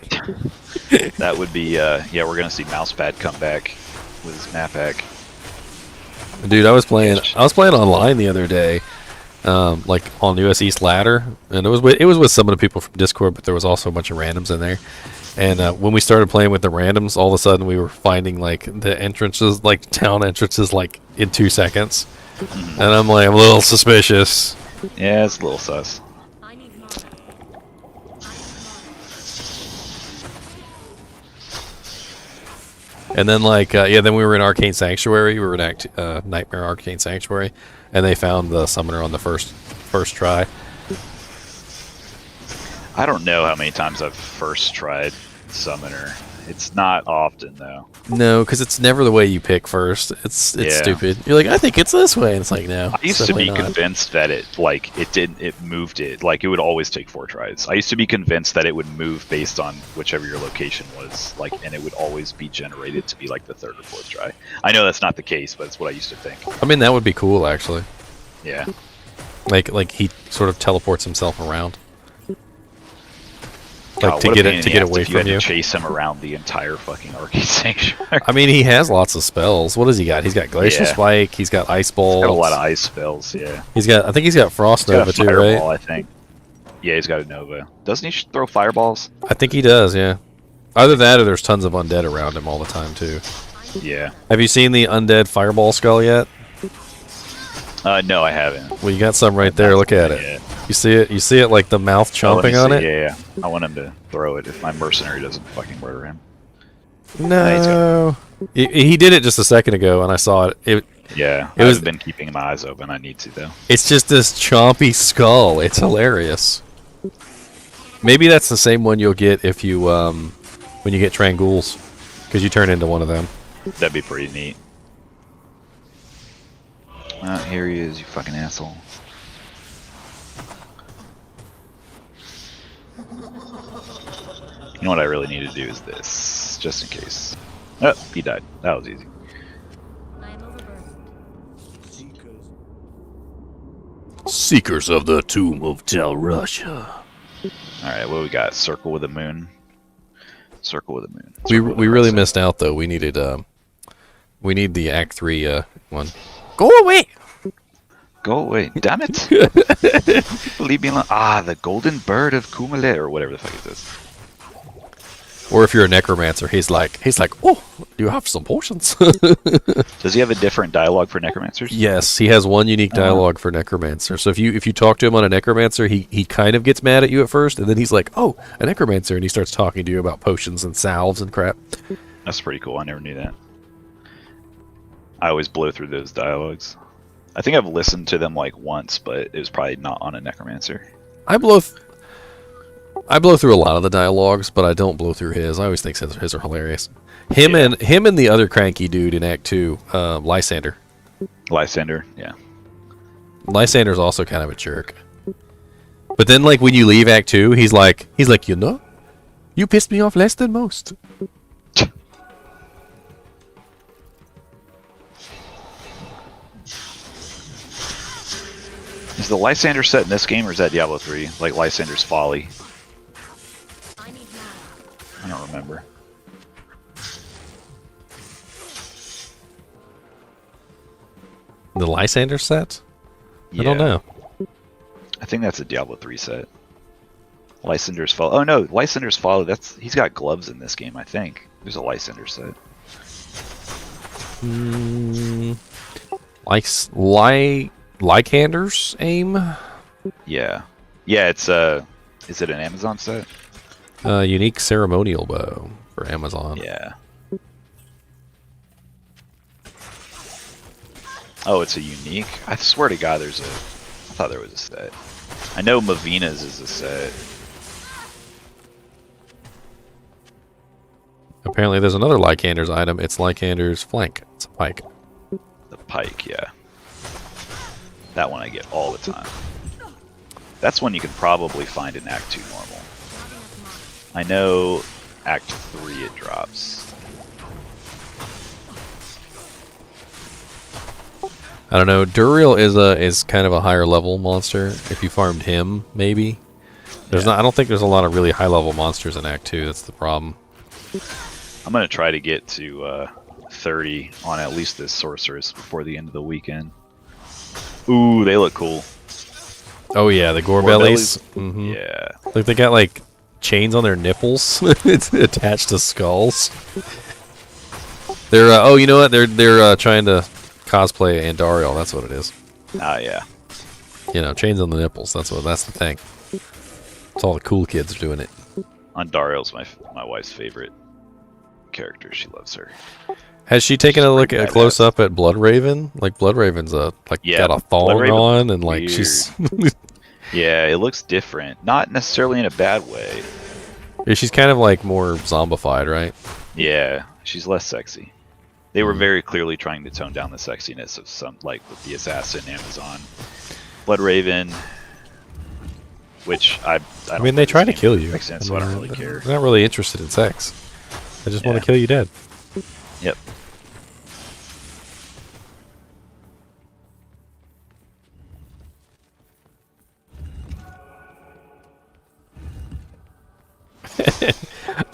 That would be yeah. We're gonna see Mousepad come back with his map hack. Dude, I was playing online the other day, like on US East Ladder, and it was with some of the people from Discord, but there was also a bunch of randoms in there. And when we started playing with the randoms, all of a sudden we were finding like the entrances, like town entrances, like in 2 seconds. And I'm like, I'm a little suspicious. Yeah, it's a little sus. And then like then we were in Arcane Sanctuary. We were in Nightmare Arcane Sanctuary, and they found the summoner on the first try. I don't know how many times I've first tried Summoner. It's not often though. No, because it's never the way you pick first. It's stupid. You're like, I think it's this way, and it's like, no. I used to be convinced that it moved it. Like, it would always take 4 tries. I used to be convinced that it would move based on whichever your location was, like, and it would always be generated to be like the 3rd or 4th try. I know that's not the case, but it's what I used to think. I mean, that would be cool, actually. Yeah. Like he sort of teleports himself around. God, Like to get away if you from had you. to chase him around the entire fucking Arcane Sanctuary. I mean, he has lots of spells. What has he got? He's got Glacial Spike. He's got Ice Balls. He's got a lot of ice spells. Yeah. I think he's got Frost He's got Nova a too, fireball, right? I think. Yeah, he's got a Nova. Doesn't he throw fireballs? I think he does. Yeah. Either that, or there's tons of undead around him all the time too. Yeah. Have you seen the undead fireball skull yet? No, I haven't. Well, you got some right there. Look at it. Yeah. You see it? You see it like the mouth chomping on it? Yeah. I want him to throw it if my mercenary doesn't fucking murder him. No. He did it just a second ago, and I saw it. I've been keeping my eyes open. I need to though. It's just this chompy skull. It's hilarious. Maybe that's the same one you'll get if you when you get Trangools, because you turn into one of them. That'd be pretty neat. Here he is, you fucking asshole. You know what I really need to do is this, just in case. Oh, he died. That was easy. Seekers of the Tomb of Tel Russia. Alright, what we got? Circle with a moon. Circle with a moon. We really missed out though. We needed we need the Act 3 one. Go away! Go away. Damn it! Leave me alone. Ah, the golden bird of Kumale, or whatever the fuck it is. Or if you're a necromancer, he's like, oh, do you have some potions? Does he have a different dialogue for necromancers? Yes, he has one unique dialogue for necromancer. So if you talk to him on a necromancer, he kind of gets mad at you at first, and then he's like, oh, a necromancer, and he starts talking to you about potions and salves and crap. That's pretty cool. I never knew that. I always blow through those dialogues. I think I've listened to them like once, but it was probably not on a necromancer. I blow through a lot of the dialogues, but I don't blow through his. I always think his are hilarious. Him and the other cranky dude in Act 2, Lysander. Lysander, yeah. Lysander's also kind of a jerk. But then, like, when you leave Act 2, he's like, you know, you pissed me off less than most. Is the Lysander set in this game, or is that Diablo 3? Like Lysander's Folly? I don't remember. The Lysander set? Yeah. I don't know. I think that's a Diablo 3 set. Lysander's Folly. Oh no, Lysander's Folly. He's got gloves in this game. I think there's a Lysander set. Lycander's Aim? Yeah. Yeah, it's is it an Amazon set? Unique ceremonial bow for Amazon. Yeah. Oh, it's a unique? I swear to God I thought there was a set. I know Mavina's is a set. Apparently there's another Lycander's item. It's Lycander's flank. It's a pike. The pike, yeah. That one I get all the time. That's one you can probably find in Act 2 normal. I know Act 3 it drops. I don't know. Duriel is kind of a higher level monster. If you farmed him, maybe. I don't think there's a lot of really high level monsters in Act 2. That's the problem. I'm gonna try to get to 30 on at least this sorceress before the end of the weekend. Ooh, they look cool. Oh yeah, the gore bellies. Mm-hmm. Yeah. Like they got like chains on their nipples. It's attached to skulls. They're oh, you know what? They're trying to cosplay Andariel. That's what it is. Ah, yeah. You know, chains on the nipples. That's the thing. It's all the cool kids are doing it. Andariel's my wife's favorite character. She loves her. Has she taken a look at a close up at Bloodraven? Like Bloodraven's got a thong on and like she's yeah, it looks different. Not necessarily in a bad way. Yeah, she's kind of like more zombified, right? Yeah, she's less sexy. They were very clearly trying to tone down the sexiness of some, like with the Assassin, Amazon, Blood Raven, which I mean, they try to kill you. Makes sense, so I don't really care. They're not really interested in sex. They just want to kill you dead. Yep.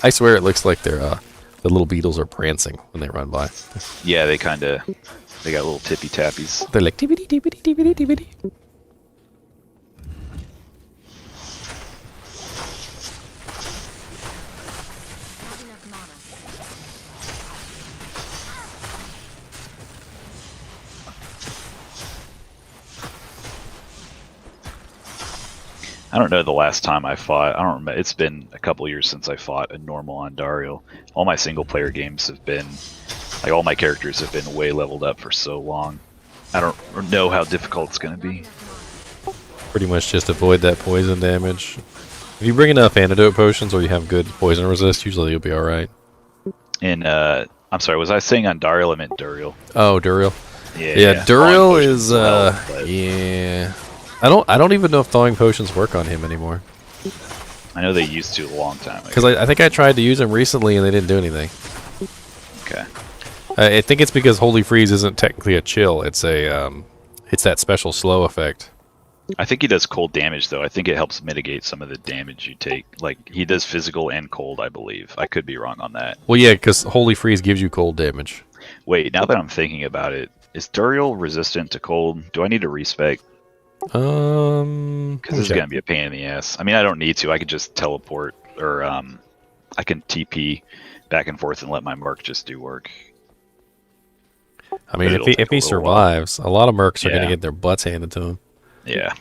I swear it looks like they're the little beetles are prancing when they run by. Yeah, they got little tippy tappies. They're like tippity tippity tippity tippity. I don't know the last time I fought. I don't remember. It's been a couple years since I fought a normal Andariel. All my single player games have been, like, all my characters have been way leveled up for so long. I don't know how difficult it's going to be. Pretty much just avoid that poison damage. If you bring enough antidote potions or you have good poison resist, usually you'll be alright. And, I'm sorry, was I saying Andariel? I meant Duriel. Oh, Duriel. Yeah, Duriel is, yeah. I don't even know if thawing potions work on him anymore. I know they used to a long time ago. Because I think I tried to use them recently and they didn't do anything. Okay. I think it's because Holy Freeze isn't technically a chill. It's a it's that special slow effect. I think he does cold damage though. I think it helps mitigate some of the damage you take. Like he does physical and cold, I believe. I could be wrong on that. Well, yeah, because Holy Freeze gives you cold damage. Wait, now that I'm thinking about it, is Duriel resistant to cold? Do I need to respec? Because this is gonna be a pain in the ass. I mean, I don't need to. I could just teleport, or I can TP back and forth and let my merc just do work. I mean, if he survives, a lot of mercs are gonna get their butts handed to him. Yeah.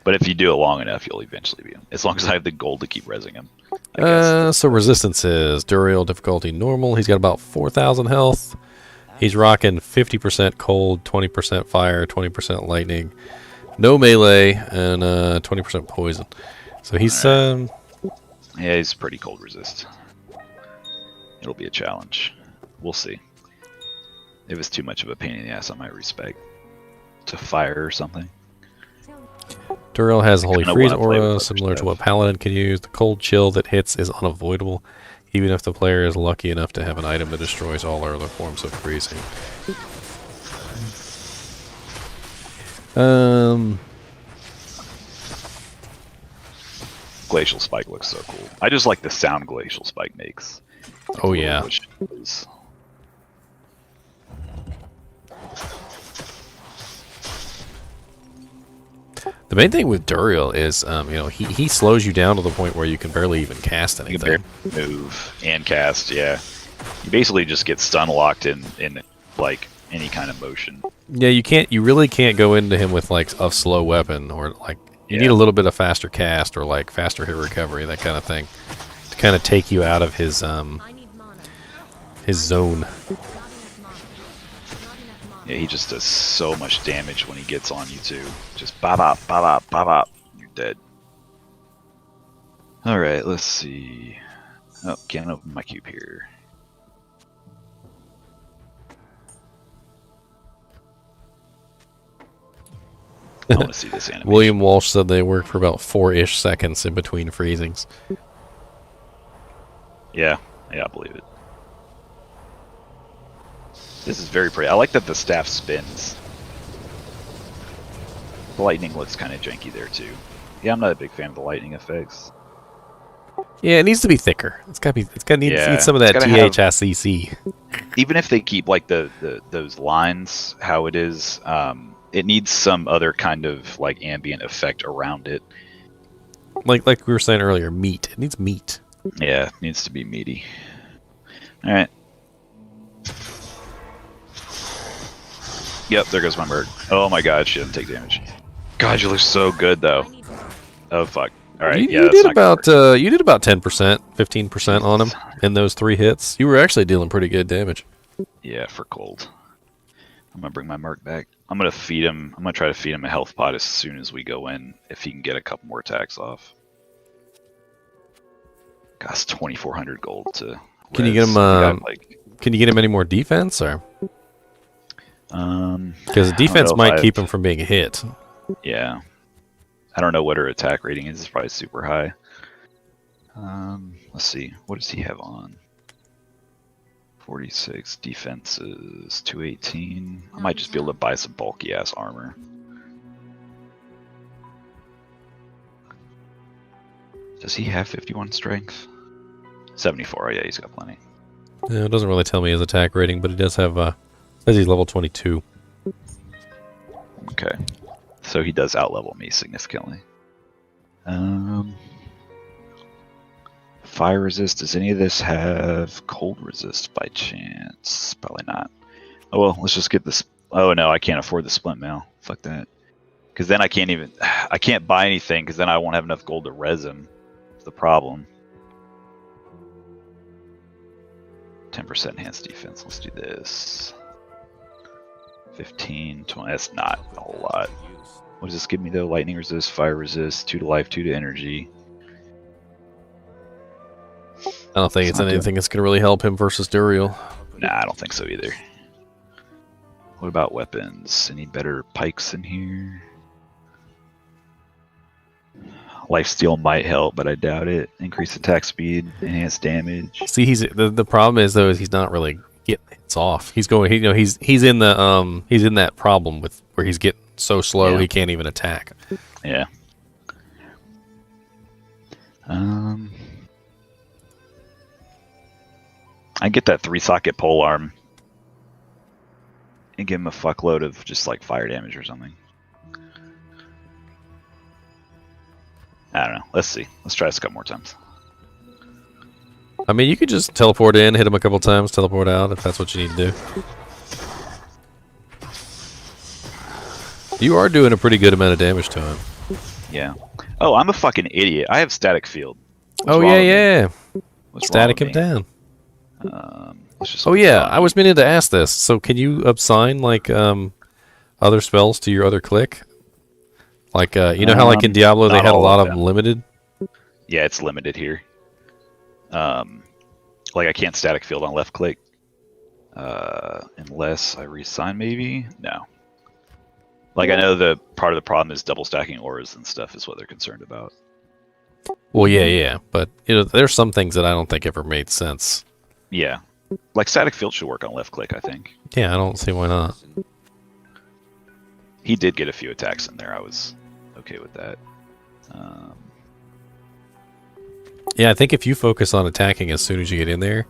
But if you do it long enough, you'll eventually be him. As long as I have the gold to keep rezzing him. So resistance is Duriel difficulty normal. He's got about 4,000 health. He's rocking 50% cold, 20% fire, 20% lightning, no melee, and 20% poison. So he's yeah, he's pretty cold resist. It'll be a challenge. We'll see. If it's too much of a pain in the ass, I might respec to fire or something. Duriel has Holy Freeze aura, similar to what Paladin can use. The cold chill that hits is unavoidable, even if the player is lucky enough to have an item that destroys all other forms of freezing. Glacial Spike looks so cool. I just like the sound Glacial Spike makes. Oh yeah. The main thing with Duriel is, you know, he slows you down to the point where you can barely even cast anything. You can barely move and cast, yeah. You basically just get stun locked in like any kind of motion. Yeah, you really can't go into him with like a slow weapon or like you need a little bit of faster cast or like faster hit recovery, that kind of thing, to kind of take you out of his zone. Yeah, he just does so much damage when he gets on you too. Just bop bop bop bop bop bop. You're dead. Alright, let's see. Oh, can't open my cube here. I want to see this animation. William Walsh said they work for about 4-ish seconds in between freezings. Yeah, I believe it. This is very pretty. I like that the staff spins. The lightning looks kind of janky there too. Yeah, I'm not a big fan of the lightning effects. Yeah, it needs to be thicker. It's got to need some of that THSCC. Even if they keep like those lines how it is, it needs some other kind of like ambient effect around it. Like we were saying earlier, meat. It needs meat. Yeah, it needs to be meaty. All right. Yep, there goes my merc. Oh my god, she doesn't take damage. God, you look so good though. Oh fuck. All right, you did about 10%, 15% on him in those 3 hits. You were actually dealing pretty good damage. Yeah, for cold. I'm gonna bring my merc back. I'm gonna feed him. I'm gonna try to feed him a health pot as soon as we go in, if he can get a couple more attacks off. Costs 2,400 gold to Can you get him? Can you get him any more defense, or? Because defense might keep him from being hit. Yeah. I don't know what her attack rating is. It's probably super high. Let's see. What does he have on? 46. Defense is 218. I might just be able to buy some bulky ass armor. Does he have 51 strength? 74. Oh, yeah, he's got plenty. Yeah, it doesn't really tell me his attack rating, but he does have. Says he's level 22. Okay. So he does outlevel me significantly. Fire resist. Does any of this have cold resist by chance? Probably not. Oh well, let's just get this. Oh no, I can't afford the splint mail. Fuck that. Because then I can't buy anything because then I won't have enough gold to res him. That's the problem. 10% enhanced defense. Let's do this. 15, 20. That's not a whole lot. What does this give me though? Lightning resist, fire resist, 2 to life, 2 to energy. I don't think it's anything that's going to really help him versus Duriel. Nah, I don't think so either. What about weapons? Any better pikes in here? Lifesteal might help, but I doubt it. Increase attack speed, enhance damage. See, the problem is though is he's not really getting hits off. He's going, he's in that problem with where he's getting so slow he can't even attack. Yeah. I get that 3-socket pole arm and give him a fuckload of just like fire damage or something. I don't know. Let's see. Let's try this a couple more times. I mean, you could just teleport in, hit him a couple times, teleport out if that's what you need to do. You are doing a pretty good amount of damage to him. Yeah. Oh, I'm a fucking idiot. I have static field. Oh yeah. Static him down. Oh yeah, I was meaning to ask this. So can you assign like other spells to your other click? Like you know how like in Diablo they had a lot of them limited? Yeah, it's limited here. Like I can't static field on left click unless I reassign maybe? No. Like I know the part of the problem is double stacking auras and stuff is what they're concerned about. Well, yeah, but there's some things that I don't think ever made sense. Yeah. Like static field should work on left click, I think. Yeah, I don't see why not. He did get a few attacks in there. I was okay with that. Yeah, I think if you focus on attacking as soon as you get in there,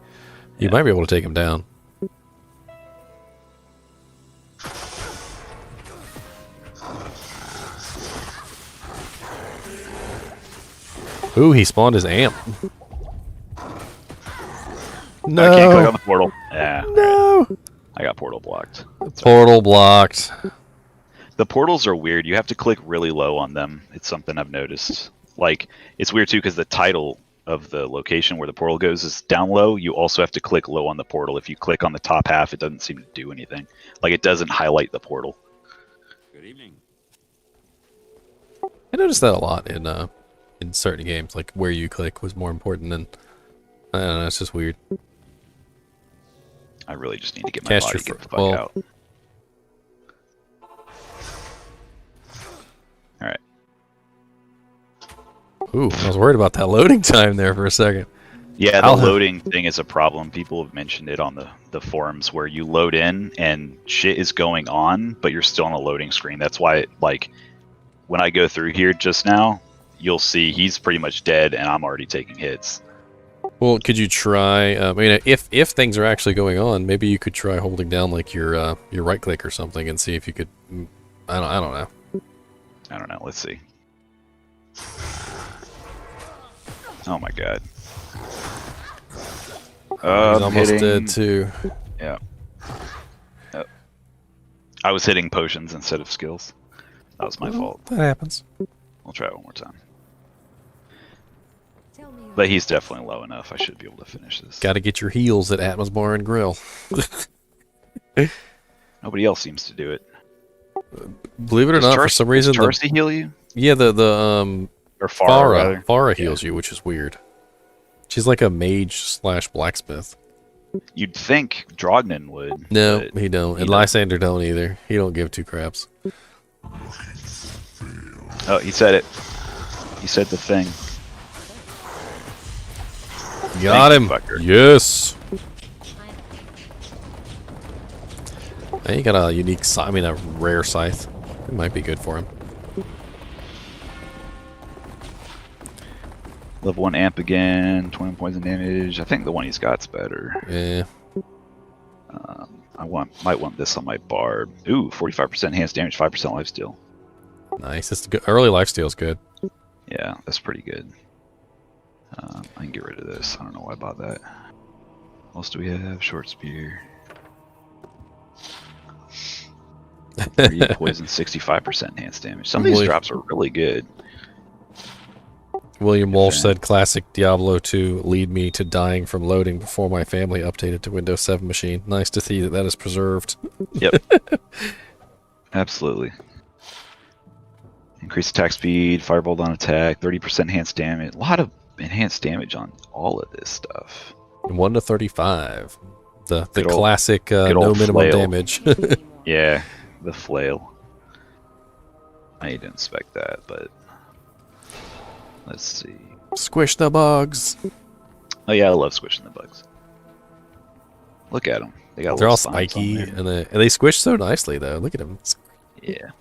you might be able to take him down. Ooh, he spawned his amp. No. I can't click on the portal. Yeah. No. Right. I got portal blocked. Portal blocked. The portals are weird. You have to click really low on them. It's something I've noticed. Like, it's weird too because the title of the location where the portal goes is down low. You also have to click low on the portal. If you click on the top half, it doesn't seem to do anything. Like, it doesn't highlight the portal. Good evening. I noticed that a lot in certain games. Like, where you click was more important than... I don't know, it's just weird. I really just need to get my body to get the fuck out. Alright. Ooh, I was worried about that loading time there for a second. Yeah, the loading thing is a problem. People have mentioned it on the forums where you load in and shit is going on, but you're still on a loading screen. That's why, like, when I go through here just now, you'll see he's pretty much dead and I'm already taking hits. Well, could you try? I mean, if things are actually going on, maybe you could try holding down like your right click or something and see if you could. I don't know. I don't know. Let's see. Oh my god. He's almost dead too. Yeah. I was hitting potions instead of skills. That was my fault. That happens. We'll try it one more time. But he's definitely low enough. I should be able to finish this. Got to get your heals at Atma's Bar and Grill. Nobody else seems to do it. Believe it or not, for some reason, does Tarsi heal you? Yeah, or Farah Farah heals you, which is weird. She's like a mage slash blacksmith. You'd think Drognin would. No, but he don't. he And Lysander don't either. He don't give two craps. Oh, he said it. He said the thing. Got him. Yes. Hey, you got a unique, a rare scythe. It might be good for him. Level 1 amp again, 20 poison damage. I think the one he's got's better. Yeah. Might want this on my barb. Ooh, 45% enhanced damage, 5% lifesteal. Nice. It's good. Early lifesteal is good. Yeah, that's pretty good. I can get rid of this. I don't know why I bought that. What else do we have? Short spear. 3 poison, 65% enhanced damage. Some of these drops are really good. William Walsh said, classic Diablo 2 lead me to dying from loading before my family updated to Windows 7 machine. Nice to see that that is preserved. Yep. Absolutely. Increased attack speed, firebolt on attack, 30% enhanced damage. A lot of enhanced damage on all of this stuff. 1 to 35. The classic no minimum flail. damage. Yeah, the flail. I didn't inspect that, but let's see. Squish the bugs. Oh yeah, I love squishing the bugs. Look at them. They're all spiky, and they squish so nicely though. Look at them. Yeah.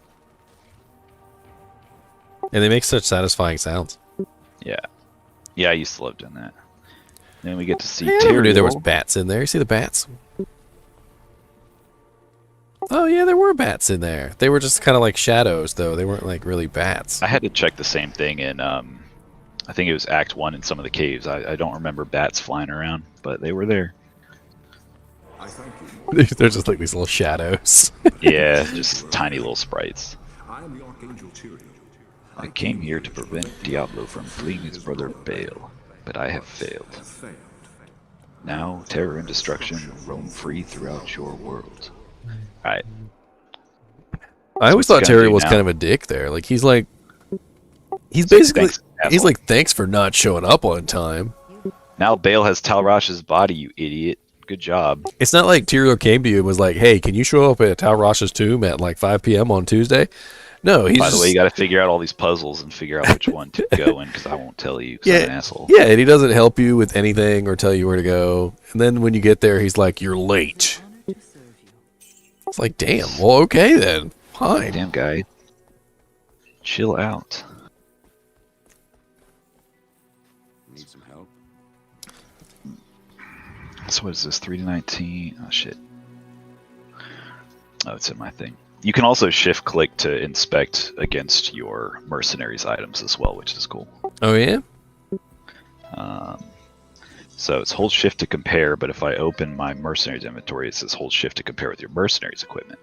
And they make such satisfying sounds. Yeah. Yeah, I used to love doing that. Then we get to see I never knew there was Duriel. bats in there. You see the bats? Oh yeah, there were bats in there. They were just kind of like shadows though. They weren't like really bats. I had to check the same thing in, I think it was Act 1 in some of the caves. I don't remember bats flying around, but they were there. They're just like these little shadows. Yeah, just tiny little sprites. I came here to prevent Diablo from fleeing his brother Baal, but I have failed. Now, terror and destruction roam free throughout your world. Alright. I always thought Terry was kind of a dick there. Like he's basically he's like, thanks for not showing up on time. Now Baal has Talrash's body, you idiot. Good job. It's not like Tyrael came to you and was like, hey, can you show up at Talrash's tomb at like 5 p.m. on Tuesday? No, he's By the way, you got to figure out all these puzzles and figure out which one to go in, because I won't tell you, 'cause I'm an asshole. Yeah, and he doesn't help you with anything or tell you where to go. And then when you get there, he's like, you're late. It's like, damn, well, okay then. Fine. Damn guy. Chill out. Need some help? So what is this, 3 to 19? Oh, shit. Oh, it's in my thing. You can also shift-click to inspect against your mercenaries' items as well, which is cool. Oh, yeah? So it's hold shift to compare, but if I open my mercenaries inventory, it says hold shift to compare with your mercenaries equipment.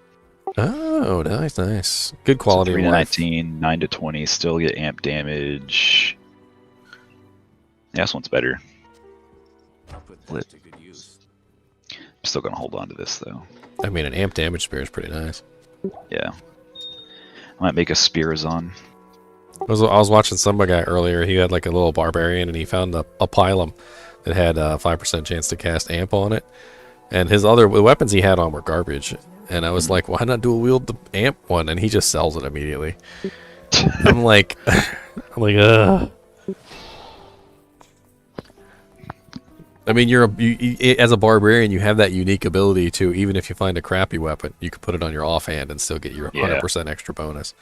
Oh, nice, nice. Good quality So 3 of to life. 19, 9 to 20, still get amp damage. Yeah, this one's better. Lit. I'm still gonna hold on to this though. I mean, an amp damage spear is pretty nice. Yeah. I might make a Spirazon. I was watching some guy earlier. He had like a little barbarian, and he found a pylum that had a 5% chance to cast amp on it. And the weapons he had on were garbage. And I was like, why not dual wield the amp one? And he just sells it immediately. I'm like, ugh. I mean, as a barbarian, you have that unique ability to, even if you find a crappy weapon, you can put it on your offhand and still get your 100% extra bonus.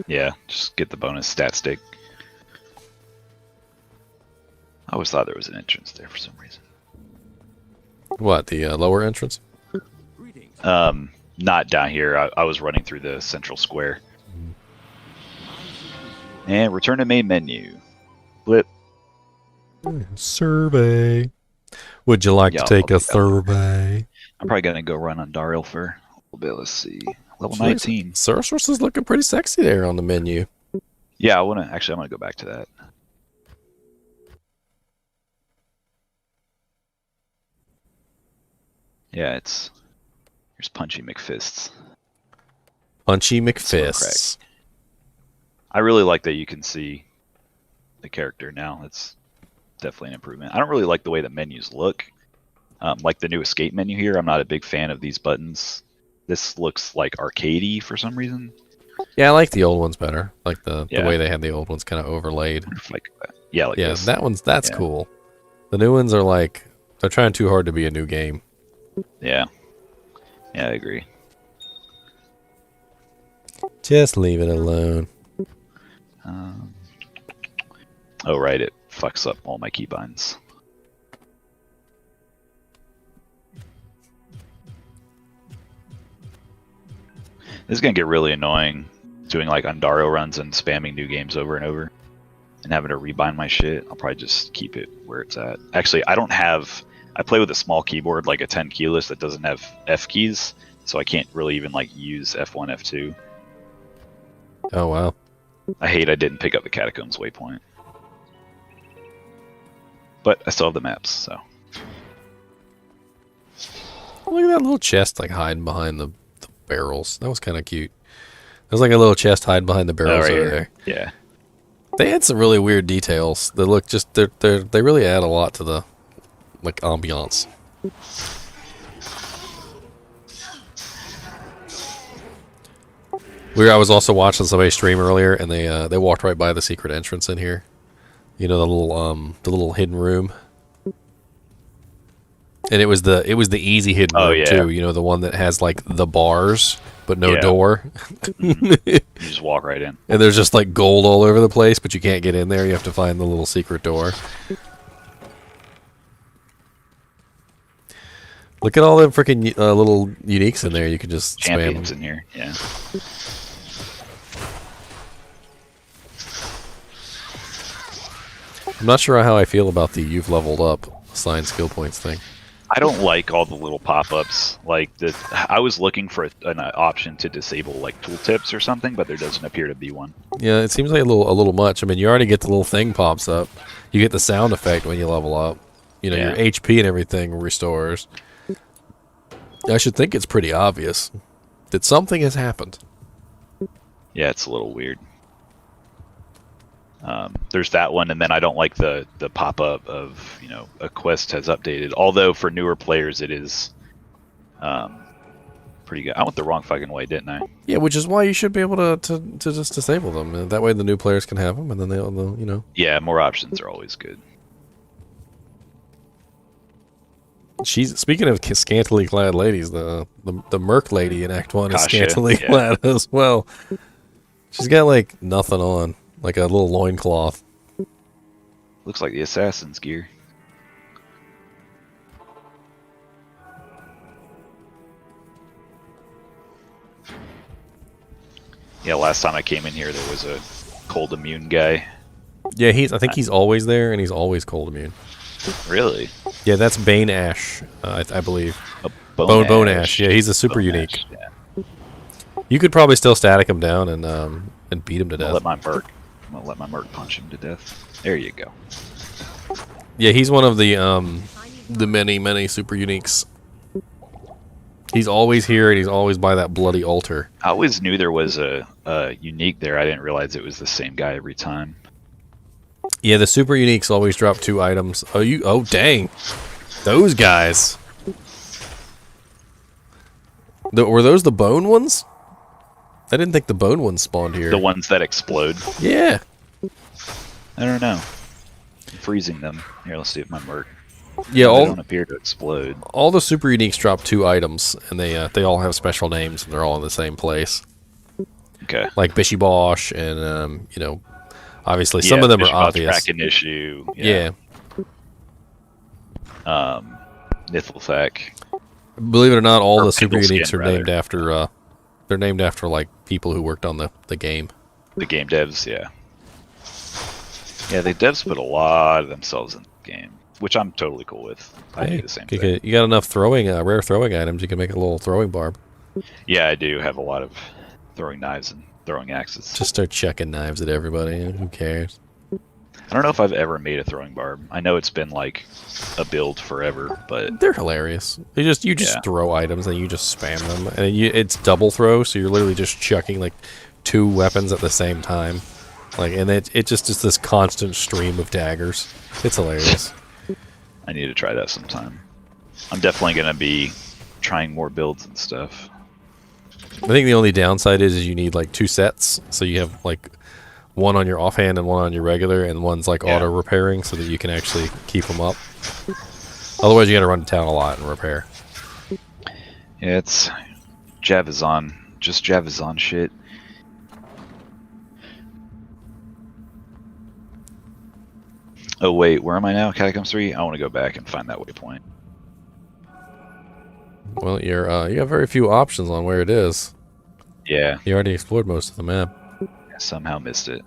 Yeah, just get the bonus stat stick. I always thought there was an entrance there for some reason. What, the lower entrance? Not down here. I was running through the central square. And return to main menu. Blip. Survey. Would you like to take a survey? I'm probably going to go run on Duriel for a little bit. Let's see. Level 19. Sorceress is looking pretty sexy there on the menu. Yeah, I'm going to go back to that. Yeah, here's Punchy McFists. Punchy McFists. I really like that you can see the character now. definitely an improvement. I don't really like the way the menus look. Like the new escape menu here, I'm not a big fan of these buttons. This looks like arcadey for some reason. Yeah, I like the old ones better. Like the Yeah. way they had the old ones kind of overlaid. Like yeah, this. That's Yeah. cool. The new ones are like they're trying too hard to be a new game. Yeah. Yeah, I agree. Just leave it alone. Oh right, it fucks up all my keybinds. This is gonna get really annoying doing like Andariel runs and spamming new games over and over and having to rebind my shit. I'll probably just keep it where it's at. Actually, I play with a small keyboard, like a 10 keyless that doesn't have F keys, so I can't really even like use F1, F2. Oh wow. I hate I didn't pick up the Catacombs waypoint. But I still have the maps, so. Look at that little chest like hiding behind the barrels. That was kind of cute. There's like a little chest hiding behind the barrels right over here. there. Yeah. They had some really weird details. They look just they really add a lot to the like ambiance. I was also watching somebody stream earlier, and they walked right by the secret entrance in here. You know, the little hidden room. And it was the easy hidden room too. You know, the one that has like the bars but no door. You just walk right in. And there's just like gold all over the place, but you can't get in there. You have to find the little secret door. Look at all the freaking little uniques in there. You can just champions spam in here. Yeah. I'm not sure how I feel about the you've leveled up assigned skill points thing. I don't like all the little pop-ups. Like I was looking for an option to disable like tooltips or something, but there doesn't appear to be one. Yeah, it seems like a little much. I mean, you already get the little thing pops up. You get the sound effect when you level up. You know, your HP and everything restores. I should think it's pretty obvious that something has happened. Yeah, it's a little weird. There's that one, and then I don't like the pop-up of, you know, a quest has updated. Although for newer players it is pretty good. I went the wrong fucking way, didn't I? Yeah, which is why you should be able to just disable them. And that way the new players can have them, and then they'll you know. Yeah, more options are always good. She's speaking of scantily clad ladies. The Merc lady in Act 1 is scantily clad as well. She's got like nothing on, like a little loincloth. Looks like the assassin's gear. Yeah, last time I came in here, there was a cold immune guy. Yeah, I think he's always there, and he's always cold immune. Really? Yeah, that's Bane Ash, I believe. Bone Ash. Yeah, he's a super unique. Ash, yeah. You could probably still static him down and beat him to death. I'm gonna let my merc punch him to death. There you go. Yeah, he's one of the many super uniques. He's always here, and he's always by that bloody altar. I always knew there was a unique there. I didn't realize it was the same guy every time. Yeah, the super uniques always drop 2 items. Oh dang, those guys. Were those the bone ones? I didn't think the bone ones spawned here. The ones that explode. Yeah. I don't know. I'm freezing them. Here, let's see if my merc. Yeah, they don't appear to explode. All the super uniques drop 2 items, and they all have special names, and they're all in the same place. Okay. Like Bishy Bosh, and you know, obviously some of them are obvious. Kraken issue. Yeah. Nithlethak. Believe it or not, all the super Pimpleskin, uniques are named after. They're named after like people who worked on the game. The game devs, yeah. Yeah, the devs put a lot of themselves in the game, which I'm totally cool with. I do the same thing. You got enough rare throwing items, you can make a little throwing barb. Yeah, I do have a lot of throwing knives and throwing axes. Just start chucking knives at everybody. Who cares? I don't know if I've ever made a throwing barb. I know it's been like a build forever, but they're hilarious. You just throw items and you just spam them, and it's double throw, so you're literally just chucking like 2 weapons at the same time. Like, and it just is this constant stream of daggers. It's hilarious. I need to try that sometime. I'm definitely gonna be trying more builds and stuff. I think the only downside is you need like 2 sets, so you have like one on your offhand and one on your regular, and one's like auto repairing, so that you can actually keep them up. Otherwise, you got to run to town a lot and repair. Yeah, it's Javazon, just Javazon shit. Oh wait, where am I now? Catacombs 3? I want to go back and find that waypoint. Well, you have very few options on where it is. Yeah. You already explored most of the map. Somehow missed it.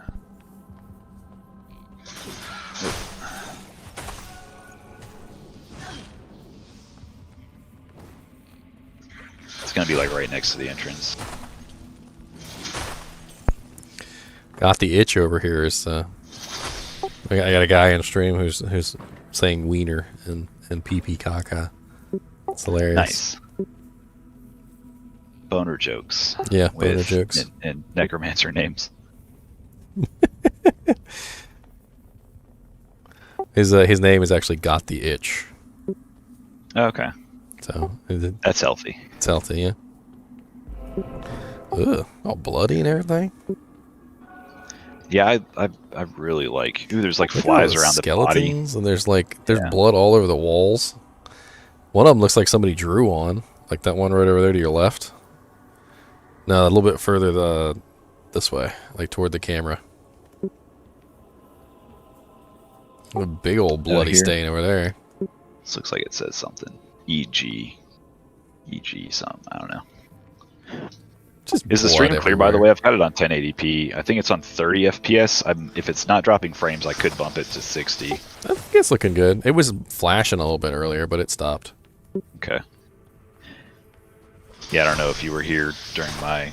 It's gonna be like right next to the entrance. Got the itch over here. Is I got a guy in stream who's saying wiener and pee pee caca. It's hilarious. Nice. Boner jokes. Yeah, boner jokes. And necromancer names. His name is actually Got the Itch. Okay. So that's healthy. It's healthy, yeah. Ugh, all bloody and everything. Yeah, I really like. Ooh, there's like flies around the body, skeletons, and there's blood all over the walls. One of them looks like somebody drew on, like that one right over there to your left. No, a little bit further this way, like toward the camera. A big old bloody stain over there. This looks like it says something. EG something. I don't know. Is the stream clear, by the way? I've got it on 1080p. I think it's on 30 FPS. If it's not dropping frames, I could bump it to 60. I think it's looking good. It was flashing a little bit earlier, but it stopped. Okay. Yeah, I don't know if you were here during my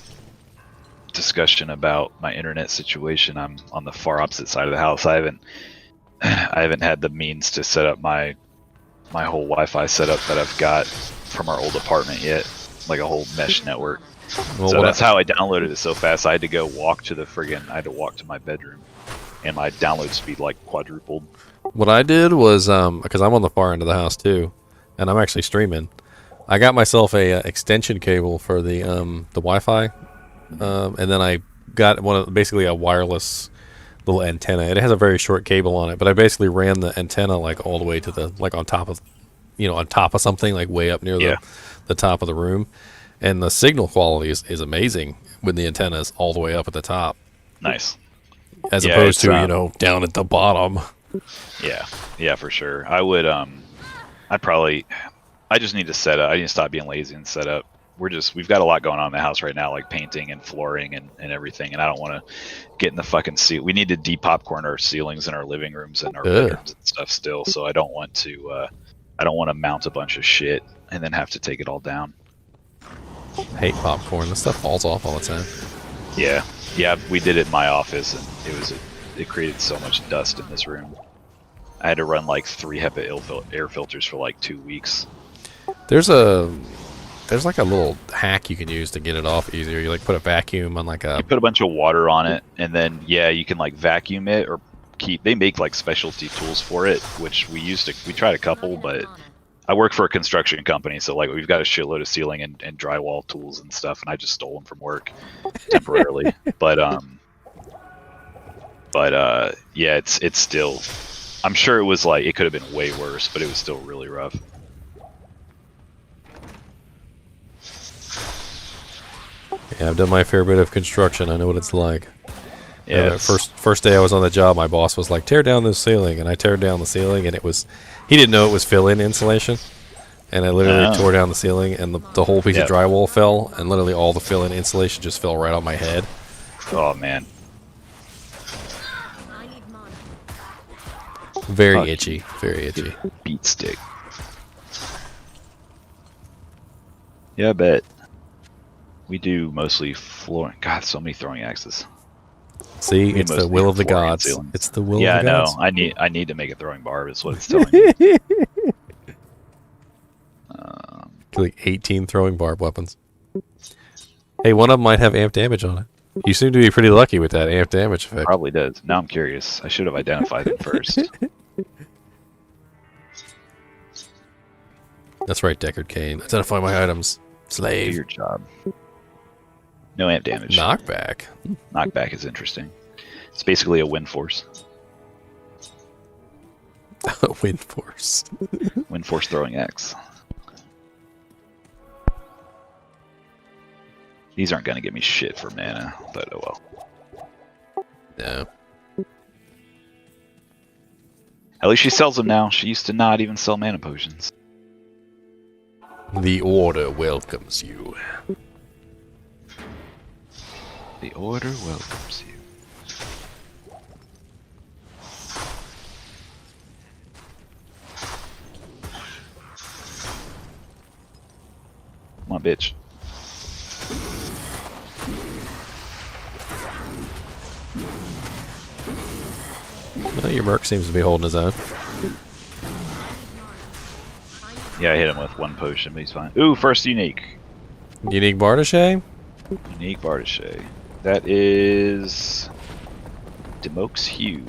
discussion about my internet situation. I'm on the far opposite side of the house. I haven't had the means to set up my whole Wi-Fi setup that I've got from our old apartment yet, like a whole mesh network. Well, so that's how I downloaded it so fast. I had to go walk to my bedroom, and my download speed like quadrupled. What I did was, because I'm on the far end of the house too, and I'm actually streaming. I got myself a extension cable for the Wi-Fi, and then I got basically a wireless little antenna. It has a very short cable on it, but I basically ran the antenna like all the way to the on top of something, like way up near the top of the room. And the signal quality is amazing when the antenna is all the way up at the top. Nice. As opposed to, down at the bottom. Yeah, for sure. I would, I just need to set up. I need to stop being lazy and set up. We've got a lot going on in the house right now, like painting and flooring and everything. And I don't want to get in the fucking we need to de-popcorn our ceilings in our living rooms and our bedrooms and stuff still. So I don't want to mount a bunch of shit and then have to take it all down. I hate popcorn. This stuff falls off all the time. Yeah, we did it in my office, and it created so much dust in this room. I had to run like 3 HEPA air filters for like 2 weeks. There's like a little hack you can use to get it off easier. You like put a vacuum on like a. You put a bunch of water on it, and then you can like vacuum it or keep. They make like specialty tools for it, which we tried a couple, but. I work for a construction company, so like we've got a shitload of ceiling and drywall tools and stuff, and I just stole them from work temporarily. but yeah, it's still. I'm sure it was like it could have been way worse, but it was still really rough. Yeah, I've done my fair bit of construction. I know what it's like. Yeah. First day I was on the job, my boss was like, "Tear down this ceiling," and I tear down the ceiling, and he didn't know it was fill-in insulation, and I literally tore down the ceiling, and the whole piece of drywall fell, and literally all the fill-in insulation just fell right on my head. Oh man. Very itchy. Very itchy. Beat stick. Yeah, I bet. We do mostly flooring. God, so many throwing axes. See, it's the will of the gods. It's the will of the gods. Yeah, I know. I need to make a throwing barb. Is what it's telling me. Like 18 throwing barb weapons. Hey, one of them might have amp damage on it. You seem to be pretty lucky with that amp damage effect. Probably does. Now I'm curious. I should have identified it first. That's right, Deckard Cain. Identify my items. Slave. Do your job. No amp damage. Knockback. Knockback is interesting. It's basically a wind force. Wind force. Wind force throwing X. These aren't going to give me shit for mana, but oh well. No. At least she sells them now. She used to not even sell mana potions. The Order welcomes you. The Order welcomes you. Come on, bitch. Well, your merc seems to be holding his own. Yeah, I hit him with one potion, but he's fine. Ooh, first unique. Unique Bardache? Unique Bardache. That is Demox Hue.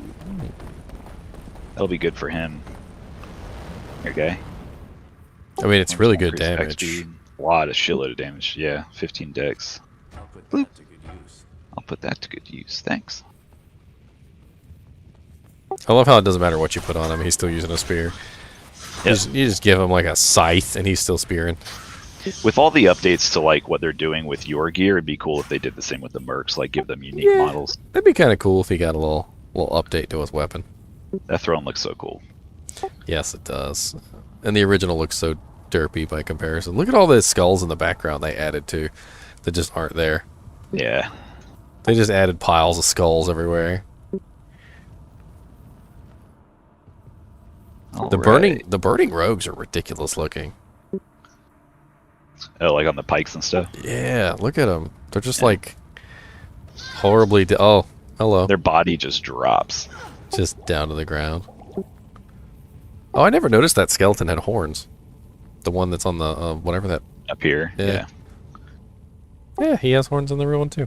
That'll be good for him. I Okay. mean, it's really good damage. XP. A lot of shitload of damage. Yeah, 15 dex. I'll put that to good use. I'll put that to good use. Thanks. I love how it doesn't matter what you put on him, he's still using a spear. Yes. You just give him like a scythe and he's still spearing. With all the updates to like what they're doing with your gear, it'd be cool if they did the same with the mercs, like give them unique models. That'd be kind of cool if he got a little update to his weapon. That throne looks so cool. Yes, it does. And the original looks so derpy by comparison. Look at all the skulls in the background they added to that just aren't there. Yeah. They just added piles of skulls everywhere. The burning rogues are ridiculous looking. Oh, like on the pikes and stuff? Yeah, look at them. They're just like horribly... oh, hello. Their body just drops. Just down to the ground. Oh, I never noticed that skeleton had horns. The one that's on the, whatever that... Up here, yeah. Yeah, he has horns in the real one too.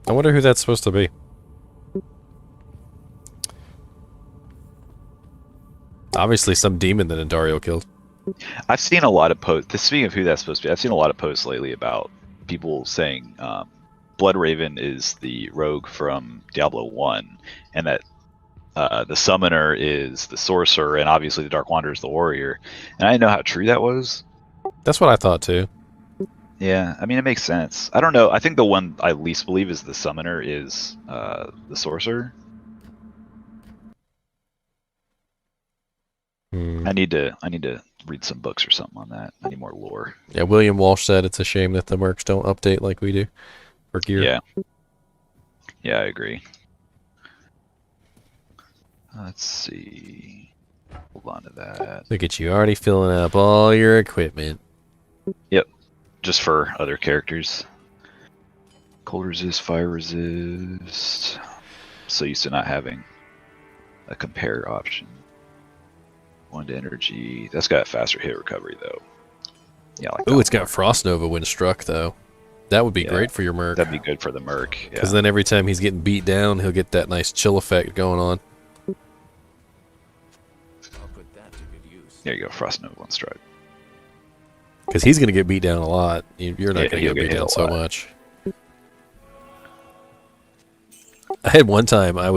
I wonder who that's supposed to be. Obviously some demon that Andariel killed. I've seen a lot of posts. Speaking of who that's supposed to be, I've seen a lot of posts lately about people saying Bloodraven is the rogue from Diablo 1, and that the summoner is the sorcerer, and obviously the Dark Wanderer is the warrior. And I didn't know how true that was. That's what I thought too. Yeah, I mean, it makes sense. I don't know. I think the one I least believe is the summoner is the sorcerer. I need to read some books or something on that. I need more lore. Yeah, William Walsh said it's a shame that the mercs don't update like we do for gear. Yeah. Yeah, I agree. Let's see. Hold on to that. Look at you, already filling up all your equipment. Yep. Just for other characters. Cold resist, fire resist. So used to not having a compare option. 1 to energy. That's got faster hit recovery though. Yeah, like ooh, it's got Frost Nova when struck though. That would be great for your merc. That'd be good for the merc. Because then every time he's getting beat down, he'll get that nice chill effect going on. I'll put that to good use. There you go, Frost Nova 1 strike. Because he's going to get beat down a lot. You're not going to get beat down so much. I had one time, I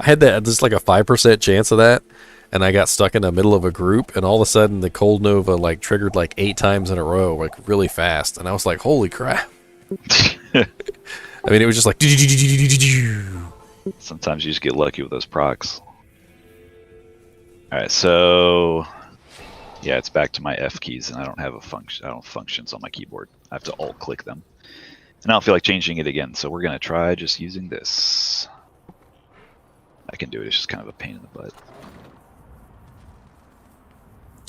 had that just like a 5% chance of that, and I got stuck in the middle of a group, and all of a sudden the Cold Nova like triggered like 8 times in a row, like really fast, and I was like, holy crap. I mean, it was just like... Sometimes you just get lucky with those procs. Alright, so... Yeah, it's back to my F keys, and I don't have a function. I don't have functions on my keyboard. I have to alt-click them. And I don't feel like changing it again, so we're going to try just using this. I can do it, it's just kind of a pain in the butt.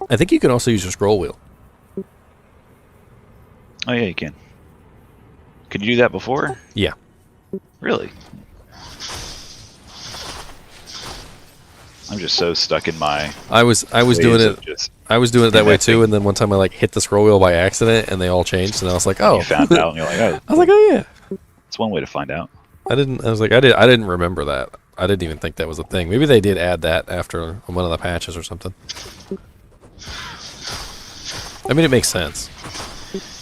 I think you can also use your scroll wheel. Oh yeah, you can. Could you do that before? Yeah. Really? I'm just so stuck in my... I was doing it... Just I was doing it that way too, and then one time I like hit the scroll wheel by accident, and they all changed, and I was like, oh. You found out, and you're like, oh. I was like, oh yeah. It's one way to find out. I didn't remember that. I didn't even think that was a thing. Maybe they did add that after one of the patches or something. I mean, it makes sense.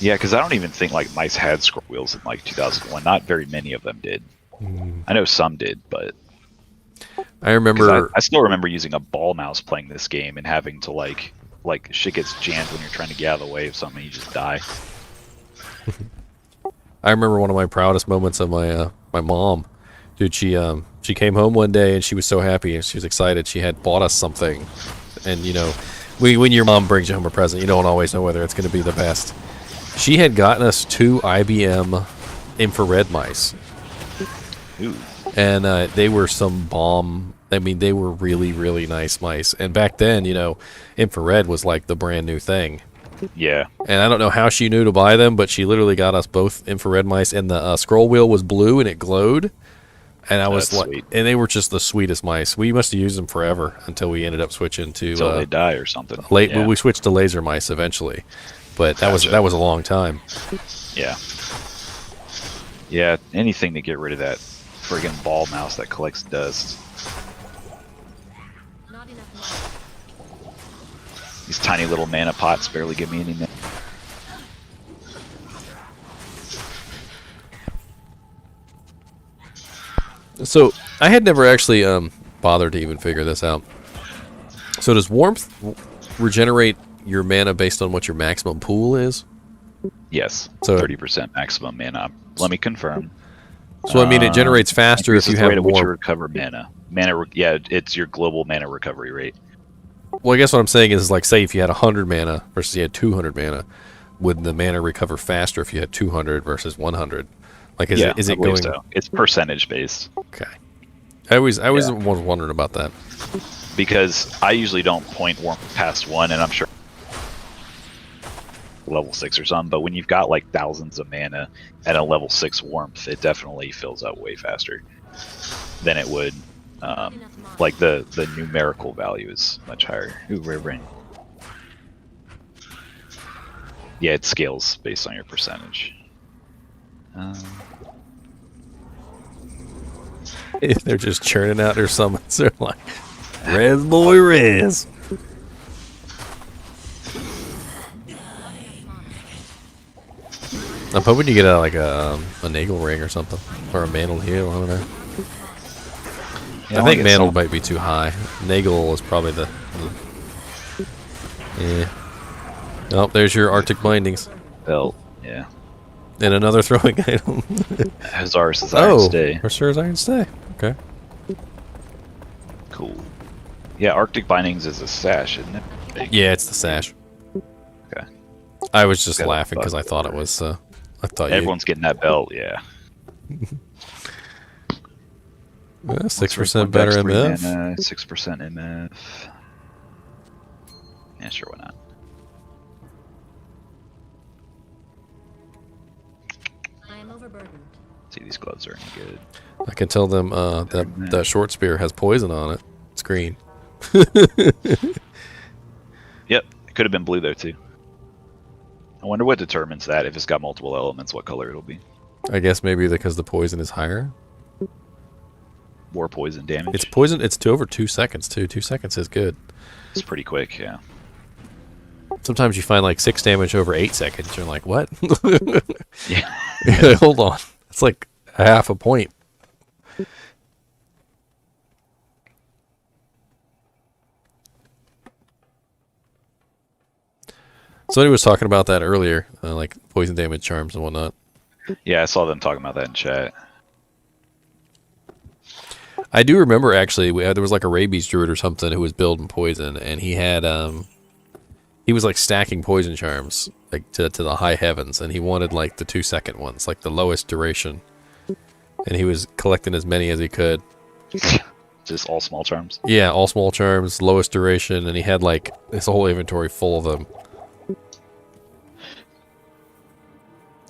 Yeah, because I don't even think like mice had scroll wheels in like 2001. Not very many of them did. I know some did, but I remember. I still remember using a ball mouse playing this game and having to like shit gets jammed when you're trying to get out of the way of something, you just die. I remember one of my proudest moments of my my mom. Dude, she came home one day and she was so happy and she was excited. She had bought us something, and you know, when your mom brings you home a present, you don't always know whether it's going to be the best. She had gotten us 2 IBM infrared mice. Ooh. And they were some bomb. I mean, they were really, really nice mice. And back then, you know, infrared was like the brand new thing. Yeah. And I don't know how she knew to buy them, but she literally got us both infrared mice. And the scroll wheel was blue and it glowed. And I was like, sweet. and they were just the sweetest mice. We must have used them forever until we ended up switching to until they die or something. Well, we switched to laser mice eventually, but that was a long time. Yeah. Yeah. Anything to get rid of that friggin' ball mouse that collects dust. These tiny little mana pots barely give me anything. So I had never actually bothered to even figure this out. So does warmth regenerate your mana based on what your maximum pool is? Yes. So 30% maximum mana. Let me confirm. So I mean, it generates faster if you have the rate at which you more. recover mana. Yeah, it's your global mana recovery rate. Well, I guess what I'm saying is, like, say if you had 100 mana versus you had 200 mana, would the mana recover faster if you had 200 versus 100? Like, is it going? So. It's percentage based. Okay. I always was wondering about that. Because I usually don't point warmth past 1, and I'm sure level 6 or something, but when you've got like thousands of mana at a level 6 warmth, it definitely fills up way faster than it would. Like the numerical value is much higher. Ooh, rare brain. Yeah, it scales based on your percentage. They're just churning out their summons. They're like, Res boy, Res. I'm hoping you get like a Nagel ring or something, or a mantled heel. I don't know. Yeah, I think mantled might be too high. Nagel is probably the yeah. Oh, there's your Arctic bindings. Belt, yeah. And another throwing item. Hazardous Iron Stay. Hazardous Iron Stay. Okay. Cool. Yeah, Arctic Bindings is a sash, isn't it? Yeah, it's the sash. Okay. I was just laughing because I thought it was. I thought everyone's getting that belt. Yeah. 6% better MF. 6% MF. Yeah, sure, why not? I am overburdened. See, these gloves are any good. I can tell them that short spear has poison on it. It's green. Yep, it could have been blue though too. I wonder what determines that. If it's got multiple elements, what color it'll be. I guess maybe because the poison is higher. More poison damage. It's poison. It's over 2 seconds too. 2 seconds is good. It's pretty quick, yeah. Sometimes you find like 6 damage over 8 seconds. You're like, what? Yeah. Hold on. It's like a half a point. Somebody was talking about that earlier, like poison damage charms and whatnot. Yeah, I saw them talking about that in chat. I do remember actually, there was like a rabies druid or something who was building poison, and he had he was like stacking poison charms like to the high heavens, and he wanted like the 2-second ones, like the lowest duration, and he was collecting as many as he could. Just all small charms? Yeah, all small charms, lowest duration, and he had like his whole inventory full of them.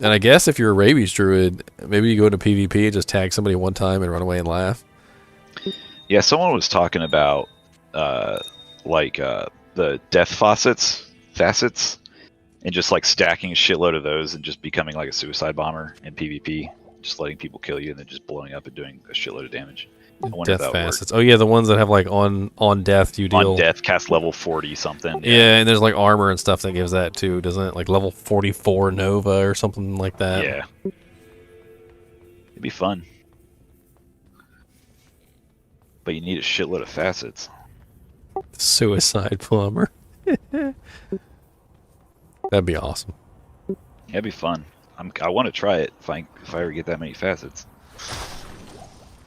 And I guess if you're a rabies druid, maybe you go into PvP and just tag somebody one time and run away and laugh. Yeah, someone was talking about the death facets, and just like stacking a shitload of those and just becoming like a suicide bomber in PvP, just letting people kill you and then just blowing up and doing a shitload of damage. I wonder if Death that would work. facets. Oh yeah, the ones that have like on death you deal. On death, cast level 40 something. Yeah, and there's like armor and stuff that gives that too, doesn't it? Like level 44 Nova or something like that. Yeah. It'd be fun. But you need a shitload of facets. Suicide plumber. That'd be awesome. Yeah, it'd be fun. I want to try it if I ever get that many facets.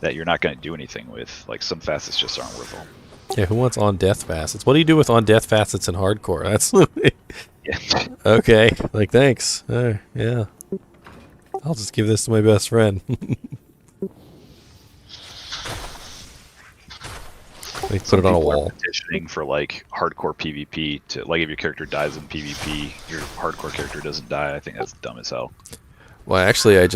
That you're not going to do anything with. Like, some facets just aren't worth it. Yeah, who wants on death facets? What do you do with on death facets in hardcore? That's yeah. Okay. Like, thanks. Yeah. I'll just give this to my best friend. They put it on a wall. Petitioning for like hardcore PvP to like if your character dies in PvP, your hardcore character doesn't die. I think that's dumb as hell. Well, actually, you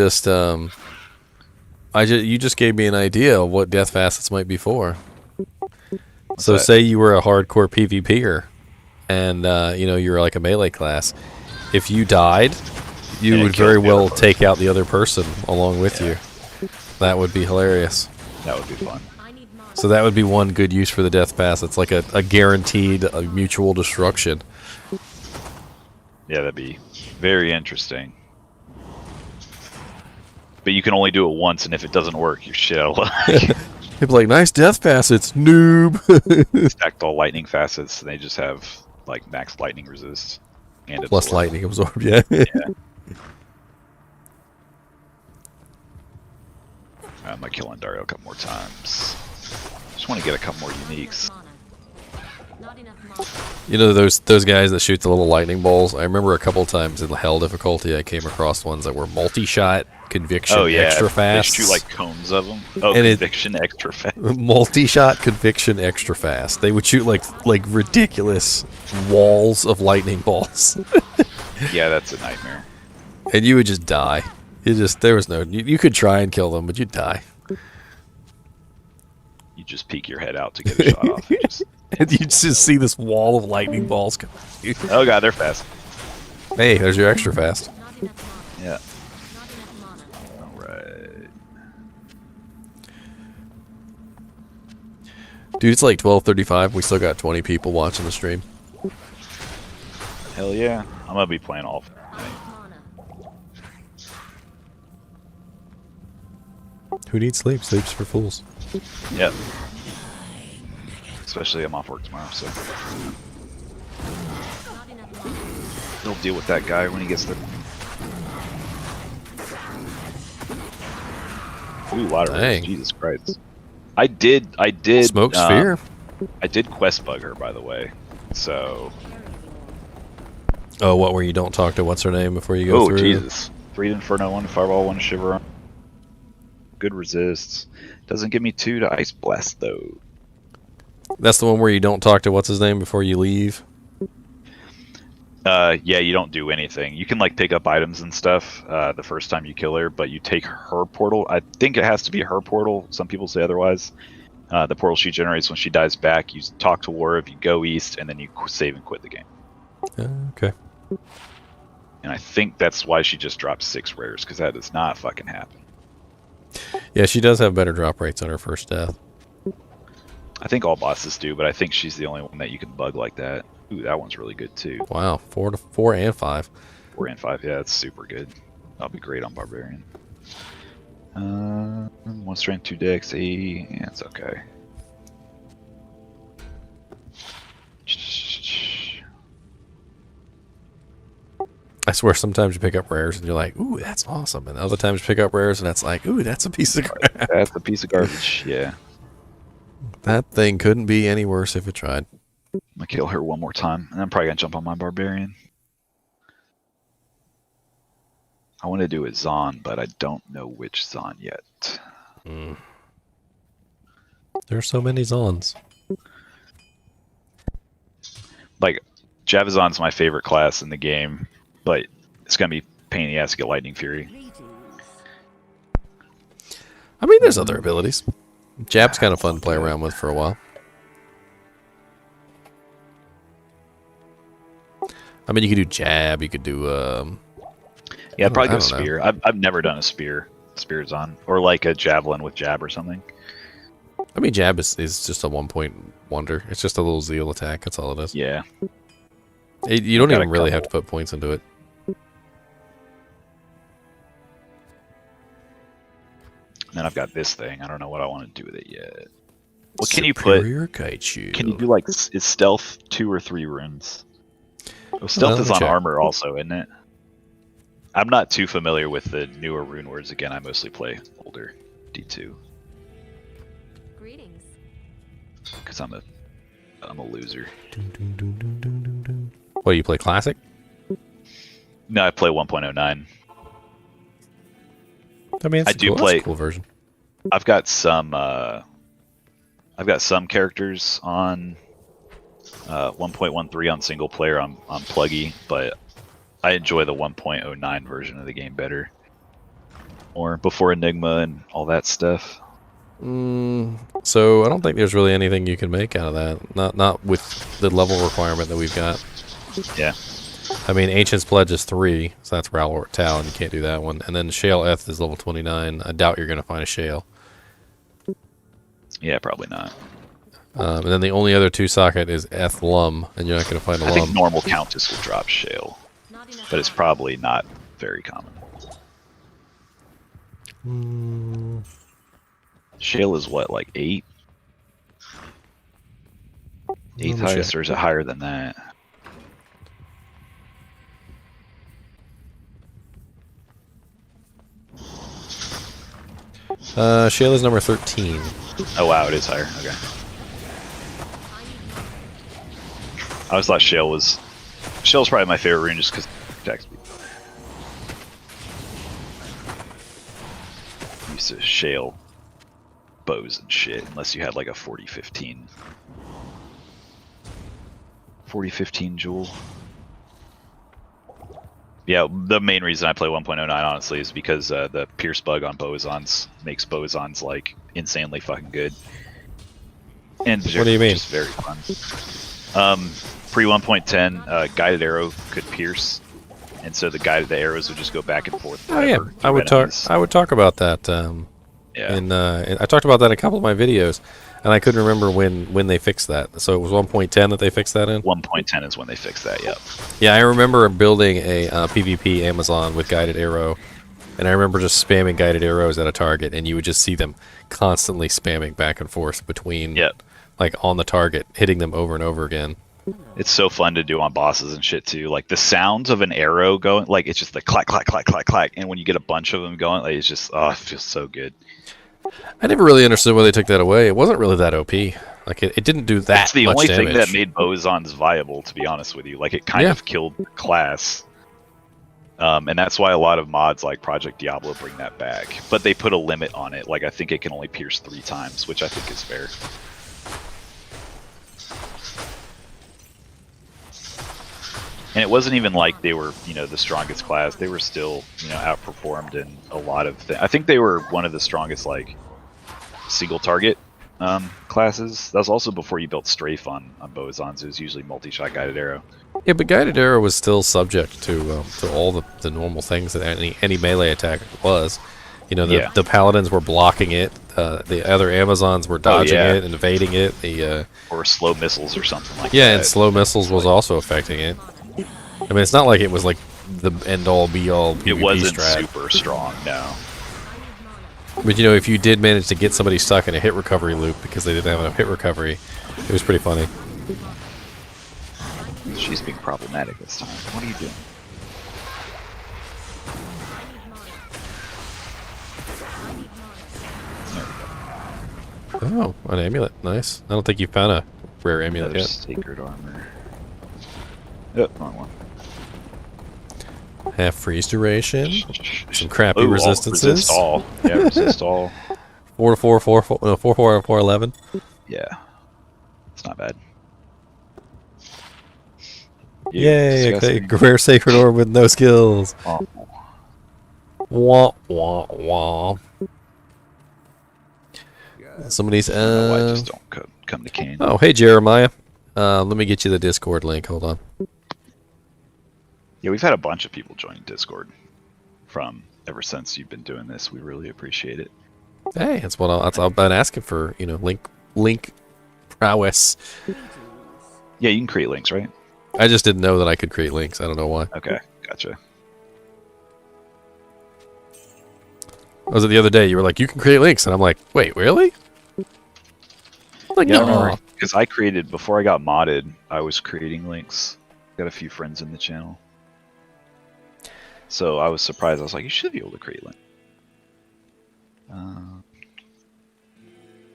just gave me an idea of what death facets might be for. So, say you were a hardcore PvPer, and you were like a melee class. If you died, you would very well take out the other person along with you. That would be hilarious. That would be fun. So that would be one good use for the death pass. It's like a guaranteed mutual destruction. Yeah, that'd be very interesting. But you can only do it once, and if it doesn't work, you're shit out of luck. They'd be like, nice death facets, noob. Stacked all lightning facets, and they just have like max lightning resist. And Plus absorb. lightning absorb, yeah. I'm gonna kill Andariel a couple more times. Just want to get a couple more uniques. You know those guys that shoot the little lightning balls? I remember a couple times in the hell difficulty I came across ones that were multi-shot, conviction, extra fast. They shoot like cones of them. Oh, and conviction, extra fast. Multi-shot, conviction, extra fast. They would shoot like ridiculous walls of lightning balls. Yeah, that's a nightmare. And you would just die. There was no... You could try and kill them, but you'd die. You just peek your head out to get a shot off. And you just see this wall of lightning balls come. Oh god, they're fast. Hey, there's your extra fast. Yeah. Alright. Dude, it's like 12:35. We still got 20 people watching the stream. Hell yeah. I'm gonna be playing all night. Who needs sleep? Sleep's for fools. Yep. Especially I'm off work tomorrow, so they'll deal with that guy when he gets there. Ooh, water. Dang. Jesus Christ. I did Smoke sphere? I did quest bug her, by the way. So Oh, what where you don't talk to what's her name before you go through? Oh Jesus. 3 Inferno, 1 Fireball, 1 Shiver. Good resists. Doesn't give me 2 to Ice Blast though. That's the one where you don't talk to what's his name before you leave? Yeah, you don't do anything. You can like pick up items and stuff the first time you kill her, but you take her portal. I think it has to be her portal. Some people say otherwise. The portal she generates when she dies back, you talk to War, if you go east, and then you save and quit the game. Okay. And I think that's why she just dropped 6 rares, because that does not fucking happen. Yeah, she does have better drop rates on her first death. I think all bosses do, but I think she's the only one that you can bug like that. Ooh, that one's really good too. Wow, 4 and 5. 4 and 5, yeah, that's super good. That'll be great on Barbarian. 1 strength, 2 dex, 8. Yeah, it's okay. I swear sometimes you pick up rares and you're like, ooh, that's awesome. And other times you pick up rares and that's like, ooh, that's a piece of crap. That's a piece of garbage, yeah. That thing couldn't be any worse if it tried. I'm gonna kill her one more time, and I'm probably gonna jump on my Barbarian. I want to do it Zon, but I don't know which Zon yet. There's so many Zons. Like, Javazon's my favorite class in the game, but it's gonna be pain in the ass to get Lightning Fury. I mean, there's other abilities. Jab's kind of fun to play around with for a while. I mean, you could do jab. You could do. Yeah, I'd probably I go don't know. spear. I've never done a spears on, or like a javelin with jab or something. I mean, jab is just a 1-point wonder. It's just a little zeal attack. That's all it is. Yeah. You don't even really have to put points into it. And then I've got this thing. I don't know what I want to do with it yet. What can you put? Can you do like is stealth 2 or 3 runes? Oh, stealth is on check. armor also, isn't it? I'm not too familiar with the newer rune words. Again, I mostly play older D2 Greetings. because I'm a loser. What, you play classic? No, I play 1.09. I mean, I do that's play a cool version. I've got some characters on 1.13 on single player on Pluggy, but I enjoy the 1.09 version of the game better. Or before Enigma and all that stuff. So I don't think there's really anything you can make out of that. Not with the level requirement that we've got. Yeah. I mean, Ancient's Pledge is 3, so that's Ralwart Tal, and you can't do that one. And then Shale Eth is level 29. I doubt you're going to find a Shale. Yeah, probably not. And then the only other 2 socket is Eth Lum, and you're not going to find a I Lum. think normal Countess will drop Shale, but it's probably not very common. Shale is what, like 8? 8th highest, or is it higher than that? Shale is number 13. Oh wow, it is higher. Okay. I always thought Shale's probably my favorite rune just because attack speed. Used to Shale bows and shit, unless you had like a 40-15 jewel. Yeah, the main reason I play 1.09 honestly is because the pierce bug on bosons makes bosons like insanely fucking good. And what do you mean? Just very fun. Pre 1.10, guided arrow could pierce, and so the arrows would just go back and forth. Oh yeah, I would talk about that. Yeah. And I talked about that in a couple of my videos, and I couldn't remember when they fixed that. So it was 1.10 that they fixed that in? 1.10 is when they fixed that, yep. Yeah, I remember building a PvP Amazon with guided arrow, and I remember just spamming guided arrows at a target, and you would just see them constantly spamming back and forth between, like, on the target, hitting them over and over again. It's so fun to do on bosses and shit too. Like the sounds of an arrow going, like it's just the clack, clack, clack, clack, clack, and when you get a bunch of them going, like, it's just, it feels so good. I never really understood why they took that away. It wasn't really that OP. Like it didn't do that. It's the much only damage. thing that made bosons viable, to be honest with you. Like it kind of killed the class, and that's why a lot of mods like Project Diablo bring that back. But they put a limit on it. Like I think it can only pierce 3 times, which I think is fair. And it wasn't even like they were, the strongest class. They were still, outperformed in a lot of things. I think they were one of the strongest, like, single target classes. That was also before you built strafe on bosons. It was usually multi-shot guided arrow. Yeah, but guided arrow was still subject to all the normal things that any melee attack was. The paladins were blocking it. The other Amazons were dodging it and evading it. Or slow missiles or something like that. Yeah, and slow missiles was also affecting it. I mean, it's not like it was like the end-all, be-all PvP It wasn't strat. super strong, no. But if you did manage to get somebody stuck in a hit recovery loop because they didn't have enough hit recovery, it was pretty funny. She's being problematic this time. What are you doing? Oh, an amulet. Nice. I don't think you found a rare amulet yet. Sacred armor. Yep, wrong one. Half freeze duration. Some crappy resistances. Resist all. Yeah, resist all. 4 to 4, 4, 4, no, 4, 4, 4, 11. Yeah. It's not bad. Yay, okay. Rare sacred orb with no skills. Wah, wah, wah. Somebody's I just don't come to Kane. Oh, hey Jeremiah. Let me get you the Discord link. Hold on. Yeah, we've had a bunch of people join Discord from ever since you've been doing this. We really appreciate it. Hey, that's what I've been asking for. You know, link prowess. Yeah, you can create links, right? I just didn't know that I could create links. I don't know why. Okay, gotcha. Was it the other day? You were like, you can create links, and I'm like, wait, really? I'm like, no. Because I created before I got modded. I was creating links. Got a few friends in the channel, so I was surprised. I was like, you should be able to create links.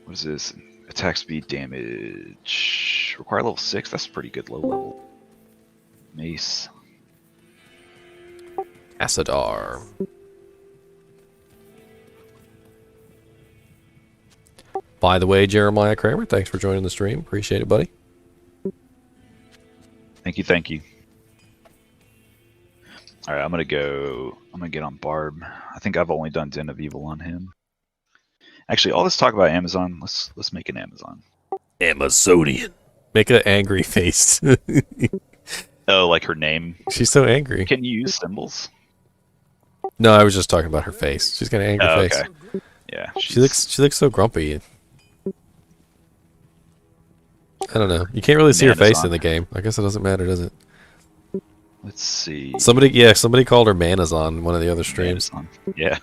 What is this? Attack speed, damage. Require level 6. That's pretty good low level. Mace. Asadar. By the way, Jeremiah Kramer, thanks for joining the stream. Appreciate it, buddy. Thank you, thank you. Alright, I'm gonna get on Barb. I think I've only done Den of Evil on him. Actually, all this talk about Amazon, let's make an Amazon. Amazonian. Make an angry face. Oh, like her name? She's so angry. Can you use symbols? No, I was just talking about her face. She's got an angry face. Okay. Yeah. She looks so grumpy. I don't know. You can't really see her face in the game. I guess it doesn't matter, does it? Let's see. Somebody called her Manazon in one of the other streams. Manazon. Yeah.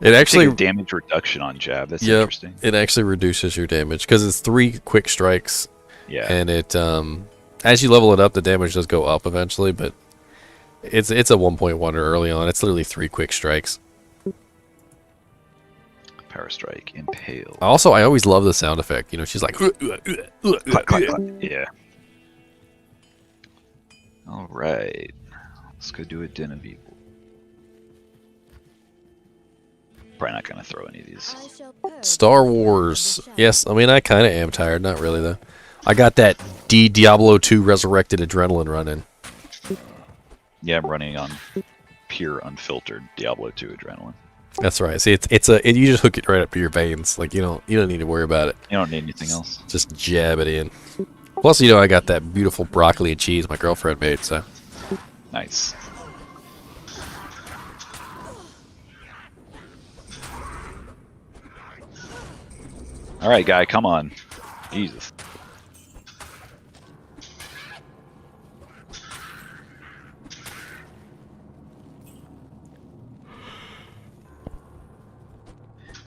It actually damage reduction on jab. That's interesting. It actually reduces your damage because it's 3 quick strikes. Yeah. And it as you level it up, the damage does go up eventually, but it's a 1.1 early on. It's literally 3 quick strikes. Power strike, impale. Also, I always love the sound effect. You know, she's like, clack, clack, clack. Yeah. All right, let's go do a Den of Evil. Probably not gonna throw any of these. Star Wars. Yes, I mean I kind of am tired. Not really though. I got that Diablo 2 Resurrected adrenaline running. Yeah, I'm running on pure unfiltered Diablo 2 adrenaline. That's right. See, you just hook it right up to your veins. Like you don't need to worry about it. You don't need anything else. Just jab it in. Plus, you know, I got that beautiful broccoli and cheese my girlfriend made. So nice. All right, guy, come on. Jesus.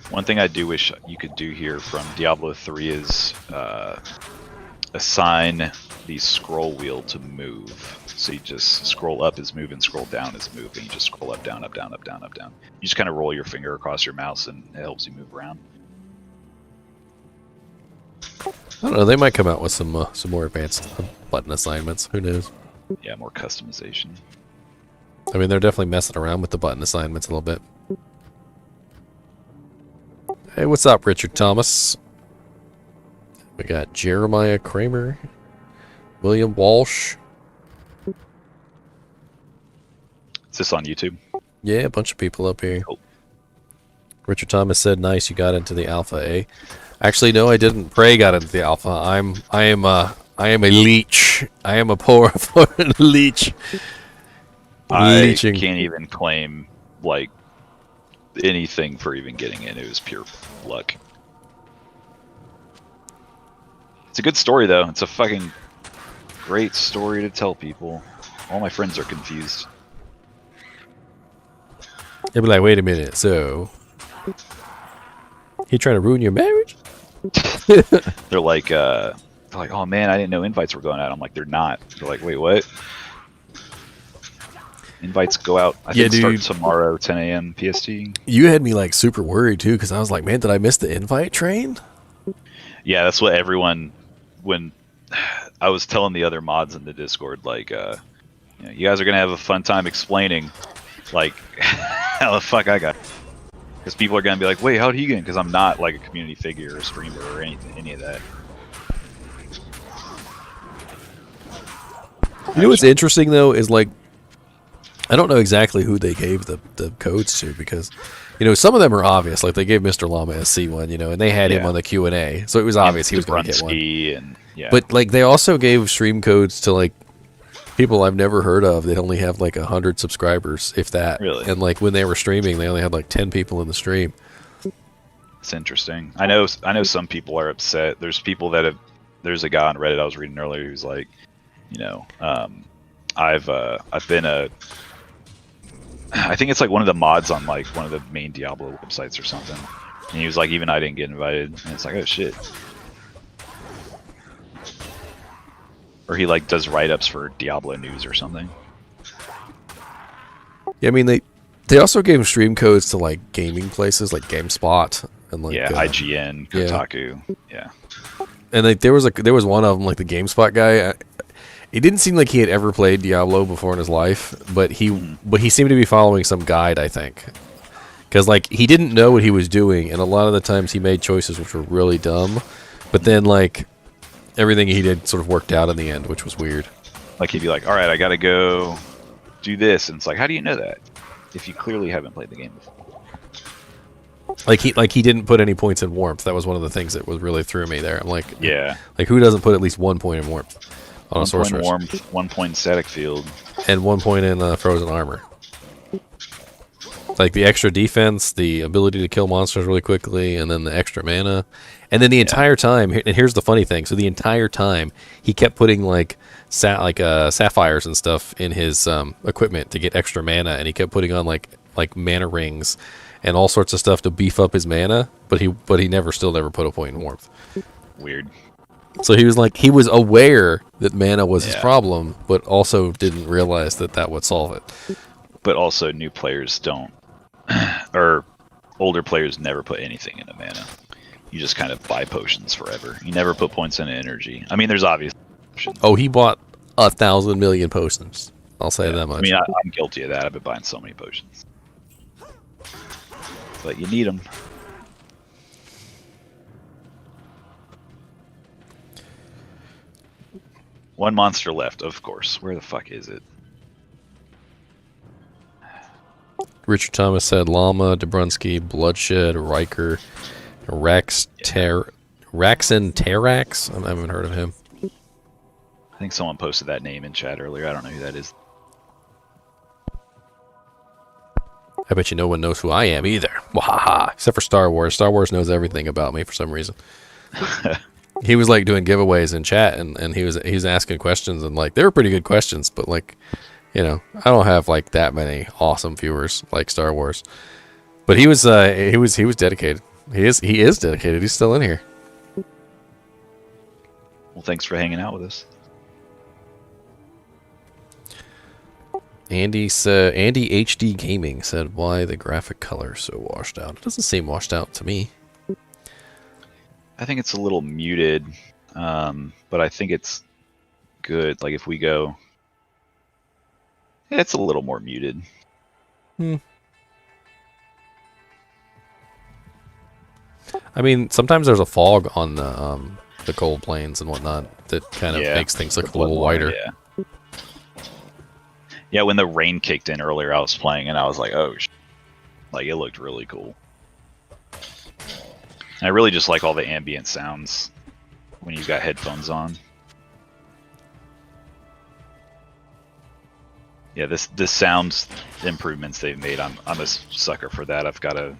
One thing I do wish you could do here from Diablo 3 is assign the scroll wheel to move. So you just scroll up is moving, scroll down is moving. You just scroll up, down, up, down, up, down, up, down. You just kind of roll your finger across your mouse and it helps you move around. I don't know. They might come out with some more advanced button assignments. Who knows? Yeah, more customization. I mean, they're definitely messing around with the button assignments a little bit. Hey, what's up, Richard Thomas? We got Jeremiah Kramer, William Walsh. Is this on YouTube? Yeah, a bunch of people up here. Cool. Richard Thomas said, "Nice, you got into the alpha, eh?" Actually, no, I didn't. Prey got into the alpha. I am a leech. I am a poor leech. I can't even claim like anything for even getting in. It was pure luck. It's a good story though. It's a fucking great story to tell people. All my friends are confused. They'll be like, wait a minute, so he trying to ruin your marriage? They're like, oh man, I didn't know invites were going out. I'm like, they're not. They're like, wait, what? Invites go out. I think start tomorrow, 10 a.m. PST. You had me like super worried too, because I was like, man, did I miss the invite train? Yeah, that's what everyone. When I was telling the other mods in the Discord, like, you guys are gonna have a fun time explaining, like, how the fuck I got. Because people are gonna be like, wait, how'd he get in? Because I'm not like a community figure or a streamer or any of that. You know what's interesting though is like, I don't know exactly who they gave the codes to, because, you know, some of them are obvious. Like they gave Mr. Llama SC one, you know, and they had him on the Q&A, so it was obvious he was going to get one. And, But like they also gave stream codes to like people I've never heard of. They only have like 100 subscribers, if that. Really? And like when they were streaming, they only had like 10 people in the stream. It's interesting. I know some people are upset. There's people that have. There's a guy on Reddit I was reading earlier who's like, you know, I've been a. I think it's like one of the mods on like one of the main Diablo websites or something. And he was like, even I didn't get invited. And it's like, oh shit. Or he like does write-ups for Diablo news or something. Yeah, I mean they also gave stream codes to like gaming places like GameSpot and like IGN, Kotaku, yeah. And like there was one of them, like the GameSpot guy. It didn't seem like he had ever played Diablo before in his life, but he seemed to be following some guide, I think, because like he didn't know what he was doing, and a lot of the times he made choices which were really dumb. But then like everything he did sort of worked out in the end, which was weird. Like he'd be like, "All right, I gotta go do this," and it's like, "How do you know that? If you clearly haven't played the game before." Like he didn't put any points in warmth. That was one of the things that was really threw me there. I'm like, yeah, like who doesn't put at least 1 point in warmth on a sorceress? 1 point in warmth, 1 point in static field, and 1 point in frozen armor. Like the extra defense, the ability to kill monsters really quickly, and then the extra mana, and then the entire time. And here's the funny thing: so the entire time he kept putting like sapphires and stuff in his equipment to get extra mana, and he kept putting on like mana rings and all sorts of stuff to beef up his mana, but he still never put a point in warmth. Weird. So he was aware that mana was his problem, but also didn't realize that would solve it. But also new players don't, or older players never put anything into mana. You just kind of buy potions forever. You never put points into energy. I mean, there's obvious options. Oh, he bought 1,000 million potions. I'll say that much. I mean, I'm guilty of that. I've been buying so many potions. But you need them. One monster left, of course. Where the fuck is it? Richard Thomas said Llama, Dobrunsky, Bloodshed, Riker, Raxen Terax. I haven't heard of him. I think someone posted that name in chat earlier. I don't know who that is. I bet you no one knows who I am either. Wahaha. Except for Star Wars. Star Wars knows everything about me for some reason. He was like doing giveaways in chat, and he was asking questions, and like they were pretty good questions, but like, you know, I don't have like that many awesome viewers like Star Wars. But he was dedicated. He is dedicated. He's still in here. Well, thanks for hanging out with us. Andy HD Gaming said, "Why the graphic color so washed out?" It doesn't seem washed out to me. I think it's a little muted, but I think it's good. Like if we go, it's a little more muted. I mean, sometimes there's a fog on the cold plains and whatnot that kind of makes things look a little whiter. Yeah, when the rain kicked in earlier, I was playing and I was like, oh, like it looked really cool. And I really just like all the ambient sounds when you've got headphones on. Yeah, this sound improvements they've made, I'm a sucker for that. I've got a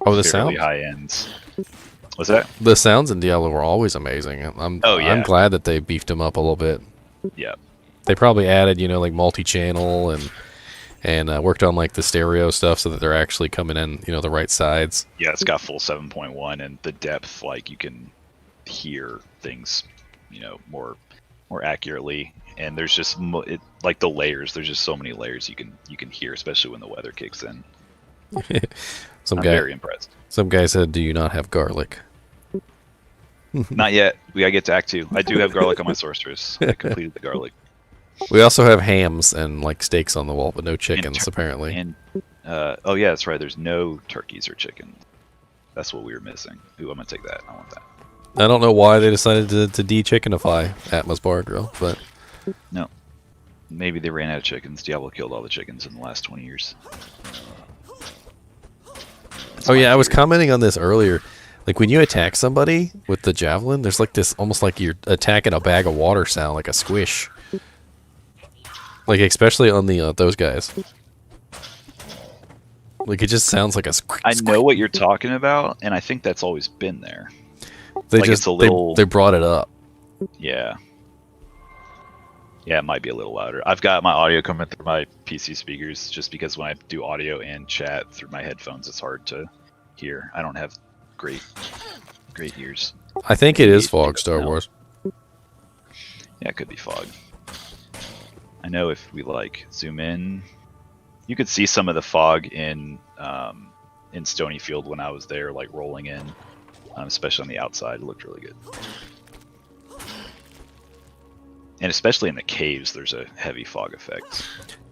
the fairly sound high ends. What's that? The sounds in Diablo were always amazing. I'm glad that they beefed them up a little bit. Yeah. They probably added, like multi-channel and worked on like the stereo stuff so that they're actually coming in, the right sides. Yeah, it's got full 7.1 and the depth, like you can hear things, more accurately. And there's just like the layers. There's just so many layers you can hear, especially when the weather kicks in. I'm very impressed. Some guy said, "Do you not have garlic?" Not yet. We gotta get to Act 2. I do have garlic on my sorceress. I completed the garlic. We also have hams and like steaks on the wall, but no chickens apparently. And oh yeah, that's right. There's no turkeys or chickens. That's what we were missing. Ooh, I'm gonna take that. I want that. I don't know why they decided to de-chickenify Atma's Bar Grill, but no, maybe they ran out of chickens. Diablo killed all the chickens in the last 20 years. Oh yeah, I was commenting on this earlier. Like when you attack somebody with the javelin, there's like this almost like you're attacking a bag of water sound, like a squish. Like especially on the those guys. Like it just sounds like a squeak. I know what you're talking about, and I think that's always been there. They like just it's a little, they brought it up. Yeah. Yeah, it might be a little louder. I've got my audio coming through my PC speakers just because when I do audio and chat through my headphones, it's hard to hear. I don't have great ears. I think it is fog, Star Wars. Yeah, it could be fog. I know if we like zoom in, you could see some of the fog in Stonyfield when I was there, like rolling in, especially on the outside. It looked really good. And especially in the caves, there's a heavy fog effect.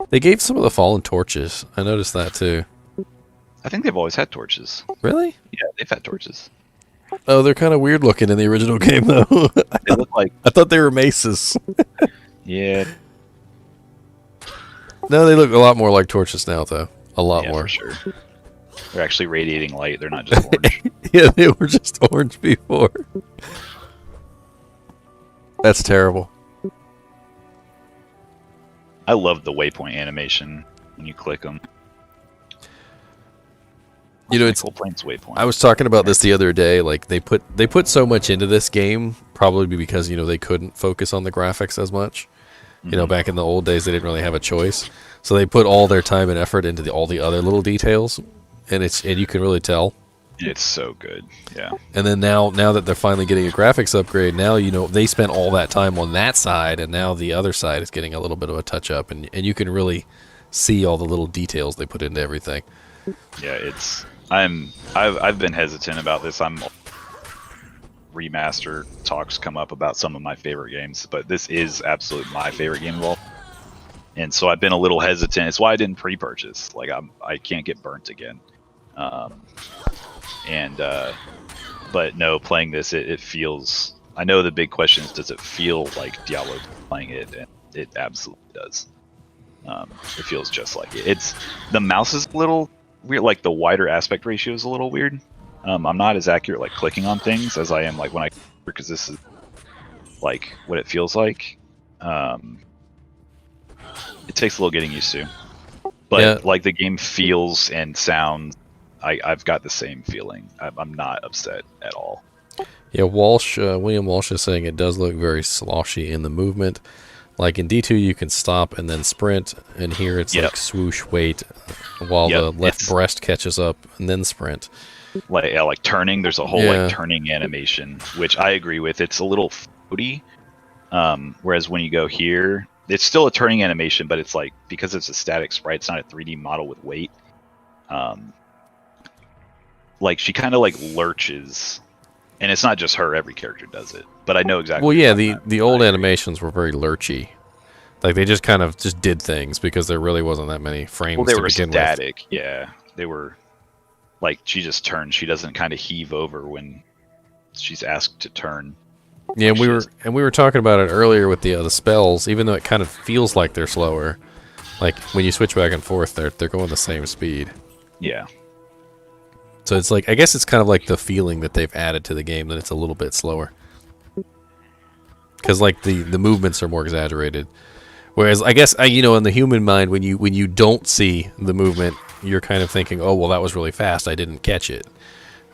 They gave some of the fallen torches. I noticed that too. I think they've always had torches. Really? Yeah, they've had torches. Oh, they're kind of weird looking in the original game, though. They look like... I thought they were maces. Yeah. No, they look a lot more like torches now, though. A lot more. For sure. They're actually radiating light. They're not just orange. Yeah, they were just orange before. That's terrible. I love the waypoint animation when you click them. You know, it's Plains waypoint. I was talking about this the other day. Like they put so much into this game, probably because they couldn't focus on the graphics as much. You know, back in the old days, they didn't really have a choice, so they put all their time and effort into all the other little details, and you can really tell. It's so good, yeah. And then now that they're finally getting a graphics upgrade, now they spent all that time on that side, and now the other side is getting a little bit of a touch up, and you can really see all the little details they put into everything. Yeah, I've been hesitant about this. Remaster talks come up about some of my favorite games, but this is absolutely my favorite game of all. And so I've been a little hesitant. It's why I didn't pre-purchase. Like I can't get burnt again. But no, playing this, it feels. I know the big question is, does it feel like Diablo playing it? And it absolutely does. It feels just like it. It's the mouse is a little weird. Like the wider aspect ratio is a little weird. I'm not as accurate like clicking on things as I am like when I, because this is like what it feels like. It takes a little getting used to, but like the game feels and sounds. I've got the same feeling. I'm not upset at all. Yeah, William Walsh is saying it does look very sloshy in the movement. Like in D2, you can stop and then sprint, and here it's like swoosh, wait, while the left breast catches up, and then sprint. Like turning, there's a whole like turning animation, which I agree with. It's a little floaty, whereas when you go here, it's still a turning animation, but it's like, because it's a static sprite, it's not a 3D model with weight. Like she kind of like lurches, and it's not just her. Every character does it, but I know exactly. Well, yeah, the old animations were very lurchy. Like they just kind of just did things because there really wasn't that many frames. Well, they to were begin static. with. Yeah, they were. Like she just turns. She doesn't kind of heave over when she's asked to turn. Yeah, we were talking about it earlier with the spells. Even though it kind of feels like they're slower, like when you switch back and forth, they're going the same speed. Yeah. So it's like, I guess it's kind of like the feeling that they've added to the game that it's a little bit slower. Because like the movements are more exaggerated. Whereas I guess in the human mind, when you don't see the movement, you're kind of thinking, oh well, that was really fast, I didn't catch it.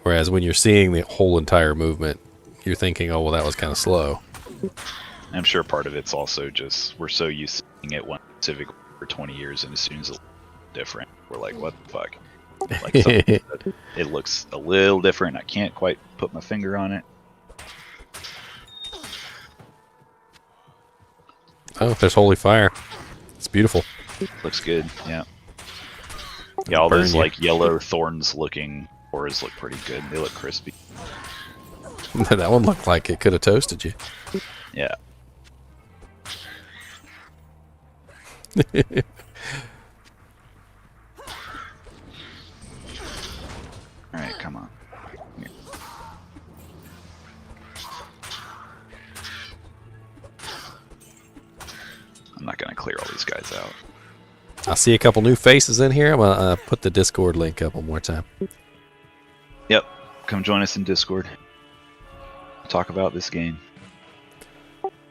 Whereas when you're seeing the whole entire movement, you're thinking, oh well, that was kind of slow. I'm sure part of it's also just we're so used to seeing it one specific for 20 years, and as soon as it's different, we're like, what the fuck? Like it looks a little different. I can't quite put my finger on it. Oh, there's holy fire. It's beautiful. Looks good. Yeah. Yeah, all those like yellow thorns looking ores look pretty good. They look crispy. That one looked like it could have toasted you. Yeah. Alright, come on. Here. I'm not gonna clear all these guys out. I see a couple new faces in here. I'm gonna put the Discord link up one more time. Yep, come join us in Discord. Talk about this game.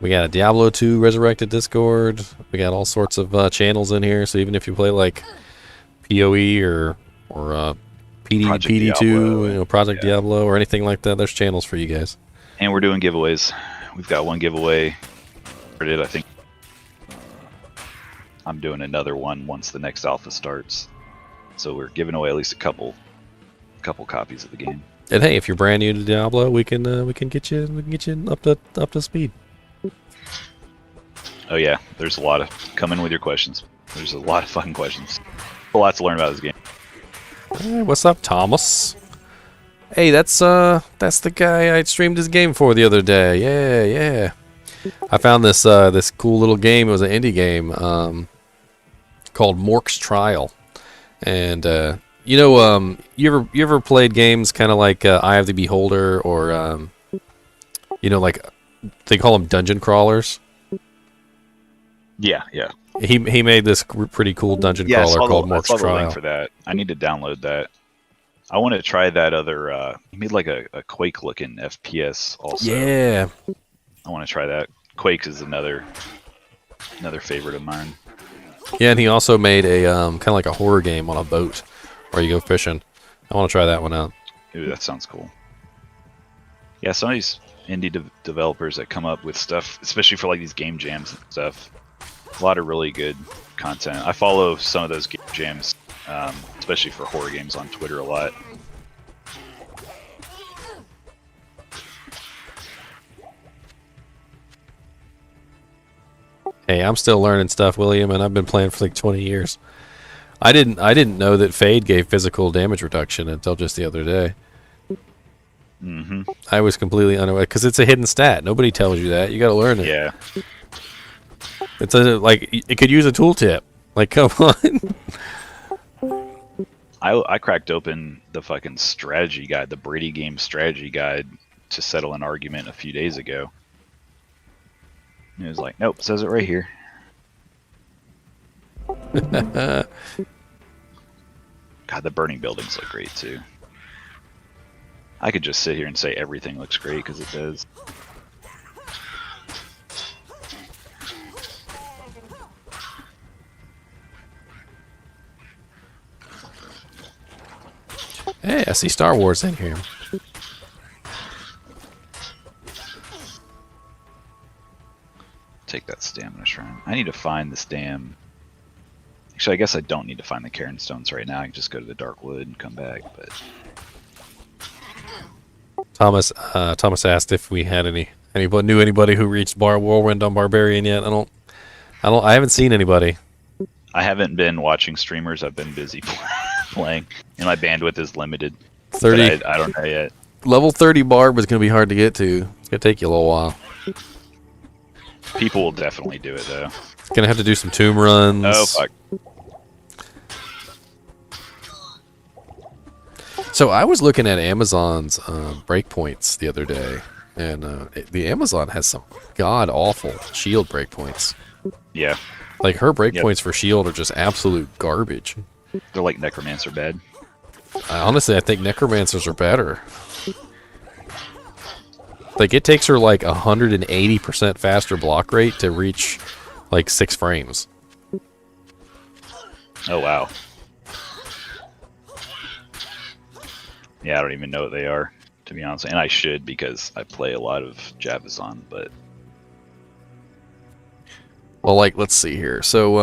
We got a Diablo 2 Resurrected Discord. We got all sorts of channels in here. So even if you play like PoE or PD2, Diablo, Project Diablo or anything like that, there's channels for you guys. And we're doing giveaways. We've got one giveaway. I think I'm doing another one once the next alpha starts. So we're giving away at least a couple copies of the game. And hey, if you're brand new to Diablo, we can get you up to speed. Oh yeah, there's a lot of come in with your questions. There's a lot of fucking questions. A lot to learn about this game. Hey, what's up, Thomas? Hey, that's the guy I streamed his game for the other day. Yeah. I found this this cool little game. It was an indie game called Mork's Trial, and you ever played games kind of like Eye of the Beholder or like they call them dungeon crawlers. Yeah. He made this pretty cool dungeon crawler called Mork's I saw the Trial. link for that. I need to download that. I want to try that other. He made like a Quake-looking FPS also. Yeah. I want to try that. Quake is another favorite of mine. Yeah, and he also made a kind of like a horror game on a boat where you go fishing. I want to try that one out. Ooh, that sounds cool. Yeah, some of these indie developers that come up with stuff, especially for like these game jams and stuff, a lot of really good content. I follow some of those game jams, especially for horror games on Twitter a lot. Hey, I'm still learning stuff, William, and I've been playing for like 20 years. I didn't know that Fade gave physical damage reduction until just the other day. Mm-hmm. I was completely unaware because it's a hidden stat. Nobody tells you that. You got to learn it. Yeah. It's like it could use a tooltip. Like, come on. I cracked open the fucking strategy guide, the Brady game strategy guide, to settle an argument a few days ago. And it was like, nope, it says it right here. God, the burning buildings look great too. I could just sit here and say everything looks great because it does. Hey, I see Star Wars in here. Take that stamina shrine. I need to find this damn... Actually, I guess I don't need to find the Cairn Stones right now. I can just go to the Dark Wood and come back, but... Thomas asked if we had anybody who reached Whirlwind on Barbarian yet. I haven't seen anybody. I haven't been watching streamers. I've been busy playing, and my bandwidth is limited. 30. I don't know yet. Level 30 Barb is going to be hard to get to. It's going to take you a little while. People will definitely do it, though. Going to have to do some tomb runs. Oh, fuck. So I was looking at Amazon's breakpoints the other day, and the Amazon has some god-awful shield breakpoints. Yeah. Like, her breakpoints for shield are just absolute garbage. They're like Necromancer bad. Honestly, I think Necromancers are better. Like, it takes her like 180% faster block rate to reach like 6 frames. Oh, wow. Yeah, I don't even know what they are, to be honest. And I should, because I play a lot of Javazon, but... Well, like, let's see here. So,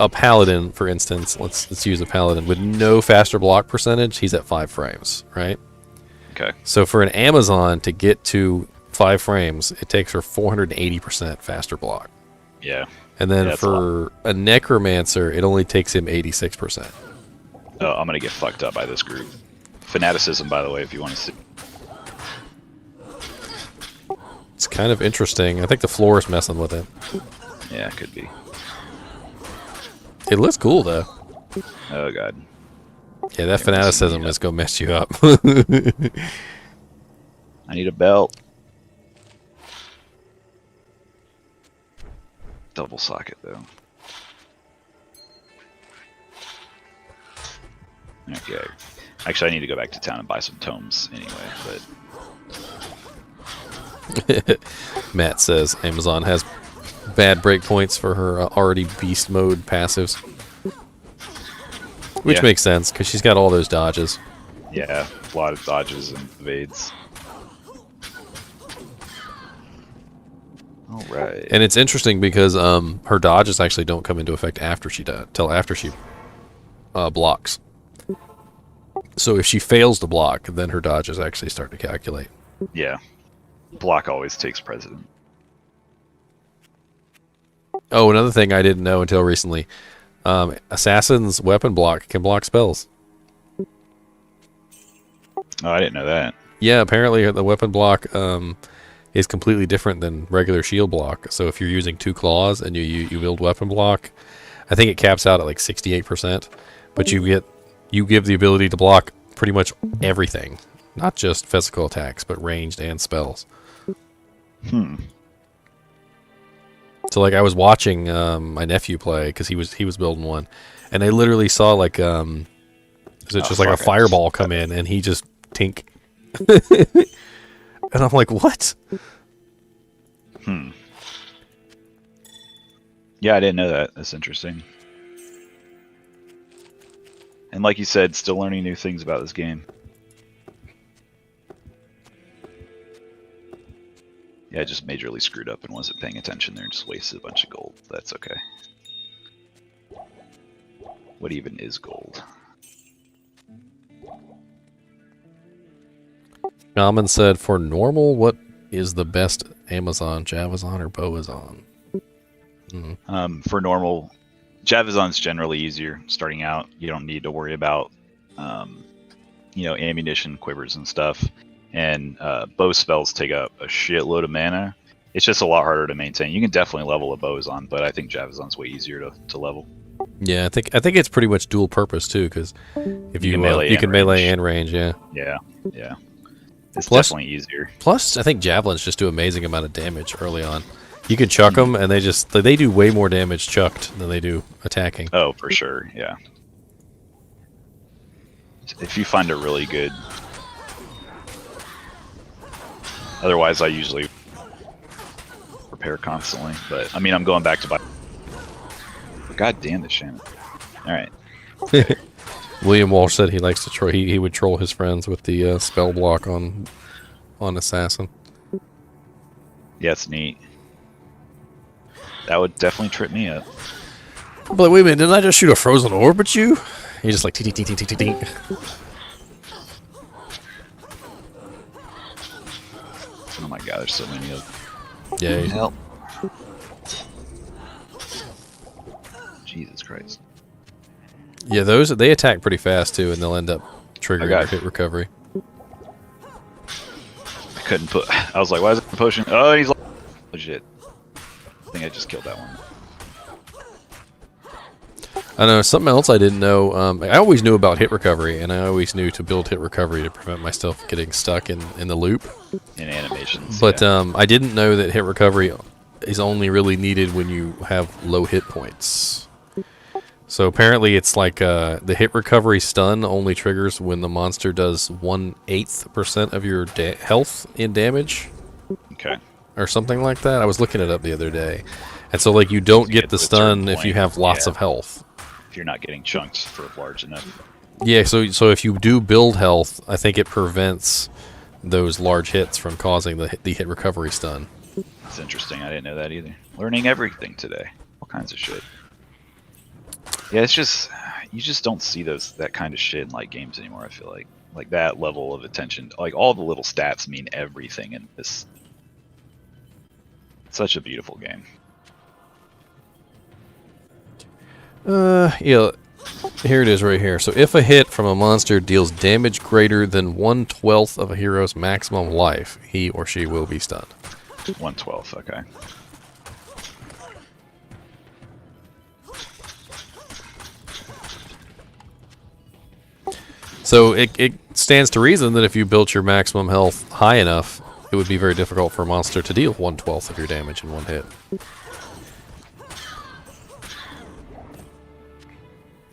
a paladin, for instance, let's use a paladin with no faster block percentage. He's at 5 frames, right? Okay. So for an Amazon to get to 5 frames, it takes her 480% faster block. Yeah. And then for a Necromancer, it only takes him 86%. Oh, I'm gonna get fucked up by this group. Fanaticism, by the way, if you want to see. It's kind of interesting. I think the floor is messing with it. Yeah, it could be. It looks cool, though. Oh, God. Yeah, that fanaticism is going to mess you up. I need a belt. Double socket, though. Okay. Actually, I need to go back to town and buy some tomes anyway, but... Matt says Amazon has bad breakpoints for her already beast mode passives. Which makes sense, because she's got all those dodges. Yeah, a lot of dodges and evades. Alright. And it's interesting because her dodges actually don't come into effect after she till after she blocks. So if she fails to block, then her dodges actually start to calculate. Yeah. Block always takes precedent. Oh, another thing I didn't know until recently. Assassin's weapon block can block spells. Oh, I didn't know that. Yeah, apparently the weapon block is completely different than regular shield block. So if you're using 2 claws and you build weapon block, I think it caps out at like 68%. But you give the ability to block pretty much everything, not just physical attacks, but ranged and spells. So like I was watching my nephew play because he was building one, and I literally saw like just like a fireball come in and he just tink, and I'm like, what? Yeah, I didn't know that. That's interesting. And like you said, still learning new things about this game. Yeah, I just majorly screwed up and wasn't paying attention there and just wasted a bunch of gold. That's okay. What even is gold? Shaman said, for normal, what is the best Amazon, Javazon, or Boazon? For normal, Javazon's generally easier starting out. You don't need to worry about, ammunition, quivers, and stuff. And bow spells take up a shitload of mana. It's just a lot harder to maintain. You can definitely level a Boazon, but I think Javazon's way easier to level. Yeah, I think it's pretty much dual purpose too, because if you can melee and range, yeah. Yeah. It's definitely easier. Plus, I think javelins just do amazing amount of damage early on. You can chuck them, and they do way more damage chucked than they do attacking. Oh, for sure, yeah. If you find a really good... Otherwise, I usually repair constantly. But, I mean, I'm going back to buy... God damn it, Shannon. Alright. William Walsh said he likes to troll. He would troll his friends with the spell block on Assassin. Yeah, it's neat. That would definitely trip me up. But wait a minute, didn't I just shoot a frozen orb at you? He just like tink tink tink tink tink. Oh my god, there's so many of them. Yeah. Help. Jesus Christ. Yeah, they attack pretty fast too, and they'll end up triggering your hit recovery. I couldn't put. I was like, why is it a potion? Oh, he's like, oh shit. I think I just killed that one. I know something else I didn't know. I always knew about hit recovery, and I always knew to build hit recovery to prevent myself getting stuck in the loop. In animations. But I didn't know that hit recovery is only really needed when you have low hit points. So apparently it's like the hit recovery stun only triggers when the monster does 1/8% of your health in damage. Okay. Or something like that. I was looking it up the other day. And so like you don't get the stun if you have lots of health. If you're not getting chunked for large enough. Yeah, so if you do build health, I think it prevents those large hits from causing the hit recovery stun. That's interesting. I didn't know that either. Learning everything today. All kinds of shit. Yeah, it's just you just don't see that kind of shit in like games anymore. I feel like that level of attention, like all the little stats mean everything in this. Such a beautiful game. Yeah, here it is right here. So if a hit from a monster deals damage greater than 1/12 of a hero's maximum life, he or she will be stunned. 1/12, okay. So it stands to reason that if you built your maximum health high enough, it would be very difficult for a monster to deal 1/12 of your damage in one hit.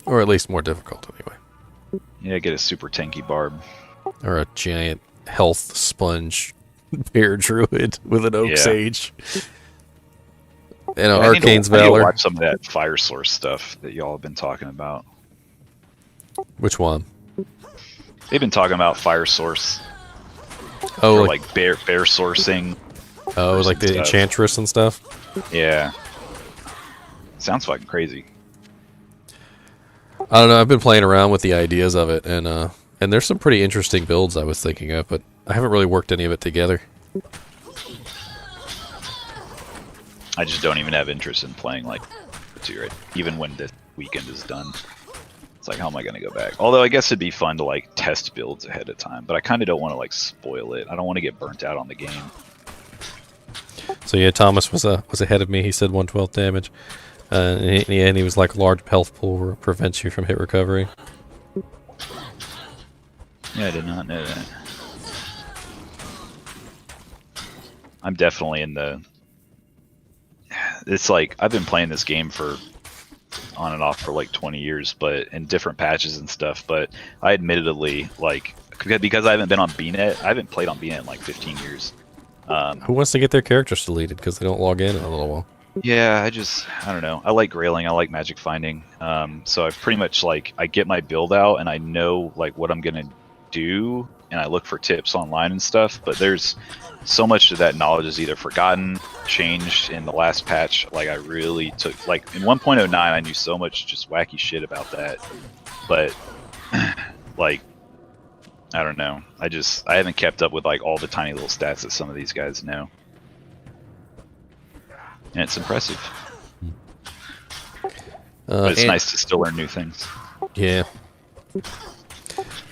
Or at least more difficult, anyway. Yeah, get a super tanky barb. Or a giant health sponge Bear Druid with an Oak Yeah. Sage. And I need to- Arcane's I need to Valor. watch some of that Fire Source stuff that y'all have been talking about. Which one? They've been talking about Fire Source. Oh, or like bear sourcing. Oh, like the stuff. Enchantress and stuff? Yeah. Sounds fucking crazy. I don't know. I've been playing around with the ideas of it, and there's some pretty interesting builds I was thinking of, but I haven't really worked any of it together. I just don't even have interest in playing like right? Even when this weekend is done. It's like, how am I going to go back? Although I guess it'd be fun to like test builds ahead of time, but I kind of don't want to like spoil it. I don't want to get burnt out on the game. So yeah, Thomas was ahead of me. He said 1/12 damage, and he was like large health pool prevents you from hit recovery. Yeah, I did not know that. I'm definitely in the... It's like, I've been playing this game for on and off for like 20 years, but in different patches and stuff, but I admittedly, like, because I haven't been on BNet, I haven't played on BNet in like 15 years. Who wants to get their characters deleted because they don't log in a little while? Yeah, I don't know. I like grailing, I like magic finding. So I've pretty much like, I get my build out and I know like what I'm going to do, and I look for tips online and stuff, but there's so much of that knowledge is either forgotten, changed in the last patch. Like I really took, like in 1.09 I knew so much just wacky shit about that, but like I don't know, I haven't kept up with like all the tiny little stats that some of these guys know, and it's impressive. But it's nice to still learn new things. Yeah.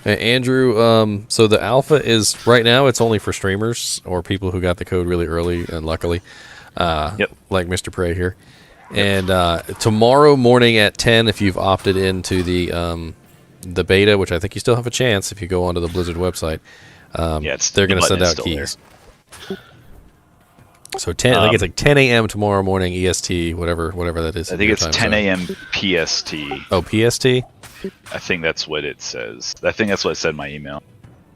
Hey, Andrew, so the alpha is, right now, it's only for streamers or people who got the code really early, and luckily, like Mr. Prey here. And tomorrow morning at 10, if you've opted into the beta, which I think you still have a chance if you go onto the Blizzard website, they're going to send out keys. So 10, I think it's like 10 a.m. tomorrow morning EST, whatever that is. I think it's 10 a.m. PST. Oh, PST? I think that's what it says. I think that's what it said in my email.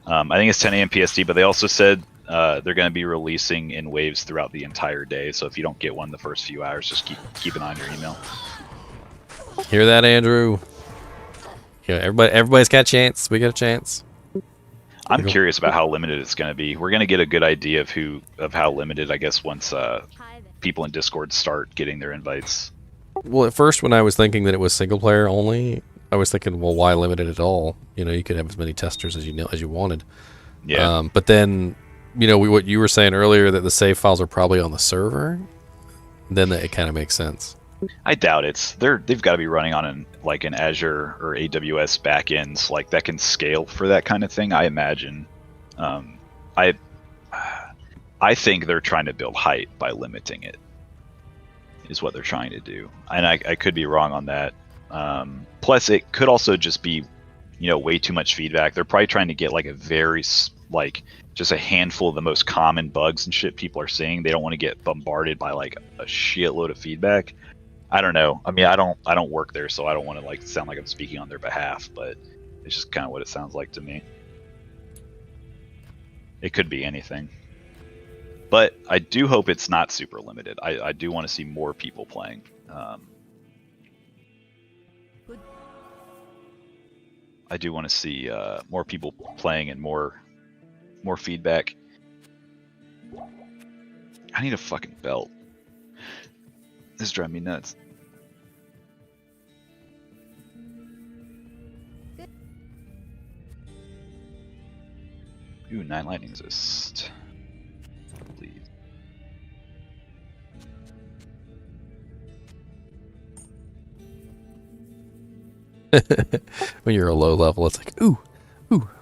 I think it's 10 a.m. PST, but they also said they're going to be releasing in waves throughout the entire day. So if you don't get one the first few hours, just keep an eye on your email. Hear that, Andrew? Yeah, everybody's got a chance. We got a chance. I'm curious about how limited it's going to be. We're going to get a good idea of how limited, I guess, once people in Discord start getting their invites. Well, at first, when I was thinking that it was single player only, I was thinking, well, why limit it at all? You know, you could have as many testers as you wanted. Yeah. But then, you know, what you were saying earlier, that the save files are probably on the server, then it kind of makes sense. I doubt they've got to be running on an Azure or AWS backends like that can scale for that kind of thing. I imagine. I think they're trying to build height by limiting it. Is what they're trying to do, and I could be wrong on that. Plus, it could also just be, way too much feedback. They're probably trying to get like a very just a handful of the most common bugs and shit people are seeing. They don't want to get bombarded by like a shitload of feedback. I don't know. I mean, I don't work there, so I don't want to sound like I'm speaking on their behalf, but it's just kind of what it sounds like to me. It could be anything. But I do hope it's not super limited. I do want to see more people playing. I do want to see more people playing and more feedback. I need a fucking belt. This is driving me nuts. Ooh, 9 lightning resist. Please. When you're a low level, it's like, ooh,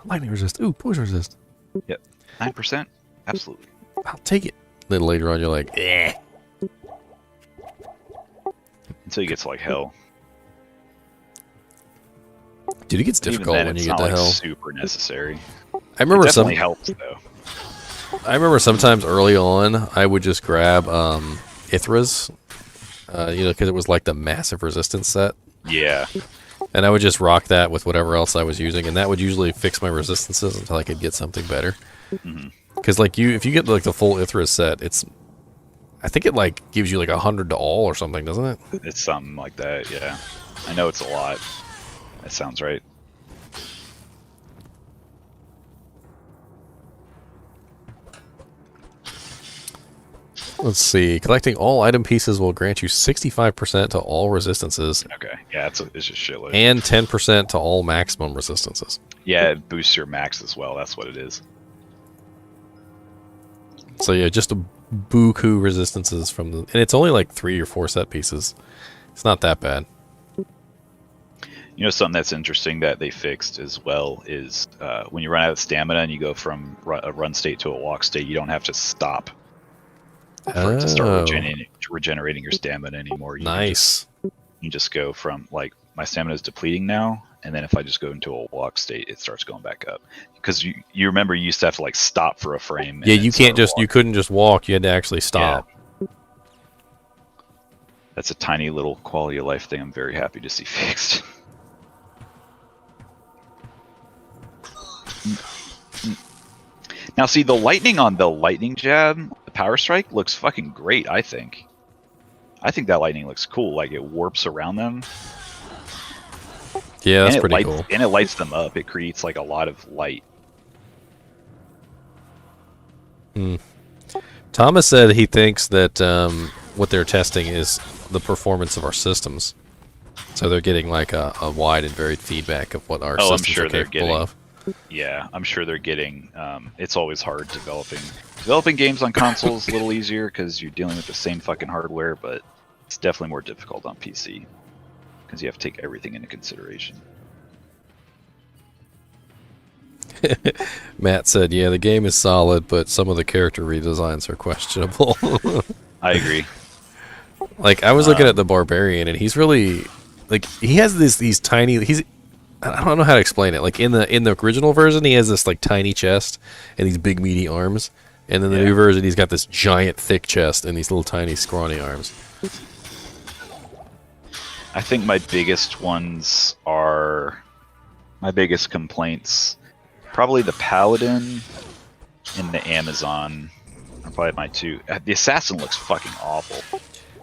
lightning resist, ooh, poison resist. Yep, 9%, absolutely. I'll take it. Then later on, you're like, eh. Until you get to hell. Dude, it gets difficult when you get to hell. Super necessary. I remember it definitely helps though. I remember sometimes early on, I would just grab Ithras, because it was like the massive resistance set. Yeah. And I would just rock that with whatever else I was using, and that would usually fix my resistances until I could get something better. Mm-hmm. Because like if you get like the full Ithra set, I think it like gives you like 100 to all or something, doesn't it? It's something like that, yeah. I know it's a lot. That sounds right. Let's see. Collecting all item pieces will grant you 65% to all resistances. Okay, yeah, it's just shitload. And 10% to all maximum resistances. Yeah, it boosts your max as well. That's what it is. So yeah, just a buku resistances from the, and it's only like 3 or 4 set pieces. It's not that bad. You know, something that's interesting that they fixed as well is when you run out of stamina and you go from a run state to a walk state, you don't have to stop for it to start regenerating your stamina anymore. You just go from, like, my stamina is depleting now, and then if I just go into a walk state, it starts going back up. Because you remember you used to have to, like, stop for a frame. Yeah, you couldn't just walk. You had to actually stop. Yeah. That's a tiny little quality of life thing I'm very happy to see fixed. Now, see, the lightning on the lightning jab, the power strike, looks fucking great, I think. I think that lightning looks cool. Like, it warps around them. Yeah, that's pretty cool. And it lights them up. It creates, like, a lot of light. Thomas said he thinks that what they're testing is the performance of our systems. So they're getting, like, a wide and varied feedback of what our systems are capable of. Yeah, I'm sure they're getting. It's always hard developing games on consoles. A little easier because you're dealing with the same fucking hardware, but it's definitely more difficult on PC because you have to take everything into consideration. Matt said, "Yeah, the game is solid, but some of the character redesigns are questionable." I agree. Like, I was looking at the Barbarian, and he's really, like, he has these tiny. I don't know how to explain it. Like in the original version, he has this like tiny chest and these big meaty arms, and then the new version, he's got this giant thick chest and these little tiny scrawny arms. I think my biggest complaints, probably the Paladin and the Amazon are probably my two. The Assassin looks fucking awful.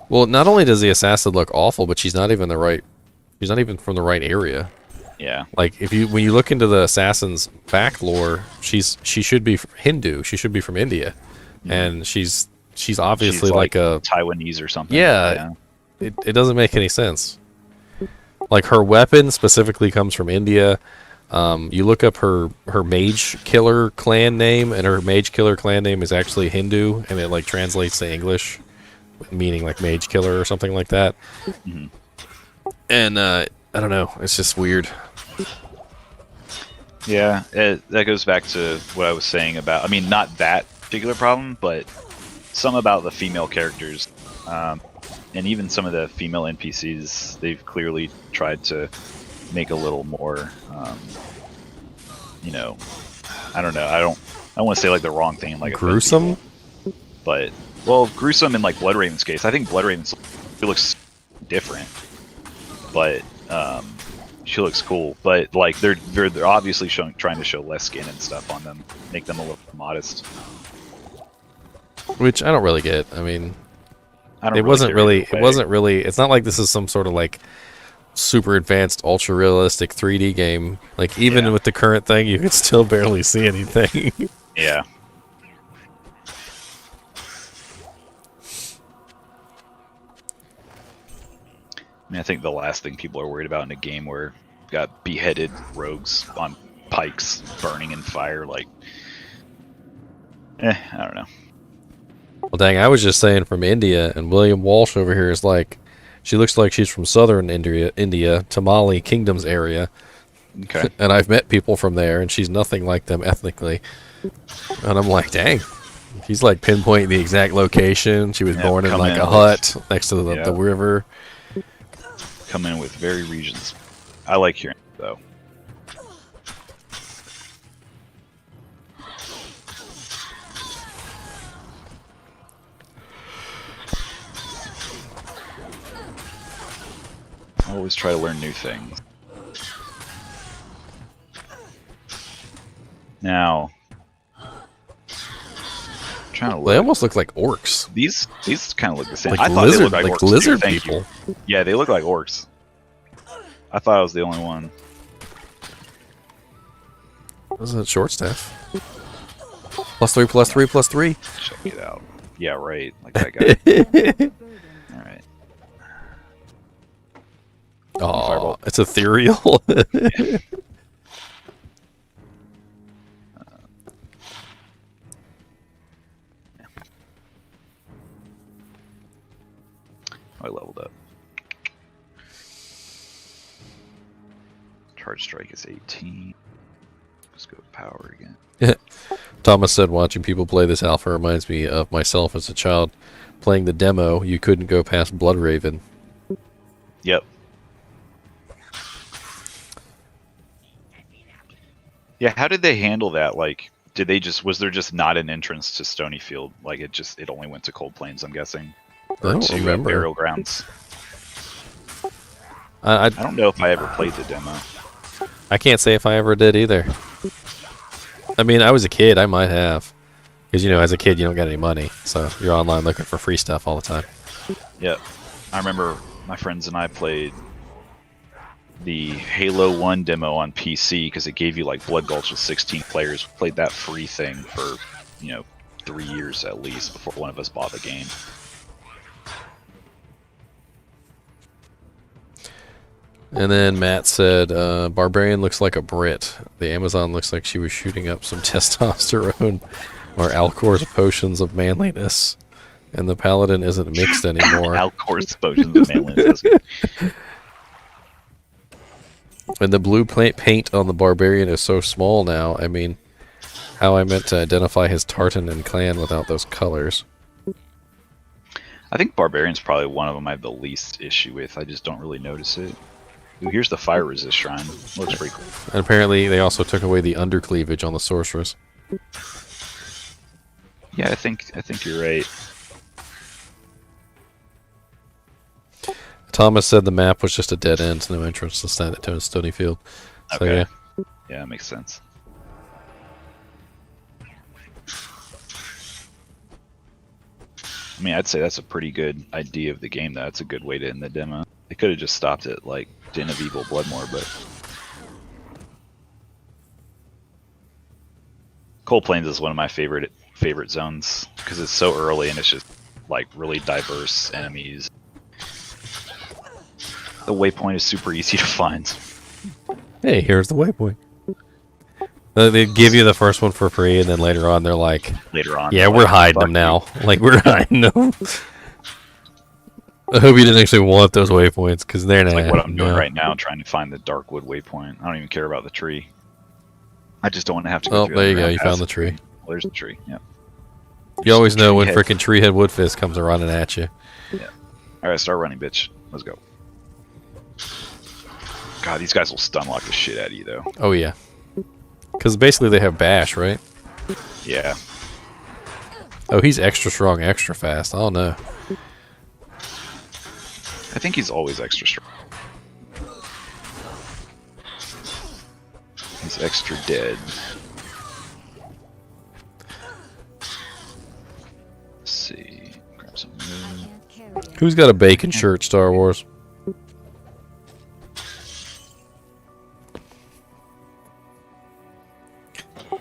Well, not only does the Assassin look awful, but she's not even from the right area. Yeah. Like when you look into the Assassin's back lore, she should be Hindu. She should be from India, and she's obviously like a Taiwanese or something. Yeah. It doesn't make any sense. Like, her weapon specifically comes from India. You look up her mage killer clan name, and her mage killer clan name is actually Hindu, and it like translates to English, meaning like mage killer or something like that. Mm-hmm. And I don't know, it's just weird. Yeah, that goes back to what I was saying about, I mean, not that particular problem, but some about the female characters, and even some of the female NPCs, they've clearly tried to make a little more, you know, I don't know, I don't want to say like the wrong thing, like gruesome, but, well, gruesome in like Bloodraven's case. I think Bloodraven looks different, but she looks cool, but like they're obviously trying to show less skin and stuff on them, make them a little modest. Which I don't really get. I mean, it wasn't really. It's not like this is some sort of like super advanced, ultra realistic 3D game. Like, even with the current thing, you can still barely see anything. Yeah. I mean, I think the last thing people are worried about in a game where you've got beheaded rogues on pikes burning in fire, like, I don't know. Well, dang, I was just saying from India, and William Walsh over here is like, she looks like she's from southern India, Tamale Kingdoms area. Okay. And I've met people from there, and she's nothing like them ethnically. And I'm like, dang. He's like pinpointing the exact location. She was born in like a hut next to the river. Come in with very regions. I like hearing it, though. I always try to learn new things. Now, trying to look. They almost look like orcs. These kind of look the same. Like I thought lizard, they looked like orcs lizard too. Thank people. you. Yeah, they look like orcs. I thought I was the only one. This is a short staff. +3, +3, +3. Check it out. Yeah, right. Like that guy. All right. Oh, it's ethereal. I leveled up. Charge strike is 18. Let's go with power again. Thomas said, watching people play this alpha reminds me of myself as a child playing the demo. You couldn't go past Bloodraven. Yep. Yeah, how did they handle that? Like, did they just, was there just not an entrance to Stonyfield? Like, it only went to Cold Plains, I'm guessing? I don't to remember. Burial Grounds. I don't know if I ever played the demo. I can't say if I ever did either. I mean, I was a kid. I might have. Because, you know, as a kid, you don't get any money. So you're online looking for free stuff all the time. Yep. I remember my friends and I played the Halo 1 demo on PC because it gave you, like, Blood Gulch with 16 players. We played that free thing for, 3 years at least before one of us bought the game. And then Matt said, Barbarian looks like a Brit. The Amazon looks like she was shooting up some testosterone or Alcor's potions of manliness. And the Paladin isn't mixed anymore. Alcor's potions of manliness. And the blue paint on the Barbarian is so small now. I mean, how I meant to identify his tartan and clan without those colors. I think Barbarian's probably one of them I have the least issue with. I just don't really notice it. Ooh, here's the fire resist shrine. Looks pretty cool. And apparently they also took away the undercleavage on the sorceress. Yeah, I think you're right. Thomas said the map was just a dead end, no entrance to Stonyfield. So, Okay. yeah. Yeah, that makes sense. I mean, I'd say that's a pretty good idea of the game, though. That's a good way to end the demo. They could have just stopped it like Den of Evil Bloodmore, but Cold Plains is one of my favorite zones because it's so early and it's just like really diverse enemies. The waypoint is super easy to find. Hey, here's the waypoint. They give you the first one for free, and then later on they're like, yeah, we're hiding them now. Like, we're hiding them. I hope you didn't actually want those waypoints, because they're not. Like what I'm doing right now, trying to find the Darkwood waypoint. I don't even care about the tree. I just don't want to have to go through there you go. underground You found paths. the tree. Well, there's the tree, yeah. You always know when Treehead. frickin' Treehead Woodfist comes running at you. Yeah. Alright, start running, bitch. Let's go. God, these guys will stun lock the shit out of you, though. Oh, yeah. Because basically they have bash, right? Yeah. Oh, he's extra strong, extra fast. Oh, no. I think he's always extra strong. He's extra dead. Let's see. Grab some wood. Who's got a bacon shirt, Star Wars?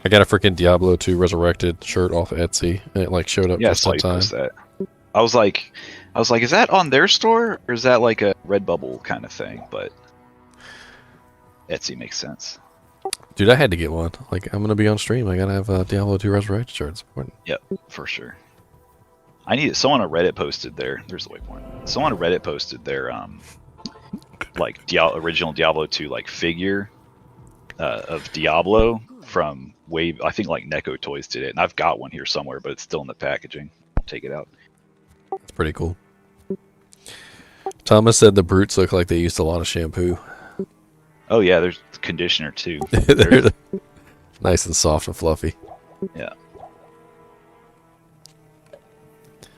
I got a freaking Diablo 2 Resurrected shirt off Etsy, and it like showed up Yeah, I just saw in you time. post that. I was like, is that on their store or is that like a Redbubble kind of thing? But Etsy makes sense. Dude, I had to get one. Like, I'm gonna be on stream. I gotta have a Diablo 2 Resurrected shirt. It's important. Yep, for sure. I need it. Someone on Reddit posted their. There's the waypoint. Someone on Reddit posted their like original Diablo 2 like figure of Diablo from way. I think like Neko Toys did it, and I've got one here somewhere, but it's still in the packaging. I'll take it out. It's pretty cool. Thomas said the brutes look like they used a lot of shampoo. Oh yeah, there's conditioner too. They're nice and soft and fluffy. Yeah.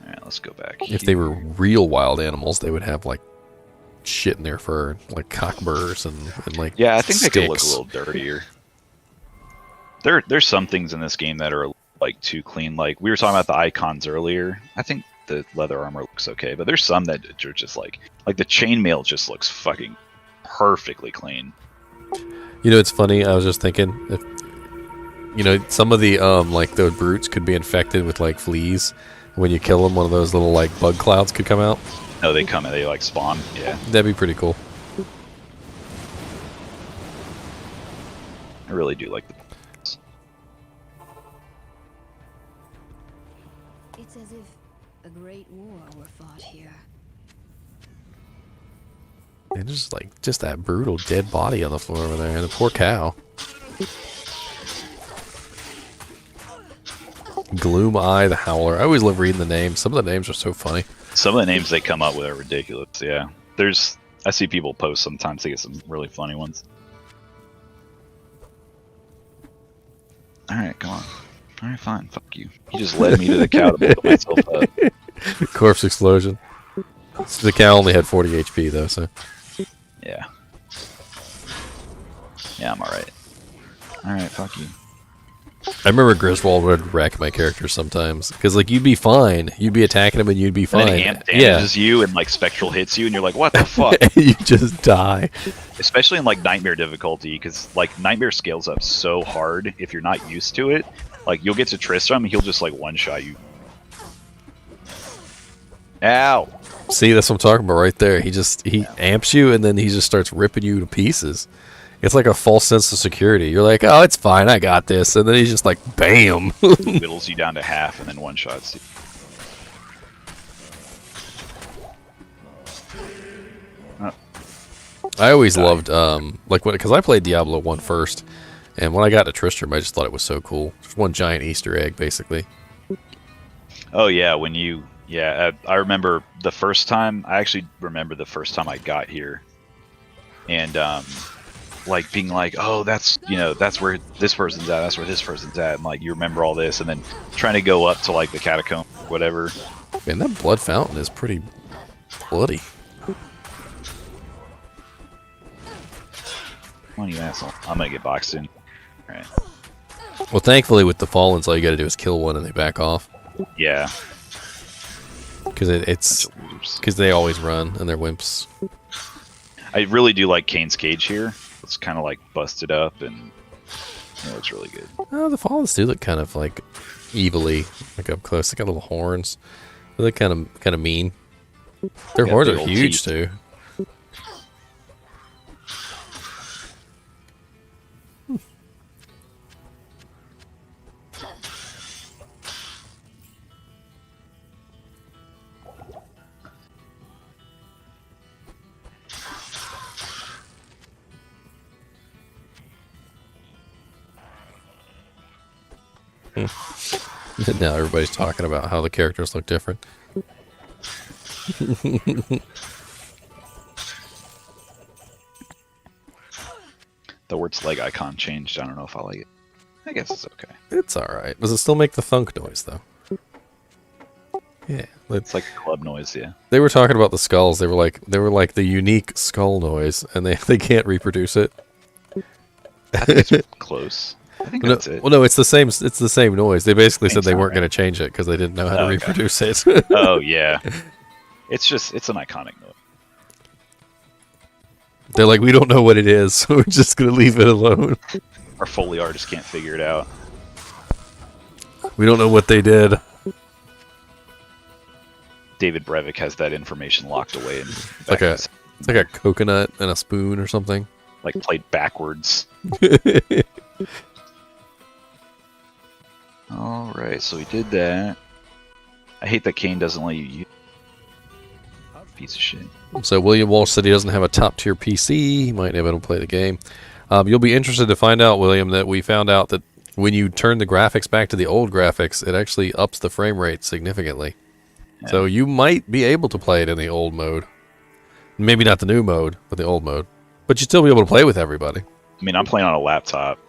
Alright, let's go back. If they were real wild animals, they would have like shit in their fur, like cockburrs and like yeah, I think they could look a sticks. little dirtier. There's some things in this game that are like too clean. Like we were talking about the icons earlier. I think the leather armor looks okay, but there's some that are just like the chainmail just looks fucking perfectly clean. You know, it's funny. I was just thinking, if, you know, some of the like the brutes could be infected with like fleas. When you kill them, one of those little like bug clouds could come out. No, they come and they like spawn. Yeah, that'd be pretty cool. I really do like the. It's as if a great war were fought here. And just that brutal dead body on the floor over there, and the poor cow. Gloom Eye the Howler. I always love reading the names. Some of the names are so funny. Some of the names they come up with are ridiculous. Yeah, I see people post sometimes. They get some really funny ones. All right, come on. All right, fine. Fuck you. You just led me to the cow to blow myself up. Corpse explosion. So the cow only had 40 HP though, so. Yeah. Yeah, I'm alright. Alright, fuck you. I remember Griswold would wreck my characters sometimes. Because, like, you'd be fine. You'd be attacking him and you'd be fine. And then amp damages you and, like, Spectral hits you and you're like, what the fuck? You just die. Especially in, like, Nightmare difficulty. Because, like, Nightmare scales up so hard if you're not used to it. Like, you'll get to Tristram and he'll just, like, one-shot you. Ow! See, that's what I'm talking about right there. He amps you and then he just starts ripping you to pieces. It's like a false sense of security. You're like, oh, it's fine, I got this. And then he's just like, bam! Whittles you down to half and then one-shots you. I always loved, because I played Diablo 1 first. And when I got to Tristram, I just thought it was so cool. Just one giant Easter egg, basically. Oh, yeah, when you... Yeah, I remember the first time. I actually remember the first time I got here, and like being like, "Oh, that's that's where this person's at. That's where this person's at." And like you remember all this, and then trying to go up to like the catacomb, whatever. Man, that blood fountain is pretty bloody. Come on, you asshole! I'm gonna get boxed in. All right. Well, thankfully, with the Fallens, all you got to do is kill one and they back off. Yeah. Because they always run and they're wimps. I really do like Kane's cage here. It's kind of like busted up and it looks really good. Oh, the Fallens do look kind of like evilly, like up close. They got little horns. They look kind of mean. Their horns are huge too. Now everybody's talking about how the characters look different. The words leg icon changed. I don't know if I like it. I guess it's okay. It's alright. Does it still make the thunk noise though? Yeah. It's like club noise, yeah. They were talking about the skulls. They were like the unique skull noise, and they can't reproduce it. I think it's close. I think that's it. Well, no, it's the same. It's the same noise. They basically said they weren't going to change it because they didn't know how to reproduce it. Oh yeah, it's an iconic noise. They're like, we don't know what it is, so we're just going to leave it alone. Our Foley artist can't figure it out. We don't know what they did. David Brevik has that information locked away. It's like a coconut and a spoon or something. Like played backwards. Alright, so we did that. I hate that Kane doesn't let you use. Piece of shit. So William Walsh said he doesn't have a top tier PC. He might be able to play the game. You'll be interested to find out, William, that we found out that when you turn the graphics back to the old graphics, it actually ups the frame rate significantly. Yeah. So you might be able to play it in the old mode. Maybe not the new mode, but the old mode. But you'd still be able to play with everybody. I mean, I'm playing on a laptop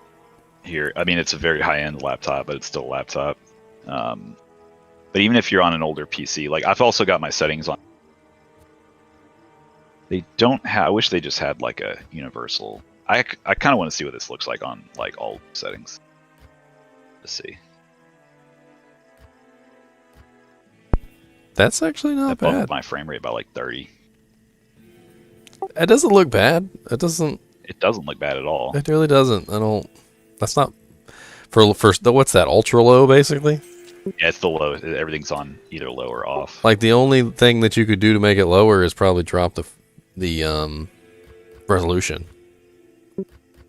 here. I mean, it's a very high-end laptop, but it's still a laptop. But even if you're on an older PC, like I've also got my settings on. They don't have. I wish they just had like a universal. I kind of want to see what this looks like on like all settings. Let's see. That's actually not That bumped bad. my frame rate by like 30. It doesn't look bad. It doesn't. It doesn't look bad at all. It really doesn't. I don't. That's not for first. What's that? Ultra low, basically. Yeah, it's the low. Everything's on either low or off. Like the only thing that you could do to make it lower is probably drop the resolution.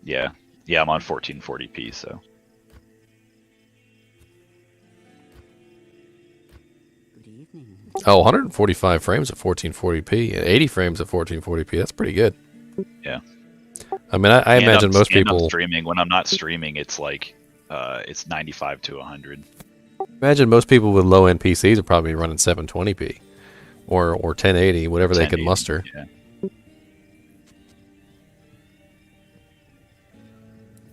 Yeah, yeah, I'm on 1440p, so. Oh, 145 frames at 1440p and 80 frames at 1440p. That's pretty good. Yeah. I mean, I imagine most I'm people streaming. When I'm not streaming, it's like it's 95 to 100. imagine most people with low-end PCs are probably running 720p or 1080, whatever they can 1080, muster. Yeah.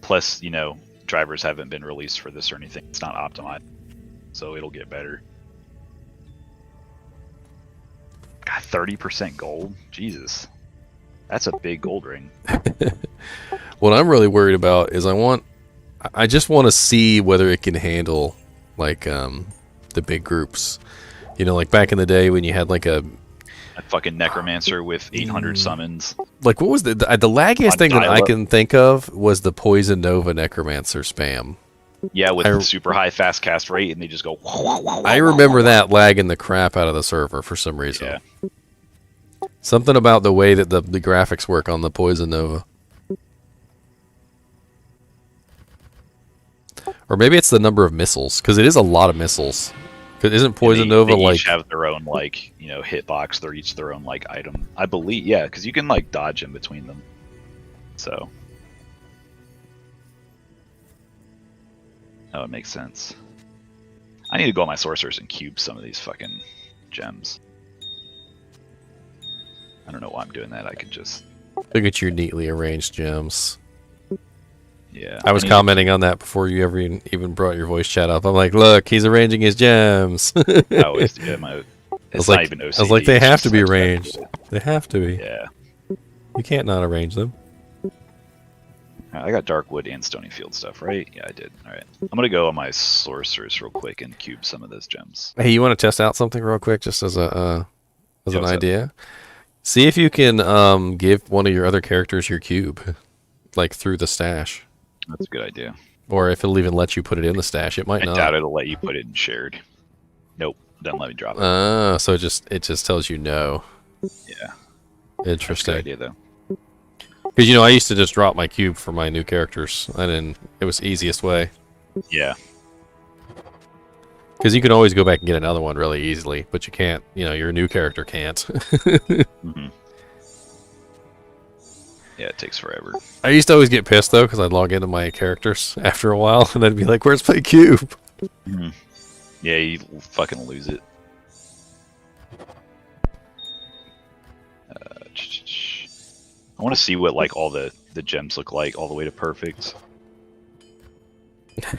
Plus, you know, drivers haven't been released for this or anything. It's not optimized, so it'll get better. God, 30% gold? Jesus. That's a big gold ring. What I'm really worried about is I just want to see whether it can handle like the big groups. You know, like back in the day when you had like a fucking necromancer with 800 summons. Like what was the laggiest thing that I can think of was the Poison Nova necromancer spam. Yeah, with super high fast cast rate, and they just go. I remember that lagging the crap out of the server for some reason. Yeah. Something about the way that the graphics work on the Poison Nova. Or maybe it's the number of missiles, because it is a lot of missiles. Because isn't Poison Nova they like each have their own like hitbox? They're each their own like item, I believe. Yeah, because you can like dodge in between them. So. Oh, it makes sense. I need to go on my sorcerers and cube some of these fucking gems. I don't know why I'm doing that. I could just... Look at your neatly arranged gems. Yeah. I was commenting on that before you ever even brought your voice chat up. I'm like, look, he's arranging his gems. I always do that. It's not even OCD. I was like, they have to be arranged. They have to be. Yeah. You can't not arrange them. I got Darkwood and Stonyfield stuff, right? Yeah, I did. All right. I'm going to go on my sorcerers real quick and cube some of those gems. Hey, you want to test out something real quick, just as an what's idea? See if you can give one of your other characters your cube, like through the stash. That's a good idea. Or if it'll even let you put it in the stash, it might I not. doubt it'll let you put it in shared. Nope, doesn't let me drop it. So it just tells you no. Yeah. Interesting. That's a good idea, though. Because, I used to just drop my cube for my new characters. It was the easiest way. Yeah. Because you can always go back and get another one really easily, but you can't, your new character can't. Mm-hmm. Yeah, it takes forever. I used to always get pissed, though, because I'd log into my characters after a while, and I'd be like, where's my cube? Mm-hmm. Yeah, you fucking lose it. I want to see what all the gems look like all the way to perfect.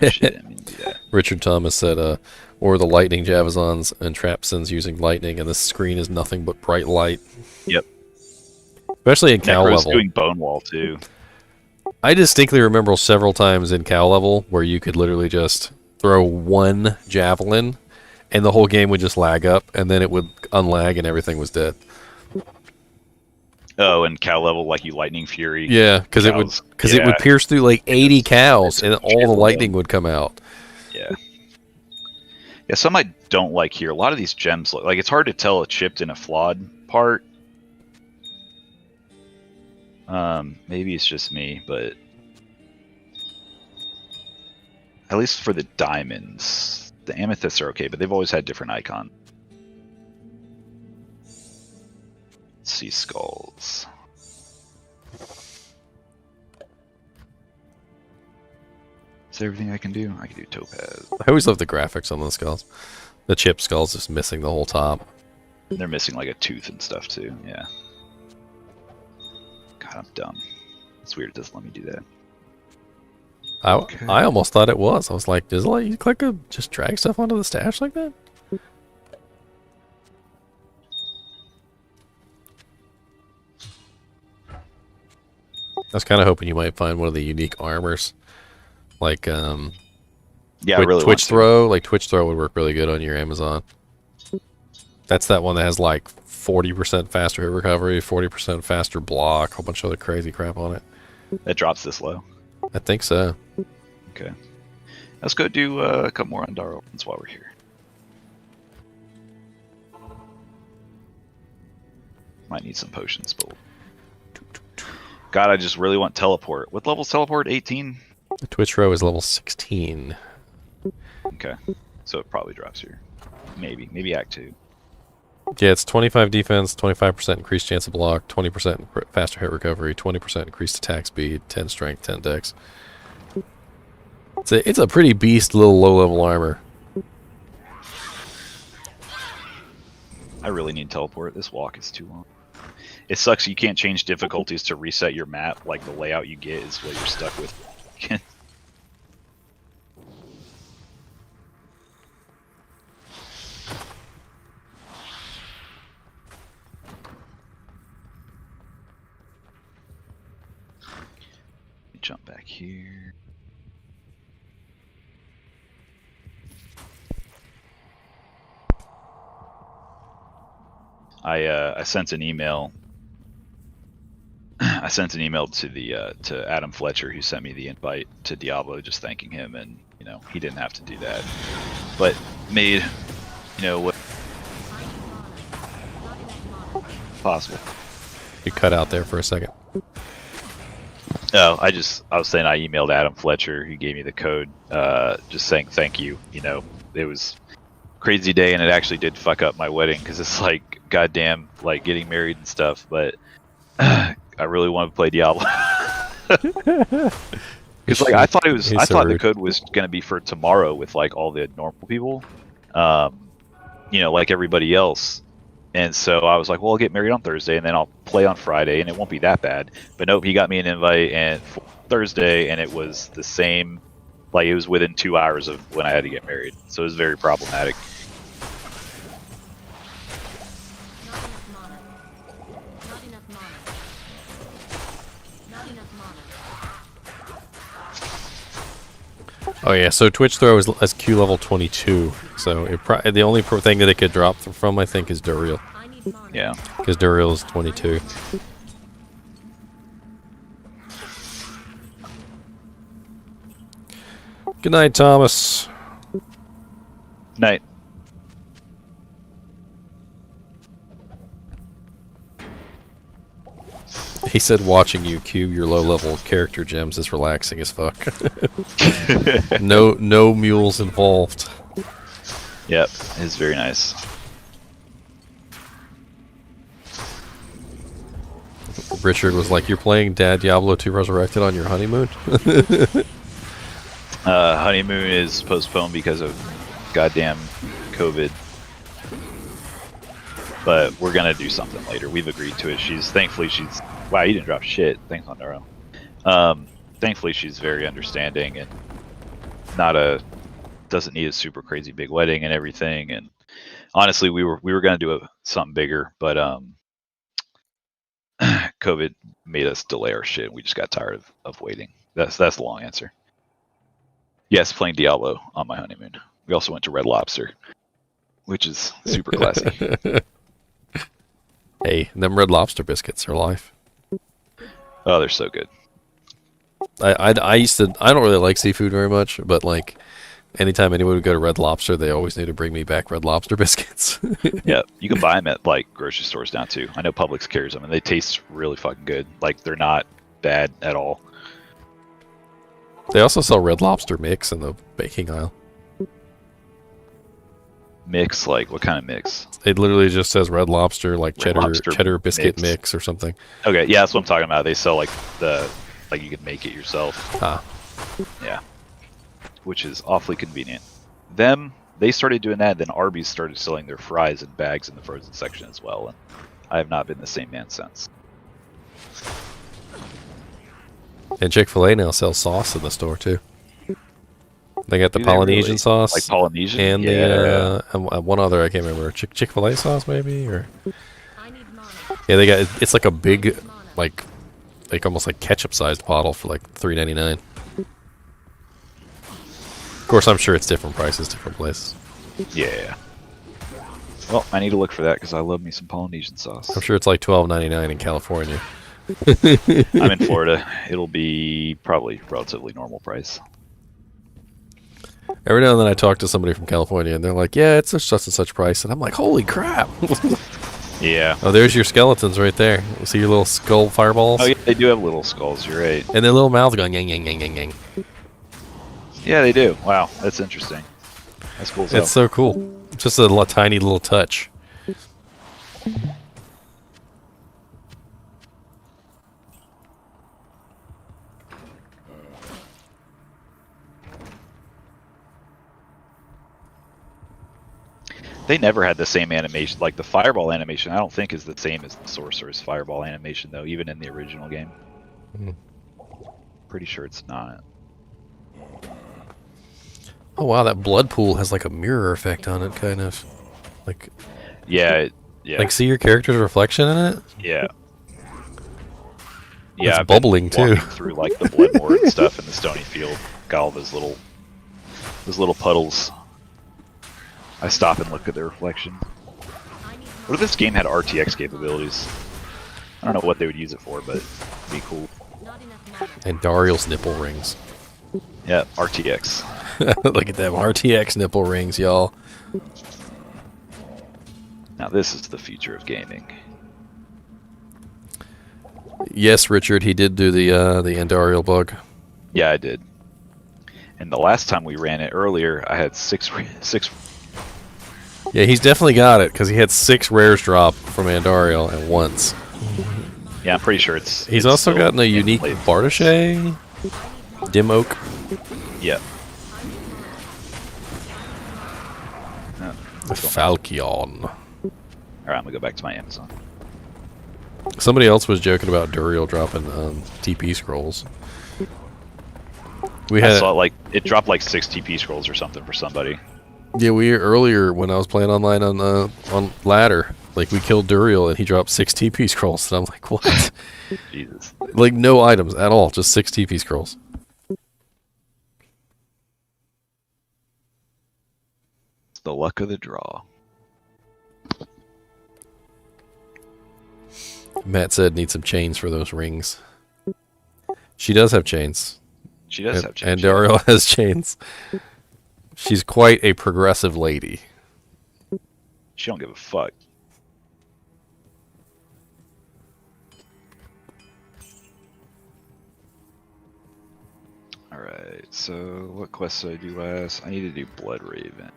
Shit, I mean, do that. Richard Thomas said, or the lightning Javazons and Trapsons using lightning, and the screen is nothing but bright light. Yep. Especially in cow Necro's level. doing bone wall too. I distinctly remember several times in cow level where you could literally just throw one javelin, and the whole game would just lag up, and then it would unlag, and everything was dead. Oh, and cow level, you lightning fury. Yeah, because it would pierce through 80 cows, and all the lightning would come out. Yeah. Yeah, some I don't like here. A lot of these gems look it's hard to tell a chipped and a flawed part. Maybe it's just me, but at least for the diamonds, the amethysts are okay, but they've always had different icons. Sea skulls. Is there everything I can do? I can do topaz. I always love the graphics on the skulls. The chip skull's just missing the whole top. They're missing a tooth and stuff too, yeah. God, I'm dumb. It's weird it doesn't let me do that. I almost thought it was. I was like, does it let you just drag stuff onto the stash like that? I was kind of hoping you might find one of the unique armors, yeah, I really Twitch throw. Twitch throw would work really good on your Amazon. That's that one that has like 40% faster hit recovery, 40% faster block, a whole bunch of other crazy crap on it. It drops this low. I think so. Okay. Let's go do a couple more Andariel ones while we're here. Might need some potions, but... God, I just really want teleport. What level's teleport? 18? The Twitch row is level 16. Okay. So it probably drops here. Maybe. Maybe Act 2. Yeah, it's 25 defense, 25% increased chance of block, 20% faster hit recovery, 20% increased attack speed, 10 strength, 10 dex. It's a pretty beast little low-level armor. I really need teleport. This walk is too long. It sucks you can't change difficulties to reset your map. Like, the layout you get is what you're stuck with. Jump back here. I sent an email. I sent an email to the to Adam Fletcher, who sent me the invite to Diablo, just thanking him, and you know he didn't have to do that, but made what possible. You cut out there for a second. Oh, I was saying I emailed Adam Fletcher, who gave me the code, just saying thank you. It was a crazy day, and it actually did fuck up my wedding because it's like goddamn, like getting married and stuff. But I really want to play Diablo. Because like I thought the code was gonna be for tomorrow with like all the normal people, like everybody else. And so I was like, well, I'll get married on Thursday, and then I'll play on Friday, and it won't be that bad. But nope, he got me an invite and for Thursday, and it was the same, like it was within 2 hours of when I had to get married. So it was very problematic. Oh yeah, so Twitch throw is Q level 22. So the only thing that it could drop from, I think, is Duriel. Yeah. Because Duriel is 22. Good night, Thomas. Night. He said watching you cube your low-level character gems is relaxing as fuck. No mules involved. Yep, it's very nice. Richard was like, "You're playing Diablo 2 Resurrected on your honeymoon?" Honeymoon is postponed because of goddamn COVID. But we're gonna do something later. We've agreed to it. Thankfully she's wow, you didn't drop shit. Thanks, Andariel. Thankfully she's very understanding and doesn't need a super crazy big wedding and everything. And honestly, we were gonna do something bigger, but COVID made us delay our shit. We just got tired of waiting. That's the long answer. Yes, playing Diablo on my honeymoon. We also went to Red Lobster, which is super classy. Hey, them Red Lobster biscuits are life. Oh, they're so good. I don't really like seafood very much, but like anytime anyone would go to Red Lobster, they always knew to bring me back Red Lobster biscuits. Yeah, you can buy them at like grocery stores now too. I know Publix carries them, and they taste really fucking good. Like they're not bad at all. They also sell Red Lobster mix in the baking aisle. Mix, like what kind of mix? It literally just says Red Lobster, like Red Lobster cheddar biscuit mix or something. Okay, yeah, that's what I'm talking about. They sell like you can make it yourself. Ah. Yeah. Which is awfully convenient. They started doing that, then Arby's started selling their fries in bags in the frozen section as well, and I have not been the same man since. And Chick-fil-A now sells sauce in the store too. They got the Polynesian really? sauce, like Polynesian, and yeah. the one other I can't remember. Chick-fil-A sauce maybe, or yeah, they got it's like a big like almost like ketchup-sized bottle for like $3.99. Of course, I'm sure it's different prices, different places. Yeah. Well, I need to look for that because I love me some Polynesian sauce. I'm sure it's like $12.99 in California. I'm in Florida. It'll be probably relatively normal price. Every now and then I talk to somebody from California and they're like, yeah, it's such and such price. And I'm like, holy crap. Yeah. Oh, there's your skeletons right there. See your little skull fireballs? Oh, yeah, they do have little skulls. You're right. And their little mouths going, yang, yang, yang, yang, yang. Yeah, they do. Wow, that's interesting. That's cool. It's so cool. Just a tiny little touch. They never had the same animation. Like the fireball animation, I don't think is the same as the sorceress fireball animation, though, even in the original game. Pretty sure it's not. Oh wow, that blood pool has like a mirror effect on it, kind of. Like. Yeah. Yeah. Like, see your character's reflection in it? Yeah. Yeah. It's bubbling too. Through like the bloodmore and stuff in the stony field, got all those little puddles. I stop and look at their reflection. What if this game had RTX capabilities? I don't know what they would use it for, but it'd be cool. And Duriel's nipple rings. Yeah, RTX. Look at them RTX nipple rings, y'all. Now this is the future of gaming. Yes, Richard, he did do the Andariel bug. Yeah, I did. And the last time we ran it earlier, I had six. Yeah, he's definitely got it because he had 6 rares drop from Andariel at once. Yeah, I'm pretty sure it's. He's also gotten a unique Bardache, Dim Oak. Yeah. Falchion. Alright, I'm gonna go back to my Amazon. Somebody else was joking about Duriel dropping TP scrolls. I saw it dropped like 6 TP scrolls or something for somebody. Yeah, earlier when I was playing online on ladder, like we killed Duriel and he dropped 6 TP scrolls, and I'm like, what? Jesus. Like no items at all, just 6 TP scrolls. It's the luck of the draw. Matt said need some chains for those rings. She does have chains. She does have chains. And Duriel has chains. She's quite a progressive lady. She don't give a fuck. Alright, so what quests did I do last? I need to do Blood Raven.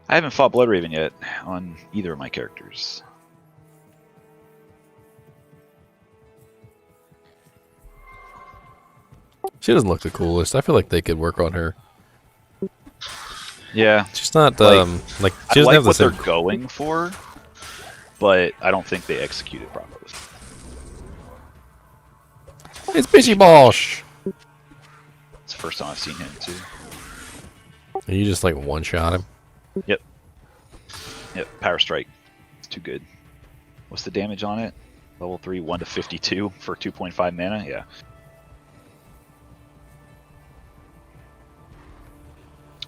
I haven't fought Blood Raven yet on either of my characters. She doesn't look the coolest. I feel like they could work on her. Yeah. She's not, like she I doesn't like have the what same... they're going for, but I don't think they execute it properly. It's Bishy Bosh! It's the first time I've seen him, too. And you just, like, one-shot him? Yep. Yep, Power Strike. It's too good. What's the damage on it? Level 3, 1 to 52 for 2.5 mana? Yeah.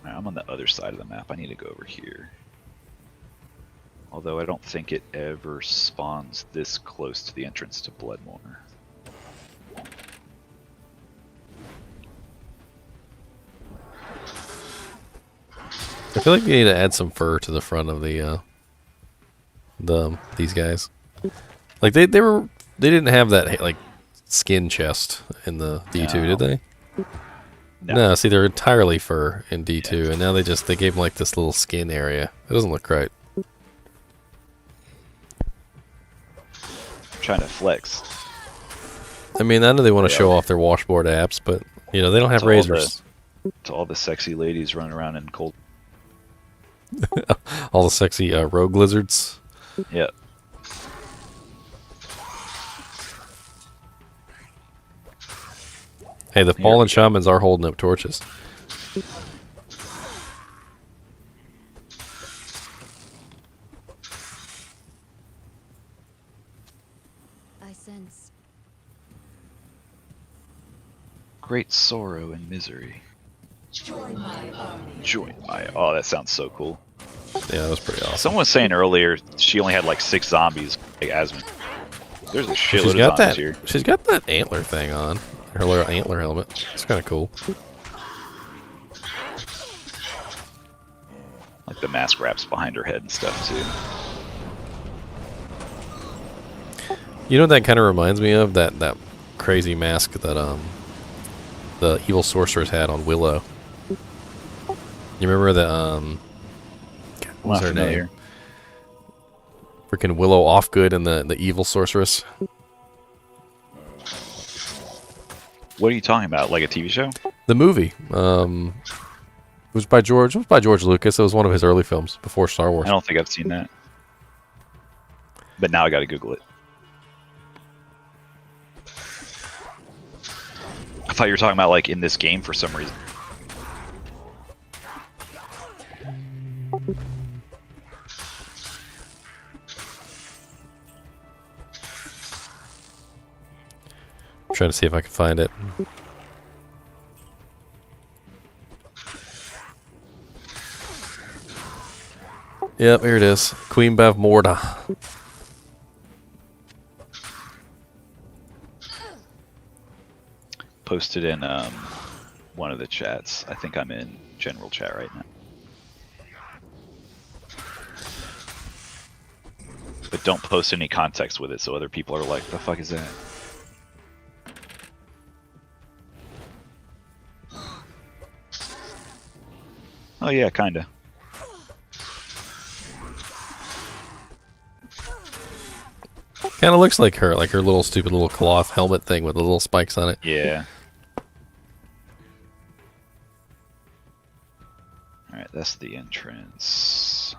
Right, I'm on the other side of the map. I need to go over here. Although I don't think it ever spawns this close to the entrance to Bloodmoor. I feel like we need to add some fur to the front of these guys. Like they didn't have that like skin chest in the D2, No. did they? No, see, they're entirely fur in D2, and now they gave them like this little skin area. It doesn't look right. I'm trying to flex. I mean, I know they want to show off their washboard apps, but you know they don't have razors. To all the sexy ladies running around in cold. All the sexy rogue lizards. Yeah. Hey, the fallen shamans are holding up torches. I sense Great sorrow and misery. Join my army. Join my. Oh, that sounds so cool. that was pretty awesome. Someone was saying earlier she only had like 6 zombies, like Asmund. There's a shitload She's of got zombies that. here. She's got that antler thing on. Her little antler helmet. It's kind of cool. Like the mask wraps behind her head and stuff too. You know what that kind of reminds me of? That crazy mask that the evil sorceress had on Willow. You remember the what's her name? Freaking Willow Offgood and the evil sorceress. What are you talking about? Like a TV show? The movie. It was by George Lucas. It was one of his early films before Star Wars. I don't think I've seen that. But now I got to Google it. I thought you were talking about like in this game for some reason. I'm trying to see if I can find it. Yep, here it is. Queen Bavmorda. Posted in one of the chats. I think I'm in general chat right now. But don't post any context with it so other people are like, the fuck is that? Oh yeah, kinda. Kind of looks like her little stupid little cloth helmet thing with the little spikes on it. Yeah. Alright, that's the entrance.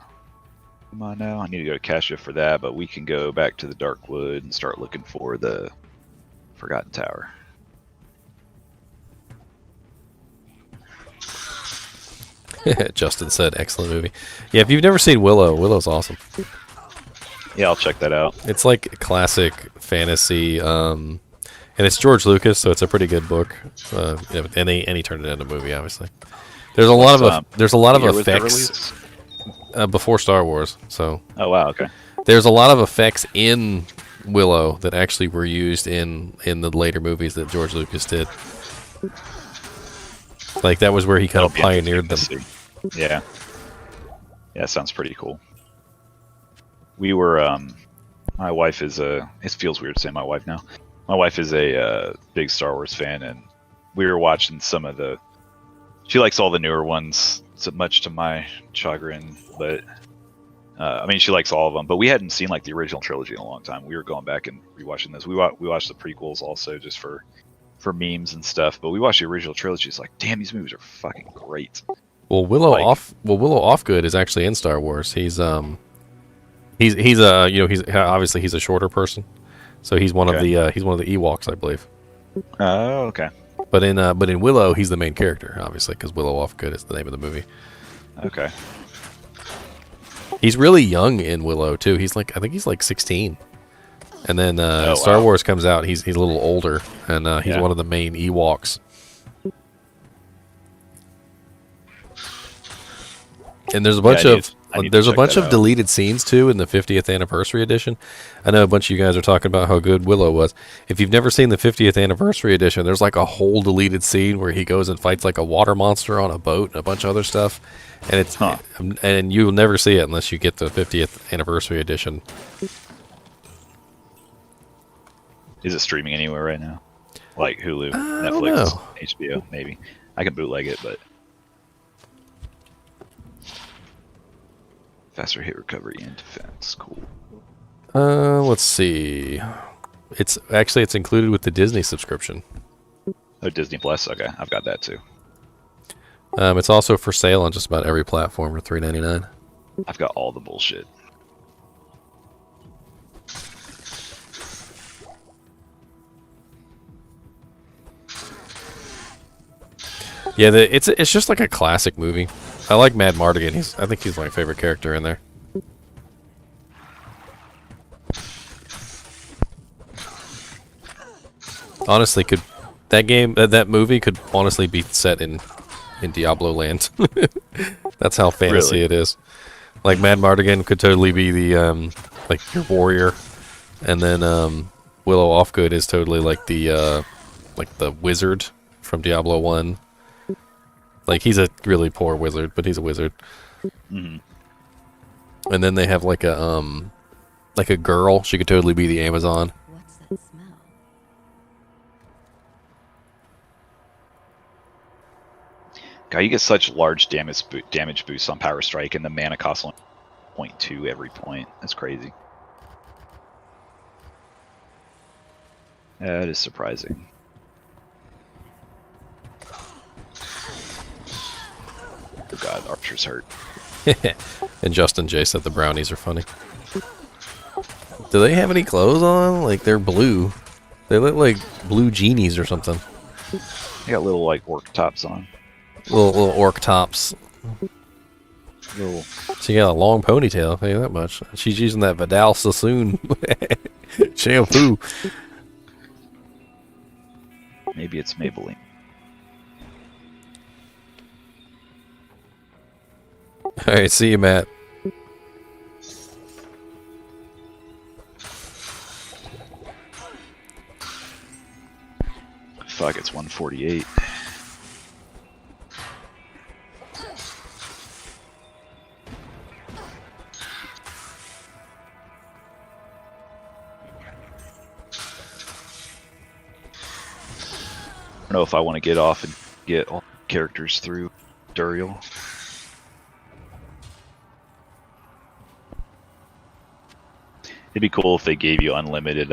Come on now, I need to go to Kasha for that, but we can go back to the Darkwood and start looking for the Forgotten Tower. Justin said, excellent movie. Yeah, if you've never seen Willow, Willow's awesome. Yeah, I'll check that out. It's like classic fantasy, and it's George Lucas, so it's a pretty good book. And he turned it into a movie, obviously. There's a lot of effects before Star Wars. So. Oh wow, okay. There's a lot of effects in Willow that actually were used in the later movies that George Lucas did. Like that was where he kind of pioneered them. Yeah. Yeah, sounds pretty cool. We were, my wife is it feels weird to say my wife now. My wife is a big Star Wars fan, and we were watching some of she likes all the newer ones, so much to my chagrin, but, I mean, she likes all of them, but we hadn't seen, like, the original trilogy in a long time. We were going back and rewatching this. We watched the prequels also just for memes and stuff, but we watched the original trilogy. It's like, damn, these movies are fucking great. Well, Willow Offgood is actually in Star Wars. He's obviously he's a shorter person, so he's one of the Ewoks, I believe. Oh, okay. But in Willow, he's the main character, obviously, because Willow Offgood is the name of the movie. Okay. He's really young in Willow too. I think he's like 16. And then Star Wars comes out. He's a little older, and he's one of the main Ewoks. And there's a bunch of deleted scenes too in the 50th anniversary edition. I know a bunch of you guys are talking about how good Willow was. If you've never seen the 50th anniversary edition, there's like a whole deleted scene where he goes and fights like a water monster on a boat and a bunch of other stuff. And and you'll never see it unless you get the 50th anniversary edition. Is it streaming anywhere right now? Like Hulu, Netflix, HBO, maybe. I can bootleg it, but faster hit recovery and defense. Cool. Let's see. It's included with the Disney subscription. Oh, Disney Plus. Okay, I've got that too. It's also for sale on just about every platform for $3.99. I've got all the bullshit. Yeah, it's just like a classic movie. I like Mad Mardigan. I think he's my favorite character in there. Honestly, that movie could honestly be set in Diablo land. That's how fantasy it is. Like Mad Mardigan could totally be the like your warrior, and then Willow Offgood is totally like the wizard from Diablo 1. Like he's a really poor wizard, but he's a wizard. Mm-hmm. And then they have like a girl. She could totally be the Amazon. What's that smell? God, you get such large damage boosts on Power Strike, and the mana costs only 0.2 every point. That's crazy. That is surprising. Oh god, Archer's hurt. And Justin J said the brownies are funny. Do they have any clothes on? Like they're blue. They look like blue genies or something. They got little like orc tops on. Little orc tops. Little. She got a long ponytail, I'll tell you that much. She's using that Vidal Sassoon shampoo. Maybe it's Maybelline. Alright, see you, Matt. Fuck, it's 148. I don't know if I want to get off and get all characters through Duriel. It'd be cool if they gave you unlimited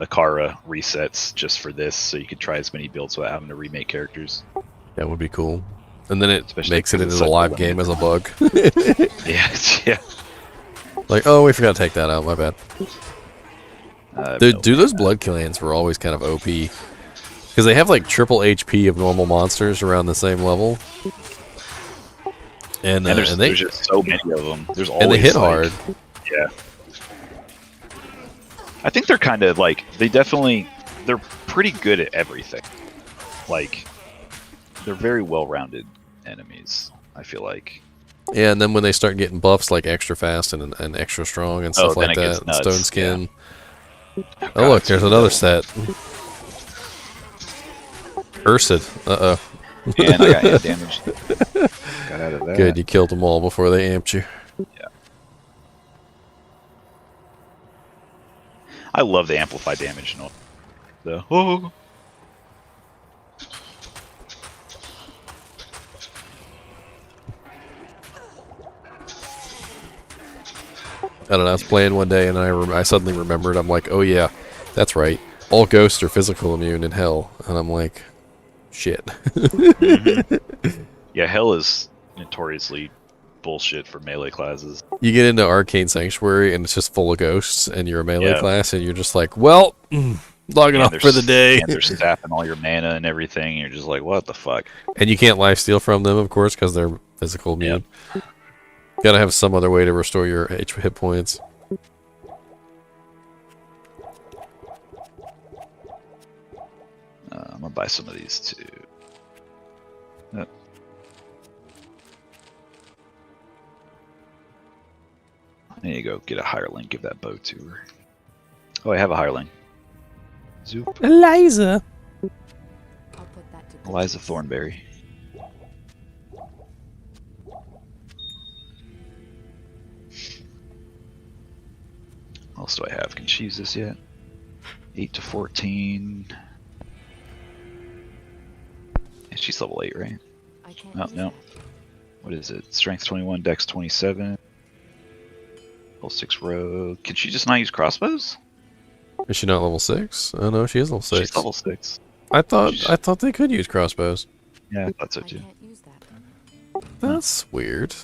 Akara resets just for this, so you could try as many builds without having to remake characters. That would be cool. And then it Especially makes it into it's a like live the game as a bug. Yeah. Like, oh, we forgot to take that out, my bad. Dude, those blood clans were always kind of OP. Because they have like triple HP of normal monsters around the same level. And there's they just so many of them. There's always, and they hit like, hard. Yeah. I think they're kind of like, they're pretty good at everything. Like, they're very well-rounded enemies, I feel like. Yeah, and then when they start getting buffs like extra fast and extra strong and stuff like that, and stone skin. Yeah. Oh look, there's another set. Ursid. Uh-oh. And I got hand damage. Got out of that. Good, you killed them all before they amped you. Yeah. I love the amplify damage and all. Oh. I don't know, I was playing one day and I suddenly remembered, I'm like, oh yeah, that's right. All ghosts are physical immune in hell. And I'm like, shit. Mm-hmm. Yeah, hell is notoriously bullshit for melee classes. You get into Arcane Sanctuary and it's just full of ghosts and you're a melee class and you're just like, well, logging off for the day. And they're sapping all your mana and everything. And you're just like, what the fuck? And you can't lifesteal from them, of course, because they're physical immune. Yep. Gotta have some other way to restore your hit points. I'm gonna buy some of these too. Yep. There you go. Get a hireling. Give that bow to her. Oh, I have a hireling. Zoop. Eliza. Eliza Thornberry. What else do I have? Can she use this yet? 8 to 14. And she's level 8, right? Oh, no. What is it? Strength 21, Dex 27. Level 6 rogue. Can she just not use crossbows? Is she not level 6? Oh no, she is level 6. She's level 6. I thought they could use crossbows. Yeah, I thought so too. That's weird.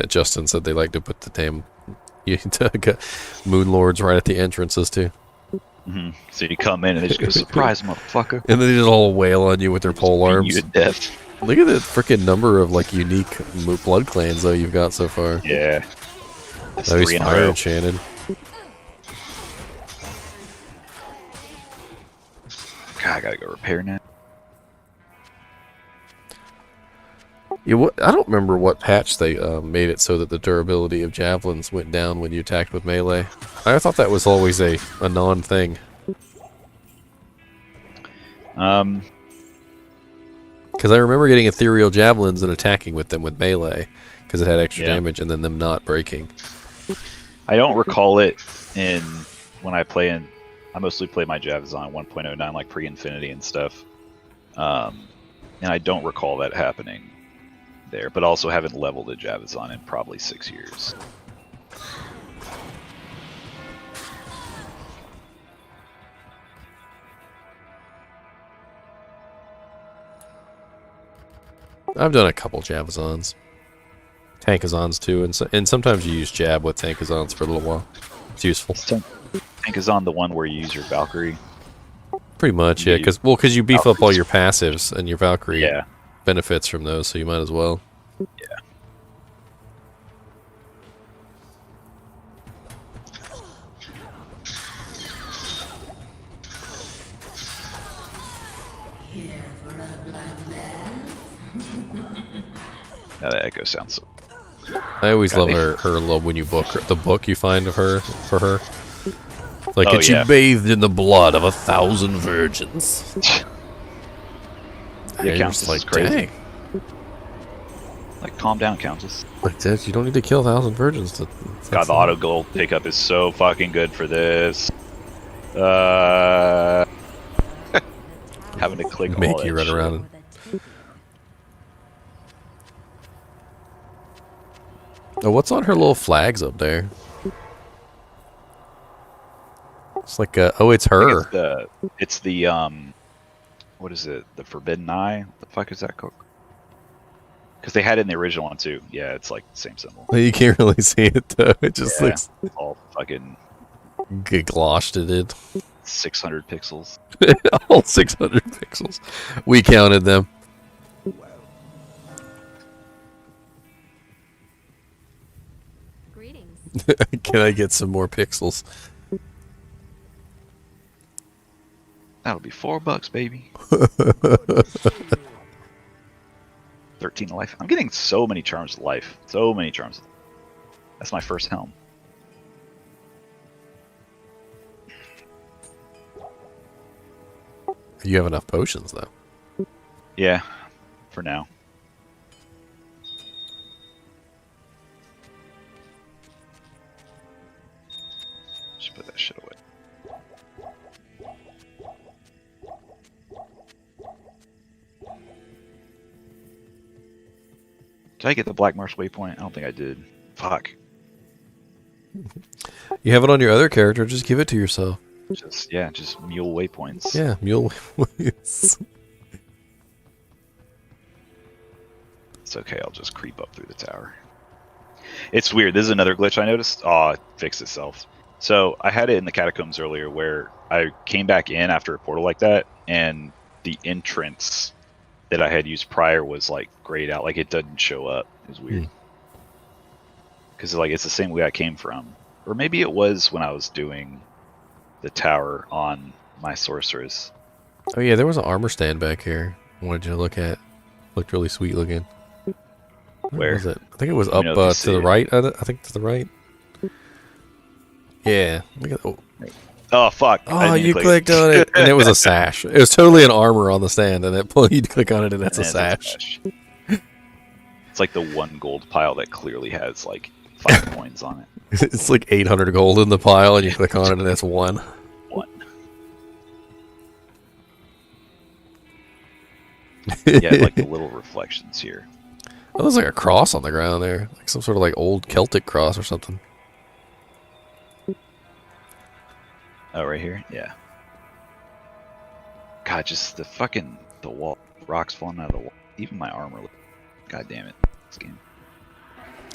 Justin said they like to put the damn moon lords right at the entrances too. Mm-hmm. So you come in and they just go, surprise, motherfucker. And then they just all wail on you with their pole arms. You to death. Look at the freaking number of like unique blood clans though you've got so far. Yeah. That's Oh, he's 3 in a fire row. enchanted. God, I gotta go repair now. Yeah, I don't remember what patch they made it so that the durability of javelins went down when you attacked with melee. I thought that was always a non-thing. Because I remember getting ethereal javelins and attacking with them with melee, because it had extra damage, and then them not breaking. I don't recall it when I play in. I mostly play my Javs on 1.09, like pre-infinity and stuff, and I don't recall that happening there. But also haven't leveled a Javazon in probably 6 years. I've done a couple Javazons. Tankazons too, and sometimes you use Jab with Tankazons for a little while. It's useful. Tankazon, the one where you use your Valkyrie. Pretty much, yeah. Because you beef up all your passives, and your Valkyrie benefits from those, so you might as well. Yeah. Now that echo sounds so. I always love her love when you book the book you find of her for her. Like, and she bathed in the blood of 1,000 virgins. Yeah, Countess like, is crazy. dang. Like, calm down, Countess. Like that, you don't need to kill 1,000 virgins. God, the auto gold pickup is so fucking good for this. Having to click make all you that run shit. around. Oh, what's on her little flags up there? It's like oh, it's her. It's the what is it? The Forbidden Eye? What the fuck is that called? Because they had it in the original one too. Yeah, it's like the same symbol. You can't really see it though. It just looks all fucking gloshed. It did. 600 pixels. All 600 pixels. We counted them. Greetings. Can I get some more pixels? That'll be $4, baby. 13 life. I'm getting so many charms of life. So many charms. That's my first helm. You have enough potions though. Yeah, for now. Just put that shit away. Did I get the Black Marsh waypoint? I don't think I did. Fuck. You have it on your other character, just give it to yourself. Just mule waypoints. Yeah, mule waypoints. It's okay, I'll just creep up through the tower. It's weird. This is another glitch I noticed. Oh, it fixed itself. So I had it in the Catacombs earlier where I came back in after a portal like that, and the entrance that I had used prior was like grayed out. Like it doesn't show up. It was weird. Because like it's the same way I came from. Or maybe it was when I was doing the tower on my sorceress. Oh yeah, there was an armor stand back here. I wanted you to look at. Looked really sweet looking. Where was it? I think it was up to the right. I think to the right. Yeah. Look at, oh fuck! Oh, you clicked on it, and it was a sash. It was totally an armor on the stand, and you click on it, and that's a sash. It's like the one gold pile that clearly has like 5 coins on it. It's like 800 gold in the pile, and you click on it, and it's one. Yeah, like the little reflections here. Oh, there's like a cross on the ground there, like some sort of like old Celtic cross or something. Oh, right here? Yeah. God, just the wall, rocks falling out of the wall. Even my armor. God damn it. This game.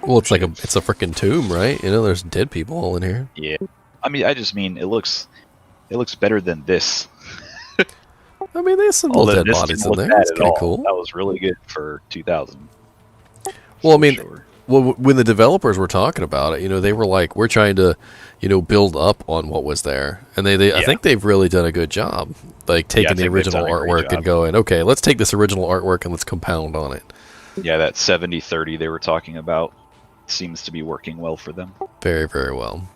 Well, it's like it's a freaking tomb, right? You know, there's dead people all in here. Yeah. I mean, I just mean it looks better than this. I mean, there's some little dead bodies in there. It's kind of cool. That was really good for 2000. Well, I mean, Well, when the developers were talking about it, they were like, we're trying to, build up on what was there. And I think they've really done a good job, like taking the original artwork and going, okay, let's take this original artwork and let's compound on it. Yeah, that 70-30 they were talking about seems to be working well for them. Very, very well.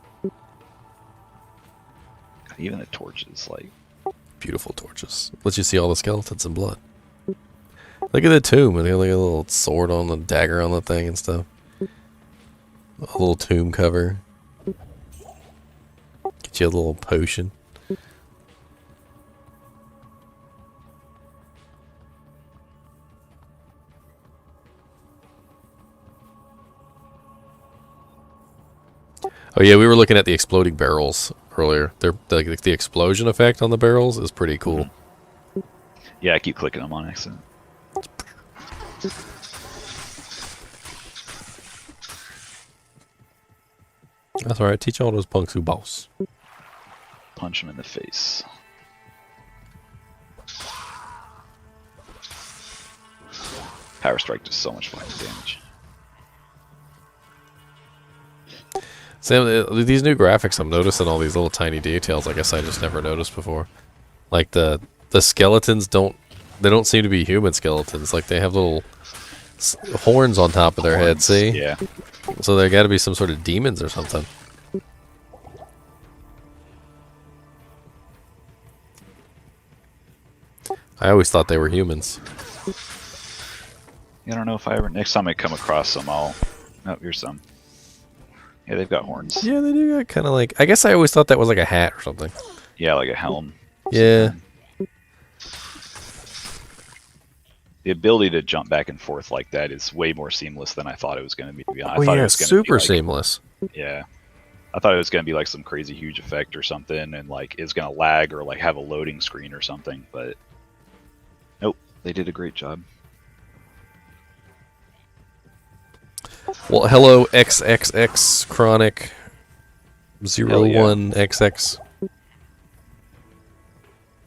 Even the torches, like... Beautiful torches. Let you see all the skeletons and blood. Look at the tomb. They got like a little sword on the dagger on the thing and stuff. A little tomb cover. Get you a little potion. Oh yeah, we were looking at the exploding barrels earlier. The explosion effect on the barrels is pretty cool. Yeah, I keep clicking them on accident. That's alright. Teach all those punks who boss. Punch him in the face. Power strike does so much fucking damage. Sam, these new graphics, I'm noticing all these little tiny details. I guess I just never noticed before. Like the skeletons don't seem to be human skeletons. Like they have little horns on top of their head. See? Yeah. So there got to be some sort of demons or something. I always thought they were humans. I don't know if I ever... Next time I come across some, I'll... Oh, here's some. Yeah, they've got horns. Yeah, they do got kind of like... I guess I always thought that was like a hat or something. Yeah, like a helm. Yeah. The ability to jump back and forth like that is way more seamless than I thought it was going to be. I Oh thought yeah, it was gonna super be like, seamless. Yeah. I thought it was going to be like some crazy huge effect or something and like it's going to lag or like have a loading screen or something, but nope, they did a great job. Well, hello XXX Chronic 01XX.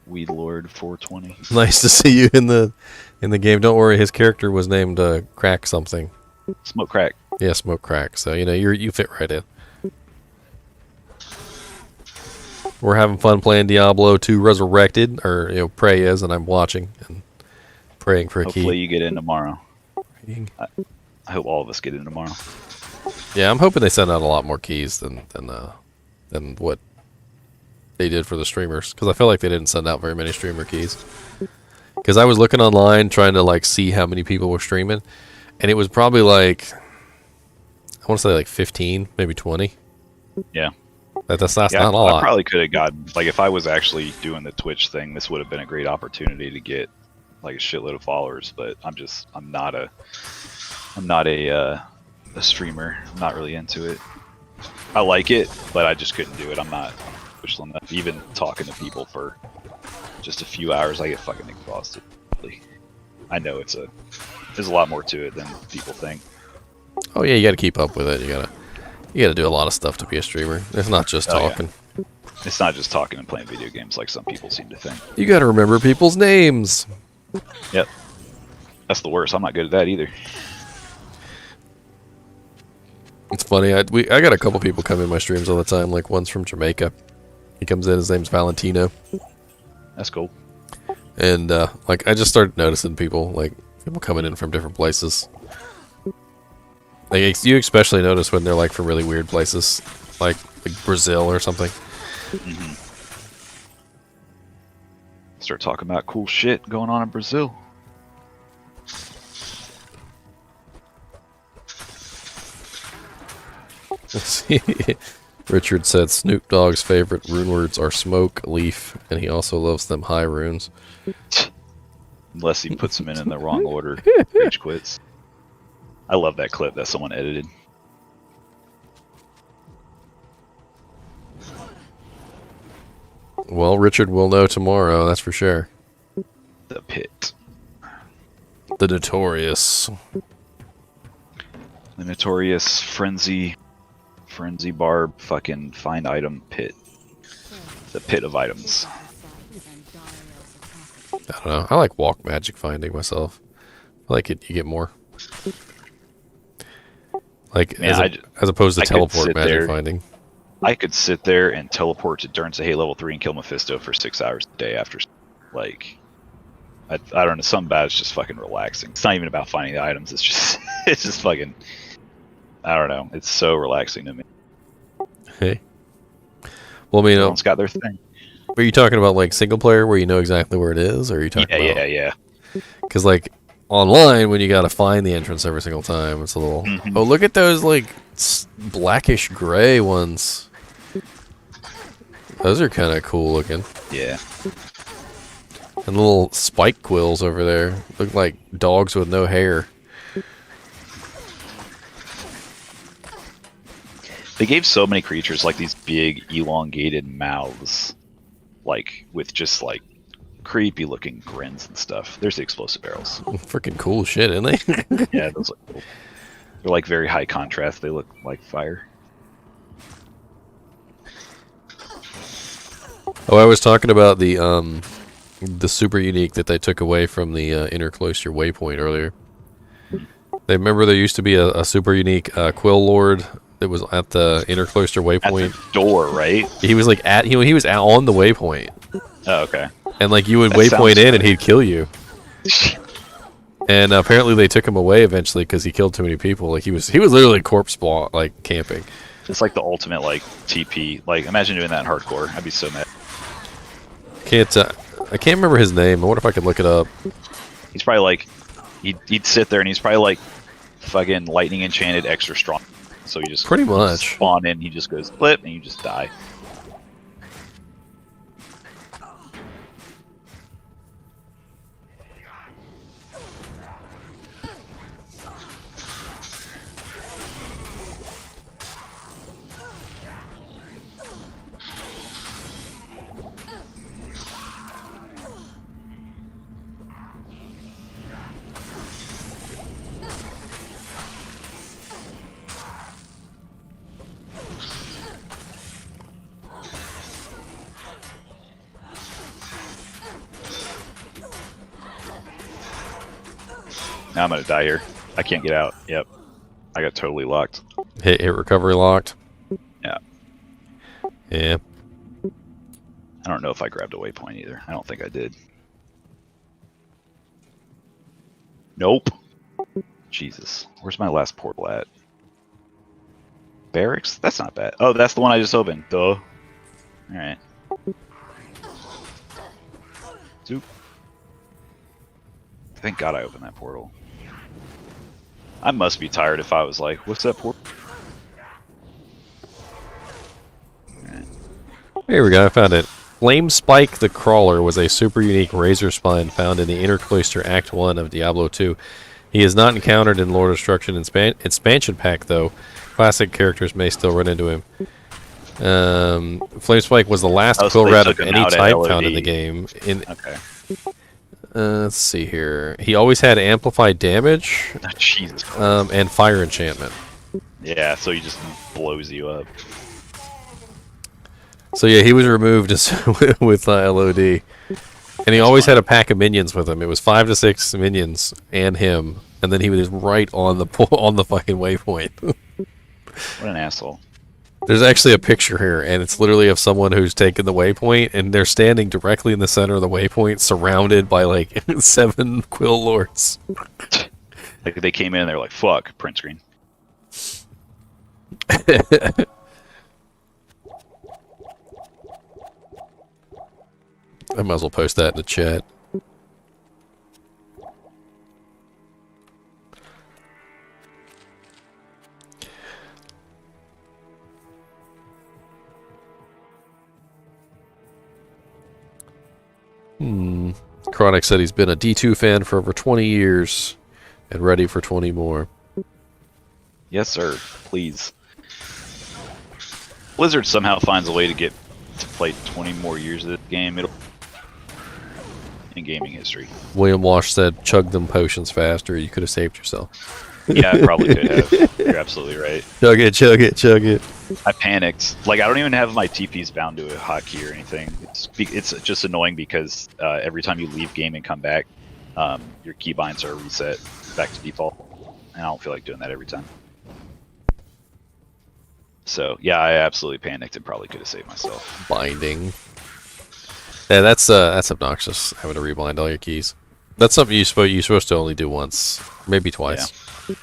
Weed Lord 420. Nice to see you in the game. Don't worry, his character was named Crack something. Smoke Crack. Yeah, Smoke Crack. So you fit right in. We're having fun playing Diablo 2 Resurrected, or Prey is, and I'm watching and praying for a key. Hopefully you get in tomorrow. I hope all of us get in tomorrow. Yeah, I'm hoping they send out a lot more keys than what they did for the streamers, because I feel like they didn't send out very many streamer keys. Because I was looking online trying to like see how many people were streaming, and it was probably like, I want to say like 15, maybe 20. Yeah. That's not a lot. I probably could have gotten, like, if I was actually doing the Twitch thing, this would have been a great opportunity to get like a shitload of followers. But I'm not a streamer. I'm not really into it. I like it, but I just couldn't do it. I'm not pushing enough. Even talking to people for just a few hours, I get fucking exhausted. I know there's a lot more to it than people think. Oh yeah, you got to keep up with it. You gotta do a lot of stuff to be a streamer. It's not just talking. Yeah. It's not just talking and playing video games like some people seem to think. You got to remember people's names. Yep. That's the worst. I'm not good at that either. It's funny. I got a couple people come in my streams all the time. Like one's from Jamaica. He comes in. His name's Valentino. That's cool. And like I just started noticing people coming in from different places. Like you especially notice when they're like from really weird places, like Brazil or something. Mm-hmm. Start talking about cool shit going on in Brazil. Richard said Snoop Dogg's favorite rune words are smoke, leaf, and he also loves them high runes. Unless he puts them in the wrong order, rage quits. I love that clip that someone edited. Well, Richard will know tomorrow, that's for sure. The pit. The notorious. The notorious frenzy barb fucking find item pit. The pit of items. I don't know. I like walk magic finding myself. I like it. You get more. Like Man, as opposed to I could teleport sit magic there- finding. I could sit there and teleport to Durnsahey level 3 and kill Mephisto for 6 hours a day after. Like, I don't know. Some bad is just fucking relaxing. It's not even about finding the items. It's just it's just fucking. I don't know. It's so relaxing to me. Hey. Well, I mean, Everyone's got their thing. Are you talking about like single player where you know exactly where it is, or are you talking about? Yeah. Because like online, when you got to find the entrance every single time, it's a little. Mhm. Oh, look at those like blackish gray ones. Those are kind of cool looking. Yeah. And little spike quills over there look like dogs with no hair. They gave so many creatures like these big elongated mouths, like with just like creepy looking grins and stuff. There's the explosive barrels. Freaking cool shit, isn't they? Yeah, those look cool. They're like very high contrast. They look like fire. Oh, I was talking about the super unique that they took away from the inner cloister waypoint earlier. They remember there used to be a super unique Quill Lord that was at the inner cloister waypoint. At the door, right? He was like he was on the waypoint. Oh, okay. And like you would That waypoint sounds in and he'd kill you. And apparently they took him away eventually because he killed too many people. Like he was literally corpse spawn, like camping. It's like the ultimate like TP. Like imagine doing that in hardcore. I'd be so mad. I can't remember his name. I wonder if I could look it up. He's probably like he'd sit there and he's probably like fucking lightning enchanted extra strong. So he just pretty much spawn in. He just goes flip and you just die. Now I'm gonna die here. I can't get out. Yep. I got totally locked. Hit recovery locked. Yeah. Yeah. I don't know if I grabbed a waypoint either. I don't think I did. Nope. Jesus. Where's my last portal at? Barracks? That's not bad. Oh, that's the one I just opened. Duh. Alright. Zoop. Thank God I opened that portal. I must be tired if I was like, what's that portal? Here we go, I found it. Flame Spike the Crawler was a super unique razor spine found in the Inner Cloister Act 1 of Diablo 2. He is not encountered in Lord of Destruction expansion pack, though. Classic characters may still run into him. Flame Spike was the last quill rat of any type found in the game. Okay. Let's see here. He always had amplified damage Jesus. And fire enchantment. Yeah, so he just blows you up. So yeah, he was removed with LOD. And he always had a pack of minions with him. It was 5 to 6 minions and him. And then he was right on the fucking waypoint. What an asshole. There's actually a picture here, and it's literally of someone who's taken the waypoint, and they're standing directly in the center of the waypoint, surrounded by like 7 Quill Lords. Like they came in and they're like, fuck, print screen. I might as well post that in the chat. Chronic said he's been a D2 fan for over 20 years and ready for 20 more. Yes, sir. Please. Blizzard somehow finds a way to get to play 20 more years of this game. In gaming history. William Walsh said, chug them potions faster. You could have saved yourself. Yeah, I probably could have. You're absolutely right. Chug it, chug it, chug it. I panicked. Like, I don't even have my TPs bound to a hotkey or anything. It's just annoying because every time you leave game and come back, your keybinds are reset back to default. And I don't feel like doing that every time. So yeah, I absolutely panicked and probably could have saved myself. Binding. Yeah, that's obnoxious. Having to rebind all your keys. That's something you're supposed to only do once, maybe twice. Yeah.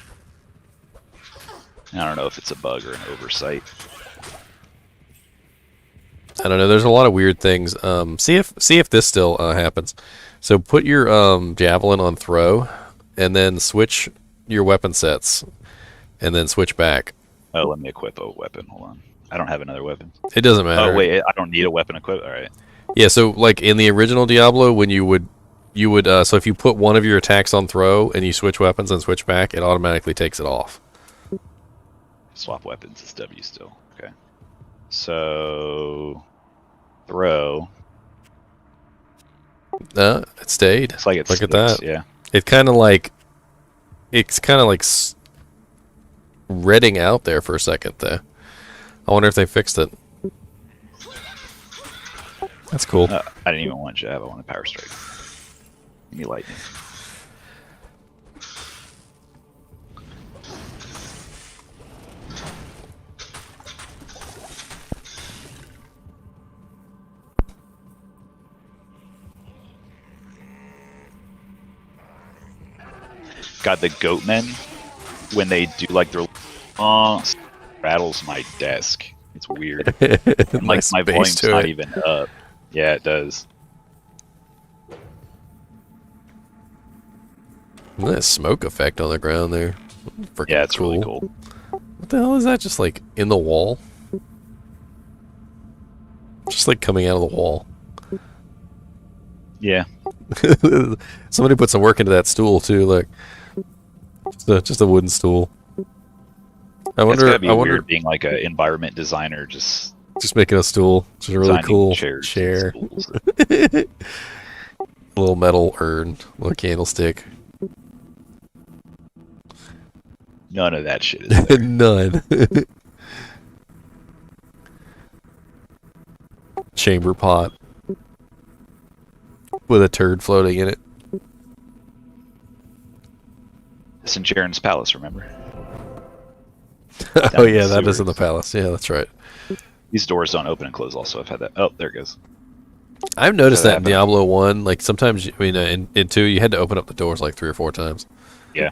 I don't know if it's a bug or an oversight. I don't know. There's a lot of weird things. See if this still happens. So put your javelin on throw, and then switch your weapon sets, and then switch back. Oh, let me equip a weapon. Hold on. I don't have another weapon. It doesn't matter. Oh wait, I don't need a weapon equipped. All right. Yeah. So like in the original Diablo, when you would so if you put one of your attacks on throw and you switch weapons and switch back, it automatically takes it off. Swap weapons is W still. Okay. So throw. It stayed. It's like it Look at slips, that. yeah. It's kind of like redding out there for a second there. I wonder if they fixed it. That's cool. I didn't even want jab. I wanted power strike. Give me lightning. God, the goatmen, when they do like their rattles my desk. It's weird. And, like my volume's not even up. Yeah, it does. Look at that smoke effect on the ground there. Freaking yeah, it's cool. really cool. What the hell is that? Just like in the wall? Just like coming out of the wall. Yeah. Somebody put some work into that stool too. Look, just a wooden stool. I wonder. It's gotta be I wonder. weird being like an environment designer, just making a stool. Just a really cool chair. Little metal urn, little candlestick. None of that shit is there. None. Chamber pot with a turd floating in it. Sincharon's palace, remember? Oh yeah, that is in the palace. Yeah, that's right. These doors don't open and close. Also, I've had that. Oh, there it goes. I've noticed that in Diablo 1, like sometimes, I mean, in 2, you had to open up the doors like 3 or 4 times. Yeah.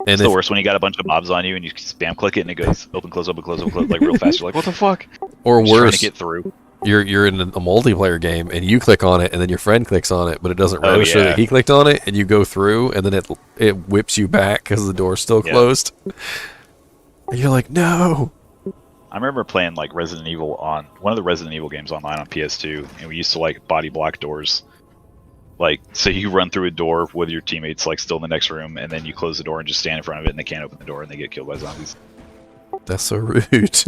And it's the worst when you got a bunch of mobs on you and you spam click it and it goes open, close, like real fast. You're like, what the fuck? Or worse, trying to get through. You're in a multiplayer game and you click on it and then your friend clicks on it, but it doesn't register that he clicked on it, and you go through and then it whips you back because the door's still closed. And you're like, no. I remember playing like Resident Evil on one of the Resident Evil games online on PS2, and we used to like body block doors. Like, so you run through a door with your teammates like still in the next room, and then you close the door and just stand in front of it, and they can't open the door, and they get killed by zombies. That's so rude.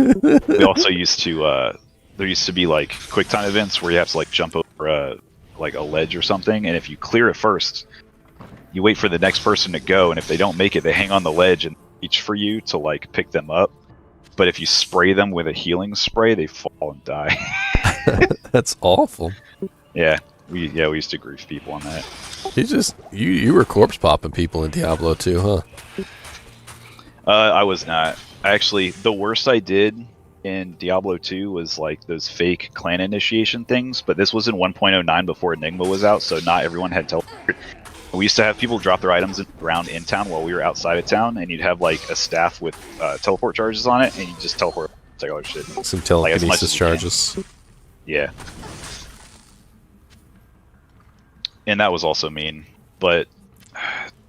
We also used to there used to be like quick time events where you have to like jump over like a ledge or something, and if you clear it first, you wait for the next person to go, and if they don't make it, they hang on the ledge and reach for you to like pick them up. But if you spray them with a healing spray, they fall and die. That's awful. Yeah, we used to grief people on that. You were corpse popping people in Diablo 2, huh? I was not. Actually, the worst I did in Diablo 2 was like those fake clan initiation things, but this was in 1.09 before Enigma was out, so not everyone had teleport. We used to have people drop their items around in town while we were outside of town, and you'd have like a staff with teleport charges on it, and you just teleport take all your shit. Some telekinesis charges. Yeah. And that was also mean, but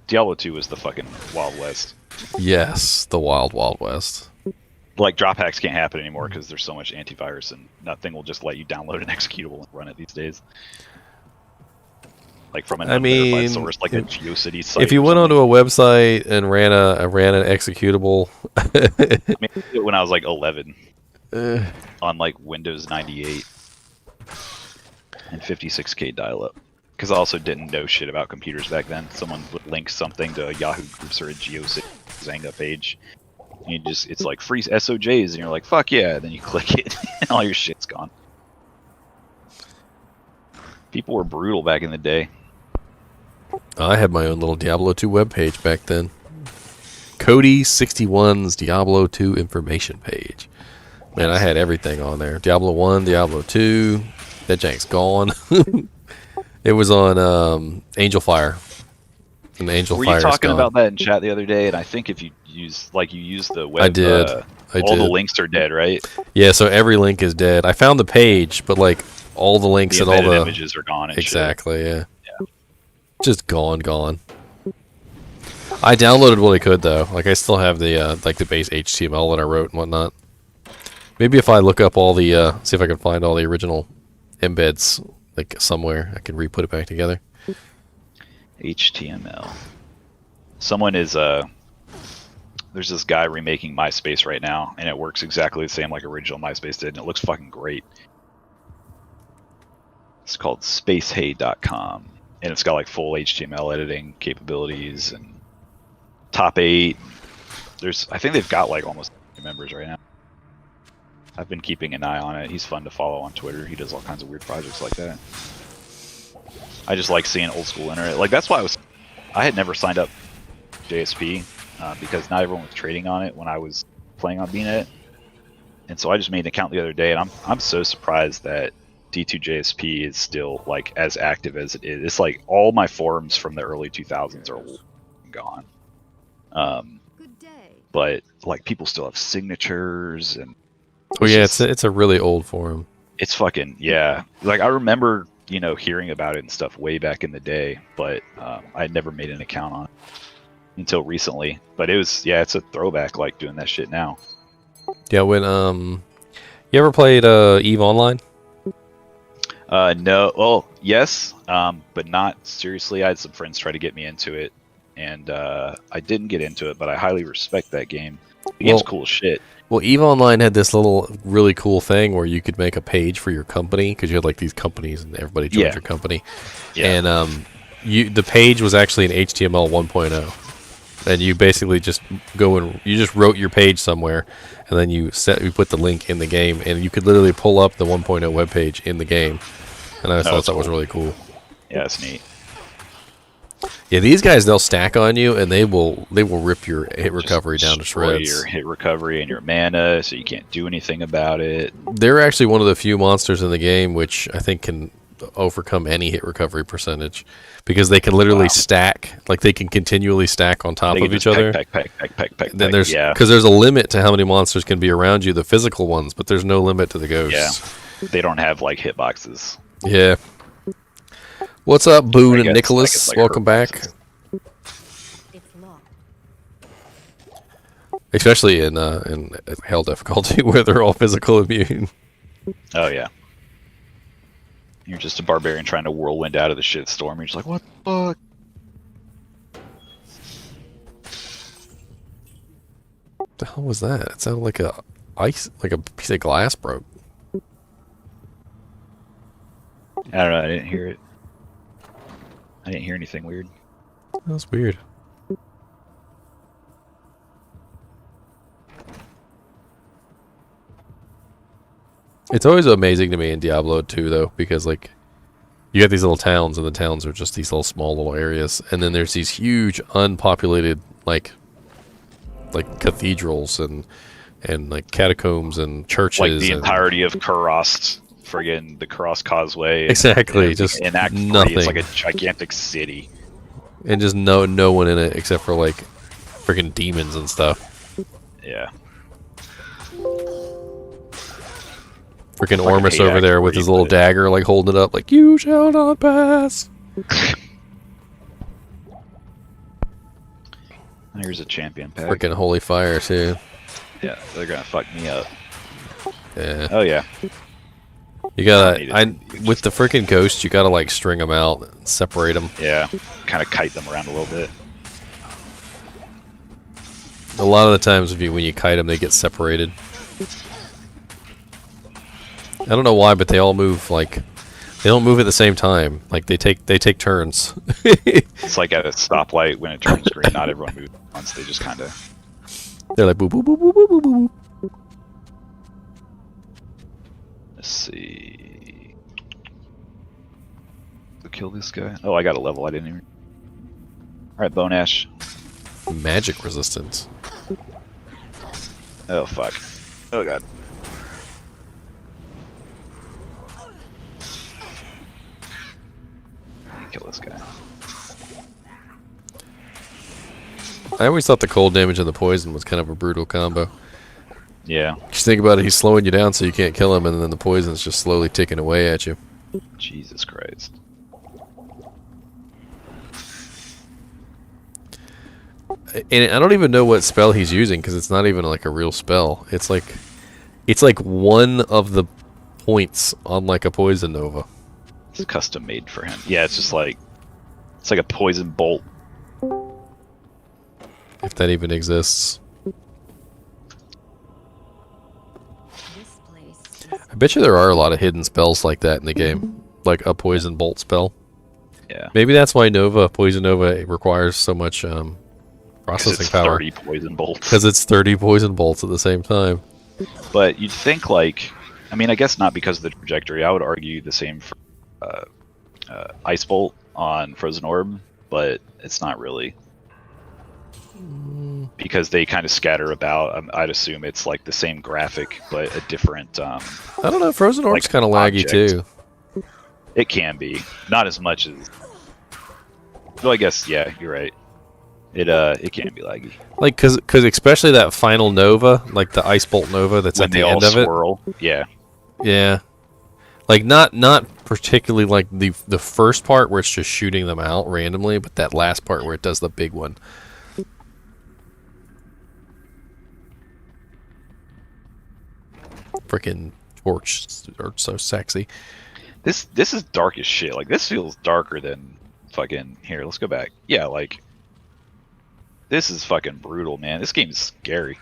Diablo 2 was the fucking Wild West. Yes, the Wild West. Like, drop hacks can't happen anymore because there's so much antivirus, and nothing will just let you download an executable and run it these days. Like from an unverified source, like a GeoCities site. If you went onto a website and ran an executable, I mean, when I was like 11, on like Windows 98 and 56K dial-up, because I also didn't know shit about computers back then. Someone would link something to a Yahoo Groups or a GeoCities Zanga page, and it's like free SOJs, and you're like, fuck yeah, then you click it, and all your shit's gone. People were brutal back in the day. I had my own little Diablo 2 webpage back then. Cody61's Diablo 2 information page. Man, I had everything on there. Diablo 1, Diablo 2. That jank's gone. It was on Angel Fire. And the Angel Were Fire you talking gone. about that in chat the other day? And I think if you use the web, I did. all the links are dead, right? Yeah, so every link is dead. I found the page, but like all the links The and all the images are gone. And exactly, yeah. Just gone. I downloaded what I could though. Like I still have the like the base HTML that I wrote and whatnot. Maybe if I look up all the see if I can find all the original embeds like somewhere, I can re-put it back together. HTML. Someone is there's this guy remaking MySpace right now, and it works exactly the same like original MySpace did, and it looks fucking great. It's called spacehey.com, and it's got like full HTML editing capabilities and top 8. I think they've got like almost 50 members right now. I've been keeping an eye on it. He's fun to follow on Twitter. He does all kinds of weird projects like that. I just like seeing old school internet. Like that's why I had never signed up JSP because not everyone was trading on it when I was playing on BNet, and so I just made an account the other day, and I'm so surprised that D2JSP is still like as active as it is. It's like all my forums from the early 2000s are gone. But like people still have signatures and. Oh yeah, it's a really old forum. It's fucking yeah. Like I remember, hearing about it and stuff way back in the day, but I had never made an account on it until recently. But it's a throwback, like doing that shit now. Yeah, when you ever played EVE Online? No. Well, yes, but not seriously. I had some friends try to get me into it, and I didn't get into it, but I highly respect that game. The game's cool as shit. Well, EVE Online had this little really cool thing where you could make a page for your company because you had like these companies and everybody joined your company. Yeah. And the page was actually in HTML 1.0, and you basically just you just wrote your page somewhere, and then you put the link in the game, and you could literally pull up the 1.0 web page in the game. And I thought that was really cool. Yeah, that's neat. Yeah, these guys, they'll stack on you, and they will rip your hit recovery down to shreds. Your hit recovery and your mana, so you can't do anything about it. They're actually one of the few monsters in the game which I think can overcome any hit recovery percentage, because they can literally stack, like they can continually stack on top of each other. Then there's because there's a limit to how many monsters can be around you, the physical ones, but there's no limit to the ghosts. Yeah, they don't have like hitboxes. Yeah. What's up, Boone and Nicholas? Like welcome back. Especially in hell difficulty where they're all physical immune. Oh yeah. You're just a barbarian trying to whirlwind out of the shit storm. You're just like, what the fuck? What the hell was that? It sounded like a piece of glass broke. I don't know. I didn't hear it. I didn't hear anything weird. That's weird. It's always amazing to me in Diablo 2, though, because like you have these little towns, and the towns are just these small little areas, and then there's these huge unpopulated like cathedrals and like catacombs and churches. Like the entirety of Kurost, friggin' the Kurost Causeway. Exactly, just in Act 3, nothing. it's like a gigantic city, and just no one in it except for like friggin' demons and stuff. Yeah. Freaking Ormus over there with his little dagger, like holding it up, like you shall not pass. Here's a champion pack. Freaking holy fire too. Yeah, they're gonna fuck me up. Yeah. Oh yeah. You gotta, with the freaking ghosts, you gotta like string them out, and separate them. Yeah, kind of kite them around a little bit. A lot of the times, when you kite them, they get separated. I don't know why, but they all move like they don't move at the same time. Like they take turns. It's like at a stoplight when it turns green. Not everyone moves at once. They just kind of. They're like boop boop boop boop boop boop boop. Let's see. To kill this guy. Oh, I got a level. I didn't even. All right, Bone Ash. Magic resistance. Oh fuck. Oh god. I always thought the cold damage and the poison was kind of a brutal combo. Yeah. Just think about it, he's slowing you down so you can't kill him, and then the poison's just slowly ticking away at you. Jesus Christ. And I don't even know what spell he's using, because it's not even like a real spell. It's like one of the points on like a poison nova. It's custom made for him. Yeah, it's just like it's like a poison bolt. If that even exists. I bet you there are a lot of hidden spells like that in the game. Like a poison bolt spell. Yeah. Maybe that's why Poison Nova requires so much processing power. 30 poison bolts. Because it's 30 poison bolts at the same time. But you'd think like, I mean, I guess not because of the trajectory. I would argue the same for Ice Bolt on Frozen Orb, but it's not really. Because they kind of scatter about. I'd assume it's like the same graphic, but a different. I don't know. Frozen Orb's kind of laggy too. It can be, not as much as. Well, I guess yeah, you're right. It can be laggy. Like, cause especially that final Nova, like the Ice Bolt Nova that's When at the end of swirl. it. Yeah. Like not particularly like the first part where it's just shooting them out randomly, but that last part where it does the big one. Freaking torch are so sexy. This is dark as shit. Like this feels darker than fucking here. Let's go back. Yeah, like this is fucking brutal, man. This game is scary.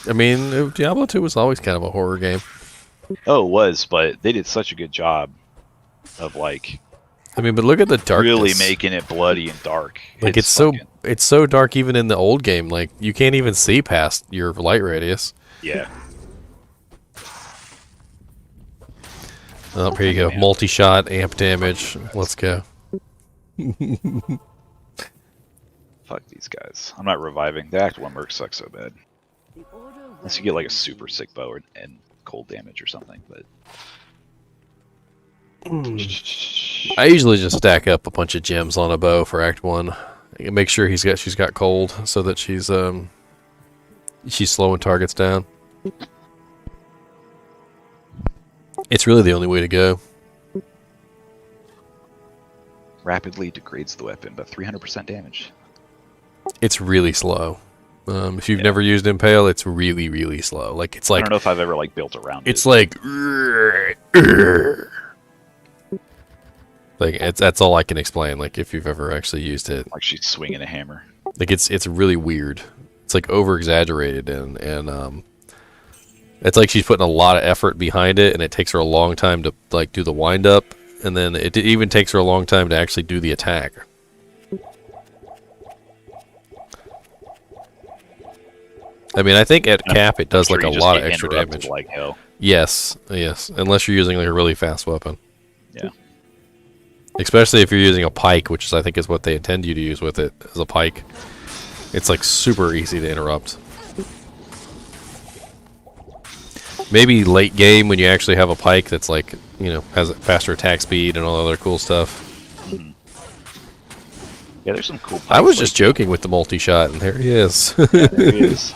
I mean, Diablo 2 was always kind of a horror game. Oh, it was, but they did such a good job of like. I mean, but look at the darkness. Really making it bloody and dark. Like it's so dark even in the old game. Like you can't even see past your light radius. Yeah. Oh, here you go. Multi-shot, amp damage. Let's go. Fuck these guys. I'm not reviving. The Act 1 mercs suck so bad. Unless you get like a super sick bow and cold damage or something, but... I usually just stack up a bunch of gems on a bow for Act 1. Make sure she's got cold so that she's slowing targets down. It's really the only way to go. Rapidly degrades the weapon, but 300% damage. It's really slow. If you've never used Impale, it's really, really slow. Like it's like I don't know if I've ever like built around it's it. Like that's all I can explain. Like if you've ever actually used it, like she's swinging a hammer. Like it's really weird. It's like over exaggerated and it's like she's putting a lot of effort behind it, and it takes her a long time to like do the wind up, and then it even takes her a long time to actually do the attack. I mean, I think at cap it does like a lot of extra damage. Like hell. Yes, unless you're using like a really fast weapon. Yeah. Especially if you're using a pike, which is I think is what they intend you to use with it as a pike. It's like super easy to interrupt. Maybe late game when you actually have a pike that's like, you know, has faster attack speed and all other cool stuff. Mm-hmm. Yeah, there's some cool pikes. I was just joking with the multi-shot, and there he is. Yeah, there he is.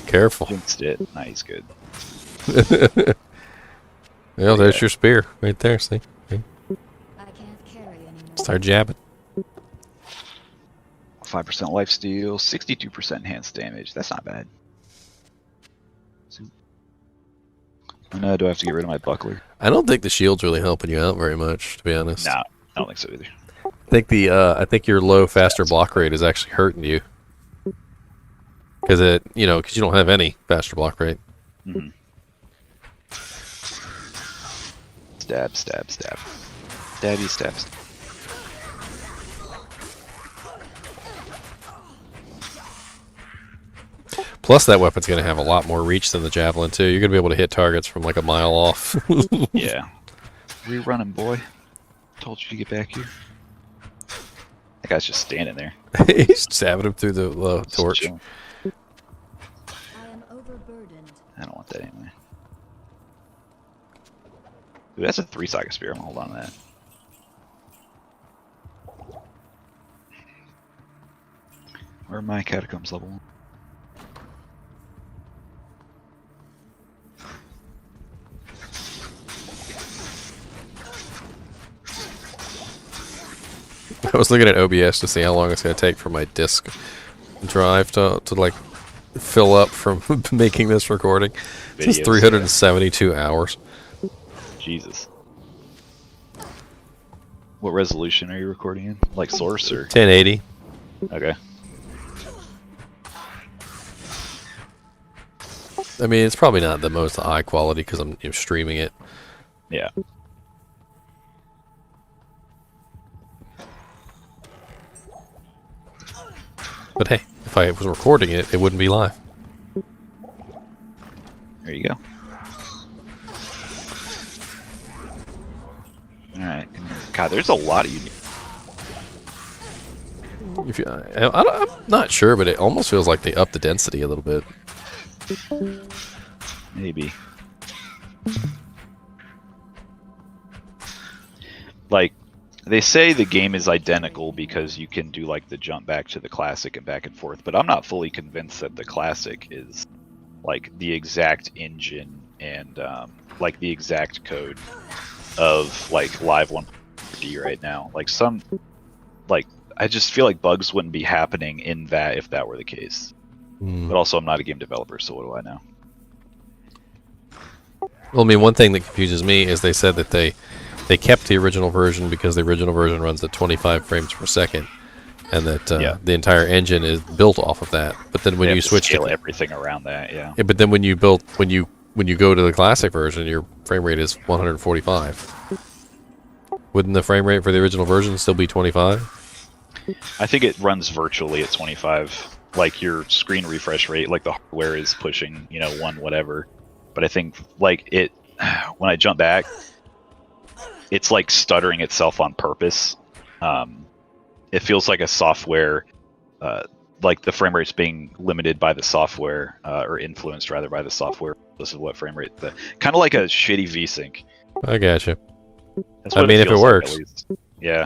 Careful. Jinxed it. Nah, he's good. Well, there's your spear right there, see? Start jabbing. 5% lifesteal, 62% enhanced damage. That's not bad. And do I have to get rid of my buckler? I don't think the shield's really helping you out very much, to be honest. No, I don't think so either. I think your low faster block rate is actually hurting you. Because you don't have any faster block rate. Mm-hmm. Stab, stab, stab. Stabby, stab, stab. Plus, that weapon's going to have a lot more reach than the javelin, too. You're going to be able to hit targets from like a mile off. Yeah. Rerunning, boy. Told you to get back here. That guy's just standing there. He's stabbing him through the torch. I am overburdened. I don't want that anyway. Dude, that's a 3-socket spear. I'm gonna hold on to that. Or my Catacombs level 1. I was looking at OBS to see how long it's going to take for my disk drive to like fill up from making this recording. It says Videos, 372 hours. Jesus. What resolution are you recording in? Like source or 1080. Okay. I mean, it's probably not the most high quality because I'm streaming it. Yeah. But hey, if I was recording it, it wouldn't be live. There you go. Alright. God, there's a lot of unique. If you, I'm not sure, but it almost feels like they upped the density a little bit. Maybe. Like, they say the game is identical because you can do like the jump back to the classic and back and forth, but I'm not fully convinced that the classic is like the exact engine and like the exact code of like Live 1D right now. Like I just feel like bugs wouldn't be happening in that if that were the case. But also I'm not a game developer, so what do I know? Well, I mean, one thing that confuses me is they said that they kept the original version because the original version runs at 25 frames per second, and that the entire engine is built off of that. But then when you switch to everything around that, yeah. But then when you go to the classic version, your frame rate is 145. Wouldn't the frame rate for the original version still be 25? I think it runs virtually at 25. Like your screen refresh rate, like the hardware is pushing, 1 whatever. But I think like when I jump back, it's like stuttering itself on purpose. It feels like a software, like the frame rate's being limited by the software, or influenced rather by the software. This is what frame rate, kind of like a shitty VSync. I gotcha. I mean, if it works. Yeah.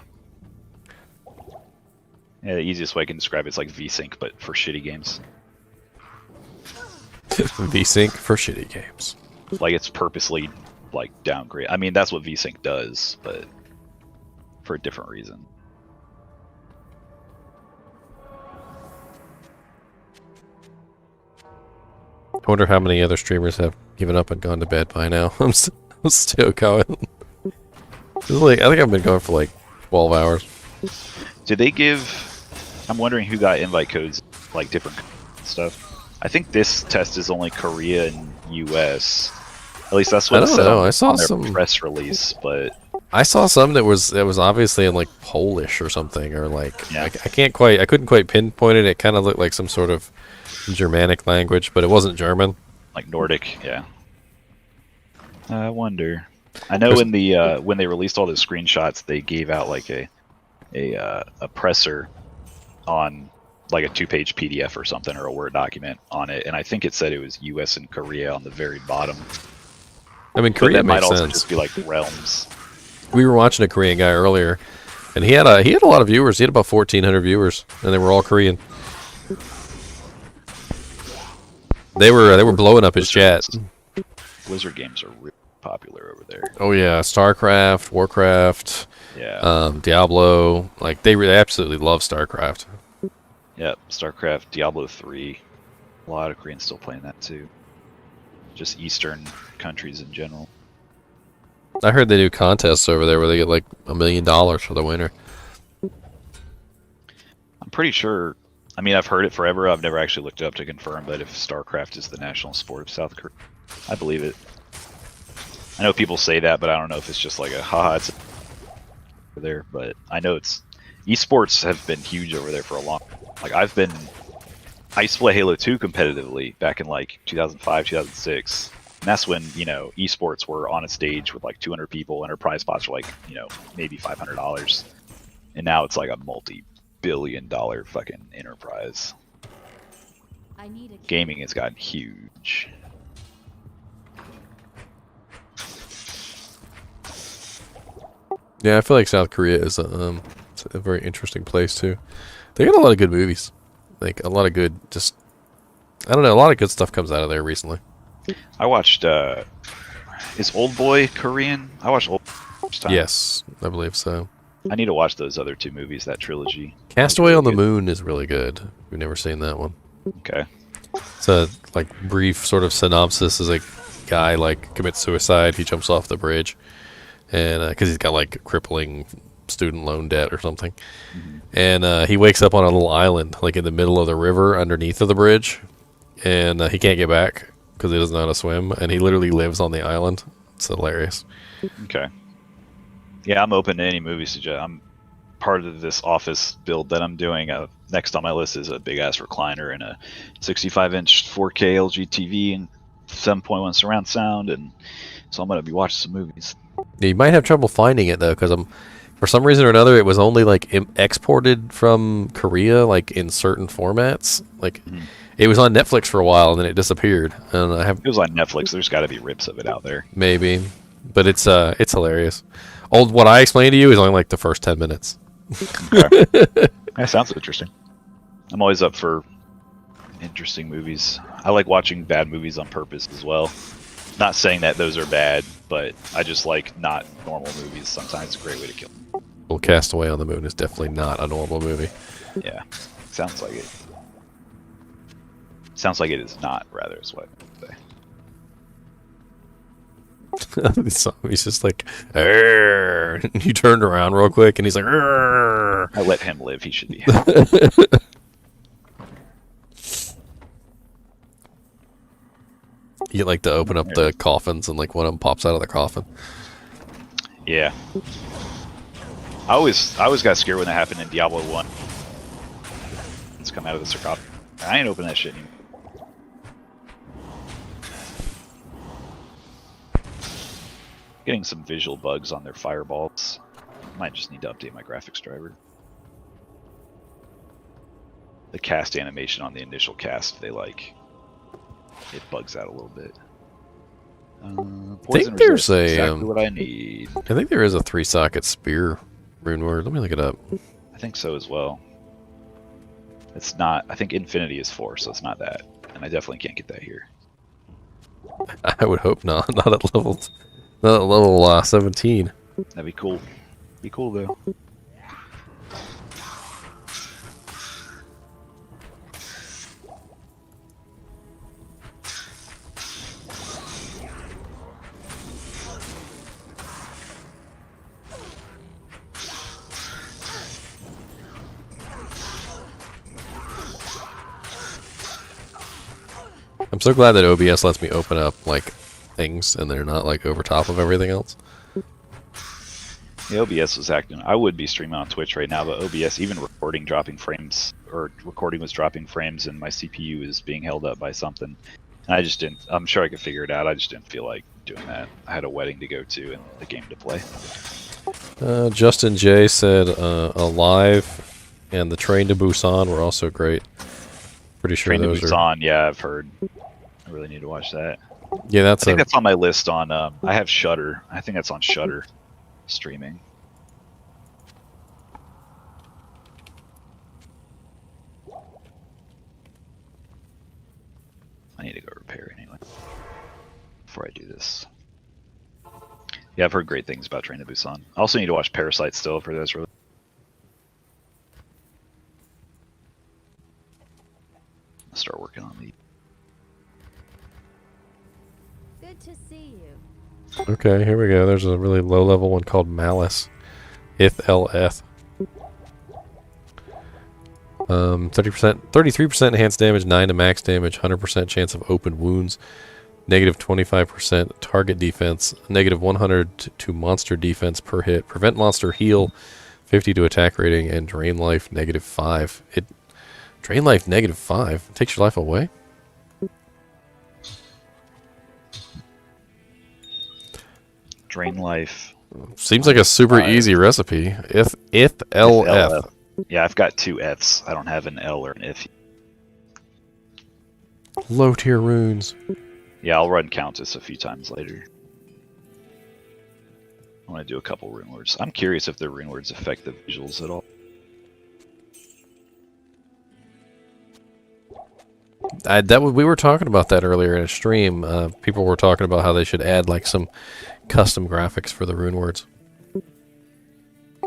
Yeah, the easiest way I can describe it's like VSync, but for shitty games. VSync for shitty games. Like it's purposely like downgrade. I mean, that's what VSync does, but for a different reason. I wonder how many other streamers have given up and gone to bed by now. I'm still going. I think I've been going for like 12 hours. Did they give... I'm wondering who got invite codes, like different stuff. I think this test is only Korea and US. At least that's what it said on their press release, but... I saw some that was obviously in like Polish or something, or like... Yeah. I couldn't quite pinpoint it. It kind of looked like some sort of Germanic language, but it wasn't German. Like Nordic, yeah. I wonder. I know in the when they released all the screenshots, they gave out like a presser on like a 2-page PDF or something, or a Word document on it, and I think it said it was US and Korea on the very bottom. I mean, Korea might makes also sense. just be like realms. We were watching a Korean guy earlier, and he had a lot of viewers. He had about 1,400 viewers, and they were all Korean. They were blowing up his chat. Blizzard games are really popular over there. Oh yeah, StarCraft, Warcraft, Diablo. Like they absolutely love StarCraft. Yep, StarCraft, Diablo 3. A lot of Koreans still playing that too. Just Eastern countries in general. I heard they do contests over there where they get like $1 million for the winner. I'm pretty sure. I mean, I've heard it forever. I've never actually looked it up to confirm, but if StarCraft is the national sport of South Korea, I believe it. I know people say that, but I don't know if it's just like a haha, it's over there. But I know esports have been huge over there for a long. Like I used to play Halo 2 competitively back in like 2005, 2006. And that's when, esports were on a stage with like 200 people and our prize spots were like, maybe $500. And now it's like a multi-billion-dollar fucking enterprise. Gaming has gotten huge. Yeah, I feel like South Korea is a very interesting place too. They got a lot of good movies. Like a lot of good, just I don't know, a lot of good stuff comes out of there recently. I watched. Is Old Boy Korean? I watched Old Boy first time. Yes, I believe so. I need to watch those other two movies, that trilogy. Castaway on the Moon is really good. We've never seen that one. Okay. It's a like brief sort of synopsis. Is a guy like commits suicide. He jumps off the bridge, and because he's got like crippling student loan debt or something, and he wakes up on a little island like in the middle of the river underneath of the bridge, and he can't get back because he doesn't know how to swim, and he literally lives on the island. It's hilarious. Okay. Yeah, I'm open to any movie suggestion. I'm part of this office build that I'm doing. Next on my list is a big ass recliner and a 65-inch 4K LG TV and 7.1 surround sound, and so I'm gonna be watching some movies. Yeah, you might have trouble finding it though, because for some reason or another, it was only like exported from Korea, like in certain formats. Like it was on Netflix for a while, and then it disappeared. And It was on Netflix. There's got to be rips of it out there. Maybe, but it's hilarious. What I explained to you is only like the first 10 minutes. Okay. That sounds interesting. I'm always up for interesting movies. I like watching bad movies on purpose as well. Not saying that those are bad, but I just like not normal movies. Sometimes it's a great way to kill. Well, Castaway on the Moon is definitely not a normal movie. Yeah, sounds like it. Sounds like it is not, rather, is what I would say. He's just like, "Arr." You turned around real quick, and he's like, "Arr." I let him live. He should be happy. You get like to open up the coffins, and like one of them pops out of the coffin. Yeah. I always got scared when that happened in Diablo 1. It's come out of the sarcophagus. I ain't opening that shit anymore. Getting some visual bugs on their fireballs. Might just need to update my graphics driver. The cast animation on the initial cast, it bugs out a little bit. I think there's exactly what I need. I think there is a 3-socket spear rune word. Let me look it up. I think so as well. It's not. I think infinity is 4, so it's not that, and I definitely can't get that here. I would hope not. Not at level 17. That'd be cool. Be cool though. I'm so glad that OBS lets me open up like things and they're not like over top of everything else. The OBS was acting. I would be streaming on Twitch right now, but OBS, even recording dropping frames, or recording was dropping frames, and my CPU is being held up by something. And I just didn't. I'm sure I could figure it out. I just didn't feel like doing that. I had a wedding to go to and the game to play. Justin J said Alive and the Train to Busan were also great. Pretty sure Train to those Busan, yeah, I've heard. I really need to watch that. Yeah, I think that's on my list on. I have Shudder. I think that's on Shudder streaming. I need to go repair anyway before I do this. Yeah, I've heard great things about Train to Busan. I also need to watch Parasite still for this. Really. I'll start working on these. Good to see you. Okay, here we go. There's a really low level one called Malice. IF-LF. 30%, 33% enhanced damage, 9 to max damage, 100% chance of open wounds, negative 25% target defense, negative 100 to monster defense per hit, prevent monster heal, 50 to attack rating, and drain life negative 5. Drain life negative 5 it takes your life away. Drain life. Seems like a super easy recipe. IF-LF. Yeah, I've got 2 Fs. I don't have an L or an F. Low tier runes. Yeah, I'll run Countess a few times later. I want to do a couple rune words. I'm curious if the rune words affect the visuals at all. We were talking about that earlier in a stream. People were talking about how they should add like some custom graphics for the rune words.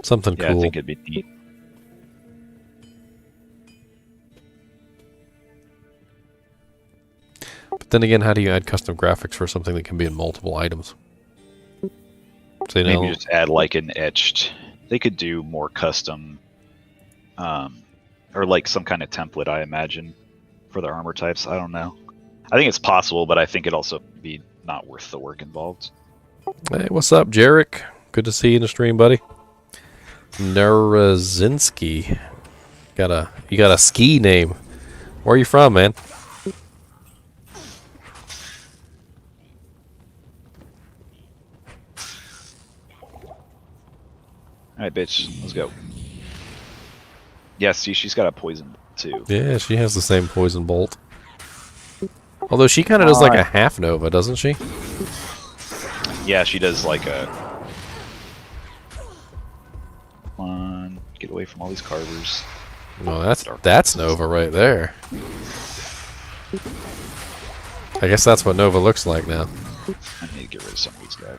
Something Yeah, cool. I think it'd be neat. But then again, how do you add custom graphics for something that can be in multiple items? So, Maybe just add like an etched. They could do more custom, or like some kind of template. I imagine for the armor types. I don't know. I think it's possible, but I think it'd also be not worth the work involved. Hey, what's up, Jarek? Good to see you in the stream, buddy. Narazinski. You got a ski name. Where are you from, man? Alright, bitch. Let's go. Yeah, see, she's got a poison too. Yeah, she has the same poison bolt. Although she kind of does like a half Nova, doesn't she? Yeah, she does like a... Come on, get away from all these carvers. No, that's Nova right there. I guess that's what Nova looks like now. I need to get rid of some of these guys.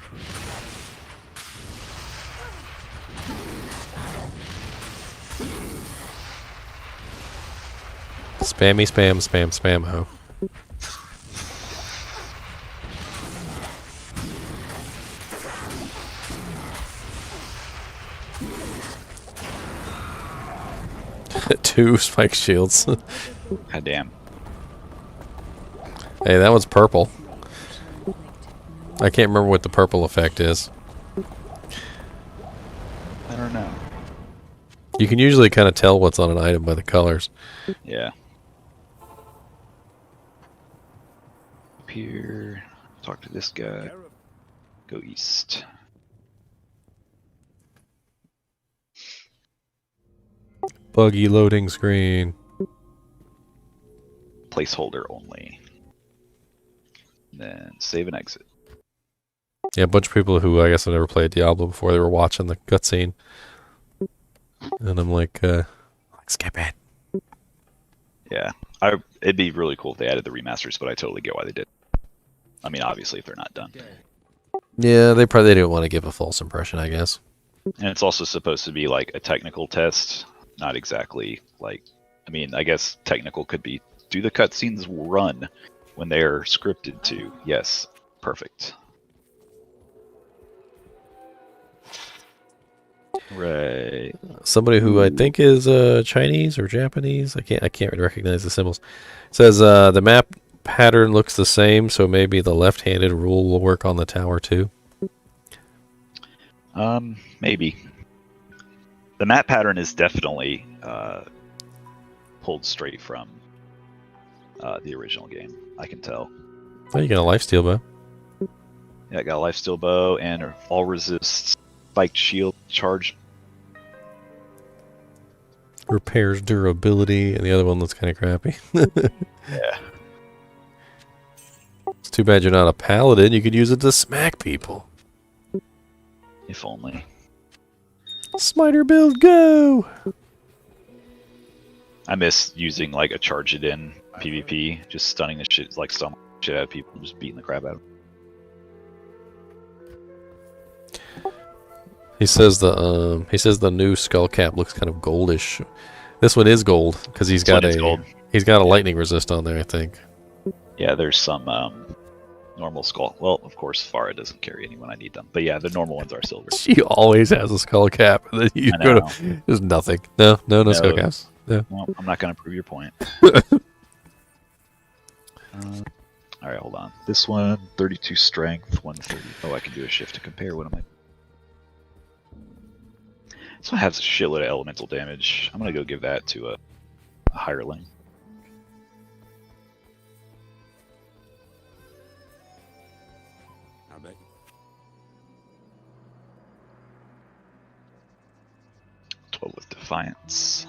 Spammy spam spam spam ho. Two spike shields. God damn. Hey, that one's purple. I can't remember what the purple effect is. I don't know. You can usually kind of tell what's on an item by the colors. Yeah. Up here. Talk to this guy. Go east. Buggy loading screen. Placeholder only. And then save and exit. Yeah, a bunch of people who I guess have never played Diablo before, they were watching the cutscene. And I'm like, skip it. Yeah. It'd be really cool if they added the remasters, but I totally get why they did. I mean, obviously, if they're not done. Yeah, they probably didn't want to give a false impression, I guess. And it's also supposed to be like a technical test, not exactly like, I mean, I guess technical could be, do the cutscenes run when they're scripted to? Yes. Perfect. Right. Somebody who I think is Chinese or Japanese, I can't recognize the symbols, says the map pattern looks the same, so maybe the left-handed rule will work on the tower too. Maybe. The map pattern is definitely pulled straight from the original game. I can tell. Oh, you got a lifesteal bow. Yeah, I got a lifesteal bow and all resists spiked shield charge. Repairs durability, and the other one looks kind of crappy. Yeah. It's too bad you're not a paladin. You could use it to smack people. If only. Smiter build, go! I miss using like a charge it in PvP, just stunning the shit, like some shit out of people, just beating the crap out of them. He says the new skull cap looks kind of goldish. This one is gold because he's got a lightning resist on there, I think. Yeah, there's some normal skull. Well, of course, Farah doesn't carry any when I need them, but yeah, the normal ones are silver. She always has a skull cap, and then you go to there's nothing. No skull caps. No. Well, I'm not going to prove your point. All right, hold on. This one, 32 strength, 130. Oh, I can do a shift to compare. What am I? This one has a shitload of elemental damage. I'm going to go give that to a hireling. I bet. With Defiance.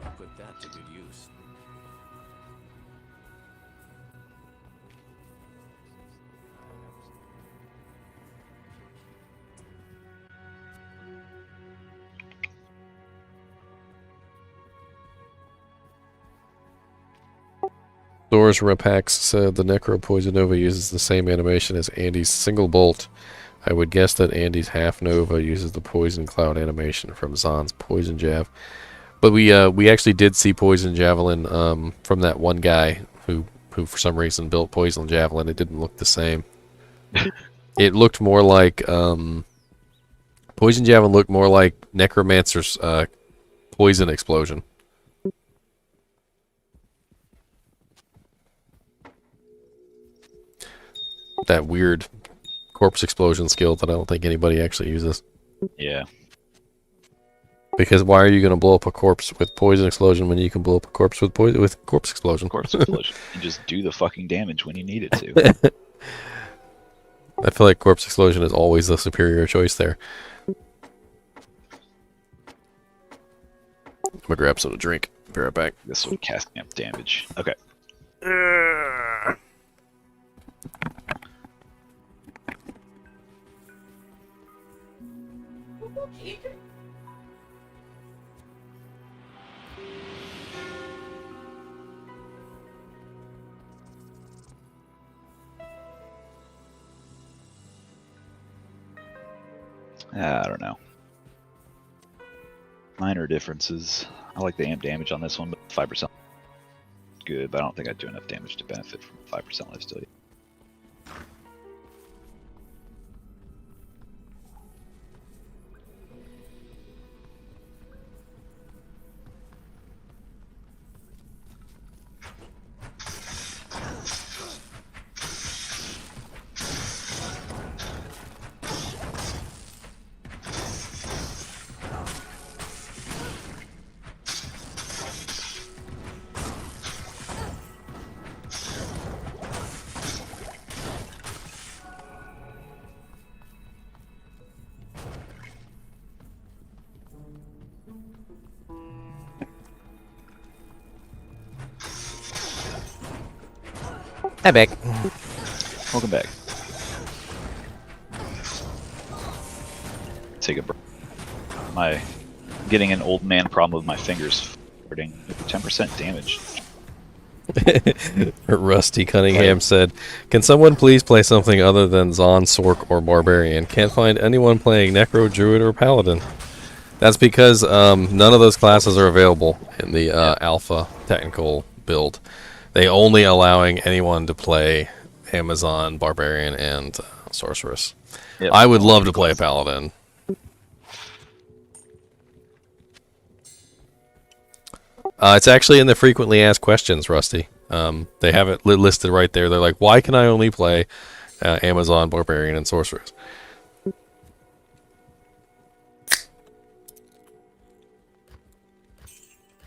I'll put that to good use. Doors Repax said the Necro Poison Nova uses the same animation as Andy's single bolt. I would guess that Andy's half Nova uses the Poison Cloud animation from Zahn's Poison Jav. But we actually did see Poison Javelin from that one guy who for some reason built Poison Javelin. It didn't look the same. It looked more like Poison Javelin looked more like Necromancer's Poison Explosion. That weird corpse explosion skill that I don't think anybody actually uses. Yeah. Because why are you going to blow up a corpse with poison explosion when you can blow up a corpse with corpse explosion? Corpse explosion. And just do the fucking damage when you need it to. I feel like corpse explosion is always the superior choice there. I'm gonna grab some to drink. Be right back. This will cast amp damage. Okay. I don't know. Minor differences. I like the amp damage on this one, but 5% good, but I don't think I'd do enough damage to benefit from 5% life steal. Hi, back. Welcome back. Take a break. My getting an old man problem with my fingers farting with 10% damage. Rusty Cunningham said, "Can someone please play something other than Zahn, Sork, or Barbarian? Can't find anyone playing Necro, Druid, or Paladin." That's because none of those classes are available in the alpha technical build. They only allowing anyone to play Amazon, Barbarian, and Sorceress. Yep. I would love to play Paladin. It's actually in the frequently asked questions, Rusty. They have it listed right there. They're like, why can I only play Amazon, Barbarian, and Sorceress?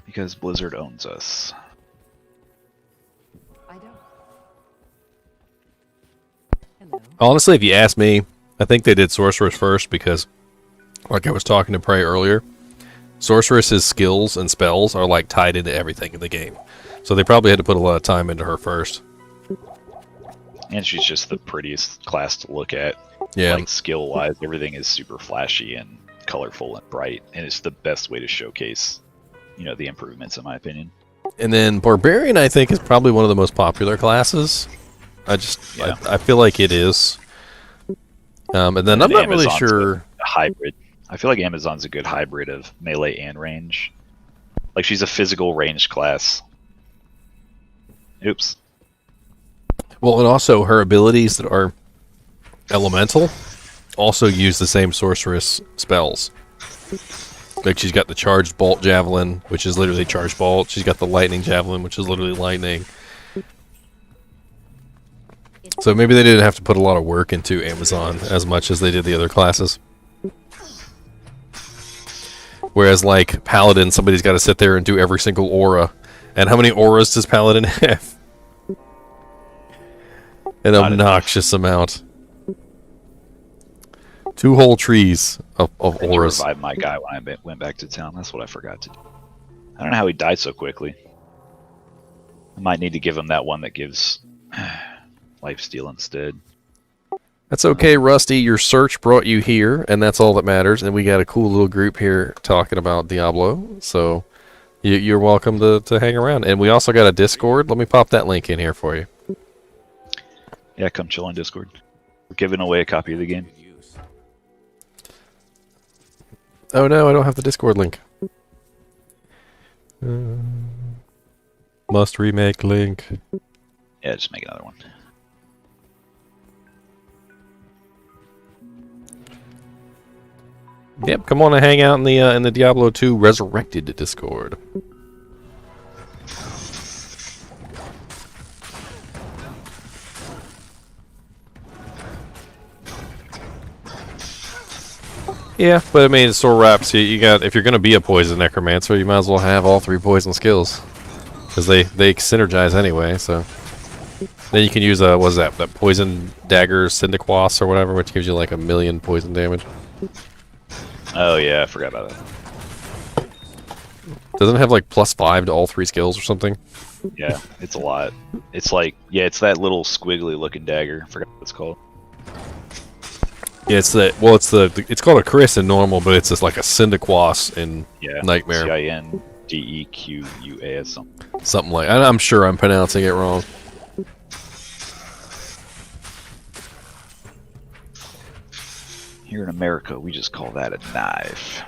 Because Blizzard owns us. Honestly, if you ask me, I think they did Sorceress first because, like I was talking to Prey earlier, Sorceress's skills and spells are like tied into everything in the game. So they probably had to put a lot of time into her first. And she's just the prettiest class to look at. Yeah. Like skill-wise, everything is super flashy and colorful and bright, and it's the best way to showcase, you know, the improvements in my opinion. And then Barbarian, I think, is probably one of the most popular classes. I feel like it is. And then I'm not really sure. A hybrid. I feel like Amazon's a good hybrid of melee and range. Like she's a physical ranged class. Oops. Well, and also her abilities that are elemental also use the same sorceress spells. Like she's got the charged bolt javelin, which is literally charged bolt. She's got the lightning javelin, which is literally lightning. So maybe they didn't have to put a lot of work into Amazon as much as they did the other classes. Whereas like Paladin, somebody's got to sit there and do every single aura. And how many auras does Paladin have? An obnoxious amount. 2 whole trees of auras. I revived my guy when I went back to town. That's what I forgot to do. I don't know how he died so quickly. I might need to give him that one that gives lifesteal instead. That's okay, Rusty. Your search brought you here, and that's all that matters. And we got a cool little group here talking about Diablo. So You're welcome to hang around. And we also got a Discord. Let me pop that link in here for you. Yeah, come chill on Discord. We're giving away a copy of the game. Oh no, I don't have the Discord link. Must remake link. Yeah, just make another one. Yep, come on and hang out in the Diablo 2 Resurrected Discord. Yeah, but I mean, sword wraps. You got, if you're gonna be a poison necromancer, you might as well have all 3 poison skills, because they synergize anyway. So then you can use what is that poison dagger syndiquas or whatever, which gives you like 1,000,000 poison damage. Oh yeah, I forgot about that. Doesn't it have like +5 to all 3 skills or something? Yeah, it's a lot. It's like, yeah, it's that little squiggly looking dagger. I forgot what it's called. Yeah, it's called a Chris in normal, but it's just like a syndiquas in Nightmare. Cindequas Something like. I'm sure I'm pronouncing it wrong. Here in America, we just call that a knife.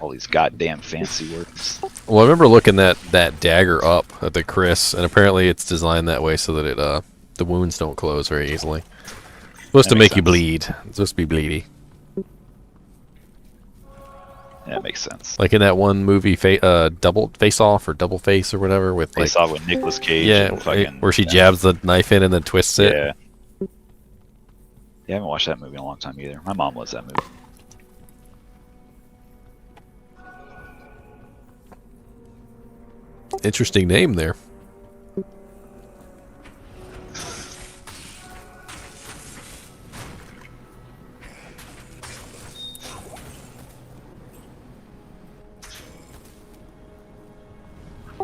All these goddamn fancy words. Well, I remember looking that dagger up at the Chris, and apparently it's designed that way so that it the wounds don't close very easily. Supposed to make you bleed. It's supposed to be bleedy. Yeah, that makes sense. Like in that one movie, Double Face Off or Double Face or whatever, with Face Off with Nicolas Cage. Yeah, and fucking, where she jabs the knife in and then twists it. Yeah. Yeah, I haven't watched that movie in a long time either. My mom loves that movie. Interesting name there.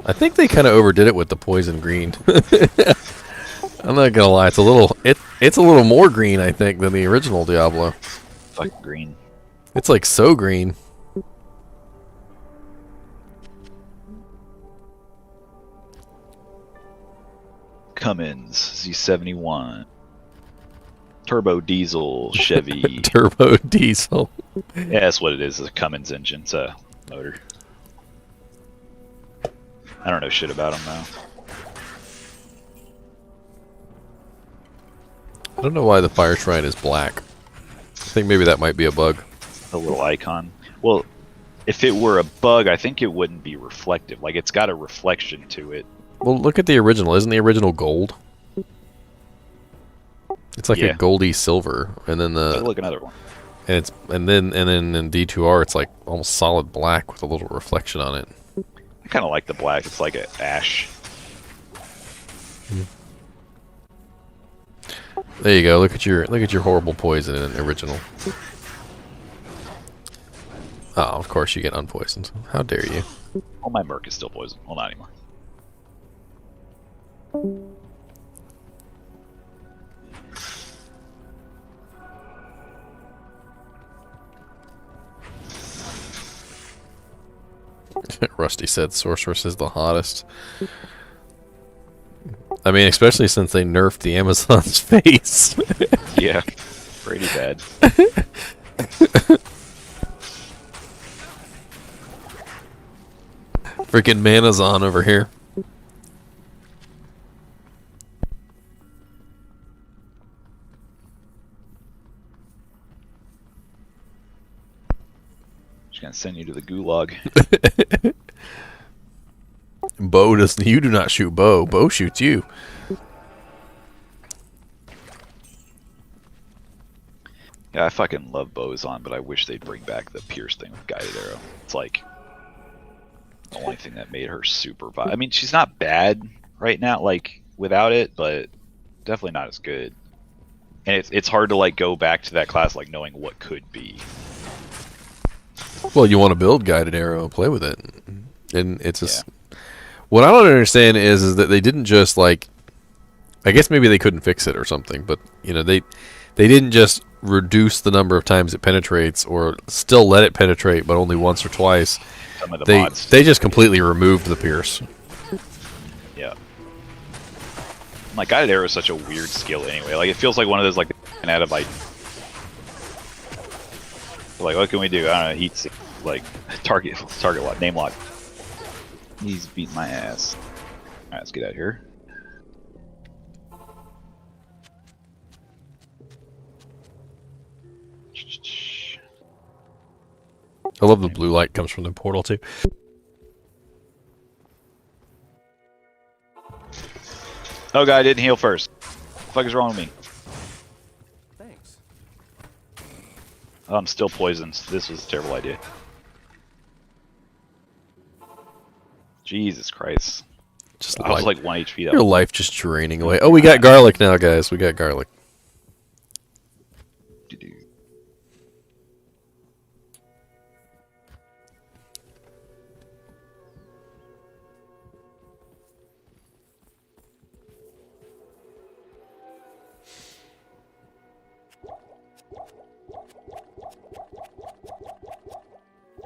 I think they kind of overdid it with the poison green. I'm not gonna lie, it's a little more green, I think, than the original Diablo. Fucking green. It's like so green. Cummins Z71. Turbo diesel Chevy. Turbo diesel. Yeah, that's what it is. It's a Cummins engine. It's a motor. I don't know shit about them though. I don't know why the fire shrine is black. I think maybe that might be a bug. The little icon. Well, if it were a bug, I think it wouldn't be reflective. Like, it's got a reflection to it. Well, look at the original. Isn't the original gold? It's like a goldy silver, and then Look, another one. And then in D2R, it's like almost solid black with a little reflection on it. I kind of like the black. It's like an ash. There you go. Look at your horrible poison in the original. Oh, of course you get unpoisoned. How dare you? Oh, my Merc is still poisoned. Well, not anymore. Rusty said sorceress is the hottest. I mean, especially since they nerfed the Amazon's face. Yeah, pretty bad. Freaking Manazon over here. Just gonna send you to the gulag. Bo doesn't. You do not shoot Bo. Bo shoots you. Yeah, I fucking love Bozon, but I wish they'd bring back the pierce thing with guided arrow. It's like the only thing that made her super I mean, she's not bad right now, like without it, but definitely not as good. And it's hard to like go back to that class like knowing what could be. Well, you want to build guided arrow and play with it, and it's just. What I don't understand is that they didn't just like. I guess maybe they couldn't fix it or something, but you know they didn't just reduce the number of times it penetrates, or still let it penetrate, but only once or twice, some of the they mods. they just completely removed the pierce. Yeah. Like guided arrow is such a weird skill anyway. Like it feels like one of those like an out of like what can we do? I don't know. Heat seek, like target lock, name lock. He's beating my ass. All right, let's get out of here. I love the blue light comes from the portal too. Oh, guy didn't heal first. What the fuck is wrong with me? Thanks. Oh, I'm still poisoned. This was a terrible idea. Jesus Christ. Just I was like 1 HP though. Your life just draining away. Oh, we got garlic now, guys. We got garlic.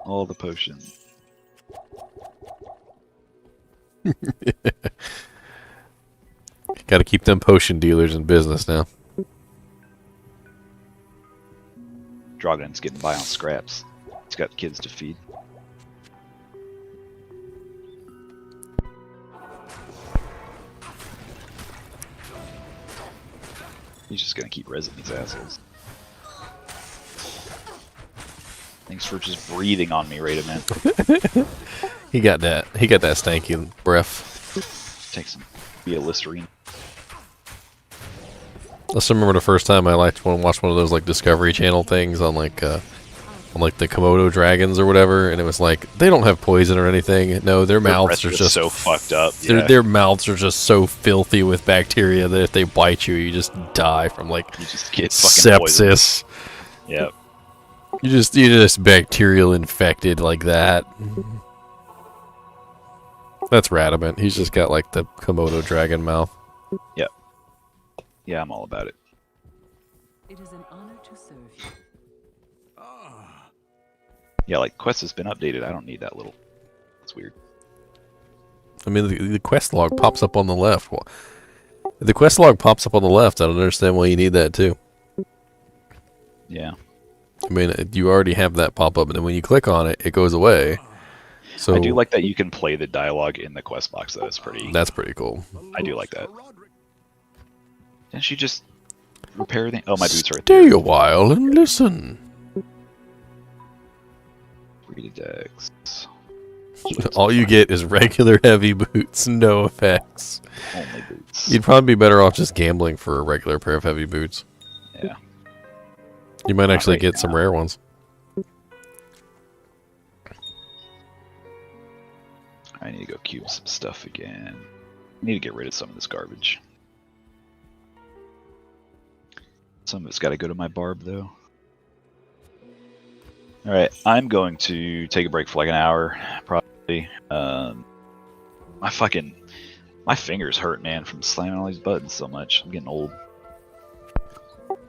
All the potions. Got to keep them potion dealers in business now. Dragon's getting by on scraps. He's got kids to feed. He's just gonna keep resin these assholes. Thanks for just breathing on me, Raider man. He got that. He got that stanky breath. Take some Listerine. I still remember the first time I liked to watch one of those like Discovery Channel things on like the Komodo dragons or whatever, and it was like they don't have poison or anything. No, their mouths are just so fucked up. Their mouths are just so filthy with bacteria that if they bite you, you just die from like you just get fucking sepsis. Yep. You're just bacterial infected like that. That's Radamant. He's just got like the Komodo dragon mouth. Yep. Yeah, I'm all about it. It is an honor to serve you. Yeah, like quest has been updated. I don't need that little. That's weird. I mean, the quest log pops up on the left. Well, if the quest log pops up on the left, I don't understand why you need that too. Yeah. I mean, you already have that pop up, and then when you click on it, it goes away. So I do like that you can play the dialogue in the quest box. Though it's pretty. That's pretty cool. I do like that. Didn't she just repair everything? Oh, my boots are right there. Stay a while and listen. Read decks. All you get is regular heavy boots, no effects. Only boots. You'd probably be better off just gambling for a regular pair of heavy boots. Yeah. You might actually get some rare ones. I need to go cube some stuff again. I need to get rid of some of this garbage. Some of it's got to go to my barb, though. Alright, I'm going to take a break for like an hour, probably. My fingers hurt, man, from slamming all these buttons so much. I'm getting old.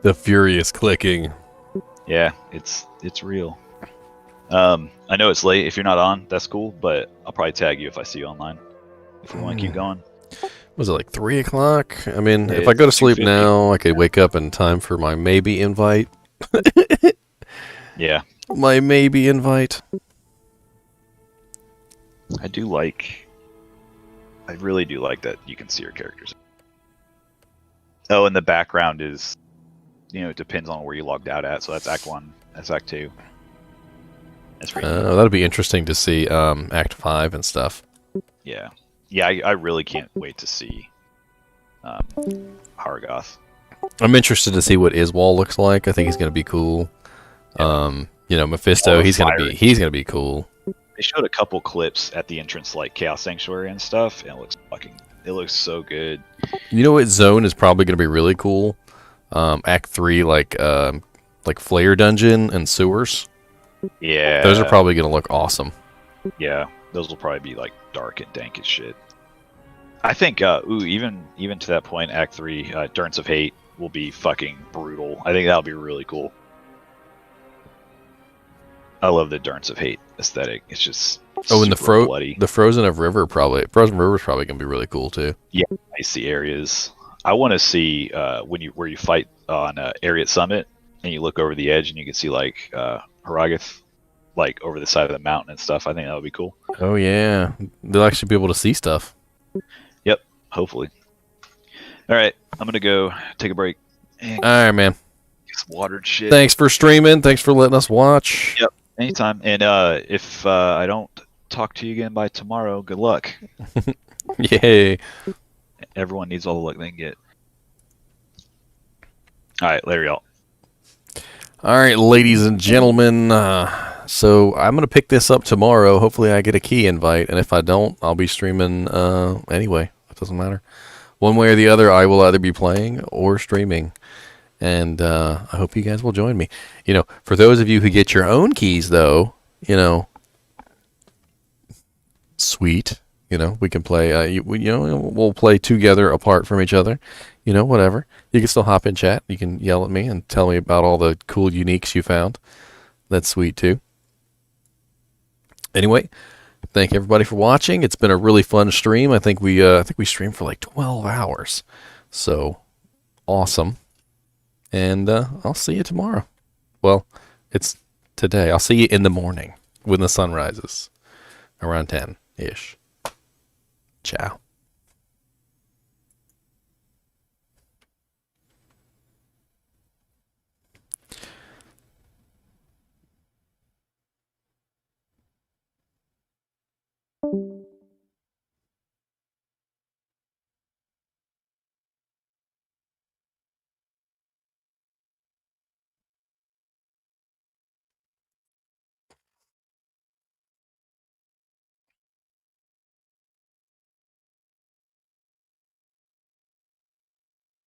The furious clicking. Yeah, it's real. I know it's late. If you're not on, that's cool, but I'll probably tag you if I see you online. If we want to keep going. Was it like 3 o'clock? I mean, if It's I go to sleep 2:50. now, I could wake up in time for my maybe invite. Yeah. My maybe invite. I really do like that you can see your characters. Oh, and the background is, it depends on where you logged out at. So that's Act 1, that's Act 2. That's pretty neat. That'd be interesting to see Act 5 and stuff. Yeah. Yeah, I really can't wait to see Hargoth. I'm interested to see what Iswal looks like. I think he's going to be cool. Mephisto, he's gonna be cool. They showed a couple clips at the entrance, like Chaos Sanctuary and stuff, and it looks so good. You know what zone is probably gonna be really cool? Act 3, like Flare Dungeon and sewers. Yeah, those are probably gonna look awesome. Yeah, those will probably be like dark and dank as shit. I think, even to that point, Act 3, Durance of Hate will be fucking brutal. I think that'll be really cool. I love the Durance of Hate aesthetic. It's just Oh, and super bloody. the Frozen River is probably gonna be really cool too. Yeah, icy areas. I want to see where you fight on Ariat Summit and you look over the edge and you can see like Haragath like over the side of the mountain and stuff. I think that would be cool. Oh yeah, they'll actually be able to see stuff. Yep, hopefully. All right, I'm gonna go take a break. And All right, man. get some water and shit. Thanks for streaming. Thanks for letting us watch. Yep, anytime. And if I don't talk to you again by tomorrow, good luck. Yay. Everyone needs all the luck they can get. All right, later, y'all. All right, ladies and gentlemen. So I'm gonna pick this up tomorrow. Hopefully, I get a key invite, and if I don't, I'll be streaming anyway. It doesn't matter. One way or the other, I will either be playing or streaming, and I hope you guys will join me. You know, for those of you who get your own keys, though, you know, sweet. You know, we can play. We'll play together, apart from each other. You know, whatever. You can still hop in chat. You can yell at me and tell me about all the cool uniques you found. That's sweet too. Anyway, thank everybody for watching. It's been a really fun stream. I think we streamed for like 12 hours. So awesome. And I'll see you tomorrow. Well, it's today. I'll see you in the morning when the sun rises around 10-ish. Ciao.